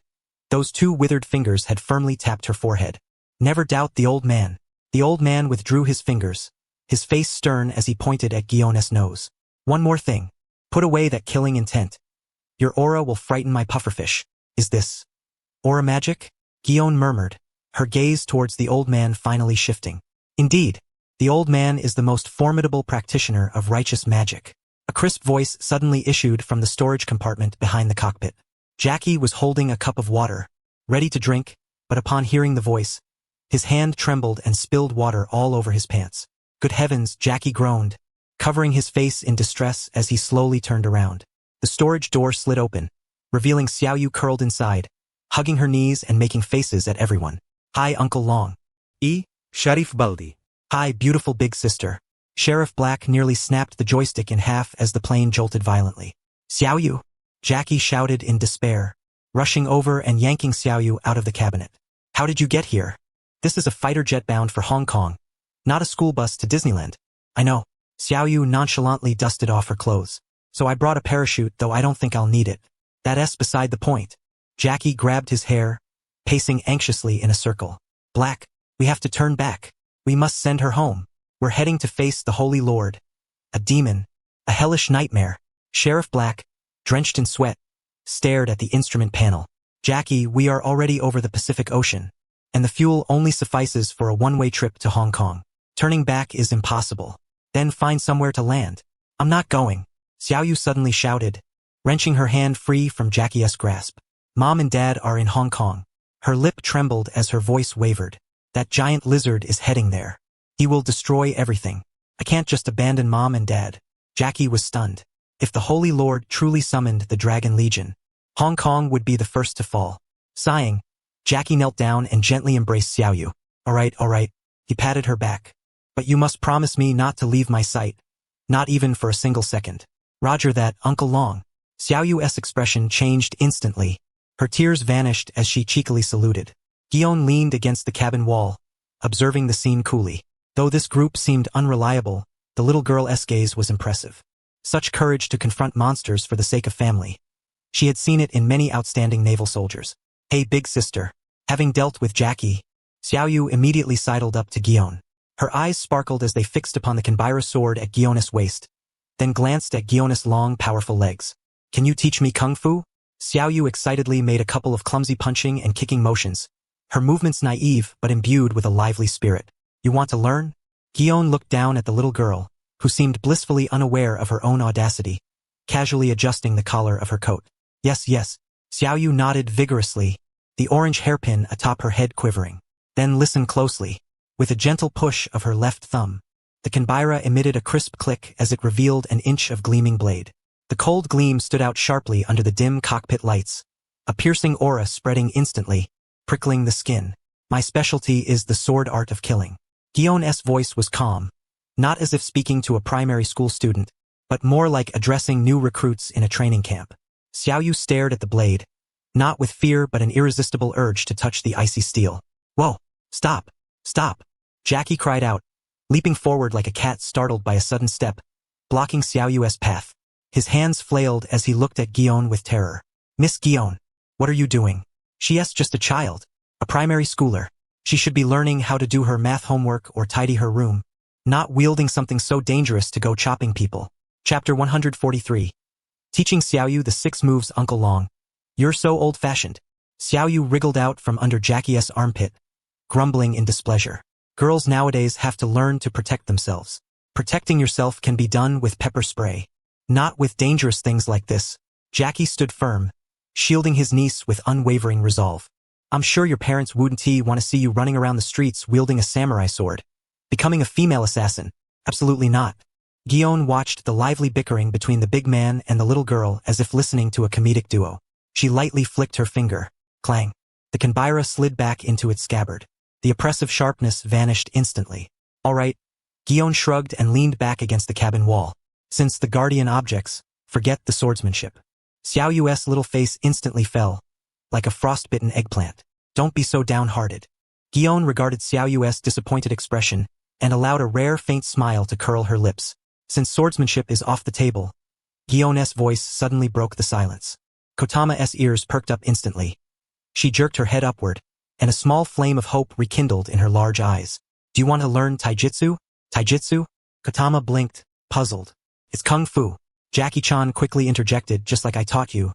those two withered fingers had firmly tapped her forehead. Never doubt the old man. The old man withdrew his fingers, his face stern as he pointed at Guion's nose. One more thing. Put away that killing intent. Your aura will frighten my pufferfish. Is this aura magic? Guion murmured, her gaze towards the old man finally shifting. Indeed, the old man is the most formidable practitioner of righteous magic. A crisp voice suddenly issued from the storage compartment behind the cockpit. Jackie was holding a cup of water, ready to drink, but upon hearing the voice, his hand trembled and spilled water all over his pants. Good heavens, Jackie groaned, covering his face in distress as he slowly turned around. The storage door slid open, revealing Xiaoyu curled inside, hugging her knees and making faces at everyone. Hi, Uncle Long. Sharif Baldi. Hi, beautiful big sister. Sheriff Black nearly snapped the joystick in half as the plane jolted violently. Xiaoyu! Jackie shouted in despair, rushing over and yanking Xiaoyu out of the cabinet. How did you get here? This is a fighter jet bound for Hong Kong, not a school bus to Disneyland. I know. Xiaoyu nonchalantly dusted off her clothes. So I brought a parachute, though I don't think I'll need it. That's beside the point. Jackie grabbed his hair, pacing anxiously in a circle. Black, we have to turn back. We must send her home. We're heading to face the Holy Lord. A demon. A hellish nightmare. Sheriff Black, drenched in sweat, stared at the instrument panel. Jackie, we are already over the Pacific Ocean, and the fuel only suffices for a one-way trip to Hong Kong. Turning back is impossible. Then find somewhere to land. I'm not going. Xiaoyu suddenly shouted, wrenching her hand free from Jackie's grasp. Mom and Dad are in Hong Kong. Her lip trembled as her voice wavered. That giant lizard is heading there. He will destroy everything. I can't just abandon Mom and Dad. Jackie was stunned. If the Holy Lord truly summoned the Dragon Legion, Hong Kong would be the first to fall. Sighing, Jackie knelt down and gently embraced Xiaoyu. All right. He patted her back. But you must promise me not to leave my sight. Not even for a single second. Roger that, Uncle Long. Xiaoyu's expression changed instantly. Her tears vanished as she cheekily saluted. Guion leaned against the cabin wall, observing the scene coolly. Though this group seemed unreliable, the little girl's gaze was impressive. Such courage to confront monsters for the sake of family. She had seen it in many outstanding naval soldiers. Hey, big sister. Having dealt with Jackie, Xiaoyu immediately sidled up to Guion. Her eyes sparkled as they fixed upon the Kanbira sword at Guion's waist, then glanced at Guion's long, powerful legs. Can you teach me kung fu? Xiaoyu excitedly made a couple of clumsy punching and kicking motions, her movements naive but imbued with a lively spirit. You want to learn? Guion looked down at the little girl, who seemed blissfully unaware of her own audacity, casually adjusting the collar of her coat. Yes. Xiaoyu nodded vigorously, the orange hairpin atop her head quivering. Then listen closely. With a gentle push of her left thumb, the Kanbira emitted a crisp click as it revealed an inch of gleaming blade. The cold gleam stood out sharply under the dim cockpit lights, a piercing aura spreading instantly, prickling the skin. My specialty is the sword art of killing. Guion's voice was calm, not as if speaking to a primary school student, but more like addressing new recruits in a training camp. Xiaoyu stared at the blade, not with fear but an irresistible urge to touch the icy steel. Whoa! Stop! Jackie cried out, leaping forward like a cat startled by a sudden step, blocking Xiaoyu's path. His hands flailed as he looked at Guion with terror. Miss Guion, what are you doing? She's just a child, a primary schooler. She should be learning how to do her math homework or tidy her room, not wielding something so dangerous to go chopping people. Chapter 143. Teaching Xiaoyu the 6 moves. Uncle Long. You're so old-fashioned. Xiaoyu wriggled out from under Jackie's armpit, grumbling in displeasure. Girls nowadays have to learn to protect themselves. Protecting yourself can be done with pepper spray, not with dangerous things like this. Jackie stood firm, shielding his niece with unwavering resolve. I'm sure your parents wouldn't want to see you running around the streets wielding a samurai sword. Becoming a female assassin. Absolutely not. Guion watched the lively bickering between the big man and the little girl as if listening to a comedic duo. She lightly flicked her finger. Clang. The Kanbira slid back into its scabbard. The oppressive sharpness vanished instantly. All right. Guion shrugged and leaned back against the cabin wall. Since the guardian objects, forget the swordsmanship. Xiao Yu's little face instantly fell, like a frostbitten eggplant. Don't be so downhearted. Guion regarded Xiao Yu's disappointed expression and allowed a rare faint smile to curl her lips. Since swordsmanship is off the table, Guion's voice suddenly broke the silence. Kotama's ears perked up instantly. She jerked her head upward, and a small flame of hope rekindled in her large eyes. Do you want to learn taijutsu? Taijutsu? Kotama blinked, puzzled. It's kung fu. Jackie-chan quickly interjected, just like I taught you.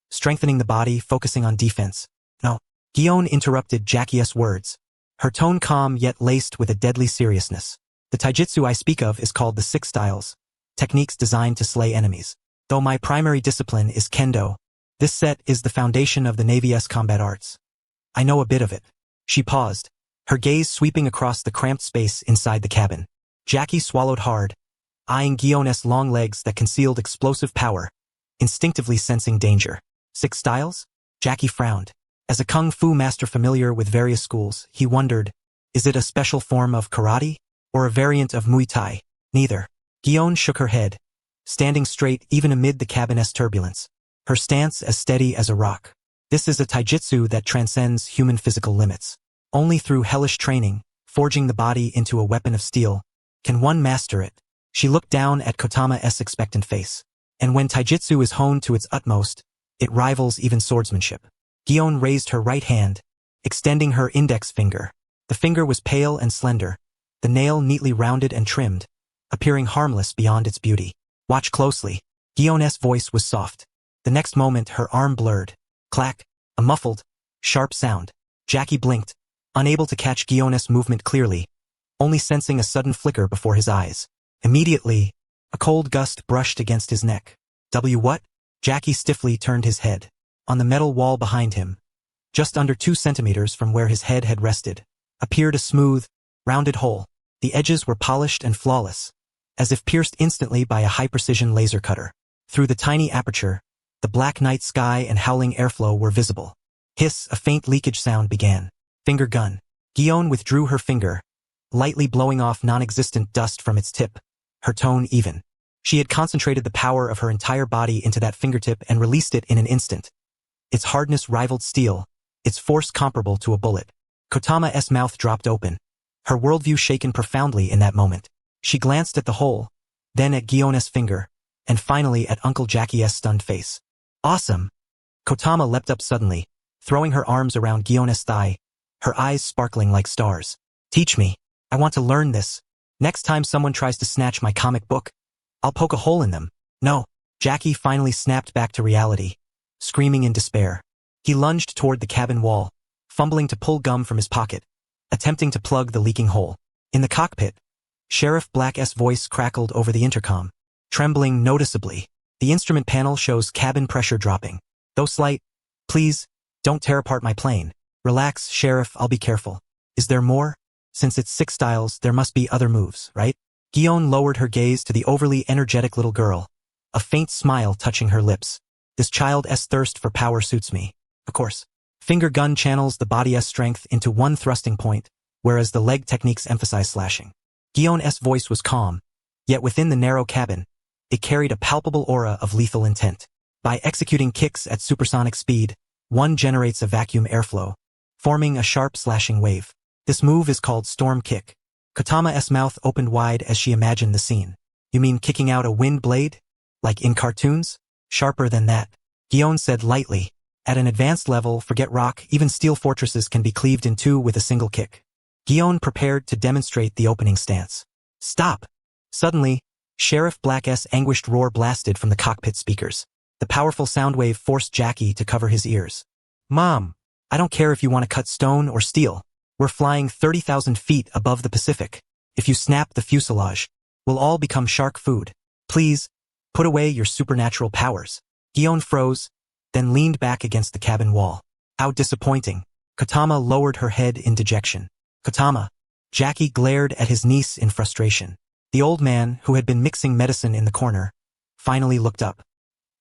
Strengthening the body, focusing on defense. No. Guion interrupted Jackie's words, her tone calm yet laced with a deadly seriousness. The taijutsu I speak of is called the 6 styles, techniques designed to slay enemies. Though my primary discipline is kendo, this set is the foundation of the Navy's combat arts. I know a bit of it. She paused, her gaze sweeping across the cramped space inside the cabin. Jackie swallowed hard, eyeing Guion's long legs that concealed explosive power, instinctively sensing danger. 6 styles? Jackie frowned. As a kung fu master familiar with various schools, he wondered, is it a special form of karate, or a variant of Muay Thai? Neither. Guion shook her head, standing straight even amid the cabin's turbulence, her stance as steady as a rock. This is a taijutsu that transcends human physical limits. Only through hellish training, forging the body into a weapon of steel, can one master it. She looked down at Kotama's expectant face. And when taijutsu is honed to its utmost, it rivals even swordsmanship. Guion raised her right hand, extending her index finger. The finger was pale and slender, the nail neatly rounded and trimmed, appearing harmless beyond its beauty. Watch closely. Guion's voice was soft. The next moment her arm blurred. Clack, a muffled, sharp sound. Jackie blinked, unable to catch Guion's movement clearly, only sensing a sudden flicker before his eyes. Immediately, a cold gust brushed against his neck. What? Jackie stiffly turned his head. On the metal wall behind him, just under 2 centimeters from where his head had rested, appeared a smooth, rounded hole. The edges were polished and flawless, as if pierced instantly by a high-precision laser cutter. Through the tiny aperture, the black night sky and howling airflow were visible. Hiss, a faint leakage sound began. Finger gun. Guion withdrew her finger, lightly blowing off non-existent dust from its tip, her tone even. She had concentrated the power of her entire body into that fingertip and released it in an instant. Its hardness rivaled steel, its force comparable to a bullet. Kotama's mouth dropped open, her worldview shaken profoundly in that moment. She glanced at the hole, then at Guion's finger, and finally at Uncle Jackie's stunned face. Awesome! Kotama leapt up suddenly, throwing her arms around Guion's thigh, her eyes sparkling like stars. Teach me. I want to learn this. Next time someone tries to snatch my comic book, I'll poke a hole in them. No. Jackie finally snapped back to reality, screaming in despair. He lunged toward the cabin wall, fumbling to pull gum from his pocket, attempting to plug the leaking hole. In the cockpit, Sheriff Black's voice crackled over the intercom, trembling noticeably. The instrument panel shows cabin pressure dropping. Though slight, please, don't tear apart my plane. Relax, Sheriff, I'll be careful. Is there more? Since it's 6 styles, there must be other moves, right? Guion lowered her gaze to the overly energetic little girl, a faint smile touching her lips. This child's thirst for power suits me. Of course. Finger gun channels the body's strength into one thrusting point, whereas the leg techniques emphasize slashing. Guion's voice was calm, yet within the narrow cabin, it carried a palpable aura of lethal intent. By executing kicks at supersonic speed, one generates a vacuum airflow, forming a sharp slashing wave. This move is called Storm Kick. Kotama's mouth opened wide as she imagined the scene. You mean kicking out a wind blade? Like in cartoons? Sharper than that. Guion said lightly. At an advanced level, forget rock, even steel fortresses can be cleaved in 2 with a single kick. Guion prepared to demonstrate the opening stance. Stop! Suddenly, Sheriff Black's anguished roar blasted from the cockpit speakers. The powerful sound wave forced Jackie to cover his ears. Mom, I don't care if you want to cut stone or steel. We're flying 30,000 feet above the Pacific. If you snap the fuselage, we'll all become shark food. Please, put away your supernatural powers. Guion froze, then leaned back against the cabin wall. How disappointing. Kotama lowered her head in dejection. Kotama. Jackie glared at his niece in frustration. The old man, who had been mixing medicine in the corner, finally looked up.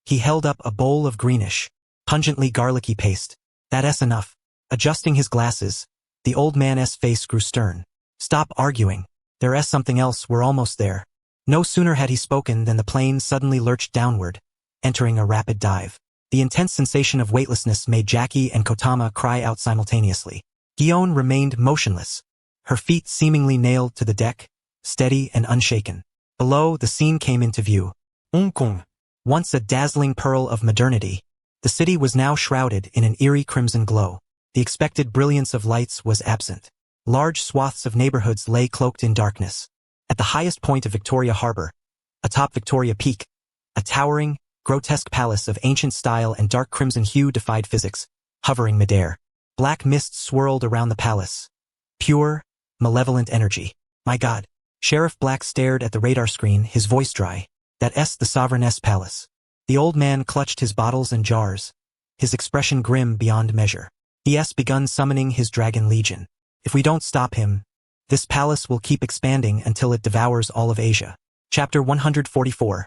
He held up a bowl of greenish, pungently garlicky paste. That's enough. Adjusting his glasses, the old man's face grew stern. Stop arguing. There's something else, we're almost there. No sooner had he spoken than the plane suddenly lurched downward, entering a rapid dive. The intense sensation of weightlessness made Jackie and Kotama cry out simultaneously. Gion remained motionless, her feet seemingly nailed to the deck, steady and unshaken. Below, the scene came into view. Hong Kong. Once a dazzling pearl of modernity, the city was now shrouded in an eerie crimson glow. The expected brilliance of lights was absent. Large swaths of neighborhoods lay cloaked in darkness. At the highest point of Victoria Harbor, atop Victoria Peak, a towering, grotesque palace of ancient style and dark crimson hue defied physics, hovering midair. Black mist swirled around the palace. Pure, malevolent energy. My God. Sheriff Black stared at the radar screen, his voice dry. That's the Sovereign's palace. The old man clutched his bottles and jars, his expression grim beyond measure. He's begun summoning his dragon legion. If we don't stop him, this palace will keep expanding until it devours all of Asia. Chapter 144.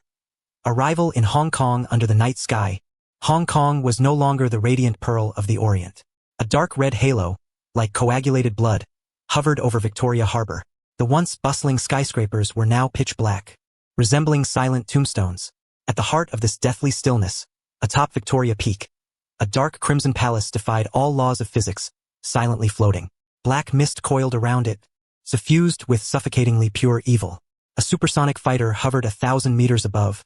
Arrival in Hong Kong under the night sky. Hong Kong was no longer the radiant pearl of the Orient. A dark red halo, like coagulated blood, hovered over Victoria Harbor. The once bustling skyscrapers were now pitch black, resembling silent tombstones. At the heart of this deathly stillness, atop Victoria Peak, a dark crimson palace defied all laws of physics, silently floating. Black mist coiled around it, suffused with suffocatingly pure evil. A supersonic fighter hovered 1,000 meters above,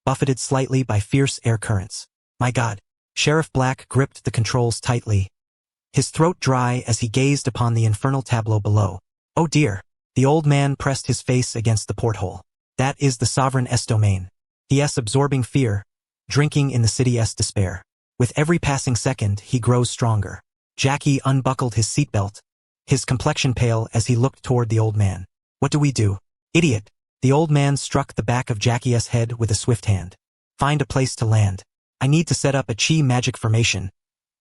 buffeted slightly by fierce air currents. My God. Sheriff Black gripped the controls tightly, his throat dry as he gazed upon the infernal tableau below. Oh dear. The old man pressed his face against the porthole. That is the Sovereign's domain. He's absorbing fear, drinking in the city's despair. With every passing second, he grows stronger. Jackie unbuckled his seatbelt, his complexion pale as he looked toward the old man. What do we do? Idiot. The old man struck the back of Jackie's head with a swift hand. Find a place to land. I need to set up a chi magic formation.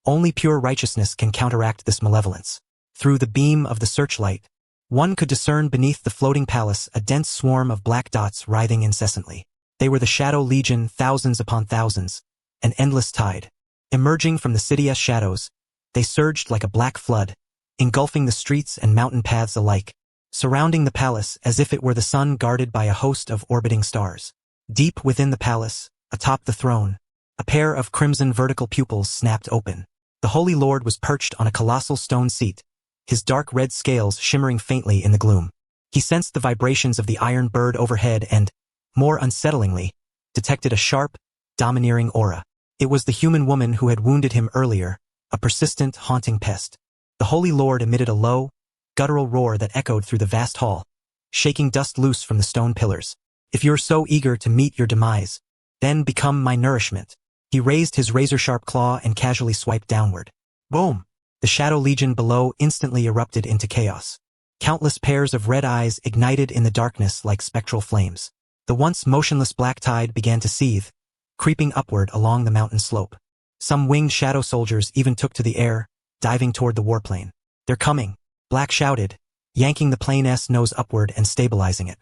Only pure righteousness can counteract this malevolence. Through the beam of the searchlight, one could discern beneath the floating palace a dense swarm of black dots writhing incessantly. They were the Shadow Legion, thousands upon thousands, an endless tide. Emerging from the city's shadows, they surged like a black flood, engulfing the streets and mountain paths alike, surrounding the palace as if it were the sun guarded by a host of orbiting stars. Deep within the palace, atop the throne, a pair of crimson vertical pupils snapped open. The Holy Lord was perched on a colossal stone seat, his dark red scales shimmering faintly in the gloom. He sensed the vibrations of the iron bird overhead and, more unsettlingly, detected a sharp, domineering aura. It was the human woman who had wounded him earlier, a persistent, haunting pest. The Holy Lord emitted a low, guttural roar that echoed through the vast hall, shaking dust loose from the stone pillars. If you're so eager to meet your demise, then become my nourishment. He raised his razor-sharp claw and casually swiped downward. Boom! The Shadow Legion below instantly erupted into chaos. Countless pairs of red eyes ignited in the darkness like spectral flames. The once motionless black tide began to seethe, creeping upward along the mountain slope. Some winged shadow soldiers even took to the air, diving toward the warplane. They're coming, Black shouted, yanking the plane's nose upward and stabilizing it.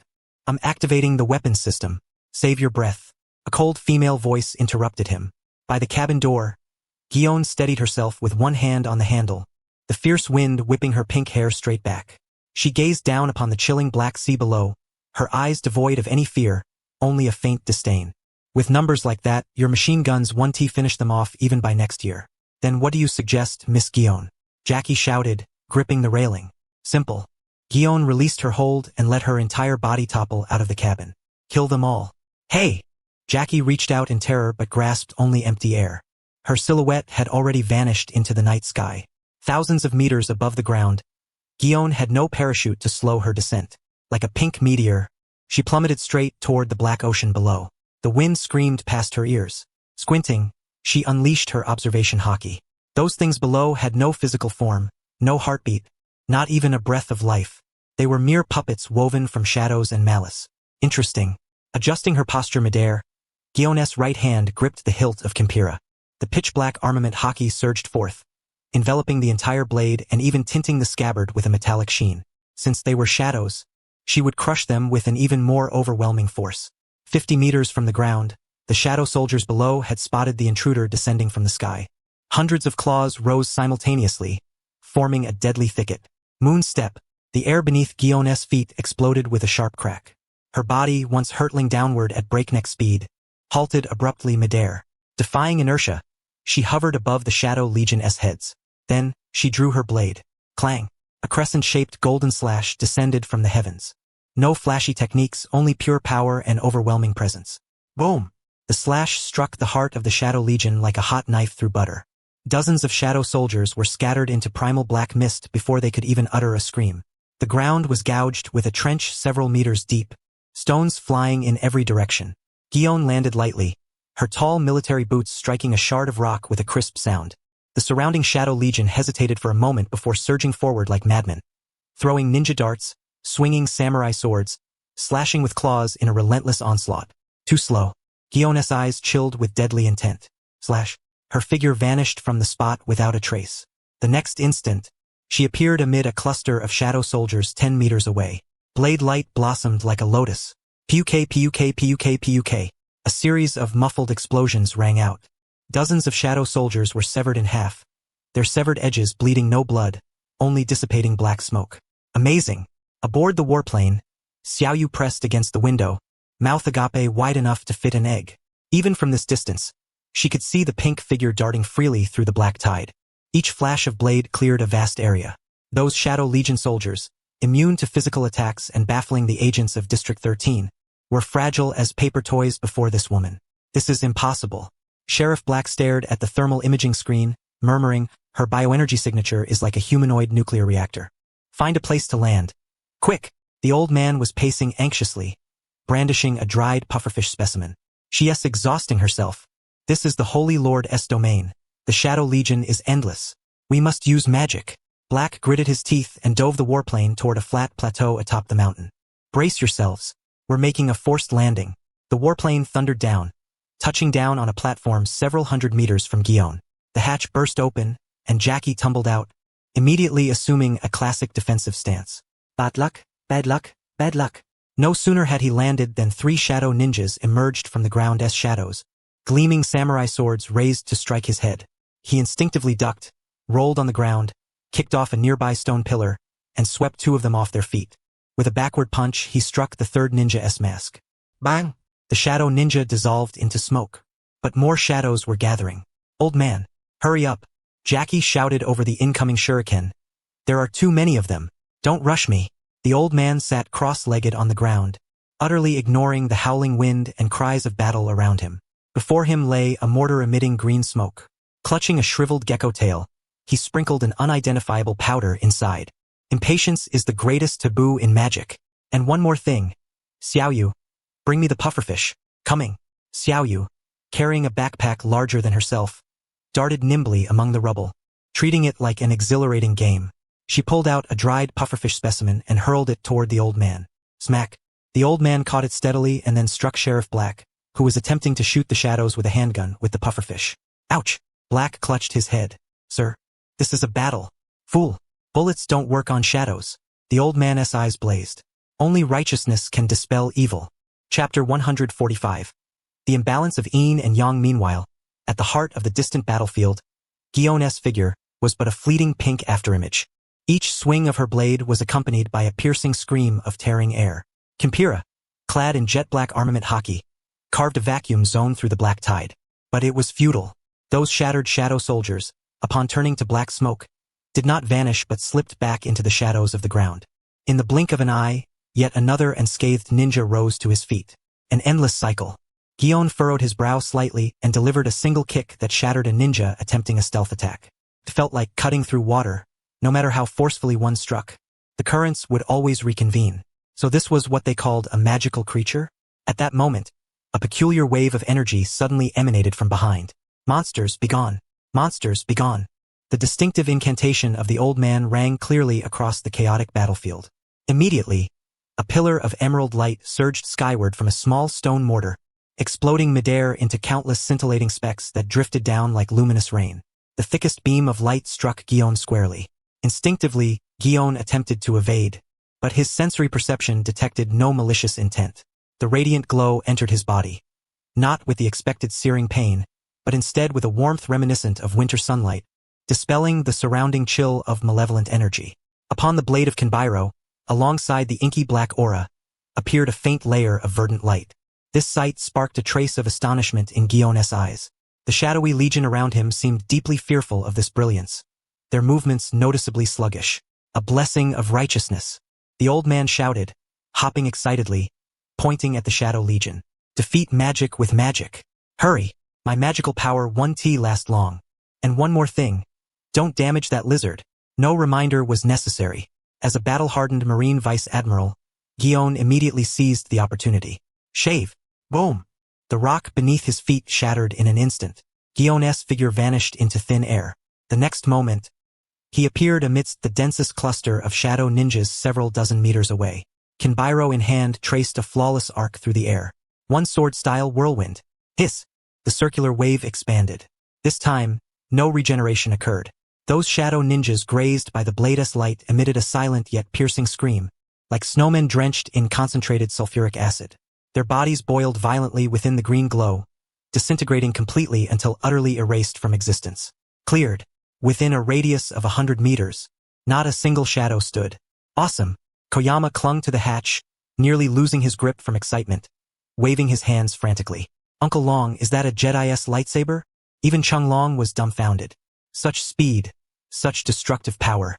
I'm activating the weapons system. Save your breath. A cold female voice interrupted him. By the cabin door, Gion steadied herself with one hand on the handle, the fierce wind whipping her pink hair straight back. She gazed down upon the chilling black sea below, her eyes devoid of any fear, only a faint disdain. With numbers like that, your machine guns won't finish them off even by next year. Then what do you suggest, Miss Gion? Jackie shouted, gripping the railing. Simple. Gion released her hold and let her entire body topple out of the cabin. Kill them all. Hey! Jackie reached out in terror but grasped only empty air. Her silhouette had already vanished into the night sky. Thousands of meters above the ground, Gion had no parachute to slow her descent. Like a pink meteor, she plummeted straight toward the black ocean below. The wind screamed past her ears. Squinting, she unleashed her observation hockey. Those things below had no physical form, no heartbeat, not even a breath of life. They were mere puppets woven from shadows and malice. Interesting. Adjusting her posture midair, Gion's right hand gripped the hilt of Kimpira. The pitch-black armament hockey surged forth, enveloping the entire blade and even tinting the scabbard with a metallic sheen. Since they were shadows, she would crush them with an even more overwhelming force. 50 meters from the ground, the shadow soldiers below had spotted the intruder descending from the sky. Hundreds of claws rose simultaneously, forming a deadly thicket. Moonstep, The air beneath Gion's feet exploded with a sharp crack. Her body, once hurtling downward at breakneck speed, halted abruptly midair. Defying inertia, she hovered above the Shadow Legion's heads. Then, she drew her blade. Clang! A crescent-shaped golden slash descended from the heavens. No flashy techniques, only pure power and overwhelming presence. Boom! The slash struck the heart of the Shadow Legion like a hot knife through butter. Dozens of shadow soldiers were scattered into primal black mist before they could even utter a scream. The ground was gouged with a trench several meters deep, stones flying in every direction. Gion landed lightly, her tall military boots striking a shard of rock with a crisp sound. The surrounding Shadow Legion hesitated for a moment before surging forward like madmen, throwing ninja darts, swinging samurai swords, slashing with claws in a relentless onslaught. Too slow. Gion's eyes chilled with deadly intent. Slash. Her figure vanished from the spot without a trace. The next instant, she appeared amid a cluster of shadow soldiers 10 meters away. Blade light blossomed like a lotus. Puk, puk, puk, puk. A series of muffled explosions rang out. Dozens of shadow soldiers were severed in half, their severed edges bleeding no blood, only dissipating black smoke. Amazing! Aboard the warplane, Xiaoyu pressed against the window, mouth agape wide enough to fit an egg. Even from this distance, she could see the pink figure darting freely through the black tide. Each flash of blade cleared a vast area. Those Shadow Legion soldiers, immune to physical attacks and baffling the agents of District 13, were fragile as paper toys before this woman. This is impossible. Sheriff Black stared at the thermal imaging screen, murmuring, her bioenergy signature is like a humanoid nuclear reactor. Find a place to land. Quick! The old man was pacing anxiously, brandishing a dried pufferfish specimen. She is exhausting herself. This is the Holy Lord's domain. The Shadow Legion is endless. We must use magic. Black gritted his teeth and dove the warplane toward a flat plateau atop the mountain. Brace yourselves. We're making a forced landing. The warplane thundered down, touching down on a platform several hundred meters from Gion. The hatch burst open, and Jackie tumbled out, immediately assuming a classic defensive stance. Bad luck, bad luck, bad luck. No sooner had he landed than 3 shadow ninjas emerged from the ground as shadows, gleaming samurai swords raised to strike his head. He instinctively ducked, rolled on the ground, kicked off a nearby stone pillar, and swept 2 of them off their feet. With a backward punch, he struck the third ninja's mask. Bang! The shadow ninja dissolved into smoke. But more shadows were gathering. Old man, hurry up! Jackie shouted over the incoming shuriken. There are too many of them. Don't rush me. The old man sat cross-legged on the ground, utterly ignoring the howling wind and cries of battle around him. Before him lay a mortar emitting green smoke. Clutching a shriveled gecko tail, he sprinkled an unidentifiable powder inside. Impatience is the greatest taboo in magic. And one more thing. Xiaoyu, bring me the pufferfish. Coming. Xiaoyu, carrying a backpack larger than herself, darted nimbly among the rubble, treating it like an exhilarating game. She pulled out a dried pufferfish specimen and hurled it toward the old man. Smack. The old man caught it steadily and then struck Sheriff Black, who was attempting to shoot the shadows with a handgun with the pufferfish. Ouch! Black clutched his head. Sir, this is a battle. Fool. Bullets don't work on shadows. The old man's eyes blazed. Only righteousness can dispel evil. Chapter 145. The imbalance of yin and yang. Meanwhile, at the heart of the distant battlefield, Gion's figure was but a fleeting pink afterimage. Each swing of her blade was accompanied by a piercing scream of tearing air. Kimpira, clad in jet-black armament haki, carved a vacuum zone through the black tide. But it was futile. Those shattered shadow soldiers, upon turning to black smoke, did not vanish but slipped back into the shadows of the ground. In the blink of an eye, yet another unscathed ninja rose to his feet. An endless cycle. Gion furrowed his brow slightly and delivered a single kick that shattered a ninja attempting a stealth attack. It felt like cutting through water. No matter how forcefully one struck, the currents would always reconvene. So this was what they called a magical creature? At that moment, a peculiar wave of energy suddenly emanated from behind. Monsters, begone! Monsters, begone! The distinctive incantation of the old man rang clearly across the chaotic battlefield. Immediately, a pillar of emerald light surged skyward from a small stone mortar, exploding midair into countless scintillating specks that drifted down like luminous rain. The thickest beam of light struck Gion squarely. Instinctively, Gion attempted to evade, but his sensory perception detected no malicious intent. The radiant glow entered his body, not with the expected searing pain, but instead with a warmth reminiscent of winter sunlight, dispelling the surrounding chill of malevolent energy. Upon the blade of Kinbairo, alongside the inky black aura, appeared a faint layer of verdant light. This sight sparked a trace of astonishment in Gion's eyes. The shadowy legion around him seemed deeply fearful of this brilliance, their movements noticeably sluggish. A blessing of righteousness, the old man shouted, hopping excitedly, pointing at the Shadow Legion. Defeat magic with magic. Hurry, my magical power won't last long. And one more thing, don't damage that lizard. No reminder was necessary. As a battle-hardened Marine Vice Admiral, Gion immediately seized the opportunity. Shave. Boom. The rock beneath his feet shattered in an instant. Gion's figure vanished into thin air. The next moment, he appeared amidst the densest cluster of shadow ninjas several dozen meters away. Kinbairo in hand traced a flawless arc through the air. One sword-style whirlwind. Hiss! The circular wave expanded. This time, no regeneration occurred. Those shadow ninjas grazed by the blade's light emitted a silent yet piercing scream, like snowmen drenched in concentrated sulfuric acid. Their bodies boiled violently within the green glow, disintegrating completely until utterly erased from existence. Cleared. Within a radius of 100 meters, not a single shadow stood. Awesome! Koyama clung to the hatch, nearly losing his grip from excitement, waving his hands frantically. Uncle Long, is that a Jedi's lightsaber? Even Chung Long was dumbfounded. Such speed, such destructive power.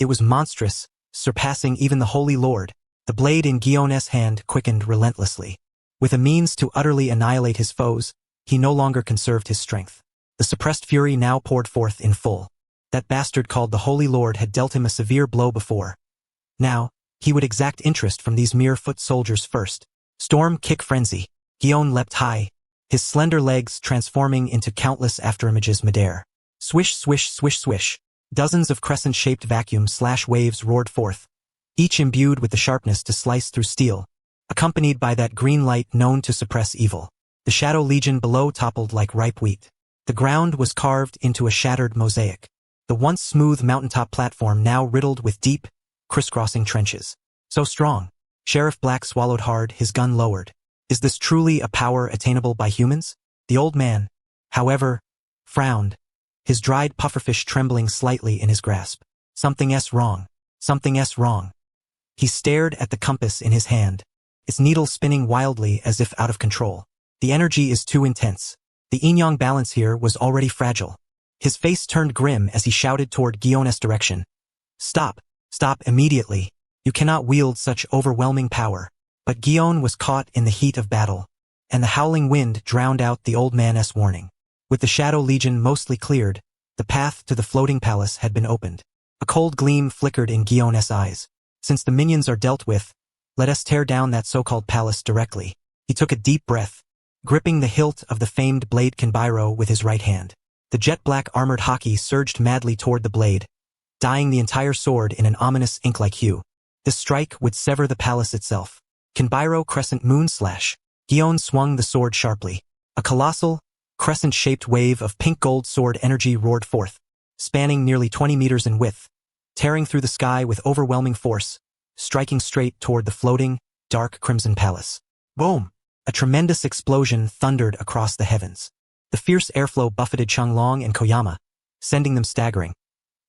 It was monstrous, surpassing even the Holy Lord. The blade in Gion's hand quickened relentlessly. With a means to utterly annihilate his foes, he no longer conserved his strength. The suppressed fury now poured forth in full. That bastard called the Holy Lord had dealt him a severe blow before. Now, he would exact interest from these mere foot soldiers first. Storm kick frenzy. Gion leapt high, his slender legs transforming into countless afterimages midair. Swish, swish, swish, swish. Dozens of crescent-shaped vacuum slash waves roared forth, each imbued with the sharpness to slice through steel, accompanied by that green light known to suppress evil. The Shadow Legion below toppled like ripe wheat. The ground was carved into a shattered mosaic. The once smooth mountaintop platform now riddled with deep, crisscrossing trenches. So strong. Sheriff Black swallowed hard, his gun lowered. Is this truly a power attainable by humans? The old man, however, frowned, his dried pufferfish trembling slightly in his grasp. Something's wrong. Something's wrong. He stared at the compass in his hand, its needle spinning wildly as if out of control. The energy is too intense. The yin-yang balance here was already fragile. His face turned grim as he shouted toward Gion's direction. Stop! Stop immediately! You cannot wield such overwhelming power. But Gion was caught in the heat of battle, and the howling wind drowned out the old man's warning. With the Shadow Legion mostly cleared, the path to the floating palace had been opened. A cold gleam flickered in Gion's eyes. Since the minions are dealt with, let us tear down that so-called palace directly. He took a deep breath, gripping the hilt of the famed blade Kinbairo with his right hand. The jet-black armored haki surged madly toward the blade, dyeing the entire sword in an ominous ink-like hue. This strike would sever the palace itself. Kinbairo crescent moon slash. Gion swung the sword sharply. A colossal, crescent-shaped wave of pink-gold sword energy roared forth, spanning nearly 20 meters in width, tearing through the sky with overwhelming force, striking straight toward the floating, dark crimson palace. Boom! A tremendous explosion thundered across the heavens. The fierce airflow buffeted Changlong and Koyama, sending them staggering.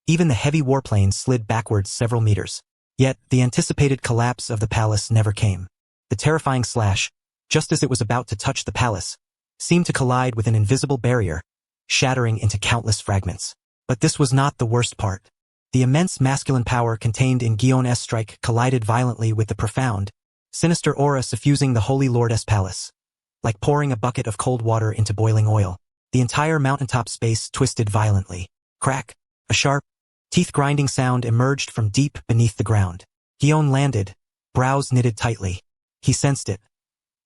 Even the heavy warplanes slid backwards several meters. Yet, the anticipated collapse of the palace never came. The terrifying slash, just as it was about to touch the palace, seemed to collide with an invisible barrier, shattering into countless fragments. But this was not the worst part. The immense masculine power contained in Gion's strike collided violently with the profound, sinister aura suffusing the Holy Lord's palace. Like pouring a bucket of cold water into boiling oil, the entire mountaintop space twisted violently. Crack! A sharp, teeth-grinding sound emerged from deep beneath the ground. Gion landed, brows knitted tightly. He sensed it.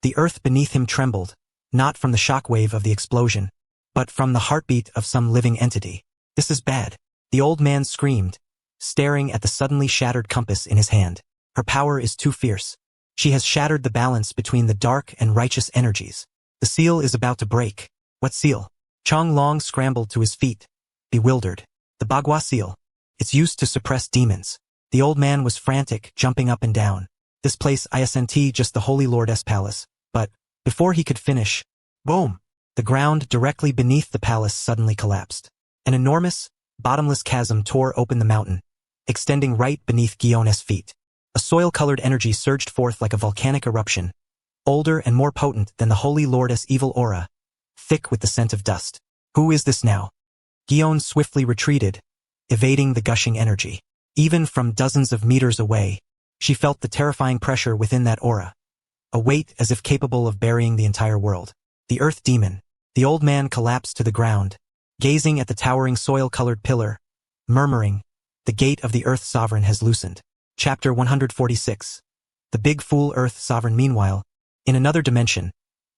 The earth beneath him trembled, not from the shockwave of the explosion, but from the heartbeat of some living entity. This is bad. The old man screamed, staring at the suddenly shattered compass in his hand. Her power is too fierce. She has shattered the balance between the dark and righteous energies. The seal is about to break. What seal? Chong Long scrambled to his feet, bewildered. The Bagua seal. It's used to suppress demons. The old man was frantic, jumping up and down. This place isn't just the Holy Lord's palace, but, before he could finish, boom! The ground directly beneath the palace suddenly collapsed. An enormous, bottomless chasm tore open the mountain, extending right beneath Gion's feet. A soil-colored energy surged forth like a volcanic eruption, older and more potent than the Holy Lordess' evil aura, thick with the scent of dust. Who is this now? Gion swiftly retreated, evading the gushing energy. Even from dozens of meters away, she felt the terrifying pressure within that aura, a weight as if capable of burying the entire world. The Earth Demon. The old man collapsed to the ground, gazing at the towering soil-colored pillar, murmuring, "The gate of the Earth Sovereign has loosened." Chapter 146. The Big Fool Earth Sovereign. Meanwhile, in another dimension,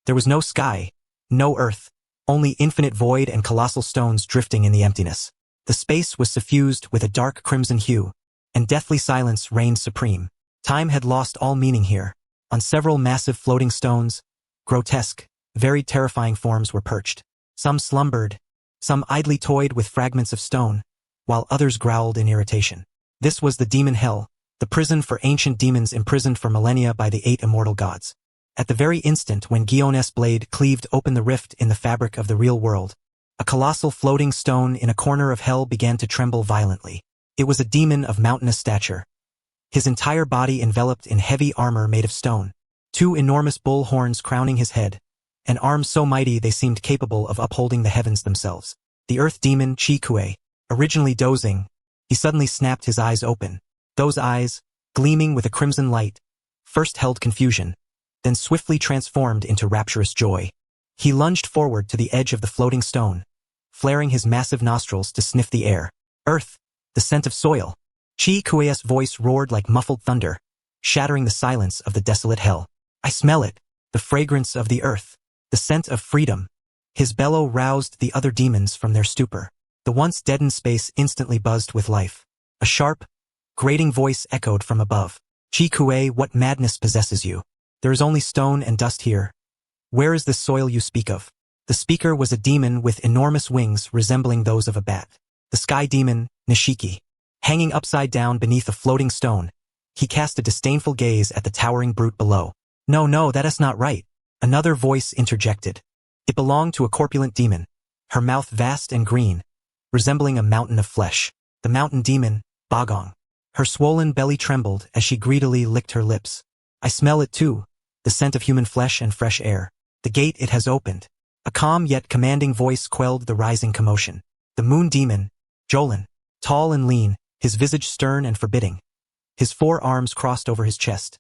there was no sky, no earth, only infinite void and colossal stones drifting in the emptiness. The space was suffused with a dark crimson hue, and deathly silence reigned supreme. Time had lost all meaning here. On several massive floating stones, grotesque, very terrifying forms were perched. Some slumbered, some idly toyed with fragments of stone, while others growled in irritation. This was the demon hell, the prison for ancient demons imprisoned for millennia by the 8 immortal gods. At the very instant when Gion's blade cleaved open the rift in the fabric of the real world, a colossal floating stone in a corner of hell began to tremble violently. It was a demon of mountainous stature, his entire body enveloped in heavy armor made of stone, 2 enormous bull horns crowning his head, and arms so mighty they seemed capable of upholding the heavens themselves. The earth demon Chi-Kue, originally dozing, he suddenly snapped his eyes open. Those eyes, gleaming with a crimson light, first held confusion, then swiftly transformed into rapturous joy. He lunged forward to the edge of the floating stone, flaring his massive nostrils to sniff the air. Earth, the scent of soil. Chi-Kue's voice roared like muffled thunder, shattering the silence of the desolate hell. I smell it, the fragrance of the earth, the scent of freedom. His bellow roused the other demons from their stupor. The once deadened space instantly buzzed with life. A sharp, grating voice echoed from above. Chi-Kue, what madness possesses you? There is only stone and dust here. Where is this soil you speak of? The speaker was a demon with enormous wings resembling those of a bat. The sky demon, Nishiki. Hanging upside down beneath a floating stone, he cast a disdainful gaze at the towering brute below. No, that is not right. Another voice interjected. It belonged to a corpulent demon, her mouth vast and green, resembling a mountain of flesh. The mountain demon, Bagong. Her swollen belly trembled as she greedily licked her lips. I smell it too, the scent of human flesh and fresh air. The gate it has opened. A calm yet commanding voice quelled the rising commotion. The moon demon, Jolin. Tall and lean, his visage stern and forbidding. His 4 arms crossed over his chest,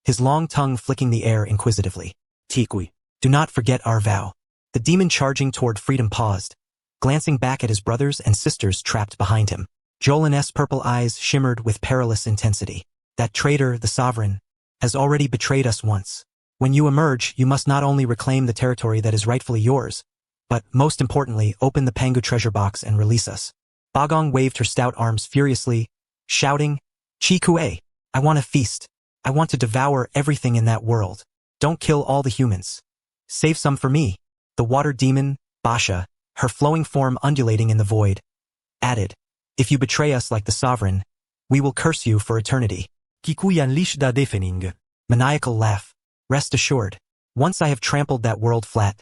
his long tongue flicking the air inquisitively. Tikui, do not forget our vow. The demon charging toward freedom paused, glancing back at his brothers and sisters trapped behind him. Jolin's purple eyes shimmered with perilous intensity. That traitor, the sovereign, has already betrayed us once. When you emerge, you must not only reclaim the territory that is rightfully yours, but, most importantly, open the Pangu treasure box and release us. Bagong waved her stout arms furiously, shouting, Chi-Kue, I want to feast. I want to devour everything in that world. Don't kill all the humans. Save some for me. The water demon, Basha, her flowing form undulating in the void, added, if you betray us like the sovereign, we will curse you for eternity. Kikui unleashed a deafening, maniacal laugh. Rest assured, once I have trampled that world flat,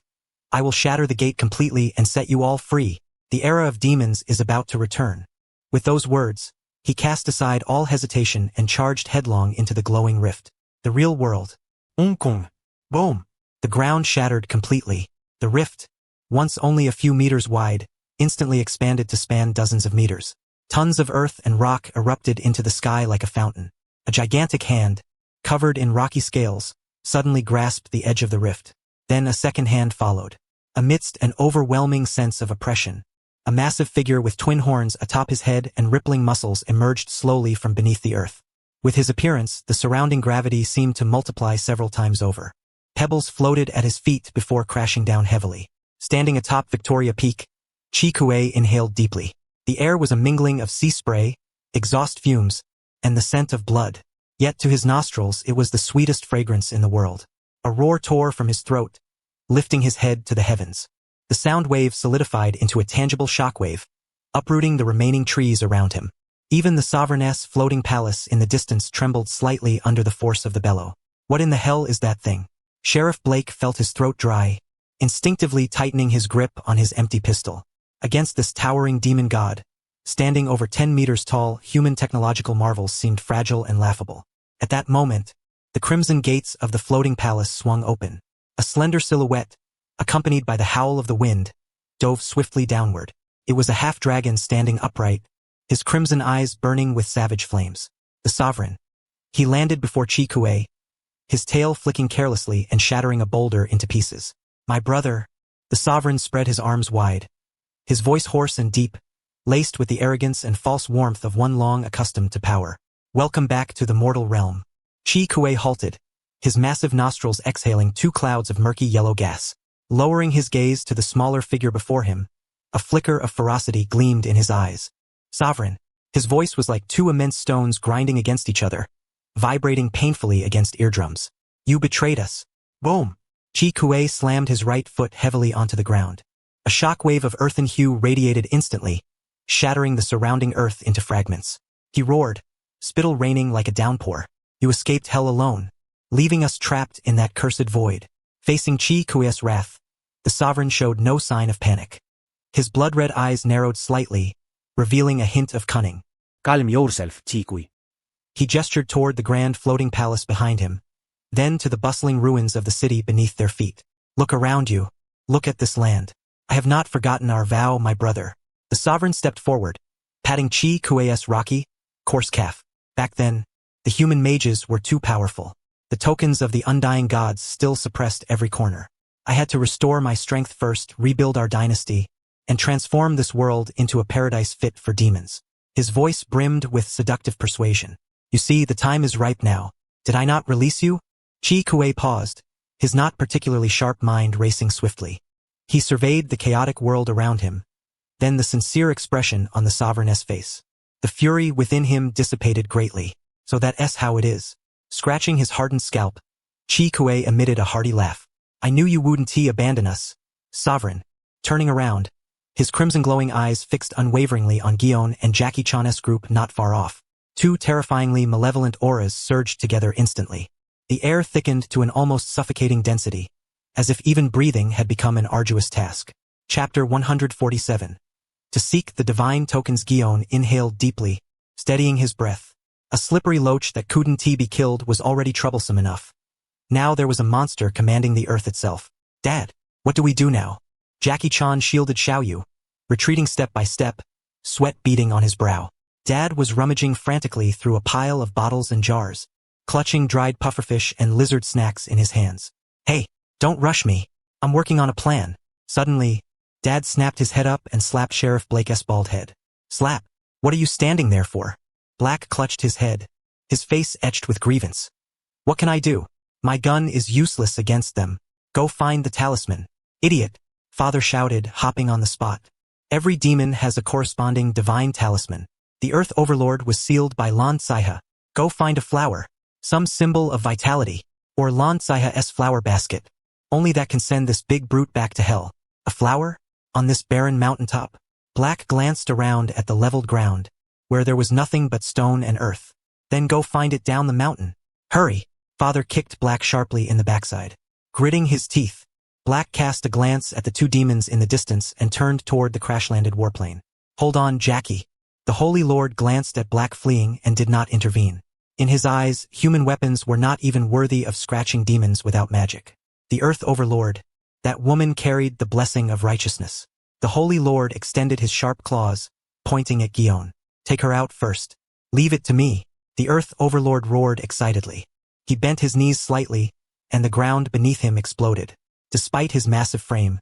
I will shatter the gate completely and set you all free. The era of demons is about to return. With those words, he cast aside all hesitation and charged headlong into the glowing rift. The real world. Kong. Boom! The ground shattered completely. The rift, once only a few meters wide, instantly expanded to span dozens of meters. Tons of earth and rock erupted into the sky like a fountain. A gigantic hand, covered in rocky scales, suddenly grasped the edge of the rift. Then a second hand followed. Amidst an overwhelming sense of oppression, a massive figure with twin horns atop his head and rippling muscles emerged slowly from beneath the earth. With his appearance, the surrounding gravity seemed to multiply several times over. Pebbles floated at his feet before crashing down heavily. Standing atop Victoria Peak, Chi-Kue inhaled deeply. The air was a mingling of sea spray, exhaust fumes, and the scent of blood. Yet to his nostrils it was the sweetest fragrance in the world. A roar tore from his throat, lifting his head to the heavens. The sound wave solidified into a tangible shockwave, uprooting the remaining trees around him. Even the sovereign's floating palace in the distance trembled slightly under the force of the bellow. What in the hell is that thing? Sheriff Blake felt his throat dry, instinctively tightening his grip on his empty pistol. Against this towering demon god, standing over 10 meters tall, human technological marvels seemed fragile and laughable. At that moment, the crimson gates of the floating palace swung open. A slender silhouette, accompanied by the howl of the wind, dove swiftly downward. It was a half-dragon standing upright, his crimson eyes burning with savage flames. The sovereign. He landed before Chi-Kue, his tail flicking carelessly and shattering a boulder into pieces. My brother. The sovereign spread his arms wide, his voice hoarse and deep, laced with the arrogance and false warmth of one long accustomed to power. Welcome back to the mortal realm. Chi-Kue halted, his massive nostrils exhaling 2 clouds of murky yellow gas. Lowering his gaze to the smaller figure before him, a flicker of ferocity gleamed in his eyes. Sovereign. His voice was like 2 immense stones grinding against each other, vibrating painfully against eardrums. You betrayed us. Boom! Chi-Kue slammed his right foot heavily onto the ground. A shockwave of earthen hue radiated instantly, shattering the surrounding earth into fragments. He roared, spittle raining like a downpour. You escaped hell alone, leaving us trapped in that cursed void. Facing Chi-Kue's wrath, the sovereign showed no sign of panic. His blood-red eyes narrowed slightly, revealing a hint of cunning. Calm yourself, Chi-Kue. He gestured toward the grand floating palace behind him, then to the bustling ruins of the city beneath their feet. Look around you. Look at this land. I have not forgotten our vow, my brother. The sovereign stepped forward, patting Chi-Kue's rocky, coarse calf. Back then, the human mages were too powerful. The tokens of the undying gods still suppressed every corner. I had to restore my strength first, rebuild our dynasty, and transform this world into a paradise fit for demons. His voice brimmed with seductive persuasion. You see, the time is ripe now. Did I not release you? Chi-Kue paused, his not particularly sharp mind racing swiftly. He surveyed the chaotic world around him, then the sincere expression on the sovereign's face. The fury within him dissipated greatly. So that's how it is. Scratching his hardened scalp, Chi-Kue emitted a hearty laugh. I knew you wouldn't abandon us, sovereign. Turning around, his crimson glowing eyes fixed unwaveringly on Gion and Jackie Chan's group not far off. 2 terrifyingly malevolent auras surged together instantly. The air thickened to an almost suffocating density, as if even breathing had become an arduous task. Chapter 147. To seek the divine tokens. Gion inhaled deeply, steadying his breath. A slippery loach that couldn't be killed was already troublesome enough. Now there was a monster commanding the earth itself. Dad, what do we do now? Jackie Chan shielded Xiaoyu, retreating step by step, sweat beading on his brow. Dad was rummaging frantically through a pile of bottles and jars, clutching dried pufferfish and lizard snacks in his hands. Hey, don't rush me. I'm working on a plan. Suddenly, Dad snapped his head up and slapped Sheriff Blake's bald head. Slap. What are you standing there for? Black clutched his head, his face etched with grievance. What can I do? My gun is useless against them. Go find the talisman. Idiot, Father shouted, hopping on the spot. Every demon has a corresponding divine talisman. The Earth Overlord was sealed by Lan Saiha. Go find a flower, some symbol of vitality, or Lan Saiha's flower basket. Only that can send this big brute back to hell. A flower? On this barren mountaintop? Black glanced around at the leveled ground, where there was nothing but stone and earth. Then go find it down the mountain. Hurry! Father kicked Black sharply in the backside. Gritting his teeth, Black cast a glance at the 2 demons in the distance and turned toward the crash-landed warplane. Hold on, Jackie. The Holy Lord glanced at Black fleeing and did not intervene. In his eyes, human weapons were not even worthy of scratching demons without magic. The Earth Overlord, that woman carried the blessing of righteousness. The Holy Lord extended his sharp claws, pointing at Gion. Take her out first. Leave it to me. The Earth Overlord roared excitedly. He bent his knees slightly, and the ground beneath him exploded. Despite his massive frame,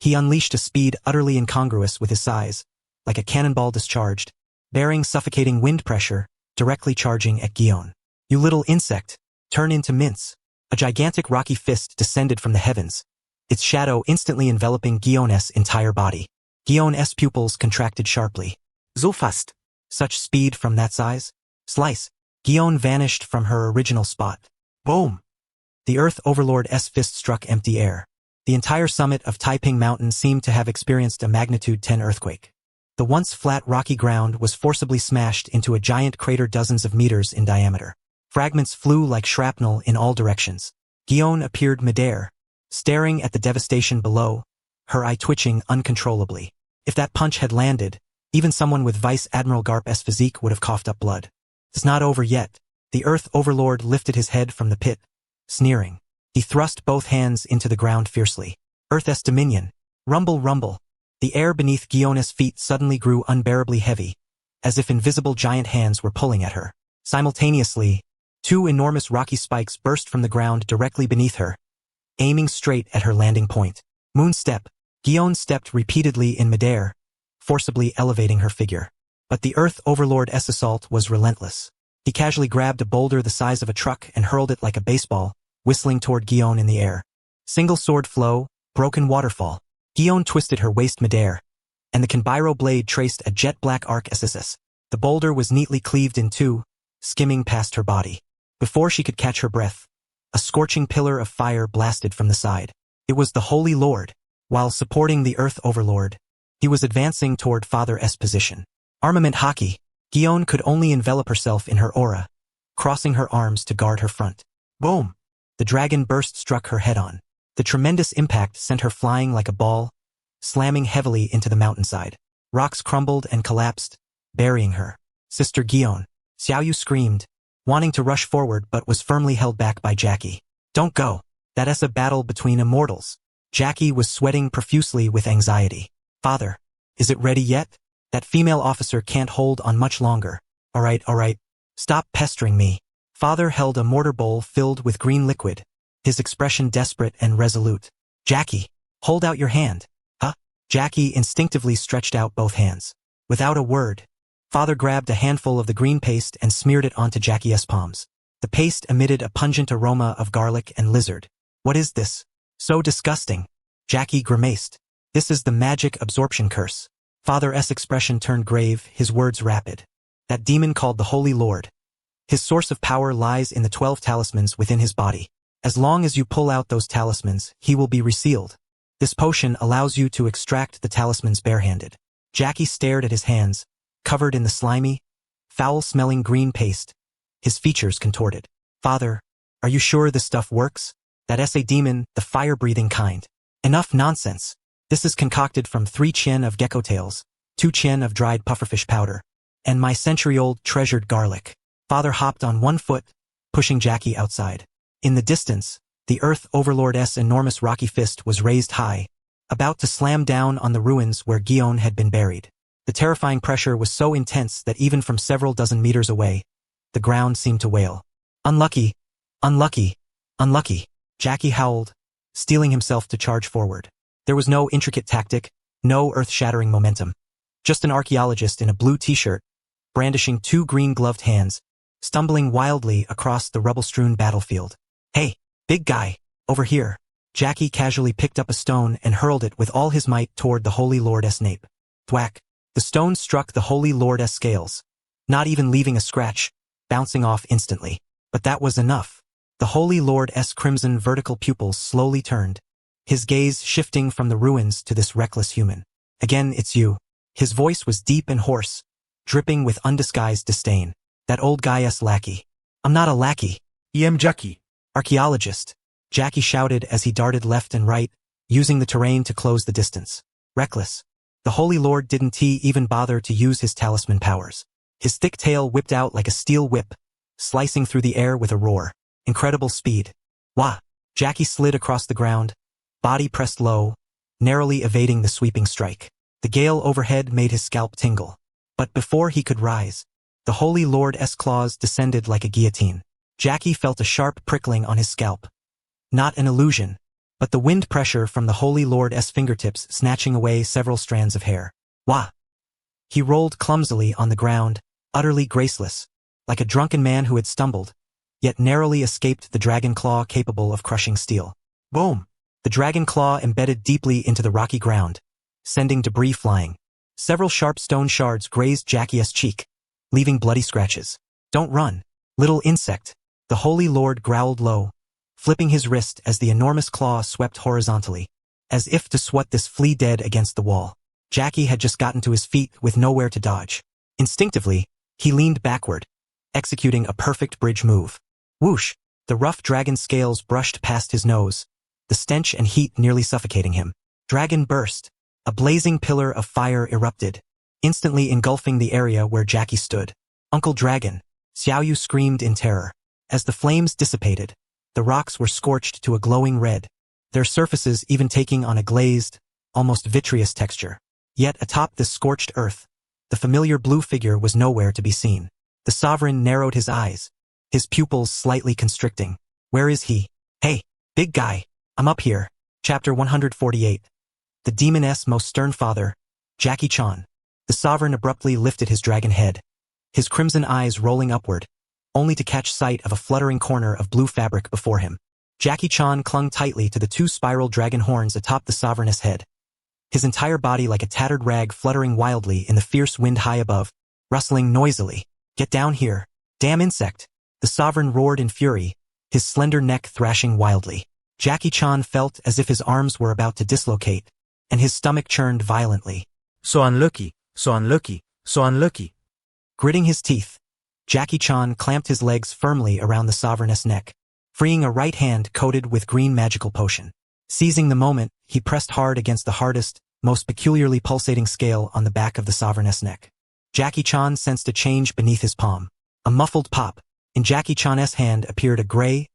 he unleashed a speed utterly incongruous with his size, like a cannonball discharged, bearing suffocating wind pressure, directly charging at Gion. You little insect, turn into mince. A gigantic rocky fist descended from the heavens, its shadow instantly enveloping Gion's entire body. Gion's pupils contracted sharply. So fast. Such speed from that size? Slice. Gion vanished from her original spot. Boom! The Earth Overlord's fist struck empty air. The entire summit of Taiping Mountain seemed to have experienced a magnitude 10 earthquake. The once flat rocky ground was forcibly smashed into a giant crater dozens of meters in diameter. Fragments flew like shrapnel in all directions. Gion appeared midair, staring at the devastation below, her eye twitching uncontrollably. If that punch had landed, even someone with Vice Admiral Garp's physique would have coughed up blood. It's not over yet. The Earth Overlord lifted his head from the pit, sneering. He thrust both hands into the ground fiercely. Earth's dominion. Rumble, rumble. The air beneath Giona's feet suddenly grew unbearably heavy, as if invisible giant hands were pulling at her. Simultaneously, two enormous rocky spikes burst from the ground directly beneath her, aiming straight at her landing point. Moon step. Gion stepped repeatedly in midair, forcibly elevating her figure. But the Earth Overlord's assault was relentless. He casually grabbed a boulder the size of a truck and hurled it like a baseball, whistling toward Gion in the air. Single sword flow, broken waterfall. Gion twisted her waist midair, and the Kanbiro blade traced a jet-black arc SSS. The boulder was neatly cleaved in two, skimming past her body. Before she could catch her breath, a scorching pillar of fire blasted from the side. It was the Holy Lord. While supporting the Earth Overlord, he was advancing toward Father S' position. Armament hockey. Gion could only envelop herself in her aura, crossing her arms to guard her front. Boom! The dragon burst struck her head-on. The tremendous impact sent her flying like a ball, slamming heavily into the mountainside. Rocks crumbled and collapsed, burying her. Sister Gion. Xiaoyu screamed, wanting to rush forward but was firmly held back by Jackie. Don't go. That's a battle between immortals. Jackie was sweating profusely with anxiety. Father, is it ready yet? That female officer can't hold on much longer. All right. Stop pestering me. Father held a mortar bowl filled with green liquid, his expression desperate and resolute. Jackie, hold out your hand. Huh? Jackie instinctively stretched out both hands. Without a word, Father grabbed a handful of the green paste and smeared it onto Jackie's palms. The paste emitted a pungent aroma of garlic and lizard. What is this? So disgusting. Jackie grimaced. This is the magic absorption curse. Father S' expression turned grave, his words rapid. That demon called the Holy Lord. His source of power lies in the 12 talismans within his body. As long as you pull out those talismans, he will be resealed. This potion allows you to extract the talismans barehanded. Jackie stared at his hands, covered in the slimy, foul-smelling green paste, his features contorted. Father, are you sure this stuff works? That's a demon, the fire-breathing kind. Enough nonsense. This is concocted from 3 chen of gecko tails, 2 chen of dried pufferfish powder, and my century-old treasured garlic. Father hopped on one foot, pushing Jackie outside. In the distance, the Earth Overlord's enormous rocky fist was raised high, about to slam down on the ruins where Gion had been buried. The terrifying pressure was so intense that even from several dozen meters away, the ground seemed to wail. Unlucky, unlucky, unlucky. Jackie howled, steeling himself to charge forward. There was no intricate tactic, no earth-shattering momentum. Just an archaeologist in a blue t-shirt, brandishing 2 green-gloved hands, stumbling wildly across the rubble-strewn battlefield. Hey, big guy, over here. Jackie casually picked up a stone and hurled it with all his might toward the Holy Lord's nape. Thwack. The stone struck the Holy Lord's scales, not even leaving a scratch, bouncing off instantly. But that was enough. The Holy Lord's crimson vertical pupils slowly turned, his gaze shifting from the ruins to this reckless human. Again, it's you. His voice was deep and hoarse, dripping with undisguised disdain. That old guy's lackey. I'm not a lackey. I'm Jackie. Archaeologist. Jackie shouted as he darted left and right, using the terrain to close the distance. Reckless. The Holy Lord didn't even bother to use his talisman powers. His thick tail whipped out like a steel whip, slicing through the air with a roar. Incredible speed. Wah! Jackie slid across the ground, body pressed low, narrowly evading the sweeping strike. The gale overhead made his scalp tingle. But before he could rise, the Holy Lord's claws descended like a guillotine. Jackie felt a sharp prickling on his scalp. Not an illusion, but the wind pressure from the Holy Lord's fingertips snatching away several strands of hair. Wah! He rolled clumsily on the ground, utterly graceless, like a drunken man who had stumbled, yet narrowly escaped the dragon claw capable of crushing steel. Boom! The dragon claw embedded deeply into the rocky ground, sending debris flying. Several sharp stone shards grazed Jackie's cheek, leaving bloody scratches. Don't run, little insect, the Holy Lord growled low, flipping his wrist as the enormous claw swept horizontally, as if to swat this flea dead against the wall. Jackie had just gotten to his feet with nowhere to dodge. Instinctively, he leaned backward, executing a perfect bridge move. Whoosh! The rough dragon scales brushed past his nose, the stench and heat nearly suffocating him. Dragon burst. A blazing pillar of fire erupted, instantly engulfing the area where Jackie stood. Uncle Dragon. Xiaoyu screamed in terror. As the flames dissipated, the rocks were scorched to a glowing red, their surfaces even taking on a glazed, almost vitreous texture. Yet atop this scorched earth, the familiar blue figure was nowhere to be seen. The sovereign narrowed his eyes, his pupils slightly constricting. Where is he? Hey, big guy, I'm up here. Chapter 148. The demoness' most stern father, Jackie Chan. The sovereign abruptly lifted his dragon head, his crimson eyes rolling upward, only to catch sight of a fluttering corner of blue fabric before him. Jackie Chan clung tightly to the two spiral dragon horns atop the sovereign's head, his entire body like a tattered rag fluttering wildly in the fierce wind high above, rustling noisily. Get down here, damn insect! The sovereign roared in fury, his slender neck thrashing wildly. Jackie Chan felt as if his arms were about to dislocate, and his stomach churned violently. So unlucky, so unlucky, so unlucky. Gritting his teeth, Jackie Chan clamped his legs firmly around the sovereign's neck, freeing a right hand coated with green magical potion. Seizing the moment, he pressed hard against the hardest, most peculiarly pulsating scale on the back of the sovereign's neck. Jackie Chan sensed a change beneath his palm. A muffled pop. In Jackie Chan's hand appeared a gray,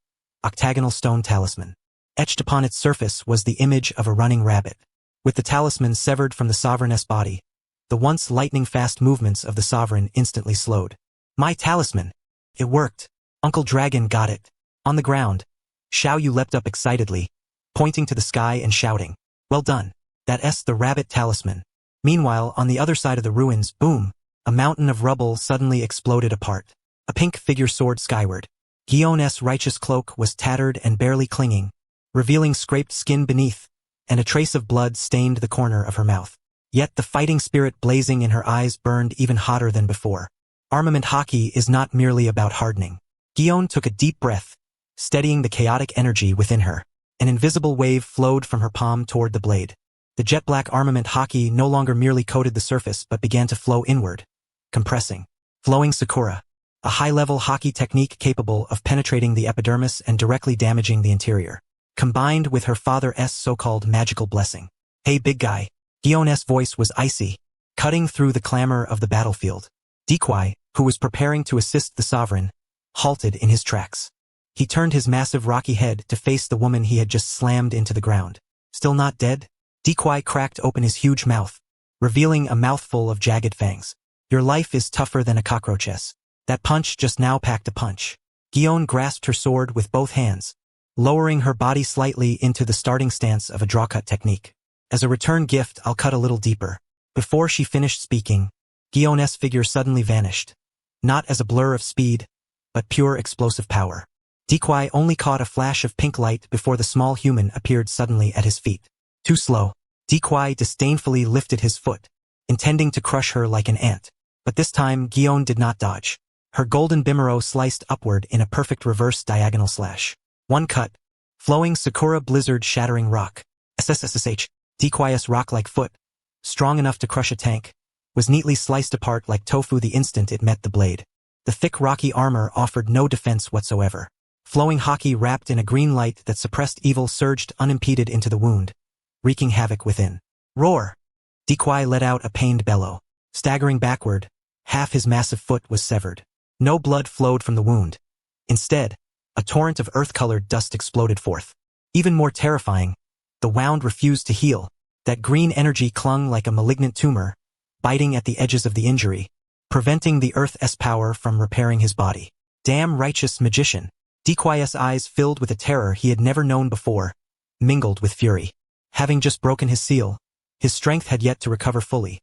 octagonal stone talisman. Etched upon its surface was the image of a running rabbit. With the talisman severed from the sovereign's body, the once lightning-fast movements of the sovereign instantly slowed. My talisman! It worked! Uncle Dragon got it! On the ground, Xiaoyu leapt up excitedly, pointing to the sky and shouting, well done! That's the rabbit talisman. Meanwhile, on the other side of the ruins, boom! A mountain of rubble suddenly exploded apart. A pink figure soared skyward. Gion's righteous cloak was tattered and barely clinging, revealing scraped skin beneath, and a trace of blood stained the corner of her mouth. Yet the fighting spirit blazing in her eyes burned even hotter than before. Armament hockey is not merely about hardening. Gion took a deep breath, steadying the chaotic energy within her. An invisible wave flowed from her palm toward the blade. The jet-black armament hockey no longer merely coated the surface but began to flow inward, compressing. Flowing Sakura, a high-level hockey technique capable of penetrating the epidermis and directly damaging the interior, combined with her father's so-called magical blessing. Hey big guy. Gion's voice was icy, cutting through the clamor of the battlefield. Dequai, who was preparing to assist the sovereign, halted in his tracks. He turned his massive rocky head to face the woman he had just slammed into the ground. Still not dead? Dequai cracked open his huge mouth, revealing a mouthful of jagged fangs. Your life is tougher than a cockroach's. That punch just now packed a punch. Gion grasped her sword with both hands, lowering her body slightly into the starting stance of a draw-cut technique. As a return gift, I'll cut a little deeper. Before she finished speaking, Gion's figure suddenly vanished. Not as a blur of speed, but pure explosive power. Dequai only caught a flash of pink light before the small human appeared suddenly at his feet. Too slow. Dequai disdainfully lifted his foot, intending to crush her like an ant. But this time, Gion did not dodge. Her golden bimero sliced upward in a perfect reverse diagonal slash. One cut. Flowing Sakura blizzard shattering rock. SSS-rank. Dequai's rock-like foot, strong enough to crush a tank, was neatly sliced apart like tofu the instant it met the blade. The thick rocky armor offered no defense whatsoever. Flowing hockey wrapped in a green light that suppressed evil surged unimpeded into the wound, wreaking havoc within. Roar! Dequai let out a pained bellow. Staggering backward, half his massive foot was severed. No blood flowed from the wound. Instead, a torrent of earth-colored dust exploded forth. Even more terrifying, the wound refused to heal. That green energy clung like a malignant tumor, biting at the edges of the injury, preventing the Earth's power from repairing his body. Damn righteous magician. Dequai's eyes filled with a terror he had never known before, mingled with fury. Having just broken his seal, his strength had yet to recover fully.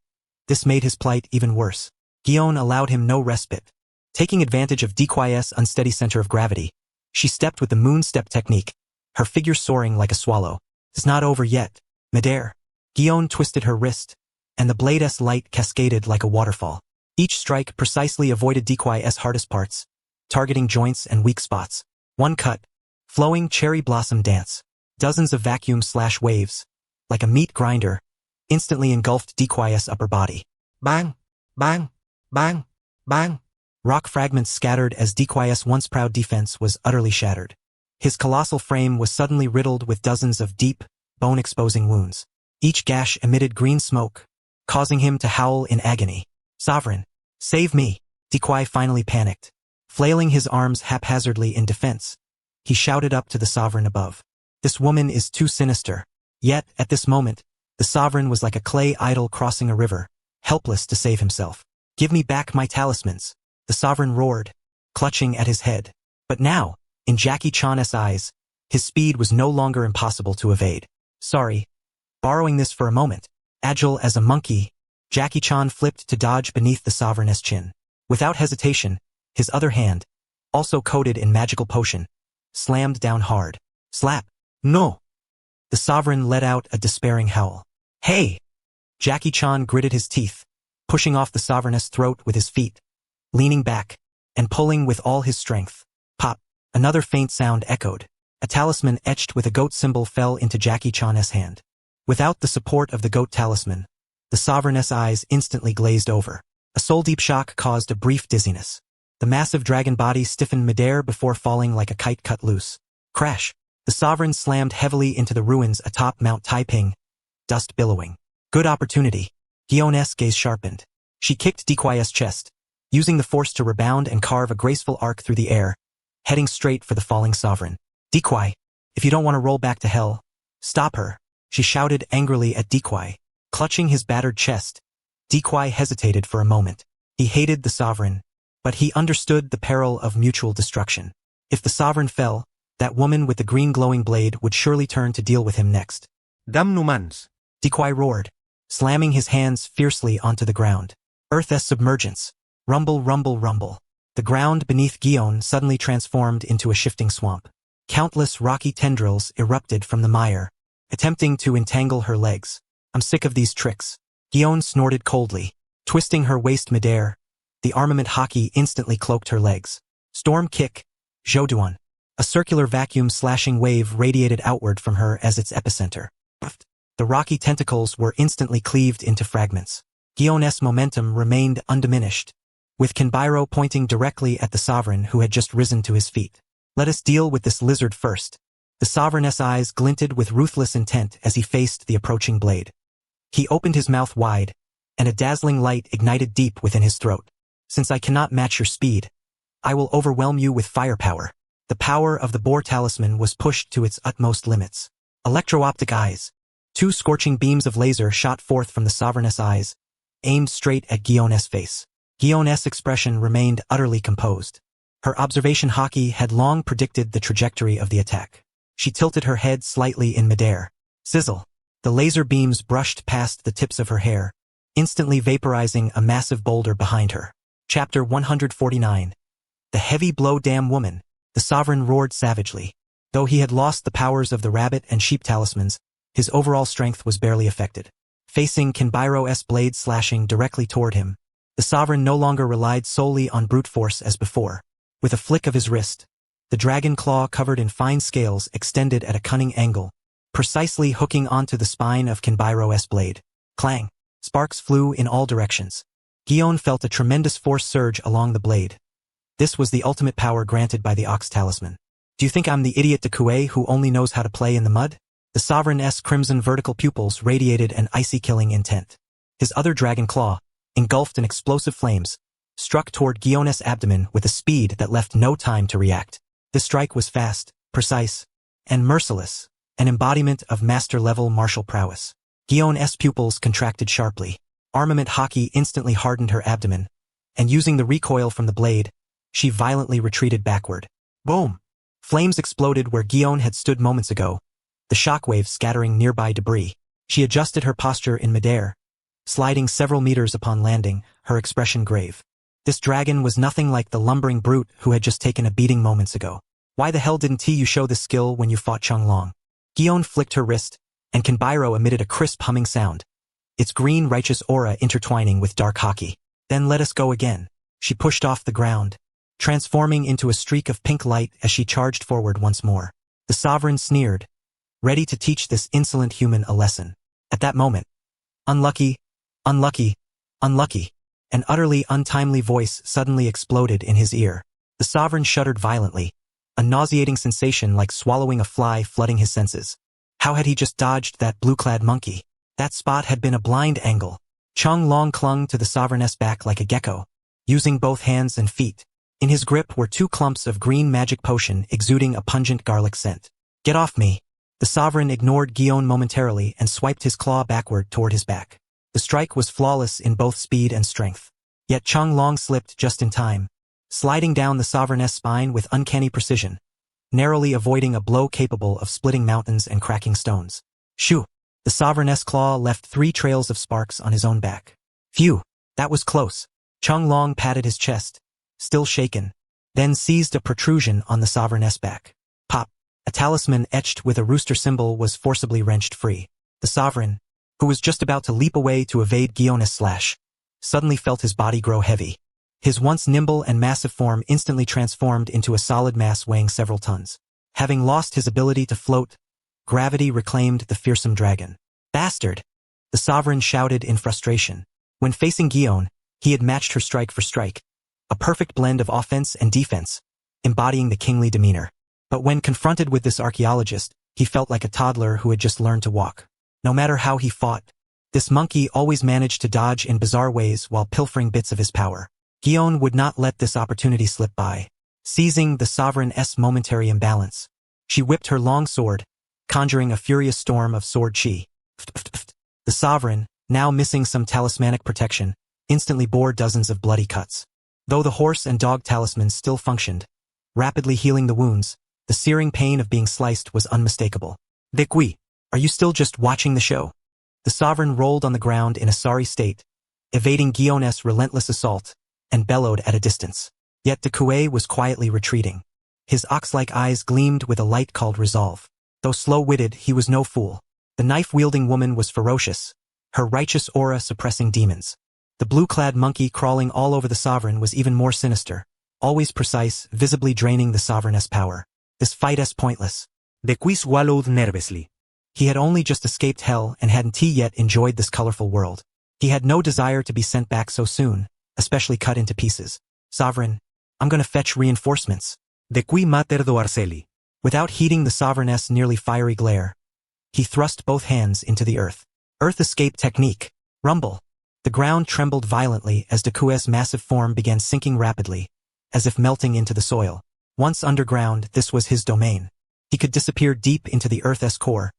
This made his plight even worse. Gion allowed him no respite. Taking advantage of Dequai's unsteady center of gravity, she stepped with the moon step technique, her figure soaring like a swallow. It's not over yet. Midair. Gion twisted her wrist, and the blade's light cascaded like a waterfall. Each strike precisely avoided Dequai's hardest parts, targeting joints and weak spots. One cut. Flowing cherry blossom dance. Dozens of vacuum/waves, like a meat grinder, instantly engulfed Dequai's upper body. Bang! Bang! Bang! Bang! Rock fragments scattered as Dequai's once proud defense was utterly shattered. His colossal frame was suddenly riddled with dozens of deep, bone-exposing wounds. Each gash emitted green smoke, causing him to howl in agony. Sovereign, save me! Dequai finally panicked. Flailing his arms haphazardly in defense, he shouted up to the sovereign above. This woman is too sinister. Yet, at this moment, the sovereign was like a clay idol crossing a river, helpless to save himself. Give me back my talismans, the sovereign roared, clutching at his head. But now, in Jackie Chan's eyes, his speed was no longer impossible to evade. Sorry. Borrowing this for a moment, agile as a monkey, Jackie Chan flipped to dodge beneath the sovereign's chin. Without hesitation, his other hand, also coated in magical potion, slammed down hard. Slap. No! The sovereign let out a despairing howl. Hey! Jackie Chan gritted his teeth, pushing off the sovereign's throat with his feet, leaning back, and pulling with all his strength. Pop! Another faint sound echoed. A talisman etched with a goat symbol fell into Jackie Chan's hand. Without the support of the goat talisman, the sovereign's eyes instantly glazed over. A soul-deep shock caused a brief dizziness. The massive dragon body stiffened midair before falling like a kite cut loose. Crash! The sovereign slammed heavily into the ruins atop Mount Taiping, dust billowing. Good opportunity. Gion's gaze sharpened. She kicked Dequai's chest, using the force to rebound and carve a graceful arc through the air, heading straight for the falling sovereign. Dequai, if you don't want to roll back to hell, stop her, she shouted angrily at Dequai. Clutching his battered chest, Dequai hesitated for a moment. He hated the sovereign, but he understood the peril of mutual destruction. If the sovereign fell, that woman with the green glowing blade would surely turn to deal with him next. Dam numans. Dequai roared, slamming his hands fiercely onto the ground. Earth's submergence. Rumble, rumble, rumble. The ground beneath Gion suddenly transformed into a shifting swamp. Countless rocky tendrils erupted from the mire, attempting to entangle her legs. I'm sick of these tricks. Gion snorted coldly, twisting her waist midair. The armament hockey instantly cloaked her legs. Storm kick, Zhouduan. A circular vacuum-slashing wave radiated outward from her as its epicenter. The rocky tentacles were instantly cleaved into fragments. Gion's momentum remained undiminished, with Kinbairo pointing directly at the sovereign who had just risen to his feet. Let us deal with this lizard first. The sovereign's eyes glinted with ruthless intent as he faced the approaching blade. He opened his mouth wide, and a dazzling light ignited deep within his throat. Since I cannot match your speed, I will overwhelm you with firepower. The power of the boar talisman was pushed to its utmost limits. Electro-optic eyes. 2 scorching beams of laser shot forth from the sovereign's eyes, aimed straight at Gion's face. Gion's expression remained utterly composed. Her observation hockey had long predicted the trajectory of the attack. She tilted her head slightly in midair. Sizzle. The laser beams brushed past the tips of her hair, instantly vaporizing a massive boulder behind her. Chapter 149. The heavy blow damn woman. The sovereign roared savagely. Though he had lost the powers of the rabbit and sheep talismans, his overall strength was barely affected. Facing Kinbairo's blade slashing directly toward him, the sovereign no longer relied solely on brute force as before. With a flick of his wrist, the dragon claw covered in fine scales extended at a cunning angle, precisely hooking onto the spine of Kinbairo's blade. Clang! Sparks flew in all directions. Gion felt a tremendous force surge along the blade. This was the ultimate power granted by the Ox Talisman. Do you think I'm the idiot Dekue who only knows how to play in the mud? The sovereign's crimson vertical pupils radiated an icy killing intent. His other dragon claw, engulfed in explosive flames, struck toward Gion's abdomen with a speed that left no time to react. This strike was fast, precise, and merciless, an embodiment of master-level martial prowess. Gion's pupils contracted sharply. Armament hockey instantly hardened her abdomen, and using the recoil from the blade, she violently retreated backward. Boom! Flames exploded where Gion had stood moments ago, the shockwaves scattering nearby debris. She adjusted her posture in midair, sliding several meters upon landing, her expression grave. This dragon was nothing like the lumbering brute who had just taken a beating moments ago. Why the hell didn't you show this skill when you fought Chonglong? Gion flicked her wrist, and Kinbairo emitted a crisp humming sound, its green righteous aura intertwining with dark hockey. Then let us go again. She pushed off the ground, transforming into a streak of pink light as she charged forward once more. The sovereign sneered, ready to teach this insolent human a lesson. At that moment, unlucky, unlucky, unlucky, an utterly untimely voice suddenly exploded in his ear. The sovereign shuddered violently, a nauseating sensation like swallowing a fly flooding his senses. How had he just dodged that blue-clad monkey? That spot had been a blind angle. Chonglong clung to the sovereign's back like a gecko, using both hands and feet, In his grip were 2 clumps of green magic potion exuding a pungent garlic scent. Get off me! The sovereign ignored Gion momentarily and swiped his claw backward toward his back. The strike was flawless in both speed and strength. Yet Chung Long slipped just in time, sliding down the sovereign's spine with uncanny precision, narrowly avoiding a blow capable of splitting mountains and cracking stones. Shoo! The sovereign's claw left 3 trails of sparks on his own back. Phew! That was close. Chung Long patted his chest, still shaken, then seized a protrusion on the sovereign's back. Pop! A talisman etched with a rooster symbol was forcibly wrenched free. The sovereign, who was just about to leap away to evade Gion's slash, suddenly felt his body grow heavy. His once nimble and massive form instantly transformed into a solid mass weighing several tons. Having lost his ability to float, gravity reclaimed the fearsome dragon. Bastard! The sovereign shouted in frustration. When facing Gion, he had matched her strike for strike, a perfect blend of offense and defense, embodying the kingly demeanor. But when confronted with this archaeologist, he felt like a toddler who had just learned to walk. No matter how he fought, this monkey always managed to dodge in bizarre ways while pilfering bits of his power. Gion would not let this opportunity slip by. Seizing the sovereign's momentary imbalance, she whipped her long sword, conjuring a furious storm of sword chi. The sovereign, now missing some talismanic protection, instantly bore dozens of bloody cuts. Though the horse and dog talismans still functioned, rapidly healing the wounds, the searing pain of being sliced was unmistakable. Dekui, are you still just watching the show? The sovereign rolled on the ground in a sorry state, evading Gion's relentless assault, and bellowed at a distance. Yet Dekui was quietly retreating. His ox-like eyes gleamed with a light called resolve. Though slow-witted, he was no fool. The knife-wielding woman was ferocious, her righteous aura suppressing demons. The blue-clad monkey crawling all over the sovereign was even more sinister, always precise, visibly draining the sovereign's power. This fight is pointless. Dekui swallowed nervously. He had only just escaped hell and hadn't yet enjoyed this colorful world. He had no desire to be sent back so soon, especially cut into pieces. Sovereign, I'm gonna fetch reinforcements. Dekui mater do Arceli. Without heeding the sovereign's nearly fiery glare, he thrust both hands into the earth. Earth escape technique. Rumble. The ground trembled violently as Dekui's massive form began sinking rapidly, as if melting into the soil. Once underground, this was his domain. He could disappear deep into the Earth's core,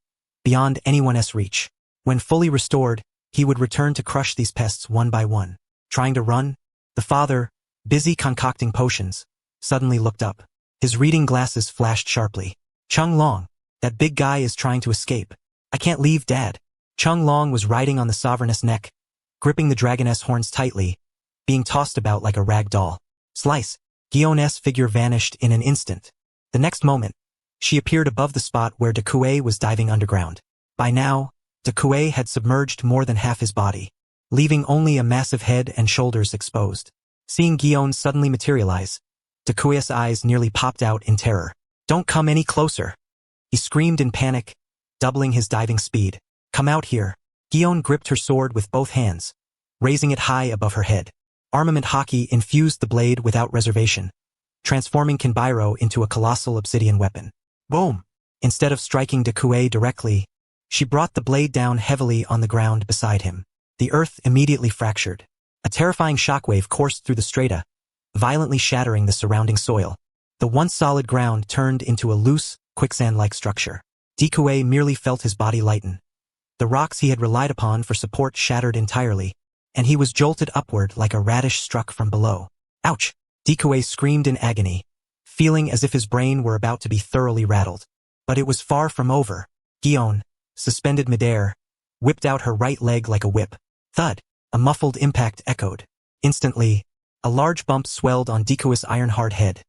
beyond anyone's reach. When fully restored, he would return to crush these pests one by one. Trying to run? The father, busy concocting potions, suddenly looked up. His reading glasses flashed sharply. Chung Long, that big guy is trying to escape. I can't leave, Dad. Chung Long was riding on the sovereign's neck, gripping the dragoness horns tightly, being tossed about like a rag doll. Slice. Gion's figure vanished in an instant. The next moment, she appeared above the spot where Dekui was diving underground. By now, Dekui had submerged more than half his body, leaving only a massive head and shoulders exposed. Seeing Gion suddenly materialize, Dekui's eyes nearly popped out in terror. Don't come any closer! He screamed in panic, doubling his diving speed. Come out here. Gion gripped her sword with both hands, raising it high above her head. Armament hockey infused the blade without reservation, transforming Kinbairo into a colossal obsidian weapon. Boom! Instead of striking Dekui directly, she brought the blade down heavily on the ground beside him. The earth immediately fractured. A terrifying shockwave coursed through the strata, violently shattering the surrounding soil. The once solid ground turned into a loose, quicksand-like structure. Dekui merely felt his body lighten. The rocks he had relied upon for support shattered entirely, and he was jolted upward like a radish struck from below. Ouch! Dekui screamed in agony, feeling as if his brain were about to be thoroughly rattled. But it was far from over. Gion, suspended midair, whipped out her right leg like a whip. Thud! A muffled impact echoed. Instantly, a large bump swelled on Dekui's iron-hard head.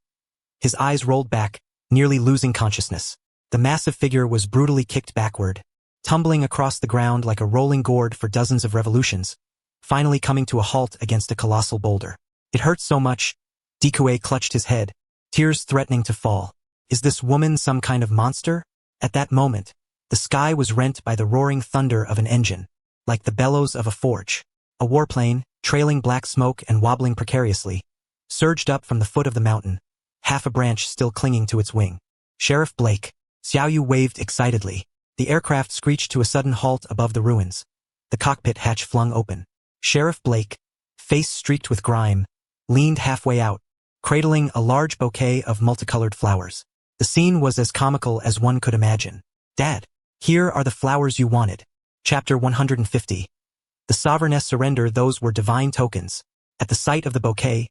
His eyes rolled back, nearly losing consciousness. The massive figure was brutally kicked backward, tumbling across the ground like a rolling gourd for dozens of revolutions, finally coming to a halt against a colossal boulder. It hurt so much, Dekui clutched his head, tears threatening to fall. Is this woman some kind of monster? At that moment, the sky was rent by the roaring thunder of an engine, like the bellows of a forge. A warplane, trailing black smoke and wobbling precariously, surged up from the foot of the mountain, half a branch still clinging to its wing. Sheriff Blake. Xiaoyu waved excitedly. The aircraft screeched to a sudden halt above the ruins. The cockpit hatch flung open. Sheriff Blake, face streaked with grime, leaned halfway out, cradling a large bouquet of multicolored flowers. The scene was as comical as one could imagine. Dad, here are the flowers you wanted. Chapter 150. The sovereigness surrender. Those were divine tokens. At the sight of the bouquet,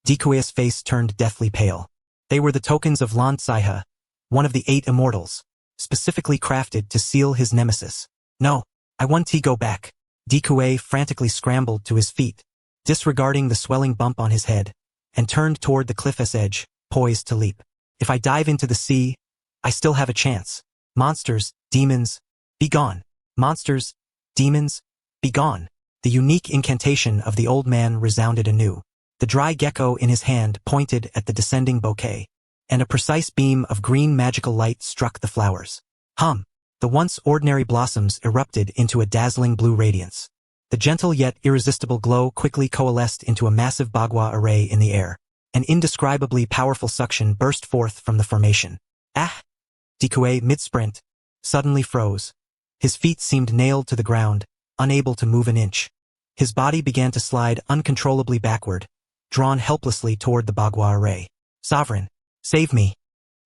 Dikue's face turned deathly pale. They were the tokens of Lan Saiha, one of the 8 immortals, specifically crafted to seal his nemesis. No, I want to go back. Dikue frantically scrambled to his feet, disregarding the swelling bump on his head, and turned toward the cliff's edge, poised to leap. If I dive into the sea, I still have a chance. Monsters, demons, be gone. Monsters, demons, be gone. The unique incantation of the old man resounded anew. The dry gecko in his hand pointed at the descending bouquet, and a precise beam of green magical light struck the flowers. The once ordinary blossoms erupted into a dazzling blue radiance. The gentle yet irresistible glow quickly coalesced into a massive bagua array in the air. An indescribably powerful suction burst forth from the formation. Ah! Dikue, mid-sprint, suddenly froze. His feet seemed nailed to the ground, unable to move an inch. His body began to slide uncontrollably backward, drawn helplessly toward the bagua array. Sovereign, save me!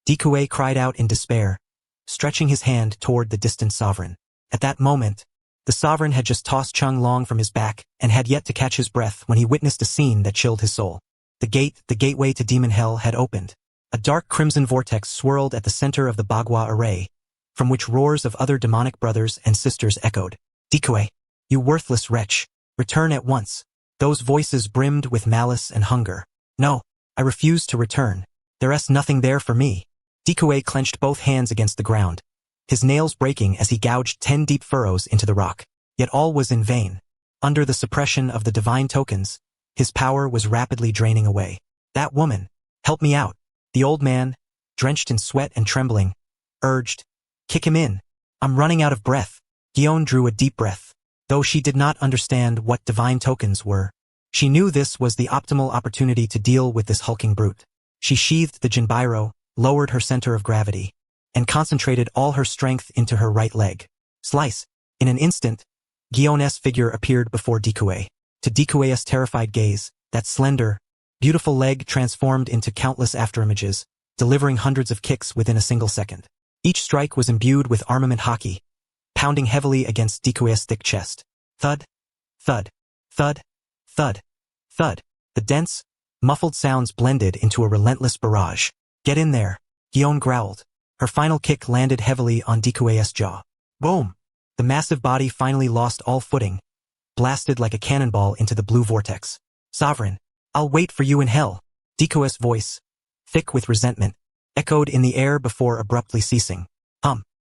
Dikue cried out in despair, stretching his hand toward the distant sovereign. At that moment, the sovereign had just tossed Chung Long from his back and had yet to catch his breath when he witnessed a scene that chilled his soul. The gateway to demon hell had opened. A dark crimson vortex swirled at the center of the bagua array, from which roars of other demonic brothers and sisters echoed. Dikue, you worthless wretch, return at once. Those voices brimmed with malice and hunger. No, I refuse to return. There's nothing there for me. Dikue clenched both hands against the ground, his nails breaking as he gouged 10 deep furrows into the rock. Yet all was in vain. Under the suppression of the divine tokens, his power was rapidly draining away. That woman, help me out. The old man, drenched in sweat and trembling, urged, kick him in. I'm running out of breath. Gion drew a deep breath. Though she did not understand what divine tokens were, she knew this was the optimal opportunity to deal with this hulking brute. She sheathed the Jinbairo, lowered her center of gravity, and concentrated all her strength into her right leg. Slice. In an instant, Gion's figure appeared before Dikue. To Dikue's terrified gaze, that slender, beautiful leg transformed into countless afterimages, delivering hundreds of kicks within a single second. Each strike was imbued with armament hockey, pounding heavily against Dikue's thick chest. Thud, thud, thud, thud, thud. The dense, muffled sounds blended into a relentless barrage. Get in there, Gion growled. Her final kick landed heavily on Dikue's jaw. Boom! The massive body finally lost all footing, blasted like a cannonball into the blue vortex. Sovereign, I'll wait for you in hell. Dikue's voice, thick with resentment, echoed in the air before abruptly ceasing.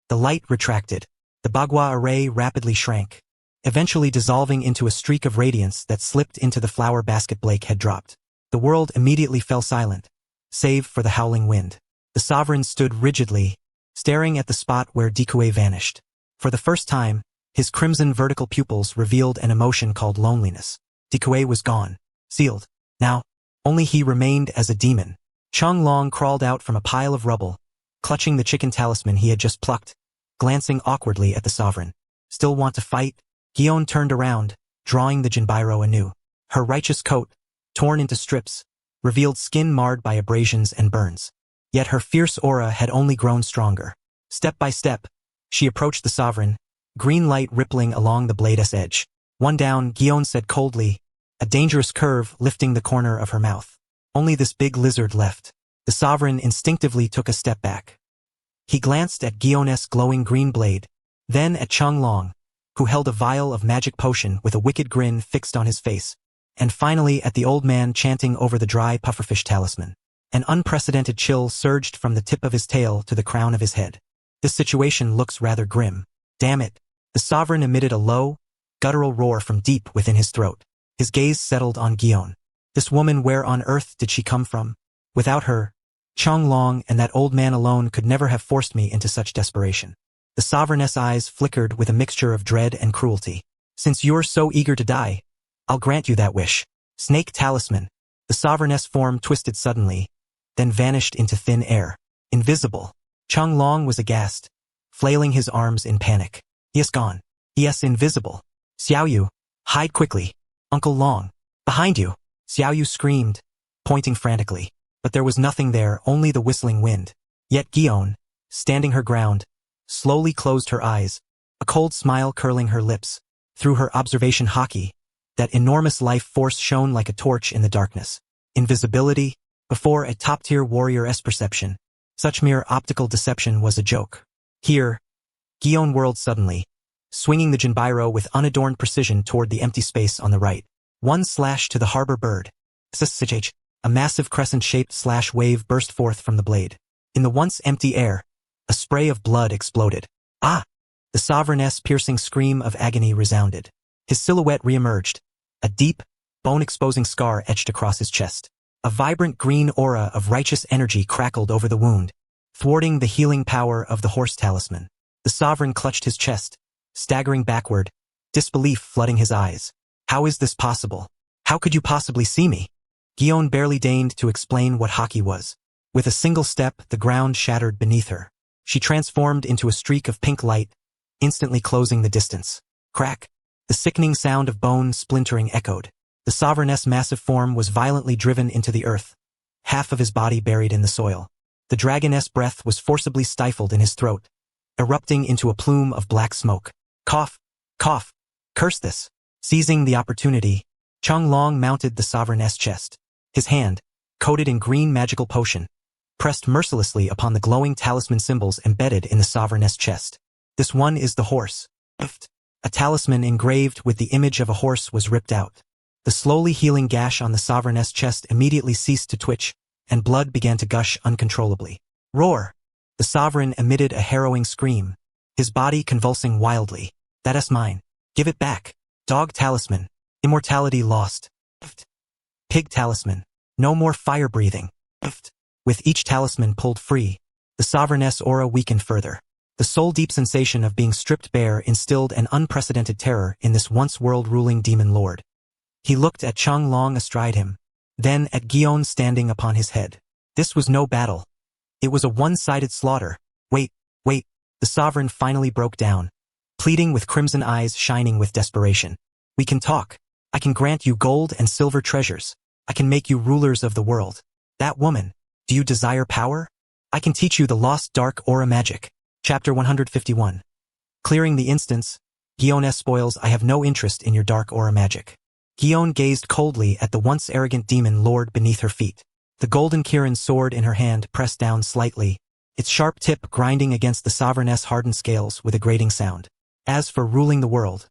The light retracted. The bagua array rapidly shrank, eventually dissolving into a streak of radiance that slipped into the flower basket Blake had dropped. The world immediately fell silent, save for the howling wind. The sovereign stood rigidly, staring at the spot where Dikue vanished. For the first time, his crimson vertical pupils revealed an emotion called loneliness. Dikue was gone, sealed. Now, only he remained as a demon. Chung Long crawled out from a pile of rubble, clutching the chicken talisman he had just plucked, glancing awkwardly at the sovereign. Still want to fight? Gion turned around, drawing the Jinbairo anew. Her righteous coat, torn into strips, revealed skin marred by abrasions and burns. Yet her fierce aura had only grown stronger. Step by step, she approached the sovereign, green light rippling along the blade's edge. One down, Gion said coldly, a dangerous curve lifting the corner of her mouth. Only this big lizard left. The sovereign instinctively took a step back. He glanced at Gion's glowing green blade, then at Chung Long, who held a vial of magic potion with a wicked grin fixed on his face, and finally at the old man chanting over the dry pufferfish talisman. An unprecedented chill surged from the tip of his tail to the crown of his head. This situation looks rather grim. Damn it. The sovereign emitted a low, guttural roar from deep within his throat. His gaze settled on Gion. This woman, where on earth did she come from? Without her, Chung Long and that old man alone could never have forced me into such desperation. The sovereign's eyes flickered with a mixture of dread and cruelty. Since you're so eager to die, I'll grant you that wish. Snake talisman. The sovereign's form twisted suddenly, then vanished into thin air. Invisible. Chung Long was aghast, flailing his arms in panic. Yes, gone. Yes, invisible. Xiaoyu, hide quickly. Uncle Long. Behind you. Xiaoyu screamed, pointing frantically. but there was nothing there, only the whistling wind. Yet Gion, standing her ground, slowly closed her eyes, a cold smile curling her lips. Through her observation haki, that enormous life force shone like a torch in the darkness. Invisibility, before a top-tier warrior's perception. Such mere optical deception was a joke. Here, Gion whirled suddenly, swinging the Jinbiro with unadorned precision toward the empty space on the right. One slash to the harbor bird. SSS-rank, a massive crescent-shaped slash wave burst forth from the blade. In the once empty air, a spray of blood exploded. Ah! The sovereign's piercing scream of agony resounded. His silhouette reemerged, a deep, bone-exposing scar etched across his chest. A vibrant green aura of righteous energy crackled over the wound, thwarting the healing power of the horse talisman. The sovereign clutched his chest, staggering backward, disbelief flooding his eyes. How is this possible? How could you possibly see me? Gion barely deigned to explain what haki was. With a single step, the ground shattered beneath her. She transformed into a streak of pink light, instantly closing the distance. Crack! The sickening sound of bone splintering echoed. The sovereign's massive form was violently driven into the earth, half of his body buried in the soil. The dragon's breath was forcibly stifled in his throat, erupting into a plume of black smoke. Cough! Cough! Curse this! Seizing the opportunity, Changlong mounted the sovereign's chest. His hand, coated in green magical potion, pressed mercilessly upon the glowing talisman symbols embedded in the sovereign's chest. This one is the horse. A talisman engraved with the image of a horse was ripped out. The slowly healing gash on the sovereign's chest immediately ceased to twitch, and blood began to gush uncontrollably. Roar! The sovereign emitted a harrowing scream, his body convulsing wildly. That's mine. Give it back. Dog talisman. Immortality lost. Pig talisman. No more fire breathing. With each talisman pulled free, the sovereign's aura weakened further. The soul-deep sensation of being stripped bare instilled an unprecedented terror in this once world-ruling demon lord. He looked at Changlong astride him, then at Gion standing upon his head. This was no battle. It was a one-sided slaughter. Wait. The sovereign finally broke down, pleading with crimson eyes shining with desperation. We can talk. I can grant you gold and silver treasures. I can make you rulers of the world. That woman, do you desire power? I can teach you the lost dark aura magic. Chapter 151. Clearing the instance, Gion spoils. I have no interest in your dark aura magic. Gion gazed coldly at the once arrogant demon lord beneath her feet. The golden Kirin sword in her hand pressed down slightly, its sharp tip grinding against the sovereign's hardened scales with a grating sound. As for ruling the world,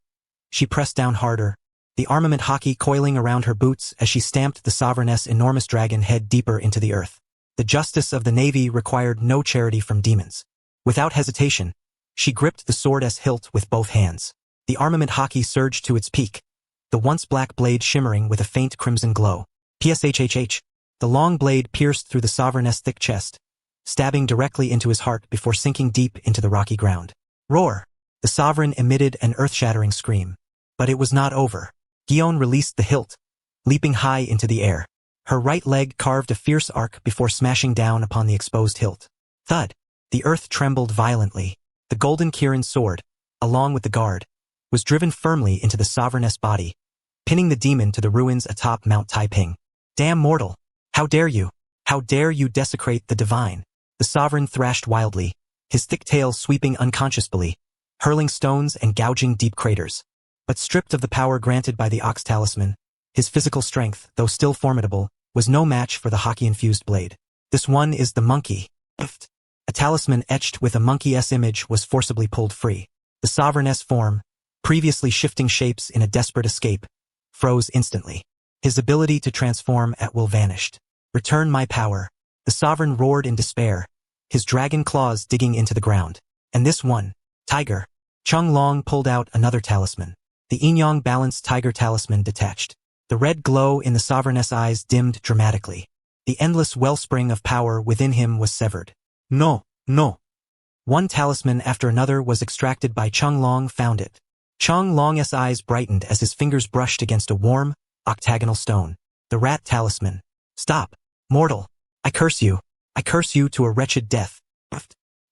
she pressed down harder, the armament haki coiling around her boots as she stamped the sovereign's enormous dragon head deeper into the earth. The justice of the navy required no charity from demons. Without hesitation, she gripped the sword's hilt with both hands. The armament haki surged to its peak, the once black blade shimmering with a faint crimson glow. PSHHH. The long blade pierced through the sovereign's thick chest, stabbing directly into his heart before sinking deep into the rocky ground. Roar! The sovereign emitted an earth-shattering scream. But it was not over. Gion released the hilt, leaping high into the air. Her right leg carved a fierce arc before smashing down upon the exposed hilt. Thud! The earth trembled violently. The golden Kirin sword, along with the guard, was driven firmly into the sovereign's body, pinning the demon to the ruins atop Mount Taiping. Damn mortal! How dare you! How dare you desecrate the divine! The sovereign thrashed wildly, his thick tail sweeping unconsciously, hurling stones and gouging deep craters. But stripped of the power granted by the ox talisman, his physical strength, though still formidable, was no match for the haki-infused blade. This one is the monkey. A talisman etched with a monkey's image was forcibly pulled free. The sovereign's form, previously shifting shapes in a desperate escape, froze instantly. His ability to transform at will vanished. Return my power. The sovereign roared in despair, his dragon claws digging into the ground. And this one, tiger. Changlong pulled out another talisman. The Yin-Yang balanced tiger talisman detached. The red glow in the sovereign's eyes dimmed dramatically. The endless wellspring of power within him was severed. No. One talisman after another was extracted by Changlong found it. Changlong's eyes brightened as his fingers brushed against a warm, octagonal stone. The rat talisman. Stop, mortal. I curse you. I curse you to a wretched death.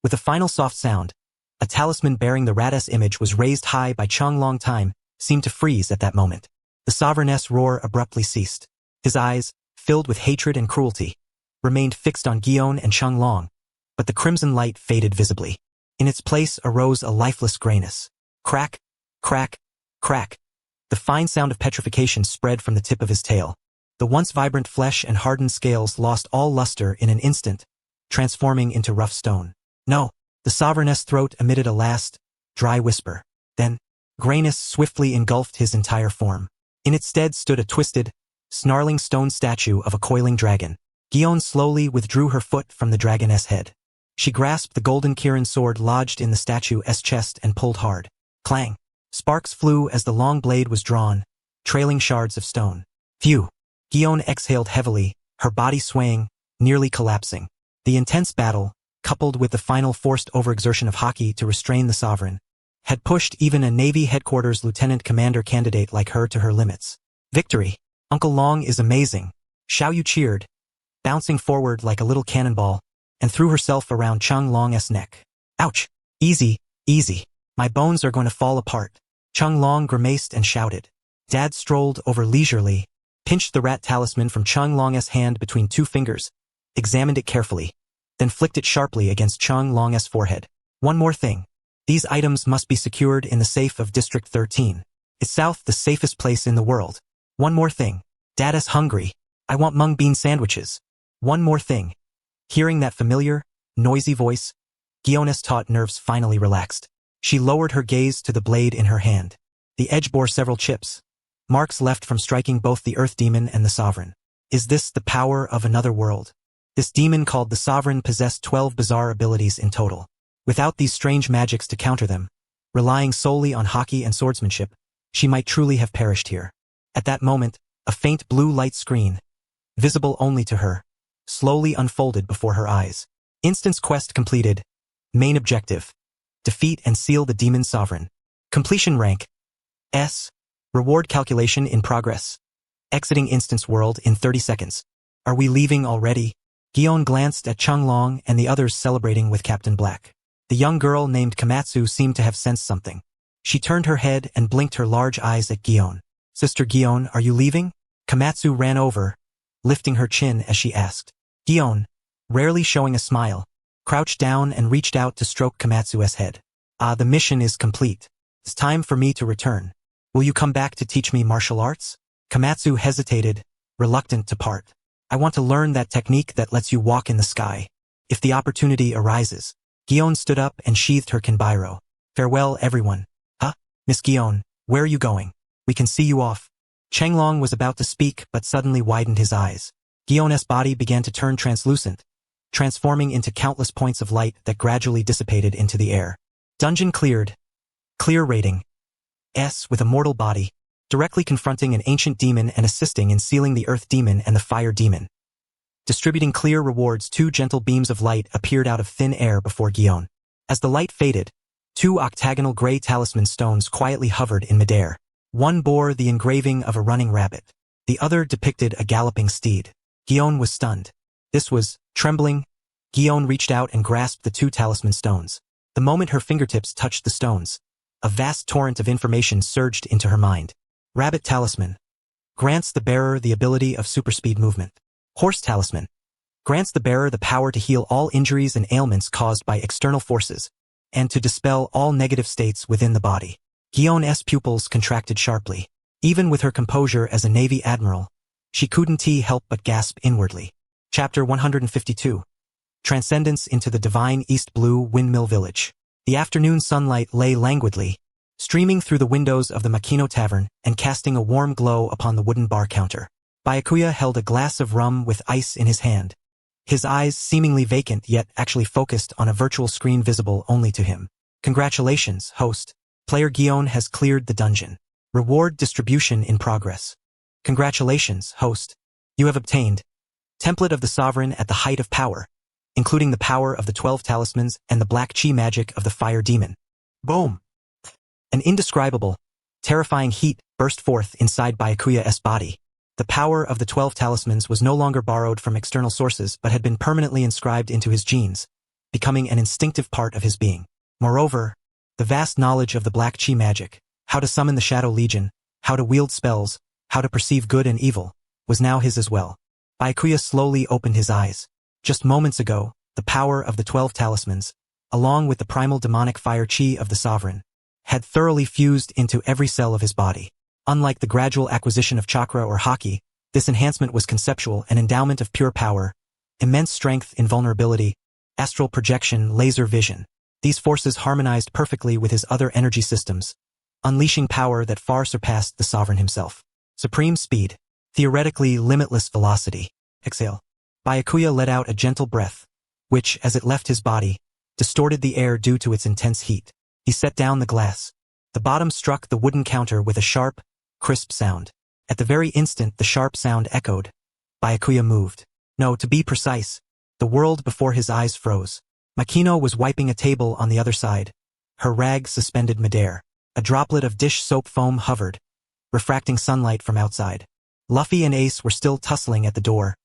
With a final soft sound, a talisman bearing the rat's image was raised high by Changlong. Time seemed to freeze at that moment. The sovereign's roar abruptly ceased. His eyes, filled with hatred and cruelty, remained fixed on Gion and Changlong, but the crimson light faded visibly. In its place arose a lifeless grayness. Crack, crack, crack. The fine sound of petrification spread from the tip of his tail. The once vibrant flesh and hardened scales lost all luster in an instant, transforming into rough stone. No, the sovereigness throat emitted a last, dry whisper. Then, grayness swiftly engulfed his entire form. In its stead stood a twisted, snarling stone statue of a coiling dragon. Gion slowly withdrew her foot from the dragoness head. She grasped the golden Kirin sword lodged in the statue's chest and pulled hard. Clang! Sparks flew as the long blade was drawn, trailing shards of stone. Phew! Gion exhaled heavily, her body swaying, nearly collapsing. The intense battle, coupled with the final forced overexertion of Haki to restrain the sovereign, had pushed even a Navy headquarters lieutenant commander candidate like her to her limits. Victory! Uncle Long is amazing. Xiao Yu cheered, bouncing forward like a little cannonball, and threw herself around Chang Long's neck. Ouch! Easy, easy. My bones are going to fall apart. Chang Long grimaced and shouted. Dad strolled over leisurely, pinched the rat talisman from Chang Long's hand between two fingers, examined it carefully, then flicked it sharply against Chang Long's forehead. One more thing. These items must be secured in the safe of District 13. It's south the safest place in the world. One more thing. Dada's hungry. I want mung bean sandwiches. One more thing. Hearing that familiar, noisy voice, Gion's taut nerves finally relaxed. She lowered her gaze to the blade in her hand. The edge bore several chips, marks left from striking both the Earth Demon and the Sovereign. Is this the power of another world? This demon called the Sovereign possessed 12 bizarre abilities in total. Without these strange magics to counter them, relying solely on Haki and swordsmanship, she might truly have perished here. At that moment, a faint blue light screen, visible only to her, slowly unfolded before her eyes. Instance quest completed. Main objective. Defeat and seal the demon sovereign. Completion rank. S. Reward calculation in progress. Exiting instance world in 30 seconds. Are we leaving already? Gion glanced at Changlong and the others celebrating with Captain Black. The young girl named Komatsu seemed to have sensed something. She turned her head and blinked her large eyes at Gion. Sister Gion, are you leaving? Komatsu ran over, lifting her chin as she asked. Gion, rarely showing a smile, crouched down and reached out to stroke Komatsu's head. The mission is complete. It's time for me to return. Will you come back to teach me martial arts? Komatsu hesitated, reluctant to part. I want to learn that technique that lets you walk in the sky. If the opportunity arises. Gion stood up and sheathed her kinbairo. Farewell, everyone. Huh? Miss Gion, where are you going? We can see you off. Changlong was about to speak but suddenly widened his eyes. Gion's body began to turn translucent, transforming into countless points of light that gradually dissipated into the air. Dungeon cleared. Clear rating. S with a mortal body, directly confronting an ancient demon and assisting in sealing the earth demon and the fire demon. Distributing clear rewards, 2 gentle beams of light appeared out of thin air before Gion. As the light faded, 2 octagonal gray talisman stones quietly hovered in midair. One bore the engraving of a running rabbit. The other depicted a galloping steed. Gion was stunned. This was, trembling. Gion reached out and grasped the 2 talisman stones. The moment her fingertips touched the stones, a vast torrent of information surged into her mind. Rabbit talisman. Grants the bearer the ability of superspeed movement. Horse talisman. Grants the bearer the power to heal all injuries and ailments caused by external forces, and to dispel all negative states within the body. Gion's pupils contracted sharply. Even with her composure as a Navy admiral, she couldn't help but gasp inwardly. Chapter 152. Transcendence into the divine East Blue Windmill Village. The afternoon sunlight lay languidly, streaming through the windows of the Makino Tavern and casting a warm glow upon the wooden bar counter. Byakuya held a glass of rum with ice in his hand, his eyes seemingly vacant yet actually focused on a virtual screen visible only to him. Congratulations, host. Player Gion has cleared the dungeon. Reward distribution in progress. Congratulations, host. You have obtained Template of the Sovereign at the height of power, including the power of the 12 talismans and the black chi magic of the fire demon. Boom! An indescribable, terrifying heat burst forth inside Byakuya's body. The power of the 12 talismans was no longer borrowed from external sources but had been permanently inscribed into his genes, becoming an instinctive part of his being. Moreover, the vast knowledge of the black chi magic, how to summon the Shadow Legion, how to wield spells, how to perceive good and evil, was now his as well. Byakuya slowly opened his eyes. Just moments ago, the power of the 12 talismans, along with the primal demonic fire chi of the sovereign, had thoroughly fused into every cell of his body. Unlike the gradual acquisition of chakra or haki, this enhancement was conceptual, an endowment of pure power, immense strength, invulnerability, astral projection, laser vision. These forces harmonized perfectly with his other energy systems, unleashing power that far surpassed the sovereign himself. Supreme speed, theoretically limitless velocity. Exhale. Byakuya let out a gentle breath, which, as it left his body, distorted the air due to its intense heat. He set down the glass. The bottom struck the wooden counter with a sharp, crisp sound. At the very instant the sharp sound echoed, Byakuya moved. No, to be precise, the world before his eyes froze. Makino was wiping a table on the other side, her rag suspended midair. A droplet of dish soap foam hovered, refracting sunlight from outside. Luffy and Ace were still tussling at the door.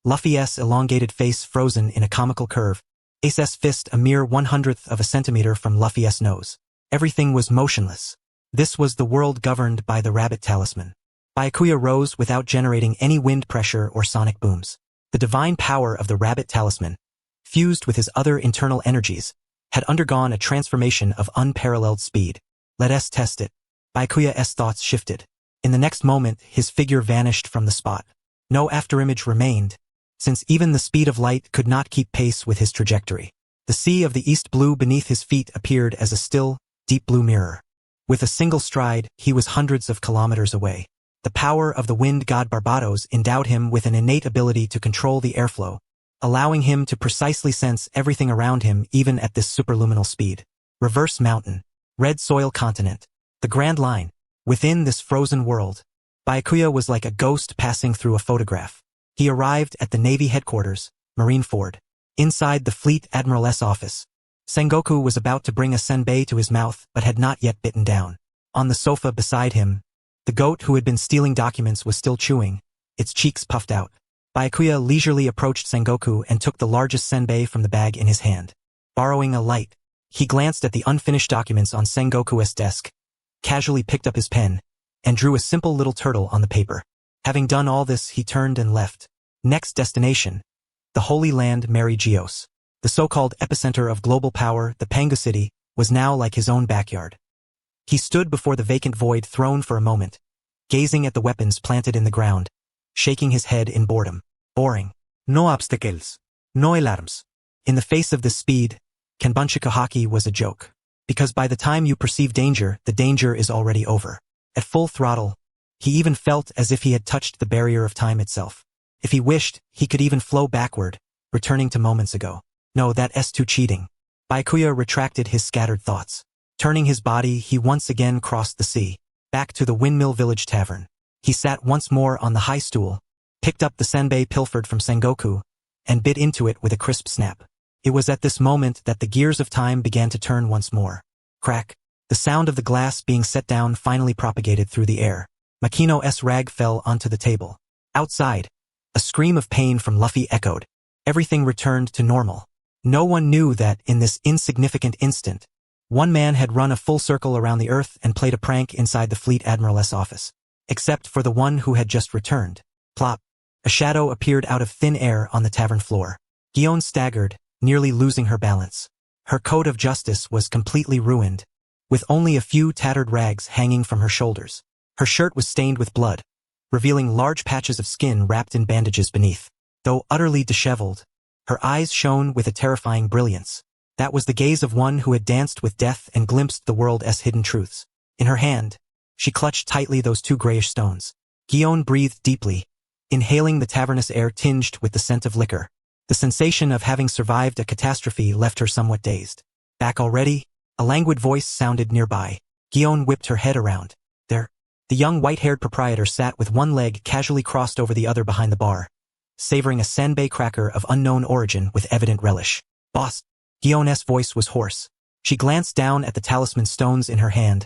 Luffy's elongated face frozen in a comical curve, Ace's fist a mere 1/100th of a centimeter from Luffy's nose. Everything was motionless. This was the world governed by the rabbit talisman. Byakuya rose without generating any wind pressure or sonic booms. The divine power of the rabbit talisman, fused with his other internal energies, had undergone a transformation of unparalleled speed. Let us test it. Byakuya's thoughts shifted. In the next moment, his figure vanished from the spot. No afterimage remained, since even the speed of light could not keep pace with his trajectory. The sea of the east blue beneath his feet appeared as a still, deep blue mirror. With a single stride, he was hundreds of kilometers away. The power of the wind god Barbatos endowed him with an innate ability to control the airflow, allowing him to precisely sense everything around him even at this superluminal speed. Reverse mountain. Red soil continent. The Grand Line. Within this frozen world, Byakuya was like a ghost passing through a photograph. He arrived at the Navy headquarters, Marineford. Inside the Fleet Admiral's office, Sengoku was about to bring a senbei to his mouth but had not yet bitten down. On the sofa beside him, the goat who had been stealing documents was still chewing, its cheeks puffed out. Byakuya leisurely approached Sengoku and took the largest senbei from the bag in his hand. Borrowing a light, he glanced at the unfinished documents on Sengoku's desk, casually picked up his pen, and drew a simple little turtle on the paper. Having done all this, he turned and left. Next destination, the Holy Land Mary Geos. The so-called epicenter of global power, the Pangu City, was now like his own backyard. He stood before the vacant void throne for a moment, gazing at the weapons planted in the ground, shaking his head in boredom. Boring. No obstacles. No alarms. In the face of this speed, Kanbunchiku Haki was a joke. Because by the time you perceive danger, the danger is already over. At full throttle, he even felt as if he had touched the barrier of time itself. If he wished, he could even flow backward, returning to moments ago. No, that's too cheating. Byakuya retracted his scattered thoughts. Turning his body, he once again crossed the sea, back to the Windmill Village tavern. He sat once more on the high stool, picked up the senbei pilfered from Sengoku, and bit into it with a crisp snap. It was at this moment that the gears of time began to turn once more. Crack. The sound of the glass being set down finally propagated through the air. Makino's rag fell onto the table. Outside, a scream of pain from Luffy echoed. Everything returned to normal. No one knew that, in this insignificant instant, one man had run a full circle around the earth and played a prank inside the Fleet Admiral's office. Except for the one who had just returned. Plop. A shadow appeared out of thin air on the tavern floor. Gion staggered, nearly losing her balance. Her code of justice was completely ruined, with only a few tattered rags hanging from her shoulders. Her shirt was stained with blood, revealing large patches of skin wrapped in bandages beneath. Though utterly disheveled, her eyes shone with a terrifying brilliance. That was the gaze of one who had danced with death and glimpsed the world's hidden truths. In her hand, she clutched tightly those two grayish stones. Gion breathed deeply, inhaling the tavernous air tinged with the scent of liquor. The sensation of having survived a catastrophe left her somewhat dazed. Back already? A languid voice sounded nearby. Gion whipped her head around. There. The young white-haired proprietor sat with one leg casually crossed over the other behind the bar, savoring a senbei cracker of unknown origin with evident relish. Boss. Gion's voice was hoarse. She glanced down at the talisman stones in her hand,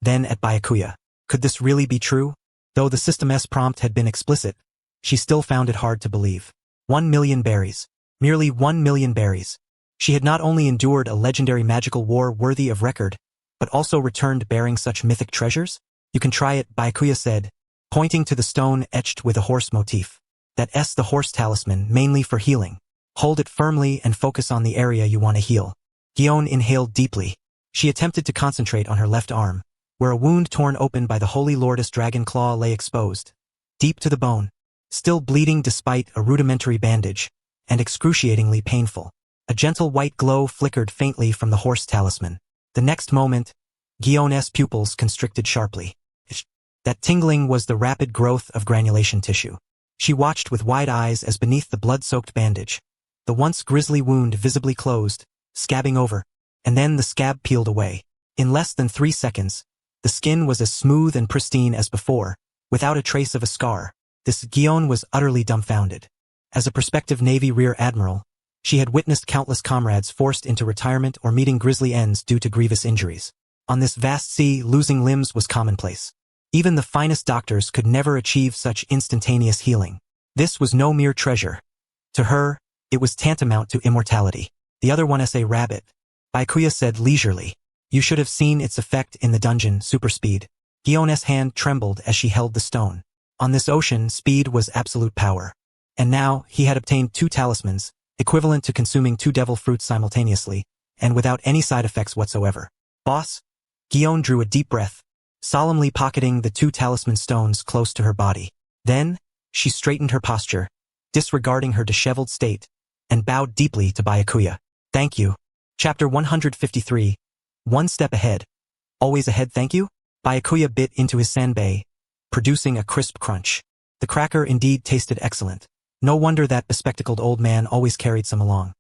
then at Byakuya. Could this really be true? Though the system's prompt had been explicit, she still found it hard to believe. 1 million berries. Merely 1 million berries. She had not only endured a legendary magical war worthy of record, but also returned bearing such mythic treasures? You can try it, Byakuya said, pointing to the stone etched with a horse motif. That's the horse talisman, mainly for healing. Hold it firmly and focus on the area you want to heal. Gion inhaled deeply. She attempted to concentrate on her left arm, where a wound torn open by the Holy Lordess Dragon Claw lay exposed, deep to the bone, still bleeding despite a rudimentary bandage, and excruciatingly painful. A gentle white glow flickered faintly from the horse talisman. The next moment, Gion's pupils constricted sharply. That tingling was the rapid growth of granulation tissue. She watched with wide eyes as beneath the blood-soaked bandage, the once grisly wound visibly closed, scabbing over, and then the scab peeled away. In less than 3 seconds, the skin was as smooth and pristine as before, without a trace of a scar. This Gion was utterly dumbfounded. As a prospective Navy Rear Admiral, she had witnessed countless comrades forced into retirement or meeting grisly ends due to grievous injuries. On this vast sea, losing limbs was commonplace. Even the finest doctors could never achieve such instantaneous healing. This was no mere treasure. To her, it was tantamount to immortality. The other one SA rabbit, Byakuya said leisurely. You should have seen its effect in the dungeon, super speed. Gion's hand trembled as she held the stone. On this ocean, speed was absolute power. And now, he had obtained 2 talismans, equivalent to consuming 2 devil fruits simultaneously, and without any side effects whatsoever. Boss? Gion drew a deep breath, solemnly pocketing the 2 talisman stones close to her body. Then, she straightened her posture, disregarding her disheveled state, and bowed deeply to Byakuya. Thank you. Chapter 153. One step ahead. Always ahead, thank you? Byakuya bit into his sanbei, producing a crisp crunch. The cracker indeed tasted excellent. No wonder that bespectacled old man always carried some along.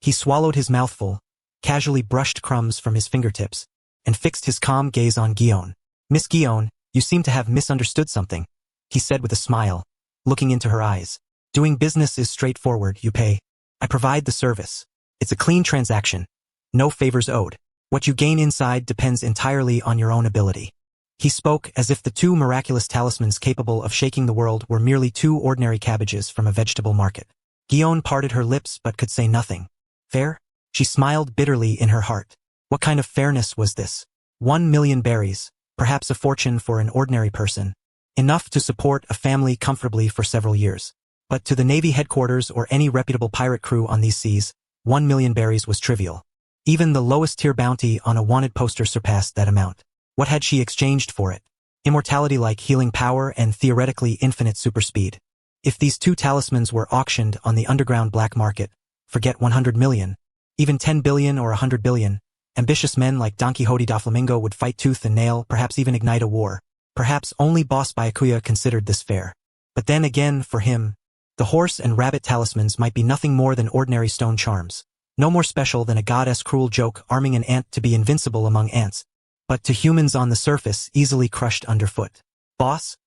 He swallowed his mouthful, casually brushed crumbs from his fingertips, and fixed his calm gaze on Gion. Miss Gion, you seem to have misunderstood something, he said with a smile, looking into her eyes. Doing business is straightforward, you pay. I provide the service. It's a clean transaction. No favors owed. What you gain inside depends entirely on your own ability. He spoke as if the 2 miraculous talismans capable of shaking the world were merely 2 ordinary cabbages from a vegetable market. Gion parted her lips but could say nothing. Fair? She smiled bitterly in her heart. What kind of fairness was this? 1 million berries, perhaps a fortune for an ordinary person. Enough to support a family comfortably for several years. But to the Navy headquarters or any reputable pirate crew on these seas, 1 million berries was trivial. Even the lowest tier bounty on a wanted poster surpassed that amount. What had she exchanged for it? Immortality like healing power and theoretically infinite super speed. If these 2 talismans were auctioned on the underground black market, forget 100 million, even 10 billion or 100 billion, ambitious men like Don Quixote da Flamingo would fight tooth and nail, perhaps even ignite a war. Perhaps only Boss Byakuya considered this fair. But then again, for him, the horse and rabbit talismans might be nothing more than ordinary stone charms. No more special than a goddess cruel joke arming an ant to be invincible among ants, but to humans on the surface easily crushed underfoot. Boss?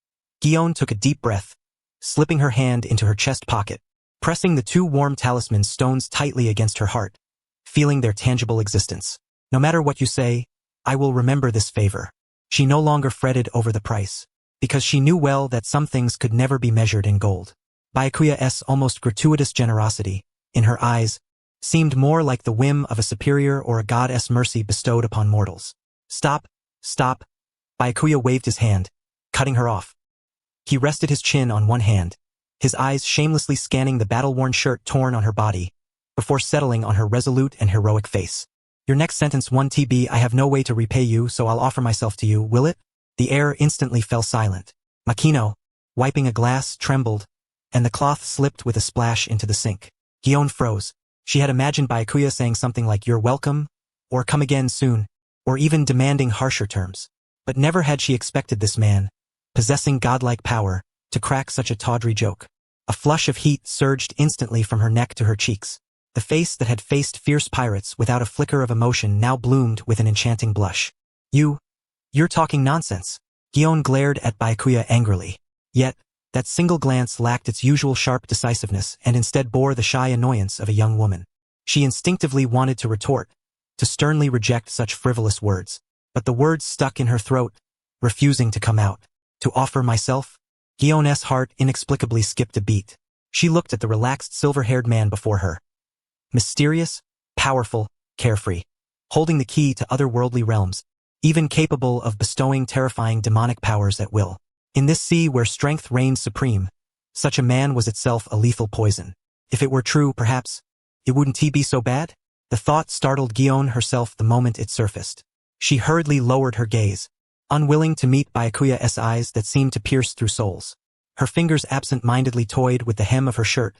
Gion took a deep breath, slipping her hand into her chest pocket, pressing the 2 warm talisman stones tightly against her heart, feeling their tangible existence. No matter what you say, I will remember this favor. She no longer fretted over the price, because she knew well that some things could never be measured in gold. Byakuya's almost gratuitous generosity, in her eyes, seemed more like the whim of a superior or a goddess mercy bestowed upon mortals. Stop, stop. Byakuya waved his hand, cutting her off. He rested his chin on one hand, his eyes shamelessly scanning the battle-worn shirt torn on her body, before settling on her resolute and heroic face. Your next sentence 1 TB, I have no way to repay you, so I'll offer myself to you, will it? The air instantly fell silent. Makino, wiping a glass, trembled, and the cloth slipped with a splash into the sink. Gion froze. She had imagined Byakuya saying something like "You're welcome," or "Come again soon," or even demanding harsher terms. But never had she expected this man, possessing godlike power, to crack such a tawdry joke. A flush of heat surged instantly from her neck to her cheeks. The face that had faced fierce pirates without a flicker of emotion now bloomed with an enchanting blush. You're talking nonsense. Gion glared at Byakuya angrily. Yet, that single glance lacked its usual sharp decisiveness and instead bore the shy annoyance of a young woman. She instinctively wanted to retort, to sternly reject such frivolous words. But the words stuck in her throat, refusing to come out. To offer myself? Gion's heart inexplicably skipped a beat. She looked at the relaxed silver-haired man before her. Mysterious, powerful, carefree, holding the key to otherworldly realms, even capable of bestowing terrifying demonic powers at will. In this sea where strength reigned supreme, such a man was itself a lethal poison. If it were true, perhaps, it wouldn't be so bad? The thought startled Gion herself the moment it surfaced. She hurriedly lowered her gaze, unwilling to meet Byakuya's eyes that seemed to pierce through souls. Her fingers absent-mindedly toyed with the hem of her shirt,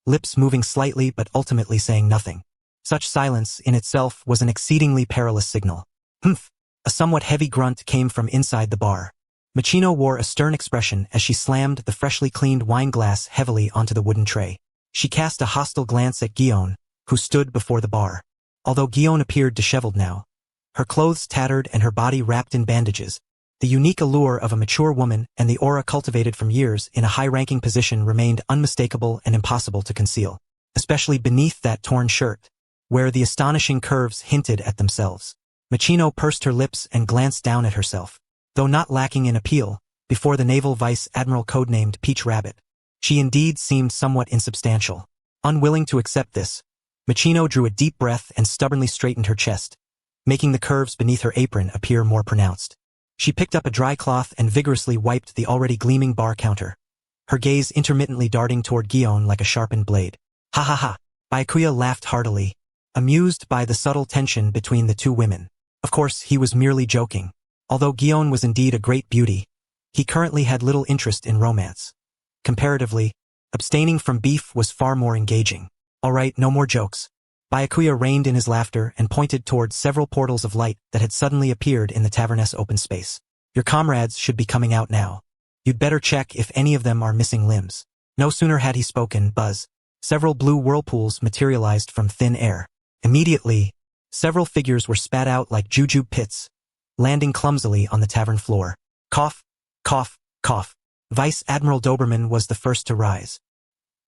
lips moving slightly but ultimately saying nothing. Such silence in itself was an exceedingly perilous signal. Humph! A somewhat heavy grunt came from inside the bar. Machino wore a stern expression as she slammed the freshly cleaned wine glass heavily onto the wooden tray. She cast a hostile glance at Gion, who stood before the bar. Although Gion appeared disheveled now, her clothes tattered and her body wrapped in bandages, the unique allure of a mature woman and the aura cultivated from years in a high-ranking position remained unmistakable and impossible to conceal, especially beneath that torn shirt, where the astonishing curves hinted at themselves. Machino pursed her lips and glanced down at herself. Though not lacking in appeal, before the naval vice admiral codenamed Peach Rabbit, she indeed seemed somewhat insubstantial. Unwilling to accept this, Machino drew a deep breath and stubbornly straightened her chest, making the curves beneath her apron appear more pronounced. She picked up a dry cloth and vigorously wiped the already gleaming bar counter, her gaze intermittently darting toward Gion like a sharpened blade. Ha ha ha! Byakuya laughed heartily, amused by the subtle tension between the two women. Of course, he was merely joking. Although Gion was indeed a great beauty, he currently had little interest in romance. Comparatively, abstaining from beef was far more engaging. All right, no more jokes. Byakuya reined in his laughter and pointed towards several portals of light that had suddenly appeared in the tavern's open space. Your comrades should be coming out now. You'd better check if any of them are missing limbs. No sooner had he spoken, buzz. Several blue whirlpools materialized from thin air. Immediately, several figures were spat out like jujube pits, landing clumsily on the tavern floor. Cough, cough, cough. Vice Admiral Doberman was the first to rise.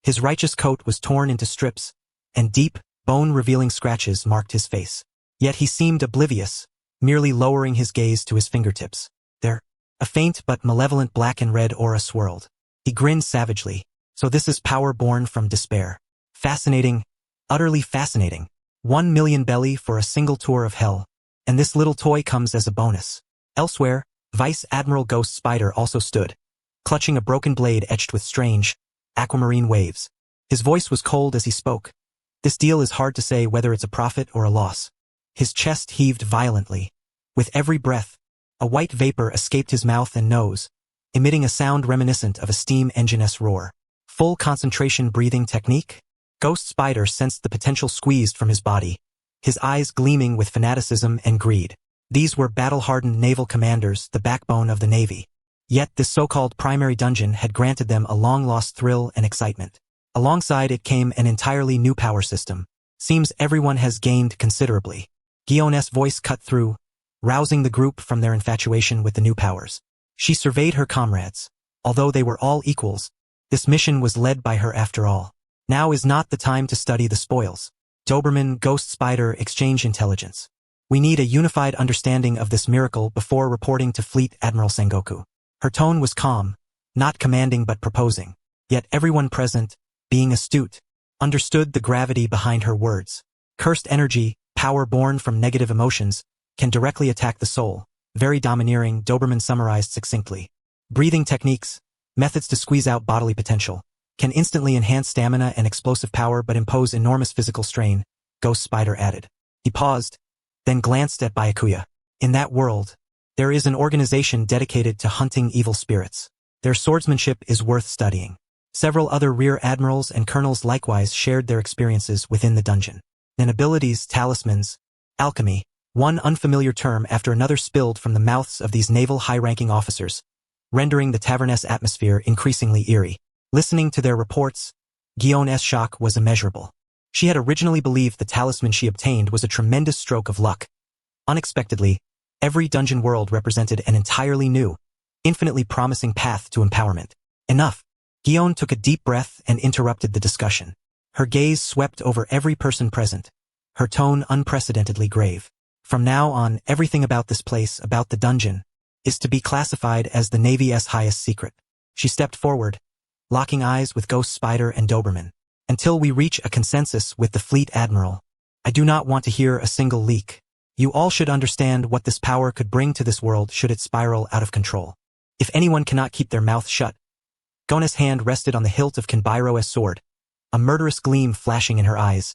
His righteous coat was torn into strips, and deep, bone-revealing scratches marked his face. Yet he seemed oblivious, merely lowering his gaze to his fingertips. There, a faint but malevolent black and red aura swirled. He grinned savagely. So this is power born from despair. Fascinating, utterly fascinating. 1 million belly for a single tour of hell. And this little toy comes as a bonus. Elsewhere, Vice Admiral Ghost Spider also stood, clutching a broken blade etched with strange, aquamarine waves. His voice was cold as he spoke. This deal is hard to say whether it's a profit or a loss. His chest heaved violently. With every breath, a white vapor escaped his mouth and nose, emitting a sound reminiscent of a steam engine's roar. Full concentration breathing technique? Ghost Spider sensed the potential squeezed from his body, his eyes gleaming with fanaticism and greed. These were battle-hardened naval commanders, the backbone of the Navy. Yet this so-called primary dungeon had granted them a long-lost thrill and excitement. Alongside it came an entirely new power system. Seems everyone has gained considerably. Gion's voice cut through, rousing the group from their infatuation with the new powers. She surveyed her comrades. Although they were all equals, this mission was led by her after all. Now is not the time to study the spoils. Doberman, Ghost Spider, exchange intelligence. We need a unified understanding of this miracle before reporting to Fleet Admiral Sengoku. Her tone was calm, not commanding but proposing. Yet everyone present, being astute, understood the gravity behind her words. Cursed energy, power born from negative emotions, can directly attack the soul. Very domineering, Doberman summarized succinctly. Breathing techniques, methods to squeeze out bodily potential, can instantly enhance stamina and explosive power but impose enormous physical strain, Ghost Spider added. He paused, then glanced at Byakuya. In that world, there is an organization dedicated to hunting evil spirits. Their swordsmanship is worth studying. Several other rear admirals and colonels likewise shared their experiences within the dungeon. And abilities, talismans, alchemy, one unfamiliar term after another spilled from the mouths of these naval high-ranking officers, rendering the tavern's atmosphere increasingly eerie. Listening to their reports, Gion's shock was immeasurable. She had originally believed the talisman she obtained was a tremendous stroke of luck. Unexpectedly, every dungeon world represented an entirely new, infinitely promising path to empowerment. Enough. Gion took a deep breath and interrupted the discussion. Her gaze swept over every person present, her tone unprecedentedly grave. From now on, everything about this place, about the dungeon, is to be classified as the Navy's highest secret. She stepped forward, locking eyes with Ghost Spider and Doberman. Until we reach a consensus with the Fleet Admiral, I do not want to hear a single leak. You all should understand what this power could bring to this world should it spiral out of control. If anyone cannot keep their mouth shut, Gona's hand rested on the hilt of Kanbairo's sword, a murderous gleam flashing in her eyes.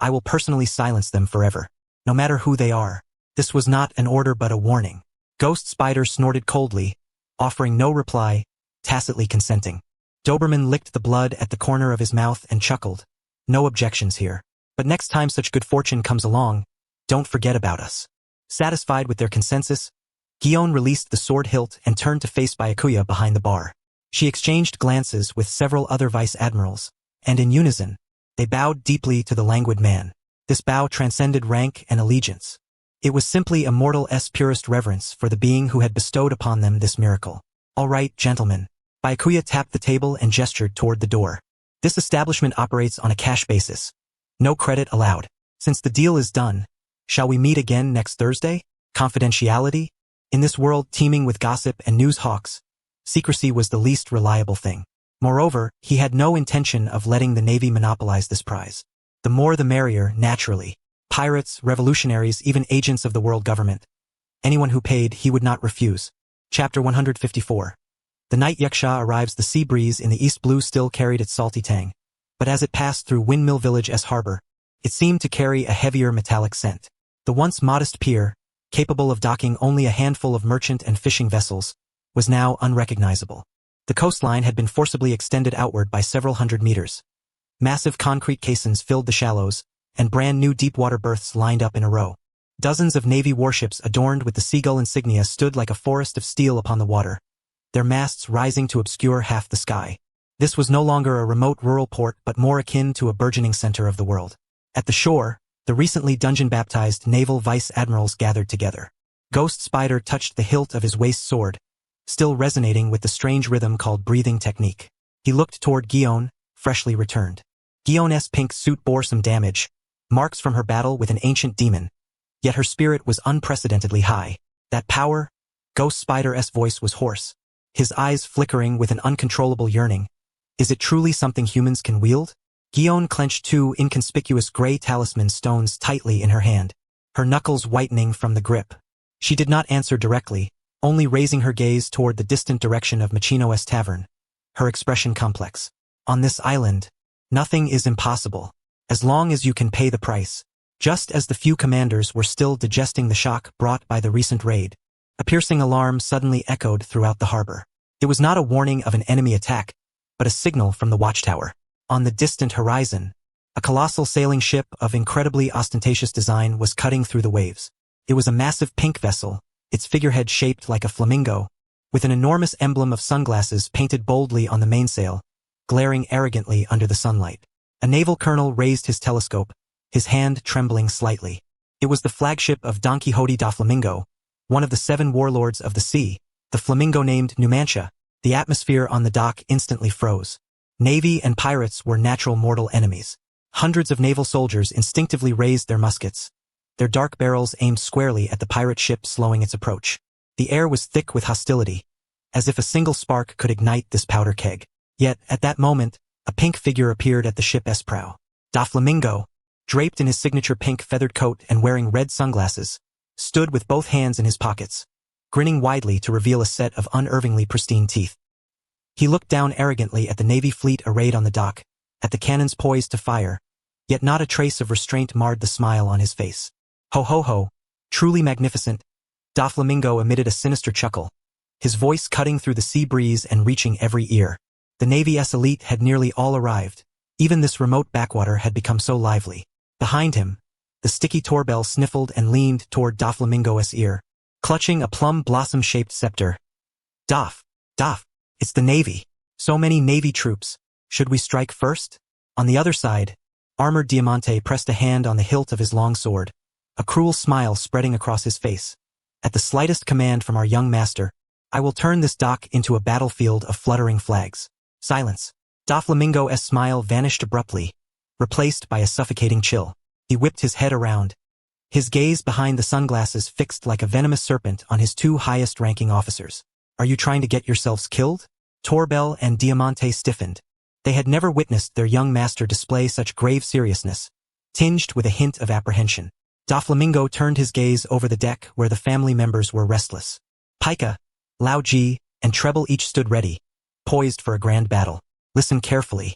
I will personally silence them forever, no matter who they are. This was not an order but a warning. Ghost Spider snorted coldly, offering no reply, tacitly consenting. Doberman licked the blood at the corner of his mouth and chuckled. No objections here. But next time such good fortune comes along, don't forget about us. Satisfied with their consensus, Gion released the sword hilt and turned to face Byakuya behind the bar. She exchanged glances with several other vice admirals, and in unison, they bowed deeply to the languid man. This bow transcended rank and allegiance. It was simply a mortal's purest reverence for the being who had bestowed upon them this miracle. All right, gentlemen. Byakuya tapped the table and gestured toward the door. This establishment operates on a cash basis. No credit allowed. Since the deal is done, shall we meet again next Thursday? Confidentiality? In this world teeming with gossip and news hawks, secrecy was the least reliable thing. Moreover, he had no intention of letting the Navy monopolize this prize. The more the merrier, naturally. Pirates, revolutionaries, even agents of the world government. Anyone who paid, he would not refuse. Chapter 154. The night Yaksha arrives. The sea breeze in the east blue still carried its salty tang, but as it passed through Windmill Village's harbor, it seemed to carry a heavier metallic scent. The once modest pier, capable of docking only a handful of merchant and fishing vessels, was now unrecognizable. The coastline had been forcibly extended outward by several hundred meters. Massive concrete caissons filled the shallows, and brand new deep-water berths lined up in a row. Dozens of Navy warships adorned with the seagull insignia stood like a forest of steel upon the water, their masts rising to obscure half the sky. This was no longer a remote rural port but more akin to a burgeoning center of the world. At the shore, the recently dungeon-baptized naval vice-admirals gathered together. Ghost Spider touched the hilt of his waist sword, still resonating with the strange rhythm called breathing technique. He looked toward Gion, freshly returned. Gion's pink suit bore some damage, marks from her battle with an ancient demon, yet her spirit was unprecedentedly high. That power? Ghost Spider's voice was hoarse, his eyes flickering with an uncontrollable yearning. Is it truly something humans can wield? Gion clenched two inconspicuous gray talisman stones tightly in her hand, her knuckles whitening from the grip. She did not answer directly, only raising her gaze toward the distant direction of Machino's tavern, her expression complex. On this island, nothing is impossible, as long as you can pay the price. Just as the few commanders were still digesting the shock brought by the recent raid, a piercing alarm suddenly echoed throughout the harbor. It was not a warning of an enemy attack, but a signal from the watchtower. On the distant horizon, a colossal sailing ship of incredibly ostentatious design was cutting through the waves. It was a massive pink vessel, its figurehead shaped like a flamingo, with an enormous emblem of sunglasses painted boldly on the mainsail, glaring arrogantly under the sunlight. A naval colonel raised his telescope, his hand trembling slightly. It was the flagship of Don Quixote da Flamingo, one of the 7 warlords of the sea, the flamingo named Numantia. The atmosphere on the dock instantly froze. Navy and pirates were natural mortal enemies. Hundreds of naval soldiers instinctively raised their muskets, their dark barrels aimed squarely at the pirate ship slowing its approach. The air was thick with hostility, as if a single spark could ignite this powder keg. Yet, at that moment, a pink figure appeared at the ship's prow. Da Flamingo, draped in his signature pink feathered coat and wearing red sunglasses, stood with both hands in his pockets, grinning widely to reveal a set of unervingly pristine teeth. He looked down arrogantly at the Navy fleet arrayed on the dock, at the cannons poised to fire, yet not a trace of restraint marred the smile on his face. Ho ho ho, truly magnificent. Da Flamingo emitted a sinister chuckle, his voice cutting through the sea breeze and reaching every ear. The Navy's elite had nearly all arrived. Even this remote backwater had become so lively. Behind him, the sticky Torbell sniffled and leaned toward Da Flamingo's ear, clutching a plum blossom-shaped scepter. Doff, it's the Navy. So many Navy troops. Should we strike first? On the other side, Armored Diamante pressed a hand on the hilt of his long sword, a cruel smile spreading across his face. At the slightest command from our young master, I will turn this dock into a battlefield of fluttering flags. Silence. Da Flamingo's smile vanished abruptly, replaced by a suffocating chill. He whipped his head around, his gaze behind the sunglasses fixed like a venomous serpent on his 2 highest-ranking officers. Are you trying to get yourselves killed? Torbell and Diamante stiffened. They had never witnessed their young master display such grave seriousness, tinged with a hint of apprehension. Da Flamingo turned his gaze over the deck where the family members were restless. Pika, Lao Ji, and Treble each stood ready, poised for a grand battle. Listen carefully.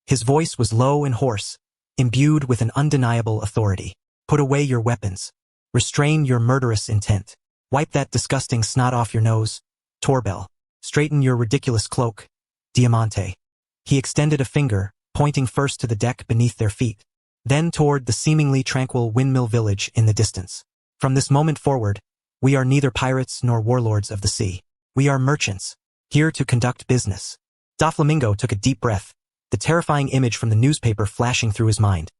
His voice was low and hoarse, imbued with an undeniable authority. Put away your weapons. Restrain your murderous intent. Wipe that disgusting snot off your nose. Torbell. Straighten your ridiculous cloak. Diamante. He extended a finger, pointing first to the deck beneath their feet, then toward the seemingly tranquil Windmill Village in the distance. From this moment forward, we are neither pirates nor warlords of the sea. We are merchants, here to conduct business. Doflamingo took a deep breath, the terrifying image from the newspaper flashing through his mind.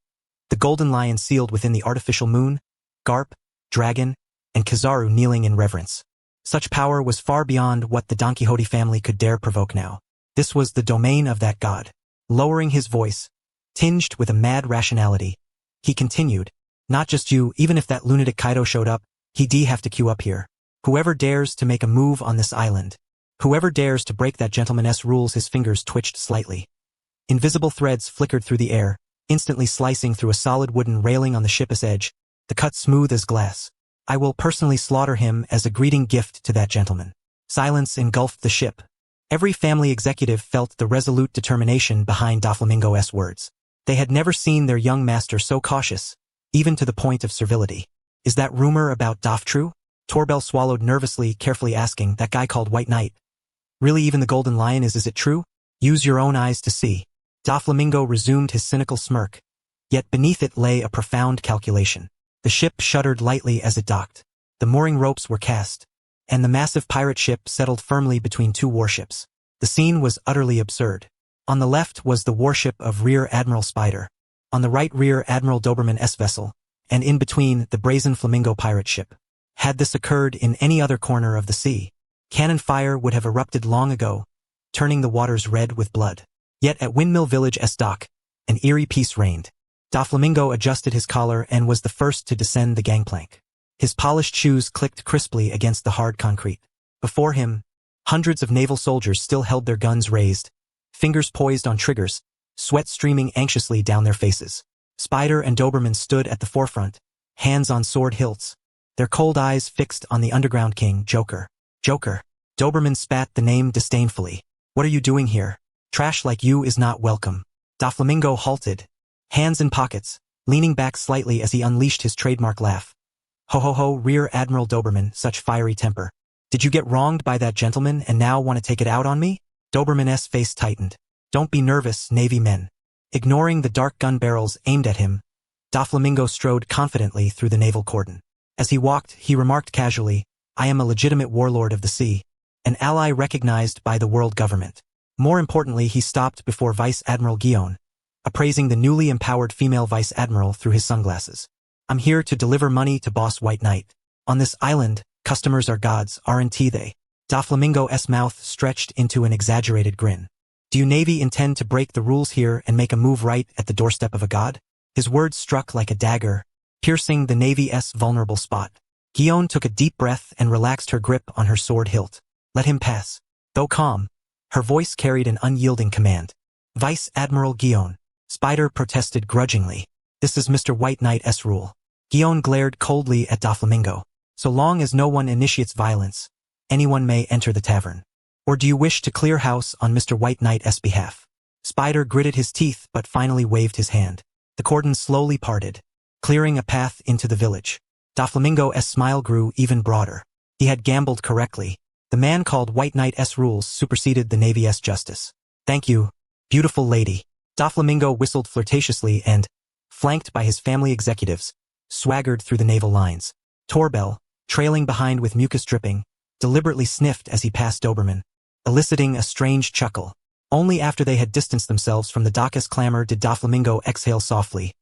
The golden lion sealed within the artificial moon, Garp, dragon, and Kizaru kneeling in reverence. Such power was far beyond what the Don Quixote family could dare provoke now. This was the domain of that god. Lowering his voice, tinged with a mad rationality, he continued, not just you, even if that lunatic Kaido showed up, he'd have to queue up here. Whoever dares to make a move on this island, whoever dares to break that gentleman's rules. His fingers twitched slightly. Invisible threads flickered through the air, instantly slicing through a solid wooden railing on the ship's edge, the cut smooth as glass. I will personally slaughter him as a greeting gift to that gentleman. Silence engulfed the ship. Every family executive felt the resolute determination behind Doflamingo's words. They had never seen their young master so cautious, even to the point of servility. Is that rumor about Doff true? Torbell swallowed nervously, carefully asking, that guy called White Knight. Really, even the Golden Lion is it true? Use your own eyes to see. Doflamingo resumed his cynical smirk, yet beneath it lay a profound calculation. The ship shuddered lightly as it docked. The mooring ropes were cast, and the massive pirate ship settled firmly between two warships. The scene was utterly absurd. On the left was the warship of Rear Admiral Spider, on the right Rear Admiral Doberman-S vessel, and in between the brazen Flamingo pirate ship. Had this occurred in any other corner of the sea, cannon fire would have erupted long ago, turning the waters red with blood. Yet at Windmill Village's dock, an eerie peace reigned. Doflamingo adjusted his collar and was the first to descend the gangplank. His polished shoes clicked crisply against the hard concrete. Before him, hundreds of naval soldiers still held their guns raised, fingers poised on triggers, sweat streaming anxiously down their faces. Spider and Doberman stood at the forefront, hands on sword hilts, their cold eyes fixed on the underground king, Joker. Joker. Doberman spat the name disdainfully. What are you doing here? Trash like you is not welcome. Doflamingo halted, hands in pockets, leaning back slightly as he unleashed his trademark laugh. Ho ho ho, Rear Admiral Doberman, such fiery temper. Did you get wronged by that gentleman and now want to take it out on me? Doberman's face tightened. Don't be nervous, Navy men. Ignoring the dark gun barrels aimed at him, Doflamingo strode confidently through the naval cordon. As he walked, he remarked casually, I am a legitimate warlord of the sea, an ally recognized by the world government. More importantly, he stopped before Vice Admiral Guion, appraising the newly empowered female Vice Admiral through his sunglasses. I'm here to deliver money to Boss White Knight. On this island, customers are gods, aren't they? Doflamingo's mouth stretched into an exaggerated grin. Do you Navy intend to break the rules here and make a move right at the doorstep of a god? His words struck like a dagger, piercing the Navy's vulnerable spot. Guion took a deep breath and relaxed her grip on her sword hilt. Let him pass. Though calm, her voice carried an unyielding command. Vice Admiral Guion. Spider protested grudgingly. This is Mr. White Knight's rule. Guion glared coldly at Doflamingo. So long as no one initiates violence, anyone may enter the tavern. Or do you wish to clear house on Mr. White Knight's behalf? Spider gritted his teeth but finally waved his hand. The cordon slowly parted, clearing a path into the village. Doflamingo's smile grew even broader. He had gambled correctly. The man called White Knight's rules superseded the Navy's justice. Thank you, beautiful lady. Doflamingo whistled flirtatiously and, flanked by his family executives, swaggered through the naval lines. Torbell, trailing behind with mucus dripping, deliberately sniffed as he passed Doberman, eliciting a strange chuckle. Only after they had distanced themselves from the dock's clamor did Doflamingo exhale softly,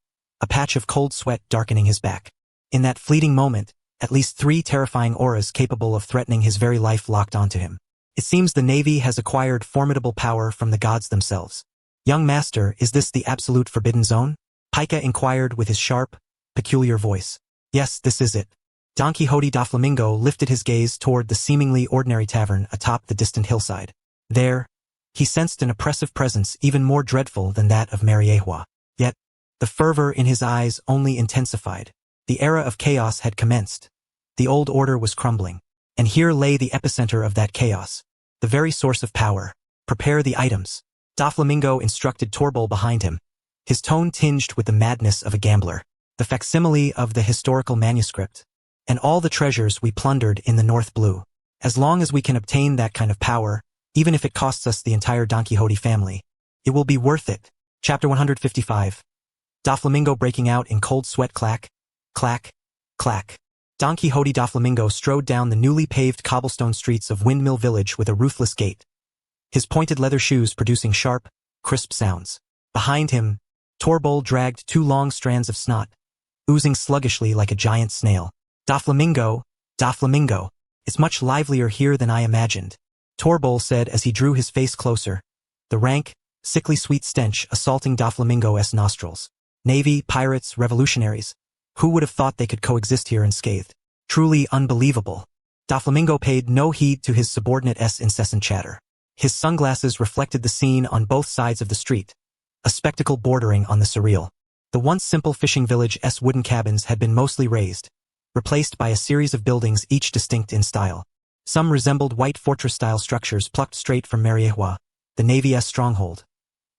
a patch of cold sweat darkening his back. In that fleeting moment, at least 3 terrifying auras capable of threatening his very life locked onto him. It seems the Navy has acquired formidable power from the gods themselves. Young master, is this the absolute forbidden zone? Pika inquired with his sharp, peculiar voice. Yes, this is it. Don Quixote Doflamingo lifted his gaze toward the seemingly ordinary tavern atop the distant hillside. There, he sensed an oppressive presence even more dreadful than that of Mariehua. Yet, the fervor in his eyes only intensified. The era of chaos had commenced. The old order was crumbling. And here lay the epicenter of that chaos. The very source of power. Prepare the items. Doflamingo instructed Torbol behind him, his tone tinged with the madness of a gambler. The facsimile of the historical manuscript, and all the treasures we plundered in the North Blue. As long as we can obtain that kind of power, even if it costs us the entire Don Quixote family, it will be worth it. Chapter 155. Doflamingo breaking out in cold sweat. Clack, clack, clack. Don Quixote Doflamingo strode down the newly paved cobblestone streets of Windmill Village with a ruthless gait, his pointed leather shoes producing sharp, crisp sounds. Behind him, Torbol dragged 2 long strands of snot, oozing sluggishly like a giant snail. Doflamingo, Doflamingo, it's much livelier here than I imagined, Torbol said as he drew his face closer, the rank, sickly sweet stench assaulting Doflamingo's nostrils. Navy, pirates, revolutionaries. Who would have thought they could coexist here unscathed? Truly unbelievable. Doflamingo paid no heed to his subordinate's incessant chatter. His sunglasses reflected the scene on both sides of the street, a spectacle bordering on the surreal. The once simple fishing village's wooden cabins had been mostly razed, replaced by a series of buildings each distinct in style. Some resembled white fortress-style structures plucked straight from Mariewa, the Navy's stronghold.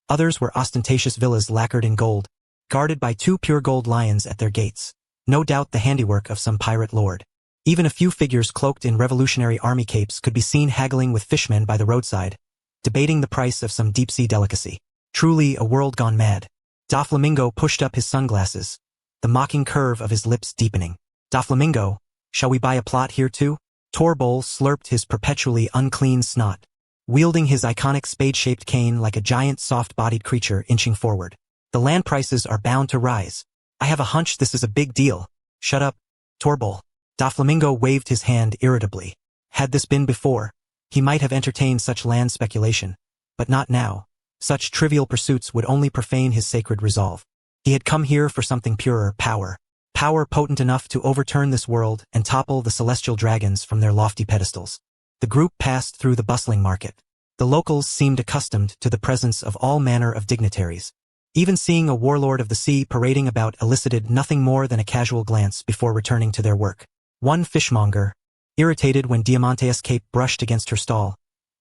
Others were ostentatious villas lacquered in gold, guarded by 2 pure gold lions at their gates, no doubt the handiwork of some pirate lord. Even a few figures cloaked in Revolutionary Army capes could be seen haggling with fishmen by the roadside, debating the price of some deep-sea delicacy. Truly a world gone mad. Doflamingo pushed up his sunglasses, the mocking curve of his lips deepening. Doflamingo, shall we buy a plot here too? Torbol slurped his perpetually unclean snot, wielding his iconic spade-shaped cane like a giant soft-bodied creature inching forward. The land prices are bound to rise. I have a hunch this is a big deal. Shut up, Torbol. Doflamingo waved his hand irritably. Had this been before, he might have entertained such land speculation, but not now. Such trivial pursuits would only profane his sacred resolve. He had come here for something purer, power. Power potent enough to overturn this world and topple the celestial dragons from their lofty pedestals. The group passed through the bustling market. The locals seemed accustomed to the presence of all manner of dignitaries. Even seeing a warlord of the sea parading about elicited nothing more than a casual glance before returning to their work. One fishmonger, irritated when Diamante's cape brushed against her stall,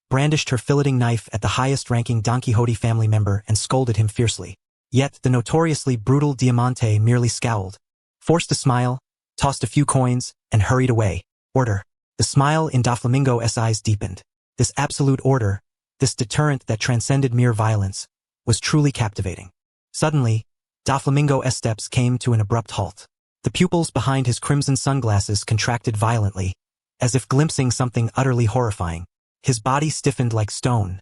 brandished her filleting knife at the highest-ranking Don Quixote family member and scolded him fiercely. Yet the notoriously brutal Diamante merely scowled, forced a smile, tossed a few coins, and hurried away. Order. The smile in Doflamingo's eyes deepened. This absolute order, this deterrent that transcended mere violence, was truly captivating. Suddenly, Doflamingo's steps came to an abrupt halt. The pupils behind his crimson sunglasses contracted violently, as if glimpsing something utterly horrifying. His body stiffened like stone.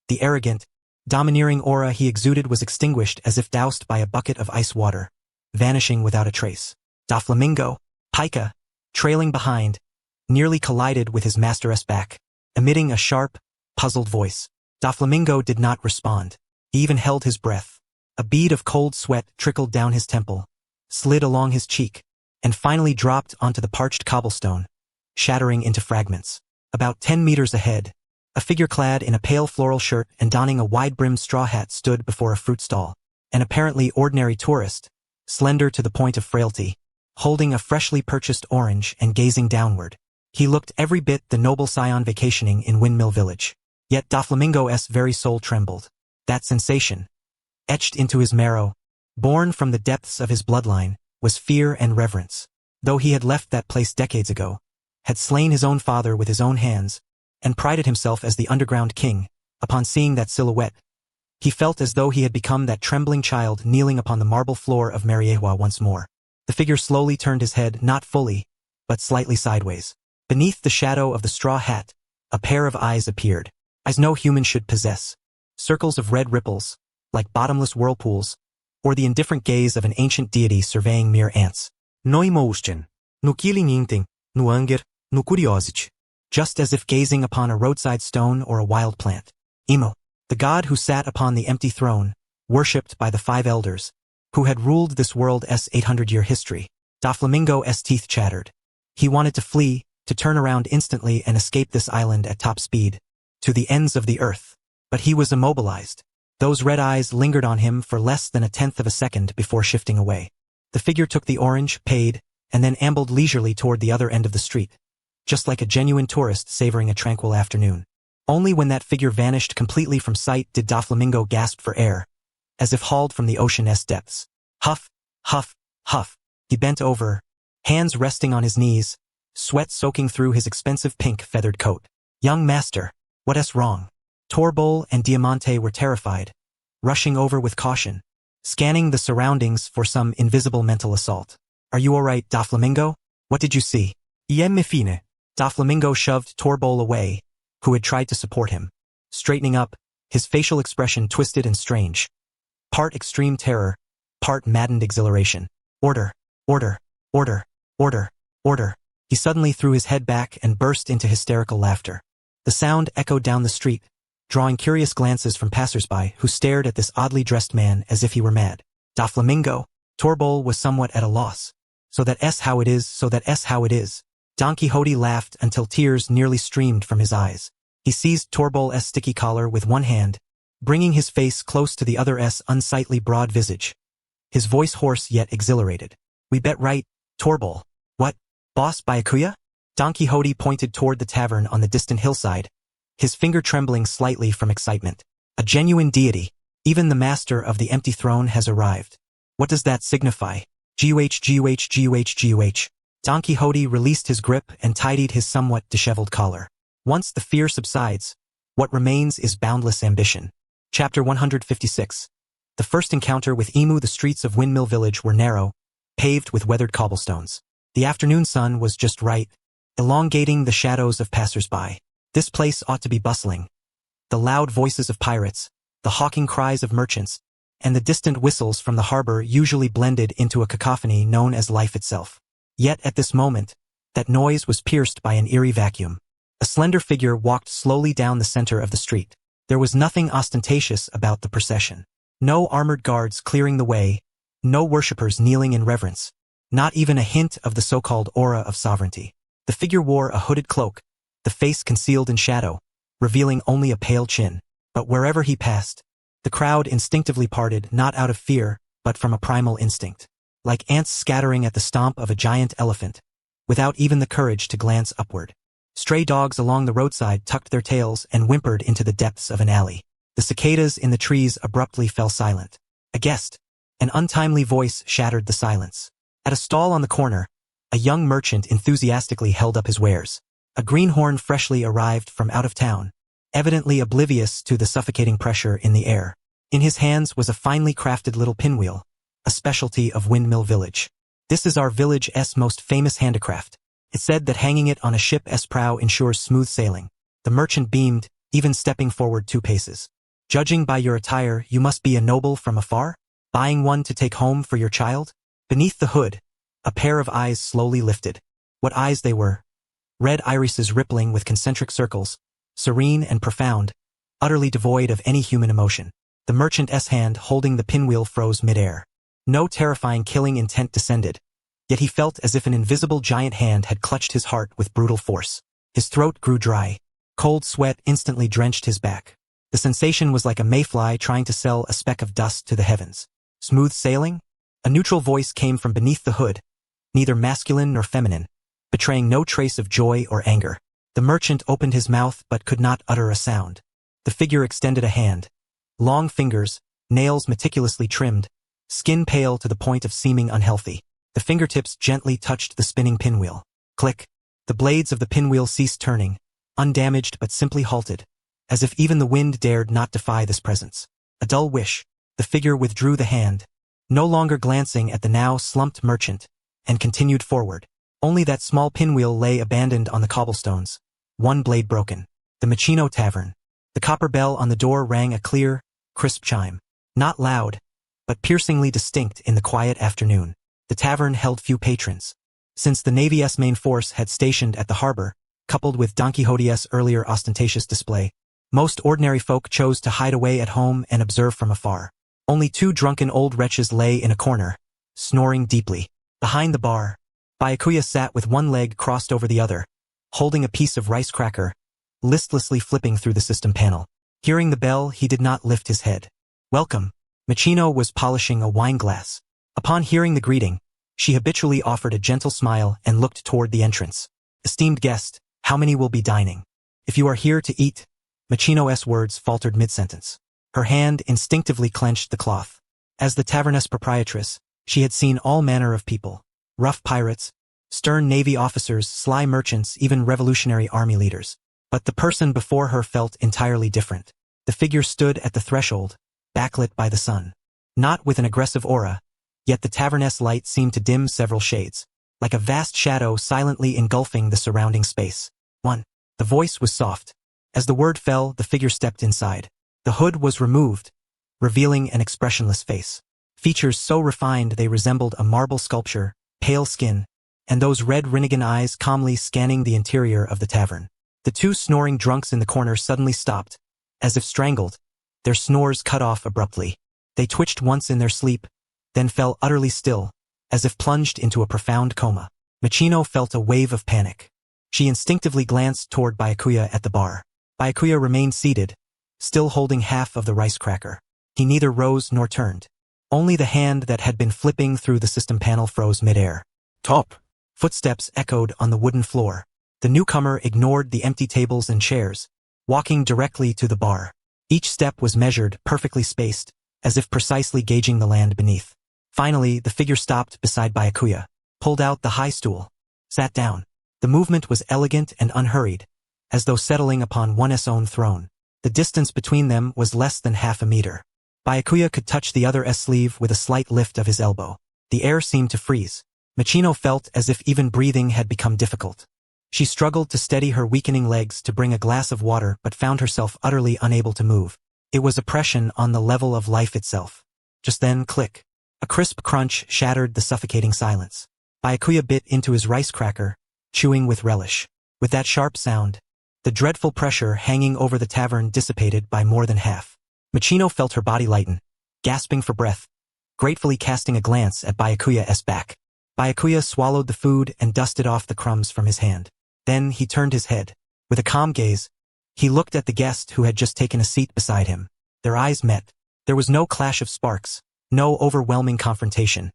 The arrogant, domineering aura he exuded was extinguished as if doused by a bucket of ice water, vanishing without a trace. Doflamingo, Pika, trailing behind, nearly collided with his master's back, emitting a sharp, puzzled voice. Doflamingo did not respond. He even held his breath. A bead of cold sweat trickled down his temple, slid along his cheek, and finally dropped onto the parched cobblestone, shattering into fragments. About 10 meters ahead, a figure clad in a pale floral shirt and donning a wide-brimmed straw hat stood before a fruit stall. An apparently ordinary tourist, slender to the point of frailty, holding a freshly purchased orange and gazing downward. He looked every bit the noble scion vacationing in Windmill Village. Yet Doflamingo's very soul trembled. That sensation, etched into his marrow, born from the depths of his bloodline, was fear and reverence. Though he had left that place decades ago, had slain his own father with his own hands, and prided himself as the underground king, upon seeing that silhouette, he felt as though he had become that trembling child kneeling upon the marble floor of Mariewa once more. The figure slowly turned his head not fully, but slightly sideways. Beneath the shadow of the straw hat, a pair of eyes appeared. Eyes no human should possess. Circles of red ripples, like bottomless whirlpools, or the indifferent gaze of an ancient deity surveying mere ants. No emotion, no killing inting, no anger, no curiosity. Just as if gazing upon a roadside stone or a wild plant. Emo, the god who sat upon the empty throne, worshipped by the 5 elders, who had ruled this world's 800-year history. Doflamingo's teeth chattered. He wanted to flee, to turn around instantly and escape this island at top speed, to the ends of the earth. But he was immobilized. Those red eyes lingered on him for less than a tenth of a second before shifting away. The figure took the orange, paid, and then ambled leisurely toward the other end of the street, just like a genuine tourist savoring a tranquil afternoon. Only when that figure vanished completely from sight did Doflamingo gasp for air, as if hauled from the ocean's depths. Huff, huff, huff. He bent over, hands resting on his knees, sweat soaking through his expensive pink feathered coat. Young master, what's wrong? Torbol and Diamante were terrified, rushing over with caution, scanning the surroundings for some invisible mental assault. Are you all right, Doflamingo? What did you see? Iem fine. Doflamingo shoved Torbol away, who had tried to support him. Straightening up, his facial expression twisted and strange. Part extreme terror, part maddened exhilaration. Order, order, order, order, order. He suddenly threw his head back and burst into hysterical laughter. The sound echoed down the street, drawing curious glances from passersby who stared at this oddly dressed man as if he were mad. Doflamingo, Torbol was somewhat at a loss. So that's how it is. Don Quixote laughed until tears nearly streamed from his eyes. He seized Torbol's sticky collar with one hand, bringing his face close to the other's unsightly broad visage. His voice hoarse yet exhilarated. We bet right, Torbol. What, boss Byakuya? Don Quixote pointed toward the tavern on the distant hillside, his finger trembling slightly from excitement. A genuine deity. Even the master of the empty throne has arrived. What does that signify? Guh. Don Quixote released his grip and tidied his somewhat disheveled collar. Once the fear subsides, what remains is boundless ambition. Chapter 156. The first encounter with Emu. The streets of Windmill Village were narrow, paved with weathered cobblestones. The afternoon sun was just right, elongating the shadows of passersby. This place ought to be bustling. The loud voices of pirates, the hawking cries of merchants, and the distant whistles from the harbor usually blended into a cacophony known as life itself. Yet at this moment, that noise was pierced by an eerie vacuum. A slender figure walked slowly down the center of the street. There was nothing ostentatious about the procession. No armored guards clearing the way, no worshippers kneeling in reverence, not even a hint of the so-called aura of sovereignty. The figure wore a hooded cloak, the face concealed in shadow, revealing only a pale chin. But wherever he passed, the crowd instinctively parted, not out of fear, but from a primal instinct. Like ants scattering at the stomp of a giant elephant, without even the courage to glance upward. Stray dogs along the roadside tucked their tails and whimpered into the depths of an alley. The cicadas in the trees abruptly fell silent. A guest. An untimely voice shattered the silence. At a stall on the corner, a young merchant enthusiastically held up his wares. A greenhorn freshly arrived from out of town, evidently oblivious to the suffocating pressure in the air. In his hands was a finely crafted little pinwheel, a specialty of Windmill Village. This is our village's most famous handicraft. It said that hanging it on a ship's prow ensures smooth sailing. The merchant beamed, even stepping forward 2 paces. Judging by your attire, you must be a noble from afar? Buying one to take home for your child? Beneath the hood, a pair of eyes slowly lifted. What eyes they were! Red irises rippling with concentric circles, serene and profound, utterly devoid of any human emotion. The merchant's hand holding the pinwheel froze midair. No terrifying killing intent descended, yet he felt as if an invisible giant hand had clutched his heart with brutal force. His throat grew dry. Cold sweat instantly drenched his back. The sensation was like a mayfly trying to sell a speck of dust to the heavens. Smooth sailing? A neutral voice came from beneath the hood, neither masculine nor feminine, betraying no trace of joy or anger. The merchant opened his mouth but could not utter a sound. The figure extended a hand. Long fingers, nails meticulously trimmed, skin pale to the point of seeming unhealthy. The fingertips gently touched the spinning pinwheel. Click. The blades of the pinwheel ceased turning, undamaged but simply halted, as if even the wind dared not defy this presence. A dull whish. The figure withdrew the hand, no longer glancing at the now slumped merchant, and continued forward. Only that small pinwheel lay abandoned on the cobblestones, one blade broken. The Machino Tavern. The copper bell on the door rang a clear, crisp chime. Not loud, but piercingly distinct in the quiet afternoon. The tavern held few patrons. Since the Navy's main force had stationed at the harbor, coupled with Don Quixote's earlier ostentatious display, most ordinary folk chose to hide away at home and observe from afar. Only 2 drunken old wretches lay in a corner, snoring deeply. Behind the bar, Byakuya sat with one leg crossed over the other, holding a piece of rice cracker, listlessly flipping through the system panel. Hearing the bell, he did not lift his head. Welcome. Machino was polishing a wine glass. Upon hearing the greeting, she habitually offered a gentle smile and looked toward the entrance. Esteemed guest, how many will be dining? If you are here to eat, Machino's words faltered mid-sentence. Her hand instinctively clenched the cloth. As the taverness proprietress, she had seen all manner of people. Rough pirates, stern navy officers, sly merchants, even revolutionary army leaders. But the person before her felt entirely different. The figure stood at the threshold, backlit by the sun. Not with an aggressive aura, yet the taverness light seemed to dim several shades, like a vast shadow silently engulfing the surrounding space. The voice was soft. As the word fell, the figure stepped inside. The hood was removed, revealing an expressionless face. Features so refined they resembled a marble sculpture, pale skin, and those red Rinnegan eyes calmly scanning the interior of the tavern. The two snoring drunks in the corner suddenly stopped, as if strangled, their snores cut off abruptly. They twitched once in their sleep, then fell utterly still, as if plunged into a profound coma. Machino felt a wave of panic. She instinctively glanced toward Byakuya at the bar. Byakuya remained seated, still holding half of the rice cracker. He neither rose nor turned. Only the hand that had been flipping through the system panel froze midair. Top. Footsteps echoed on the wooden floor. The newcomer ignored the empty tables and chairs, walking directly to the bar. Each step was measured, perfectly spaced, as if precisely gauging the land beneath. Finally, the figure stopped beside Byakuya, pulled out the high stool, sat down. The movement was elegant and unhurried, as though settling upon one's own throne. The distance between them was less than half a meter. Byakuya could touch the other's sleeve with a slight lift of his elbow. The air seemed to freeze. Machino felt as if even breathing had become difficult. She struggled to steady her weakening legs to bring a glass of water but found herself utterly unable to move. It was oppression on the level of life itself. Just then, click. A crisp crunch shattered the suffocating silence. Byakuya bit into his rice cracker, chewing with relish. With that sharp sound, the dreadful pressure hanging over the tavern dissipated by more than half. Machino felt her body lighten, gasping for breath, gratefully casting a glance at Byakuya's back. Byakuya swallowed the food and dusted off the crumbs from his hand. Then he turned his head. With a calm gaze, he looked at the guest who had just taken a seat beside him. Their eyes met. There was no clash of sparks, no overwhelming confrontation.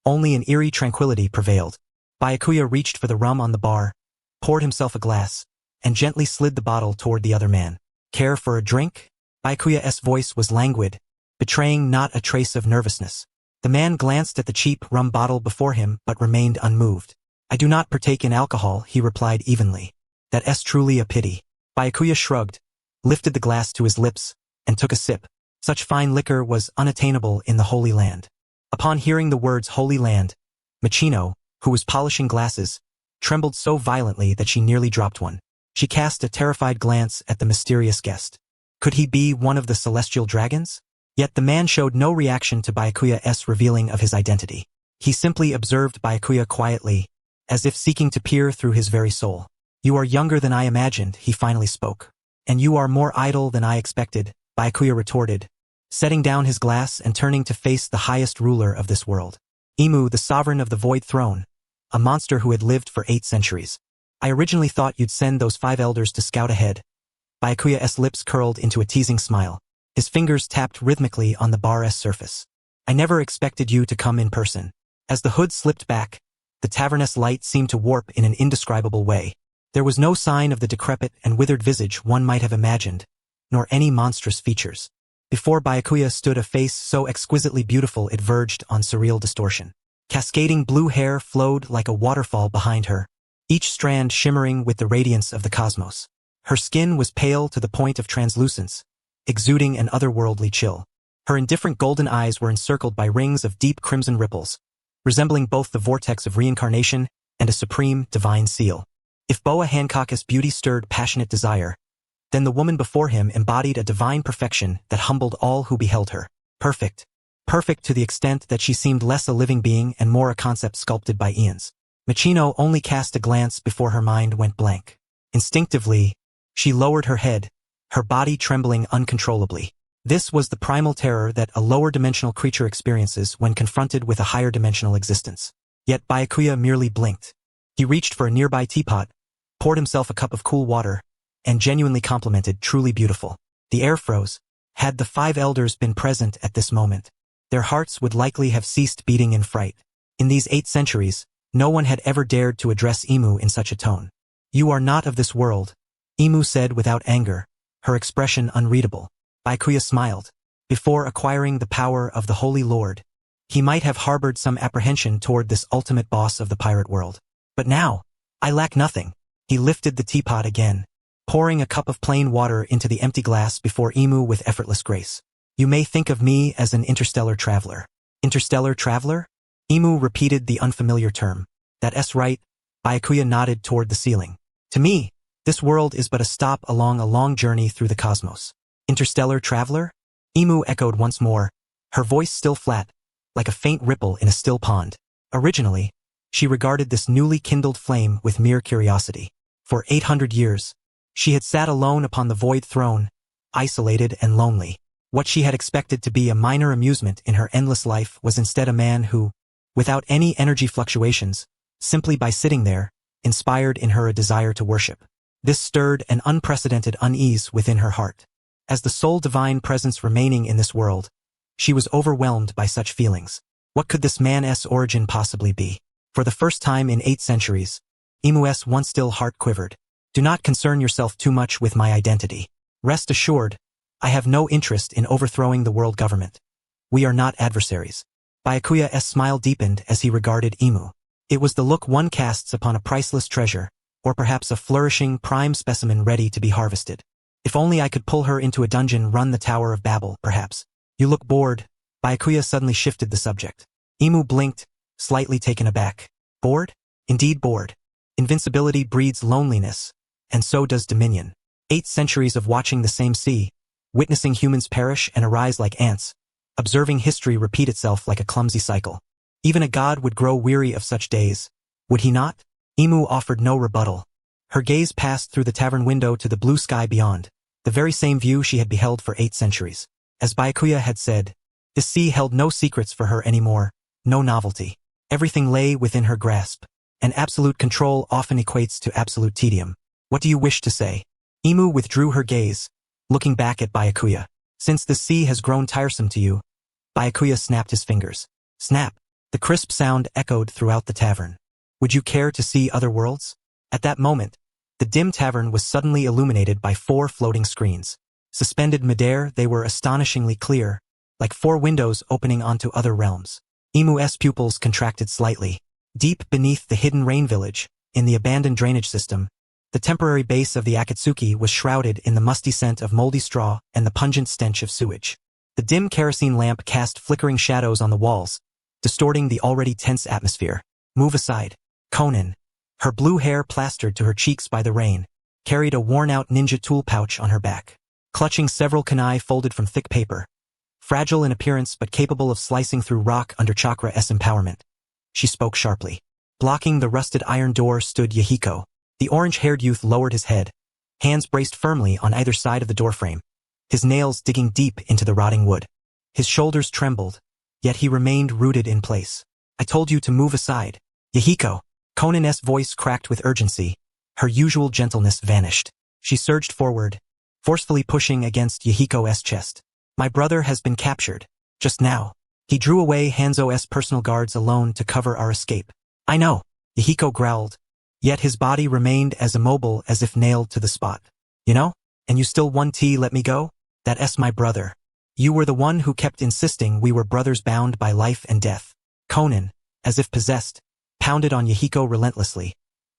Only an eerie tranquility prevailed. Byakuya reached for the rum on the bar, poured himself a glass, and gently slid the bottle toward the other man. Care for a drink? Byakuya's voice was languid, betraying not a trace of nervousness. The man glanced at the cheap rum bottle before him but remained unmoved. I do not partake in alcohol, he replied evenly. That's truly a pity. Byakuya shrugged, lifted the glass to his lips, and took a sip. Such fine liquor was unattainable in the Holy Land. Upon hearing the words Holy Land, Machino, who was polishing glasses, trembled so violently that she nearly dropped one. She cast a terrified glance at the mysterious guest. Could he be one of the celestial dragons? Yet the man showed no reaction to Byakuya's revealing of his identity. He simply observed Byakuya quietly, as if seeking to peer through his very soul. You are younger than I imagined, he finally spoke. And you are more idle than I expected, Byakuya retorted, setting down his glass and turning to face the highest ruler of this world. Imu, the sovereign of the Void Throne, a monster who had lived for 8 centuries. I originally thought you'd send those 5 elders to scout ahead. Byakuya's lips curled into a teasing smile. His fingers tapped rhythmically on the bar's surface. I never expected you to come in person. As the hood slipped back, the taverness light seemed to warp in an indescribable way. There was no sign of the decrepit and withered visage one might have imagined, nor any monstrous features. Before Byakuya stood a face so exquisitely beautiful it verged on surreal distortion. Cascading blue hair flowed like a waterfall behind her, each strand shimmering with the radiance of the cosmos. Her skin was pale to the point of translucence, exuding an otherworldly chill. Her indifferent golden eyes were encircled by rings of deep crimson ripples, resembling both the vortex of reincarnation and a supreme divine seal. If Boa Hancock's beauty stirred passionate desire, then the woman before him embodied a divine perfection that humbled all who beheld her. Perfect. Perfect to the extent that she seemed less a living being and more a concept sculpted by eons. Machino only cast a glance before her mind went blank. Instinctively, she lowered her head, her body trembling uncontrollably. This was the primal terror that a lower-dimensional creature experiences when confronted with a higher-dimensional existence. Yet Byakuya merely blinked. He reached for a nearby teapot, poured himself a cup of cool water, and genuinely complimented, truly beautiful. The air froze. Had the 5 elders been present at this moment, their hearts would likely have ceased beating in fright. In these 8 centuries, no one had ever dared to address Imu in such a tone. You are not of this world, Imu said without anger, her expression unreadable. Byakuya smiled. Before acquiring the power of the Holy Lord, he might have harbored some apprehension toward this ultimate boss of the pirate world. But now, I lack nothing. He lifted the teapot again, pouring a cup of plain water into the empty glass before Imu with effortless grace. You may think of me as an interstellar traveler. Interstellar traveler? Imu repeated the unfamiliar term. That's right. Byakuya nodded toward the ceiling. To me, this world is but a stop along a long journey through the cosmos. Interstellar traveler? Imu echoed once more, her voice still flat, like a faint ripple in a still pond. Originally, she regarded this newly kindled flame with mere curiosity. For 800 years, she had sat alone upon the void throne, isolated and lonely. What she had expected to be a minor amusement in her endless life was instead a man who, without any energy fluctuations, simply by sitting there, inspired in her a desire to worship. This stirred an unprecedented unease within her heart. As the sole divine presence remaining in this world, she was overwhelmed by such feelings. What could this man's origin possibly be? For the first time in 8 centuries, Imu's once still heart quivered. Do not concern yourself too much with my identity. Rest assured, I have no interest in overthrowing the world government. We are not adversaries. Byakuya's smile deepened as he regarded Imu. It was the look one casts upon a priceless treasure, or perhaps a flourishing prime specimen ready to be harvested. If only I could pull her into a dungeon, run the Tower of Babel, perhaps. You look bored. Byakuya suddenly shifted the subject. Imu blinked, slightly taken aback. Bored? Indeed bored. Invincibility breeds loneliness, and so does dominion. 8 centuries of watching the same sea, witnessing humans perish and arise like ants, observing history repeat itself like a clumsy cycle. Even a god would grow weary of such days, would he not? Imu offered no rebuttal. Her gaze passed through the tavern window to the blue sky beyond, the very same view she had beheld for 8 centuries. As Byakuya had said, this sea held no secrets for her anymore, no novelty. Everything lay within her grasp, and absolute control often equates to absolute tedium. What do you wish to say? Imu withdrew her gaze, looking back at Byakuya. Since the sea has grown tiresome to you, Byakuya snapped his fingers. Snap! The crisp sound echoed throughout the tavern. Would you care to see other worlds? At that moment, the dim tavern was suddenly illuminated by 4 floating screens. Suspended midair, they were astonishingly clear, like 4 windows opening onto other realms. Imu's pupils contracted slightly. Deep beneath the hidden rain village, in the abandoned drainage system, the temporary base of the Akatsuki was shrouded in the musty scent of moldy straw and the pungent stench of sewage. The dim kerosene lamp cast flickering shadows on the walls, distorting the already tense atmosphere. Move aside. Konan, her blue hair plastered to her cheeks by the rain, carried a worn-out ninja tool pouch on her back. Clutching several kunai folded from thick paper, fragile in appearance but capable of slicing through rock under Chakra's empowerment, she spoke sharply. Blocking the rusted iron door stood Yahiko. The orange-haired youth lowered his head, hands braced firmly on either side of the doorframe, his nails digging deep into the rotting wood. His shoulders trembled, yet he remained rooted in place. I told you to move aside. Yahiko! Konan's voice cracked with urgency. Her usual gentleness vanished. She surged forward, forcefully pushing against Yahiko's chest. My brother has been captured. Just now. He drew away Hanzo's personal guards alone to cover our escape. I know. Yahiko growled, yet his body remained as immobile as if nailed to the spot. You know? And you still want to let me go? That's my brother. You were the one who kept insisting we were brothers bound by life and death. Konan, as if possessed, pounded on Yahiko relentlessly,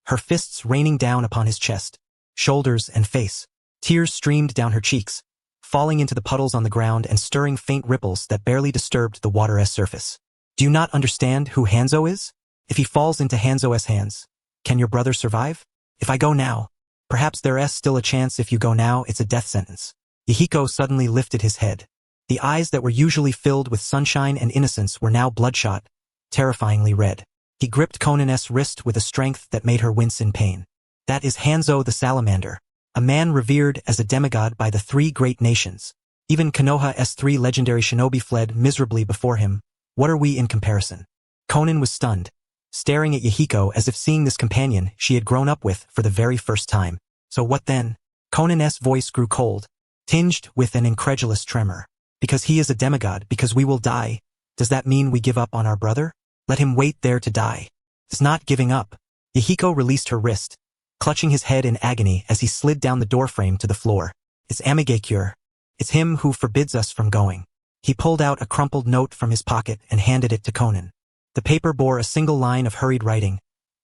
her fists raining down upon his chest, shoulders and face. Tears streamed down her cheeks, falling into the puddles on the ground and stirring faint ripples that barely disturbed the water's surface. Do you not understand who Hanzo is? If he falls into Hanzo's hands, can your brother survive? If I go now, perhaps there's still a chance. If you go now, it's a death sentence. Yahiko suddenly lifted his head. The eyes that were usually filled with sunshine and innocence were now bloodshot, terrifyingly red. He gripped Konan's wrist with a strength that made her wince in pain. That is Hanzo the Salamander, a man revered as a demigod by the 3 great nations. Even Konoha's 3 legendary shinobi fled miserably before him. What are we in comparison? Konan was stunned, staring at Yahiko as if seeing this companion she had grown up with for the very first time. So what then? Konan's voice grew cold, tinged with an incredulous tremor. Because he is a demigod, because we will die, does that mean we give up on our brother? Let him wait there to die. It's not giving up. Yahiko released her wrist, clutching his head in agony as he slid down the doorframe to the floor. It's Amigakure. It's him who forbids us from going. He pulled out a crumpled note from his pocket and handed it to Conan. The paper bore a single line of hurried writing,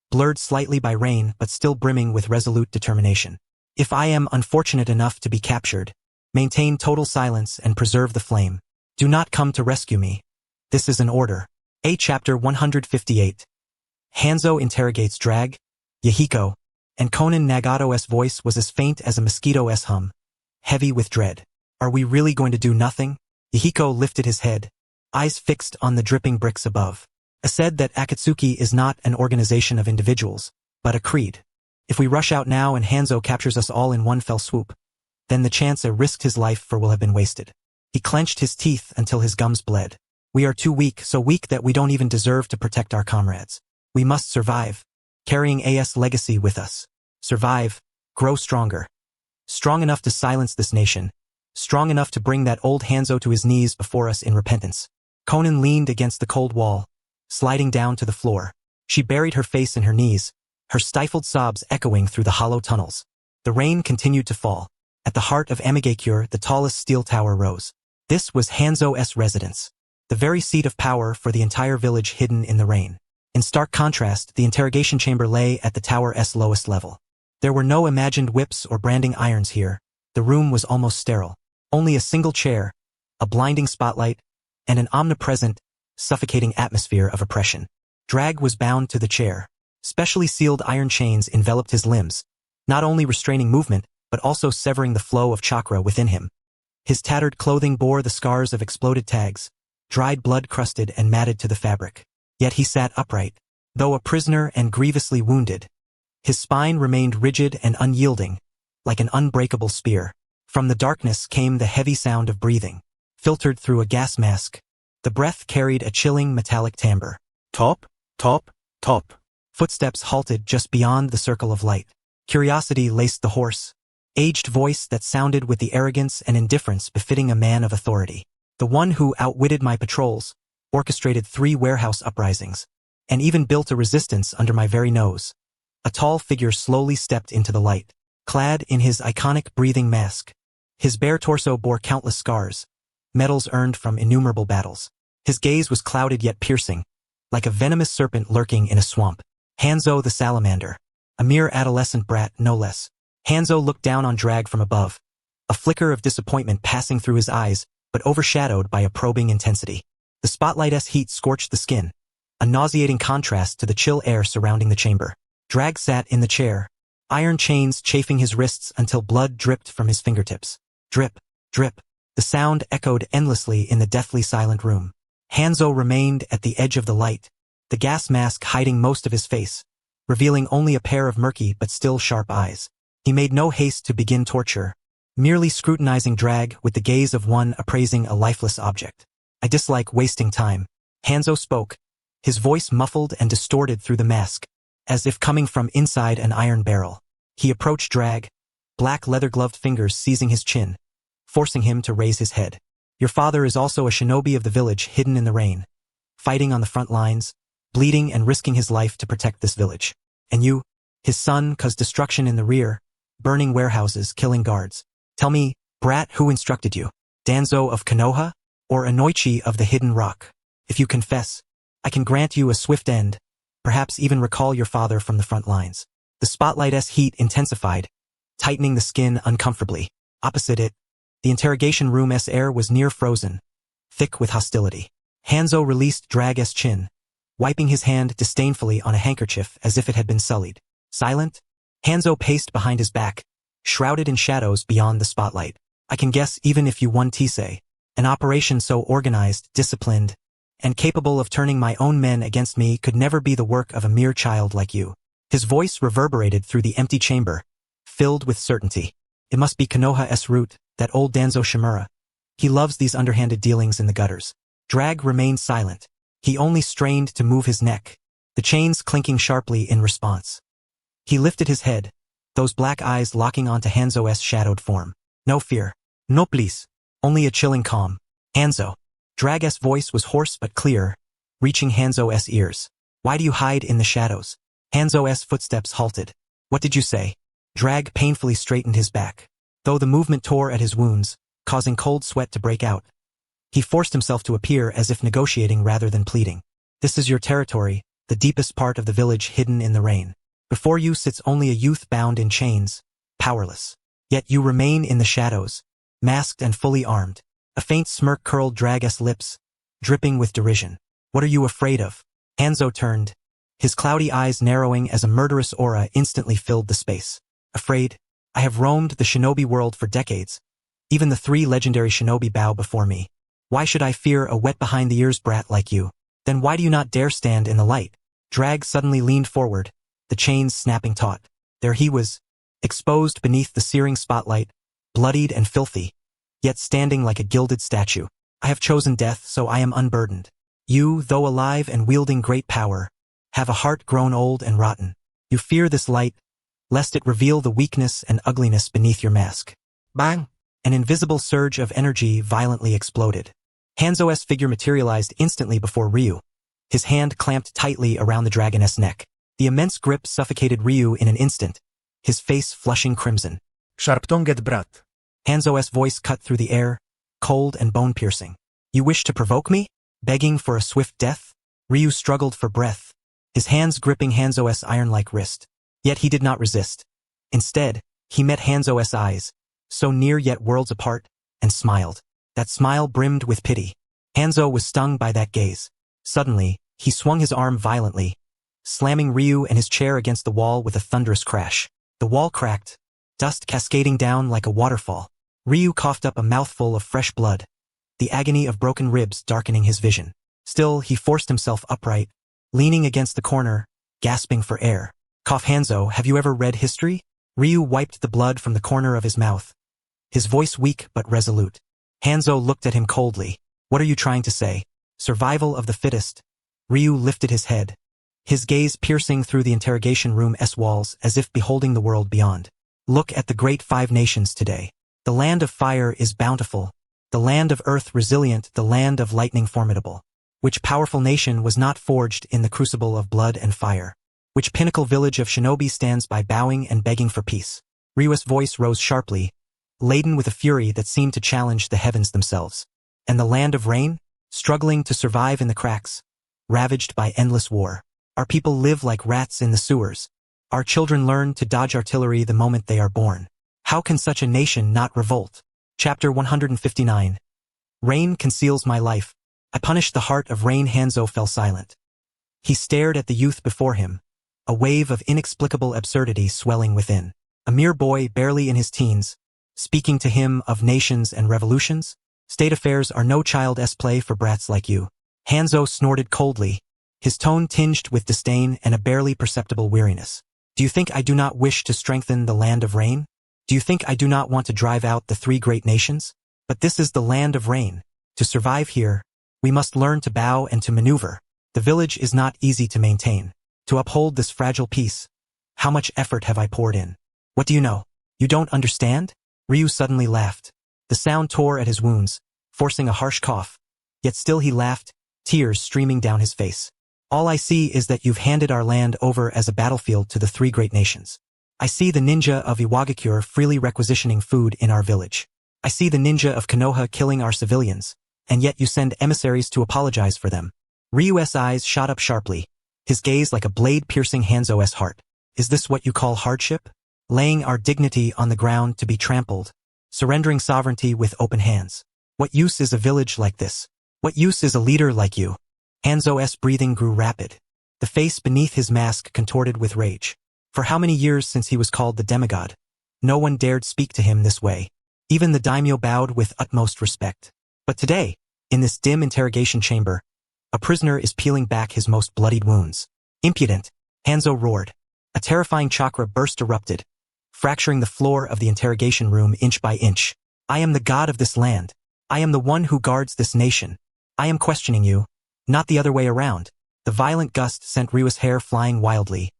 blurred slightly by rain but still brimming with resolute determination. If I am unfortunate enough to be captured, maintain total silence and preserve the flame. Do not come to rescue me. This is an order. Chapter 158. Hanzo interrogates Drag, Yahiko, and Conan. Nagato's voice was as faint as a mosquito's hum, heavy with dread. Are we really going to do nothing? Yahiko lifted his head, eyes fixed on the dripping bricks above. I said that Akatsuki is not an organization of individuals, but a creed. If we rush out now and Hanzo captures us all in one fell swoop, then the chance I risked his life for will have been wasted. He clenched his teeth until his gums bled. We are too weak, so weak that we don't even deserve to protect our comrades. We must survive, carrying AS legacy with us. Survive, grow stronger. Strong enough to silence this nation, strong enough to bring that old Hanzo to his knees before us in repentance. Conan leaned against the cold wall, sliding down to the floor. She buried her face in her knees, her stifled sobs echoing through the hollow tunnels. The rain continued to fall. At the heart of Amigakure, the tallest steel tower rose. This was Hanzo's residence, the very seat of power for the entire village hidden in the rain. In stark contrast, the interrogation chamber lay at the tower's lowest level. There were no imagined whips or branding irons here. The room was almost sterile. Only a single chair, a blinding spotlight, and an omnipresent, suffocating atmosphere of oppression. Drag was bound to the chair. Specially sealed iron chains enveloped his limbs, not only restraining movement, but also severing the flow of chakra within him. His tattered clothing bore the scars of exploded tags, dried blood crusted and matted to the fabric. Yet he sat upright. Though a prisoner and grievously wounded, his spine remained rigid and unyielding, like an unbreakable spear. From the darkness came the heavy sound of breathing, filtered through a gas mask. The breath carried a chilling metallic timbre. Top, top, top. Footsteps halted just beyond the circle of light. Curiosity laced the hoarse, aged voice that sounded with the arrogance and indifference befitting a man of authority. The one who outwitted my patrols, orchestrated 3 warehouse uprisings, and even built a resistance under my very nose. A tall figure slowly stepped into the light, clad in his iconic breathing mask. His bare torso bore countless scars, medals earned from innumerable battles. His gaze was clouded yet piercing, like a venomous serpent lurking in a swamp. Hanzo the Salamander, a mere adolescent brat no less. Hanzo looked down on Drag from above, a flicker of disappointment passing through his eyes, but overshadowed by a probing intensity. The spotlight's heat scorched the skin, a nauseating contrast to the chill air surrounding the chamber. Drag sat in the chair, iron chains chafing his wrists until blood dripped from his fingertips. Drip, drip. The sound echoed endlessly in the deathly silent room. Hanzo remained at the edge of the light, the gas mask hiding most of his face, revealing only a pair of murky but still sharp eyes. He made no haste to begin torture, merely scrutinizing Drag with the gaze of one appraising a lifeless object. I dislike wasting time. Hanzo spoke, his voice muffled and distorted through the mask, as if coming from inside an iron barrel. He approached Drag, black leather-gloved fingers seizing his chin, forcing him to raise his head. Your father is also a shinobi of the village hidden in the rain, fighting on the front lines, bleeding and risking his life to protect this village. And you, his son, caused destruction in the rear, burning warehouses, killing guards. Tell me, brat, who instructed you? Danzo of Konoha, or Anoichi of the Hidden Rock? If you confess, I can grant you a swift end, perhaps even recall your father from the front lines. The spotlight's heat intensified, tightening the skin uncomfortably. Opposite it, the interrogation room's air was near frozen, thick with hostility. Hanzo released Drag's chin, wiping his hand disdainfully on a handkerchief as if it had been sullied. Silent, Hanzo paced behind his back, shrouded in shadows beyond the spotlight. I can guess even if you won Tisei, an operation so organized, disciplined, and capable of turning my own men against me could never be the work of a mere child like you. His voice reverberated through the empty chamber, filled with certainty. It must be Konoha's root, that old Danzo Shimura. He loves these underhanded dealings in the gutters. Drag remained silent. He only strained to move his neck, the chains clinking sharply in response. He lifted his head, those black eyes locking onto Hanzo's shadowed form. No fear. No please. Only a chilling calm. Hanzo. Drag's voice was hoarse but clear, reaching Hanzo's ears. Why do you hide in the shadows? Hanzo's footsteps halted. What did you say? Drag painfully straightened his back. though the movement tore at his wounds, causing cold sweat to break out. He forced himself to appear as if negotiating rather than pleading. This is your territory, the deepest part of the village hidden in the rain. Before you sits only a youth bound in chains, powerless. Yet you remain in the shadows, masked and fully armed. A faint smirk curled Drag's lips, dripping with derision. What are you afraid of? Hanzo turned, his cloudy eyes narrowing as a murderous aura instantly filled the space. Afraid? I have roamed the shinobi world for decades. Even the 3 legendary shinobi bow before me. Why should I fear a wet behind-the-ears brat like you? Then why do you not dare stand in the light? Drag suddenly leaned forward, the chains snapping taut. There he was, exposed beneath the searing spotlight, bloodied and filthy, yet standing like a gilded statue. I have chosen death, so I am unburdened. You, though alive and wielding great power, have a heart grown old and rotten. You fear this light, lest it reveal the weakness and ugliness beneath your mask. Bang! An invisible surge of energy violently exploded. Hanzo's figure materialized instantly before Ryu, his hand clamped tightly around the dragoness neck. The immense grip suffocated Ryu in an instant, his face flushing crimson. Sharp-tongued brat. Hanzo's voice cut through the air, cold and bone-piercing. You wish to provoke me? Begging for a swift death? Ryu struggled for breath, his hands gripping Hanzo's iron-like wrist. Yet he did not resist. Instead, he met Hanzo's eyes, so near yet worlds apart, and smiled. That smile brimmed with pity. Hanzo was stung by that gaze. Suddenly, he swung his arm violently, slamming Ryu and his chair against the wall with a thunderous crash. The wall cracked, dust cascading down like a waterfall. Ryu coughed up a mouthful of fresh blood, the agony of broken ribs darkening his vision. Still, he forced himself upright, leaning against the corner, gasping for air. Cough. Hanzo, have you ever read history? Ryu wiped the blood from the corner of his mouth, his voice weak but resolute. Hanzo looked at him coldly. What are you trying to say? Survival of the fittest. Ryu lifted his head, his gaze piercing through the interrogation room's walls as if beholding the world beyond. Look at the great 5 nations today. The land of fire is bountiful, the land of earth resilient, the land of lightning formidable. Which powerful nation was not forged in the crucible of blood and fire? Which pinnacle village of shinobi stands by bowing and begging for peace? Ryu's voice rose sharply, laden with a fury that seemed to challenge the heavens themselves. And the land of rain? Struggling to survive in the cracks, ravaged by endless war. Our people live like rats in the sewers. Our children learn to dodge artillery the moment they are born. How can such a nation not revolt? Chapter 159. Rain conceals my life. I punished the heart of rain. Hanzo fell silent. He stared at the youth before him, a wave of inexplicable absurdity swelling within. A mere boy barely in his teens, speaking to him of nations and revolutions? State affairs are no child's play for brats like you. Hanzo snorted coldly, his tone tinged with disdain and a barely perceptible weariness. Do you think I do not wish to strengthen the land of rain? Do you think I do not want to drive out the 3 great nations? But this is the land of rain. To survive here, we must learn to bow and to maneuver. The village is not easy to maintain. To uphold this fragile peace, how much effort have I poured in? What do you know? You don't understand? Ryu suddenly laughed. The sound tore at his wounds, forcing a harsh cough. Yet still he laughed, tears streaming down his face. All I see is that you've handed our land over as a battlefield to the 3 great nations. I see the ninja of Iwagakure freely requisitioning food in our village. I see the ninja of Konoha killing our civilians, and yet you send emissaries to apologize for them. Ryu's eyes shot up sharply, his gaze like a blade piercing Hanzo's heart. Is this what you call hardship? Laying our dignity on the ground to be trampled, surrendering sovereignty with open hands. What use is a village like this? What use is a leader like you? Hanzo's breathing grew rapid, the face beneath his mask contorted with rage. For how many years since he was called the demigod? No one dared speak to him this way. Even the daimyo bowed with utmost respect. But today, in this dim interrogation chamber, a prisoner is peeling back his most bloodied wounds. Impudent! Hanzo roared. A terrifying chakra burst erupted, fracturing the floor of the interrogation room inch by inch. I am the god of this land. I am the one who guards this nation. I am questioning you, not the other way around. The violent gust sent Ryu's hair flying wildly,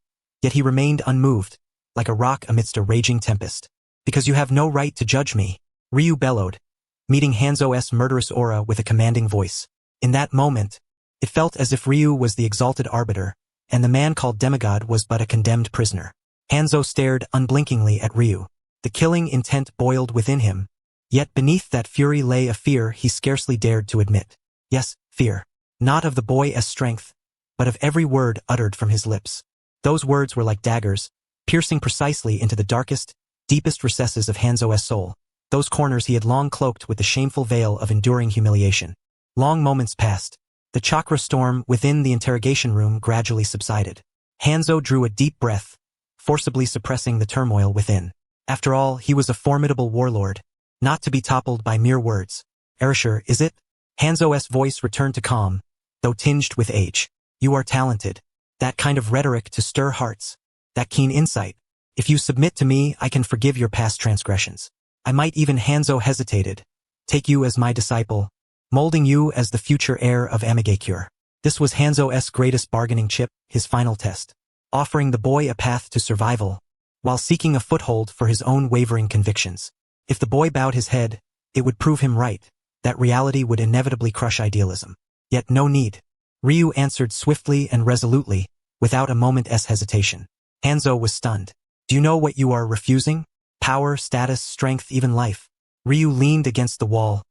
yet he remained unmoved, like a rock amidst a raging tempest. Because you have no right to judge me, Ryu bellowed, meeting Hanzo's murderous aura with a commanding voice. In that moment, it felt as if Ryu was the exalted arbiter, and the man called demigod was but a condemned prisoner. Hanzo stared unblinkingly at Ryu. The killing intent boiled within him, yet beneath that fury lay a fear he scarcely dared to admit. Yes, fear. Not of the boy's strength, but of every word uttered from his lips. Those words were like daggers, piercing precisely into the darkest, deepest recesses of Hanzo's soul, those corners he had long cloaked with the shameful veil of enduring humiliation. Long moments passed. The chakra storm within the interrogation room gradually subsided. Hanzo drew a deep breath, forcibly suppressing the turmoil within. After all, he was a formidable warlord, not to be toppled by mere words. Erasure, is it? Hanzo's voice returned to calm, though tinged with age. You are talented. That kind of rhetoric to stir hearts. That keen insight. If you submit to me, I can forgive your past transgressions. I might even, Hanzo hesitated, take you as my disciple, molding you as the future heir of Amigakure. This was Hanzo's greatest bargaining chip, his final test, offering the boy a path to survival, while seeking a foothold for his own wavering convictions. If the boy bowed his head, it would prove him right, that reality would inevitably crush idealism. Yet no need. Ryu answered swiftly and resolutely, without a moment's hesitation. Hanzo was stunned. Do you know what you are refusing? Power, status, strength, even life. Ryu leaned against the wall,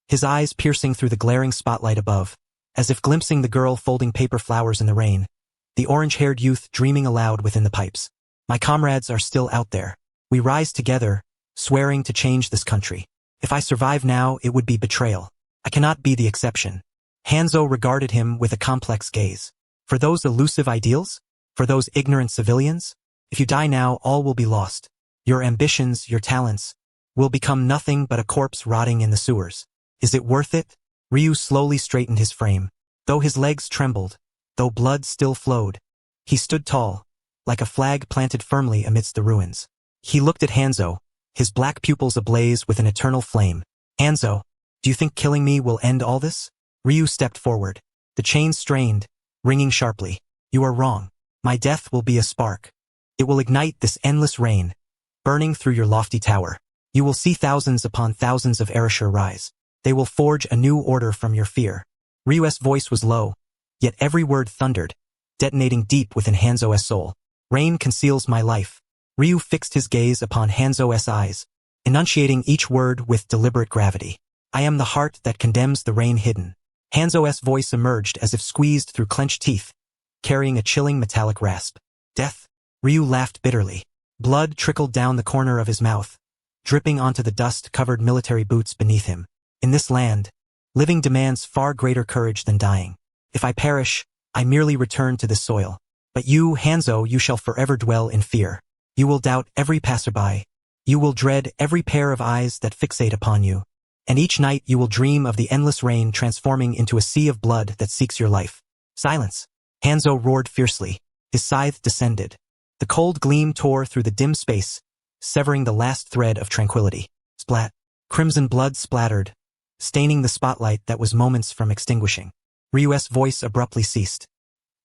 his eyes piercing through the glaring spotlight above, as if glimpsing the girl folding paper flowers in the rain, the orange-haired youth dreaming aloud within the pipes. My comrades are still out there. We rise together, swearing to change this country. If I survive now, it would be betrayal. I cannot be the exception. Hanzo regarded him with a complex gaze. For those elusive ideals? For those ignorant civilians? If you die now, all will be lost. Your ambitions, your talents, will become nothing but a corpse rotting in the sewers. Is it worth it? Ryu slowly straightened his frame. Though his legs trembled, though blood still flowed, he stood tall, like a flag planted firmly amidst the ruins. He looked at Hanzo, his black pupils ablaze with an eternal flame. Hanzo, do you think killing me will end all this? Ryu stepped forward. The chain strained, ringing sharply. You are wrong. My death will be a spark. It will ignite this endless rain, burning through your lofty tower. You will see thousands upon thousands of Erasure rise. They will forge a new order from your fear. Ryu's voice was low, yet every word thundered, detonating deep within Hanzo's soul. Rain conceals my life. Ryu fixed his gaze upon Hanzo's eyes, enunciating each word with deliberate gravity. I am the heart that condemns the rain hidden. Hanzo's voice emerged as if squeezed through clenched teeth, carrying a chilling metallic rasp. Death? Ryu laughed bitterly. Blood trickled down the corner of his mouth, dripping onto the dust-covered military boots beneath him. In this land, living demands far greater courage than dying. If I perish, I merely return to this soil. But you, Hanzo, you shall forever dwell in fear. You will doubt every passerby. You will dread every pair of eyes that fixate upon you. And each night you will dream of the endless rain transforming into a sea of blood that seeks your life. Silence. Hanzo roared fiercely. His scythe descended. The cold gleam tore through the dim space, severing the last thread of tranquility. Splat. Crimson blood splattered, staining the spotlight that was moments from extinguishing. Ryu's voice abruptly ceased.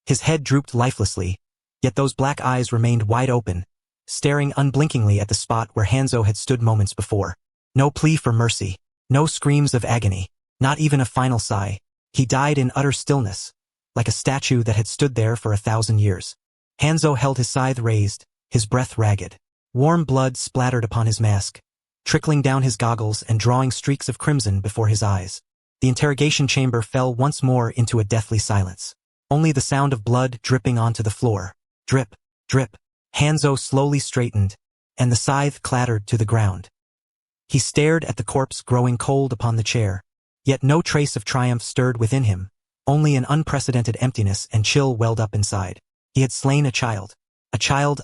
His head drooped lifelessly, yet those black eyes remained wide open, staring unblinkingly at the spot where Hanzo had stood moments before. No plea for mercy, no screams of agony, not even a final sigh. He died in utter stillness, like a statue that had stood there for 1,000 years. Hanzo held his scythe raised, his breath ragged. Warm blood splattered upon his mask, trickling down his goggles and drawing streaks of crimson before his eyes. The interrogation chamber fell once more into a deathly silence. Only the sound of blood dripping onto the floor. Drip, drip. Hanzo slowly straightened, and the scythe clattered to the ground. He stared at the corpse growing cold upon the chair, yet no trace of triumph stirred within him, only an unprecedented emptiness and chill welled up inside. He had slain a child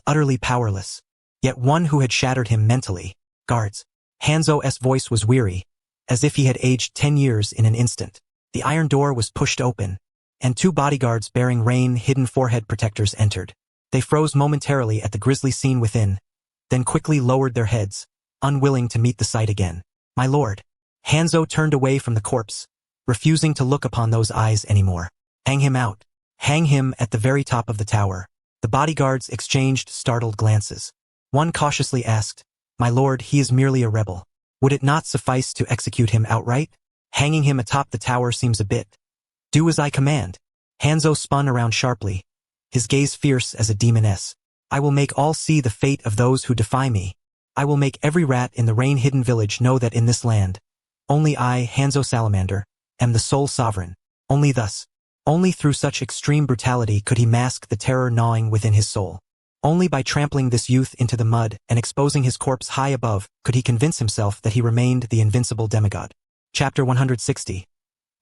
utterly powerless, yet one who had shattered him mentally. Guards. Hanzo's voice was weary, as if he had aged 10 years in an instant. The iron door was pushed open, and 2 bodyguards bearing rain-hidden forehead protectors entered. They froze momentarily at the grisly scene within, then quickly lowered their heads, unwilling to meet the sight again. My lord. Hanzo turned away from the corpse, refusing to look upon those eyes anymore. Hang him out. Hang him at the very top of the tower. The bodyguards exchanged startled glances. One cautiously asked, My lord, he is merely a rebel. Would it not suffice to execute him outright? Hanging him atop the tower seems a bit. Do as I command. Hanzo spun around sharply, his gaze fierce as a demoness. I will make all see the fate of those who defy me. I will make every rat in the rain-hidden village know that in this land, only I, Hanzo Salamander, am the sole sovereign. Only thus, only through such extreme brutality could he mask the terror gnawing within his soul. Only by trampling this youth into the mud and exposing his corpse high above could he convince himself that he remained the invincible demigod. Chapter 160.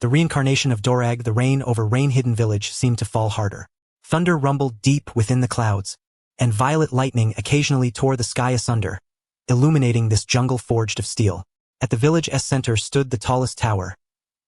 The reincarnation of Dorag. The rain over rain-hidden village seemed to fall harder. Thunder rumbled deep within the clouds, and violet lightning occasionally tore the sky asunder, illuminating this jungle forged of steel. At the village's center stood the tallest tower,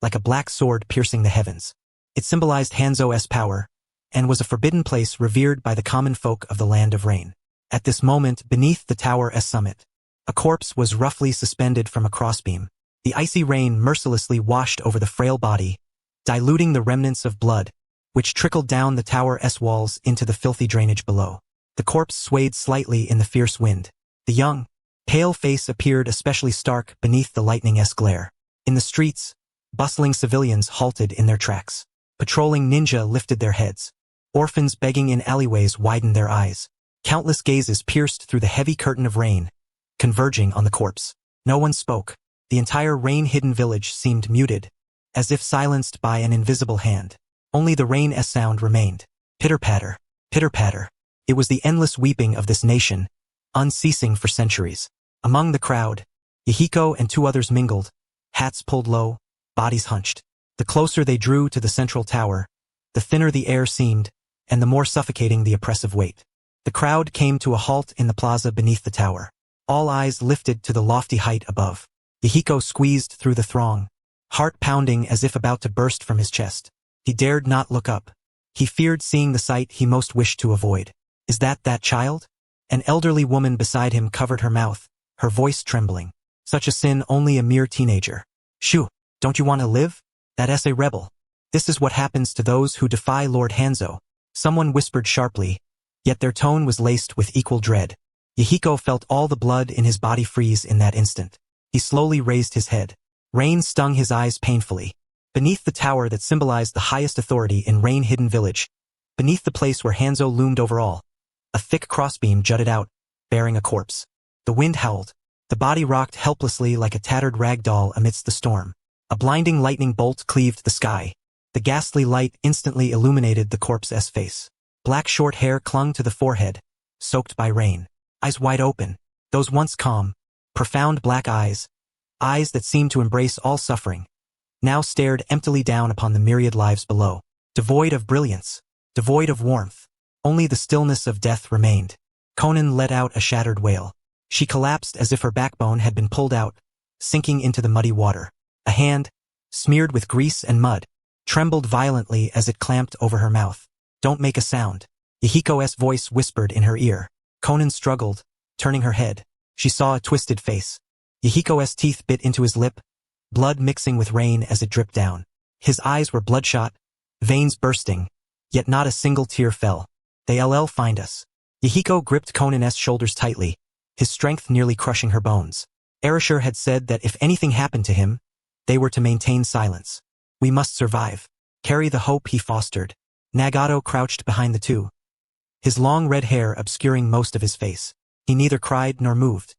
like a black sword piercing the heavens. It symbolized Hanzo's power, and was a forbidden place revered by the common folk of the land of rain. At this moment, beneath the tower's summit, a corpse was roughly suspended from a crossbeam. The icy rain mercilessly washed over the frail body, diluting the remnants of blood, which trickled down the tower's walls into the filthy drainage below. The corpse swayed slightly in the fierce wind. The young, pale face appeared especially stark beneath the lightning's glare. In the streets, bustling civilians halted in their tracks. Patrolling ninja lifted their heads. Orphans begging in alleyways widened their eyes. Countless gazes pierced through the heavy curtain of rain, converging on the corpse. No one spoke. The entire rain-hidden village seemed muted, as if silenced by an invisible hand. Only the rain's sound remained. Pitter-patter, pitter-patter. It was the endless weeping of this nation, unceasing for centuries. Among the crowd, Yahiko and two others mingled, hats pulled low, bodies hunched. The closer they drew to the central tower, the thinner the air seemed, and the more suffocating the oppressive weight. The crowd came to a halt in the plaza beneath the tower. All eyes lifted to the lofty height above. Yahiko squeezed through the throng, heart pounding as if about to burst from his chest. He dared not look up. He feared seeing the sight he most wished to avoid. Is that child? An elderly woman beside him covered her mouth, her voice trembling. Such a sin only a mere teenager. Shoo, don't you want to live? That's a rebel. This is what happens to those who defy Lord Hanzo. Someone whispered sharply, yet their tone was laced with equal dread. Yahiko felt all the blood in his body freeze in that instant. He slowly raised his head. Rain stung his eyes painfully. Beneath the tower that symbolized the highest authority in rain-hidden village, beneath the place where Hanzo loomed over all, a thick crossbeam jutted out, bearing a corpse. The wind howled. The body rocked helplessly like a tattered rag doll amidst the storm. A blinding lightning bolt cleaved the sky. The ghastly light instantly illuminated the corpse's face. Black short hair clung to the forehead, soaked by rain. Eyes wide open, those once calm, profound black eyes that seemed to embrace all suffering, now stared emptily down upon the myriad lives below. Devoid of brilliance, devoid of warmth, only the stillness of death remained. Conan let out a shattered wail. She collapsed as if her backbone had been pulled out, sinking into the muddy water. A hand, smeared with grease and mud, trembled violently as it clamped over her mouth. Don't make a sound. Yahiko's voice whispered in her ear. Conan struggled, turning her head. She saw a twisted face. Yahiko's teeth bit into his lip, blood mixing with rain as it dripped down. His eyes were bloodshot, veins bursting, yet not a single tear fell. They'll find us. Yahiko gripped Conan's shoulders tightly, his strength nearly crushing her bones. Erasure had said that if anything happened to him, they were to maintain silence. We must survive. Carry the hope he fostered. Nagato crouched behind the two, his long red hair obscuring most of his face. He neither cried nor moved.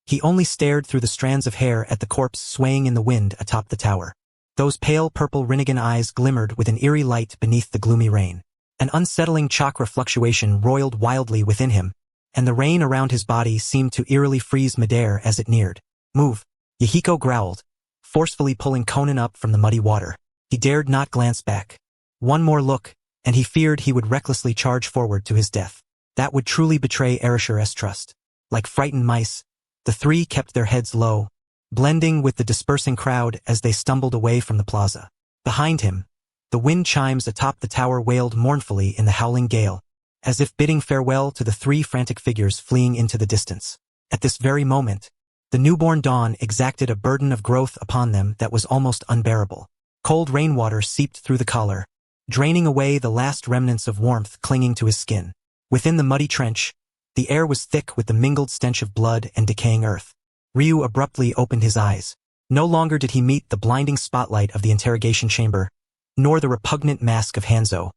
He only stared through the strands of hair at the corpse swaying in the wind atop the tower. Those pale purple Rinnegan eyes glimmered with an eerie light beneath the gloomy rain. An unsettling chakra fluctuation roiled wildly within him, and the rain around his body seemed to eerily freeze midair as it neared. Move, Yahiko growled, forcefully pulling Conan up from the muddy water. He dared not glance back. One more look, and he feared he would recklessly charge forward to his death. That would truly betray Erasure's trust. Like frightened mice, the three kept their heads low, blending with the dispersing crowd as they stumbled away from the plaza. Behind him, the wind chimes atop the tower wailed mournfully in the howling gale, as if bidding farewell to the three frantic figures fleeing into the distance. At this very moment, the newborn dawn exacted a burden of growth upon them that was almost unbearable. Cold rainwater seeped through the collar, draining away the last remnants of warmth clinging to his skin. Within the muddy trench, the air was thick with the mingled stench of blood and decaying earth. Ryu abruptly opened his eyes. No longer did he meet the blinding spotlight of the interrogation chamber, nor the repugnant mask of Hanzo.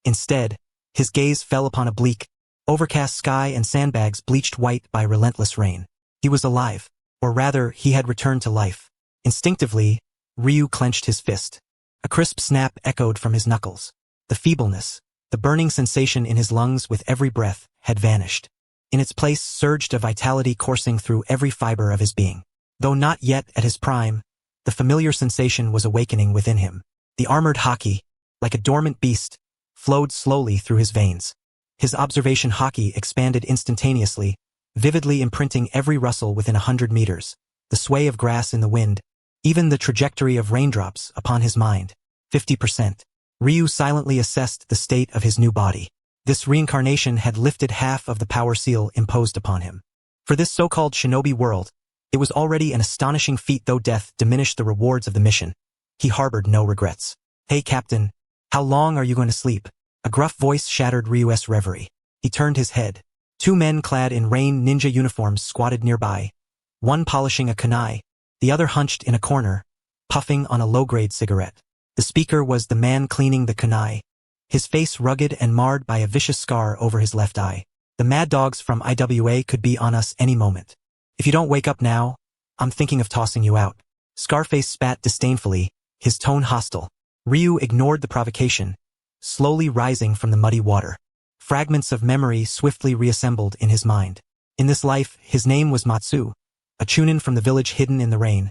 Instead, his gaze fell upon a bleak, overcast sky and sandbags bleached white by relentless rain. He was alive. Or rather, he had returned to life. Instinctively, Ryu clenched his fist. A crisp snap echoed from his knuckles. The feebleness, the burning sensation in his lungs with every breath, had vanished. In its place surged a vitality coursing through every fiber of his being. Though not yet at his prime, the familiar sensation was awakening within him. The armored haki, like a dormant beast, flowed slowly through his veins. His observation haki expanded instantaneously, vividly imprinting every rustle within 100 meters, the sway of grass in the wind, even the trajectory of raindrops upon his mind. 50%. Ryu silently assessed the state of his new body. This reincarnation had lifted half of the power seal imposed upon him. For this so-called shinobi world, it was already an astonishing feat, though death diminished the rewards of the mission. He harbored no regrets. "Hey, Captain, how long are you going to sleep?" A gruff voice shattered Ryu's reverie. He turned his head. Two men clad in rain ninja uniforms squatted nearby, one polishing a kunai, the other hunched in a corner, puffing on a low-grade cigarette. The speaker was the man cleaning the kunai, his face rugged and marred by a vicious scar over his left eye. "The mad dogs from IWA could be on us any moment. If you don't wake up now, I'm thinking of tossing you out." Scarface spat disdainfully, his tone hostile. Ryu ignored the provocation, slowly rising from the muddy water. Fragments of memory swiftly reassembled in his mind. In this life, his name was Matsu, a chunin from the village hidden in the rain,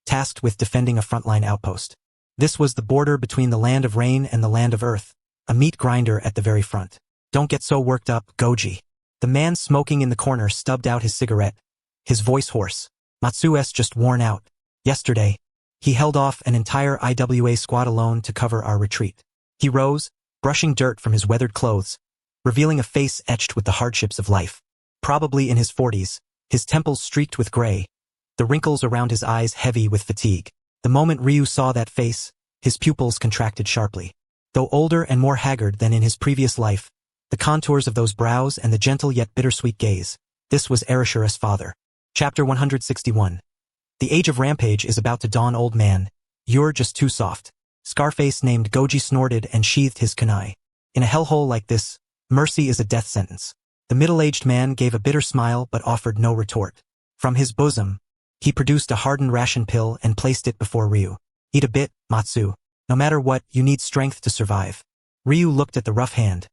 tasked with defending a frontline outpost. This was the border between the land of rain and the land of earth, a meat grinder at the very front. "Don't get so worked up, Goji." The man smoking in the corner stubbed out his cigarette, his voice hoarse. "Matsu's just worn out. Yesterday, he held off an entire IWA squad alone to cover our retreat." He rose, brushing dirt from his weathered clothes, revealing a face etched with the hardships of life. Probably in his 40s, his temples streaked with gray, the wrinkles around his eyes heavy with fatigue. The moment Ryu saw that face, his pupils contracted sharply. Though older and more haggard than in his previous life, the contours of those brows and the gentle yet bittersweet gaze, this was Erashura's father. Chapter 161. "The age of rampage is about to dawn, old man. You're just too soft." Scarface named Goji snorted and sheathed his kunai. "In a hellhole like this, mercy is a death sentence." The middle-aged man gave a bitter smile but offered no retort. From his bosom, he produced a hardened ration pill and placed it before Ryu. "Eat a bit, Matsu. No matter what, you need strength to survive." Ryu looked at the rough hand.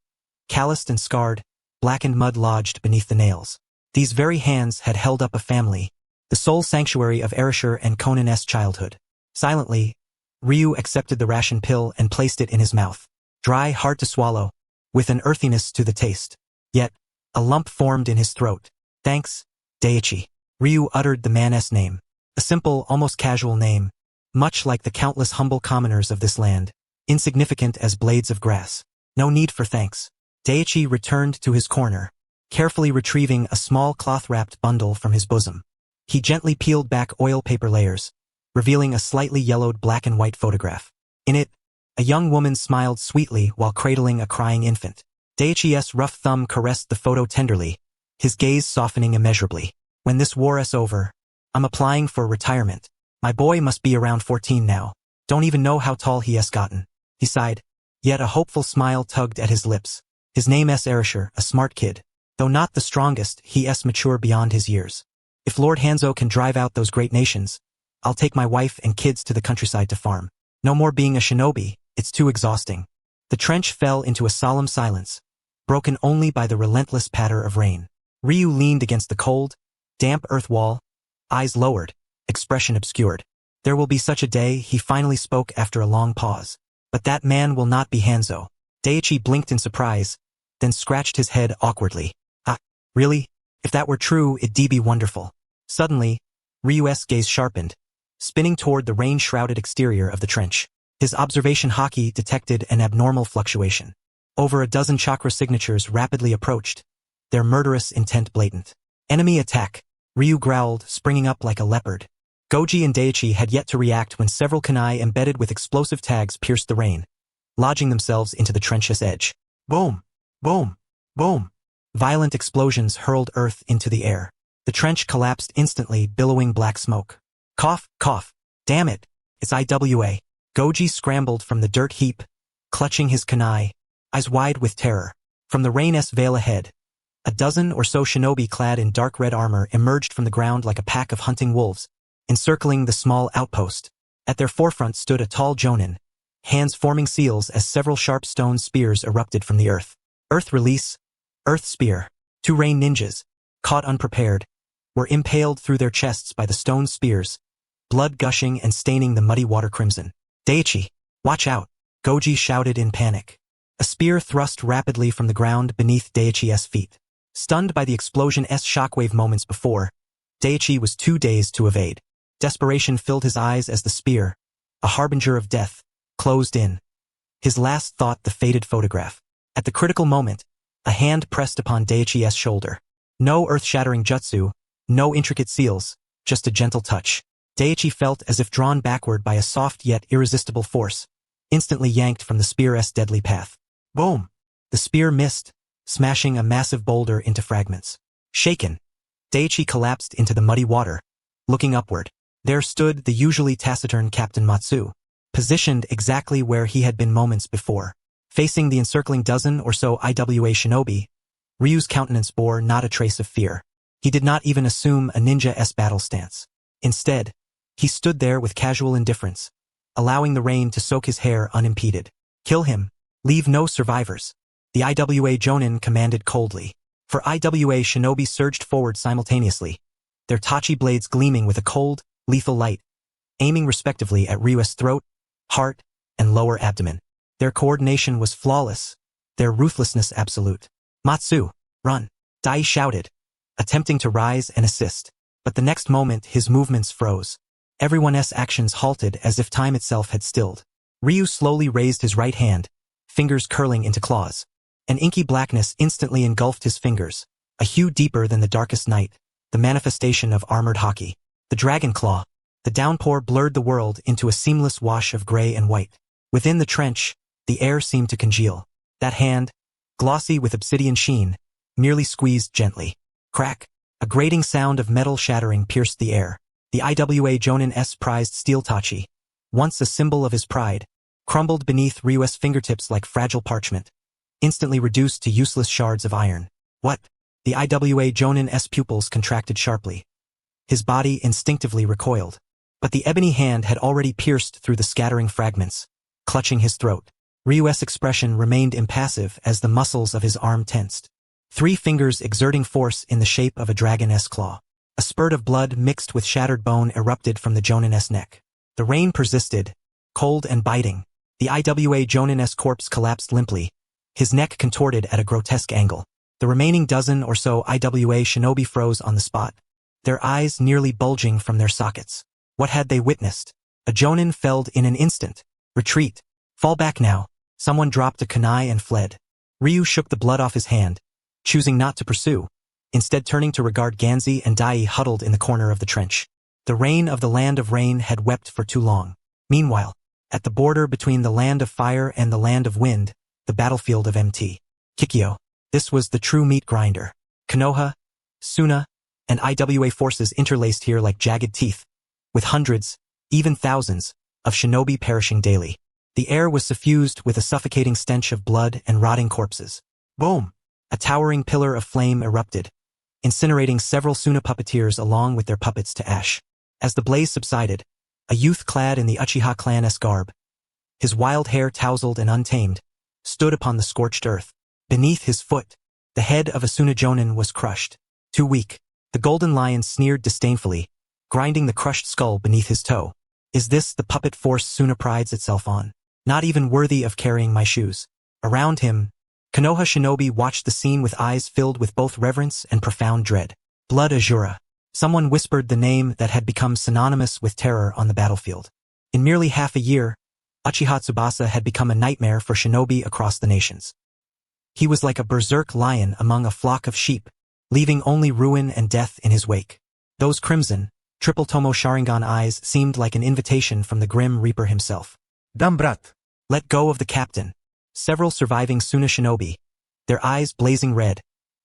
Calloused and scarred, blackened mud lodged beneath the nails. These very hands had held up a family, the sole sanctuary of Erashur and Conan's childhood. Silently, Ryu accepted the ration pill and placed it in his mouth. Dry, hard to swallow, with an earthiness to the taste. Yet, a lump formed in his throat. "Thanks, Daichi." Ryu uttered the man's name. A simple, almost casual name, much like the countless humble commoners of this land, insignificant as blades of grass. "No need for thanks." Daichi returned to his corner, carefully retrieving a small cloth-wrapped bundle from his bosom. He gently peeled back oil paper layers, revealing a slightly yellowed black and white photograph. In it, a young woman smiled sweetly while cradling a crying infant. Daichi's rough thumb caressed the photo tenderly, his gaze softening immeasurably. "When this war is over, I'm applying for retirement. My boy must be around 14 now. Don't even know how tall he has gotten." He sighed, yet a hopeful smile tugged at his lips. His name is Erashur, a smart kid. Though not the strongest, he is mature beyond his years. If Lord Hanzo can drive out those great nations, I'll take my wife and kids to the countryside to farm. No more being a shinobi, it's too exhausting. The trench fell into a solemn silence, broken only by the relentless patter of rain. Ryu leaned against the cold, damp earth wall, eyes lowered, expression obscured. "There will be such a day," he finally spoke after a long pause. "But that man will not be Hanzo." Daichi blinked in surprise, then scratched his head awkwardly. "Ah, really? If that were true, it'd be wonderful." Suddenly, Ryu's gaze sharpened, spinning toward the rain-shrouded exterior of the trench. His observation haki detected an abnormal fluctuation. Over a dozen chakra signatures rapidly approached, their murderous intent blatant. "Enemy attack," Ryu growled, springing up like a leopard. Goji and Daichi had yet to react when several kunai embedded with explosive tags pierced the rain, lodging themselves into the trench's edge. Boom! Boom! Boom! Violent explosions hurled earth into the air. The trench collapsed instantly, billowing black smoke. "Cough, cough. Damn it. It's IWA." Goji scrambled from the dirt heap, clutching his kunai, eyes wide with terror. From the rain's veil ahead, A dozen or so shinobi clad in dark red armor emerged from the ground like a pack of hunting wolves, encircling the small outpost. At their forefront stood a tall jonin, hands forming seals as several sharp stone spears erupted from the earth. Earth release, earth spear. 2 rain ninjas, caught unprepared, were impaled through their chests by the stone spears, blood gushing and staining the muddy water crimson. Daichi, watch out, Goji shouted in panic. A spear thrust rapidly from the ground beneath Daichi's feet. Stunned by the explosion's shockwave moments before, Daichi was too dazed to evade. Desperation filled his eyes as the spear, a harbinger of death, closed in. His last thought the faded photograph. At the critical moment, a hand pressed upon Daichi's shoulder. No earth-shattering jutsu, no intricate seals, just a gentle touch. Daichi felt as if drawn backward by a soft yet irresistible force, instantly yanked from the spear's deadly path. Boom! The spear missed, smashing a massive boulder into fragments. Shaken, Daichi collapsed into the muddy water. Looking upward, there stood the usually taciturn Captain Matsu, positioned exactly where he had been moments before. Facing the encircling dozen or so IWA shinobi, Ryu's countenance bore not a trace of fear. He did not even assume a ninja's battle stance. Instead, he stood there with casual indifference, allowing the rain to soak his hair unimpeded. Kill him. Leave no survivors. The IWA Jonin commanded coldly. For IWA shinobi surged forward simultaneously, their tachi blades gleaming with a cold, lethal light, aiming respectively at Ryu's throat, heart, and lower abdomen. Their coordination was flawless, their ruthlessness absolute. Matsu, run! Dai shouted, attempting to rise and assist. But the next moment his movements froze. Everyone's actions halted as if time itself had stilled. Ryu slowly raised his right hand, fingers curling into claws. An inky blackness instantly engulfed his fingers, a hue deeper than the darkest night, the manifestation of armored haki. The dragon claw. The downpour blurred the world into a seamless wash of gray and white. Within the trench, the air seemed to congeal. That hand, glossy with obsidian sheen, merely squeezed gently. Crack! A grating sound of metal shattering pierced the air. The IWA Jonin's prized steel tachi, once a symbol of his pride, crumbled beneath Ryu's fingertips like fragile parchment, instantly reduced to useless shards of iron. What? The IWA Jonin's pupils contracted sharply. His body instinctively recoiled. But the ebony hand had already pierced through the scattering fragments, clutching his throat. Ryu's expression remained impassive as the muscles of his arm tensed. 3 fingers exerting force in the shape of a dragon's claw. A spurt of blood mixed with shattered bone erupted from the Jonin's neck. The rain persisted, cold and biting. The IWA Jonin's corpse collapsed limply, his neck contorted at a grotesque angle. The remaining dozen or so IWA shinobi froze on the spot, their eyes nearly bulging from their sockets. What had they witnessed? A Jonin felled in an instant. Retreat. Fall back now. Someone dropped a kunai and fled. Ryu shook the blood off his hand, choosing not to pursue, instead turning to regard Ganzi and Dai huddled in the corner of the trench. The rain of the land of rain had wept for too long. Meanwhile, at the border between the land of fire and the land of wind, the battlefield of MT. Kikyo. This was the true meat grinder. Konoha, Suna, and IWA forces interlaced here like jagged teeth, with hundreds, even thousands, of shinobi perishing daily. The air was suffused with a suffocating stench of blood and rotting corpses. Boom! A towering pillar of flame erupted, incinerating several Suna puppeteers along with their puppets to ash. As the blaze subsided, a youth clad in the Uchiha clan's garb, his wild hair tousled and untamed, stood upon the scorched earth. Beneath his foot, the head of a Suna Jonin was crushed. Too weak, the golden lion sneered disdainfully, grinding the crushed skull beneath his toe. Is this the puppet force Suna prides itself on? Not even worthy of carrying my shoes. Around him, Konoha shinobi watched the scene with eyes filled with both reverence and profound dread. Blood Azura. Someone whispered the name that had become synonymous with terror on the battlefield. In merely half a year, Uchiha Tsubasa had become a nightmare for shinobi across the nations. He was like a berserk lion among a flock of sheep, leaving only ruin and death in his wake. Those crimson, triple tomo Sharingan eyes seemed like an invitation from the grim Reaper himself. Damn brat. Let go of the captain. Several surviving Suna shinobi, their eyes blazing red,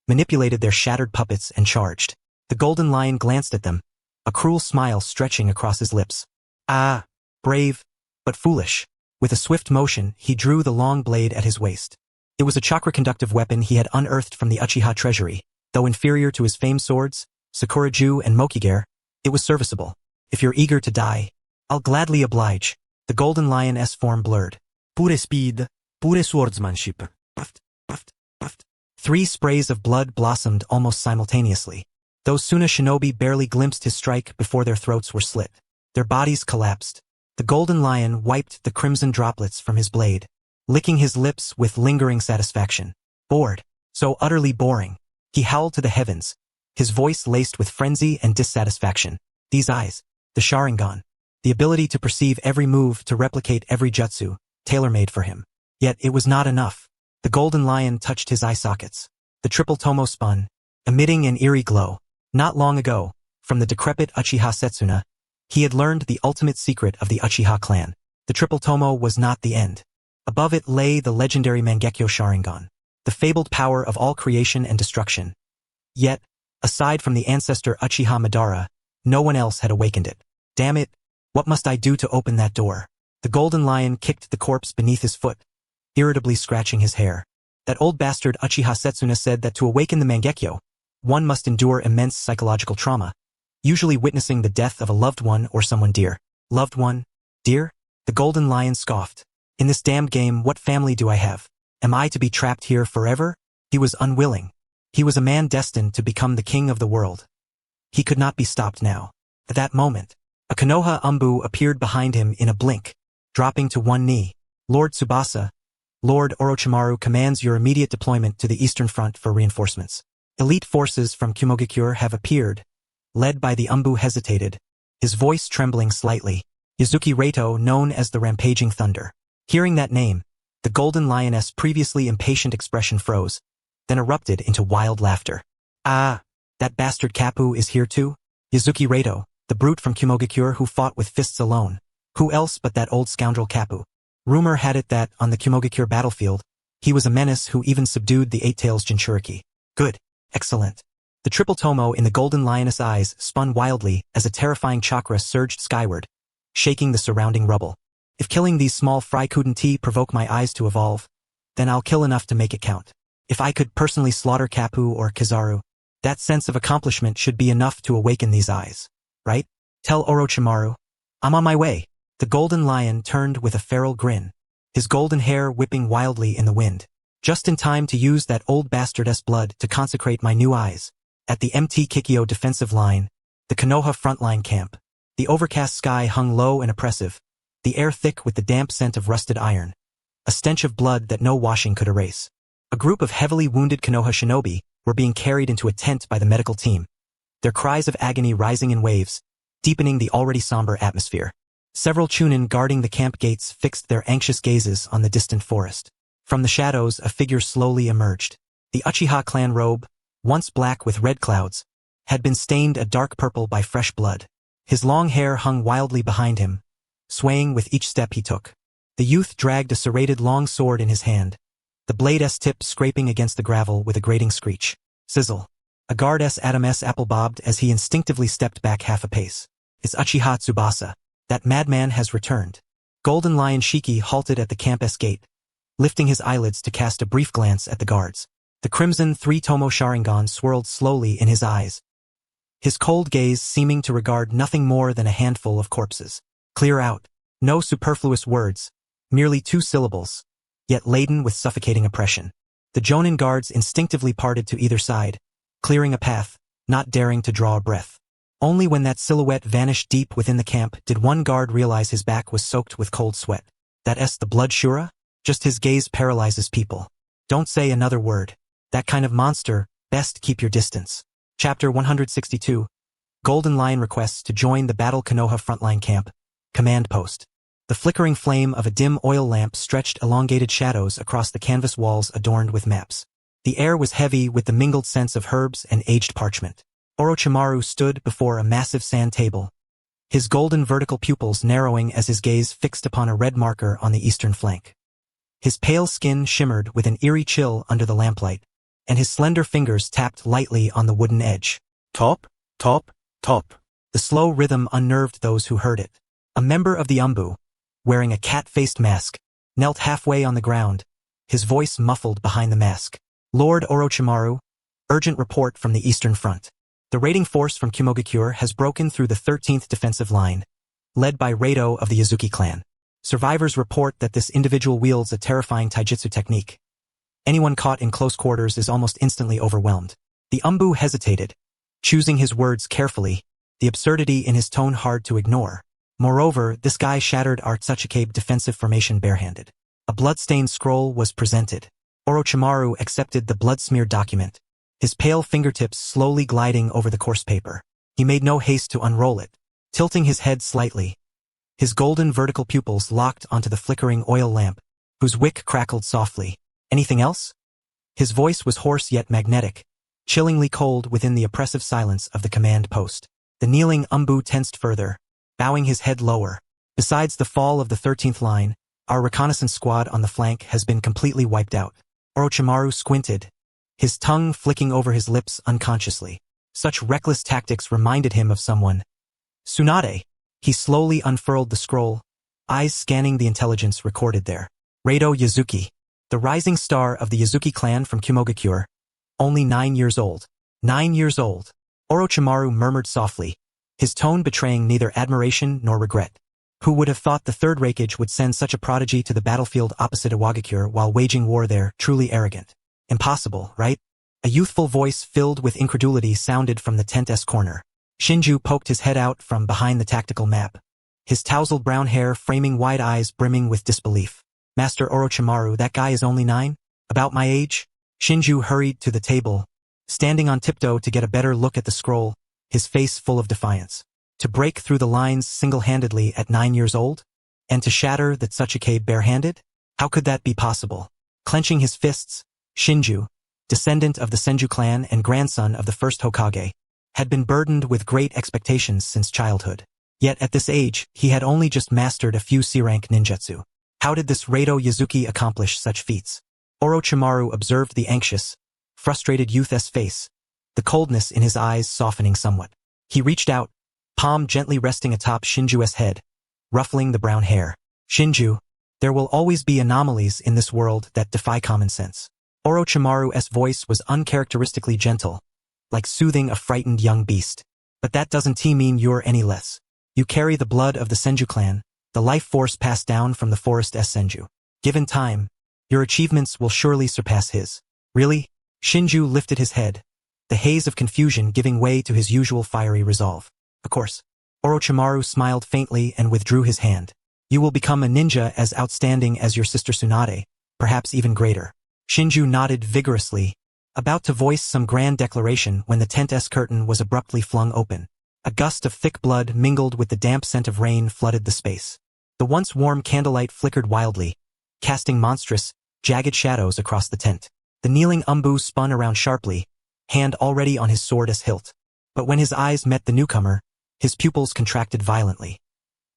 manipulated their shattered puppets and charged. The golden lion glanced at them, a cruel smile stretching across his lips. Ah, brave, but foolish. With a swift motion, he drew the long blade at his waist. It was a chakra-conductive weapon he had unearthed from the Uchiha treasury. Though inferior to his famed swords, Sakuraju and Mokigare, it was serviceable. If you're eager to die, I'll gladly oblige. The golden lioness form blurred. Pure speed, pure swordsmanship. Puffed, puffed, puffed. 3 sprays of blood blossomed almost simultaneously. Those Suna shinobi barely glimpsed his strike before their throats were slit. Their bodies collapsed. The golden lion wiped the crimson droplets from his blade, licking his lips with lingering satisfaction. Bored. So utterly boring. He howled to the heavens, his voice laced with frenzy and dissatisfaction. These eyes, the Sharingan, the ability to perceive every move, to replicate every jutsu, tailor-made for him. Yet it was not enough. The golden lion touched his eye sockets. The triple tomo spun, emitting an eerie glow. Not long ago, from the decrepit Uchiha Setsuna, he had learned the ultimate secret of the Uchiha clan. The triple tomo was not the end. Above it lay the legendary Mangekyo Sharingan, the fabled power of all creation and destruction. Yet, aside from the ancestor Uchiha Madara, no one else had awakened it. Damn it, what must I do to open that door? The golden lion kicked the corpse beneath his foot, irritably scratching his hair. That old bastard Uchiha Setsuna said that to awaken the Mangekyo, one must endure immense psychological trauma, usually witnessing the death of a loved one or someone dear. Loved one? Dear? The golden lion scoffed. In this damned game, what family do I have? Am I to be trapped here forever? He was unwilling. He was a man destined to become the king of the world. He could not be stopped now. At that moment, a Konoha Umbu appeared behind him in a blink, dropping to one knee. Lord Tsubasa, Lord Orochimaru commands your immediate deployment to the Eastern Front for reinforcements. Elite forces from Kumogakure have appeared. Led by the Umbu hesitated, his voice trembling slightly. Yazuki Reito, known as the Rampaging Thunder. Hearing that name, the golden lioness' previously impatient expression froze, then erupted into wild laughter. Ah, that bastard Kapu is here too? Yazuki Reito, the brute from Kumogakure who fought with fists alone. Who else but that old scoundrel Kapu? Rumor had it that, on the Kumogakure battlefield, he was a menace who even subdued the Eight-Tails Jinchuriki. Good. Excellent. The triple tomo in the golden lioness' eyes spun wildly as a terrifying chakra surged skyward, shaking the surrounding rubble. If killing these small fry couldn't provoke my eyes to evolve, then I'll kill enough to make it count. If I could personally slaughter Kapu or Kizaru, that sense of accomplishment should be enough to awaken these eyes. Right? Tell Orochimaru, I'm on my way. The golden lion turned with a feral grin, his golden hair whipping wildly in the wind. Just in time to use that old bastard's blood to consecrate my new eyes. At the MT Kikyo defensive line, the Konoha frontline camp, the overcast sky hung low and oppressive, the air thick with the damp scent of rusted iron, a stench of blood that no washing could erase. A group of heavily wounded Konoha shinobi were being carried into a tent by the medical team, their cries of agony rising in waves, deepening the already somber atmosphere. Several chunin guarding the camp gates fixed their anxious gazes on the distant forest. From the shadows, a figure slowly emerged. The Uchiha clan robe, once black with red clouds, had been stained a dark purple by fresh blood. His long hair hung wildly behind him, swaying with each step he took. The youth dragged a serrated long sword in his hand, the blade's tip scraping against the gravel with a grating screech. Sizzle. A guard's Adam's apple bobbed as he instinctively stepped back half a pace. It's Uchiha Tsubasa. That madman has returned. Golden Lion Shiki halted at the campus gate, lifting his eyelids to cast a brief glance at the guards. The crimson 3-tomo Sharingan swirled slowly in his eyes, his cold gaze seeming to regard nothing more than a handful of corpses. Clear out. No superfluous words, merely 2 syllables, yet laden with suffocating oppression. The Jonin guards instinctively parted to either side, clearing a path, not daring to draw a breath. Only when that silhouette vanished deep within the camp did one guard realize his back was soaked with cold sweat. That's the blood Shura? Just his gaze paralyzes people. Don't say another word. That kind of monster, best keep your distance. Chapter 162. Golden Lion requests to join the Battle Konoha frontline camp. Command post. The flickering flame of a dim oil lamp stretched elongated shadows across the canvas walls adorned with maps. The air was heavy with the mingled scents of herbs and aged parchment. Orochimaru stood before a massive sand table, his golden vertical pupils narrowing as his gaze fixed upon a red marker on the eastern flank. His pale skin shimmered with an eerie chill under the lamplight, and his slender fingers tapped lightly on the wooden edge. Top, top, top. The slow rhythm unnerved those who heard it. A member of the Umbu, wearing a cat-faced mask, knelt halfway on the ground, his voice muffled behind the mask. Lord Orochimaru, urgent report from the Eastern Front. The raiding force from Kumogakure has broken through the 13th defensive line, led by Rado of the Yazuki clan. Survivors report that this individual wields a terrifying taijutsu technique. Anyone caught in close quarters is almost instantly overwhelmed. The Umbu hesitated, choosing his words carefully, the absurdity in his tone hard to ignore. Moreover, this guy shattered our Tsuchikabe defensive formation barehanded. A blood-stained scroll was presented. Orochimaru accepted the blood-smeared document, his pale fingertips slowly gliding over the coarse paper. He made no haste to unroll it, tilting his head slightly. His golden vertical pupils locked onto the flickering oil lamp, whose wick crackled softly. Anything else? His voice was hoarse yet magnetic, chillingly cold within the oppressive silence of the command post. The kneeling Umbu tensed further, bowing his head lower. Besides the fall of the 13th line, our reconnaissance squad on the flank has been completely wiped out. Orochimaru squinted, his tongue flicking over his lips unconsciously. Such reckless tactics reminded him of someone. Tsunade. He slowly unfurled the scroll, eyes scanning the intelligence recorded there. Rado Yazuki, the rising star of the Yazuki clan from Kumogakure, only 9 years old. 9 years old. Orochimaru murmured softly, his tone betraying neither admiration nor regret. Who would have thought the Third Raikage would send such a prodigy to the battlefield opposite Iwagakure while waging war there? Truly arrogant. Impossible, right? A youthful voice filled with incredulity sounded from the tent's corner. Shinju poked his head out from behind the tactical map, his tousled brown hair framing wide eyes brimming with disbelief. Master Orochimaru, that guy is only 9? About my age? Shinju hurried to the table, standing on tiptoe to get a better look at the scroll, his face full of defiance. To break through the lines single-handedly at 9 years old? And to shatter the Tsuchikabe barehanded? How could that be possible? Clenching his fists, Shinju, descendant of the Senju clan and grandson of the first Hokage, had been burdened with great expectations since childhood. Yet at this age, he had only just mastered a few C-rank ninjutsu. How did this Rado Yazuki accomplish such feats? Orochimaru observed the anxious, frustrated youth's face, the coldness in his eyes softening somewhat. He reached out, palm gently resting atop Shinju's head, ruffling the brown hair. Shinju, there will always be anomalies in this world that defy common sense. Orochimaru's voice was uncharacteristically gentle, like soothing a frightened young beast. But that doesn't mean you're any less. You carry the blood of the Senju clan, the life force passed down from the forest Senju. Given time, your achievements will surely surpass his. Really? Shinju lifted his head, the haze of confusion giving way to his usual fiery resolve. Of course. Orochimaru smiled faintly and withdrew his hand. You will become a ninja as outstanding as your sister Tsunade, perhaps even greater. Shinju nodded vigorously, about to voice some grand declaration when the tent's curtain was abruptly flung open. A gust of thick blood mingled with the damp scent of rain flooded the space. The once warm candlelight flickered wildly, casting monstrous, jagged shadows across the tent. The kneeling Umbu spun around sharply, hand already on his sword's hilt. But when his eyes met the newcomer, his pupils contracted violently.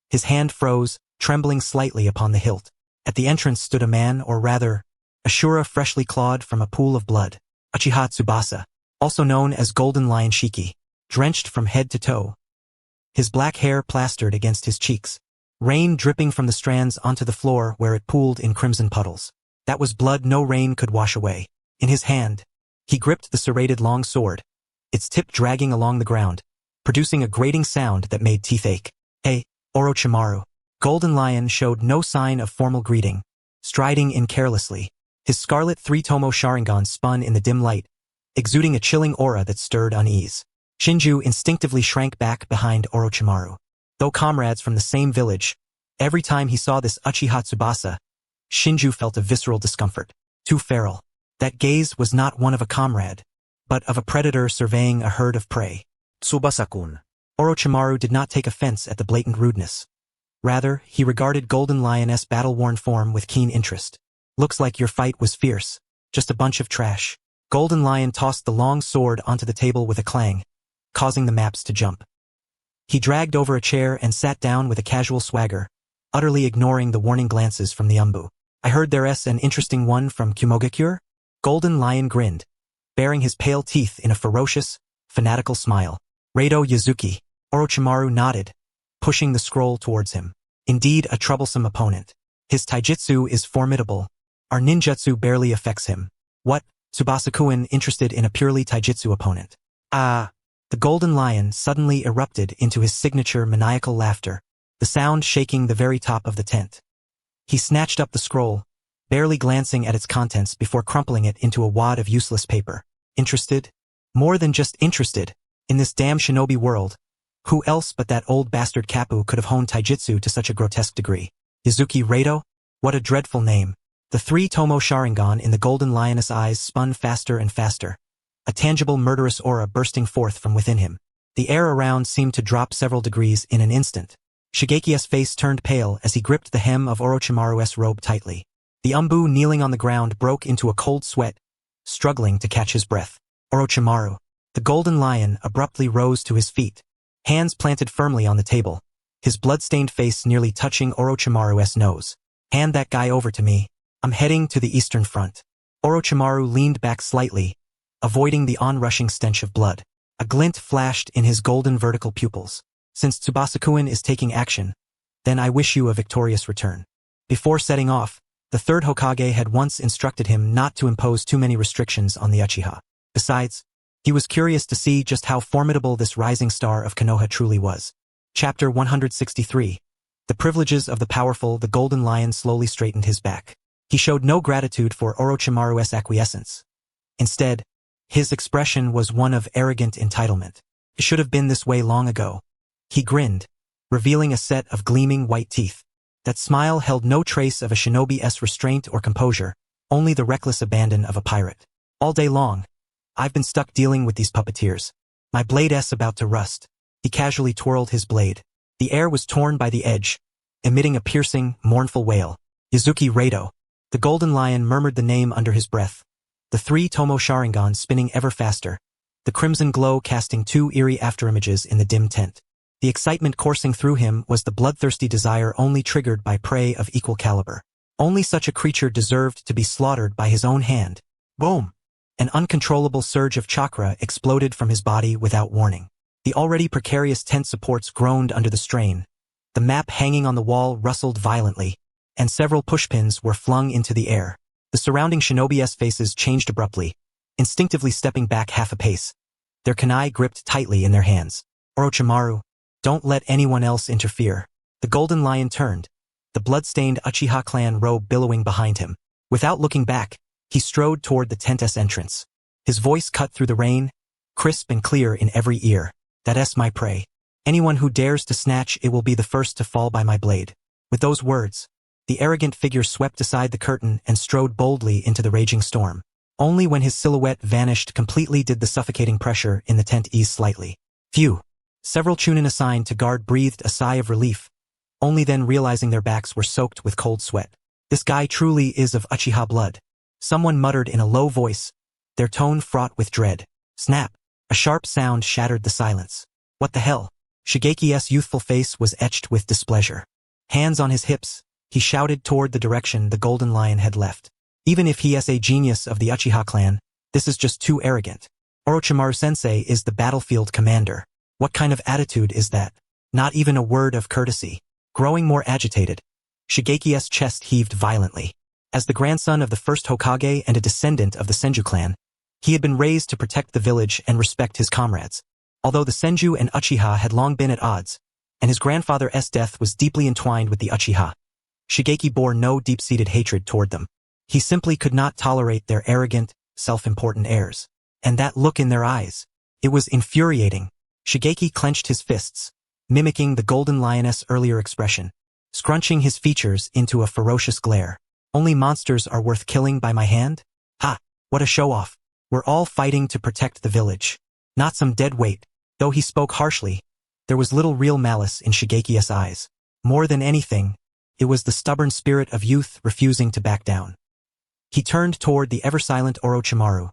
His hand froze, trembling slightly upon the hilt. At the entrance stood a man, or rather, a Shura freshly clawed from a pool of blood. Uchiha Tsubasa, also known as Golden Lion Shiki, drenched from head to toe. His black hair plastered against his cheeks, rain dripping from the strands onto the floor where it pooled in crimson puddles. That was blood no rain could wash away. In his hand, he gripped the serrated long sword, its tip dragging along the ground, producing a grating sound that made teeth ache. Hey, Orochimaru. Golden Lion showed no sign of formal greeting, striding in carelessly. His scarlet three-tomo Sharingan spun in the dim light, exuding a chilling aura that stirred unease. Shinju instinctively shrank back behind Orochimaru. Though comrades from the same village, every time he saw this Uchiha Tsubasa, Shinju felt a visceral discomfort. Too feral. That gaze was not one of a comrade, but of a predator surveying a herd of prey. Tsubasa-kun. Orochimaru did not take offense at the blatant rudeness. Rather, he regarded Golden Lion's battle-worn form with keen interest. Looks like your fight was fierce. Just a bunch of trash. Golden Lion tossed the long sword onto the table with a clang, causing the maps to jump. He dragged over a chair and sat down with a casual swagger, utterly ignoring the warning glances from the Umbu. I heard there's an interesting one from Kumogakure? Golden Lion grinned, baring his pale teeth in a ferocious, fanatical smile. Rado Yazuki. Orochimaru nodded, pushing the scroll towards him. Indeed a troublesome opponent. His taijutsu is formidable, Our ninjutsu barely affects him. What? Tsubasa-kun interested in a purely taijutsu opponent. Ah! The golden lion suddenly erupted into his signature maniacal laughter, the sound shaking the very top of the tent. He snatched up the scroll, barely glancing at its contents before crumpling it into a wad of useless paper. Interested? More than just interested. In this damn shinobi world, who else but that old bastard Kappu could have honed taijutsu to such a grotesque degree? Izuki Reito? What a dreadful name. The three Tomo Sharingan in the golden lioness eyes spun faster and faster, a tangible murderous aura bursting forth from within him. The air around seemed to drop several degrees in an instant. Shigeki's face turned pale as he gripped the hem of Orochimaru's robe tightly. The umbu kneeling on the ground broke into a cold sweat, struggling to catch his breath. Orochimaru. The golden lion abruptly rose to his feet, hands planted firmly on the table, his blood-stained face nearly touching Orochimaru's nose. Hand that guy over to me. I'm heading to the Eastern Front. Orochimaru leaned back slightly, avoiding the onrushing stench of blood. A glint flashed in his golden vertical pupils. Since Tsubasa-kun is taking action, then I wish you a victorious return. Before setting off, the third Hokage had once instructed him not to impose too many restrictions on the Uchiha. Besides, he was curious to see just how formidable this rising star of Konoha truly was. Chapter 163. The privileges of the powerful. The golden lion slowly straightened his back. He showed no gratitude for Orochimaru's acquiescence. Instead, his expression was one of arrogant entitlement. It should have been this way long ago. He grinned, revealing a set of gleaming white teeth. That smile held no trace of a shinobi's restraint or composure, only the reckless abandon of a pirate. All day long, I've been stuck dealing with these puppeteers. My blade's about to rust. He casually twirled his blade. The air was torn by the edge, emitting a piercing, mournful wail. Izuki Reito. The golden lion murmured the name under his breath. The three Tomo Sharingan spinning ever faster, the crimson glow casting two eerie afterimages in the dim tent. The excitement coursing through him was the bloodthirsty desire only triggered by prey of equal caliber. Only such a creature deserved to be slaughtered by his own hand. Boom! An uncontrollable surge of chakra exploded from his body without warning. The already precarious tent supports groaned under the strain. The map hanging on the wall rustled violently, and several pushpins were flung into the air. The surrounding shinobi's faces changed abruptly, instinctively stepping back half a pace, their kunai gripped tightly in their hands. Orochimaru, don't let anyone else interfere. The golden lion turned, the blood-stained Uchiha clan robe billowing behind him. Without looking back, he strode toward the tent's entrance. His voice cut through the rain, crisp and clear in every ear. That's my prey. Anyone who dares to snatch it will be the first to fall by my blade. With those words, the arrogant figure swept aside the curtain and strode boldly into the raging storm. Only when his silhouette vanished completely did the suffocating pressure in the tent ease slightly. Phew! Several chunin assigned to guard breathed a sigh of relief, only then realizing their backs were soaked with cold sweat. This guy truly is of Uchiha blood. Someone muttered in a low voice, their tone fraught with dread. Snap! A sharp sound shattered the silence. What the hell? Shigeki's youthful face was etched with displeasure. Hands on his hips, he shouted toward the direction the golden lion had left. Even if he is a genius of the Uchiha clan, this is just too arrogant. Orochimaru-sensei is the battlefield commander. What kind of attitude is that? Not even a word of courtesy. Growing more agitated, Shigeki's chest heaved violently. As the grandson of the first Hokage and a descendant of the Senju clan, he had been raised to protect the village and respect his comrades. Although the Senju and Uchiha had long been at odds, and his grandfather's death was deeply entwined with the Uchiha, Shigeki bore no deep-seated hatred toward them. He simply could not tolerate their arrogant, self-important airs. And that look in their eyes. It was infuriating. Shigeki clenched his fists, mimicking the golden lioness' earlier expression, scrunching his features into a ferocious glare. Only monsters are worth killing by my hand? Ha! What a show-off. We're all fighting to protect the village. Not some dead weight. Though he spoke harshly, there was little real malice in Shigeki's eyes. More than anything, it was the stubborn spirit of youth refusing to back down. He turned toward the ever-silent Orochimaru,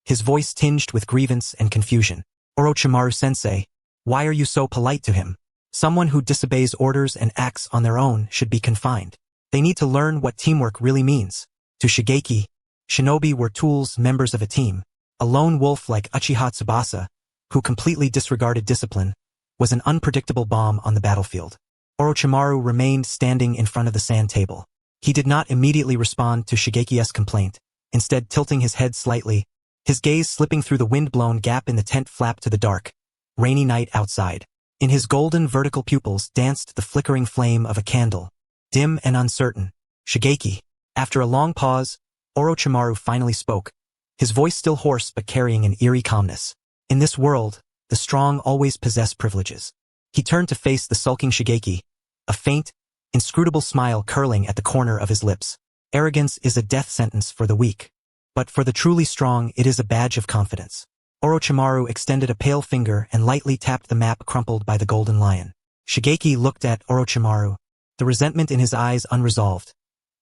his voice tinged with grievance and confusion. Orochimaru-sensei, why are you so polite to him? Someone who disobeys orders and acts on their own should be confined. They need to learn what teamwork really means. To Shigeki, shinobi were tools, members of a team. A lone wolf like Uchiha Tsubasa, who completely disregarded discipline, was an unpredictable bomb on the battlefield. Orochimaru remained standing in front of the sand table. He did not immediately respond to Shigeki's complaint, instead tilting his head slightly, his gaze slipping through the wind-blown gap in the tent flap to the dark, rainy night outside. In his golden vertical pupils danced the flickering flame of a candle, dim and uncertain. Shigeki. After a long pause, Orochimaru finally spoke, his voice still hoarse but carrying an eerie calmness. In this world, the strong always possess privileges. He turned to face the sulking Shigeki, a faint, inscrutable smile curling at the corner of his lips. Arrogance is a death sentence for the weak, but for the truly strong it is a badge of confidence. Orochimaru extended a pale finger and lightly tapped the map crumpled by the golden lion. Shigeki looked at Orochimaru, the resentment in his eyes unresolved.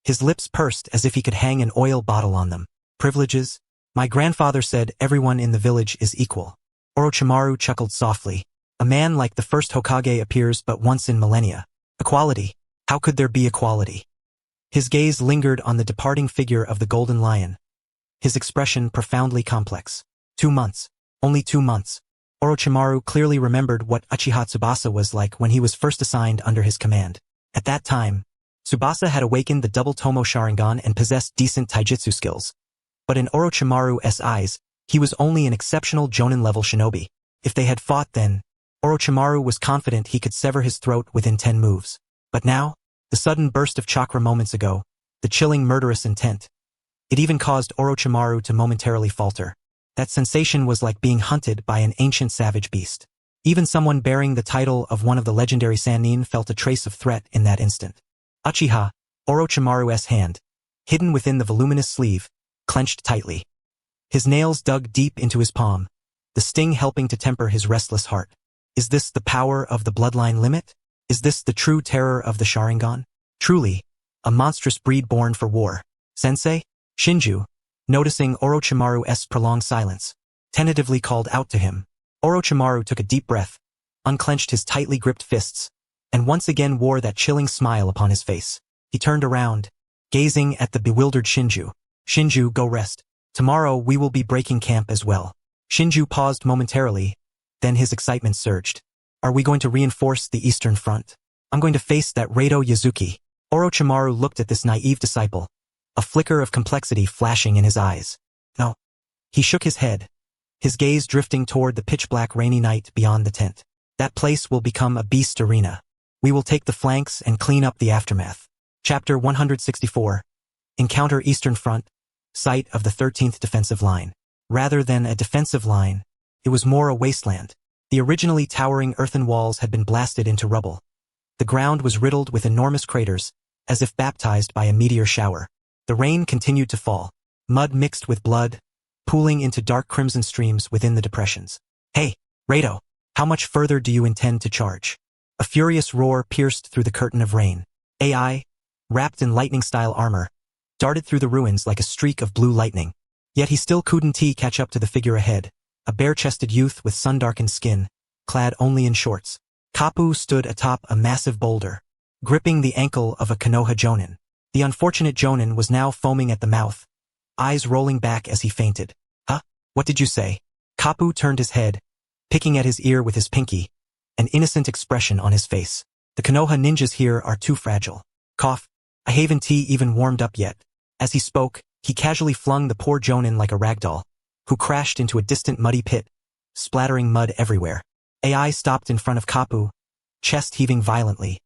His lips pursed as if he could hang an oil bottle on them. Privileges? My grandfather said everyone in the village is equal. Orochimaru chuckled softly. A man like the first Hokage appears but once in millennia. Equality? How could there be equality? His gaze lingered on the departing figure of the golden lion, his expression profoundly complex. 2 months. Only 2 months. Orochimaru clearly remembered what Uchiha Tsubasa was like when he was first assigned under his command. At that time, Tsubasa had awakened the double Tomo Sharingan and possessed decent taijutsu skills. But in Orochimaru's eyes, he was only an exceptional Jonin-level shinobi. If they had fought then, Orochimaru was confident he could sever his throat within 10 moves. But now, the sudden burst of chakra moments ago, the chilling murderous intent, it even caused Orochimaru to momentarily falter. That sensation was like being hunted by an ancient savage beast. Even someone bearing the title of one of the legendary Sannin felt a trace of threat in that instant. Uchiha, Orochimaru's hand, hidden within the voluminous sleeve, clenched tightly. His nails dug deep into his palm, the sting helping to temper his restless heart. Is this the power of the bloodline limit? Is this the true terror of the Sharingan? Truly, a monstrous breed born for war. Sensei? Shinju, noticing Orochimaru's prolonged silence, tentatively called out to him. Orochimaru took a deep breath, unclenched his tightly gripped fists, and once again wore that chilling smile upon his face. He turned around, gazing at the bewildered Shinju. Shinju, go rest. Tomorrow we will be breaking camp as well. Shinju paused momentarily, then his excitement surged. Are we going to reinforce the Eastern Front? I'm going to face that Reito Yazuki. Orochimaru looked at this naive disciple, a flicker of complexity flashing in his eyes. No. He shook his head, his gaze drifting toward the pitch-black rainy night beyond the tent. That place will become a beast arena. We will take the flanks and clean up the aftermath. Chapter 164. Encounter Eastern Front, site of the 13th defensive line. Rather than a defensive line, it was more a wasteland. The originally towering earthen walls had been blasted into rubble. The ground was riddled with enormous craters, as if baptized by a meteor shower. The rain continued to fall, mud mixed with blood, pooling into dark crimson streams within the depressions. Hey, Reito, how much further do you intend to charge? A furious roar pierced through the curtain of rain. AI, wrapped in lightning-style armor, darted through the ruins like a streak of blue lightning. Yet he still couldn't catch up to the figure ahead, a bare-chested youth with sun-darkened skin, clad only in shorts. Kapu stood atop a massive boulder, gripping the ankle of a Konoha Jonin. The unfortunate Jonin was now foaming at the mouth, eyes rolling back as he fainted. Huh? What did you say? Kapu turned his head, picking at his ear with his pinky, an innocent expression on his face. The Konoha ninjas here are too fragile. Cough. I haven't even warmed up yet. As he spoke, he casually flung the poor Jonin like a ragdoll, who crashed into a distant muddy pit, splattering mud everywhere. AI stopped in front of Kapu, chest heaving violently,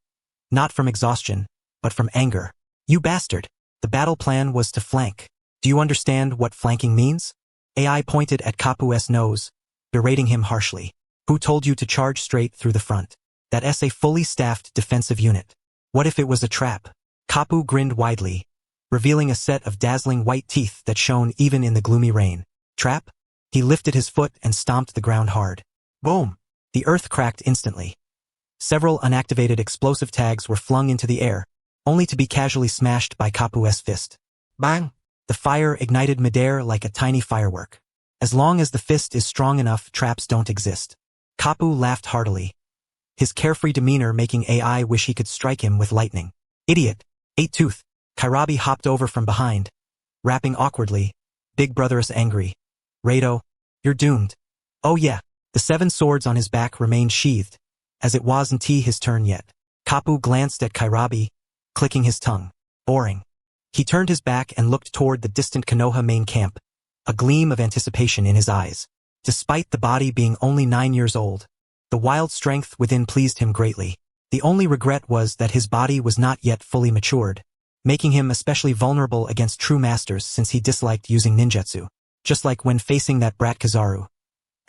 not from exhaustion, but from anger. You bastard! The battle plan was to flank. Do you understand what flanking means? AI pointed at Kapu's nose, berating him harshly. Who told you to charge straight through the front? That's a fully staffed defensive unit. What if it was a trap? Kapu grinned widely, revealing a set of dazzling white teeth that shone even in the gloomy rain. Trap? He lifted his foot and stomped the ground hard. Boom! The earth cracked instantly. Several unactivated explosive tags were flung into the air, only to be casually smashed by Kapu's fist. Bang! The fire ignited midair like a tiny firework. As long as the fist is strong enough, traps don't exist. Kapu laughed heartily, his carefree demeanor making AI wish he could strike him with lightning. Idiot! Eight-Tooth! Kairabi hopped over from behind, rapping awkwardly. Big Brother is angry. Reito, you're doomed. Oh yeah. The 7 swords on his back remained sheathed, as it wasn't his turn yet. Kapu glanced at Kairabi, clicking his tongue. Boring. He turned his back and looked toward the distant Konoha main camp, a gleam of anticipation in his eyes. Despite the body being only 9 years old, the wild strength within pleased him greatly. The only regret was that his body was not yet fully matured, making him especially vulnerable against true masters since he disliked using ninjutsu, just like when facing that brat Kizaru.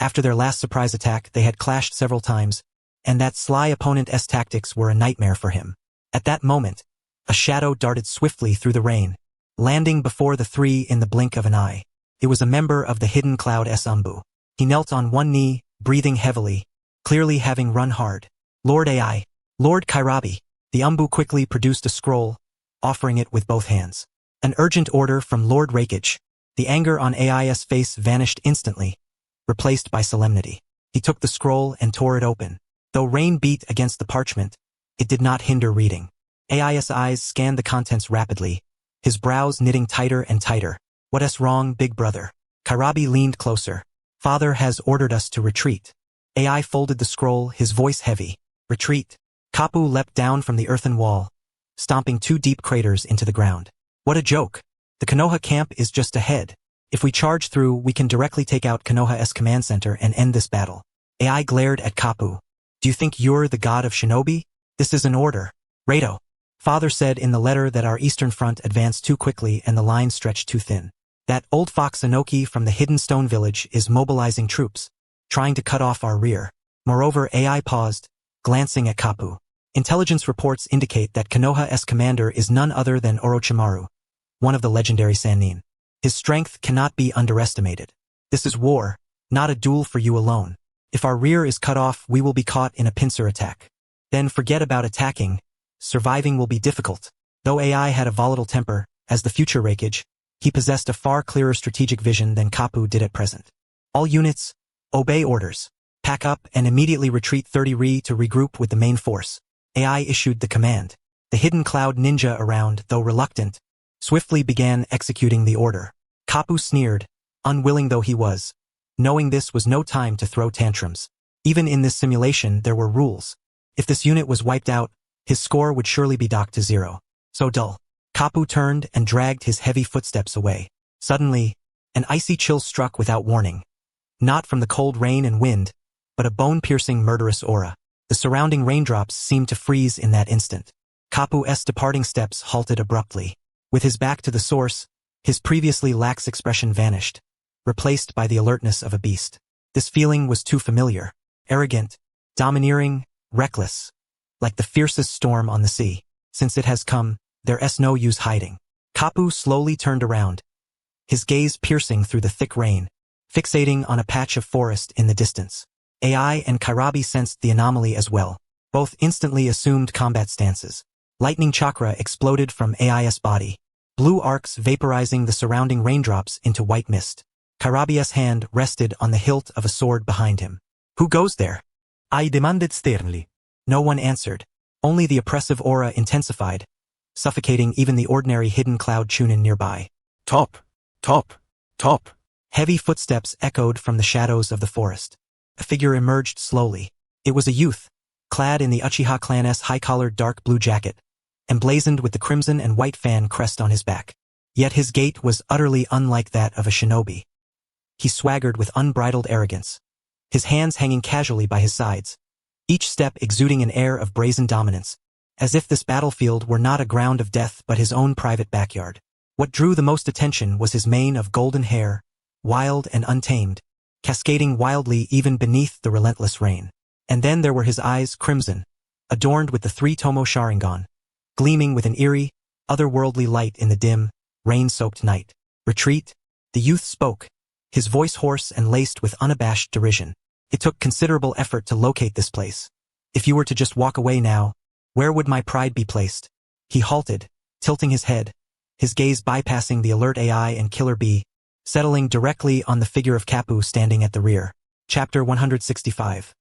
After their last surprise attack, they had clashed several times, and that sly opponent's tactics were a nightmare for him. At that moment, a shadow darted swiftly through the rain, landing before the three in the blink of an eye. It was a member of the Hidden Cloud Umbu. He knelt on one knee, breathing heavily, clearly having run hard. Lord Ai, Lord Kairabi. The Umbu quickly produced a scroll, offering it with both hands. An urgent order from Lord Raikage. The anger on Ai's face vanished instantly, replaced by solemnity. He took the scroll and tore it open. Though rain beat against the parchment, it did not hinder reading. Ai's eyes scanned the contents rapidly, his brows knitting tighter and tighter. What's wrong, big brother? Kairabi leaned closer. Father has ordered us to retreat. Ai folded the scroll, his voice heavy. Retreat. Kapu leapt down from the earthen wall, stomping 2 deep craters into the ground. What a joke. The Konoha camp is just ahead. If we charge through, we can directly take out Konoha's command center and end this battle. Ai glared at Kapu. Do you think you're the god of shinobi? This is an order. Rato. Father said in the letter that our eastern front advanced too quickly and the line stretched too thin. That old fox Inoki from the Hidden Stone Village is mobilizing troops, trying to cut off our rear. Moreover, Ai paused, glancing at Kapu. Intelligence reports indicate that Konoha's commander is none other than Orochimaru, one of the legendary Sannin. His strength cannot be underestimated. This is war, not a duel for you alone. If our rear is cut off, we will be caught in a pincer attack. Then forget about attacking. Surviving will be difficult. Though Ai had a volatile temper, as the future Raikage, he possessed a far clearer strategic vision than Kapu did at present. All units, obey orders. Pack up and immediately retreat 30 ri to regroup with the main force. Ai issued the command. The hidden cloud ninja around, though reluctant, swiftly began executing the order. Kapu sneered, unwilling though he was, knowing this was no time to throw tantrums. Even in this simulation there were rules. If this unit was wiped out, his score would surely be docked to 0. So dull. Kapu turned and dragged his heavy footsteps away. Suddenly, an icy chill struck without warning. Not from the cold rain and wind, but a bone-piercing murderous aura. The surrounding raindrops seemed to freeze in that instant. Kapu's departing steps halted abruptly. With his back to the source, his previously lax expression vanished, replaced by the alertness of a beast. This feeling was too familiar. Arrogant, domineering, reckless. Like the fiercest storm on the sea. Since it has come, there's no use hiding. Kapu slowly turned around, his gaze piercing through the thick rain, fixating on a patch of forest in the distance. Ai and Kairabi sensed the anomaly as well. Both instantly assumed combat stances. Lightning chakra exploded from Ai's body, blue arcs vaporizing the surrounding raindrops into white mist. Kairabi's hand rested on the hilt of a sword behind him. Who goes there? I demanded sternly. No one answered. Only the oppressive aura intensified, suffocating even the ordinary hidden cloud chunin nearby. Top, top, top. Heavy footsteps echoed from the shadows of the forest. A figure emerged slowly. It was a youth, clad in the Uchiha clan's high-collared dark blue jacket, emblazoned with the crimson and white fan crest on his back. Yet his gait was utterly unlike that of a shinobi. He swaggered with unbridled arrogance, his hands hanging casually by his sides, each step exuding an air of brazen dominance, as if this battlefield were not a ground of death but his own private backyard. What drew the most attention was his mane of golden hair, wild and untamed, cascading wildly even beneath the relentless rain. And then there were his eyes, crimson, adorned with the 3 Tomo Sharingan, gleaming with an eerie, otherworldly light in the dim, rain-soaked night. Retreat? The youth spoke, his voice hoarse and laced with unabashed derision. It took considerable effort to locate this place. If you were to just walk away now, where would my pride be placed? He halted, tilting his head, his gaze bypassing the alert Ai and Killer Bee, settling directly on the figure of Kapu standing at the rear. Chapter 165.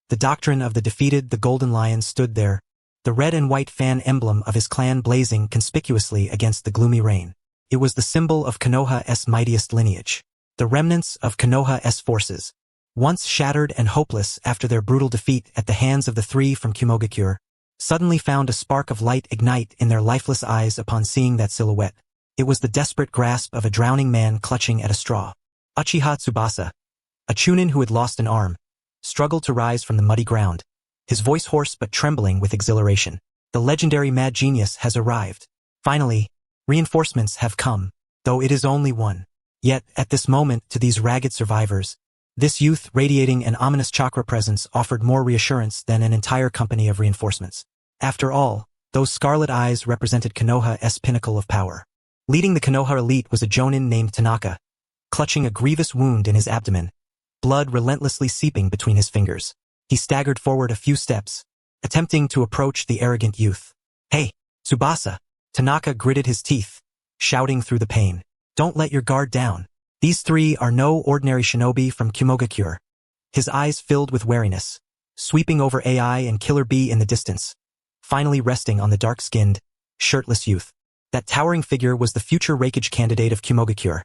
The doctrine of the defeated, the golden lion stood there, the red and white fan emblem of his clan blazing conspicuously against the gloomy rain. It was the symbol of Konoha's mightiest lineage. The remnants of Konoha's forces, once shattered and hopeless after their brutal defeat at the hands of the 3 from Kumogakure, suddenly found a spark of light ignite in their lifeless eyes upon seeing that silhouette. It was the desperate grasp of a drowning man clutching at a straw. Uchiha Tsubasa, a chunin who had lost an arm, struggled to rise from the muddy ground, his voice hoarse but trembling with exhilaration. The legendary mad genius has arrived. Finally, reinforcements have come, though it is only one. Yet, at this moment, to these ragged survivors, this youth radiating an ominous chakra presence offered more reassurance than an entire company of reinforcements. After all, those scarlet eyes represented Konoha's pinnacle of power. Leading the Konoha elite was a jonin named Tanaka, clutching a grievous wound in his abdomen, blood relentlessly seeping between his fingers. He staggered forward a few steps, attempting to approach the arrogant youth. "Hey, Tsubasa!" Tanaka gritted his teeth, shouting through the pain. "Don't let your guard down. These three are no ordinary shinobi from Kumogakure." His eyes filled with wariness, sweeping over AI and Killer Bee in the distance, finally resting on the dark-skinned, shirtless youth. That towering figure was the future Raikage candidate of Kumogakure.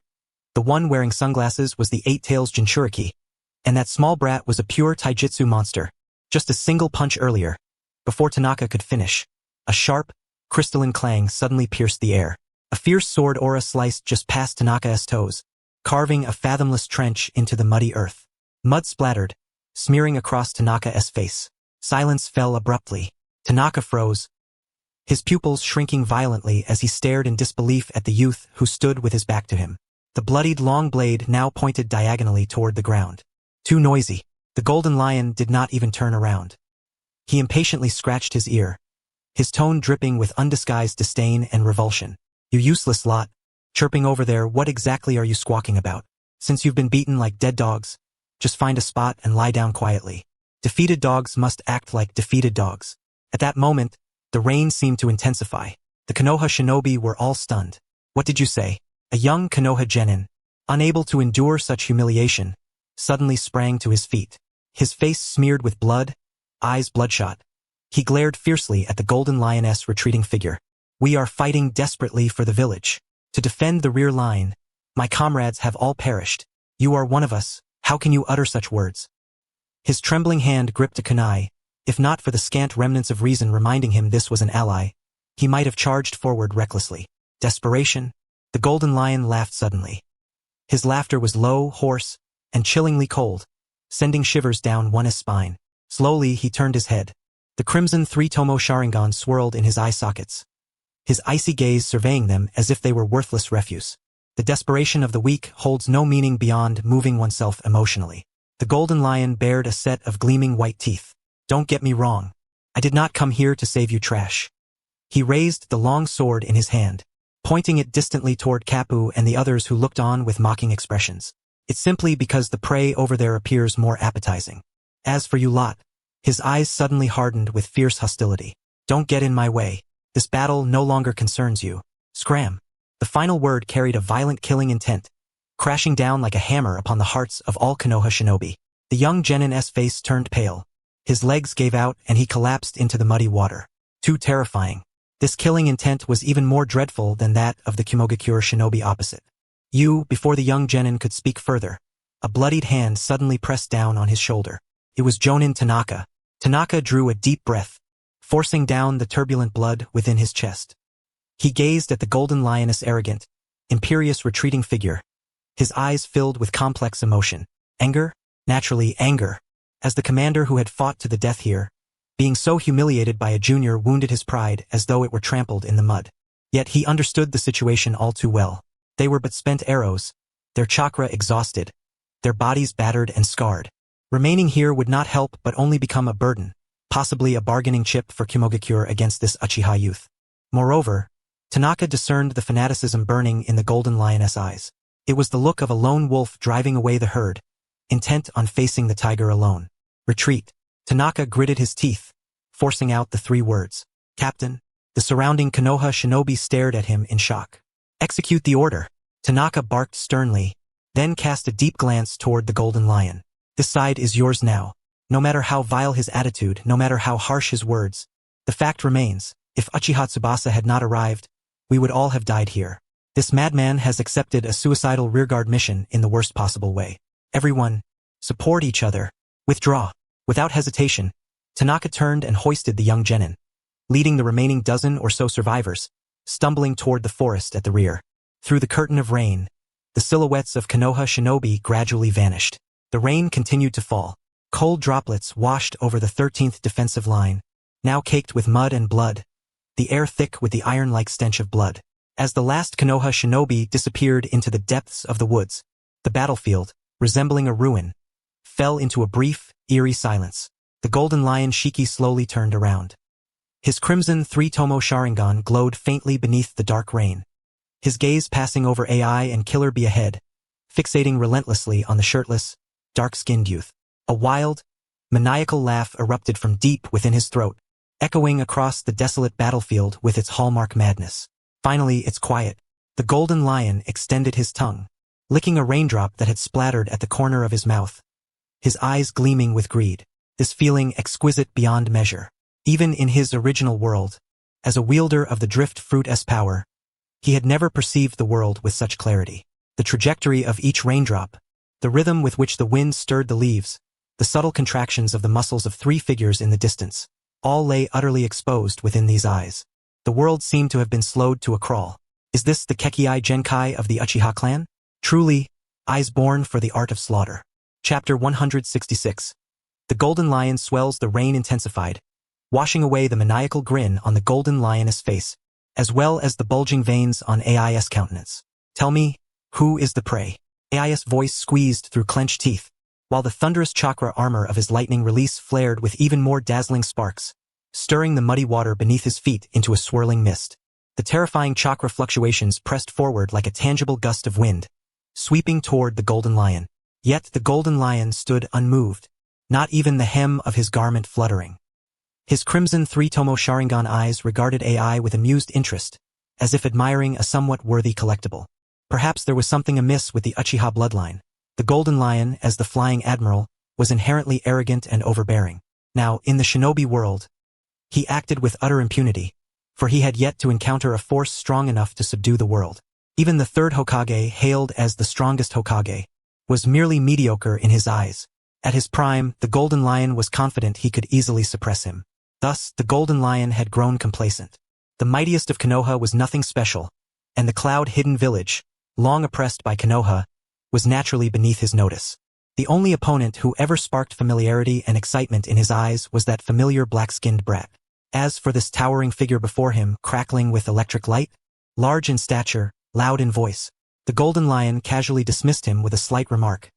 The one wearing sunglasses was the Eight-Tails Jinchuriki, and that small brat was a pure taijutsu monster. Just a single punch earlier, before Tanaka could finish, a sharp, crystalline clang suddenly pierced the air. A fierce sword aura sliced just past Tanaka's toes, carving a fathomless trench into the muddy earth. Mud splattered, smearing across Tanaka's face. Silence fell abruptly. Tanaka froze, his pupils shrinking violently as he stared in disbelief at the youth who stood with his back to him. The bloodied long blade now pointed diagonally toward the ground. Too noisy. The golden lion did not even turn around. He impatiently scratched his ear, his tone dripping with undisguised disdain and revulsion. "You useless lot, chirping over there, what exactly are you squawking about? Since you've been beaten like dead dogs, just find a spot and lie down quietly. Defeated dogs must act like defeated dogs." At that moment, the rain seemed to intensify. The Konoha shinobi were all stunned. "What did you say?" A young Konoha genin, unable to endure such humiliation, suddenly sprang to his feet. His face smeared with blood, eyes bloodshot. He glared fiercely at the golden lioness retreating figure. "We are fighting desperately for the village. To defend the rear line. My comrades have all perished. You are one of us. How can you utter such words?" His trembling hand gripped a kunai. If not for the scant remnants of reason reminding him this was an ally, he might have charged forward recklessly. Desperation? The golden lion laughed suddenly. His laughter was low, hoarse, and chillingly cold, sending shivers down one's spine. Slowly, he turned his head. The crimson three-tomo Sharingan swirled in his eye sockets, his icy gaze surveying them as if they were worthless refuse. The desperation of the weak holds no meaning beyond moving oneself emotionally. The golden lion bared a set of gleaming white teeth. "Don't get me wrong. I did not come here to save you trash." He raised the long sword in his hand, pointing it distantly toward Kapu and the others who looked on with mocking expressions. "It's simply because the prey over there appears more appetizing. As for you lot," his eyes suddenly hardened with fierce hostility. "Don't get in my way. This battle no longer concerns you. Scram." The final word carried a violent killing intent, crashing down like a hammer upon the hearts of all Konoha shinobi. The young genin's face turned pale. His legs gave out and he collapsed into the muddy water. Too terrifying. This killing intent was even more dreadful than that of the Kumogakure shinobi opposite. Before the young genin could speak further, a bloodied hand suddenly pressed down on his shoulder. It was Jonin Tanaka. Tanaka drew a deep breath, forcing down the turbulent blood within his chest. He gazed at the golden lioness' arrogant, imperious retreating figure, his eyes filled with complex emotion. Anger? Naturally, anger. As the commander who had fought to the death here, being so humiliated by a junior wounded his pride as though it were trampled in the mud. Yet he understood the situation all too well. They were but spent arrows, their chakra exhausted, their bodies battered and scarred. Remaining here would not help but only become a burden, possibly a bargaining chip for Kumogakure against this Uchiha youth. Moreover, Tanaka discerned the fanaticism burning in the golden lioness' eyes. It was the look of a lone wolf driving away the herd, intent on facing the tiger alone. "Retreat." Tanaka gritted his teeth, forcing out the three words. "Captain." The surrounding Konoha shinobi stared at him in shock. "Execute the order." Tanaka barked sternly, then cast a deep glance toward the golden lion. "This side is yours now. No matter how vile his attitude, no matter how harsh his words, the fact remains, if Uchiha Tsubasa had not arrived, we would all have died here. This madman has accepted a suicidal rearguard mission in the worst possible way. Everyone, support each other. Withdraw." Without hesitation, Tanaka turned and hoisted the young genin, leading the remaining dozen or so survivors, stumbling toward the forest at the rear. Through the curtain of rain, the silhouettes of Konoha shinobi gradually vanished. The rain continued to fall. Cold droplets washed over the 13th defensive line, now caked with mud and blood, the air thick with the iron-like stench of blood. As the last Konoha shinobi disappeared into the depths of the woods, the battlefield, resembling a ruin, fell into a brief, eerie silence. The golden lion Shiki slowly turned around. His crimson three-tomo Sharingan glowed faintly beneath the dark rain, his gaze passing over AI and Killer Bee ahead, fixating relentlessly on the shirtless, dark-skinned youth. A wild, maniacal laugh erupted from deep within his throat, echoing across the desolate battlefield with its hallmark madness. Finally, it's quiet. The golden lion extended his tongue, licking a raindrop that had splattered at the corner of his mouth, his eyes gleaming with greed, this feeling exquisite beyond measure. Even in his original world, as a wielder of the drift fruit's power, he had never perceived the world with such clarity. The trajectory of each raindrop, the rhythm with which the wind stirred the leaves, the subtle contractions of the muscles of three figures in the distance, all lay utterly exposed within these eyes. The world seemed to have been slowed to a crawl. Is this the Kekkai Genkai of the Uchiha clan? Truly, eyes born for the art of slaughter. Chapter 166. The golden lion swells. The rain intensified, washing away the maniacal grin on the golden lioness face, as well as the bulging veins on AI's countenance. Tell me, who is the prey? AI's voice squeezed through clenched teeth, while the thunderous chakra armor of his lightning release flared with even more dazzling sparks, stirring the muddy water beneath his feet into a swirling mist. The terrifying chakra fluctuations pressed forward like a tangible gust of wind, sweeping toward the golden lion. Yet the golden lion stood unmoved, not even the hem of his garment fluttering. His crimson three-tomo Sharingan eyes regarded AI with amused interest, as if admiring a somewhat worthy collectible. Perhaps there was something amiss with the Uchiha bloodline. The golden lion, as the flying admiral, was inherently arrogant and overbearing. Now, in the shinobi world, he acted with utter impunity, for he had yet to encounter a force strong enough to subdue the world. Even the third Hokage, hailed as the strongest Hokage, was merely mediocre in his eyes. At his prime, the golden lion was confident he could easily suppress him. Thus, the golden lion had grown complacent. The mightiest of Konoha was nothing special, and the cloud-hidden village, long oppressed by Konoha, was naturally beneath his notice. The only opponent who ever sparked familiarity and excitement in his eyes was that familiar black-skinned brat. As for this towering figure before him, crackling with electric light, large in stature, loud in voice, the golden lion casually dismissed him with a slight remark,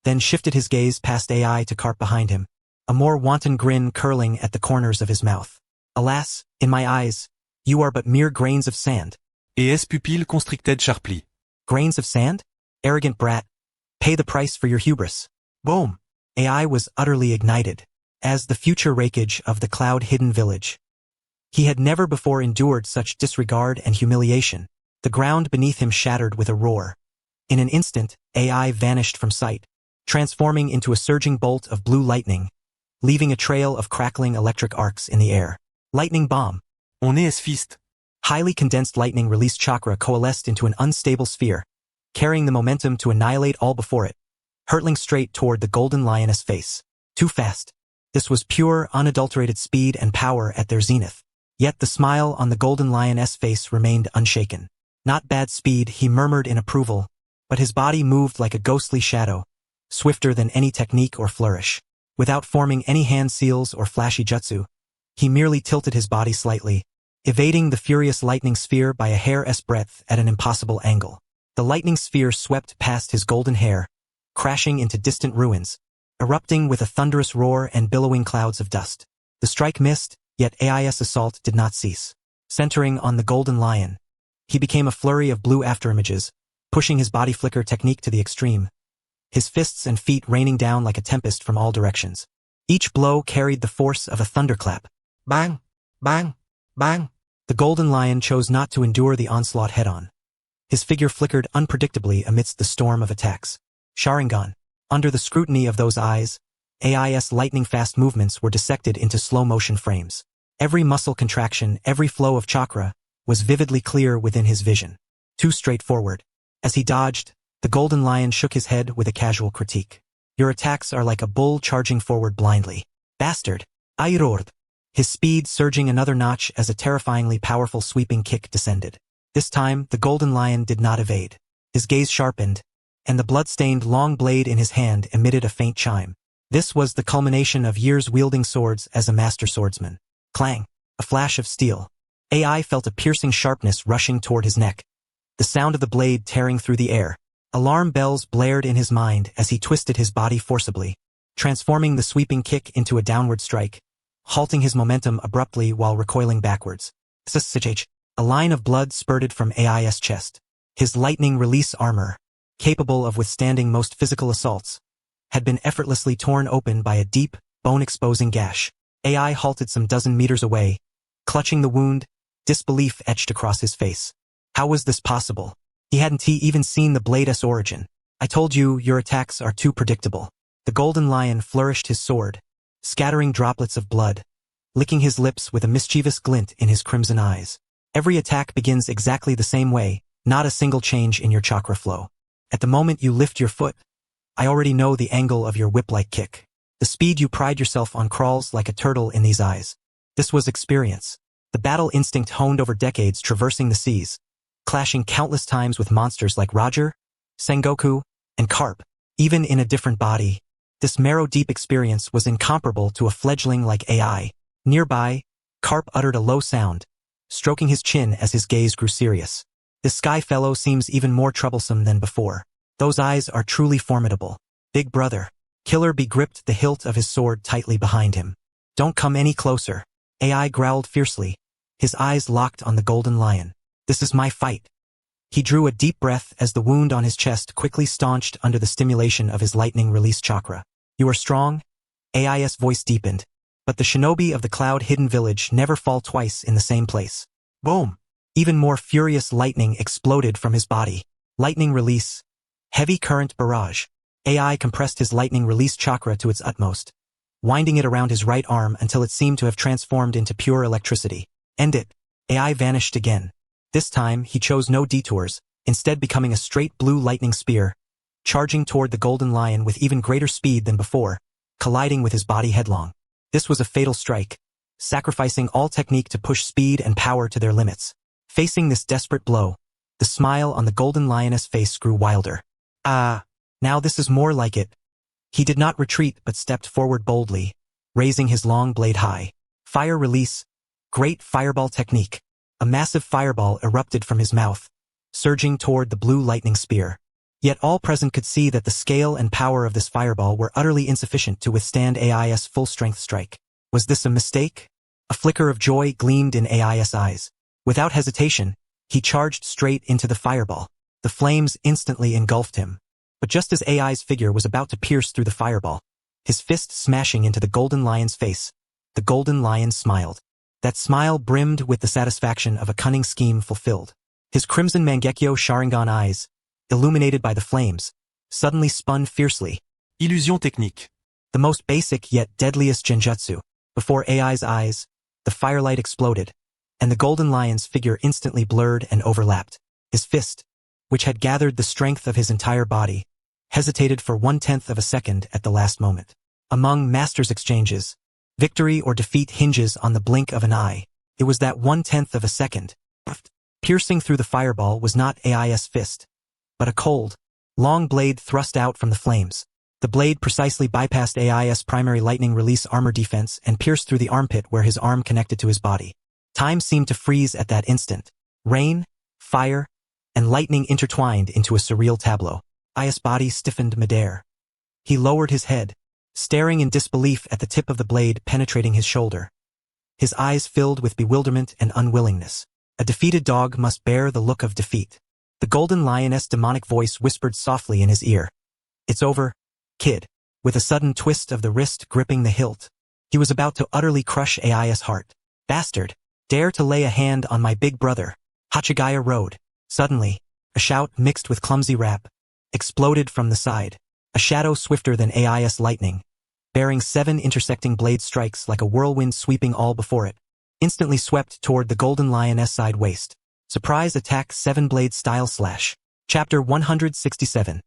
then shifted his gaze past AI to Garp behind him, a more wanton grin curling at the corners of his mouth. Alas, in my eyes, you are but mere grains of sand. Et S pupille constricted sharply. Grains of sand? Arrogant brat. Pay the price for your hubris. Boom! AI was utterly ignited. As the future Raikage of the cloud-hidden village, he had never before endured such disregard and humiliation. The ground beneath him shattered with a roar. In an instant, AI vanished from sight, transforming into a surging bolt of blue lightning, leaving a trail of crackling electric arcs in the air. Lightning bomb. On est fist. Highly condensed lightning release chakra coalesced into an unstable sphere, carrying the momentum to annihilate all before it, hurtling straight toward the golden lioness face. Too fast. This was pure, unadulterated speed and power at their zenith. Yet the smile on the golden lioness face remained unshaken. Not bad speed, he murmured in approval, but his body moved like a ghostly shadow, swifter than any technique or flourish. Without forming any hand seals or flashy jutsu, he merely tilted his body slightly, evading the furious lightning sphere by a hair's breadth at an impossible angle. The lightning sphere swept past his golden hair, crashing into distant ruins, erupting with a thunderous roar and billowing clouds of dust. The strike missed, yet AI's assault did not cease. Centering on the golden lion, he became a flurry of blue afterimages, pushing his body flicker technique to the extreme, his fists and feet raining down like a tempest from all directions. Each blow carried the force of a thunderclap. Bang! Bang! Bang! The golden lion chose not to endure the onslaught head-on. His figure flickered unpredictably amidst the storm of attacks. Sharingan. Under the scrutiny of those eyes, AI's lightning-fast movements were dissected into slow-motion frames. Every muscle contraction, every flow of chakra, was vividly clear within his vision. Too straightforward. As he dodged, the golden lion shook his head with a casual critique. Your attacks are like a bull charging forward blindly. Bastard! I roared, his speed surging another notch as a terrifyingly powerful sweeping kick descended. This time, the golden lion did not evade. His gaze sharpened, and the blood-stained long blade in his hand emitted a faint chime. This was the culmination of years wielding swords as a master swordsman. Clang! A flash of steel. AI felt a piercing sharpness rushing toward his neck. The sound of the blade tearing through the air. Alarm bells blared in his mind as he twisted his body forcibly, transforming the sweeping kick into a downward strike, halting his momentum abruptly while recoiling backwards. SSS-rank. A line of blood spurted from AI's chest. His lightning release armor, capable of withstanding most physical assaults, had been effortlessly torn open by a deep, bone-exposing gash. AI halted some dozen meters away, clutching the wound, disbelief etched across his face. How was this possible? He hadn't even seen the blade's origin. I told you, your attacks are too predictable. The golden lion flourished his sword, scattering droplets of blood, licking his lips with a mischievous glint in his crimson eyes. Every attack begins exactly the same way, not a single change in your chakra flow. At the moment you lift your foot, I already know the angle of your whip-like kick. The speed you pride yourself on crawls like a turtle in these eyes. This was experience. The battle instinct honed over decades traversing the seas, clashing countless times with monsters like Roger, Sengoku, and Garp. Even in a different body, this marrow-deep experience was incomparable to a fledgling like AI. Nearby, Garp uttered a low sound, stroking his chin as his gaze grew serious. This sky fellow seems even more troublesome than before. Those eyes are truly formidable. Big brother. Killer Bee gripped the hilt of his sword tightly behind him. Don't come any closer. AI growled fiercely, his eyes locked on the golden lion. This is my fight. He drew a deep breath as the wound on his chest quickly staunched under the stimulation of his lightning release chakra. You are strong? AI's voice deepened. But the shinobi of the cloud-hidden village never fall twice in the same place. Boom! Even more furious lightning exploded from his body. Lightning release. Heavy current barrage. AI compressed his lightning release chakra to its utmost, winding it around his right arm until it seemed to have transformed into pure electricity. End it. AI vanished again. This time, he chose no detours, instead becoming a straight blue lightning spear, charging toward the golden lion with even greater speed than before, colliding with his body headlong. This was a fatal strike, sacrificing all technique to push speed and power to their limits. Facing this desperate blow, the smile on the golden lioness face grew wilder. Now this is more like it. He did not retreat but stepped forward boldly, raising his long blade high. Fire release. Great fireball technique. A massive fireball erupted from his mouth, surging toward the blue lightning spear. Yet all present could see that the scale and power of this fireball were utterly insufficient to withstand AI's full-strength strike. Was this a mistake? A flicker of joy gleamed in AI's eyes. Without hesitation, he charged straight into the fireball. The flames instantly engulfed him. But just as AI's figure was about to pierce through the fireball, his fist smashing into the golden lion's face, the golden lion smiled. That smile brimmed with the satisfaction of a cunning scheme fulfilled. His crimson Mangekyo Sharingan eyes, illuminated by the flames, suddenly spun fiercely. Illusion technique. The most basic yet deadliest genjutsu. Before AI's eyes, the firelight exploded, and the golden lion's figure instantly blurred and overlapped. His fist, which had gathered the strength of his entire body, hesitated for 1/10 of a second at the last moment. Among masters' exchanges, victory or defeat hinges on the blink of an eye. It was that 1/10 of a second. Piercing through the fireball was not AI's fist, but a cold, long blade thrust out from the flames. The blade precisely bypassed AI's primary lightning release armor defense and pierced through the armpit where his arm connected to his body. Time seemed to freeze at that instant. Rain, fire, and lightning intertwined into a surreal tableau. AI's body stiffened midair. He lowered his head, staring in disbelief at the tip of the blade penetrating his shoulder. His eyes filled with bewilderment and unwillingness. A defeated dog must bear the look of defeat. The golden lioness' demonic voice whispered softly in his ear. It's over, kid. With a sudden twist of the wrist gripping the hilt, he was about to utterly crush AI's heart. Bastard! Dare to lay a hand on my big brother. Hachigaya rode. Suddenly, a shout mixed with clumsy rap exploded from the side. A shadow swifter than AI's lightning, bearing 7 intersecting blade strikes like a whirlwind sweeping all before it, instantly swept toward the golden lioness side waist. Surprise attack 7-blade style slash. Chapter 167.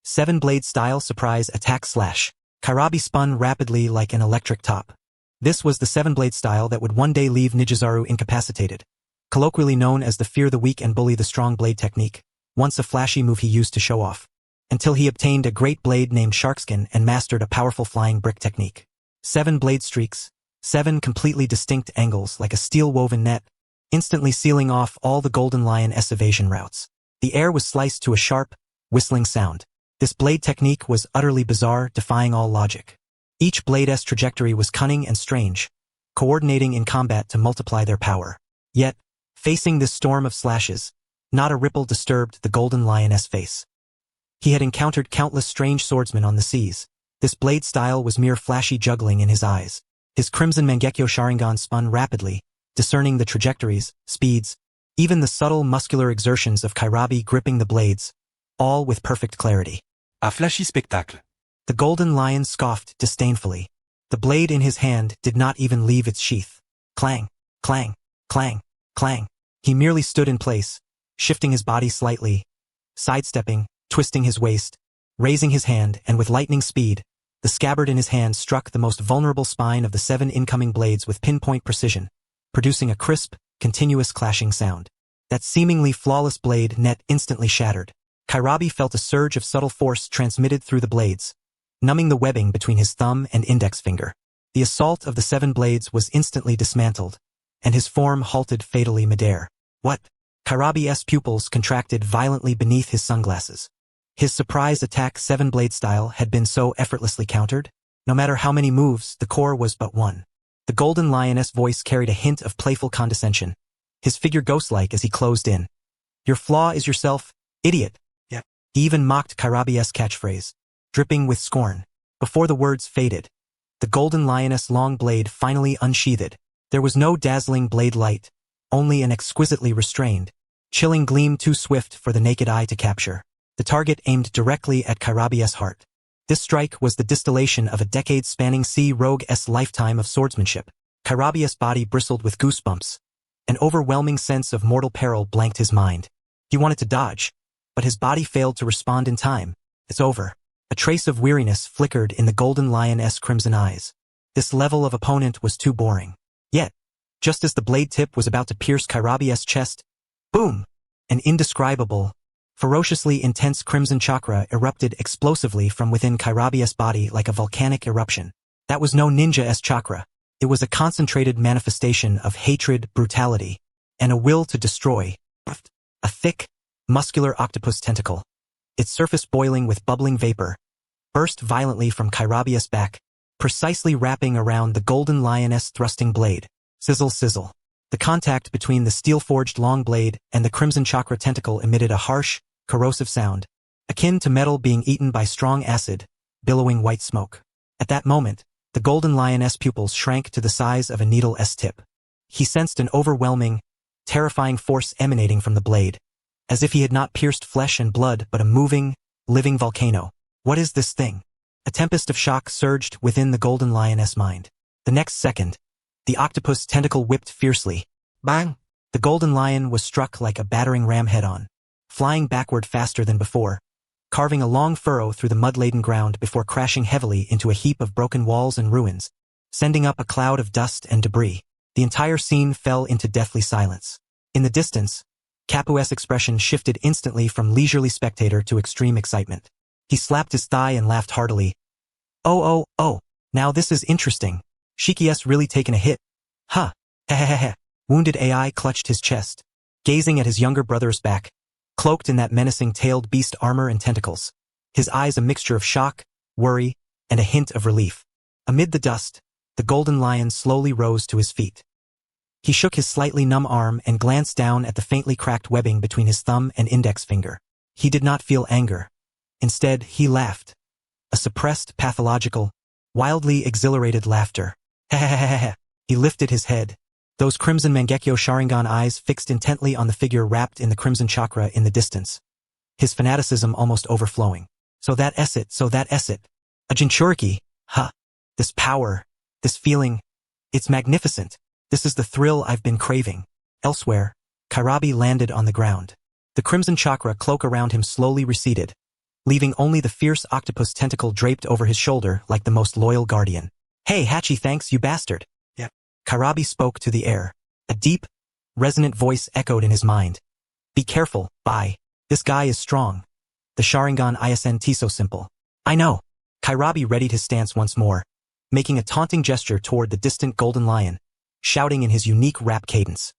7-blade style surprise attack slash. Kairabi spun rapidly like an electric top. This was the 7-blade style that would one day leave Nijizaru incapacitated. colloquially known as the fear the weak and bully the strong blade technique, once a flashy move he used to show off, until he obtained a great blade named Sharkskin and mastered a powerful flying brick technique. 7 blade streaks, 7 completely distinct angles like a steel-woven net, instantly sealing off all the Golden Lion's evasion routes. The air was sliced to a sharp, whistling sound. This blade technique was utterly bizarre, defying all logic. Each blade's trajectory was cunning and strange, coordinating in combat to multiply their power. Yet, facing this storm of slashes, not a ripple disturbed the Golden Lion's face. He had encountered countless strange swordsmen on the seas. This blade style was mere flashy juggling in his eyes. His crimson Mangekyo Sharingan spun rapidly, discerning the trajectories, speeds, even the subtle muscular exertions of Kairabi gripping the blades, all with perfect clarity. Un flashy spectacle. The Golden Lion scoffed disdainfully. The blade in his hand did not even leave its sheath. Clang, clang, clang, clang. He merely stood in place, shifting his body slightly, sidestepping, twisting his waist, raising his hand, and with lightning speed, the scabbard in his hand struck the most vulnerable spine of the 7 incoming blades with pinpoint precision, producing a crisp, continuous clashing sound. That seemingly flawless blade net instantly shattered. Kairabi felt a surge of subtle force transmitted through the blades, numbing the webbing between his thumb and index finger. The assault of the 7 blades was instantly dismantled, and his form halted fatally midair. What? Kairabi's pupils contracted violently beneath his sunglasses. His surprise attack 7-blade style had been so effortlessly countered. No matter how many moves, the core was but one. The Golden Lion's voice carried a hint of playful condescension, his figure ghost-like as he closed in. Your flaw is yourself, idiot. Yeah. He even mocked Kairabi's catchphrase, dripping with scorn. Before the words faded, the Golden Lion's long blade finally unsheathed. There was no dazzling blade light, only an exquisitely restrained, chilling gleam too swift for the naked eye to capture. The target aimed directly at Kairabi's heart. This strike was the distillation of a decade-spanning Sea Rogue's lifetime of swordsmanship. Kairabi's body bristled with goosebumps. An overwhelming sense of mortal peril blanked his mind. He wanted to dodge, but his body failed to respond in time. It's over. A trace of weariness flickered in the Golden Lion's crimson eyes. This level of opponent was too boring. Yet, just as the blade tip was about to pierce Kairabi's chest, boom! An indescribable, ferociously intense crimson chakra erupted explosively from within Kairabi's body like a volcanic eruption. That was no ninja's chakra. It was a concentrated manifestation of hatred, brutality, and a will to destroy. A thick, muscular octopus tentacle, its surface boiling with bubbling vapor, burst violently from Kairabi's back, precisely wrapping around the Golden Lion's thrusting blade. Sizzle, sizzle. The contact between the steel-forged long blade and the crimson chakra tentacle emitted a harsh, corrosive sound, akin to metal being eaten by strong acid, billowing white smoke. At that moment, the Golden Lion's pupils shrank to the size of a needle's tip. He sensed an overwhelming, terrifying force emanating from the blade, as if he had not pierced flesh and blood but a moving, living volcano. What is this thing? A tempest of shock surged within the Golden Lion's mind. The next second, the octopus tentacle whipped fiercely. Bang! The Golden Lion was struck like a battering ram head-on, flying backward faster than before, carving a long furrow through the mud-laden ground before crashing heavily into a heap of broken walls and ruins, sending up a cloud of dust and debris. The entire scene fell into deathly silence. In the distance, Kapu's expression shifted instantly from leisurely spectator to extreme excitement. He slapped his thigh and laughed heartily. Oh, now this is interesting. Shiki's really taken a hit. Huh, hehehehe. Wounded AI clutched his chest, gazing at his younger brother's back, cloaked in that menacing tailed beast armor and tentacles, his eyes a mixture of shock, worry, and a hint of relief. Amid the dust, the Golden Lion slowly rose to his feet. He shook his slightly numb arm and glanced down at the faintly cracked webbing between his thumb and index finger. He did not feel anger. Instead, he laughed. A suppressed, pathological, wildly exhilarated laughter. Hehehehe. He lifted his head, those crimson Mangekyo Sharingan eyes fixed intently on the figure wrapped in the crimson chakra in the distance, his fanaticism almost overflowing. So that's it. A Jinchuriki, huh? This power, this feeling, it's magnificent. This is the thrill I've been craving. Elsewhere, Kairabi landed on the ground. The crimson chakra cloak around him slowly receded, leaving only the fierce octopus tentacle draped over his shoulder like the most loyal guardian. Hey, Hachi, thanks, you bastard. Yeah. Kairabi spoke to the air. A deep, Resonant voice echoed in his mind. Be careful, Bai. This guy is strong. The Sharingan isn't so simple. I know. Kairabi readied his stance once more, making a taunting gesture toward the distant golden lion, shouting in his unique rap cadence.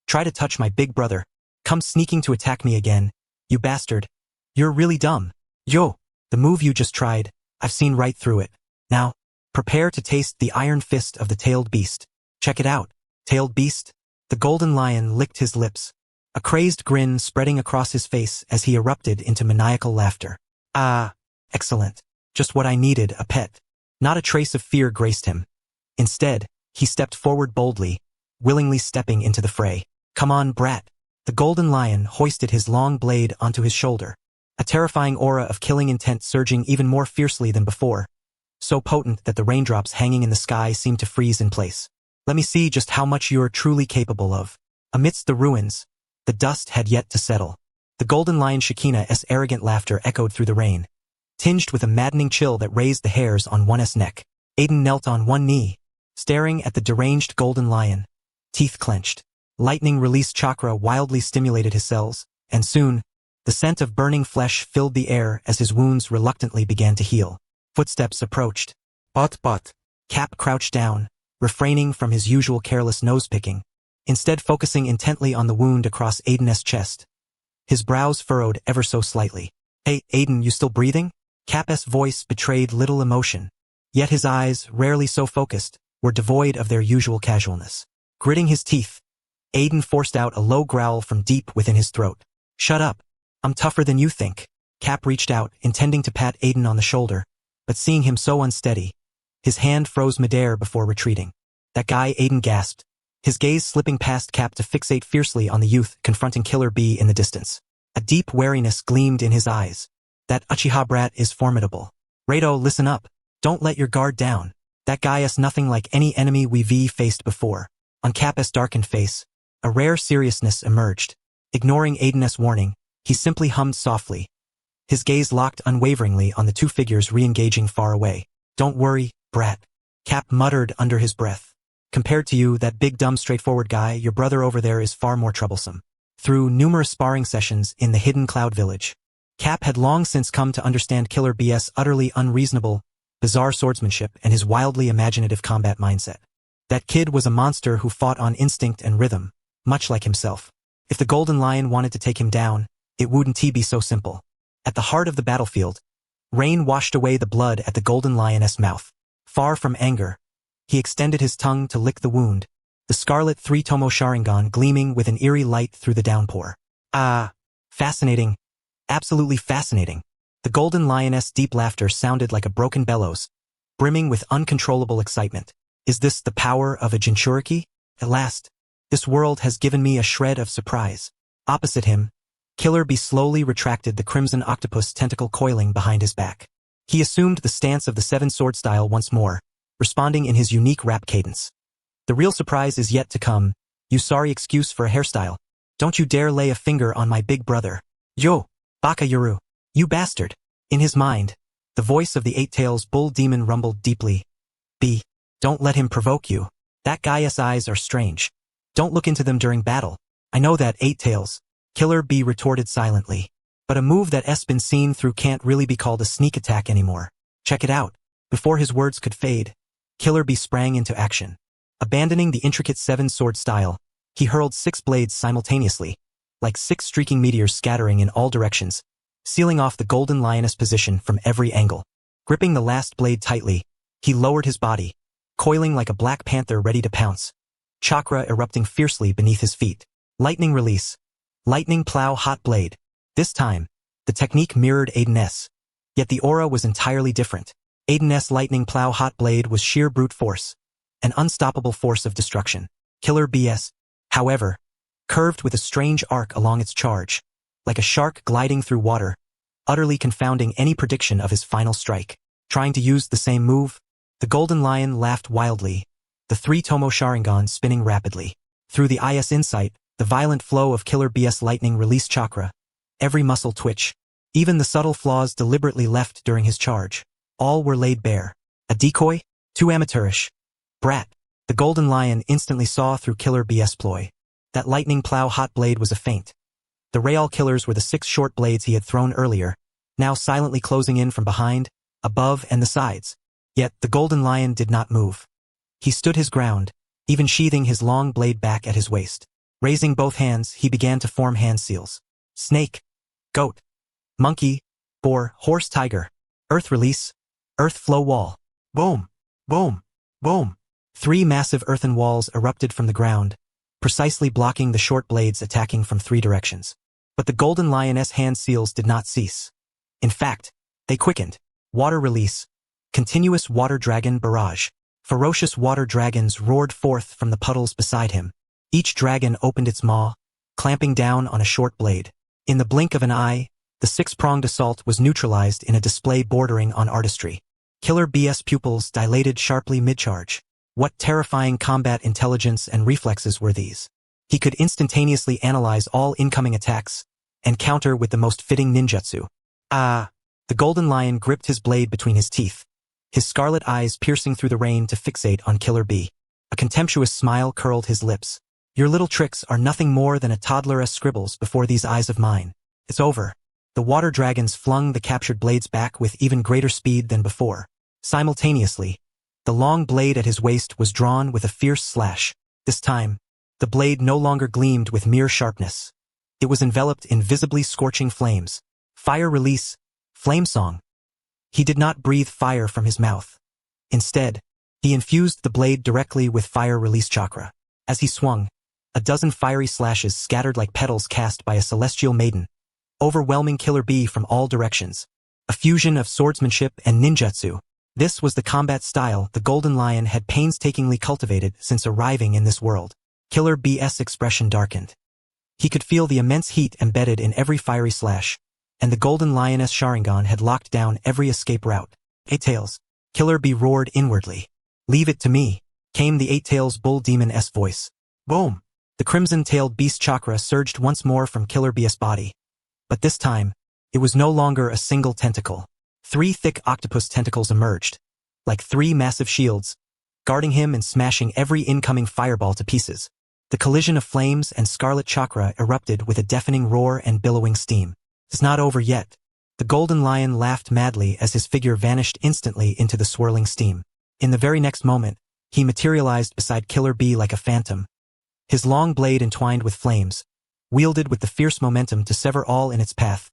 Try to touch my big brother. Come sneaking to attack me again. You bastard. You're really dumb. Yo, the move you just tried, I've seen right through it. Now, prepare to taste the iron fist of the tailed beast. Check it out. Tailed beast? The golden lion licked his lips, a crazed grin spreading across his face as he erupted into maniacal laughter. Ah, excellent. Just what I needed, a pet. Not a trace of fear graced him. Instead, he stepped forward boldly, willingly stepping into the fray. Come on, brat. The golden lion hoisted his long blade onto his shoulder, a terrifying aura of killing intent surging even more fiercely than before, so potent that the raindrops hanging in the sky seemed to freeze in place. Let me see just how much you're truly capable of. Amidst the ruins, the dust had yet to settle. The golden lion Shakina's arrogant laughter echoed through the rain, tinged with a maddening chill that raised the hairs on one's neck. Aiden knelt on one knee, staring at the deranged golden lion, teeth clenched. Lightning release chakra wildly stimulated his cells, and soon, the scent of burning flesh filled the air as his wounds reluctantly began to heal. Footsteps approached. Pot. Cap crouched down, refraining from his usual careless nose-picking, instead focusing intently on the wound across Aiden's chest. His brows furrowed ever so slightly. Hey, Aiden, you still breathing? Cap's voice betrayed little emotion, yet his eyes, rarely so focused, were devoid of their usual casualness. Gritting his teeth, Aiden forced out a low growl from deep within his throat. Shut up. I'm tougher than you think. Cap reached out, intending to pat Aiden on the shoulder, but seeing him so unsteady, his hand froze midair before retreating. That guy, Aiden gasped, his gaze slipping past Cap to fixate fiercely on the youth confronting Killer Bee in the distance. A deep wariness gleamed in his eyes. That Uchiha brat is formidable. Rado, listen up. Don't let your guard down. That guy is nothing like any enemy we've faced before. On Cap's darkened face, a rare seriousness emerged. Ignoring Aiden's warning, he simply hummed softly, his gaze locked unwaveringly on the two figures re-engaging far away. Don't worry, brat. Cap muttered under his breath. Compared to you, that big dumb straightforward guy, your brother over there is far more troublesome. Through numerous sparring sessions in the hidden Cloud Village, Cap had long since come to understand Killer B's utterly unreasonable, bizarre swordsmanship and his wildly imaginative combat mindset. That kid was a monster who fought on instinct and rhythm, much like himself. If the Golden Lion wanted to take him down, it wouldn't be so simple. At the heart of the battlefield, rain washed away the blood at the Golden Lion's mouth. Far from anger, he extended his tongue to lick the wound, the scarlet three-tomo Sharingan gleaming with an eerie light through the downpour. Ah, fascinating. Absolutely fascinating. The Golden Lion's deep laughter sounded like a broken bellows, brimming with uncontrollable excitement. Is this the power of a Jinchuriki? At last, this world has given me a shred of surprise. Opposite him, Killer Bee slowly retracted the crimson octopus tentacle coiling behind his back. He assumed the stance of the seven sword style once more, responding in his unique rap cadence. The real surprise is yet to come. You sorry excuse for a hairstyle. Don't you dare lay a finger on my big brother. Yo, Baka Yuru. You bastard. In his mind, the voice of the Eight-Tails bull demon rumbled deeply. B. Don't let him provoke you. That guy's eyes are strange. Don't look into them during battle. I know that, Eight-Tails. Killer Bee retorted silently. But a move that's been seen through can't really be called a sneak attack anymore. Check it out. Before his words could fade, Killer Bee sprang into action. Abandoning the intricate seven-sword style, he hurled 6 blades simultaneously, like 6 streaking meteors scattering in all directions, sealing off the Golden Lion's position from every angle. Gripping the last blade tightly, he lowered his body, coiling like a black panther ready to pounce, chakra erupting fiercely beneath his feet. Lightning release. Lightning plow hot blade. This time, the technique mirrored Aiden's, yet the aura was entirely different. Aiden's lightning plow hot blade was sheer brute force, an unstoppable force of destruction. Killer B's, however, curved with a strange arc along its charge, like a shark gliding through water, utterly confounding any prediction of his final strike. Trying to use the same move, the Golden Lion laughed wildly, the three-tomo Sharingan spinning rapidly. Through the IS insight, the violent flow of Killer B's lightning release chakra, every muscle twitch, even the subtle flaws deliberately left during his charge, all were laid bare. A decoy? Too amateurish. Brat. The Golden Lion instantly saw through Killer B's ploy. That lightning plow hot blade was a feint. The Real killers were the 6 short blades he had thrown earlier, now silently closing in from behind, above, and the sides. Yet the Golden Lion did not move. He stood his ground, even sheathing his long blade back at his waist. Raising both hands, he began to form hand seals. Snake, goat, monkey, boar, horse, tiger, earth release, earth flow wall. Boom, boom, boom. 3 massive earthen walls erupted from the ground, precisely blocking the short blades attacking from 3 directions. But the Golden Lioness hand seals did not cease. In fact, they quickened. Water release, continuous water dragon barrage. Ferocious water dragons roared forth from the puddles beside him. Each dragon opened its maw, clamping down on a short blade. In the blink of an eye, the 6-pronged assault was neutralized in a display bordering on artistry. Killer B's pupils dilated sharply mid-charge. What terrifying combat intelligence and reflexes were these? He could instantaneously analyze all incoming attacks and counter with the most fitting ninjutsu. The Golden Lion gripped his blade between his teeth, his scarlet eyes piercing through the rain to fixate on Killer B. A contemptuous smile curled his lips. Your little tricks are nothing more than a toddler's scribbles before these eyes of mine. It's over. The water dragons flung the captured blades back with even greater speed than before. Simultaneously, the long blade at his waist was drawn with a fierce slash. This time, the blade no longer gleamed with mere sharpness. It was enveloped in visibly scorching flames. Fire release, flame song. He did not breathe fire from his mouth. Instead, he infused the blade directly with fire release chakra. As he swung, a dozen fiery slashes scattered like petals cast by a celestial maiden, overwhelming Killer B from all directions. A fusion of swordsmanship and ninjutsu. This was the combat style the Golden Lion had painstakingly cultivated since arriving in this world. Killer B's expression darkened. He could feel the immense heat embedded in every fiery slash, and the Golden Lioness Sharingan had locked down every escape route. Eight-Tails. Killer B roared inwardly. Leave it to me, came the Eight-Tails Bull Demon's voice. Boom! The crimson-tailed beast chakra surged once more from Killer B's body. But this time, it was no longer a single tentacle. 3 thick octopus tentacles emerged, like 3 massive shields, guarding him and smashing every incoming fireball to pieces. The collision of flames and scarlet chakra erupted with a deafening roar and billowing steam. It's not over yet. The Golden Lion laughed madly as his figure vanished instantly into the swirling steam. In the very next moment, he materialized beside Killer B like a phantom. His long blade entwined with flames, wielded with the fierce momentum to sever all in its path,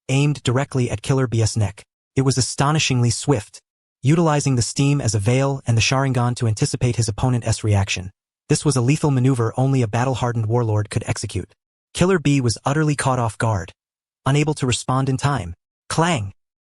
aimed directly at Killer B's neck. It was astonishingly swift, utilizing the steam as a veil and the Sharingan to anticipate his opponent's reaction. This was a lethal maneuver only a battle-hardened warlord could execute. Killer B was utterly caught off guard, unable to respond in time. Clang!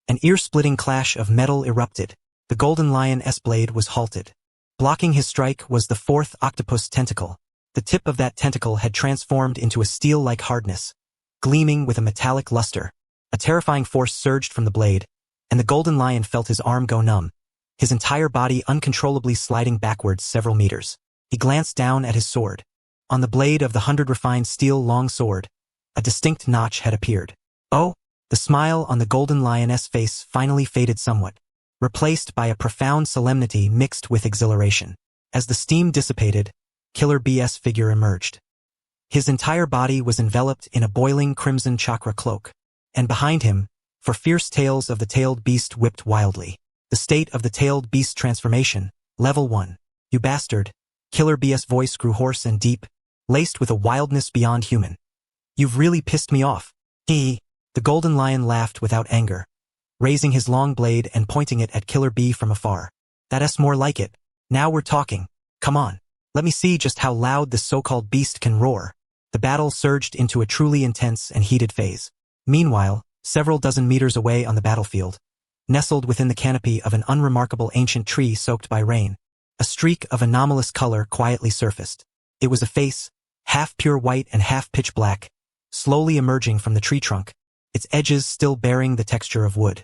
An ear-splitting clash of metal erupted. The Golden Lion's blade was halted. Blocking his strike was the 4th octopus tentacle. The tip of that tentacle had transformed into a steel-like hardness, gleaming with a metallic luster. A terrifying force surged from the blade, and the Golden Lion felt his arm go numb, his entire body uncontrollably sliding backwards several meters. He glanced down at his sword. On the blade of the 100 refined steel long sword, a distinct notch had appeared. Oh! The smile on the Golden Lion's face finally faded somewhat, replaced by a profound solemnity mixed with exhilaration. As the steam dissipated, Killer B's figure emerged. His entire body was enveloped in a boiling crimson chakra cloak, and behind him, for fierce tails of the tailed beast whipped wildly. The state of the tailed beast transformation, level 1. You bastard! Killer B's voice grew hoarse and deep, laced with a wildness beyond human. You've really pissed me off. The Golden Lion laughed without anger, raising his long blade and pointing it at Killer B from afar. That's more like it. Now we're talking. Come on. Let me see just how loud this so-called beast can roar. The battle surged into a truly intense and heated phase. Meanwhile, several dozen meters away on the battlefield, nestled within the canopy of an unremarkable ancient tree soaked by rain, a streak of anomalous color quietly surfaced. It was a face, half pure white and half pitch black, slowly emerging from the tree trunk, its edges still bearing the texture of wood.